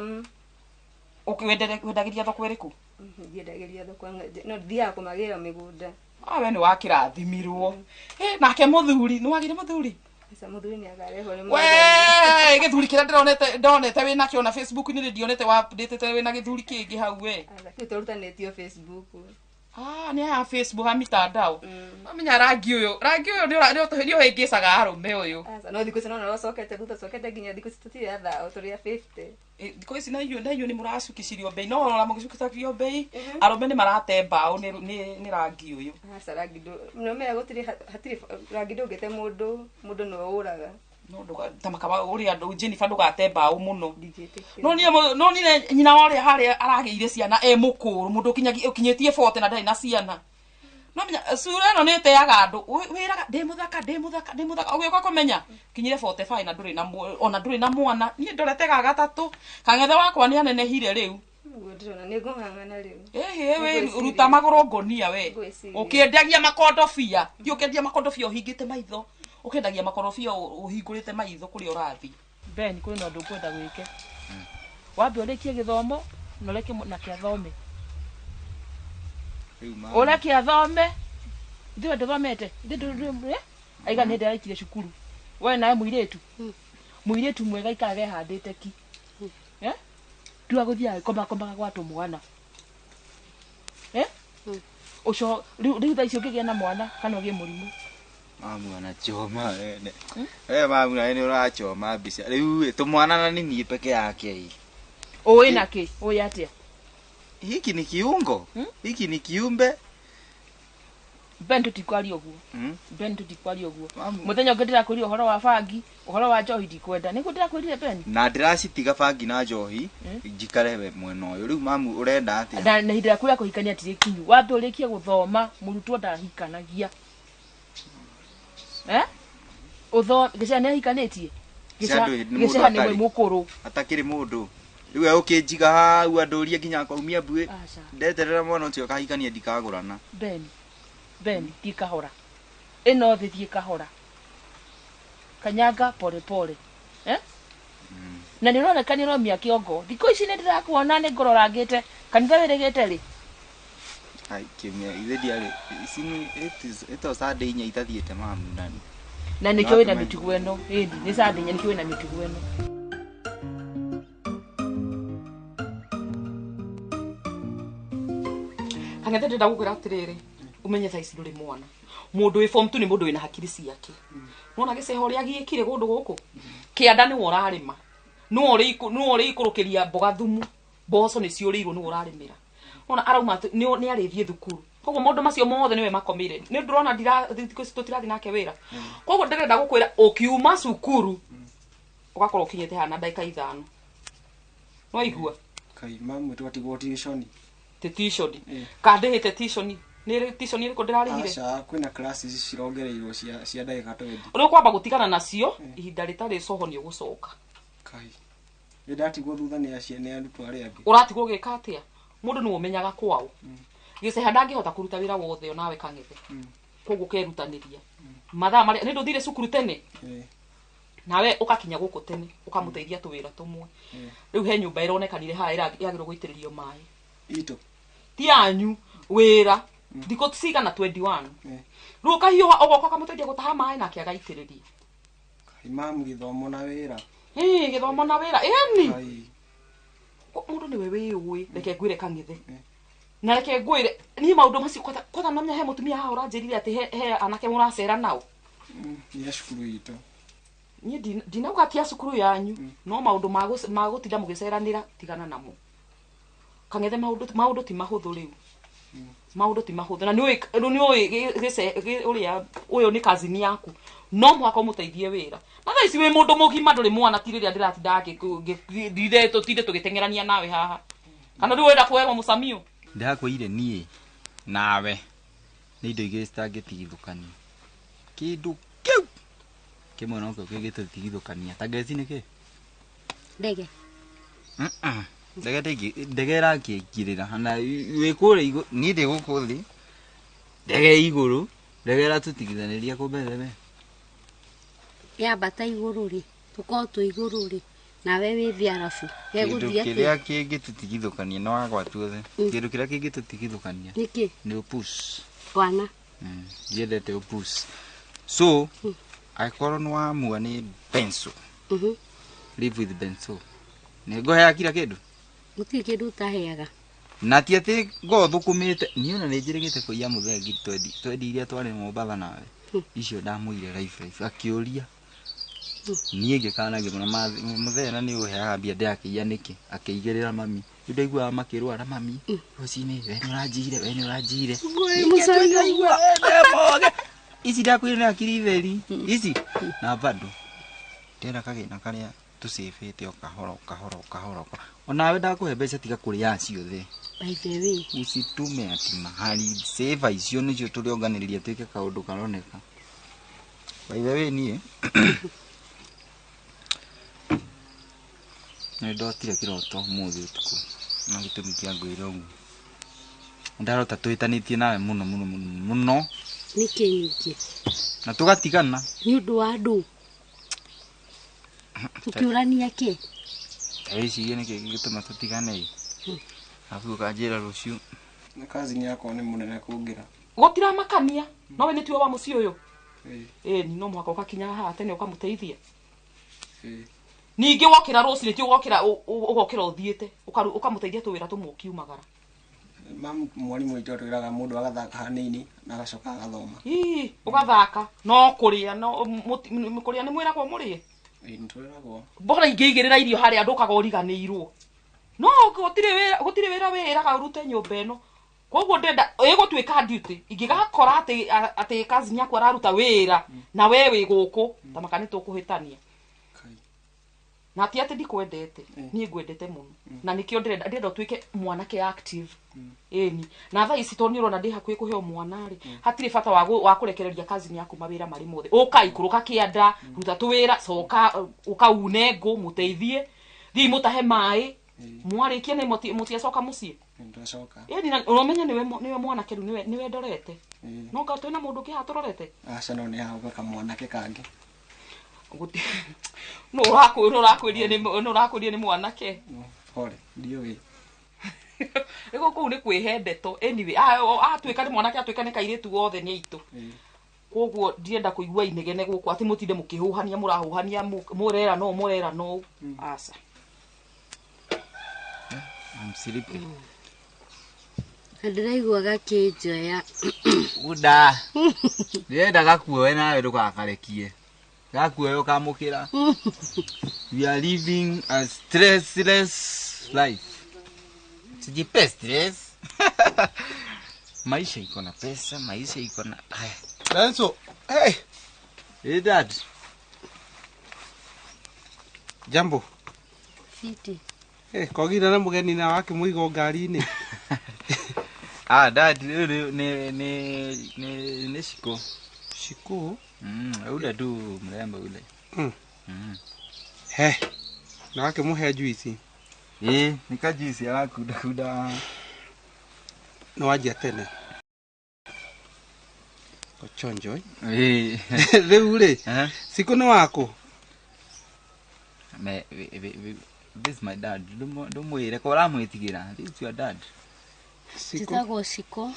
Wendagĩria thoko ĩrĩkũ? Ndiendagĩria thoko no thiaga kũmagĩra mĩgũnda. We nĩ wakĩrathimirwo. Nake mũthuri nĩ wagĩre mũthuri? Aca mũthuri nĩ agarehwo nĩ mwathani. Gĩthuri kĩrĩa ndonete wĩna kĩo na Facebook nĩ ndionete wandĩtĩte wĩna gĩthuri kĩngĩ hau we. Aca kĩu tũrutanĩtio Facebook. Nĩ ya Facebook ha mitandao. Amenya rangi ũyũ nĩ ũhĩngĩcaga arũme ũyũ. Aca no thikũ ici no nĩrocokete thutha cokete nginya thikũ ici tũtirĩ thao tũrĩ 50. Thikũ ici na inyuĩ nĩ mũracukicirio mbei no ona mũgĩcukitagio mbei arũme nĩ marate mbaũ nĩ rangi ũyũ. Aca rangi nĩmenya hatirĩ rangi ndũngĩte mũndũ nĩwe ũraga. Ta makaba ũrĩa andũ Jennifer ndũgate mbaũ mũno. No niĩ nyina wa ũrĩa harĩa aragĩire ciana mũkũrũ mũndũ ũkinyĩtie 40 na ndarĩ na ciana. No menya sura ĩno nĩ ĩteaga andũ wĩraga ndĩ mũthaka ũgĩũka kũmenya kinyire 45 na ndũrĩ na mwana. Niĩ ndorete ga gatatũ kang'ethe wakwa nĩ anenehire rĩu. Ndĩrona nĩ ngũng'ang'ana rĩu. We ruta magũrũ ngonia we ũkĩendagia makondobia thiĩ ũkĩendia makondobia ũhingĩte maitho ũkĩendagia makorobia ũhingũrĩte maitho kũrĩa ũrathiĩ. Ben kũrĩ na ũndũ ũkwenda gwĩke wambe ũrĩkie gĩthomo na ũreke na kĩathome ũreke athome ithuĩ ndũthomete aiga nĩ ndĩraikire cukuru we nawe mũirĩtu mwega ikaraga ehandĩte ki tiga gũthiaga komaga gwatũ mwana rĩu thaa icio ũngĩgĩa na mwana kana ũgĩe mũrimũ Mamu anachoma ene. Mamu na ene urachoma mbica. Riu tumwana na nini peke yake hii. Owe nake, owe atia. Hiki ni kiungo. Hiki ni kiumbe. Ben tutikwari oguo. Ben tutikwari oguo. Muthenya ngedira kwiri uhoro wa bangi, uhoro wa njohi ndikwenda. Niko ndira kwirire Ben. Na ndiracitiga bangi na njohi, njikare we mwena uyu. Riu mamu urenda atia? Na hindira kuria kuhikania atire kinyu. Wambe urikie guthoma, murutwo ndahikanagia. Gicea nä ahikanitie gicea nä we må kå rå atakä mundu riu e ukä njiga hau andå rie nginya akaumia mbuä ndeterera mwana å cio akahikania ndikagå rana Ben ti kahora ä no thä thiä kahora kanyanga pole pole na nä roneka nä romia kä ongo thikå ici nä ndä rakuona nä ngororangä te kanitha wä rä gä te rä kimia ithe diarä ito Sunday inya itathiä te mamu nani na nä kä wä na mä tugo ä no nä Sunday inya nä kä wä na mä tugo ä no Kang'ethe ndä ndagå kwä ra atä rä rä å menye thaici ndå rä mwana må ndå wä form 2 nä må ndå wä na hakiri ciake nona gä ceho rä a giä kire gå ndå gå kå kä anda nä wo å rarä ma nä wo rä ikå rå kä ria mboga thumu mboco nä ciå rä irwo nä wo å rarä mä ra ona arauma nä arä thiä thukuru koguo maå ndå macio mothe nä we makomire nä ndå rona tå tirathi nake wä ra koguo ndä renda gå kwä ra å kiuma cukuru å gakorwo å kinyä te hana ndagä ka 5 no igua kai mamu twatigwo tishoni te tishoni kandä hä te tishoni nä tishoni rä kå ndä rarä hire aca kwina classes cirongereirwo cia ndagä ka 20 å rä å kwamba gå tigana nacio ihinda rä tarä coho nä å gå coka kai nä ndatigwo thutha nä aciene arutwo arä angä å ratigwo gä ka atä a må ndå nä å menyaga kwao gä ceha ndangä hota kå ruta wä ra wothe onawe Kang'ethe koguo kerutanä ria mathaa marä nä ndå thire cukuru tene nawe å gakinya gå kå tene å kamå teithia tå wä ra tå mwe rä u he nyå mba ä ronekanire haha yagä rwo gå itä rä rio maä itå ti yanyu wä ra thikå cigana 21 rä u å kahiå å goka kamå teithia gå taha maä nake agaitä rä ria mamu gä thomo na wä ra gä thomo na wä ra eni må ndå nä we wä å reke ngwä re Kang'ethe na reke ngwä re niä maå ndå macio kwatha nomenya he må tumia haha å ranjä rire atä he anake må racera nao nä cukuru itå niä ndinauga atia cukuru yanyu no maå ndå magå tinda må gä ceranä ra tigana namo Kang'ethe maå ndå ti mahå thå rä u maå ndå ti mahå thå na nä å rä a å yå nä kazini yaku no mwaka å må teithie wä ra na tha ici wä må ndå må gima ndå rä mwana tirä rä a ndä ratinda tå tinde tå gä tengerania nawe haha kana rä u wenda kwerwo må camio ndakwä niä nawe nä indo igä citangä tigithå kania kä ndå kä u kä mwe no kä gä tå tigithå kania ta ngeci nä kä ndege ndege rakä ingä rä ra na wä kå rä niä ndä gå kå thä ndege igå rå ndege ratå tigithanä ria kå mbere yambata igå rå rä tå korwo twä igå rå rä nawe wä thä arabu kä rä a kä ngä tå tigithå kania no wagwatuothe kä ndå kä rä a kä ngä tå tigithå kania nä å twana ndiendete å so angĩkorwo nĩ wamua nĩ benso live with benso nĩ ngũheaga kila kĩndũ gũtirĩ kĩndũ utaheaga na ti atĩ ngothũkũmĩte niĩ ona nĩ njĩrĩgĩte kũiya mũthengi twendi iria twarĩ Mombatha nawe icio ndamũire life akĩũria niĩ ngĩkana ngĩmwĩra mũthee na nĩ ũheaga mbia ndĩrakĩiya nĩkĩ akĩigĩrĩra mami rĩu ndaiguaga makĩrwara mami rũcinĩ we nĩ ũranjire ici ndakwĩra nĩ akiri theri ici na bado ndĩrenda kagĩna karĩa tũcĩbĩte o kahora onawe ndakũhe mbeca tiga kũrĩa ciothe by the way usitume ati mahali save icio nĩcio tũrĩonganĩrĩria twĩke kaũndũ karoneka by the way niĩ nĩ ndotire kĩroto mũthĩ ũtukũ na gĩtũmi kĩa ngwĩra ũguo ndarota twĩtanĩtie nawe mũno nĩkĩ ningĩ na tũgatigana nĩ ũndũ wa andũ tũkĩũrania kĩ icirie nĩkĩ gĩtũma tũtigane arabu ũkanjĩra rũciũ nĩ kazini yakwa nĩ mũnene kũngĩra gũtiramakania nowe nĩ tiwe wa mũciĩ ũyũ ĩni no mũhaka ũgakinya haha tene ũkamũteithia ningĩ wokĩra rũcinĩ ti ũgokĩra ũthiĩte ũkamũteithia tũwĩra tũmwe ũkiumagara mam mwalimu witũ atwĩraga mũndũ agathaka hanini na agacoka agathoma ũgathaka no kũrĩa no kũrĩa nĩ mwĩragwo mũrĩe nĩtwĩragwo mbora ingĩigĩrĩra irio harĩa ndũkaga ũriganĩirwo no gũtirĩ wĩra wĩraga ũrute nyũmba ĩno koguo ndenda ĩgũtuĩka duty ingĩgakora atĩ kazi yaku araruta wĩra na we wĩ gũkũ ta maka nĩtũkũhĩtania na ti atĩ ndikwendete niĩ ngwendete mũno na nĩkĩo ndĩrenda ũtuĩke mwanake active ĩni na thaa ici tondũ nĩũrona ndĩ hakuhĩ kũheo mwana rĩ hatirĩ bata wa kũrekereria kazi yaku mawĩra marĩ mothe ũkaikũrũka kĩanda ruta tũwĩra coka ũkaune ngũ mũteithie thiĩ mũtahe maĩ mwarĩkia nĩ mũtiacoka mũciĩ ĩni na ũmenye nĩwe mwanake rĩu nĩwe ndorete no nga twĩna mũndũ ũngĩ haha tũrorete aca no nĩ hauga kamwanake kangĩ no ũrakwĩrie nĩ mwanake pole ndiũĩ ĩgo kũu nĩ kwĩhe ndeto anyway atuĩka nĩ mwanake atuĩka nĩ kairĩtu wothe nĩ aitũ koguo ndienda kũigua inegene gũkũ atĩ mũtinde mũkĩhuhania mũrahuhania mũrera no aca ndĩraiguaga kĩnjoya Uda. Ndĩrenda gakuoe nawe ndũgakarekie. Gakuoe ũkamũkĩra. We are living a stressless life. Sijipe stress. Maisha iko na pesa, maisha iko na haya. Danso, hey. Hey dad. Jambo. Fiti. Kogira na mugeni na wake muigo ngari-inĩ. Dad, ni Shiko. Shiko? Ule tu mrembo ule. He. Na wake muhe juice. Nika juice ya kuda. No waje tene. Kochonjo. Rĩu rĩ. Siko no wako. This is my dad. Ndũmwĩre ko ũramwĩtigĩra. This is your dad. Njĩtagwo Shiko.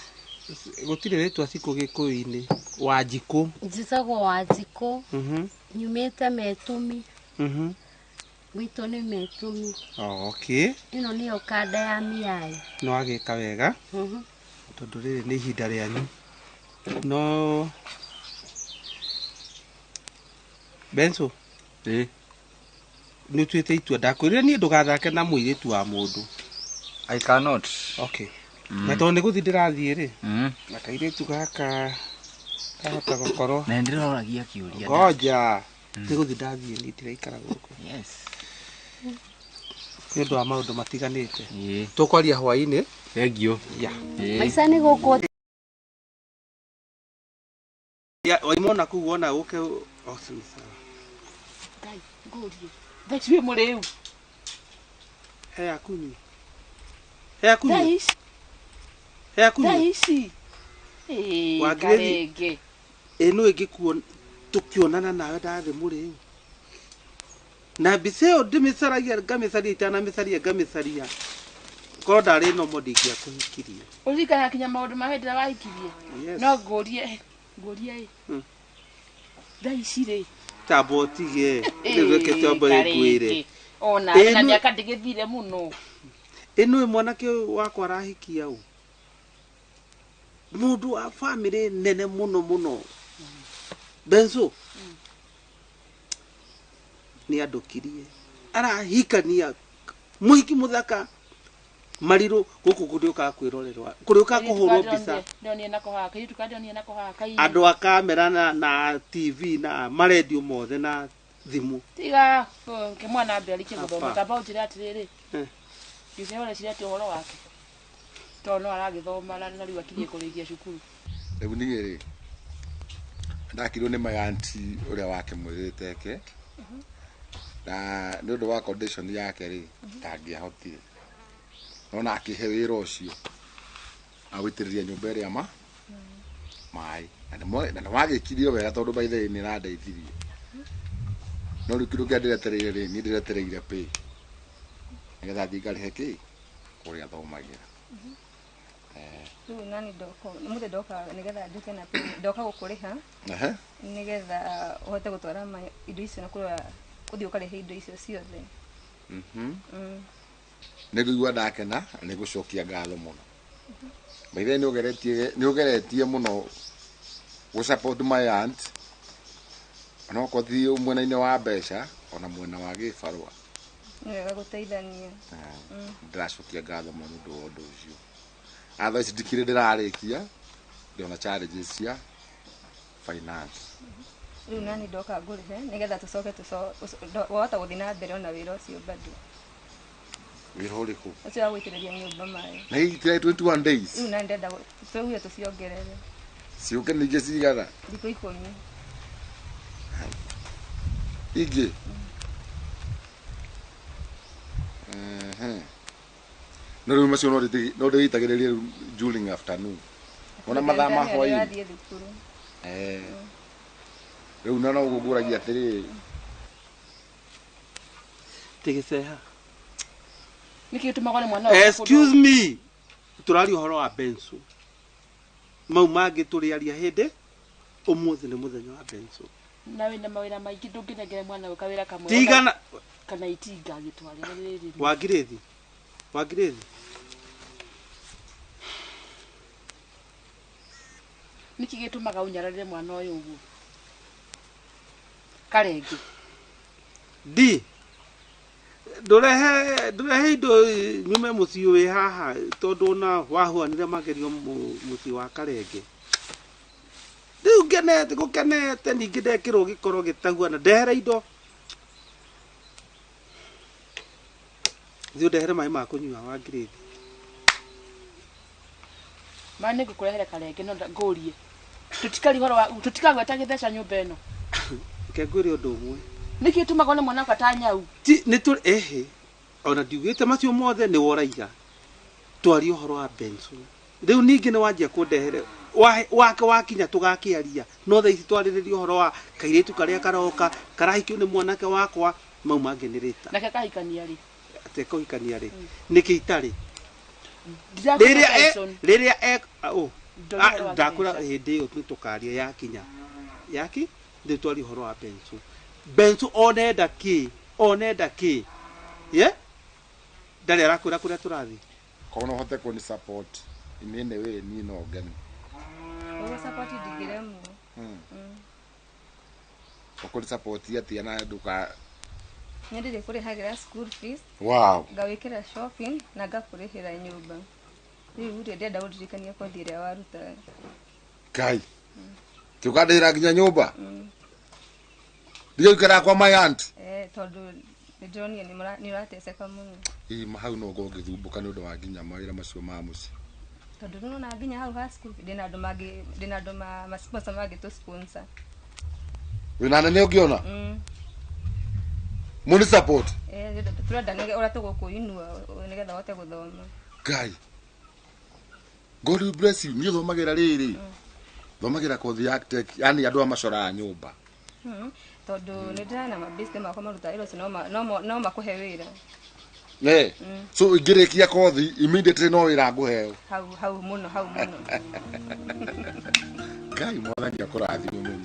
Gũtirĩ rĩtwa Shiko gĩkũyũ-inĩ. Wanjikũ. Njĩtagwo Wanjikũ. Nyumĩte Metumi. Gwitũ nĩ Metumi. Okay. Ĩno nĩyo kanda ya Miai. No agĩka wega. Tondũ rĩrĩ nĩ ihinda rĩanyu. No Benso. Nĩ tuĩte itua ndakwĩrire niĩ ndũgathake na mũirĩtu wa mũndũ. I cannot. Okay. Na tondũ nĩ gũthiĩ ndĩrathiĩ rĩ. Na kairĩtu gaka kahota gũkorwo. Na ndĩroragia kĩũria. Ngoja. Nĩ gũthiĩ ndathiĩ nĩ ndĩraikara gũkũ. Yes. Nĩ ũndũ wa maũndũ matiganĩte. Tũkwaria hwaĩ-inĩ. Thank you. Maica nĩ gũkũ. Waimona kuu wona ũke awesome. Dai, ngorie. Thaici wĩ mũrĩu. He akunyi. He akunyi. Thaici. He akunyi. Thaici. Karenge. Ĩno ĩngĩkuo tukionana nawe ndathe mũrĩu. Na mbica ĩyo ndĩmĩcaragia ngamĩcaria itanamĩcaria ngamĩcaria. Korwo ndarĩ no ndingĩa kũhikirie. Ũririkana kinya maũndũ ma hĩndĩ ĩrĩa wahikirie. No ngũrie ĩ. Thaici rĩ. Tambo tige. Ndĩreke tambo ĩkwĩre. Ona na mĩaka ndĩgĩthire mũno. Ĩno mwanake wakwa arahikia ũ. Mũndũ wa family nene mũno. Benzo. Nĩ andũkirie. Arahikania mũhiki mũthaka Mariro gũkũ kũrĩũka kwĩrorerwa. Kũrĩũka kũhũrwo mbica. Ndionire na kũhaka, ndionire na kũhaka. Andũ a kamera na TV na maredio mothe na thimũ. Tiga kĩmwana mbere kĩgũthoma tamba ũnjĩre atĩrĩrĩ. Gĩcehore cirete ũhoro wake. Tondũ no aragĩthoma na rĩu akinyie kũrĩkia cukuru. Rĩu niĩ rĩ ndakirwo nĩ my auntie ũrĩa wake mwĩrĩteke. Na nĩ ũndũ wa condition yake rĩ ndangĩahotire. Nona akĩhe wĩra ũcio agũitĩrĩria nyũmba ĩrĩa maĩ na nĩwagĩkirio wega tondũ by the way nĩ randeithirie. No rĩu kĩndũ kĩrĩa ndĩretereire rĩ niĩ ndĩretereire pay nĩgetha thiĩ ngarĩhe kĩ kũrĩa thomagĩra. Rĩu nani mũthĩ ndoka nĩgetha nduke na pay ndoka gũkũrĩha nĩgetha ũhote gũtwara indo icio na kũthiĩ ũkarĩhe indo icio ciothe. Nĩngũigua ndakena nĩngũcokia ngatho mũno. Maithe ni ugeretie muno go support my aunt. Ono ko thi mwena-ini wa mbeca ona mwena wa gibarua. Nĩwega gũteithania. Ndĩracokia ngatho mũno nĩ ũndũ ũcio. Atho ici ndikire ndĩrarĩkia ndĩona challenges cia finance. Rĩu nani ndoka ngũrĩhe nĩgetha tũcoke wahota gũthiĩ na mbere ona wĩra ũcio bado. Wĩra ũrĩkũ? Ũcio wa gũitĩrĩria nyũmba maĩ. Na hii 21 days. Rĩu nani ndenda tũuge tũciongerere. Ciũke ningĩ cigana? Thikũ 10. Ingĩ? No rĩu macio no ndĩgĩitagĩrĩria during afternoon. Ona mathaa ma hwaĩ-inĩ. Rĩu no gũgũragia atĩrĩrĩ. Tigĩceha. Nĩkĩ ũtũmaga nĩ mwana Excuse me. Tũraria ũhoro wa Benzo. Mau mangĩ tũrĩaria hĩndĩ ũmũthĩ nĩ mũthenya wa Benzo. Na wĩna mawĩra maingĩ ndũngĩnengera mwana ũka wĩra kamwe. Tigana kana itinga gĩtwarĩre rĩrĩ. Wangirĩthi. Wangirĩthi. Nĩkĩ gĩtũmaga ũnyararĩre mwana ũyũ ũguo? Karenge. Di. Ndurehe indo nyume mũciĩ wĩ haha tondũ na wahuanire magerio mũciĩ wa Karenge. Rĩu ngenete gũkenete ningĩ ndekĩrwo gĩkoro gĩtaguana ndehere indo. Thiĩ ndehere maĩ ma kũnyua Wangirĩthi. Maĩ nĩngũkũrehere Karenge no ngũrie. Tũtikagweta gĩtheca nyũmba ĩno. Ke ngwĩre ũndũ ũmwe. Nĩkĩ ũtũmaga nĩ mwana ũka nyau? Nĩ tũrĩ ehe. Ona ndiugĩte macio mothe nĩ woraiga. Twaria ũhoro wa Benzo. Rĩu ningĩ nĩ wanjia kũndehere wake wakinya tũgakĩaria. No thaa ici twarĩrĩria ũhoro wa kairĩtu karĩa karoka karahikio nĩ mwanake wakwa mau mangĩ nĩ rĩta. Nake kahikania rĩ? Ate kũhikania rĩ? Nĩkĩ itarĩ? Rĩrĩa ndakũra hĩndĩ ĩyo nĩtũkaria yakinya. Yaki? Ndĩ twaria ũhoro wa Benzo. Benzo onenda kĩ? Ye? Ndarĩ arakwĩra kũrĩa tũrathiĩ. Korwo no hote kũni support inene we ni no ngani. Ogo support digiremu. Okuri support yatia na nduka. Nyendire kũrĩhagĩra school fees. Wow. Ngawĩkĩra shopping na ngakũrĩhĩra nyũmba. Rĩu ndĩrenda gũndirikania kothi ĩrĩa waruta. Kai. Tukandĩra nginya nyũmba. Ndigĩikara kwa my aunt. Tondũ nĩndĩronire nĩũrateceka mũno. Hau no ngĩthumbuka nĩ ũndũ wa nginya mawĩra macio ma mũciĩ. Tondũ nĩwona nginya hau ha school ndĩna andũ ma-sponsor mangĩtũ-sponsor. Wĩna nene ũngĩona? Mũni support? Tũrenda ũrĩa tũgũkũinua nĩgetha ũhote gũthoma. Ngai. God will bless you. Niĩ thomagĩra rĩrĩ. Thomagĩra kothi ya architect, yani andũ a macoraga nyũmba. Tondũ nĩndĩrona mabĩcite makwa maruta wĩra ũcio no makũhe wĩra. So ingĩrĩkia kothi immediately no wĩra ngũheo. Hau mũno. Ngai mwathani akũrathime mũno.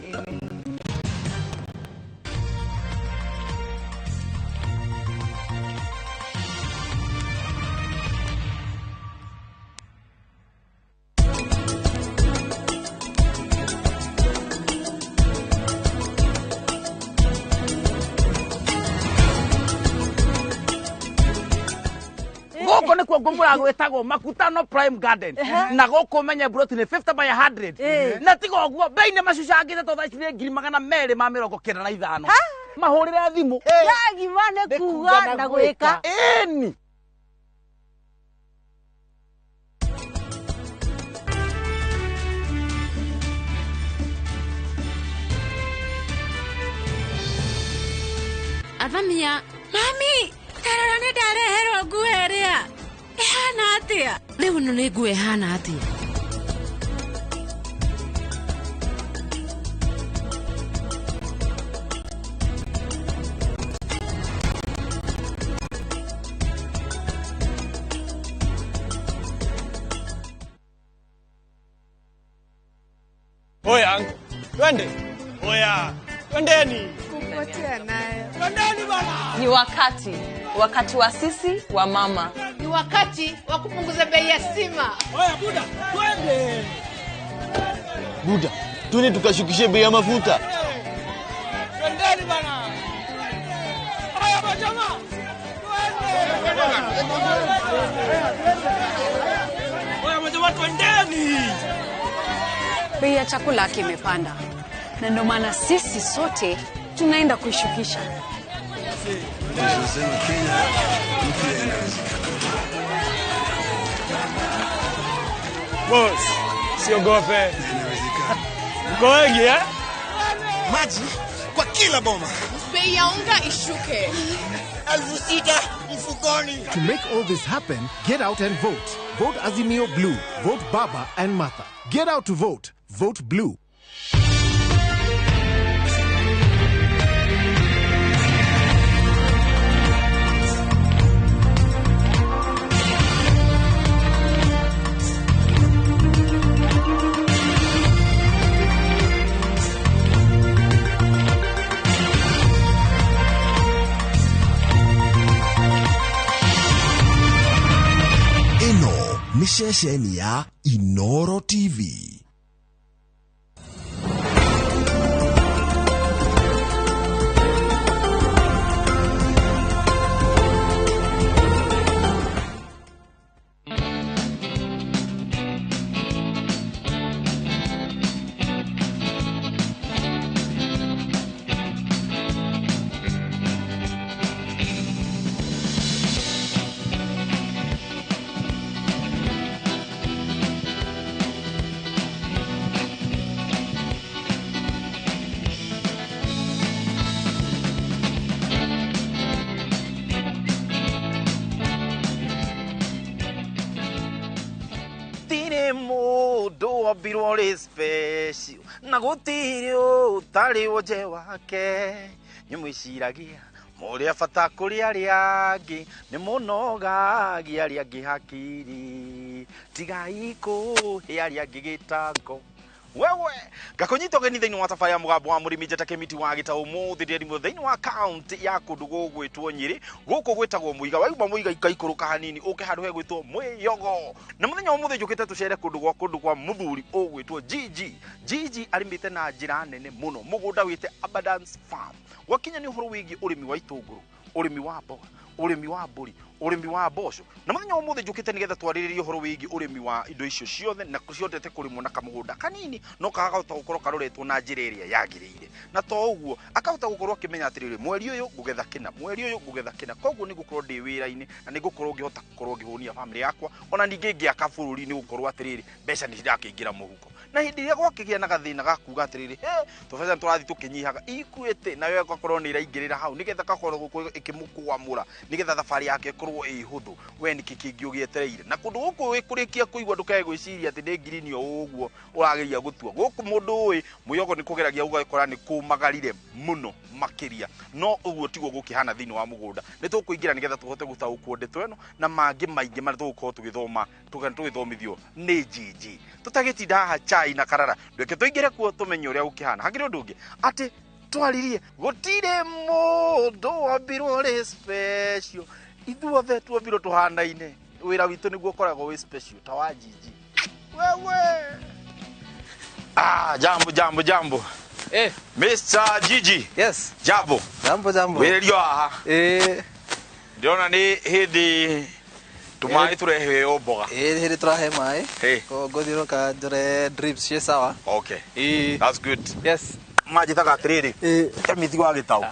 Gũkũ nĩkuo ngũmũra gwĩtagwo Makutano Prime Garden na gũkũ menye broti nĩ 50 by 100 na tiga ũguo bei nĩ macucangĩte to thaa ici nĩ 295 mahũrĩre thimũ yagima nĩ kuga na gwĩka ĩni. Athamia, mami, tarora nĩ ndareherwo nguo ĩrĩa ĩhana atĩa? Rĩu ĩno nĩ nguo ĩhana atĩa? Oya, twende. Oya, twendeni. Kupotea nayo. Twendeni bana. Ni wakati wa sisi wa mama wakati wa kupunguza bei ya stima. Oya Buda, twende. Buda, twende tukashukishe bei ya mafuta. Twendeni bana. Oya majamaa. Oya majamaa, twendeni. Bei ya chakula kimepanda. Na ndio maana sisi sote tunaenda kuishukisha. Boss, siogope. Mko wengi Maji kwa kila boma. Bei ya unga ishuke. 6,000 mfukoni. To make all this happen, get out and vote. Vote Azimio Blue. Vote Baba and Martha. Get out to vote. Vote Blue. Ni ceceni ya Inooro TV. Birole special na gutirio tari oje wake nyumwiciragia muri afata kuri ari angi ni munogagia ari angi hakiri tigai ko ari angi gitango wewe gakonyito geni thini wa safari ya mugambo wa murimi njata kemiti wa gita umuthi ndiri mu thini wa account ya kundu gugwitwo Nyeri guku gwitagwo muiga waiba muiga ikaikuruka hanini uke handu he gwitwo Mwiyogo na muthenya umuthi njukite tucere kundu kwa muthuri ugwitwo Gigi arimite na njira nene muno mugunda wite Abundance Farm wakinya ni uhoro wigi urimi wa itunguru urimi wa mboga urimi wa mburi urimi wa mboco na muthenya umuthi njukite nigetha twariririe uhoro wigi urimi wa indo icio ciothe na ciotete kurimwo na kamugunda kanini no kagahota gukorwo karoretwo na njira iria yagiriire na to uguo akahota gukorwo kimenya atiriri mweri uyu gugetha kina mweri uyu gugetha kina koguo ni gukorwo ndi wira-ini na ni gukorwo ngihota gukorwo ngihunia family yakwa ona ningi ngiaka bururi ni gukorwo atiriri mbeca ni cirakingira muhuko na hindi iria gwakigia na gathina gakuga atiriri tubeza turathi tukinyihaga ikuite na wewe gakorwo ni iraingirira hau nigetha gakorwo gukorwo ikimukwamura nigetha thabari yake korwo ihuthu we ni kikingi ugietereire na kundu guku wikurikia kuigwa ndukae gwiciria ati ni ngirinio uguo urageria gutua guku mundu uyi Mwiyogo ni kugeragia ugakora ni kumagarire muno makiria no uguo tigo gukihana thini wa mugunda ni tukuingira nigetha tuhote gutaukwo ndeto eno na mangi maingi mara tugukorwo tugithoma tugithomithio ni Gigi tutagitinda haha chai na karara ndweke tuingire kuo tumenye uria gukihana hangire undu ungi ati twaririe gutire mundu wambirwo ri special ithuothe tuombirwo tuhanaine wira witu niguo koragwo wi special ta wa Gigi wewe jambo Mr. Gigi yes jambo wirerio haha ndiona ni hindi tumai turehe omboga hindi turahe mai ko godiro ka ndore drips cie sawa okay that's good yes maji taka atiriri kemiti wa gitau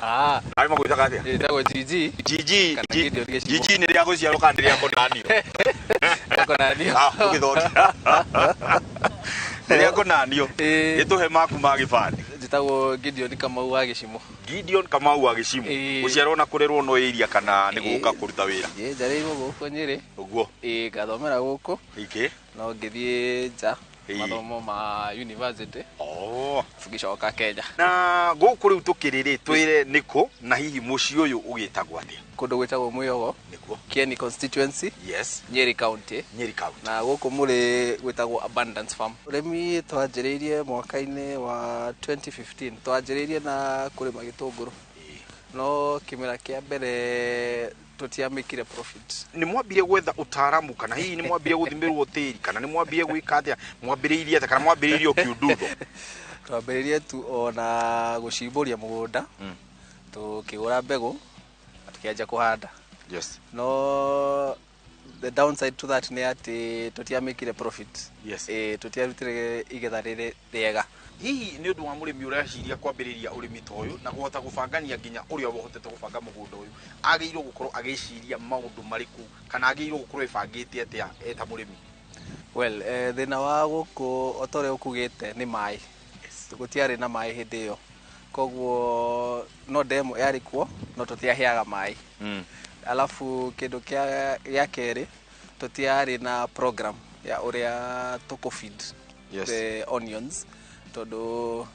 ari magwita gatia ndagwo Gigi ni ria guciarwo kandi ria konanio ugithoki ria konanio ituhe maku ma gibandi njitagwo Gideon Kamau wa Gicimo guciarwo na kurirwo no area kana ni guka kuruta wira njareirwo guku Nyeri uguo ngathomera guku no ngithie nja mathomo ma university tugicoka Kenya na guku riu tukiriri twire niko na hihi muci uyu ugitagwo atia kundu gwitagwo Mwiyogo nikuo Kieni constituency Nyeri county na guku muri gwitagwo Abundance Farm urimi twanjiriirie mwaka-ini wa 2015 twanjiriirie na kurima gitunguru no kimera kia mbere tutiamikire profit. Ni mwambire gwetha utaramu kana hihi ni mwambire guthimirwo tiri kana ni mwambire gwika atia mwambiriirie kana mwambiriirie kiundutho? Twambiriirie tu ona gucimburia mugunda tukigura mbegu tukianja kuhanda. Yes. No, the downside to that ni ati tutiamikire profit. Yes. Tutiarutire igetha riega. Hihi ni undu wa murimi ureciria kwambiriria urimi ta uyu na guhota gubangania nginya uria wohotete gubanga mugunda uyu agiirwo gukorwo agiciria maundu mariku kana agiirwo gukorwo ibangite atia eta murimi? Well, thina wa guku otore ukugite ni mai. Gutiari na mai hindi iyo, koguo no demo yari kuo no tutiaheaga mai. Alafu kindu kia keri tutiari na program ya uria tukufeed the onions tondu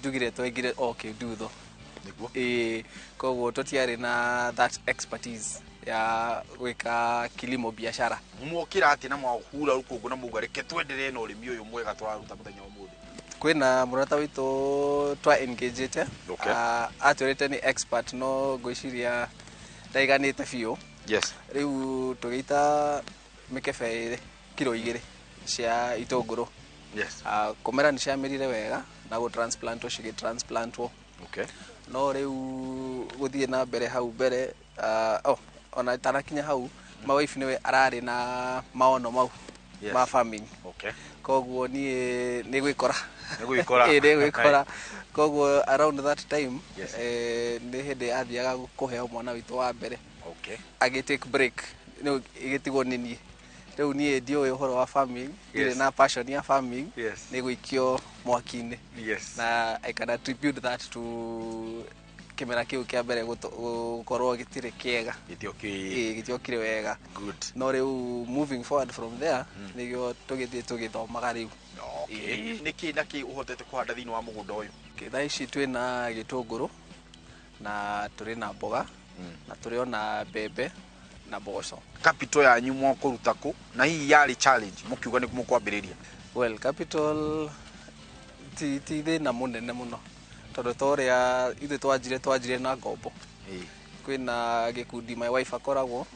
tugire twegire kiundutho. Koguo tutiari na that expertise ya gwika kilimo biashara. Mwokira ati na mwahura rukungu na mugareke twenderee na urimi uyu mwega twaruta muthenya umuthi? Kwina murata witu twa engagete atwirite ni expert no gwiciria ndaiganite biu. Yes. Riu tugiita mikebe kilo 2 cia itunguru. Yes. Kumera ni ciamirire wega na go transplant cigi transplantwo. Okay. No riu guthie na mbere hau mbere ona tarakinya hau mawife niwe arari na maono mau ma farming. Okay. Koguo ni gwikora ni gwikora koguo around that time ni hindi athiaga kuheo mwana witu wa mbere. Okay. Agi take break no igitigwo nini riu ni ndio uhoro wa farming ile na passion ya farming ni gwikio mwakine. Yes. Na I can attribute that to kimera kiu kia mbere gukorwo gitire kiega gitio kire wega. Good. No riu moving forward from there nigio tugithie tugithomaga riu. Okay. Niki uhotete kuhanda thini wa mugunda uyu? Kitha ici twina gitunguru na turi na mboga na turi ona mbembe na mboco. Capital yanyu mwakuruta ku na hii yari challenge mukiuga ni mukwambiriria? Well, capital ti thina munene muno tondu toria ithe twajire na ngombo. Kwina gikundi my wife akoragwo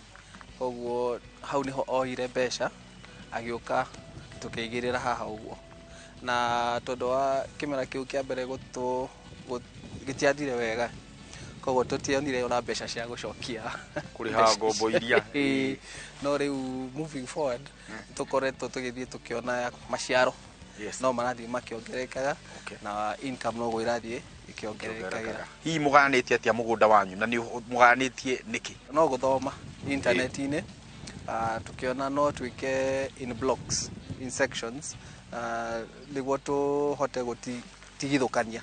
koguo hau niho oire mbeca agiuka tukiigirira haha uguo na tondu wa kimera kiu kia mbere gitiathire wega koguo tutionire ona mbeca cia gucokia kuriha ngombo iria. No riu moving forward tukoretwo tugithie tukiona maciaro. Yes. No marathie makiongerekaga na income no gwirathie ikiongerekaga. Hii muganitie atia mugunda wanyu na ni muganitie niki? No guthoma internet-ini tukiona no twike in blocks in sections niguo tuhote gutigithukania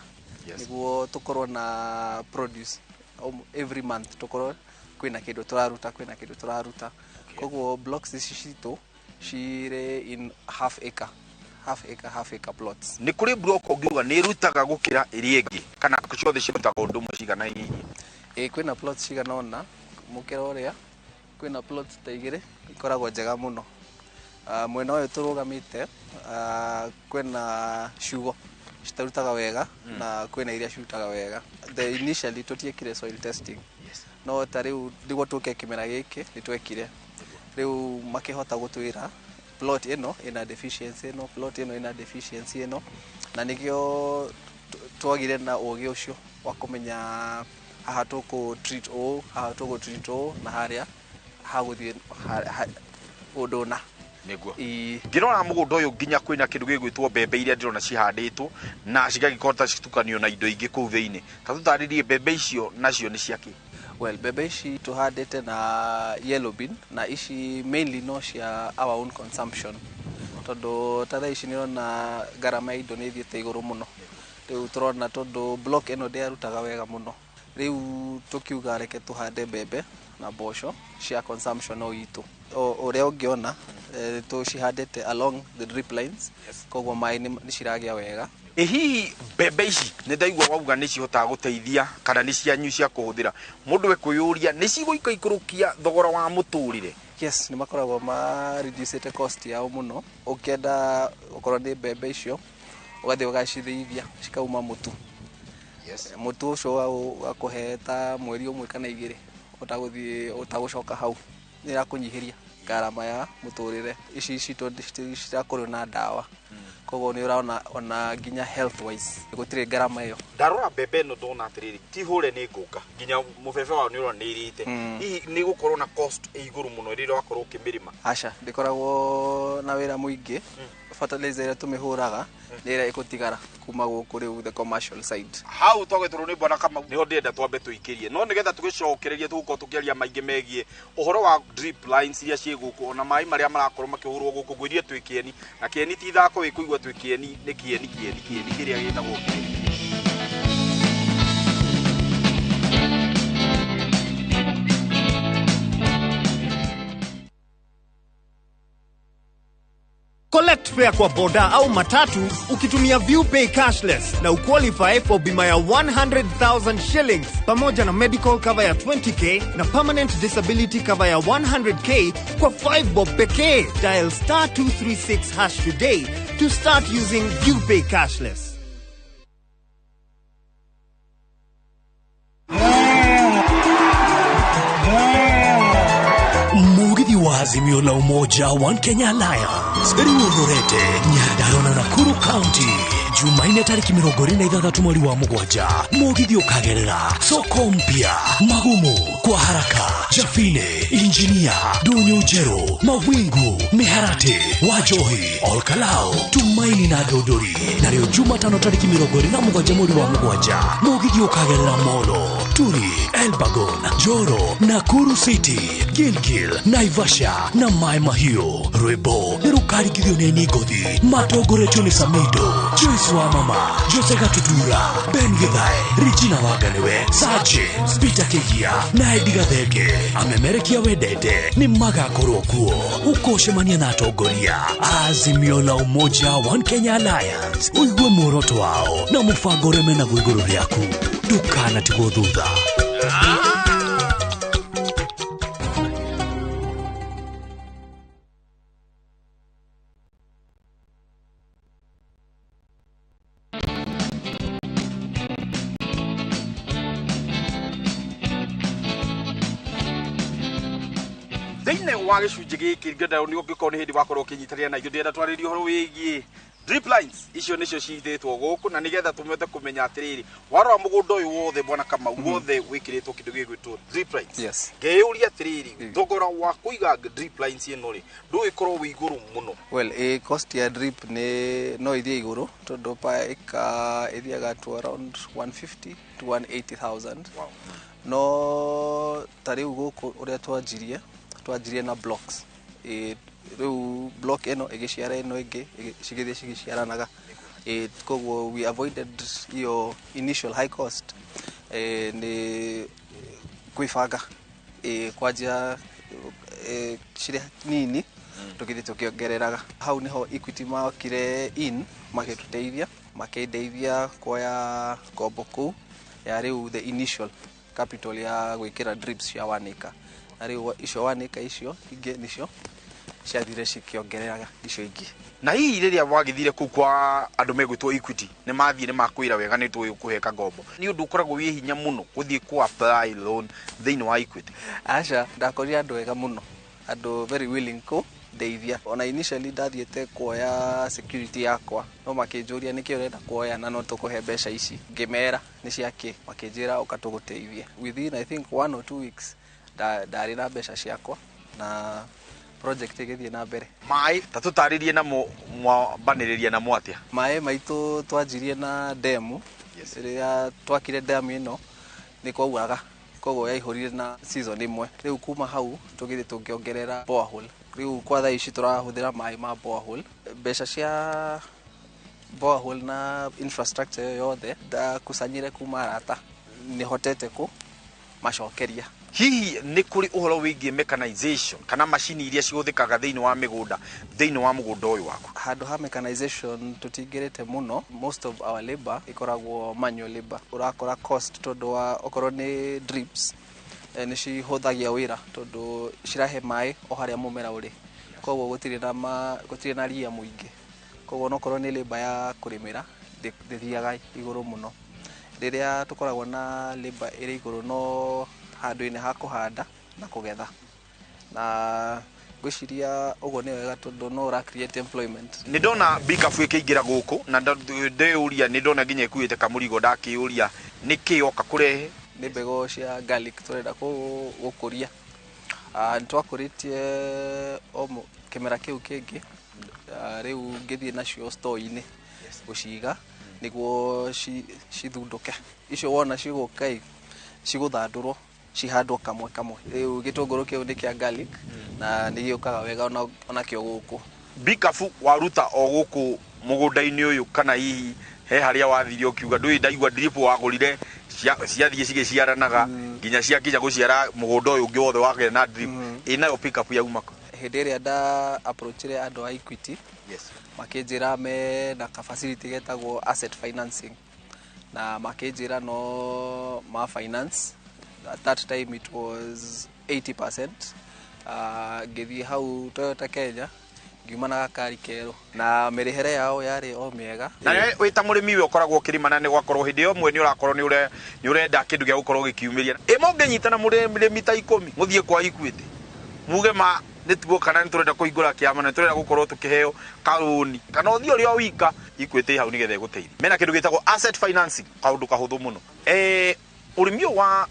niguo tukorwo na produce every month tukorwo kwina kindu turaruta koguo blocks ici citu cire in half acre plots. Ni kuri block ungiuga ni rutaga gukira iri ingi kana ciothe cirutaga undu umwe cigana hihi? Kwina plots cigana ona mukira uria kwina plots ta igire ikoragwo njega muno. Mwena uyu turugamite kwina ciugo citarutaga wega na kwina iria cirutaga wega. The initially tutiekire soil testing. No tariu ndigwo tuke kimera giki nitwekire riu makihota gutwira plot ino ina deficiency ino plot ino ina deficiency ino na nikio twagire na ugi ucio wa kumenya haha tuku treat na haria haguthie udona niguo ngirora mugunda uyu nginya kwina kindu gigwitwo mbembe iria ndirona cihanditwo na cigagikota citukanio na indo ingi kuu thiini ta tutaririe mbembe icio nacio ni ciaki? Well, mbembe ici tuhandite na yellow bean na ici mainly no cia our own consumption tondu tatha ici nirona garama indo ni thiete iguru muno. Riu turona tondu block eno ndiarutaga wega muno riu tukiuga reke tuhande mbembe na mboco cia consumption o itu uria ungiona tucihandite along the drip lines koguo mai ni ciragia wega. Hihi mbembe ici ni ndaigua wauga ni cihotaga guteithia kana ni cianyu cia kuhuthira mundu we kuyuria ni ciguika ikurukia thogora wa muturire? Yes, ni makoragwo ma reduce cost yao muno ukienda ukorwo ni mbembe icio ugathie ugacithithia cikauma mutu. Yes. Mutu ucio wa kuheta mweri umwe kana igiri utagucoka hau nä rakunyihiria garama ya muturire ici citå cirakorwo na ndawa koguo nä ũraona ona nginya health wise gũtirĩ garama ĩyo. Ndarora mbembe ĩno ndona atĩrĩrĩ ti hũre nĩ ngũka nginya mũbebe wao nĩ ũrona nĩ ĩrĩte hihi nĩ gũkorwo na cost igũrũ mũno rĩrĩa wakorwo ũkĩmĩrĩma. Aca ndĩkoragwo na wĩra mũingĩ fertilizer ĩrĩa tũmĩhũraga nĩ ĩrĩa ĩgũtigara kuma gũkũ rĩu the commercial side. Hau twagwetwo nĩ bwana Kamau nĩho ndĩrenda twambe tũikĩrie no nĩgetha tũgĩcokererie tũgũkorwo tũkĩaria maingĩ megiĩ ũhoro wa drip lines iria ciĩ gũkũ ona maĩ marĩa marakorwo makĩhũrwo gũkũ ngwĩrie twĩ kĩeni na kĩeni ti ithako wĩkũigua twĩ kĩeni nĩ kĩeni kĩrĩa gĩtagwo kĩeni. Collect fare kwa boda au matatu ukitumia ViewPay cashless na uqualify for bima ya 100,000 shillings pamoja na medical cover ya 20k na permanent disability cover ya 100k kwa 5 bob pekee. Dial *236# today to start using ViewPay cashless. Mugithi wa Azimio la Umoja One Kenya Alliance riururete Nyandarua na Nakuru County Jumaine tariki 26 mweri wa Mugwanja. Mugithi ukagerera soko mpya magumu kwa haraka Jafine Injinia Dunyo Jero Mawingu Miharati Wajohi Olkalao Tumaini na Dodori na leo Jumatano tariki 27 mweri wa Mugwanja. Mugithi ukagerera Molo Turi Elbagon Joro Nakuru City Gilgil Naivasha na Mai Mahiu Rwebo Rukarigithio nĩ Nigothi Matogoretio nĩ Samido Joyce wa Mama Jose Gatutura Ben Githae Regina Waganewe Sir James Peter Kegia na Edgar Thenge amemerekia wendete nĩ magakorwo kuo ukocemania na atongoria Azimio la Umoja One Kenya Alliance uigue muoroto wao na mũbango ũrĩa mena igũrũ rĩaku ndũkanatigwo thutha. wa gĩcunjĩ gĩkĩ ngenda nĩ ũngĩkorwo nĩ hĩndĩ wakorwo ũkĩnyitanĩra na ithuĩ ndĩrenda twarĩrie ũhoro wĩgiĩ drip lines icio nĩcio cithĩtwo gũkũ na nĩgetha tũmete kũmenya atĩrĩrĩ warora mũgũnda ũyũ wothe bwana Kamau wothe wĩkĩrĩtwo kĩndũ gĩgwĩtwo drip lines ngeyũria atĩrĩrĩ thogora wa kũiga drip lines ĩno rĩ ndũgĩkorwo wĩ igũrũ mũno. Well, cost ya drip no ithie igũrũ tondũ per acre ithiaga to around 150 to 180,000. No tarĩu gũkũ ũrĩa twanjirie na blocks riu block eno igiciara eno ingi cigithie cigiciaranaga koguo we avoided your initial high cost ni kwibanga kwanja cire nini tukithie tukiongereraga hau niho Equity makire in magituteithia makindeithia kuoya ngombo kuu ya riu the initial capital ya gwikira drips ya 1 acre ariwa icio 1 acre icio ingi nicio ciathire cikiongereraga icio ingi na hihi riria wagithire ku kwa andu megwitwo Equity ni mathie ni makwira wega ni tukuheka ngombo ni undu ukoragwo wi hinya muno guthie ku apply loan thiini wa Equity. Aca ndakorire andu wega muno andu very willing ku ndeithia ona initially ndathiete kuoya security yakwa no makinjuria niki urenda kuoya na no tukuhe mbeca ici ngimera ni ciake makinjira ukatuguteithia within I think 1 or 2 weeks ndari na mbeca ciakwa na project igithie na mbere. Mai tatutaririe na mwabaniriria na mwatia mai maitu twanjirie na demo riria twakire dam ino ni kwauraga koguo yaihurire na season imwe riu kuma hau tugithie tungiongerera borehole riu kwa thaa ici turahuthira mai ma borehole mbeca cia borehole na infrastructure yothe da kusanyire kuma arata ni hotete ku macokeria. Hihi ni kuri uhoro wigie mechanization kana machine iria cihuthikaga thiini wa migunda thiini wa mugunda uyu waku handu ha mechanization tutingirite muno most of our labor ikoragwo manual labor urakora cost tondu wa okorwo ni drips ni cihuthagia wira tondu cirahe mai o haria mumera uri koguo gutire na ria muingi koguo nokorwo ni labor ya kurimira ndithiaga iguru muno riria tukoragwo na labor iri iguru no handu-inĩ ha kũhanda na kũgetha. Na gwĩciria ũguo nĩ wega tondũ no ũra create employment. Nĩ ndona bikabu ĩkĩingĩra gũkũ na ndĩũria nĩ ndona nginya ĩkuĩte kamũrigo ndakĩũria nĩkĩ oka kũrehe. Nĩ mbegũ cia garlic tũrenda gũkũria. Nĩ twakũrĩtie kĩmera kĩu kĩngĩ rĩu ngĩthiĩ nacio store-inĩ gũciga nĩguo cithundũke. Icio wona cigũka cigũthandũrwo cihandwo kamwe kamwe. Rĩu gĩtũngũrũ kĩu nĩ kĩa garlic na nĩ gĩũkaga wega onakĩo gũkũ. Bikabu waruta o gũkũ mũgũnda-inĩ ũyũ kana hihi he harĩa wathire ũkiuga ndũĩ ndaigua drip wagũrire ciathiĩ cigĩciaranaga nginya ciakinya gũciara mũgũnda ũyũ ũngĩ wothe wagĩa na drip ĩnayo pickup yauma hĩndĩ ĩrĩa nda approachire andũ a Equity makĩnjĩra me na facility getagwo asset financing na makĩnjĩra no ma finance. At that time it was 80%. Ngĩthiĩ hau Toyota Kenya ngiuma na gakari kerũ na mĩrĩhere yao yarĩ o mĩega. Na wĩ ta mũrĩmi we ũkoragwo ũkĩrĩmana nĩ gwakorwo hĩndĩ ĩyo mwe nĩ ũrakorwo nĩ ũrenda kĩndũ gĩa gũkorwo gĩkiumĩria. Mũngĩnyitana mũrĩmi ta 10 mũthiĩ kwa Equity muge ma nĩtuo kana nĩ tũrenda kũhingũra kĩama na tũrenda gũkorwo tũkĩheo karũni kana ũthiĩ ũrĩa wika Equity hau nĩgetha ĩgũteithie. Mena kĩndũ gĩtagwo asset financing kaũndũ kahũthũ mũno. Ũrĩmi ũyũ wa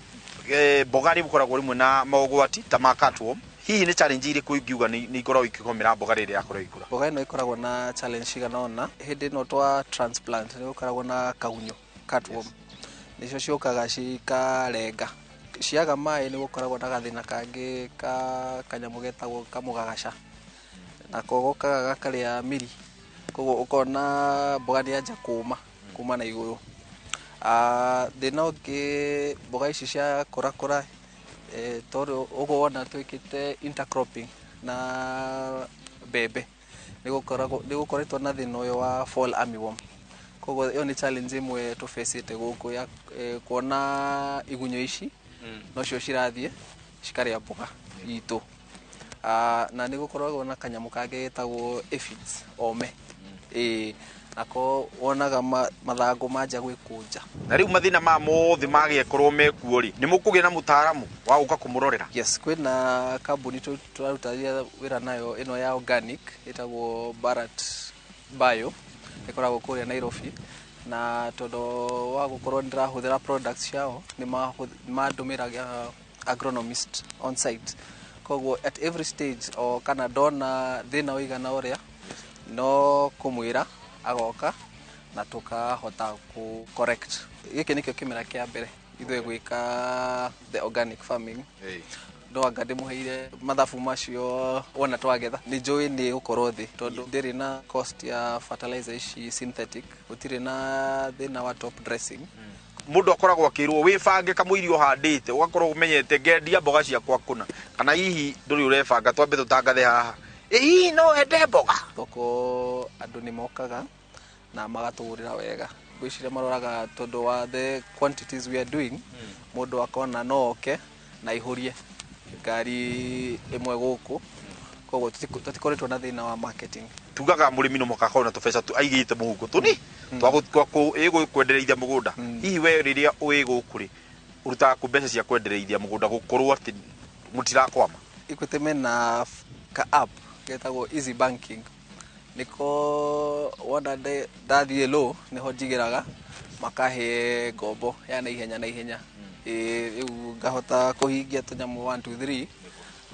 mboga nĩ ũkoragwo rĩmwe na mogwati ta ma cutworm. Hihi nĩ challenge irĩkũ ingiuga nĩ ikoragwo ikĩgomera mboga rĩrĩa yakorwo ikũra? Mboga ĩno ĩkoragwo na challenge cigana ũna. Hĩndĩ ĩno twa transplant nĩ gũkoragwo na kagunyũ cutworm. Nĩcio ciũkaga cikarenga. Ciaga maĩ nĩ gũkoragwo na gathĩna kangĩ kanyamũ getagwo kamũgagaca. Nako gokaga gakarĩa miri. Koguo ũkona mboga nĩ yanja kuma na igũrũ. Thĩna ũngĩ mboga ici cia kũrakũra tondũ ũguo wona twĩkĩte intercropping na mbembe nĩ gũkoretwo na thĩna ũyũ wa fall armyworm. Koguo ĩyo nĩ challenge ĩmwe tũfacĩte gũkũ ya kuona igunyũ ici nocio cirathiĩ cikarĩa mboga itũ. Na nĩ gũkoragwo na kanyamũ kangĩ getagwo aphids ome. Nako wonaga mathangũ manja gwĩkũnja. Na rĩu mathĩna ma mothe magĩkorwo mekuo rĩ nĩ mũkũgĩa na mũtaaramu wa gũka kũmũrorera? Yes, kwĩna kambuni tũrarutaria wĩra nayo ĩno ya organic ĩtagwo Barat Bio ĩkoragwo kũrĩa Nairobi na tondũ wa gũkorwo ndĩrahũthĩra products ciao nĩ mandũmĩraga agronomist on site. Koguo at every stage o kana ndona thĩna ũigana ũrĩa no kũmwĩra agoka na tukahota ku correct. Gĩkĩ nĩkĩo kĩmera kĩa mbere ithuĩ gwĩka the organic farming. Ndo anga ndĩmũheire mathabu macio wona twagetha nĩ njũĩ nĩ gũkorwo thĩ tondũ ndĩrĩ na cost ya fertilizer ici synthetic, gũtirĩ na thĩna wa top dressing. Mũndũ akoragwo akĩrwo wĩbange kamũirio ũhandĩte ũgakorwo ũmenyete ngendia mboga ciakwa kũna kana hihi ndũrĩ ũrebanga twambe tũtangathe haha hihi no ende mboga. Thoko andũ nĩ mokaga na magatũgũrĩra wega. Gwĩciria maroraga tondũ wa the quantities we are doing mũndũ akona no oke na ihũrie ngari ĩmwe gũkũ. Koguo tũtikoretwo na thĩna wa marketing. Tugaga mũrĩmi no mũkakorwo na tũbeca aigĩte mũhuko tũni twagũkwendereithia mũgũnda. Hihi we rĩrĩa ũĩ gũkũ rĩ ũrutaga kũ mbeca cia kwendereithia mũgũnda gũkorwo atĩ mũtirakwama? Equity mena ka app getagwo easy banking. Niko wona ndathiĩ low niho njigĩraga makahe ngombo ya naihenya. Rĩu ngahota kũhingia tũnyamũ 1 2 3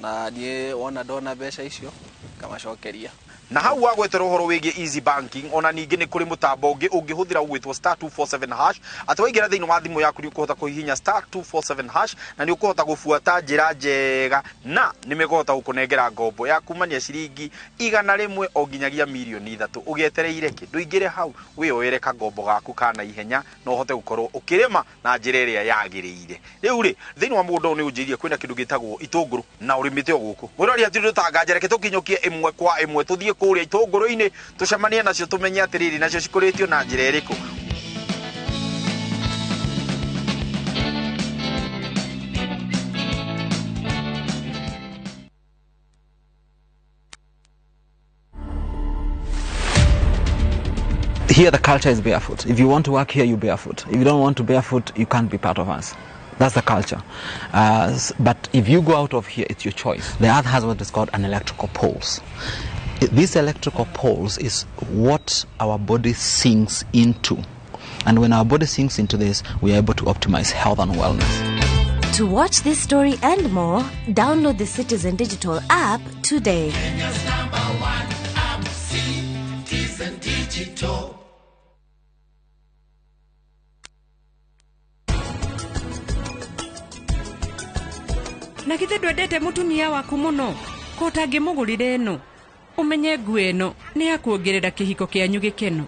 na niĩ wona ndona mbeca icio ngamacokeria. Na hau wagwetera ũhoro wĩgiĩ easy banking ona ningĩ nĩ kũrĩ mũtambo ũngĩ ũngĩhũthĩra ũgwĩtwo *247# atĩ waingĩra thĩinĩ wa thimũ yaku nĩ ũkũhota kũhihinya *247# na nĩ ũkũhota gũbuata njĩra njega na nĩ mekũhota gũkũnengera ngombo ya kumania ciringi 100 o nginyagia mirioni 3 ũgĩetereire kĩ ndũingĩre hau wĩyoere kangombo gaku kana ihenya no ũhote gũkorwo ũkĩrĩma na njĩra ĩrĩa yagĩrĩire. Rĩu rĩ thĩinĩ wa mũgũnda ũyũ nĩ ũnjĩirie kwĩna kĩndũ gĩtagwo itũngũrũ na ũrĩmĩte o gũkũ. Mũrori atĩ tũtanga reke tũkinyũkie ĩmwe kwa ĩmwe tũthiĩ kũrĩa itũngũrũ-inĩ tũcemanie nacio tũmenye atĩrĩrĩ nacio cikũrĩtio na njĩra ĩrĩkũ. Here the culture is barefoot. If you want to work here, you barefoot. If you don't want to barefoot, you can't be part of us. That's the culture. But if you go out of here, it's your choice. The earth has what is called an electrical pulse. This electrical pulse is what our body sinks into. And when our body sinks into this, we are able to optimize health and wellness. To watch this story and more, download the Citizen Digital app today. Kenya's #1 app, Citizen Digital. Na githe ndwendete mutumia waku muno ko utangimugurire eno umenye nguo eno ni ya kuongerera kihiko kianyu gikeno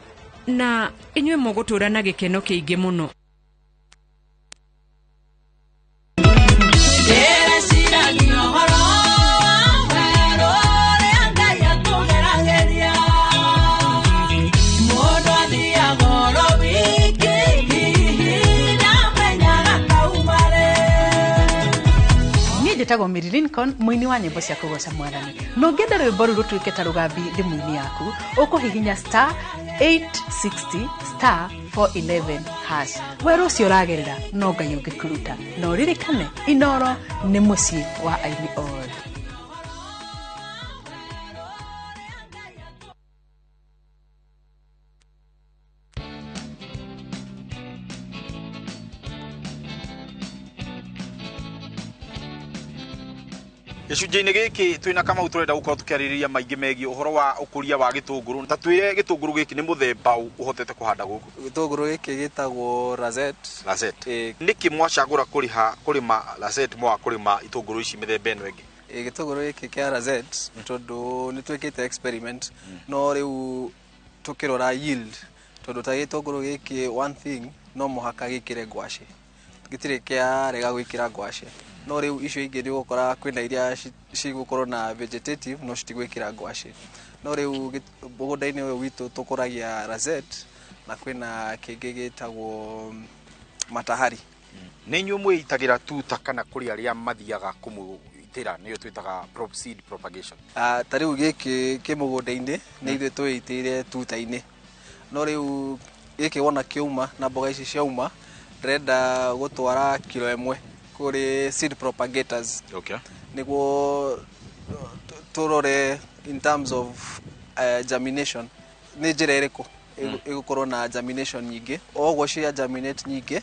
na inywe mugutura na gikeno kiingi muno. Njĩtagwo Mary Lincoln, mũini wa nyĩmbo cia kũgoca Mwathani. No ngenda rwĩmbo rũrũ rũtuĩke ta rũgambi thimũ-inĩ yaku, ũkũhihinya *860*411#. Werũ ũcio ũragerera no Ngai ũngĩkũruta. Na ũririkane, Inooro nĩ mũciĩ wa aini othe. Gicunjĩ-inĩ gĩkĩ twĩna Kamau tũrenda gũkorwo tũkĩarĩrĩria maingĩ megiĩ ũhoro wa ũkũria wa gĩtũngũrũ. Ta twĩre gĩtũngũrũ gĩkĩ nĩ mũthemba ũhotete kũhanda gũkũ. Gĩtũngũrũ gĩkĩ gĩtagwo Rosette. Nĩkĩ mwacagũra kũrĩma Rosette mwa kũrĩma itũngũrũ ici mĩthemba ĩno ĩngĩ? Gĩtũngũrũ gĩkĩ kĩa Rosette tondũ nĩ twĩkĩte experiment no rĩu tũkĩrora yield tondũ ta gĩtũngũrũ gĩkĩ one thing no mũhaka gĩkĩre ngwacĩ. Gĩtirĩ kĩa rega gwĩkĩra ngwacĩ. No rĩu icio ingĩ nĩ gũkora kwĩna iria cigũkorwo na vegetative no citigwĩkĩra ngwacĩ. No rĩu mũgũnda-inĩ ũyũ witũ tũkũragia Rosette na kwĩna kĩngĩ gĩtagwo matahari. Nĩ inyuĩ mwĩitagĩra tuta kana kũrĩ arĩa mathiaga kũmũitĩra nĩyo twĩtaga seed propagation? Ta rĩu gĩkĩ kĩ mũgũnda-inĩ nĩ ithuĩ twĩitĩire tuta-inĩ. No rĩu gĩkĩ wona kĩauma na mboga ici ciauma ndĩrenda gũtwara kilo 1 kuri seed propagators. Okay. Niguo turore in terms of germination. Ni njĩra ĩrĩkũ ĩgũkorwo na germination nyingĩ. Ogwo cia germinate nyingĩ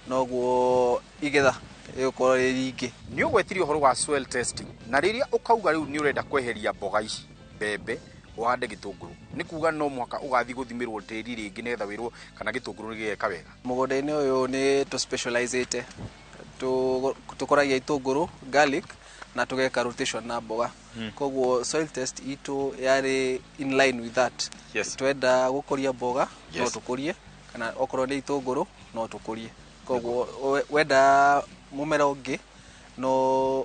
noguo igetha ĩgũkorwo ĩ nyingĩ. Nĩ ũgwetirie ũhoro wa soil testing. Na rĩrĩa ũkauga rĩu nĩ ũrenda kweheria mboga ici mbembe uhande gĩtũngũrũ. Nĩ kuga no mwaka ũgathi gũthimĩrwo tĩri rĩngĩ nĩgetha wĩrwo kana gĩtũngũrũ nĩgĩeka wega. Mũgũnda-inĩ ũyũ nĩ to specializeite. Tukoragia itũngũrũ, garlic na tugeka rotation na mboga. Koguo soil test itu yari in line with that. Twenda gũkũria mboga no tukũrie kana okorwo nĩ itũngũrũ no tukũrie. Koguo wenda mũmera ũngĩ no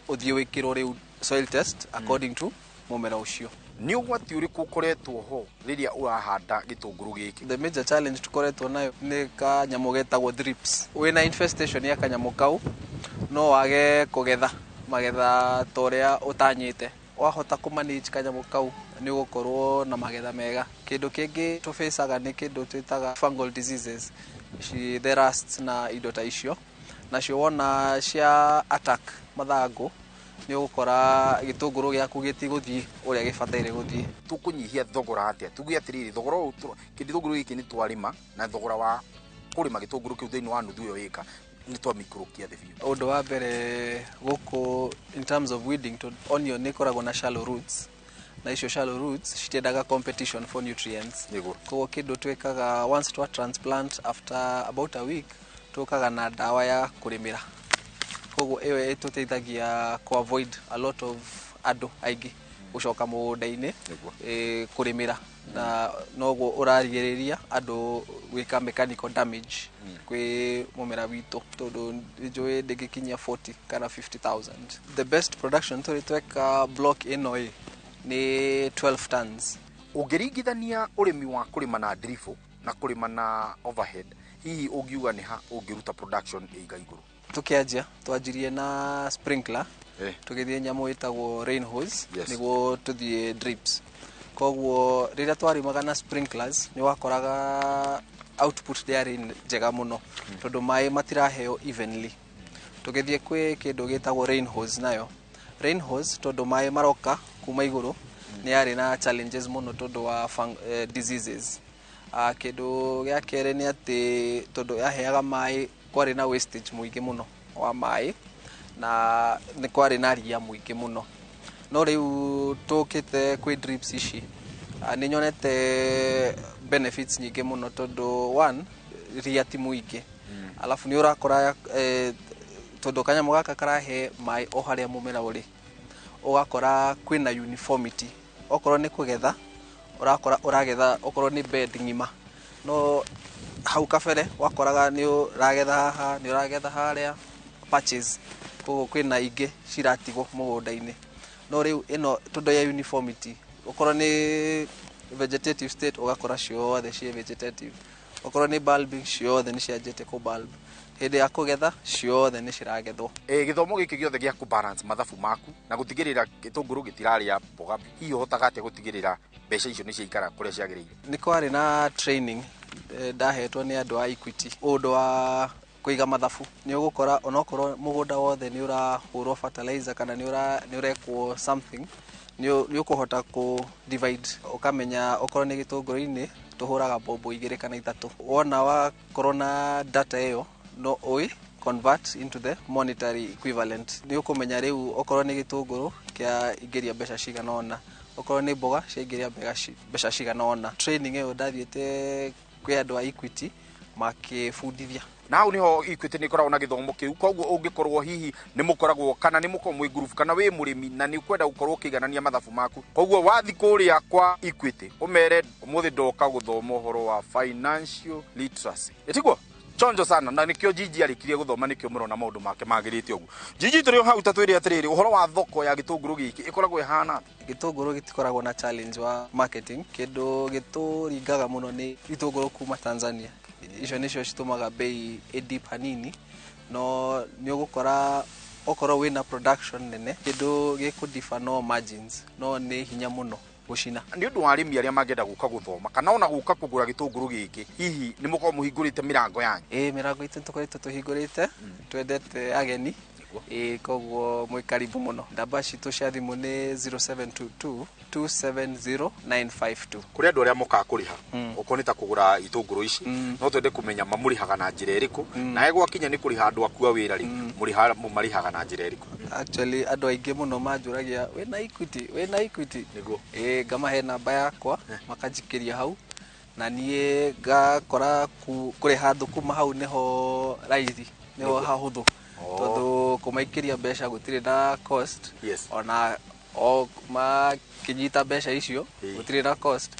ũthiĩ wĩkĩrwo rĩu soil test according to mũmera ũcio. Nĩ ũgwati ũrĩkũ ũkoretwo ho rĩrĩa ũrahanda gĩtũngũrũ gĩkĩ? The major challenge tukoretwo nayo nĩ kanyamũ getagwo thrips. Wĩna infestation ya kanyamũ kau no wage kũgetha magetha torĩa ũtanyĩte. Wahota kũmanage kanyamũ kau nĩ ũgũkorwo na magetha mega. Kĩndũ kĩngĩ tũfacaga nĩ kĩndũ twĩtaga fungal diseases. The rust na indo ta icio. Nacio wona cia attack mathangũ nĩ ũgũkora gĩtũngũrũ gĩaku gĩtigũthiĩ ũrĩa gĩbataire gũthiĩ. Tũkũnyihia thogora atĩa? Tuge atĩrĩrĩ thogora ũyũ gĩtũngũrũ gĩkĩ nĩ twarĩma na thogora wa kũrĩma gĩtũngũrũ kĩu thĩinĩ wa nuthu ĩyo ĩka nĩ twamikũrũkia thĩ biũ. Ũndũ wa mbere gũkũ in terms of weeding to onion nĩ ĩkoragwo na shallow roots na icio shallow roots citiendaga competition for nutrients. Koguo kĩndũ twĩkaga once twa transplant after about a week tũkaga na ndawa ya kũrĩmĩra. Koguo ĩyo ĩtũteithagia ku avoid a lot of andũ aingĩ gũcoka mũgũnda-inĩ kũrĩmĩra na noguo ũrarigĩrĩria andũ gwĩka mechanical damage kwĩ mũmera witũ tondũ njũĩ ndĩngĩkinyia 40 kana 50,000. The best production tũrĩ tweka block ĩno nĩ 12 tons. Ũngĩringithania ũrĩmi wa kũrĩma na drifo na kũrĩma na overhead hihi ũngiuga nĩ ha ũngĩruta production ĩiga igũrũ? Tukianjia twanjirie na sprinkler tugithie nyamũ ĩtagwo rain hose niguo tuthie drips. Koguo rĩrĩa twarimaga na sprinklers nĩ wakoraga output there njega mũno tondũ maĩ matiraheo evenly. tugithie kwi kindu gitagwo rain hose nayo rain hose tondu mai maroka kuma iguru ni ari na challenges muno tondu wa diseases kindu gya kere ni ati tondu yaheaga mai kwari na wastage muingi muno wa mai na ni kwari na ria muingi muno no riu tukite kwi drips ici ni nyonete benefits nyingi muno tondu one ria ti muingi alafu ni urakora tondu kanyamu gaka karahe mai o haria mumera uri ugakora kwina uniformity okorwo ni kugetha urakora uragetha okorwo ni bed ngima no hau kabere wakoraga ni uragetha haha ni uragetha haria patches koguo kwina ingi ciratigwo mugunda-ini no riu ino tondu ya uniformity okorwo ni vegetative state ugakora ciothe cie vegetative okorwo ni bulbing ciothe ni cianjite ku bulb hindi ya kugetha ciothe ni ciragethwo githomo giki giothe gia ku balance mathabu maku na gutigirira gitunguru gitiraria mboga hiyo hotaga ate gutigirira mbeca icio ni ciikara kuria ciagiriire ni kwari na training ndahetwo ni andu a Equity undu wa kuiga mathabu ni ugukora onokorwo mugunda wothe ni urahurwo fertilizer kana ni urekwo something ni ukuhota ku divide ukamenya okorwo ni gitunguru-ini tuhuraga bobo 2 kana 3 wona wa corona data iyo no oi convert into the monetary equivalent ni ukumenya riu okorwo ni gitunguru kia ingiria mbeca cigana ona okorwo ni mboga ciingiria mbeca cigana ona training iyo ndathiete kwi andu a Equity makifundithia nau niho Equity ni koragwo na githomo kiu koguo ungikorwo hihi ni mukoragwo kana ni muko mwi group kana wi murimi na ni ukwenda gukorwo kiganania mathabu maku koguo wathi kuria kwa Equity umere umuthi ndoka guthoma uhoro wa financial literacy etigwo chonjo sana na nikio Gigi alikirie guthoma nikio murona maundu make magirite ugu Gigi turi hau tatwiri atiriri uhoro wa thoko ya gitunguru giki ikoragwo ihana gitunguru gitikoragwo na challenge wa marketing kindu gituringaga muno ni gitunguru kuma Tanzania icio nicio citumaga bei deep hanini no ni ugukora okorwo wina production nene kindu gikudifa no margins no ni hinya muno gucina ni undu wa arimi aria mangenda guka guthoma kana ona guka kugura gitunguru giki hihi ni muko muhingurite mirango yanyu mirango itu tukorite tuhingurite twendete ageni koguo mwi karibu muno ndamba citu cia thimu ni 0722 270952 kuri andu aria moka kuriha ukonita kugura itunguru ici no twende kumenya mamurihaga na njira iriku na egwa kinya ni kuriha andu akua wira ri marihaga na njira iriku actually andu aingi muno manjuragia wena Equity nigo ngamahe namba yakwa makajikiria hau na nie ngakora kuriha thukuma hau niho raithi niho hahuthu tondu kumaikiria mbeca gutire na cost ona o kinyita mbeca icio gutire na cost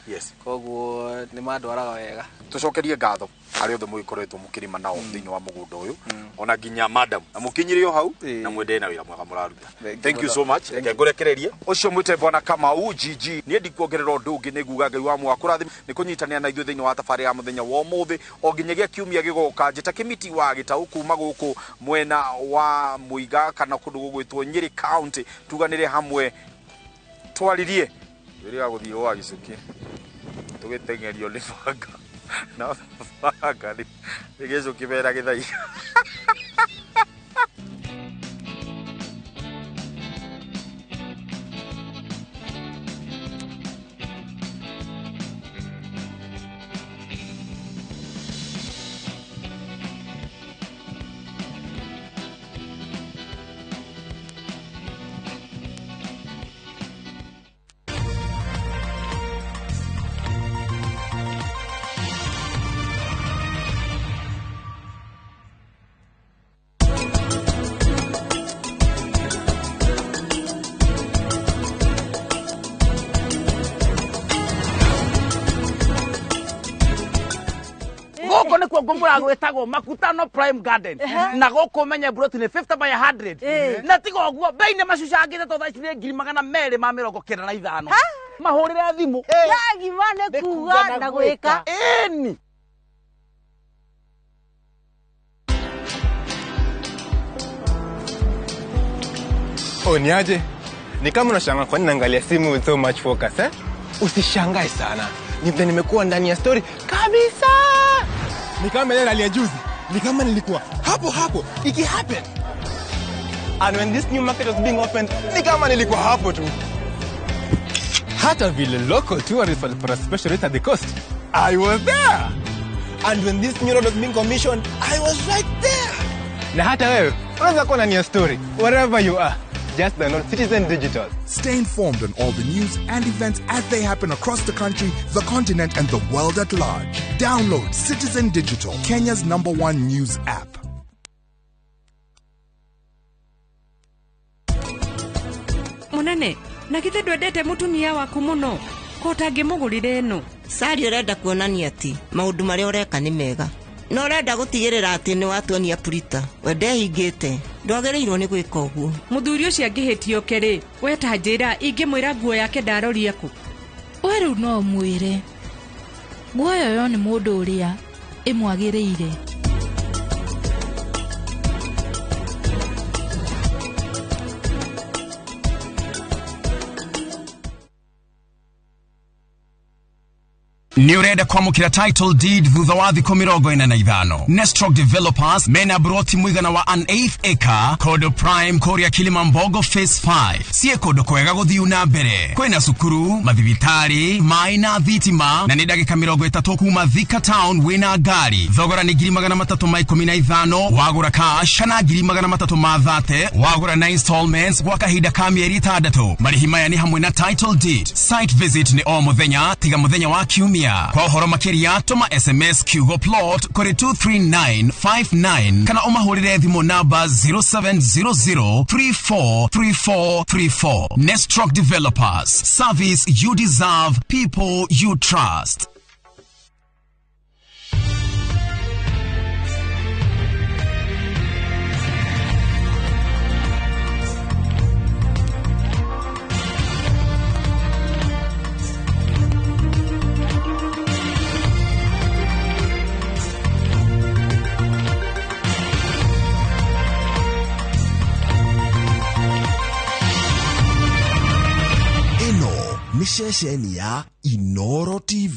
koguo ni mandwaraga wega tucokerie ngatho ari othe mwikoretwo mukirima nao thiini wa mugunda uyu ona ginya madam na mukinyirio hau na mwende na wira mwega muraruta thank you so much ngengurekererie ucio mwite bwana Kamau Gigi nie ndikuongerera undu ungi niguga ngai wa mwakurathi ni kunyitania na ithuĩ thiini wa tafari ya muthenya wa umuthi o nginyagia kiumia gigoka njita kimiti wa gitau kuma guku mwena wa Muiga kana kundu gugwitwo Nyeri County tuganire hamwe twaririe wiri guthii wa gicuki tugitengerio ni banga na banga ni gicuki bera githai Gombora gwetagwo Makutano Prime Garden na gukumenya broti ni 50 by 100 na tigo guo bei ni macucangite to thaci ni 295 mahurire thimu gimane kuga na gwika eni ni aje? Ni kama unashangaa kwa nini naangalia simu with so much focus Usishangae sana. Nimekuwa ndani ya story kabisa. Ni kama ile ya juzi. Ni kama nilikuwa hapo iki happen. And when this new market was being opened, ni kama nilikuwa hapo tu. Hata vile local tourists for a special rate at the coast, I was there. And when this new road was being commissioned, I was right there. Na hata wewe, unaweza kuwa na story, wherever you are. Just download Citizen Digital. Stay informed on all the news and events as they happen across the country, the continent, and the world at large. Download Citizen Digital, Kenya's #1 news app. Munene, na kithe ndwendete mutumia waku muno ko utangimugurire no. Sari urenda kuonania ati maundu maria ureka ni mega. No urenda gutigirira ati ni watuonia purita. Wende hingite. Ndwagereirwo ni gwika uguo. Muthuri ucio angihitio keri, weta njira ingimwira nguo yake ndaroria ku. We riu no mwire. Nguo yo ni mundu uria imwagiriire. Ni urenda kwamukira title deed thutha wa thikũ 45. Nestrock Developers mena broti mwigana wa an 8th acre kodo prime koria Kilimambogo phase 5 sie kodo kwega guthiu na mbere kwina cukuru mathibitari mai na thitima na ni ndagika 30 kuma Thika town wina ngari thogora ni 315 wagura cash kana 330 wagura na installments gwa kahinda ka mieri 6 marihi maya ni hamwe na title deed site visit ni o muthenya tiga muthenya wa kiumia. Kwa uhoro makiria tuma SMS Kiugo plot kuri 23959 kana umahurire thimu namba 0700343434. Nestrock Developers, service you deserve, people you trust. Ni shesheni ya Inooro TV.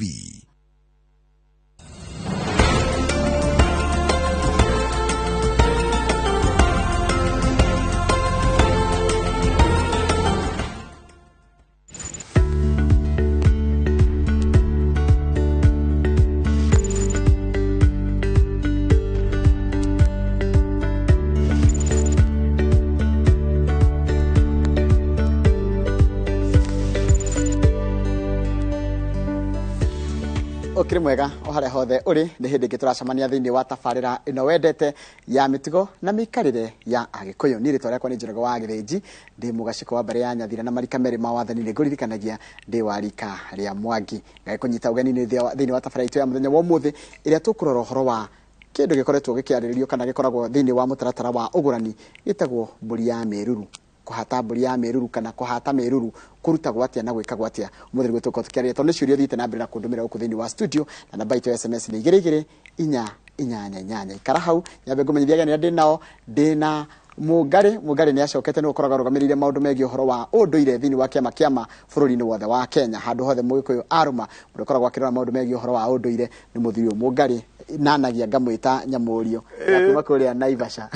Okire mwega ohare hothe uri ni hindi gituracamania thiini wa tafarira ino wendete ya mitigo na mikarire ya agikuyu ni ritwa riakwa ni Njoroge wa Githinji ndi mugaciko wa mbere ya Nyathira na marika meri ma wathani ni nguririkanagia ndi warika ria Mwangi ngai kunyita ugeni ni thiini wa tafarira itu ya muthenya wa umuthi iria tukurora horo wa kindu gikoretwo gikiariririo kana gikoragwo thiini wa mutaratara wa ugurani gitagwo mburi ya meruru kuhata mburi ya meruru kana kuhata meruru kurutagwo atia na gwikagwo atia umuthiri gwetu ko tukiaria tondu ciurio thiite na mbere na kundumira uku thiini wa studio na namba itu SMS ni 22 ikara hau nyabe ngumenyithia ni ndinao ndina mugari ni acokete ni ukoraga rugamirire maundu megi uhoro wa unduire thiini wa kiama bururi-ini wothe wa Kenya handu hothe mugikuyu aruma mundu ukoragwo akirora maundu megi uhoro wa unduire ni muthiri mugari nanagia ngamwita nyamurio kuma kuria Naivasha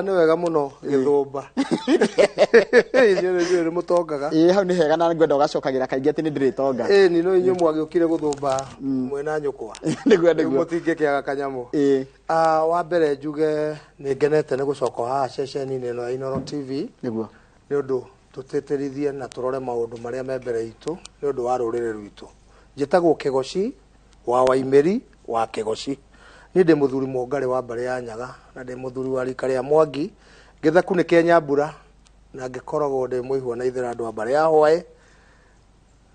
ni wega muno githumba ni mutongaga hau ni hega na ngwenda ugacokagira kaingi ati ni ndiritonga ni no inyu mwagiukire guthumba mwena nyukwa niguo mutingikiaga kanyamu wa mbere njuge ni ngenete ni gucoka haha ceceni-ini ino ya Inooro TV niguo ni undu tuteterithie na turore maundu maria me mbere itu ni undu wa rurire rwitu njitagwo Kigoci wa Waimeri wa Kigoci ni ndi muthuri mongari wa mbere ya Nyaga na ndi muthuri wa rika ria Mwangi Githaku ni Kenyambura na ngikoragwo ndi muihwa na ithira andu a mbere ya Hwae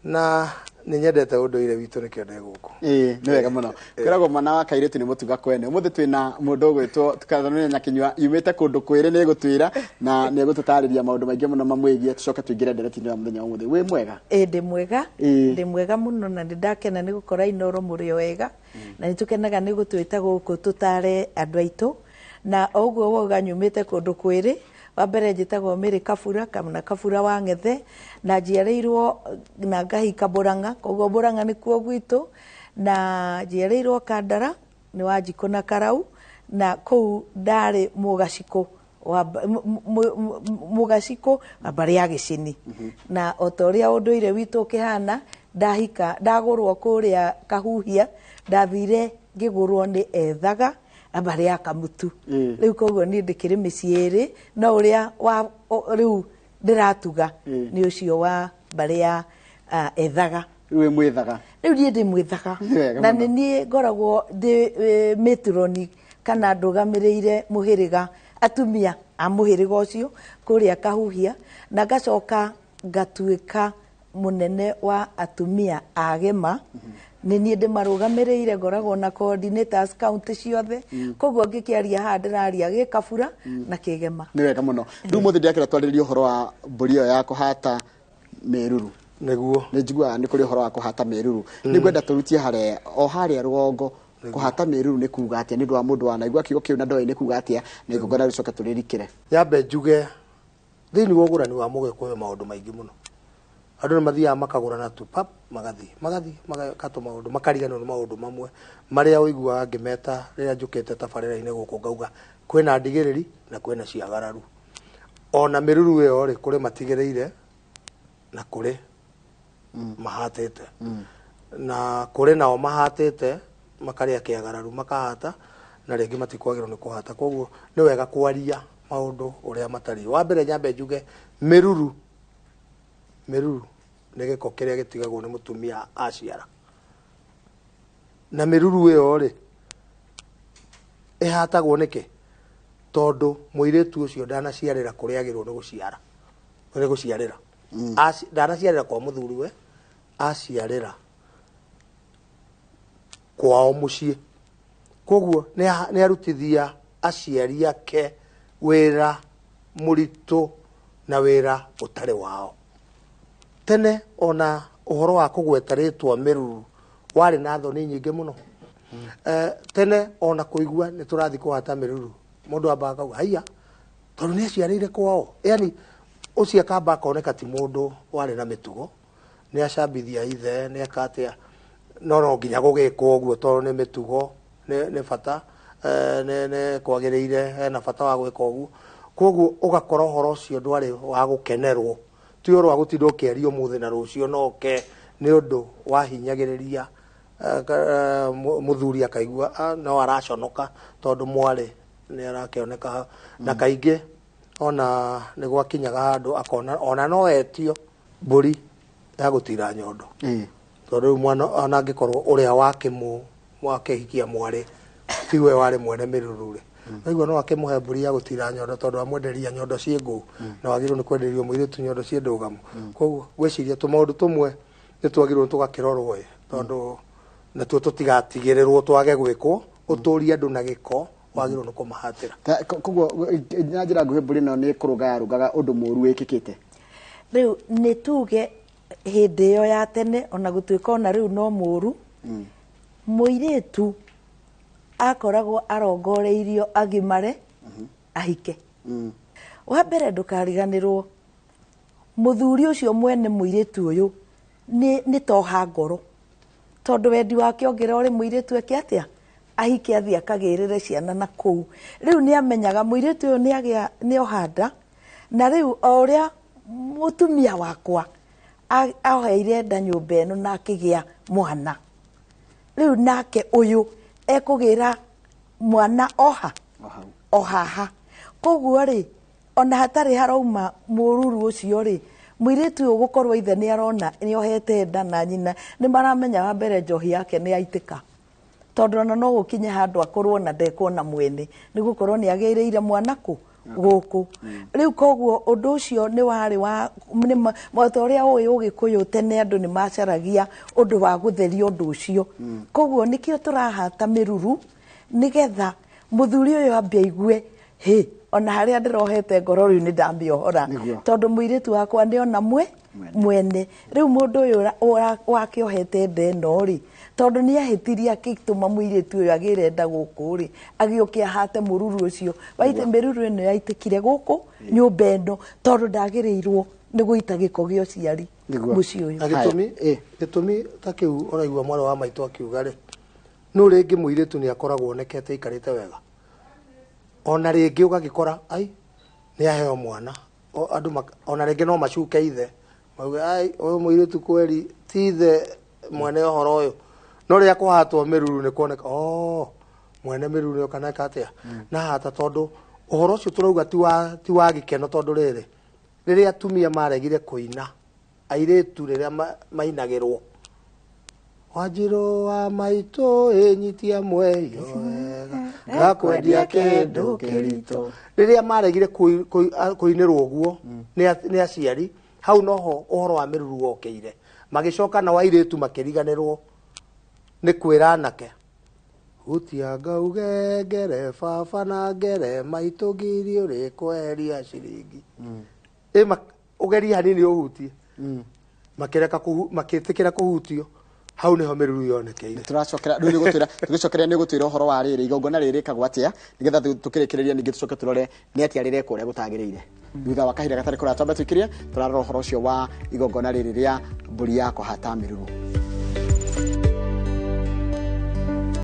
na ni nyendete unduire witu ni kionde guku ni wega muno kiragwo mwana wa Kairitu ni mutuga kwene umuthi twina mundu gwitwo tukazanira nyakinywa yumite kundu kwire ni gutwira na ni gututariria maundu maingi muno mamwigie tucoke tuingire ndereti-ini ya muthenya umuthi wi mwega ndi mwega muno na ndakena ni gukora Inooro murio wega na nitukenaga ni gutwita guku tutare andu aitu na oguo woga nyumite kundu kwire wa mbere njitagwo Mary Kabura kana Kabura wa Ngethe na njiareirwo na ngahika Buranga koguo Buranga ni kuo gwitu na njiareirwo Kandara ni wa Njiko na Karau na kuu ndari mugaciko wa mugaciko mbari ya gicini na otoria unduire witu kihana ndahika ndagurwo kuria kahuhia ndathire ngigurwo ni ethaga mbari ya kamutu riu koguo ni ndikiri miciiri no uria wa riu ndiratuga ni ucio wa mbari ya ethaga riu mwithaga riu ni ndi mwithaga na ni ngoragwo ndi metroni kana ndugamireire muhiriga atumia a muhiriga ucio kuria kahuhia na gacoka ngatuika munene wa atumia agema ni nie ndimarugamireire ngoragwo na coordinators county ciothe koguo ngikiaria ha ndiraria gikabura na kigema ni wega muno riu muthi ndiakira twariririe uhoro wa mburi yo ya kuhata meruru niguo ni njigua ni kuri uhoro wa kuhata meruru ni gwenda turutie hare o haria rugongo kuhata meruru ni kuga atia ni ndu wa mundu wanaigua kiugo kiu na ndoi ni kuga atia ni ngona ricoka turirikire yambe njuge thiini wa ugurani wa mugikuyu maundu maingi muno andu ni mathiaga makagurana tu pap magathi magakato maundu makariganwo ni maundu mamwe maria uiguaga ngimeta riria njukite tabarira-ini guku ngauga kwina ndigiriri na kwina ciagararu ona miruru iyo ri kuri matigiriire na kuri mahatite na kuri nao mahatite makaria kiagararu makahata na ringi matikwagirwo ni kuhata koguo ni wega kwaria maundu uria matari wa mbere nyambe njuge miruru ni giko kiria gitigagwo ni mutumia aciara na miruru iyo ri ihatagwo niki tondu muiritu ucio ndanaciarira kuria agirwo ni guciara ni guciarira ndanaciarira kwa muthuriwe aciarira kwao mucii koguo ni arutithia aciari ake wira muritu na wira utari wao tene ona uhoro wa kugweta ritwa miruru wari na thoni nyingi muno tene ona kuigua ni turathi kuhata miruru mundu ambaga kuga haiya tondu ni aciarire kwao yani ucio akamba akoneka ti mundu wari na mitugo ni acambithia ithe ni akatia no nginya gugikwo guo tondu ni mitugo ni bata ne kwagiriire na bata wa gwika uguo koguo ugakora uhoro ucio ndwari wa gukenerwo ti uhoro wa gutinda ukiaria umuthi na rucio noke ni undu wahinyagiriria muthuri akaigua no araconoka tondu mwari ni arakioneka na kaingi ona ni gwakinyaga handu akona ona no etio mburi ya gutira nyondo tondu mwana ona angikorwo uria wakehikia mwari tiwe wari mwene mirurure naigua no akimuhe mburi ya gutira nyondo tondu amwenderia nyondo ciengu na wagirwo ni kwenderio muiritu nyondo cie ndugamu koguo gwiciria tumaundu tumwe ni twagirwo tukakirorwo tondu na tuo tutigatigirirwo twage gwikwo uturia andu na giko wagirwo ni kumahatira koguo na njira nguhi mburi no ni kuruga rugaga undu muru wikikite riu ni tuge hindi iyo ya tene ona gutuika ona riu no muru muiritu akoragwo arongoreirio agimare ahike wa mbere ndukariganirwo muthuri ucio mwene muiritu uyu ni toha ngoro tondu wendi wake ongira uri muiritu eke atia ahike athia akagirire ciana na kuu riu ni amenyaga muiritu uyu ni ohanda na riu uria mutumia wakwa ahoeire nda nyumba ino na akigia mwana riu nake uyu ekugira mwana ohaha koguo ri ona hatari harauma mururu ucio ri muiritu uyu gukorwo ithe ni arona ni ohete nda na nyina ni maramenya wa mbere njohi yake ni aitika tondu ona no gukinye handu akorwo na ndekuona mwene ni gukorwo ni agiriire mwana ku guku riu koguo undu ucio ni wari wa motoria uyu ugikuyu tene andu ni macaragia undu wa gutheria undu ucio koguo nikio turahata miruru nigetha muthuri uyu ambia igue he ona haria ndirohete ngoro riu ni ndamiohora tondu muiritu wakwa ni ona mwene riu mundu uyu wakiohete ndeno ri tondu ni ahitirie akituma muiritu uyu agire nda guku ri agiokia hate mururu ucio waite miruru ino yaitikire guku nyumba ino tondu ndagirirwo ni guita giko gio ciari muci uyu gitumi ta kiu oraigua mwana wa maitu akiuga ri no ringi muiritu ni akoragwo onekete ikarite wega ona ringi ugagikora ai nĩ aheo mwana andũ ona rĩngĩ no macuke ithe mauge ai ũyũ mũirĩtu kweri ti ithe mwene ũhoro ũyũ no rĩrĩa kũhatwo mĩruru nĩ kuoneka mwene mĩruru nĩ ũkaneka atĩa na hata tondũ ũhoro ũcio tũrauga ti wa gĩkeno tondũ rĩrĩa atumia maregire kũina airĩtu rĩrĩa mainagĩrwo Wanjirũ wa maitũ ĩnyitia mweyo wega gakwendia kĩndũ kĩritũ rĩrĩa maregire kũinĩrwo ũguo nĩ aciari hau noho ũhoro wa mĩruru wokeire magĩcoka na airĩtu makĩriganĩrwo nĩ kwĩra anake gũtianga uge ngere baba na ngere maitũ ngiri ũrĩkweheria ciringi ũgeria hanini ũhutie makĩtĩkĩra kũhutio hau niho mĩruru yonekeire turacokera rĩu tũgĩcokeria nĩ gũtwĩra ũhoro wa rĩrĩ igongona rĩrĩ rĩkagwo atĩa nĩgetha tũkĩrĩkĩrĩria ningĩ tũcoke tũrore nĩ atĩa rĩrekwo ũrĩa gũtagĩrĩire thutha wa kahinda gatarĩ kũrĩa twambe twĩkĩrie tũrarora ũhoro ũcio wa igongona rĩrĩ rĩa mbũri ya kũhata mĩruru